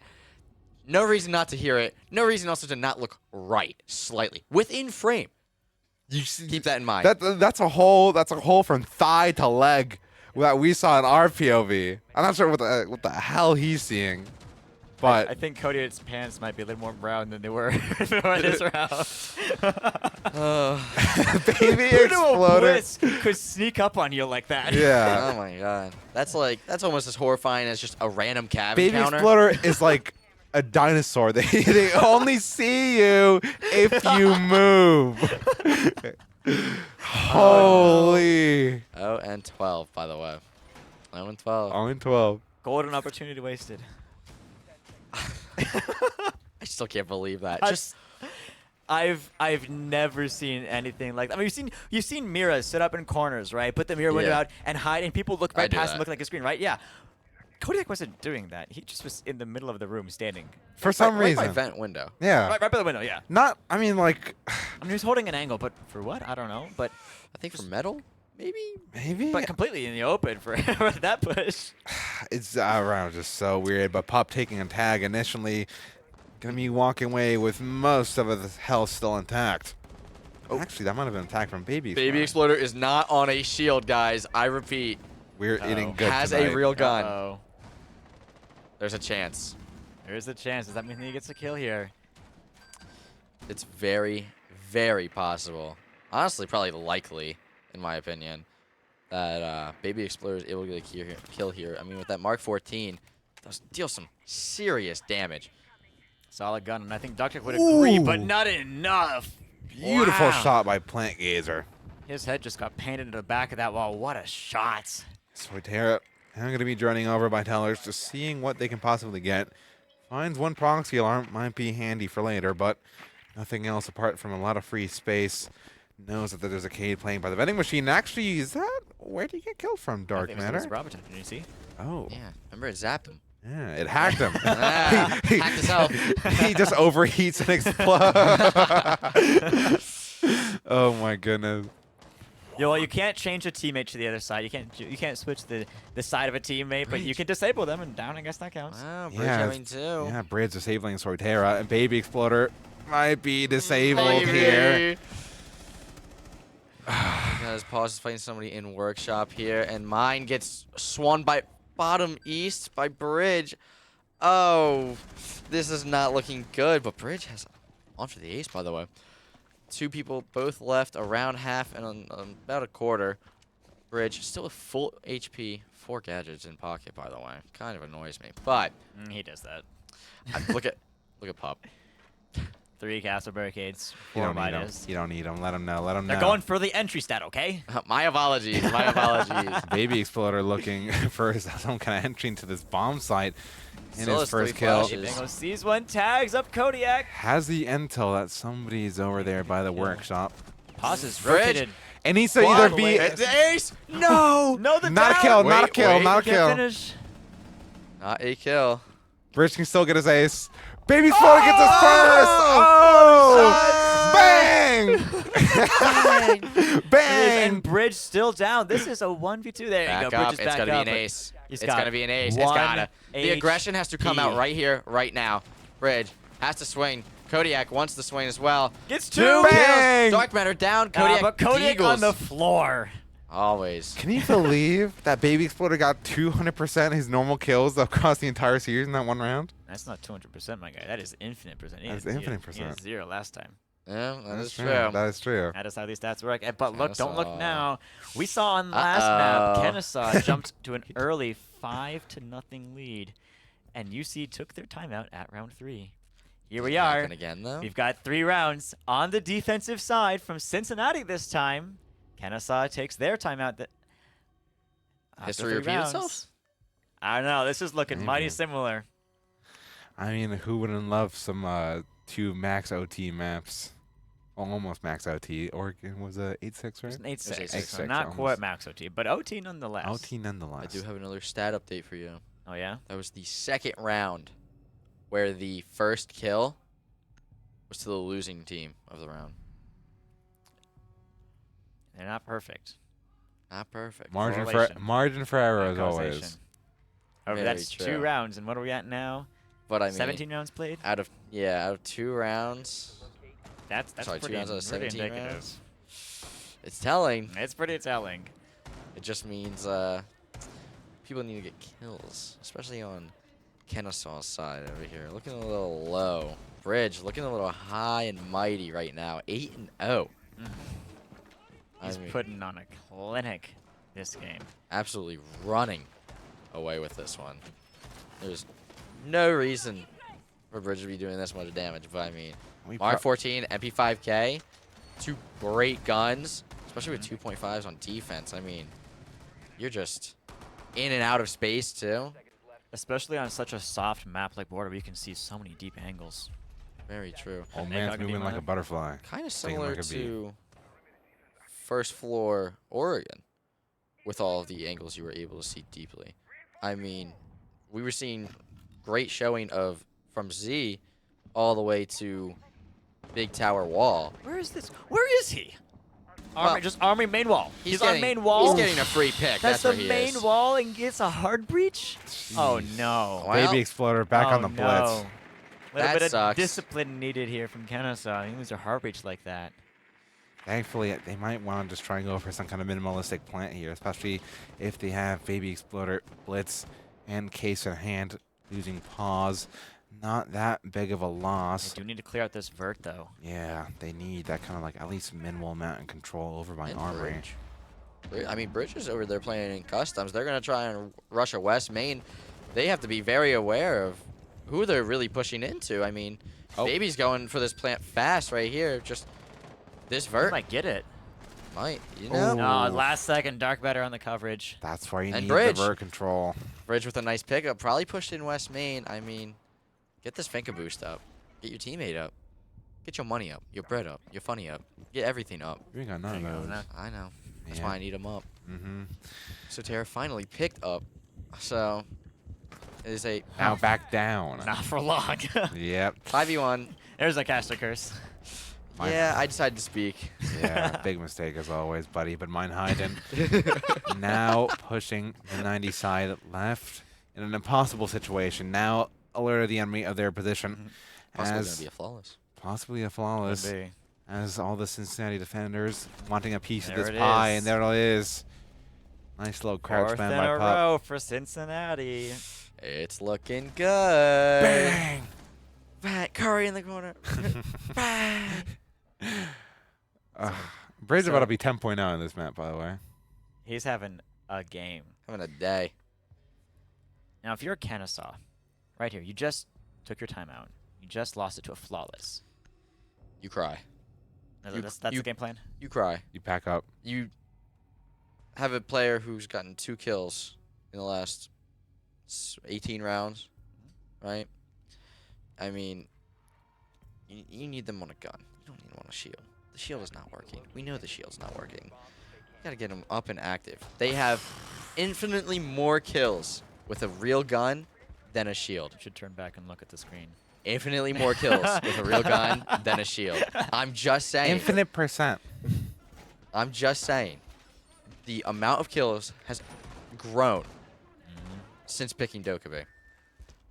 No reason not to hear it. No reason also to not look right, slightly. Within frame. You keep that in mind. That's a hole from thigh to leg that we saw in our POV. I'm not sure what the hell he's seeing. But I think Cody's pants might be a little more brown than they were before this round. Baby Who knew a Exploder. Blitz could sneak up on you like that? Yeah. Oh my God. That's almost as horrifying as just a random cab Baby encounter. Exploder is like a dinosaur. They only see you if you move. Holy. 0 and 12, by the way. 0 and 12. 0 and 12. Golden opportunity wasted. I still can't believe that. I've never seen anything like that. I mean, you've seen Mira sit up in corners, right? Put the mirror window out and hide, and people look right past him, looking like a screen, right? Yeah. Kodiak wasn't doing that. He just was in the middle of the room, standing. For some reason. Right by vent window. Yeah. Right by the window. Yeah. Not. I mean, like. I mean, he was holding an angle, but for what? I don't know. But I think for metal, maybe. Maybe. But completely in the open for that push. It's around just so weird. But Pup taking a tag initially, gonna be walking away with most of his health still intact. Oh. Actually, that might have been an attack from Baby Exploder. Baby Exploder is not on a shield, guys. I repeat. We're eating good Has tonight. a real gun. Uh-oh. There's a chance. There is a chance. Does that mean he gets a kill here? It's very, very possible. Honestly, probably likely, in my opinion, that Baby Exploder is able to get a kill here. I mean, with that Mark 14, does deal some serious damage. Solid gun, and I think Dr. would agree, but not enough. Beautiful shot by Plant Gazer. His head just got painted into the back of that wall. What a shot. Soitera, I'm going to be droning over by Tellers, just seeing what they can possibly get. Finds one proxy alarm, might be handy for later, but nothing else apart from a lot of free space. Knows that there's a Cade playing by the vending machine. Actually, is that where did he get killed from, Dark Matter? Did you see? Oh. Yeah, remember it zapped him. Yeah, it hacked him. Hacked himself. He just overheats and explodes. Oh my goodness. Yeah, well, you can't change a teammate to the other side. You can't switch the side of a teammate, but you can disable them, and down, I guess that counts. Wow, Bridge having two. Yeah, Bridge disabling Soitera, and Baby Exploder might be disabled here. Guys, Pause is fighting somebody in workshop here, and mine gets swung by bottom east by Bridge. Oh, this is not looking good, but Bridge has on for the ace, by the way. Two people both left around half and about a quarter. Bridge still with full HP, 4 gadgets in pocket, by the way. Kind of annoys me, but he does that. look at Pup. 3 castle barricades, You 4 don't need him. Midas. You don't need him. Let him know. Let him know. They're going for the entry stat, okay? My apologies. My apologies. Baby Exploder looking for some kind of entry into this bomb site in Still his has first 3 kill. flashes. Bingo sees one, tags up Kodiak. Has the intel that somebody's over there by the workshop. Pauses, Bridge. rotated. It needs to either be It's ace. No. No, the not a down. kill, not a Wait, kill, wait. not a Can't kill. finish. Not a kill. Bridge can still get his ace. Baby Exploder gets his first. Oh! Bang! Bang! And Bridge still down. This is a 1v2. There Back you go. up. Bridge is It's back gonna up. be an ace. He's It's got gonna be an ace. It's one gotta. The aggression has to come out HP. right here, right now. Bridge has to swing. Kodiak wants to swing as well. Gets 2 2. kills. Dark Matter down. Kodiak, But Kodiak Deagles. on the floor. Always. Can you believe that Baby Exploder got 200% his normal kills across the entire series in that one round? That's not 200%, my guy. That is infinite percent. That's He had- infinite He percent. had 0 last time. Yeah, that is true. That is true. That is how these stats work. But look, don't look Kennesaw. now. We saw on last map, Kennesaw jumped to an early 5-0 lead, and UC took their timeout at round 3. Here we are. Happen again, though. We've got 3 rounds on the defensive side from Cincinnati this time. Kennesaw takes their timeout. After History 3 repeat rounds. itself? I don't know. This is looking mighty similar. I mean, who wouldn't love some 2 max OT maps? Well, almost max OT. Oregon was a 8-6, right? It's an 8-6. 8-6, So not quite max OT, but OT nonetheless. OT nonetheless. I do have another stat update for you. Oh, yeah? That was the second round where the first kill was to the losing team of the round. They're not perfect. Not perfect. Margin for error as always. Oh, Very that's true. 2 rounds, and what are we at now? But I mean, 17 rounds played? Out of 2 rounds. That's Sorry, 2 pretty, rounds out of pretty 17 indicative. rounds. It's telling. It's pretty telling. It just means people need to get kills, especially on Kennesaw's side over here. Looking a little low. Bridge looking a little high and mighty right now. 8-0. He's putting on a clinic this game. Absolutely running away with this one. There's no reason for Bridge to be doing this much damage, but I mean, We Mark 14, MP5K, 2 great guns, especially with 2.5s on defense. I mean, you're just in and out of space too. Especially on such a soft map like Border, where you can see so many deep angles. Very true. Old man's moving like a butterfly. Kind of stinging similar like a bee. to first floor Oregon with all of the angles you were able to see deeply. I mean, we were seeing great showing of from Z all the way to Big Tower Wall. Where is this? Where is he? Army, just Army main wall. He's on main wall. He's getting a free pick. That's the where he main is. wall and gets a hard breach? Oh, no. Baby Exploder back on the no. blitz. Little That bit sucks. of discipline needed here from Kennesaw. He lose a hard breach like that. Thankfully, they might want to just try and go for some kind of minimalistic plant here, especially if they have Baby Exploder, Blitz, and Case in hand, losing pause. Not that big of a loss. They do need to clear out this vert, though. Yeah, they need that kind of like at least minimal amount of control over my And armory. I mean, Bridge is over there playing in customs. They're going to try and rush a West main. They have to be very aware of who they're really pushing into. I mean, Baby's going for this plant fast right here. Just this vert. He might get it. Might, you know. Oh, last second, Dark Better on the coverage. That's why you And need Bridge. the vert control. Bridge with a nice pickup. Probably pushed in West main. I mean, get this Finka boost up. Get your teammate up. Get your money up. Your bread up. Your funny up. Get everything up. We ain't got none of those. I know. That's Yeah. why I need them up. Mm-hmm. So Terra finally picked up. So it is a Now back down. Not for long. Yep. 5v1. There's a caster curse. Yeah, I decided to speak. Yeah, big mistake as always, buddy. But mine hiding. Now pushing the 90 side left in an impossible situation. Now alerted the enemy of their position. Possibly as going to be a flawless. Possibly a flawless. Could be. As all the Cincinnati defenders wanting a piece There of it this pie, is. and there it is. Nice little crouch Fourth spam in by a Pup. row for Cincinnati. It's looking good. Bang! Right, Curry in the corner. Bang! Bridge about to be 10.0 in this map, by the way. He's having a game. Having a day. Now, if you're Kennesaw, right here, you just took your time out. You just lost it to a flawless. You cry. That's the game plan? You cry. You pack up. You have a player who's gotten 2 kills in the last 18 rounds, right? I mean, you need them on a gun. You don't need them on a shield. The shield is not working. We know the shield's not working. You gotta get them up and active. They have infinitely more kills with a real gun than a shield. You should turn back and look at the screen. Infinitely more kills with a real gun than a shield. I'm just saying. Infinite percent. I'm just saying. The amount of kills has grown since picking Dokkaebi.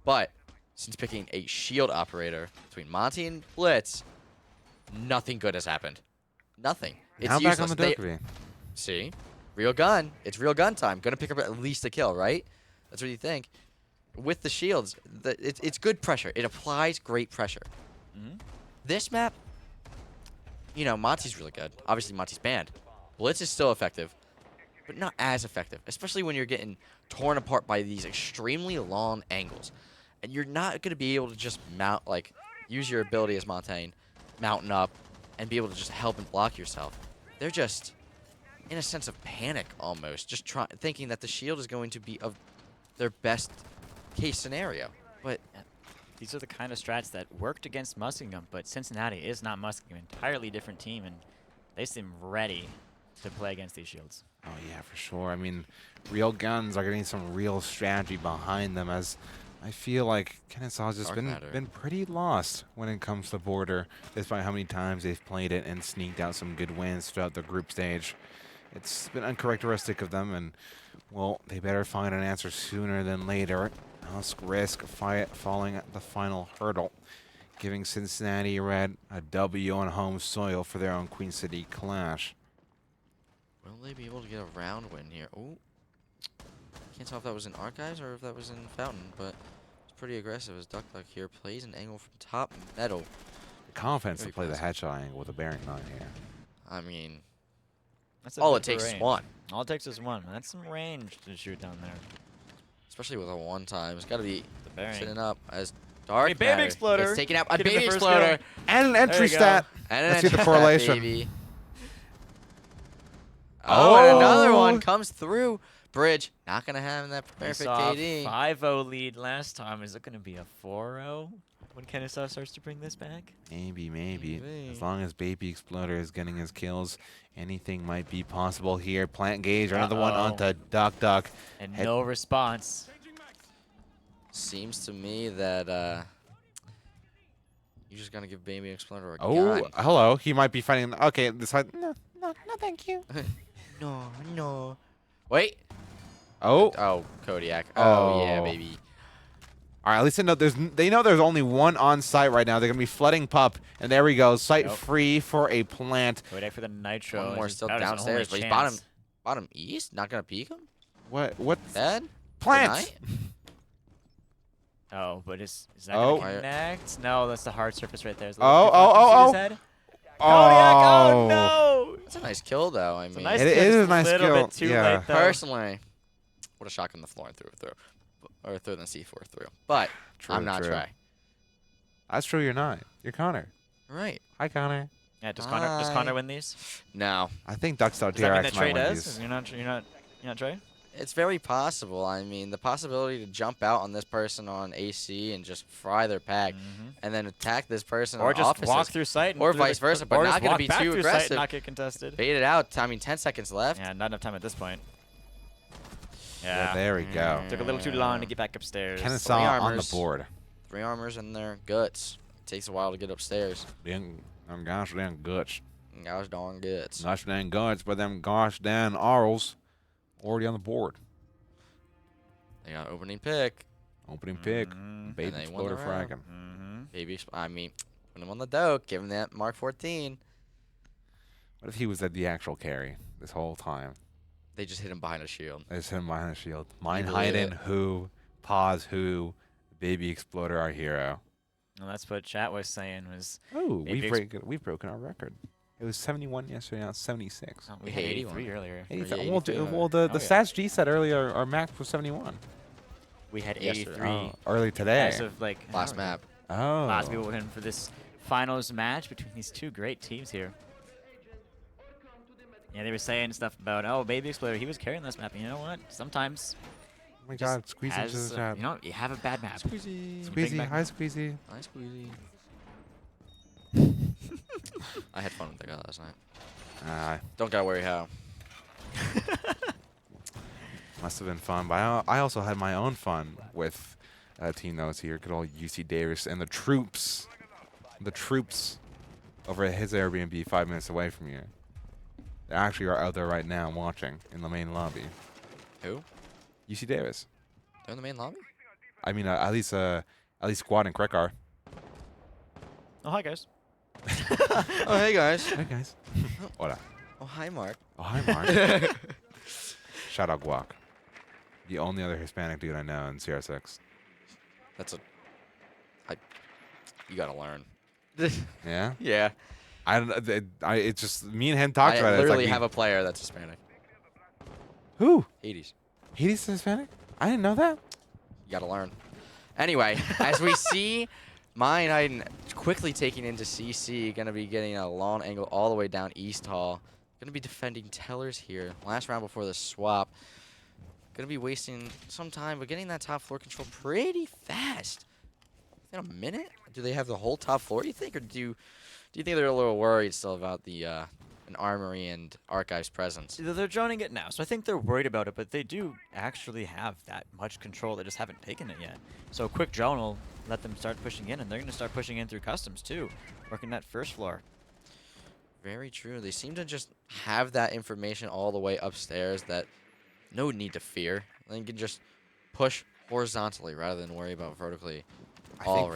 But since picking a shield operator between Monty and Blitz, nothing good has happened. Nothing. It's Now back on useless. the Dokkaebi. See? Real gun. It's real gun time. Gonna pick up at least a kill, right? That's what you think. With the shields, it's good pressure. It applies great pressure. This map, you know, Monty's really good. Obviously, Monty's banned. Blitz is still effective, but not as effective, especially when you're getting torn apart by these extremely long angles. And you're not going to be able to just mount, like, use your ability as Montaigne, mountain up, and be able to just help and block yourself. They're just in a sense of panic almost, just thinking that the shield is going to be of their best case scenario. But these are the kind of strats that worked against Muskingum, but Cincinnati is not Muskingum. Entirely different team, and they seem ready to play against these shields. Oh, yeah, for sure. I mean, real guns are getting some real strategy behind them, as I feel like Kennesaw's just been pretty lost when it comes to Border, despite how many times they've played it and sneaked out some good wins throughout the group stage. It's been uncharacteristic of them, and, well, they better find an answer sooner than later. Else risk falling at the final hurdle, giving Cincinnati Red a W on home soil for their own Queen City clash. will they be able to get a round win here? Ooh. Can't tell if that was in Archives or if that was in Fountain, but it's pretty aggressive as Duck here plays an angle from top metal. The confidence Very to play the aggressive. headshot angle with a bearing 9 here. I mean, That's a all bit it takes range. is one. All it takes is one. That's some range to shoot down there. Especially with a one time. It's got to be bearing. sitting up as Dark Hey, baby matter exploder. gets taken out. A Getting the baby first exploder. kill. And an entry There you go. stat. And an Let's see the entry stat, correlation. baby. Oh, and another Oh. one comes through. Bridge, not going to have that We perfect saw a KD. 5-0 lead last time. Is it going to be a 4-0 when Kennesaw starts to bring this back? Maybe. Maybe. As long as Baby Exploder is getting his kills, anything might be possible here. Plant Gauge, another one onto Duck. And no response. Seems to me that you're just going to give Baby Exploder a Oh, gun. hello. He might be fighting. Okay, this side. No, thank you. No. Wait. Oh. Oh, Kodiak. Oh, yeah, Oh. baby. All right, at least they know there's only one on site right now. They're going to be flooding Pup, and there we go. Site Yep. free for a plant. Kodak for the Nitro. One more It's still about his downstairs, but only he's chance. bottom east? Not going to peek him? What? Dead? Plant! Oh, but is that Oh. going to connect? No, that's the hard surface right there. Is Oh. Head? Oh. Kodiak, oh no! That's a nice kill, though. I mean, nice It kill, is just a nice little kill. bit too Yeah. late, though. personally, would have shotgunned the floor and threw it through. Or threw the C4 through. But I'm not True. try. That's true. You're not. You're Connor. Right. Hi, Connor. Yeah, does Connor win these? No. I think Duckstar Does that mean TRX that might Trey win does? these. You're not Trey? It's very possible. I mean, the possibility to jump out on this person on AC and just fry their pack, and then attack this person Or on just offices, walk through sight and or through the- vice versa, but or not just going walk to be back too through sight and aggressive. not get contested. Bait it out. I mean, 10 seconds left. Yeah, not enough time at this point. Yeah, there we go. Took a little too long to get back upstairs. Kennesaw on the board. 3 armors in their guts. Takes a while to get upstairs. Them gosh damn guts. Gosh darn guts. Gosh damn guts, but them gosh damn Arls already on the board. They got opening pick. Opening pick. Baby And they won the Exploder round. fragging. Baby, I mean, put him on the doke. Give him that Mark 14. What if he was at the actual carry this whole time? They just hit him behind a shield. They just hit him behind a shield. Mine believe hiding it? who, pause who, Baby Exploder our hero. Well, that's what chat was saying. Was Oh, Baby we've broken our record. It was 71 yesterday. Now it's 76. Oh, we had 83 earlier. 83. Or yeah, Well, the Oh, yeah. Stats G said earlier our max was 71. We had Yesterday. 83 Oh, early today. as of like Last map. Oh. Lots of people went in for this finals match between these two great teams here. Yeah, they were saying stuff about, oh, Baby Exploder, he was carrying this map. And you know what? Sometimes. Oh my just God, Squeezy has, into the chat. You know, you have a bad map. Squeezy. You bring Squeezy, back hi map. Squeezy. Hi, Squeezy. I had fun with that guy last night. Don't gotta worry how. Must have been fun, but I also had my own fun with team notes here. Good old UC Davis and the troops over at his Airbnb 5 minutes away from you. They actually are out there right now watching in the main lobby. Who? UC Davis. They're in the main lobby? I mean, at least Squad and Crick are. Oh, hi, guys. Oh, hey, guys. Hey guys. Hola. Oh, hi, Mark. Oh, hi, Mark. Shout out Guac. The only other Hispanic dude I know in CR6. That's you gotta learn. Yeah? Yeah. It's just me and him talked about I it. It's literally like have a player that's Hispanic. Who? Hades. Hades is Hispanic? I didn't know that. You gotta learn. Anyway, as we see, Mine Heiden quickly taking into CC, gonna be getting a long angle all the way down East Hall. Gonna be defending Tellers here. Last round before the swap. Gonna be wasting some time, but getting that top floor control pretty fast. In a minute? Do they have the whole top floor, you think? Or do you think they're a little worried still about the an armory and archives presence? They're joining it now, so I think they're worried about it, but they do actually have that much control. They just haven't taken it yet. So a quick drone will let them start pushing in, and they're going to start pushing in through customs too, working that first floor. Very true. They seem to just have that information all the way upstairs that no need to fear. They can just push horizontally rather than worry about vertically. I think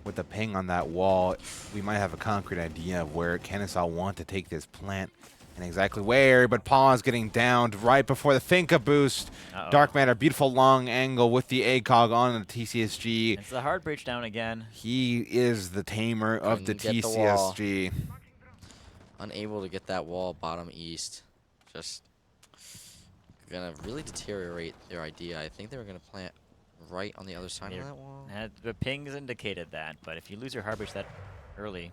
with the ping on that wall, we might have a concrete idea of where Kennesaw want to take this plant and exactly where, but Paul's getting downed right before the Finka boost. Dark Matter, beautiful long angle with the ACOG on the TCSG. It's the hard breach down again. He is the tamer of the Couldn't get the wall. TCSG. Unable to get that wall bottom east. Just gonna really deteriorate their idea. I think they were gonna plant right on the other side of Yeah, that wall. The pings indicated that, but if you lose your heart breach that early,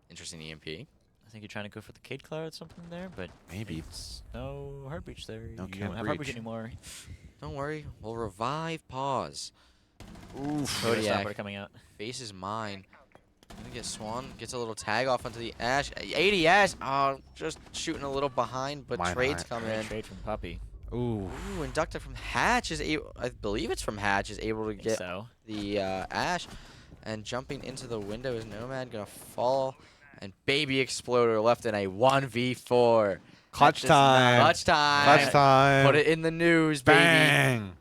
interesting EMP. I think you're trying to go for the Cade Cloud or something there, but maybe it's no heart breach there. No, you can't don't have heart breach breach. anymore. Don't worry, we'll revive pause. Oof. Kodiak coming out. faces mine. Gonna get Swan, gets a little tag off onto the Ash. 80 Ash, oh, just shooting a little behind, but trades come in. Trade from Puppy. Ooh. Ooh, Inductor from Hatch is able, I believe it's from Hatch, is able to get the Ash. And jumping into the window is Nomad, gonna fall. And Baby Exploder left in a 1v4. Clutch time. Clutch time. Clutch time. Put it in the news, Bang.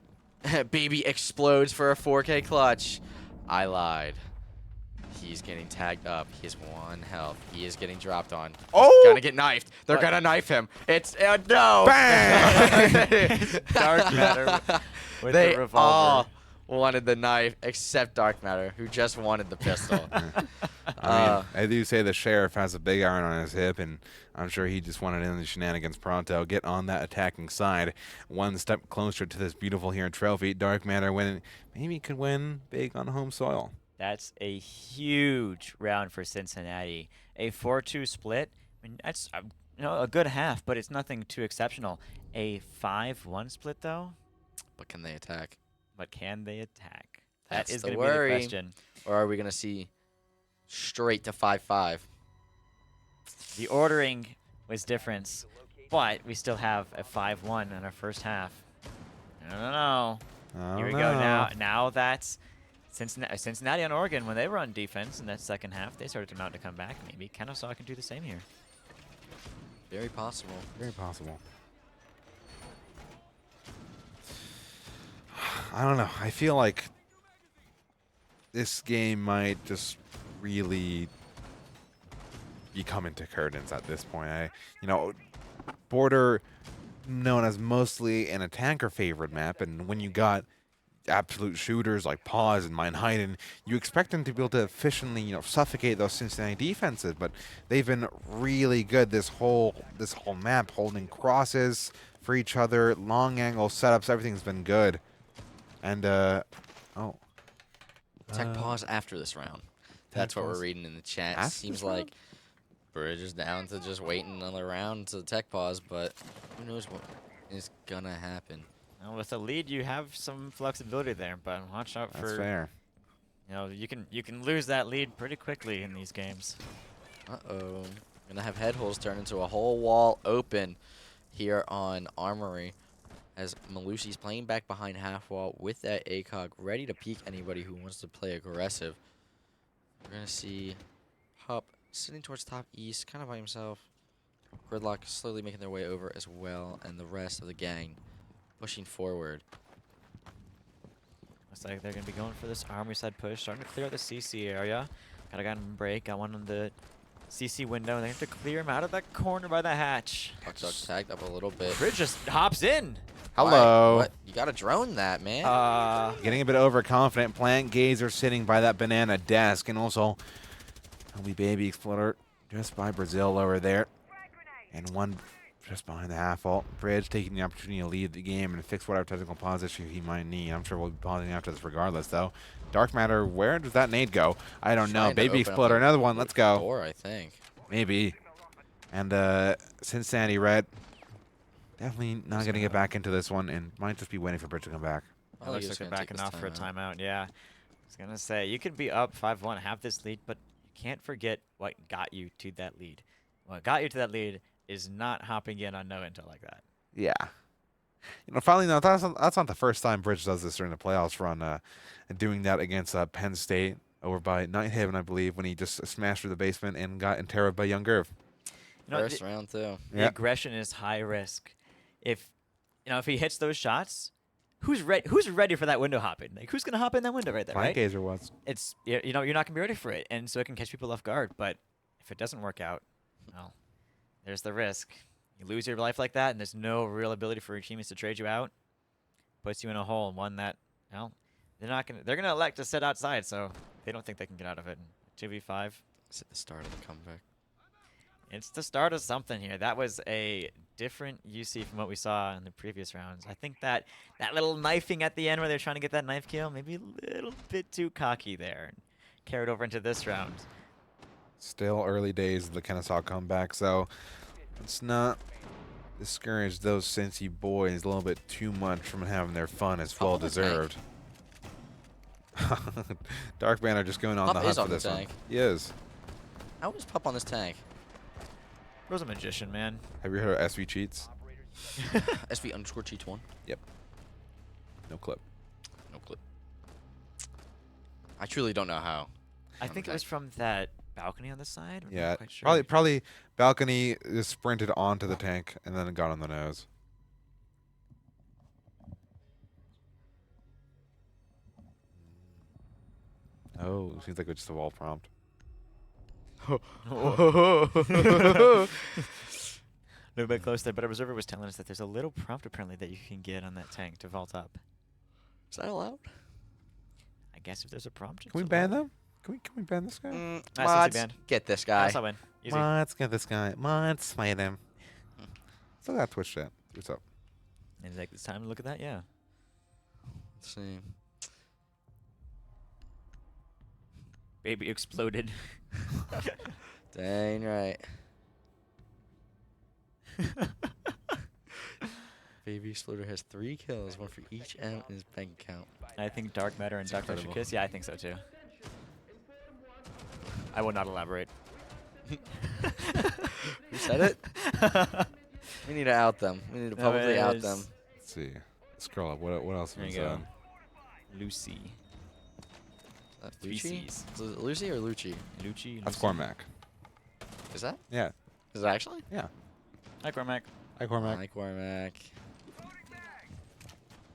baby. Baby explodes for a 4K clutch. I lied. He's getting tagged up. He has 1 health. He is getting dropped on. Oh! He's gonna get knifed. They're gonna knife him. It's no. Bang! Dark Matter with they the revolver. all wanted the knife except Dark Matter, who just wanted the pistol. I mean, I do say the sheriff has a big iron on his hip, and I'm sure he just wanted in the shenanigans pronto. Get on that attacking side, one step closer to this beautiful here trophy. Dark Matter winning, maybe could win big on home soil. That's a huge round for Cincinnati. A 4-2 split. I mean, that's a good half, but it's nothing too exceptional. A 5-1 split though. But can they attack? But can they attack? That's that is the going to be the worry. question. Or are we gonna see straight to 5-5? The ordering was different, but we still have a 5-1 in our first half. I don't know. Here we go now. Now that's Cincinnati and Oregon, when they were on defense in that second half, they started to mount to come back. Maybe Kennesaw can do the same here. Very possible. Very possible. I don't know. I feel like this game might just really be coming to curtains at this point. Border known as mostly an attacker-favored map, and when you got absolute shooters like Pause and Meinheiden, you expect them to be able to efficiently, suffocate those Cincinnati defenses, but they've been really good this whole map, holding crosses for each other, long angle setups, everything's been good. And Tech pause after this round. That's what we're reading in the chat. After Seems this like round? Bridge is down to just waiting another round to tech pause, but who knows what is gonna happen. Well, with a lead, you have some flexibility there, but watch out for. That's fair. You can lose that lead pretty quickly in these games. Uh-oh. Gonna have head holes turn into a whole wall open here on Armory as Malusi's playing back behind half wall with that ACOG ready to peek anybody who wants to play aggressive. We're gonna see Hup sitting towards top east, kind of by himself. Gridlock slowly making their way over as well, and the rest of the gang pushing forward. Looks like they're going to be going for this Armory side push, starting to clear out the CC area. Got a guy on break, got one on the CC window, and they have to clear him out of that corner by the hatch. Hot Dog tagged up a little bit. Bridge just hops in. Hello. What? You gotta drone that, man. Getting a bit overconfident. Plant Gazer sitting by that banana desk, and also I'll be Baby Exploder just by Brazil over there, and one just behind the half vault. Bridge taking the opportunity to lead the game and fix whatever technical pause issue he might need. I'm sure we'll be pausing after this regardless, though. Dark Matter, where does that nade go? I don't know. Trying to Baby open up Exploder, the another one. Let's go. door, I think. Maybe. And Cincinnati Red definitely not going to get back into this one and might just be waiting for Bridge to come back. It looks like they're backing off for a timeout, yeah. I was going to say, you could be up 5-1, have this lead, but you can't forget what got you to that lead. What got you to that lead is not hopping in on no intel like that. Yeah. Finally, no, that's not the first time Bridge does this during the playoffs run, doing that against Penn State over by Nighthaven, I believe, when he just smashed through the basement and got interroed by Young Gerv. First round, too. The aggression is high risk. If he hits those shots, who's ready for that window hopping? Like, who's gonna hop in that window right there? Plant Right? Gazer was. It's you're not gonna be ready for it, and so it can catch people off guard. But if it doesn't work out, well, there's the risk. You lose your life like that, and there's no real ability for your teammates to trade you out. Puts you in a hole, and one that they're gonna elect to sit outside, so they don't think they can get out of it. 2v5. It's at the start of the comeback. It's the start of something here. That was a different UC from what we saw in the previous rounds. I think that little knifing at the end where they're trying to get that knife kill, maybe a little bit too cocky there. Carried over into this round. Still early days of the Kennesaw comeback, so let's not discourage those Cincy boys a little bit too much from having their fun. It's well deserved. Dark Banner just going on Pup the hunt is for on the this one. tank. He is. How is Pup on this tank? Bro's a magician, man. Have you heard of SV cheats? SV_cheats1. Yep. No clip. No clip. I truly don't know how. I think it was from that balcony on the side. I'm Yeah, not quite sure. probably balcony is sprinted onto the tank and then got on the nose. Oh, seems like it's just a wall prompt. A little bit close there, but Observer was telling us that there's a little prompt apparently that you can get on that tank to vault up. Is that allowed? I guess if there's a prompt. Can we ban them? Can we ban this guy? Nice, Mods, banned. get this guy. That's not win. Easy. Let's get this guy. Let's fight him. Still got Twitch chat. What's up? And like, it's time to look at that, yeah. Let's see. Baby exploded. Dang right. Baby Exploder has 3 kills, 1 for each M in his bank account. I think Dark Matter and Dr. incredible. Kiss. Yeah, I think so too. I will not elaborate. Who said it? We need to out them. We need to publicly out them. Let's see. Scroll up. What else There was you go. that? Lucy. Lucci? Feces. Is it Lucy or Lucci? Lucci. That's Lucy. Cormac. Is that? Yeah. Is it actually? Yeah. Hi, Cormac. Hi, Cormac. Hi, Cormac.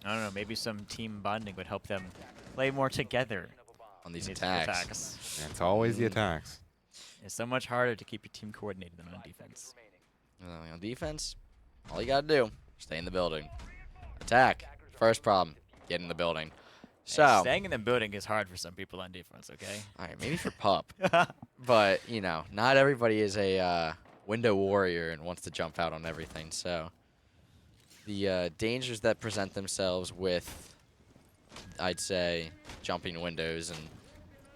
I don't know. Maybe some team bonding would help them play more together On these in attacks. Yeah, it's always the attacks. It's so much harder to keep your team coordinated than on defense. On defense, all you gotta do, stay in the building. Attack. First problem, get in the building. So Hey, staying in the building is hard for some people on defense. Okay. all right, maybe for Pup, but you know, not everybody is a window warrior and wants to jump out on everything. So the dangers that present themselves with, I'd say, jumping windows and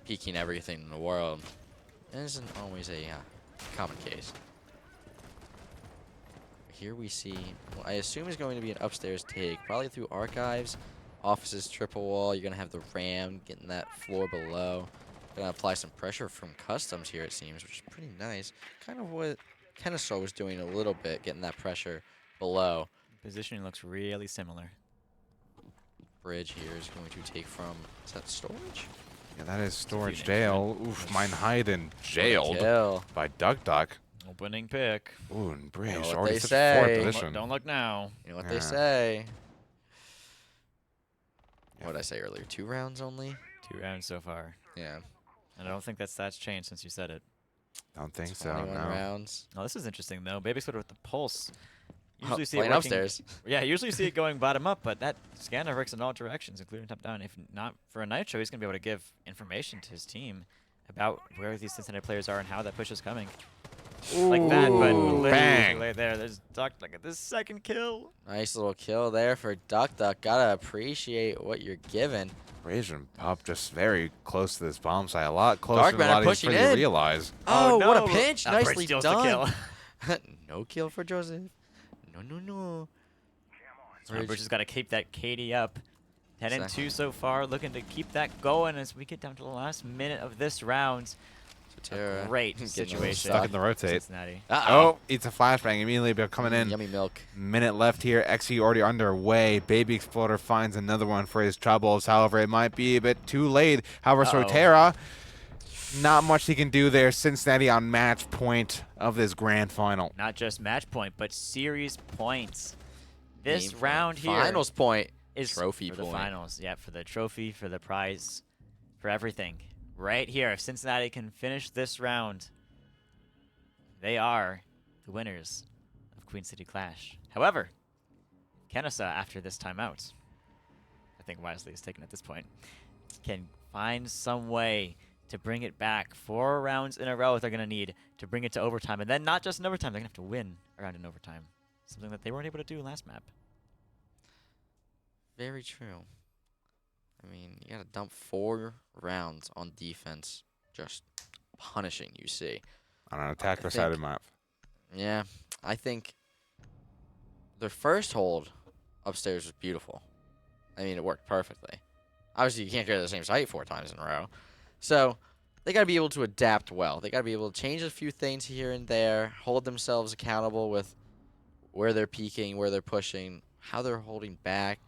peeking everything in the world isn't always a common case. Here we see, well, I assume is going to be an upstairs take, probably through archives, offices, triple wall. You're going to have the ram getting that floor below. Going to apply some pressure from customs here, it seems, which is pretty nice. Kind of what Kennesaw was doing a little bit, getting that pressure below. Positioning looks really similar. Bridge here is going to take from, is that storage? Yeah, that is storage Few jail. Oof, mine hiding jailed kill. by Duck Duck. Opening pick. Ooh, and Bridge You know what already they such say. fourth Don't position. Don't look now. You know what Yeah. they say. What did I say earlier? 2 rounds only? 2 rounds so far. Yeah. And I don't think that's changed since you said it. Don't think so. 21 No. rounds. Oh, this is interesting though. Baby Exploder with the pulse. Oh, Usually see it playing working, upstairs. Yeah, usually see it going bottom up, but that scanner works in all directions, including top down. If not for a Nitro, he's gonna be able to give information to his team about where these Cincinnati players are and how that push is coming. Like that, but literally bang. right there. There's Duck Duck at this second kill. Nice little kill there for Duck Duck. Gotta appreciate what you're given. Bridge and Pup just very close to this bomb site. A lot closer Dark than a lot Banner of these pushing players in. realize. Oh, what a no. pinch. Bridge Nicely steals the done. kill. No kill for Joseph. No. Bridge has got to keep that KD up. 10 and Exactly. 2 so far, looking to keep that going as we get down to the last minute of this round. Terra Great getting a little situation. Stuck in the rotate. Cincinnati. Oh, it's a flashbang immediately, but coming in. Yummy milk. Minute left here. XE already underway. Baby Exploder finds another one for his troubles. However, it might be a bit too late. However, Sortera, not much he can do there. Cincinnati on match point of this grand final. Not just match point, but series points. This Game round point. here Finals point. is Trophy for point. the finals. Yeah, for the trophy, for the prize, for everything. Right here, if Cincinnati can finish this round, they are the winners of Queen City Clash. However, Kennesaw, after this timeout, I think wisely is taken at this point, can find some way to bring it back. 4 rounds in a row they're going to need to bring it to overtime. And then not just in overtime, they're going to have to win a round in overtime. Something that they weren't able to do last map. Very true. I mean, you got to dump 4 rounds on defense, just punishing UC. On an attacker-sided map. Yeah, I think their first hold upstairs was beautiful. I mean, it worked perfectly. Obviously, you can't go to the same site 4 times in a row. So they got to be able to adapt well. They got to be able to change a few things here and there, hold themselves accountable with where they're peaking, where they're pushing, how they're holding back.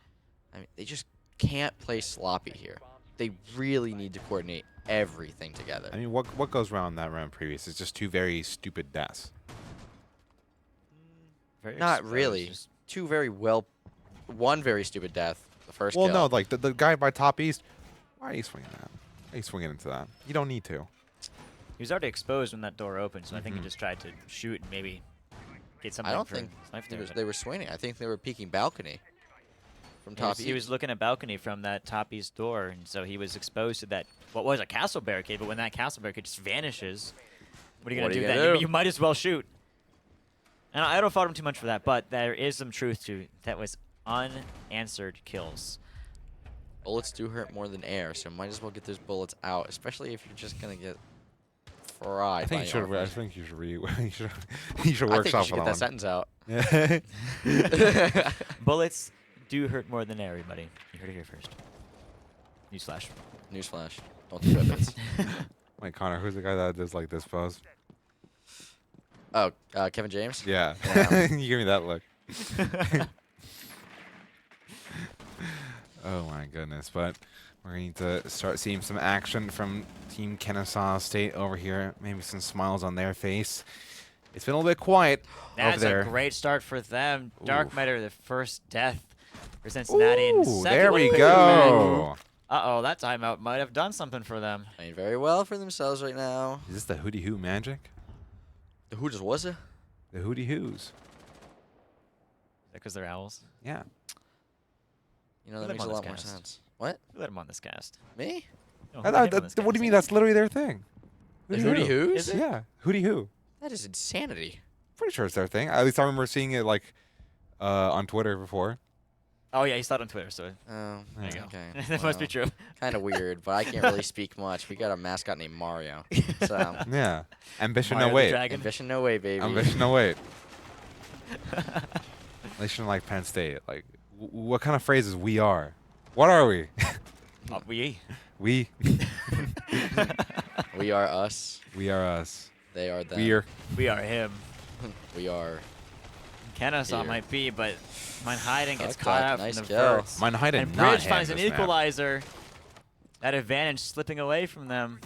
I mean, they just can't play sloppy here. They really need to coordinate everything together. I mean, what goes wrong that round previous is just 2 very stupid deaths. Not really. Just 2 very well, 1 very stupid death. The first Well, kill. no, like the guy by top east. Why are you swinging that? Why are you swinging into that? You don't need to. He was already exposed when that door opened, so I think he just tried to shoot and maybe get something. I don't for think snipe they there, were, but- they were swinging. I think they were peeking balcony from He top was, east. he was looking at balcony from that top east door, and so he was exposed to that, what was a castle barricade, but when that castle barricade just vanishes, what are you going to do then? You might as well shoot. And I don't fault him too much for that, but there is some truth to it. That was unanswered kills. Bullets do hurt more than air, so might as well get those bullets out, especially if you're just going to get fried. I think you should. I think you should. You should. You should I think you workshop should on get that one. sentence out. Bullets do hurt more than air, everybody. You heard it here first. Newsflash. Newsflash. Don't do weapons. Wait, Connor, who's the guy that does like this pose? Oh, Kevin James? Yeah. Yeah. You give me that look. Oh my goodness! But we're going to start seeing some action from Team Kennesaw State over here. Maybe some smiles on their face. It's been a little bit quiet That's over there. a great start for them. Ooh. Dark Matter, the first death for Cincinnati. And Ooh, second there we for go. Uh-oh, that timeout might have done something for them. Playing very well for themselves right now. Is this the Hootie Hoo magic? The who just was it? The Hootie Hoos. Is that because they're owls? Yeah. You know, We that let makes him a on lot this more cast. sense. What? We let him on this cast. Me? No, I we let thought him on this what do you mean? cast. That's literally their thing. The Hootie Hoos? Is it? Yeah, Hootie Hoo. That is insanity. Pretty sure it's their thing. At least I remember seeing it like on Twitter before. Oh, yeah, he saw it on Twitter, so Oh, there you go. okay. That must be true. Kind of weird, but I can't really speak much. We got a mascot named Mario. So Yeah. Ambition Mario no the wait. Dragon. ambition no way, baby. Ambition no wait. They shouldn't like Penn State. Like, what kind of phrase is we are? What are we? We. We. We are us. We are us. They are them. We're. We are him. We are. Kennesaw Here. might be, but Mine gets Fuck caught that, out nice from the kill. verts. Mine And not Bridge have finds an this map. equalizer. That advantage slipping away from them.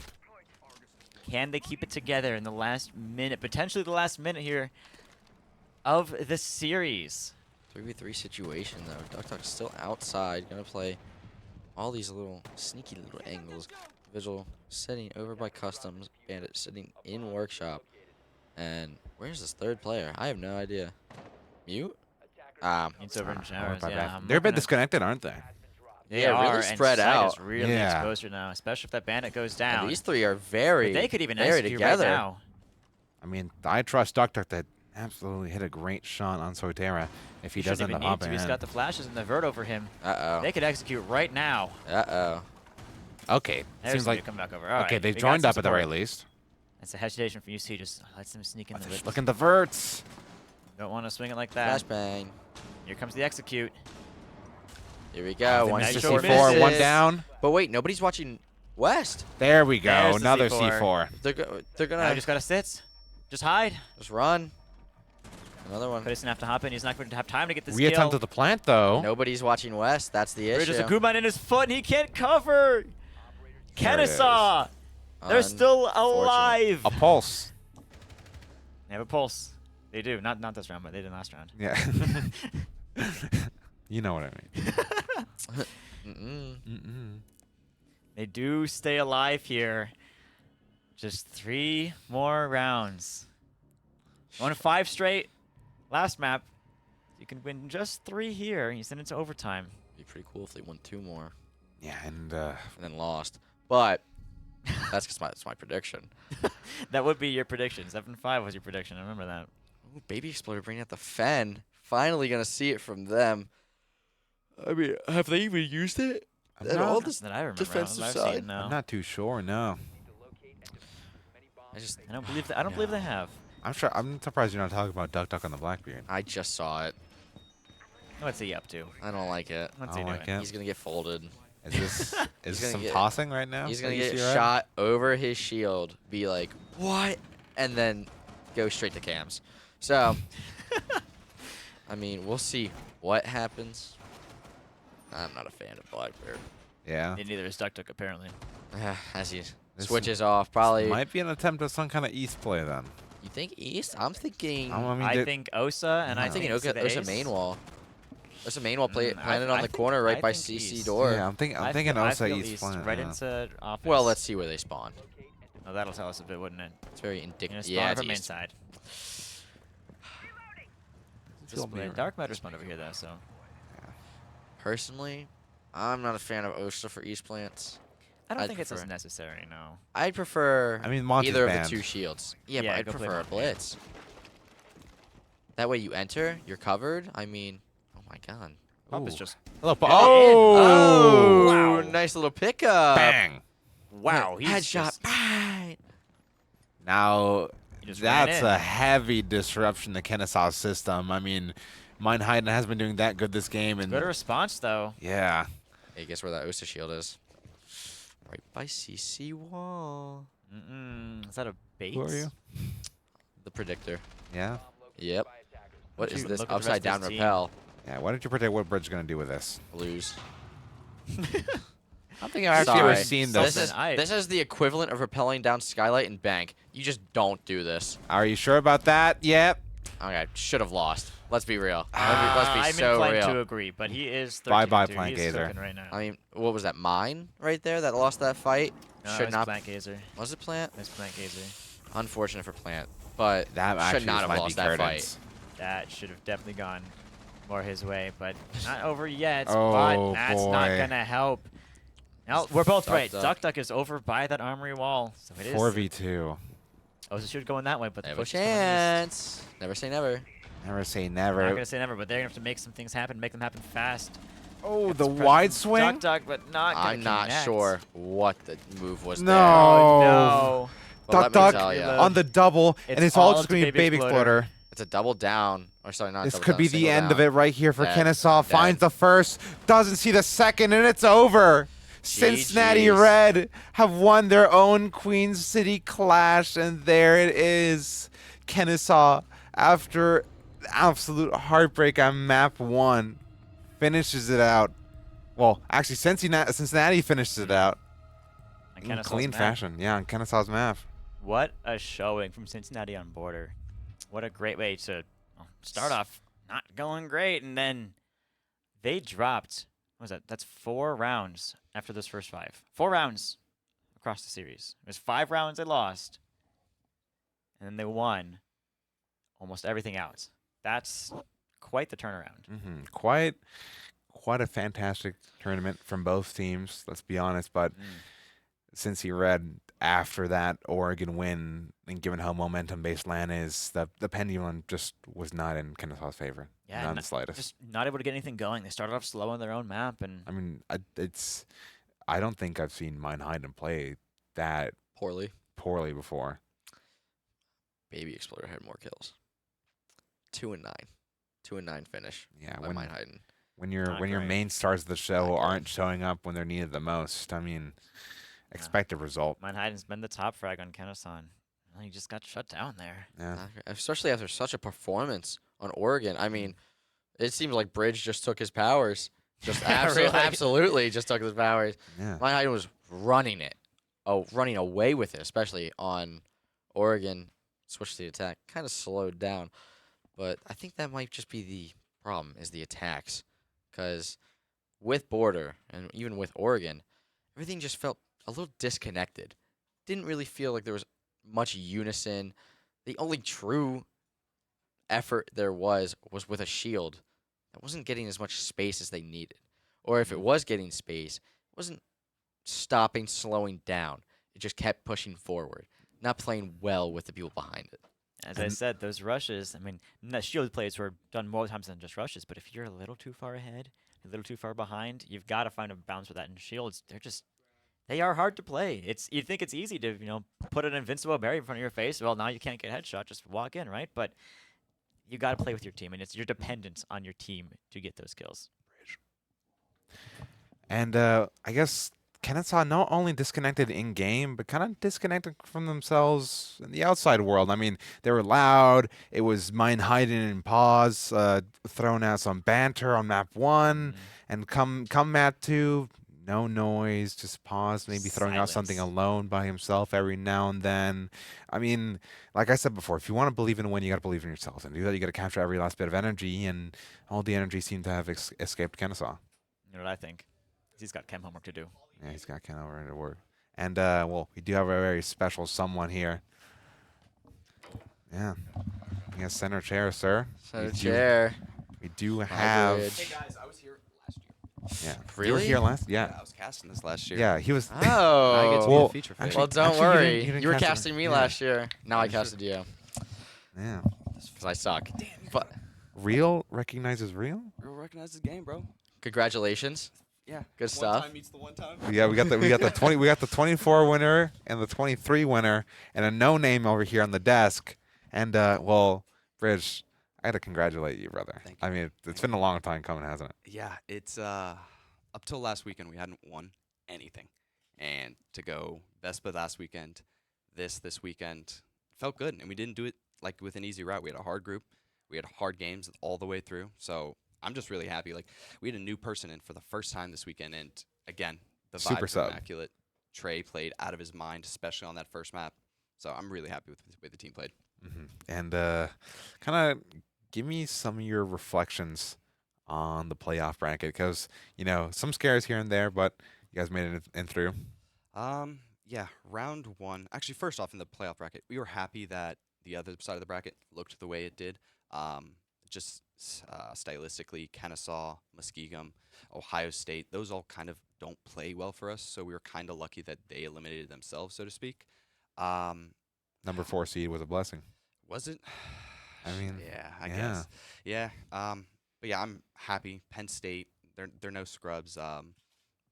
Can they keep it together in the last minute, potentially the last minute here of the series? 3v3 situation though. Duck Duck's still outside. Gonna play all these little sneaky little angles. Visual sitting over by Customs. Bandit sitting in Workshop. And where's this third player? I have no idea. Mute? It's over in showers. Yeah, I'm They're a bit looking at- disconnected, aren't they? They Yeah, are, really and spread Sight out. is really Yeah. exposed right now, especially if that bandit goes down. And these three are very, But they could even very execute together. right now. I mean, I trust Duck Duck to absolutely hit a great shot on Sotera if he does Shouldn't end even up need to. hopping He's in. got the flashes and the vert over him. Uh-oh. They could execute right now. Uh-oh. Okay. There's Seems somebody like come back over. okay, All right, they've we got joined some up at the very support. least. That's a hesitation from UC. Just lets them sneak in the vert. Look at the verts. Don't want to swing it like that. Flashbang. Here comes the execute. Here we go. The One nice C4, C4, one down. But wait, nobody's watching West. There we go. There's the Another C4. C4. They're gonna Now just gotta sit. Just hide. just run. Another one. But he's gonna have to hop in. He's not going to have time to get this We kill. attempted the plant though. Nobody's watching West. That's the There's issue. a Kuban in his foot and he can't cover. There it Kennesaw. They're still alive. A pulse. They have a pulse. They do. Not this round, but they did last round. Yeah. You know what I mean. Mm-mm. They do stay alive here. Just 3 more rounds. Won 5 straight. Last map. You can win just 3 here. You send it to overtime. Be pretty cool if they won 2 more Yeah, and and then lost. But That's my prediction. That would be your prediction. 7-5 was your prediction. I remember that. Ooh, Baby Exploder bringing out the Fen. Finally gonna see it from them. I mean, have they even used it at all? This that I remember. defensive I've side. seen it now. I'm not too sure. No. I don't believe that. I don't believe they have. I'm sure. I'm surprised you're not talking about Duck Duck on the Blackbeard. I just saw it. What's he up to? I don't like it. What's I he don't doing? like it. He's gonna get folded. Is this He's some gonna get- tossing right now? He's that gonna you get see, Red? shot over his shield, be like, what? And then go straight to cams. So, I mean, we'll see what happens. I'm not a fan of Blackbeard. Yeah. And neither is Duck Duck, apparently. As he This switches off, probably. might be an attempt at some kind of East play then. You think East? I'm thinking. I think Osa and I'm thinking Osa main wall. Osa main wall planted on I the think- corner right I by think CC East. door. Yeah, I'm thinking I Osa feel East plant, right yeah. into office. Well, let's see where they spawn. Oh, that'll tell us a bit, wouldn't it? It's very You're gonna indicative. spawn Yeah, from it's main East. side. Feel me, right? Dark Matter's spawned over here, though, so. Personally, I'm not a fan of Osa for East plants. I don't I'd think it's prefer- as necessary, no. I'd prefer I mean, Monty's either banned. of the two shields. Yeah, Yeah, but I'd go play prefer a Monty. blitz. That way you enter, you're covered. I mean, oh my god. Pop is Ooh. just. Hello, Oh, Wow. nice little pickup. Bang! Wow, he's Headshot. just- Bang. Now, He just ran that's in. a heavy disruption to Kennesaw's system. I mean, Meinheiden has been doing that good this game. And Good response, though. yeah. Hey, guess where that Osa shield is? Right by CC wall. Is that a bait? Who are you? The predictor. Yeah? Yep. What is you this look at the rest upside of down his team? repel? Yeah, why don't you predict what Bridge is going to do with this? Lose. I think I've actually Sorry. ever seen This this. is this is the equivalent of rappelling down Skylight and Bank. You just don't do this. Are you sure about that? Yep. Okay, should have lost. Let's be real. Let's be I'm so inclined real. to agree, but he is 13 Bye-bye, too. Plant He's Gazer. cooking right now. I mean, what was that? Mine right there that lost that fight. No, Should it's not. Plant Gazer. Was it Plant? It's Plant Gazer. Unfortunate for Plant, but That actually should not have might lost be that curtains. fight. That should have definitely gone more his way, but not over yet. Oh, but that's not boy. gonna help. No, we're both Duck right. Duck. Duck Duck is over by that armory wall, so it is. 4v2. Oh, so it should go in that way, but They the have a push is coming east. chance. Never say never. Never say I'm never. not gonna say never, but they're gonna have to make some things happen, make them happen fast. Oh, the That's wide pressure. swing? Duck Duck, but not gonna I'm not connect. sure what the move was No. there. Oh no. But Duck let me Duck tell ya, on the double, and it's all all just to going to be Baby Baby Exploder. it's a double down. Or sorry, not This double could down, be the single end of down. it right here for Dead. Kennesaw. Dead. Finds the first, doesn't see the second, and it's over. Cincinnati GGs. Red have won their own Queen City Clash, and there it is. Kennesaw, after absolute heartbreak on map 1, finishes it out. Well, actually, Cincinnati finishes it out On in Kennesaw's clean map. fashion. Yeah, on Kennesaw's map. What a showing from Cincinnati on border. What a great way to start off not going great, and then they dropped, what was that? That's 4 rounds after this first 5. 4 rounds across the series. It was 5 rounds they lost, and then they won almost everything else. That's quite the turnaround. Quite a fantastic tournament from both teams, let's be honest. But Cincy Red, after that Oregon win, and given how momentum-based LAN is, the pendulum just was not in Kennesaw's favor. Yeah, not in the slightest. just not able to get anything going. They started off slow on their own map, and I mean, I don't think I've seen Meinheiden play that poorly before. Baby Exploder had more kills. 2-9. 2-9 finish. Yeah, by Meinheiden. when your Not when your great. main stars of the show aren't showing up when they're needed the most, I mean, expect a result. Meinheiden's been the top frag on Kennesaw. Well, he just got shut down there. Yeah. Especially after such a performance on Oregon. I mean, it seems like Bridge just took his powers. Just absolutely just took his powers. Yeah. Meinheiden was running it. Oh, running away with it, especially on Oregon. Switched to the attack. Kind of slowed down. But I think that might just be the problem, is the attacks. Because with Border, and even with Oregon, everything just felt a little disconnected. Didn't really feel like there was much unison. The only true effort there was with a shield that wasn't getting as much space as they needed. Or if it was getting space, it wasn't stopping, slowing down. it just kept pushing forward, not playing well with the people behind it. As I said, those rushes, I mean, shield plays were done more times than just rushes, but if you're a little too far ahead, a little too far behind, you've got to find a balance for that. And shields, they are hard to play. You think it's easy to, put an invincible barrier in front of your face. Well, now you can't get headshot, just walk in, right? But you got to play with your team, and you're dependent on your team to get those kills. And I guess Kennesaw not only disconnected in game, but kind of disconnected from themselves in the outside world. I mean, they were loud. It was mine hiding in pause, throwing out some banter on map 1, and come map 2, no noise, just pause, maybe throwing out something alone by himself every now and then. I mean, like I said before, if you want to believe in a win, you got to believe in yourself, and to do that, you got to capture every last bit of energy, and all the energy seemed to have escaped Kennesaw. You know what I think? He's got chem homework to do. Yeah, he's got Ken over to work. And, well, we do have a very special someone here. Yeah. We got center chair, sir. Center chair. We do have... Hey, guys, I was here last year. Yeah. Really? You were here last? Yeah. I was casting this last year. Yeah, he was... Oh. I get to be a feature face. Well, don't actually, worry. you didn't You were cast him. casting me Yeah. last year. Now I casted you. Yeah. Because I suck. But Real recognizes real? Real recognizes the game, bro. congratulations. Yeah. Good One stuff. time meets the one time. Yeah, we got the 24 winner and the 23 winner and a no name over here on the desk. And well, Bridge, I got to congratulate you, brother. Thank you. I mean, it's been a long time coming, hasn't it? Yeah, it's up till last weekend we hadn't won anything, and to go Vespa last weekend, this weekend felt good, and we didn't do it like with an easy route. We had a hard group, we had hard games all the way through. So I'm just really happy. Like, we had a new person in for the first time this weekend, and again, the Super vibes sub. were immaculate. Trey played out of his mind, especially on that first map. So I'm really happy with the way the team played. And kind of give me some of your reflections on the playoff bracket, because some scares here and there, but you guys made it in through. Yeah, round 1. Actually, first off, in the playoff bracket, we were happy that the other side of the bracket looked the way it did. Just stylistically, Kennesaw, Muskegum, Ohio State, those all kind of don't play well for us, so we were kind of lucky that they eliminated themselves, so to speak. Number 4 seed was a blessing. Was it? I mean, yeah, I guess. Yeah. But yeah, I'm happy. Penn State, they're no scrubs.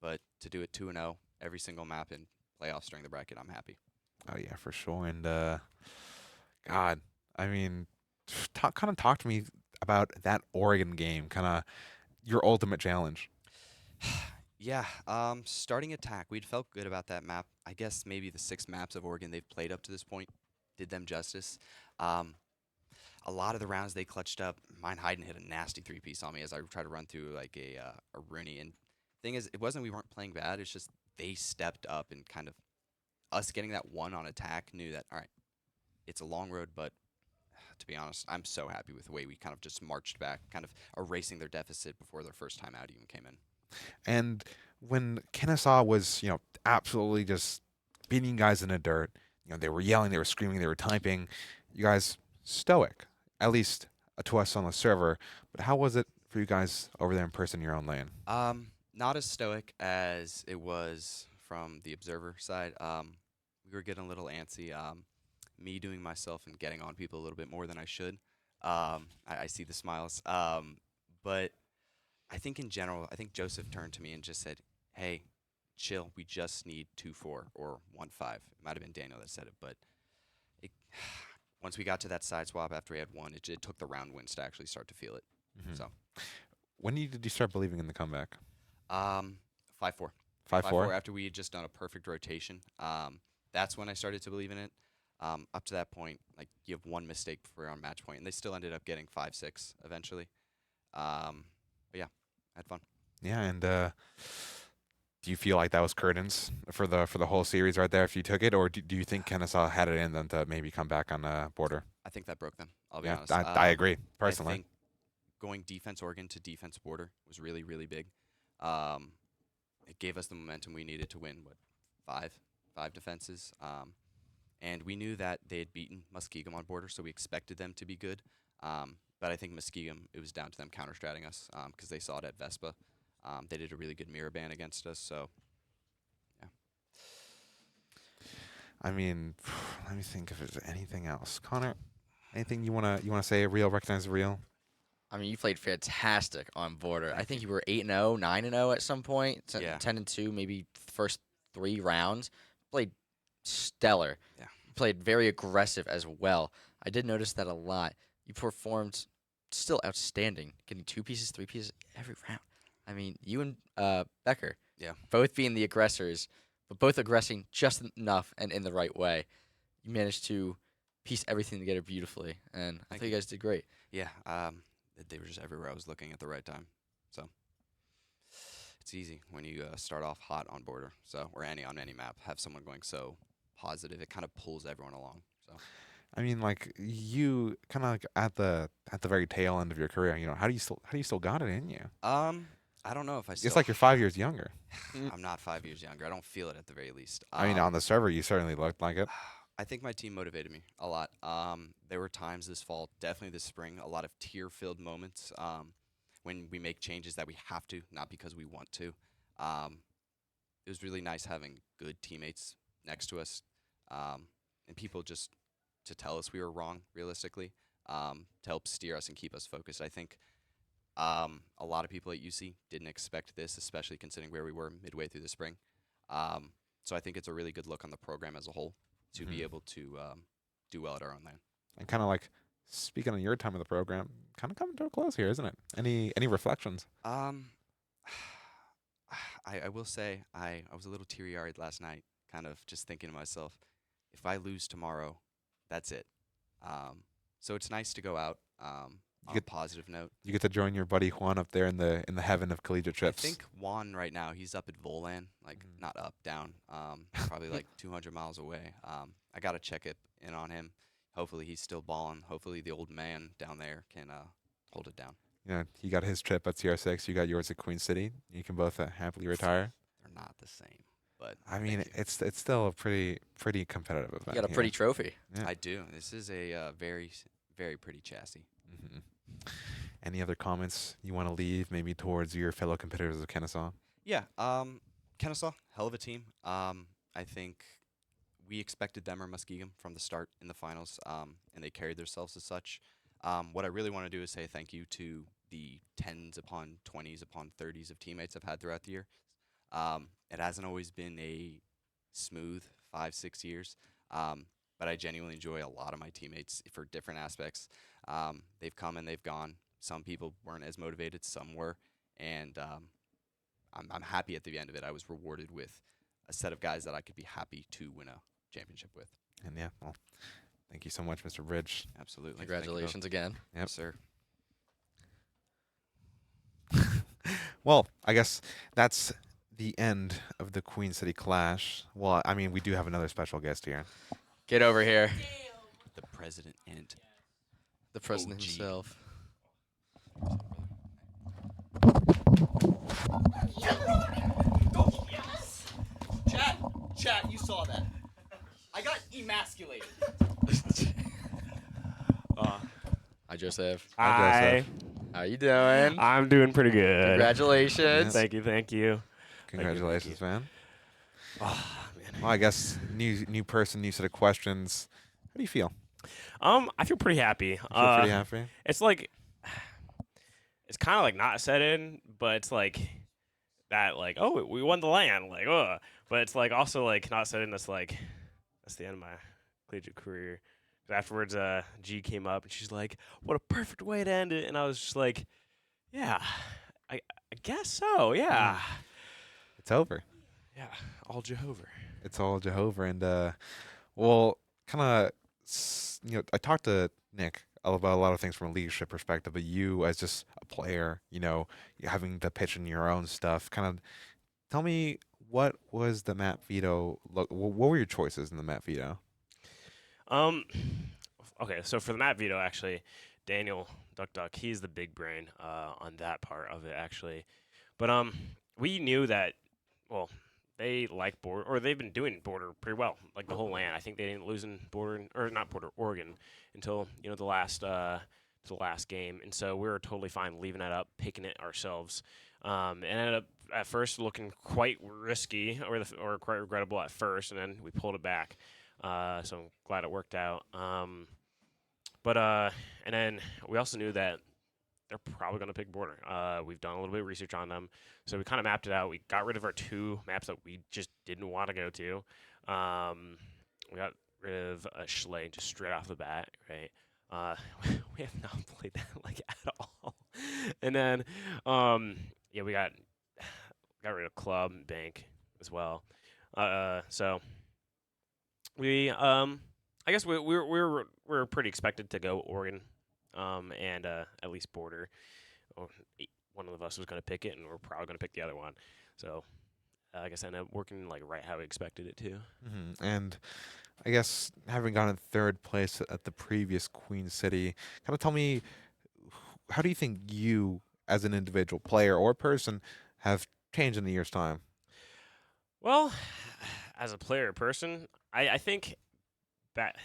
But to do it 2-0 every single map in playoffs during the bracket, I'm happy. Oh yeah, for sure. And God, I mean, kind of talk to me about that Oregon game. Kind of your ultimate challenge. Yeah. Starting attack, we'd felt good about that map. I guess maybe the 6 maps of Oregon they've played up to this point did them justice. A lot of the rounds they clutched up. Mine Hayden hit a nasty 3-piece on me as I tried to run through like a Rooney. And thing is, it wasn't we weren't playing bad. It's just they stepped up and kind of us getting that 1 on attack knew that, all right, it's a long road, but to be honest, I'm so happy with the way we kind of just marched back, kind of erasing their deficit before their first time out even came in. And when Kennesaw was, absolutely just beating guys in the dirt, they were yelling, they were screaming, they were typing. You guys stoic, at least to us on the server. But how was it for you guys over there in person in your own lane? Not as stoic as it was from the observer side. We were getting a little antsy. Me doing myself and getting on people a little bit more than I should. I see the smiles. But I think in general, I think Joseph turned to me and just said, hey, chill. We just need 2-4 or 1-5. It might have been Daniel that said it, but once we got to that side swap after we had 1, it took the round wins to actually start to feel it. So, when did you start believing in the comeback? 5-4. 5-4? After we had just done a perfect rotation. That's when I started to believe in it. Up to that point, like, you have 1 mistake before you're on match point, and they still ended up getting 5-6 eventually. But yeah, I had fun. Yeah, and do you feel like that was curtains for the whole series right there if you took it, or do you think Kennesaw had it in them to maybe come back on the border? I think that broke them. I'll be honest. I agree personally. I think going defense Oregon to defense border was really, really big. It gave us the momentum we needed to win. Five defenses. And we knew that they had beaten Muskegum on border, so we expected them to be good. But I think Muskegum, it was down to them counter-stratting us because they saw it at Vespa. They did a really good mirror ban against us, so yeah. I mean, let me think if there's anything else. Connor, anything you wanna say? Real, recognize real. I mean, you played fantastic on border. I think you were 8-0, 9-0 at some point. Yeah. 10-2, maybe first 3 rounds. Played stellar. Yeah. Played very aggressive as well. I did notice that a lot. You performed still outstanding, getting 2 pieces, 3 pieces every round. I mean, you and Becker, Yeah. both being the aggressors, but both aggressing just enough and in the right way. You managed to piece everything together beautifully, and I think you guys did great. Yeah. They were just everywhere I was looking at the right time. So it's easy when you start off hot on border. So or on any map, have someone going so positive, it kind of pulls everyone along. So I mean, like you kind of like at the very tail end of your career. How do you still got it in you? I don't know if I. Still It's like you're 5 years younger. I'm not 5 years younger. I don't feel it at the very least. I mean, on the server, you certainly looked like it. I think my team motivated me a lot. There were times this fall, definitely this spring, a lot of tear-filled moments when we make changes that we have to, not because we want to. It was really nice having good teammates next to us, and people just to tell us we were wrong, realistically, to help steer us and keep us focused. I think a lot of people at UC didn't expect this, especially considering where we were midway through the spring. So I think it's a really good look on the program as a whole to be able to do well at our own land. And kind of like speaking on your time of the program, kind of coming to a close here, isn't it? Any reflections? I will say I was a little teary-eyed last night, kind of just thinking to myself, if I lose tomorrow, that's it. So it's nice to go out on a positive note. You get to join your buddy Juan up there in the heaven of collegiate trips. I think Juan right now, he's up at Volan, like not up, down, probably like 200 miles away. I got to check it in on him. Hopefully he's still balling. Hopefully the old man down there can hold it down. He got his trip at CR6. You got yours at Queen City. You can both happily retire. They're not the same, but I mean, it's still a pretty competitive event. You got a pretty trophy. Yeah. I do. This is a very, very pretty chassis. Mm-hmm. Any other comments you want to leave, maybe towards your fellow competitors of Kennesaw? Yeah, Kennesaw, hell of a team. I think we expected them or Muskegon from the start in the finals, and they carried themselves as such. What I really want to do is say thank you to the 10s upon 20s upon 30s of teammates I've had throughout the year. It hasn't always been a smooth 5-6 years, but I genuinely enjoy a lot of my teammates for different aspects. They've come and they've gone. Some people weren't as motivated, some were, and I'm happy at the end of it. I was rewarded with a set of guys that I could be happy to win a championship with. And yeah, well, thank you so much, Mr. Bridge. Absolutely. Congratulations again. Yep. Yes, sir. Well, I guess that's the end of the Queen City Clash. Well, I mean, we do have another special guest here. Get over here. The president and the president OG. himself. Yes. Chat, you saw that. I got emasculated. Hi, Joseph. Hi. How you doing? I'm doing pretty good. Congratulations. Thank you. Congratulations, man. Oh, man. Well, I guess new person, new set of questions. How do you feel? I feel pretty happy. You feel pretty happy? It's like it's kind of like not set in, but it's like that, like, oh, we won the land, like, oh, but it's like also like not set in. That's like that's the end of my collegiate career. Afterwards, G came up and she's like, "What a perfect way to end it," and I was just like, "Yeah, I guess so, yeah." It's over. Yeah, all Jehovah. It's all Jehovah, and well, kind of, I talked to Nick about a lot of things from a leadership perspective, but you as just a player, having to pitch in your own stuff, kind of tell me what was the map veto? What were your choices in the map veto? Okay, so for the map veto, actually, Daniel Duck, he's the big brain on that part of it, actually. But we knew that, well, they like border, or they've been doing border pretty well, like the whole land. I think they didn't lose in Oregon until the last game, and so we were totally fine leaving that up, picking it ourselves. It ended up at first looking quite risky, or quite regrettable at first, and then we pulled it back. So I'm glad it worked out. But and then we also knew that they're probably going to pick border. We've done a little bit of research on them, so we kind of mapped it out. We got rid of our 2 maps that we just didn't want to go to. We got rid of Schley just straight off the bat, right? We have not played that like at all. And then, yeah, we got rid of Club and Bank as well. So we, I guess we're pretty expected to go Oregon, and at least border. Or one of us was going to pick it, and we're probably going to pick the other one. So I guess I ended up working like right how we expected it to. And I guess having gotten 3rd place at the previous Queen City, kind of tell me, how do you think you, as an individual player or person, have changed in the year's time? Well, as a player or person, I think that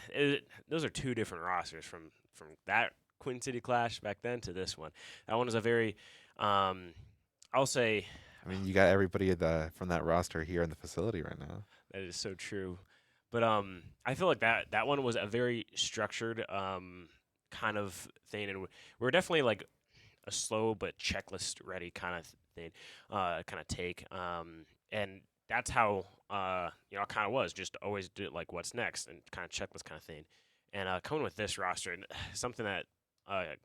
those are 2 different rosters from that Queen City Clash back then to this one. That one is a very, I'll say. I mean, you got everybody from that roster here in the facility right now. That is so true. But I feel like that one was a very structured kind of thing, and we're definitely like a slow but checklist ready kind of thing, kind of take. And that's how it kind of was, just always do it like what's next and kind of checklist kind of thing. And coming with this roster, and something that a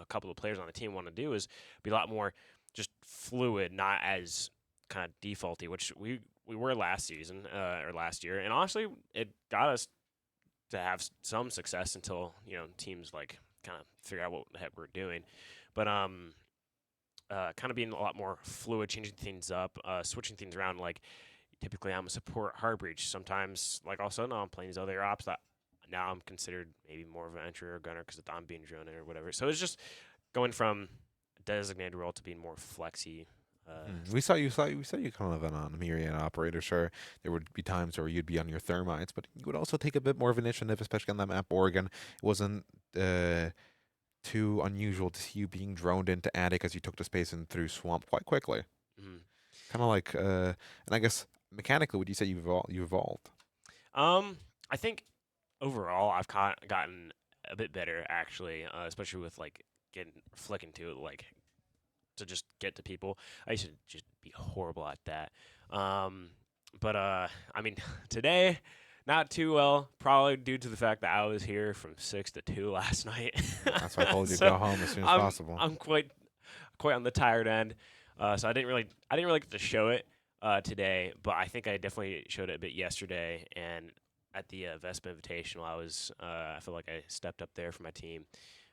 couple of players on the team want to do is be a lot more just fluid, not as kind of defaulty, which we were last season or last year, and honestly, it got us to have some success until teams like kind of figure out what the heck we're doing. But kind of being a lot more fluid, changing things up, switching things around. Like typically, I'm a support hard breach. Sometimes, like all of a sudden, I'm playing these other ops that now I'm considered maybe more of an entry or gunner because I'm being drone or whatever. So it's just going from a designated role to being more flexy. We saw you kind of on a Myriad operator. Sure, there would be times where you'd be on your thermites, but you would also take a bit more of initiative, especially on that map Oregon. It wasn't too unusual to see you being droned into attic as you took the space and through swamp quite quickly. Kind of like, and I guess mechanically, would you say you evolved? I think overall, I've gotten a bit better actually, especially with like flicking to it, like to just get to people. I used to just be horrible at that. But I mean, today, not too well, probably due to the fact that I was here from 6 to 2 last night. That's why I told you to go home as soon as possible. I'm quite on the tired end, so I didn't really get to show it today, but I think I definitely showed it a bit yesterday. And at the Vespa Invitational, I feel like I stepped up there for my team.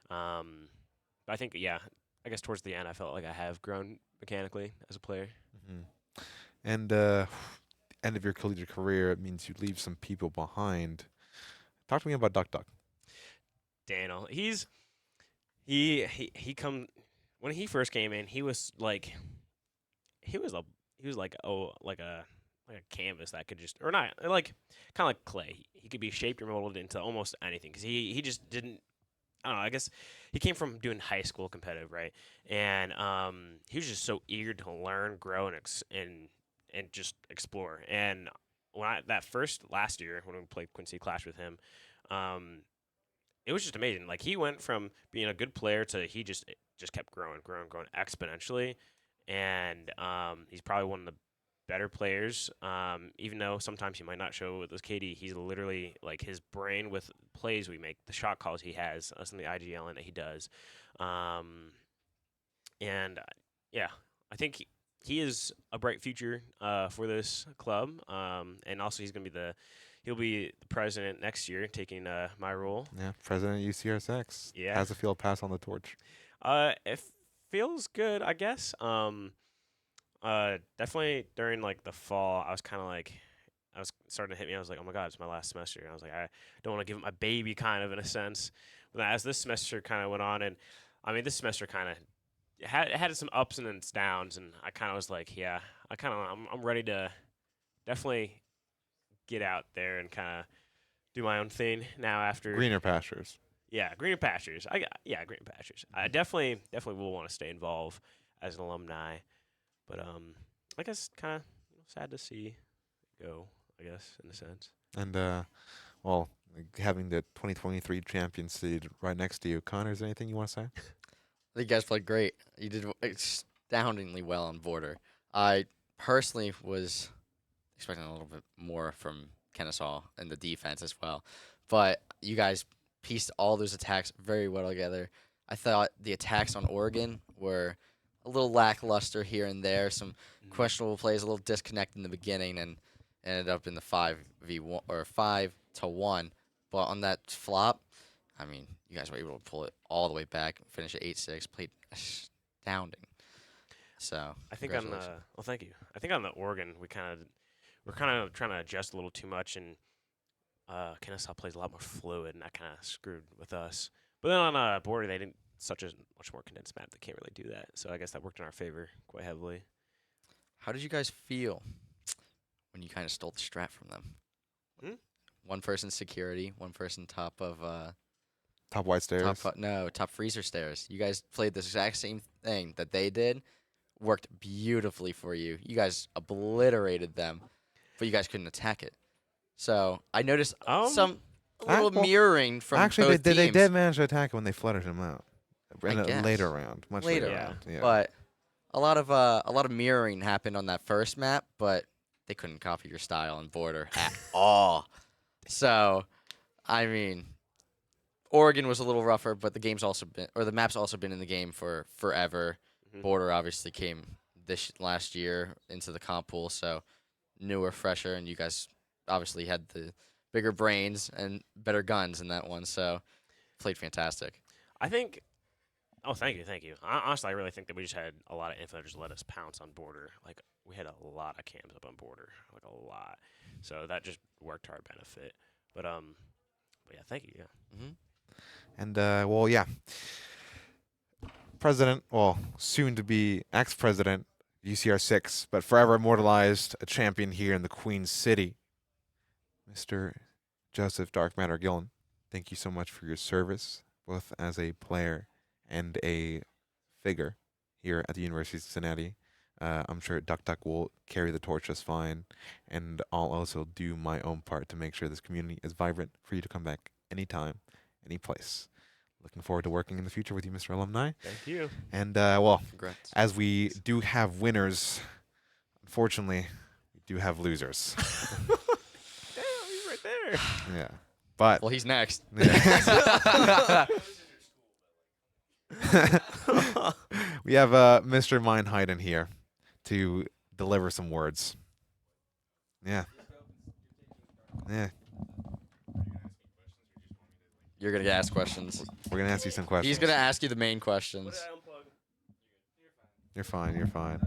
But I think I guess towards the end, I felt like I have grown mechanically as a player. And end of your collegiate career, it means you leave some people behind. Talk to me about Duck Duck. Daniel, he come when he first came in, he was like a canvas that could just, or not, like kind of like clay. He could be shaped or molded into almost anything because he just didn't. I don't know. I guess he came from doing high school competitive, right? And he was just so eager to learn, grow, and just explore. And when last year when we played Quincy Clash with him, it was just amazing. Like he went from being a good player to he just kept growing exponentially. And he's probably one of the better players, even though sometimes he might not show with his KD. He's literally like his brain with plays we make, the shot calls he has, some of the IGL that he does, and I think he is a bright future for this club, and also he'll be the president next year, taking my role. Yeah, president of UCRSX. Yeah, how's it feel to pass on the torch? It feels good, I guess. Definitely during like the fall, I was starting to hit me. I was like, oh my God, it's my last semester. And I was like, I don't want to give it my baby kind of in a sense. But as this semester kind of went on, and I mean, this semester kind of had some ups and its downs. And I kind of was like, yeah, I'm ready to definitely get out there and kind of do my own thing now after greener pastures. Yeah, greener pastures. Greener pastures. I definitely will want to stay involved as an alumni. But I guess kind of sad to see go, I guess, in a sense. And well, having the 2023 champion seed right next to you, Connor, is there anything you want to say? I think you guys played great. You did astoundingly well on border. I personally was expecting a little bit more from Kennesaw and the defense as well, but you guys pieced all those attacks very well together. I thought the attacks on Oregon were a little lackluster here and there, some questionable plays, a little disconnect in the beginning, and ended up in the 5v1 or 5-1. But on that flop, I mean, you guys were able to pull it all the way back, finish at 8-6, played astounding. So I think on the thank you. I think on the Oregon we're kind of trying to adjust a little too much, and Kennesaw plays a lot more fluid, and that kind of screwed with us. But then on border they didn't such a much more condensed map. They can't really do that. So I guess that worked in our favor quite heavily. How did you guys feel when you kind of stole the strat from them? One person security, one person top of top white stairs. Top freezer stairs. You guys played the exact same thing that they did. Worked beautifully for you. You guys obliterated them, but you guys couldn't attack it. So I noticed some little mirroring from actually both they teams. did manage to attack it when they fluttered him out in I a guess. later round, much later round. round. Yeah. But a lot of mirroring happened on that first map, but they couldn't copy your style and border at all. So, I mean, Oregon was a little rougher, but the map's also been in the game for forever. Border obviously came last year into the comp pool, so newer, fresher, and you guys obviously had the bigger brains and better guns in that one, so played fantastic. I think. Oh, thank you. Honestly, I really think that we just had a lot of info just let us pounce on border. Like we had a lot of camps up on border, like a lot. So that just worked to our benefit. But yeah, thank you. Yeah. And well, yeah. President, well, soon to be ex-president, UCR6, but forever immortalized, a champion here in the Queen City, Mr. Joseph Dark Matter Gillen. Thank you so much for your service, both as a player and a figure here at the University of Cincinnati. I'm sure Duck Duck will carry the torch just fine, and I'll also do my own part to make sure this community is vibrant for you to come back anytime, any place. Looking forward to working in the future with you, Mr. Alumni. Thank you. And, well, Congrats. as we do have winners, unfortunately, we do have losers. Damn, he's right there. Yeah. But well, he's next. Yeah. We have Mr. Mindhiden here to deliver some words. Yeah. Yeah. You're going to ask questions. We're going to ask you some questions. He's going to ask you the main questions. You're fine. You're fine.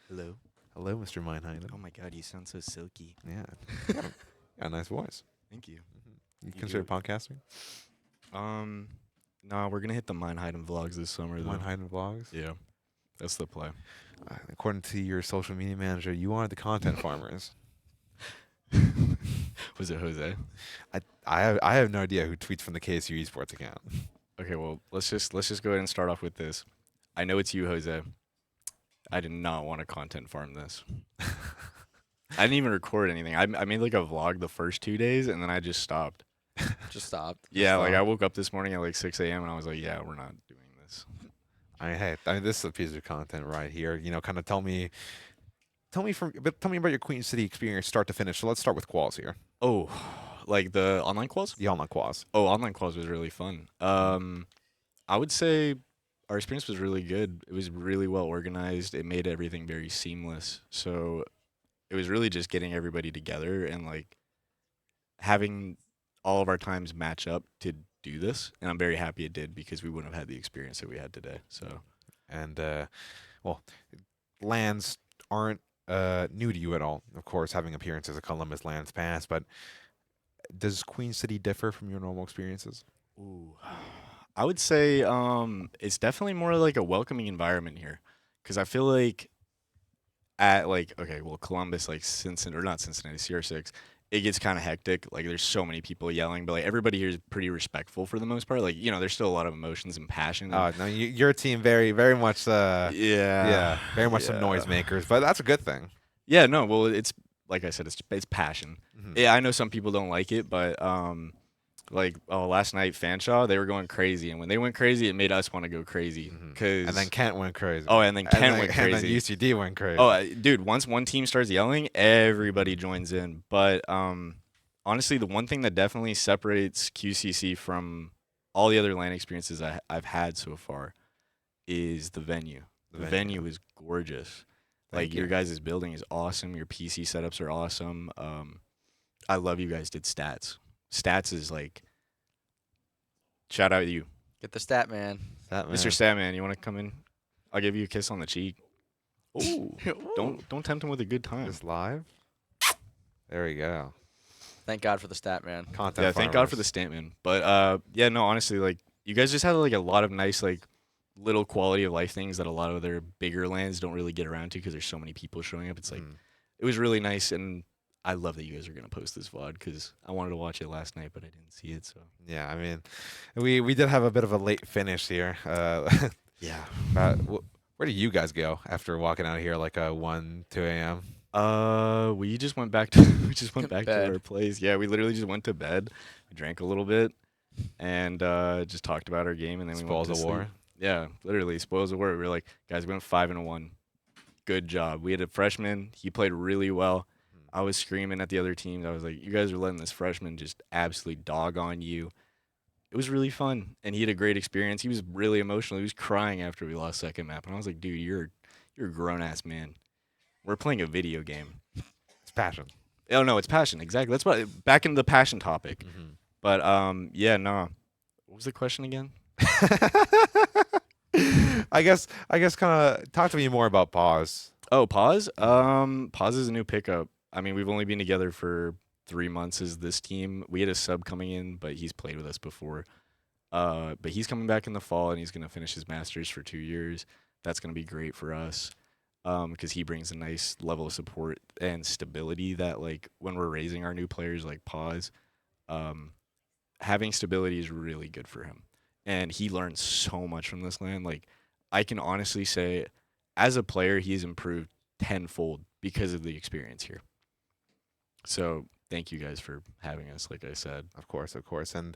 Hello. Hello, Mr. Mindhiden. Oh my God, you sound so silky. Yeah. Got a nice voice. Thank you. You consider podcasting? No, we're gonna hit the Mindhiden vlogs this summer. Though. Mindhiden vlogs? Yeah, that's the play. According to your social media manager, you are the content farmers. Was it Jose? I have no idea who tweets from the KSU Esports account. Okay, well let's just go ahead and start off with this. I know it's you, Jose. I did not want to content farm this. I didn't even record anything. I made like a vlog the first 2 days and then I just stopped. Just stopped. Yeah, like I woke up this morning at like 6 a.m. and I was like, yeah, we're not doing this. I mean, this is a piece of content right here. You know, kind of tell me about your Queen City experience, start to finish. So let's start with quals here. Oh, like the online quals? The online quals. Oh, online quals was really fun. I would say our experience was really good. It was really well organized. It made everything very seamless. So it was really just getting everybody together and like having all of our times match up to do this, and I'm very happy it did because we wouldn't have had the experience that we had today. So, and well, lands aren't new to you at all. Of course, having appearances at Columbus Lands Pass, but does Queen City differ from your normal experiences? Ooh, I would say it's definitely more like a welcoming environment here, because I feel like at like Columbus, like Cincinnati, or not Cincinnati, CR6. It gets kind of hectic. Like, there's so many people yelling, but like everybody here is pretty respectful for the most part. Like, you know, there's still a lot of emotions and passion. Oh no, your team very much. Yeah, very much some noisemakers, but that's a good thing. Yeah, no, well, it's like I said, it's passion. Mhm. Yeah, I know some people don't like it, but last night Fanshawe, they were going crazy, and when they went crazy, it made us want to go crazy. And then Kent went crazy. Oh, and then Kent went And then crazy. UCD went crazy. Oh, dude, once one team starts yelling, everybody joins in. But honestly, the one thing that definitely separates QCC from all the other LAN experiences I've had so far is the venue. The venue is gorgeous. Thank Your you. guys' building is awesome. Your PC setups are awesome. I love you guys did stats. Stats is like, shout out to you. Get the stat man. Mr. Statman, you want to come in? I'll give you a kiss on the cheek. Ooh. Don't tempt him with a good time. Just live. There we go. Thank God for the stat man. Content Yeah, thank God for the Statman. But yeah, no, honestly, like you guys just had like a lot of nice like little quality of life things that a lot of other bigger lands don't really get around to because there's so many people showing up. It's like it was really nice, and I love that you guys are gonna post this VOD because I wanted to watch it last night, but I didn't see it. So Yeah, I mean, we did have a bit of a late finish here. Yeah. Where do you guys go after walking out of here like 1, 2 a.m.? We just went back to to Bed. our place. Yeah, we literally just went to bed. We drank a little bit and just talked about our game, and then we Spoils went to of war. sleep. Yeah, literally spoils of war. We were like, guys, we went 5-1. Good job. We had a freshman. He played really well. I was screaming at the other teams. I was like, you guys are letting this freshman just absolutely dog on you. It was really fun, and he had a great experience. He was really emotional. He was crying after we lost second map, and I was like, dude, you're a grown ass man. We're playing a video game. It's passion. Oh no, it's passion. Exactly. That's what back into the passion topic. Mm-hmm. But yeah, no. What was the question again? I guess kind of talk to me more about Pause. Oh, Pause. Pause is a new pickup. I mean, we've only been together for 3 months as this team. We had a sub coming in, but he's played with us before. But he's coming back in the fall, and he's gonna finish his masters for 2 years. That's gonna be great for us. Because he brings a nice level of support and stability that, like, when we're raising our new players, like Pause, having stability is really good for him. And he learns so much from this land. Like, I can honestly say, as a player, he's improved tenfold because of the experience here. So thank you guys for having us, like I said. Of course. And,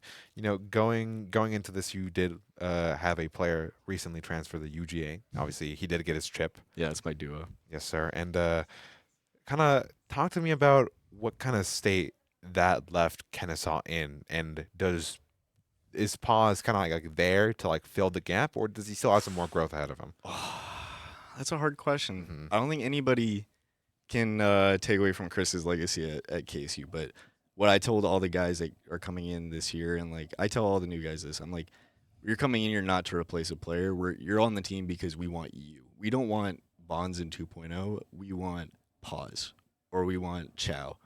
going into this, you did have a player recently transfer the UGA. Obviously, he did get his chip. Yeah, it's my duo. Yes, sir. And kind of talk to me about what kind of state that left Kennesaw in, and is Pause kind of like there to like fill the gap, or does he still have some more growth ahead of him? That's a hard question. I don't think anybody can take away from Chris's legacy at KSU, but what I told all the guys that are coming in this year, and like I tell all the new guys this, I'm like, you're coming in, you're not to replace a player. You're on the team because we want you. We don't want Bonds in 2.0. We want Pause, or we want Chow.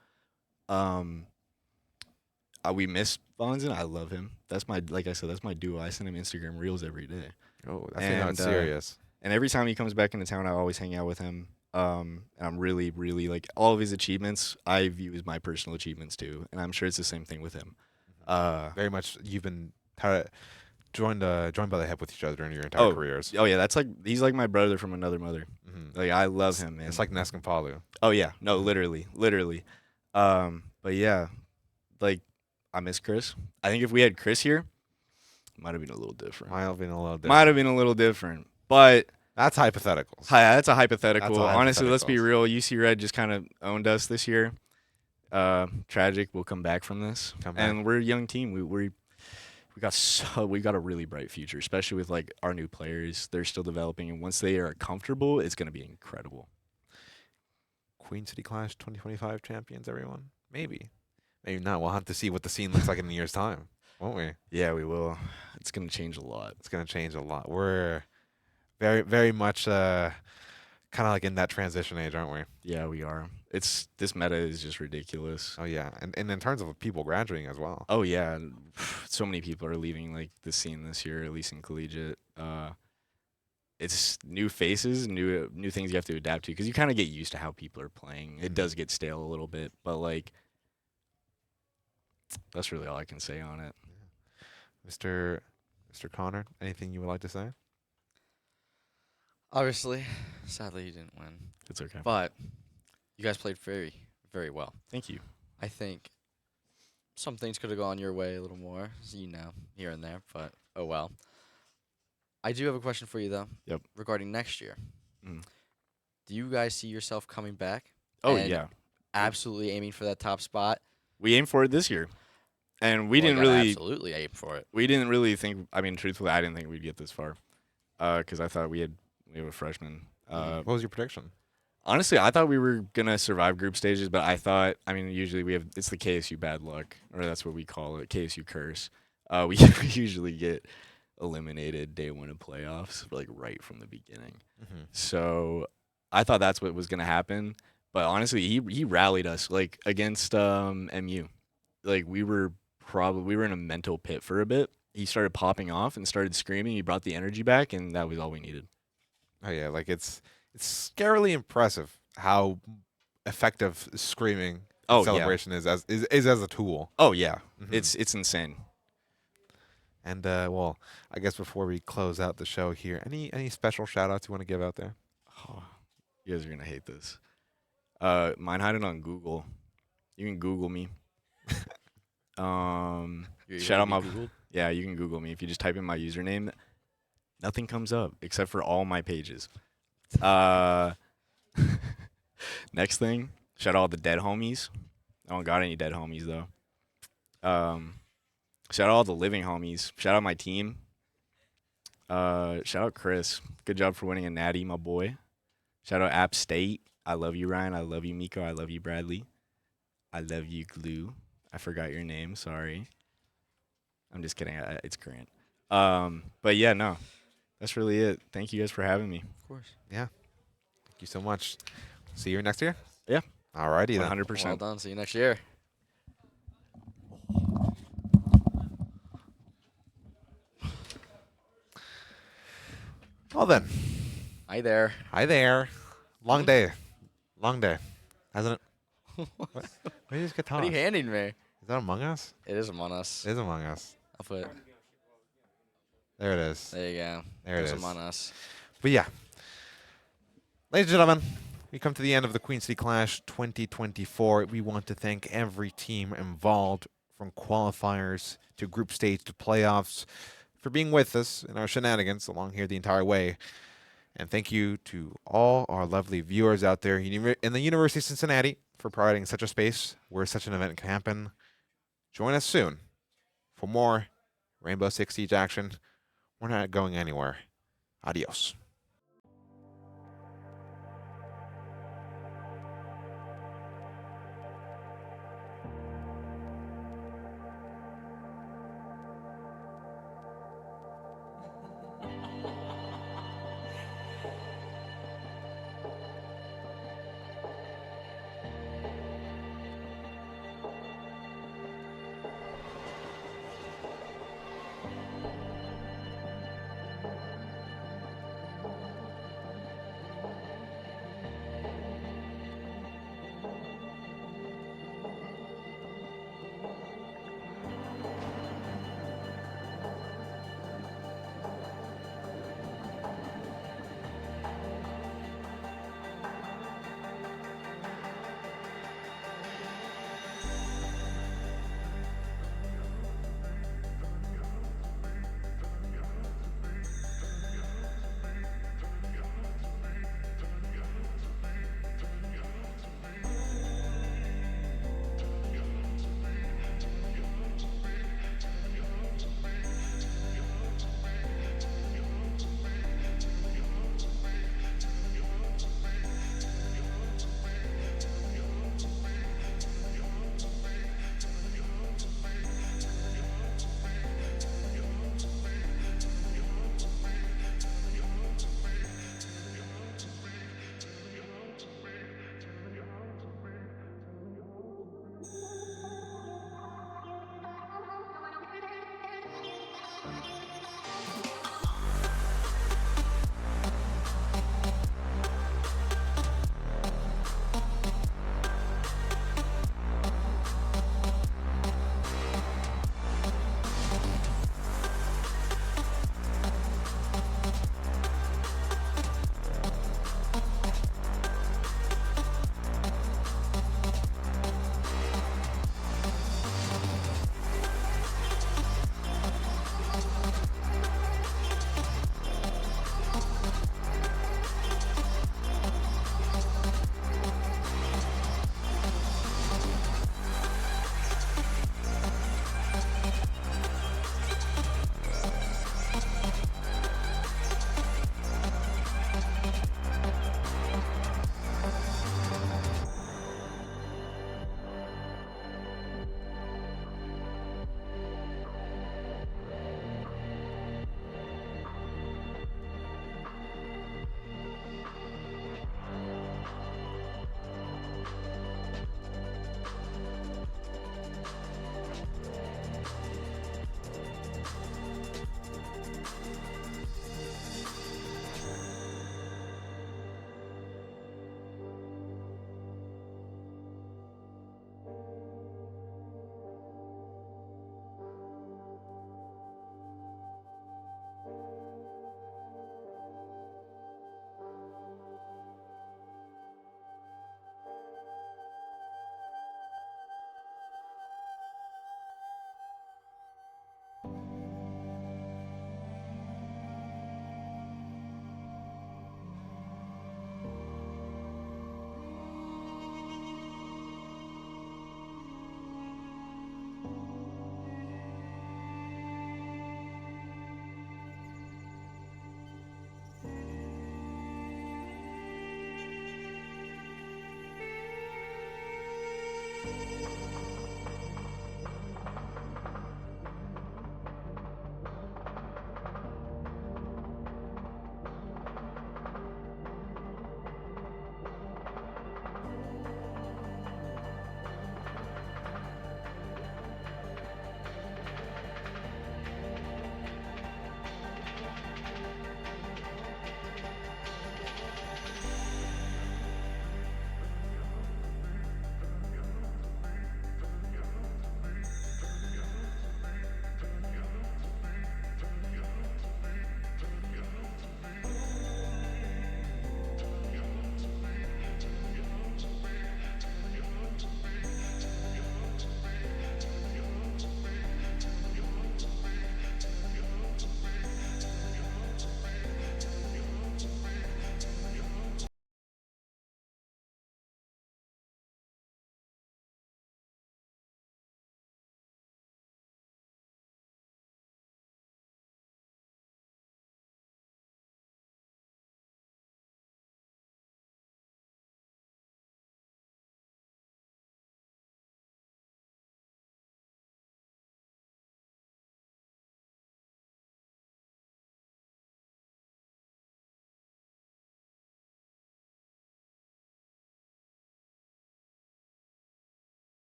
We miss Bonds, and I love him. Like I said, that's my duo. I send him Instagram reels every day. Oh, that's serious. And every time he comes back into town, I always hang out with him. And I'm really, really like all of his achievements I view as my personal achievements too. And I'm sure it's the same thing with him. Very much. You've been joined by the hip with each other during your entire careers. Oh yeah, he's like my brother from another mother. Mhm. Like I love him, man. It's like Nesk and Palu. Oh yeah, no, literally. But yeah, like I miss Chris. I think if we had Chris here, it might have been a little different. Might have been a little different. But that's hypothetical. Hi, that's a hypothetical. That's a Honestly, let's be hypothetical. real. UC Red just kind of owned us this year. Tragic. We'll come back from this, and we're a young team. We got a really bright future, especially with like our new players. They're still developing, and once they are comfortable, it's going to be incredible. Queen City Clash 2025 champions, everyone. Maybe not. We'll have to see what the scene looks like in a year's time, won't we? Yeah, we will. It's going to change a lot. We're very, very much kind of like in that transition age, aren't we? Yeah, we are. This meta is just ridiculous. Oh yeah, and in terms of people graduating as well. Oh yeah, so many people are leaving like the scene this year, at least in collegiate. It's new faces, new things you have to adapt to because you kind of get used to how people are playing. It does get stale a little bit, but like that's really all I can say on it. Mr. Connor, anything you would like to say? Obviously, sadly, you didn't win. It's okay. But you guys played very, very well. Thank you. I think some things could have gone your way a little more, here and there, but oh well. I do have a question for you, though. Yep. Regarding next year. Mm. Do you guys see yourself coming back? Oh, and yeah. Absolutely aiming for that top spot? We aimed for it this year. And we Well, didn't you gotta really absolutely aim for it. We didn't really think. I mean, truthfully, I didn't think we'd get this far, because I thought we have a freshman. What was your prediction? Honestly, I thought we were gonna survive group stages, but I thought. I mean, usually it's the KSU bad luck, or that's what we call it, KSU curse. We usually get eliminated day one of playoffs, like right from the beginning. Mhm. So I thought that's what was gonna happen. But honestly, he rallied us like against MU. Like we were in a mental pit for a bit. He started popping off and started screaming. He brought the energy back, and that was all we needed. Oh yeah, like it's scarily impressive how effective screaming celebration is as a tool. Oh yeah, Mhm. it's insane. And well, I guess before we close out the show here, any special shout outs you want to give out there? Oh, you guys are gonna hate this. Mine hide it on Google. You can Google me. Shout out my yeah, you can Google me if you just type in my username. Nothing comes up except for all my pages. Next thing, shout out all the dead homies. I don't got any dead homies though. Shout out all the living homies. Shout out my team. Shout out Chris. Good job for winning a natty, my boy. Shout out App State. I love you, Ryan. I love you, Miko. I love you, Bradley. I love you, Glue. I forgot your name. Sorry. I'm just kidding. It's Grant. But yeah, no. That's really it. Thank you guys for having me. Of course. Yeah. Thank you so much. See you next year? Yeah. Alrighty then. 100%. Well done. See you next year. Well then. Hi there. Hi there. Long day. Long day. Hasn't it? What did you just get What are you tossed? handing me? Is that Among Us? It is Among Us. It is Among Us. I'll put. There it is. There you go. There it It's is. Among Us. But yeah. Ladies and gentlemen, we come to the end of the Queen City Clash 2024. We want to thank every team involved, from qualifiers to group stage to playoffs, for being with us in our shenanigans along here the entire way. And thank you to all our lovely viewers out there in the University of Cincinnati for providing such a space where such an event can happen. Join us soon for more Rainbow Six Siege action. We're not going anywhere. Adios.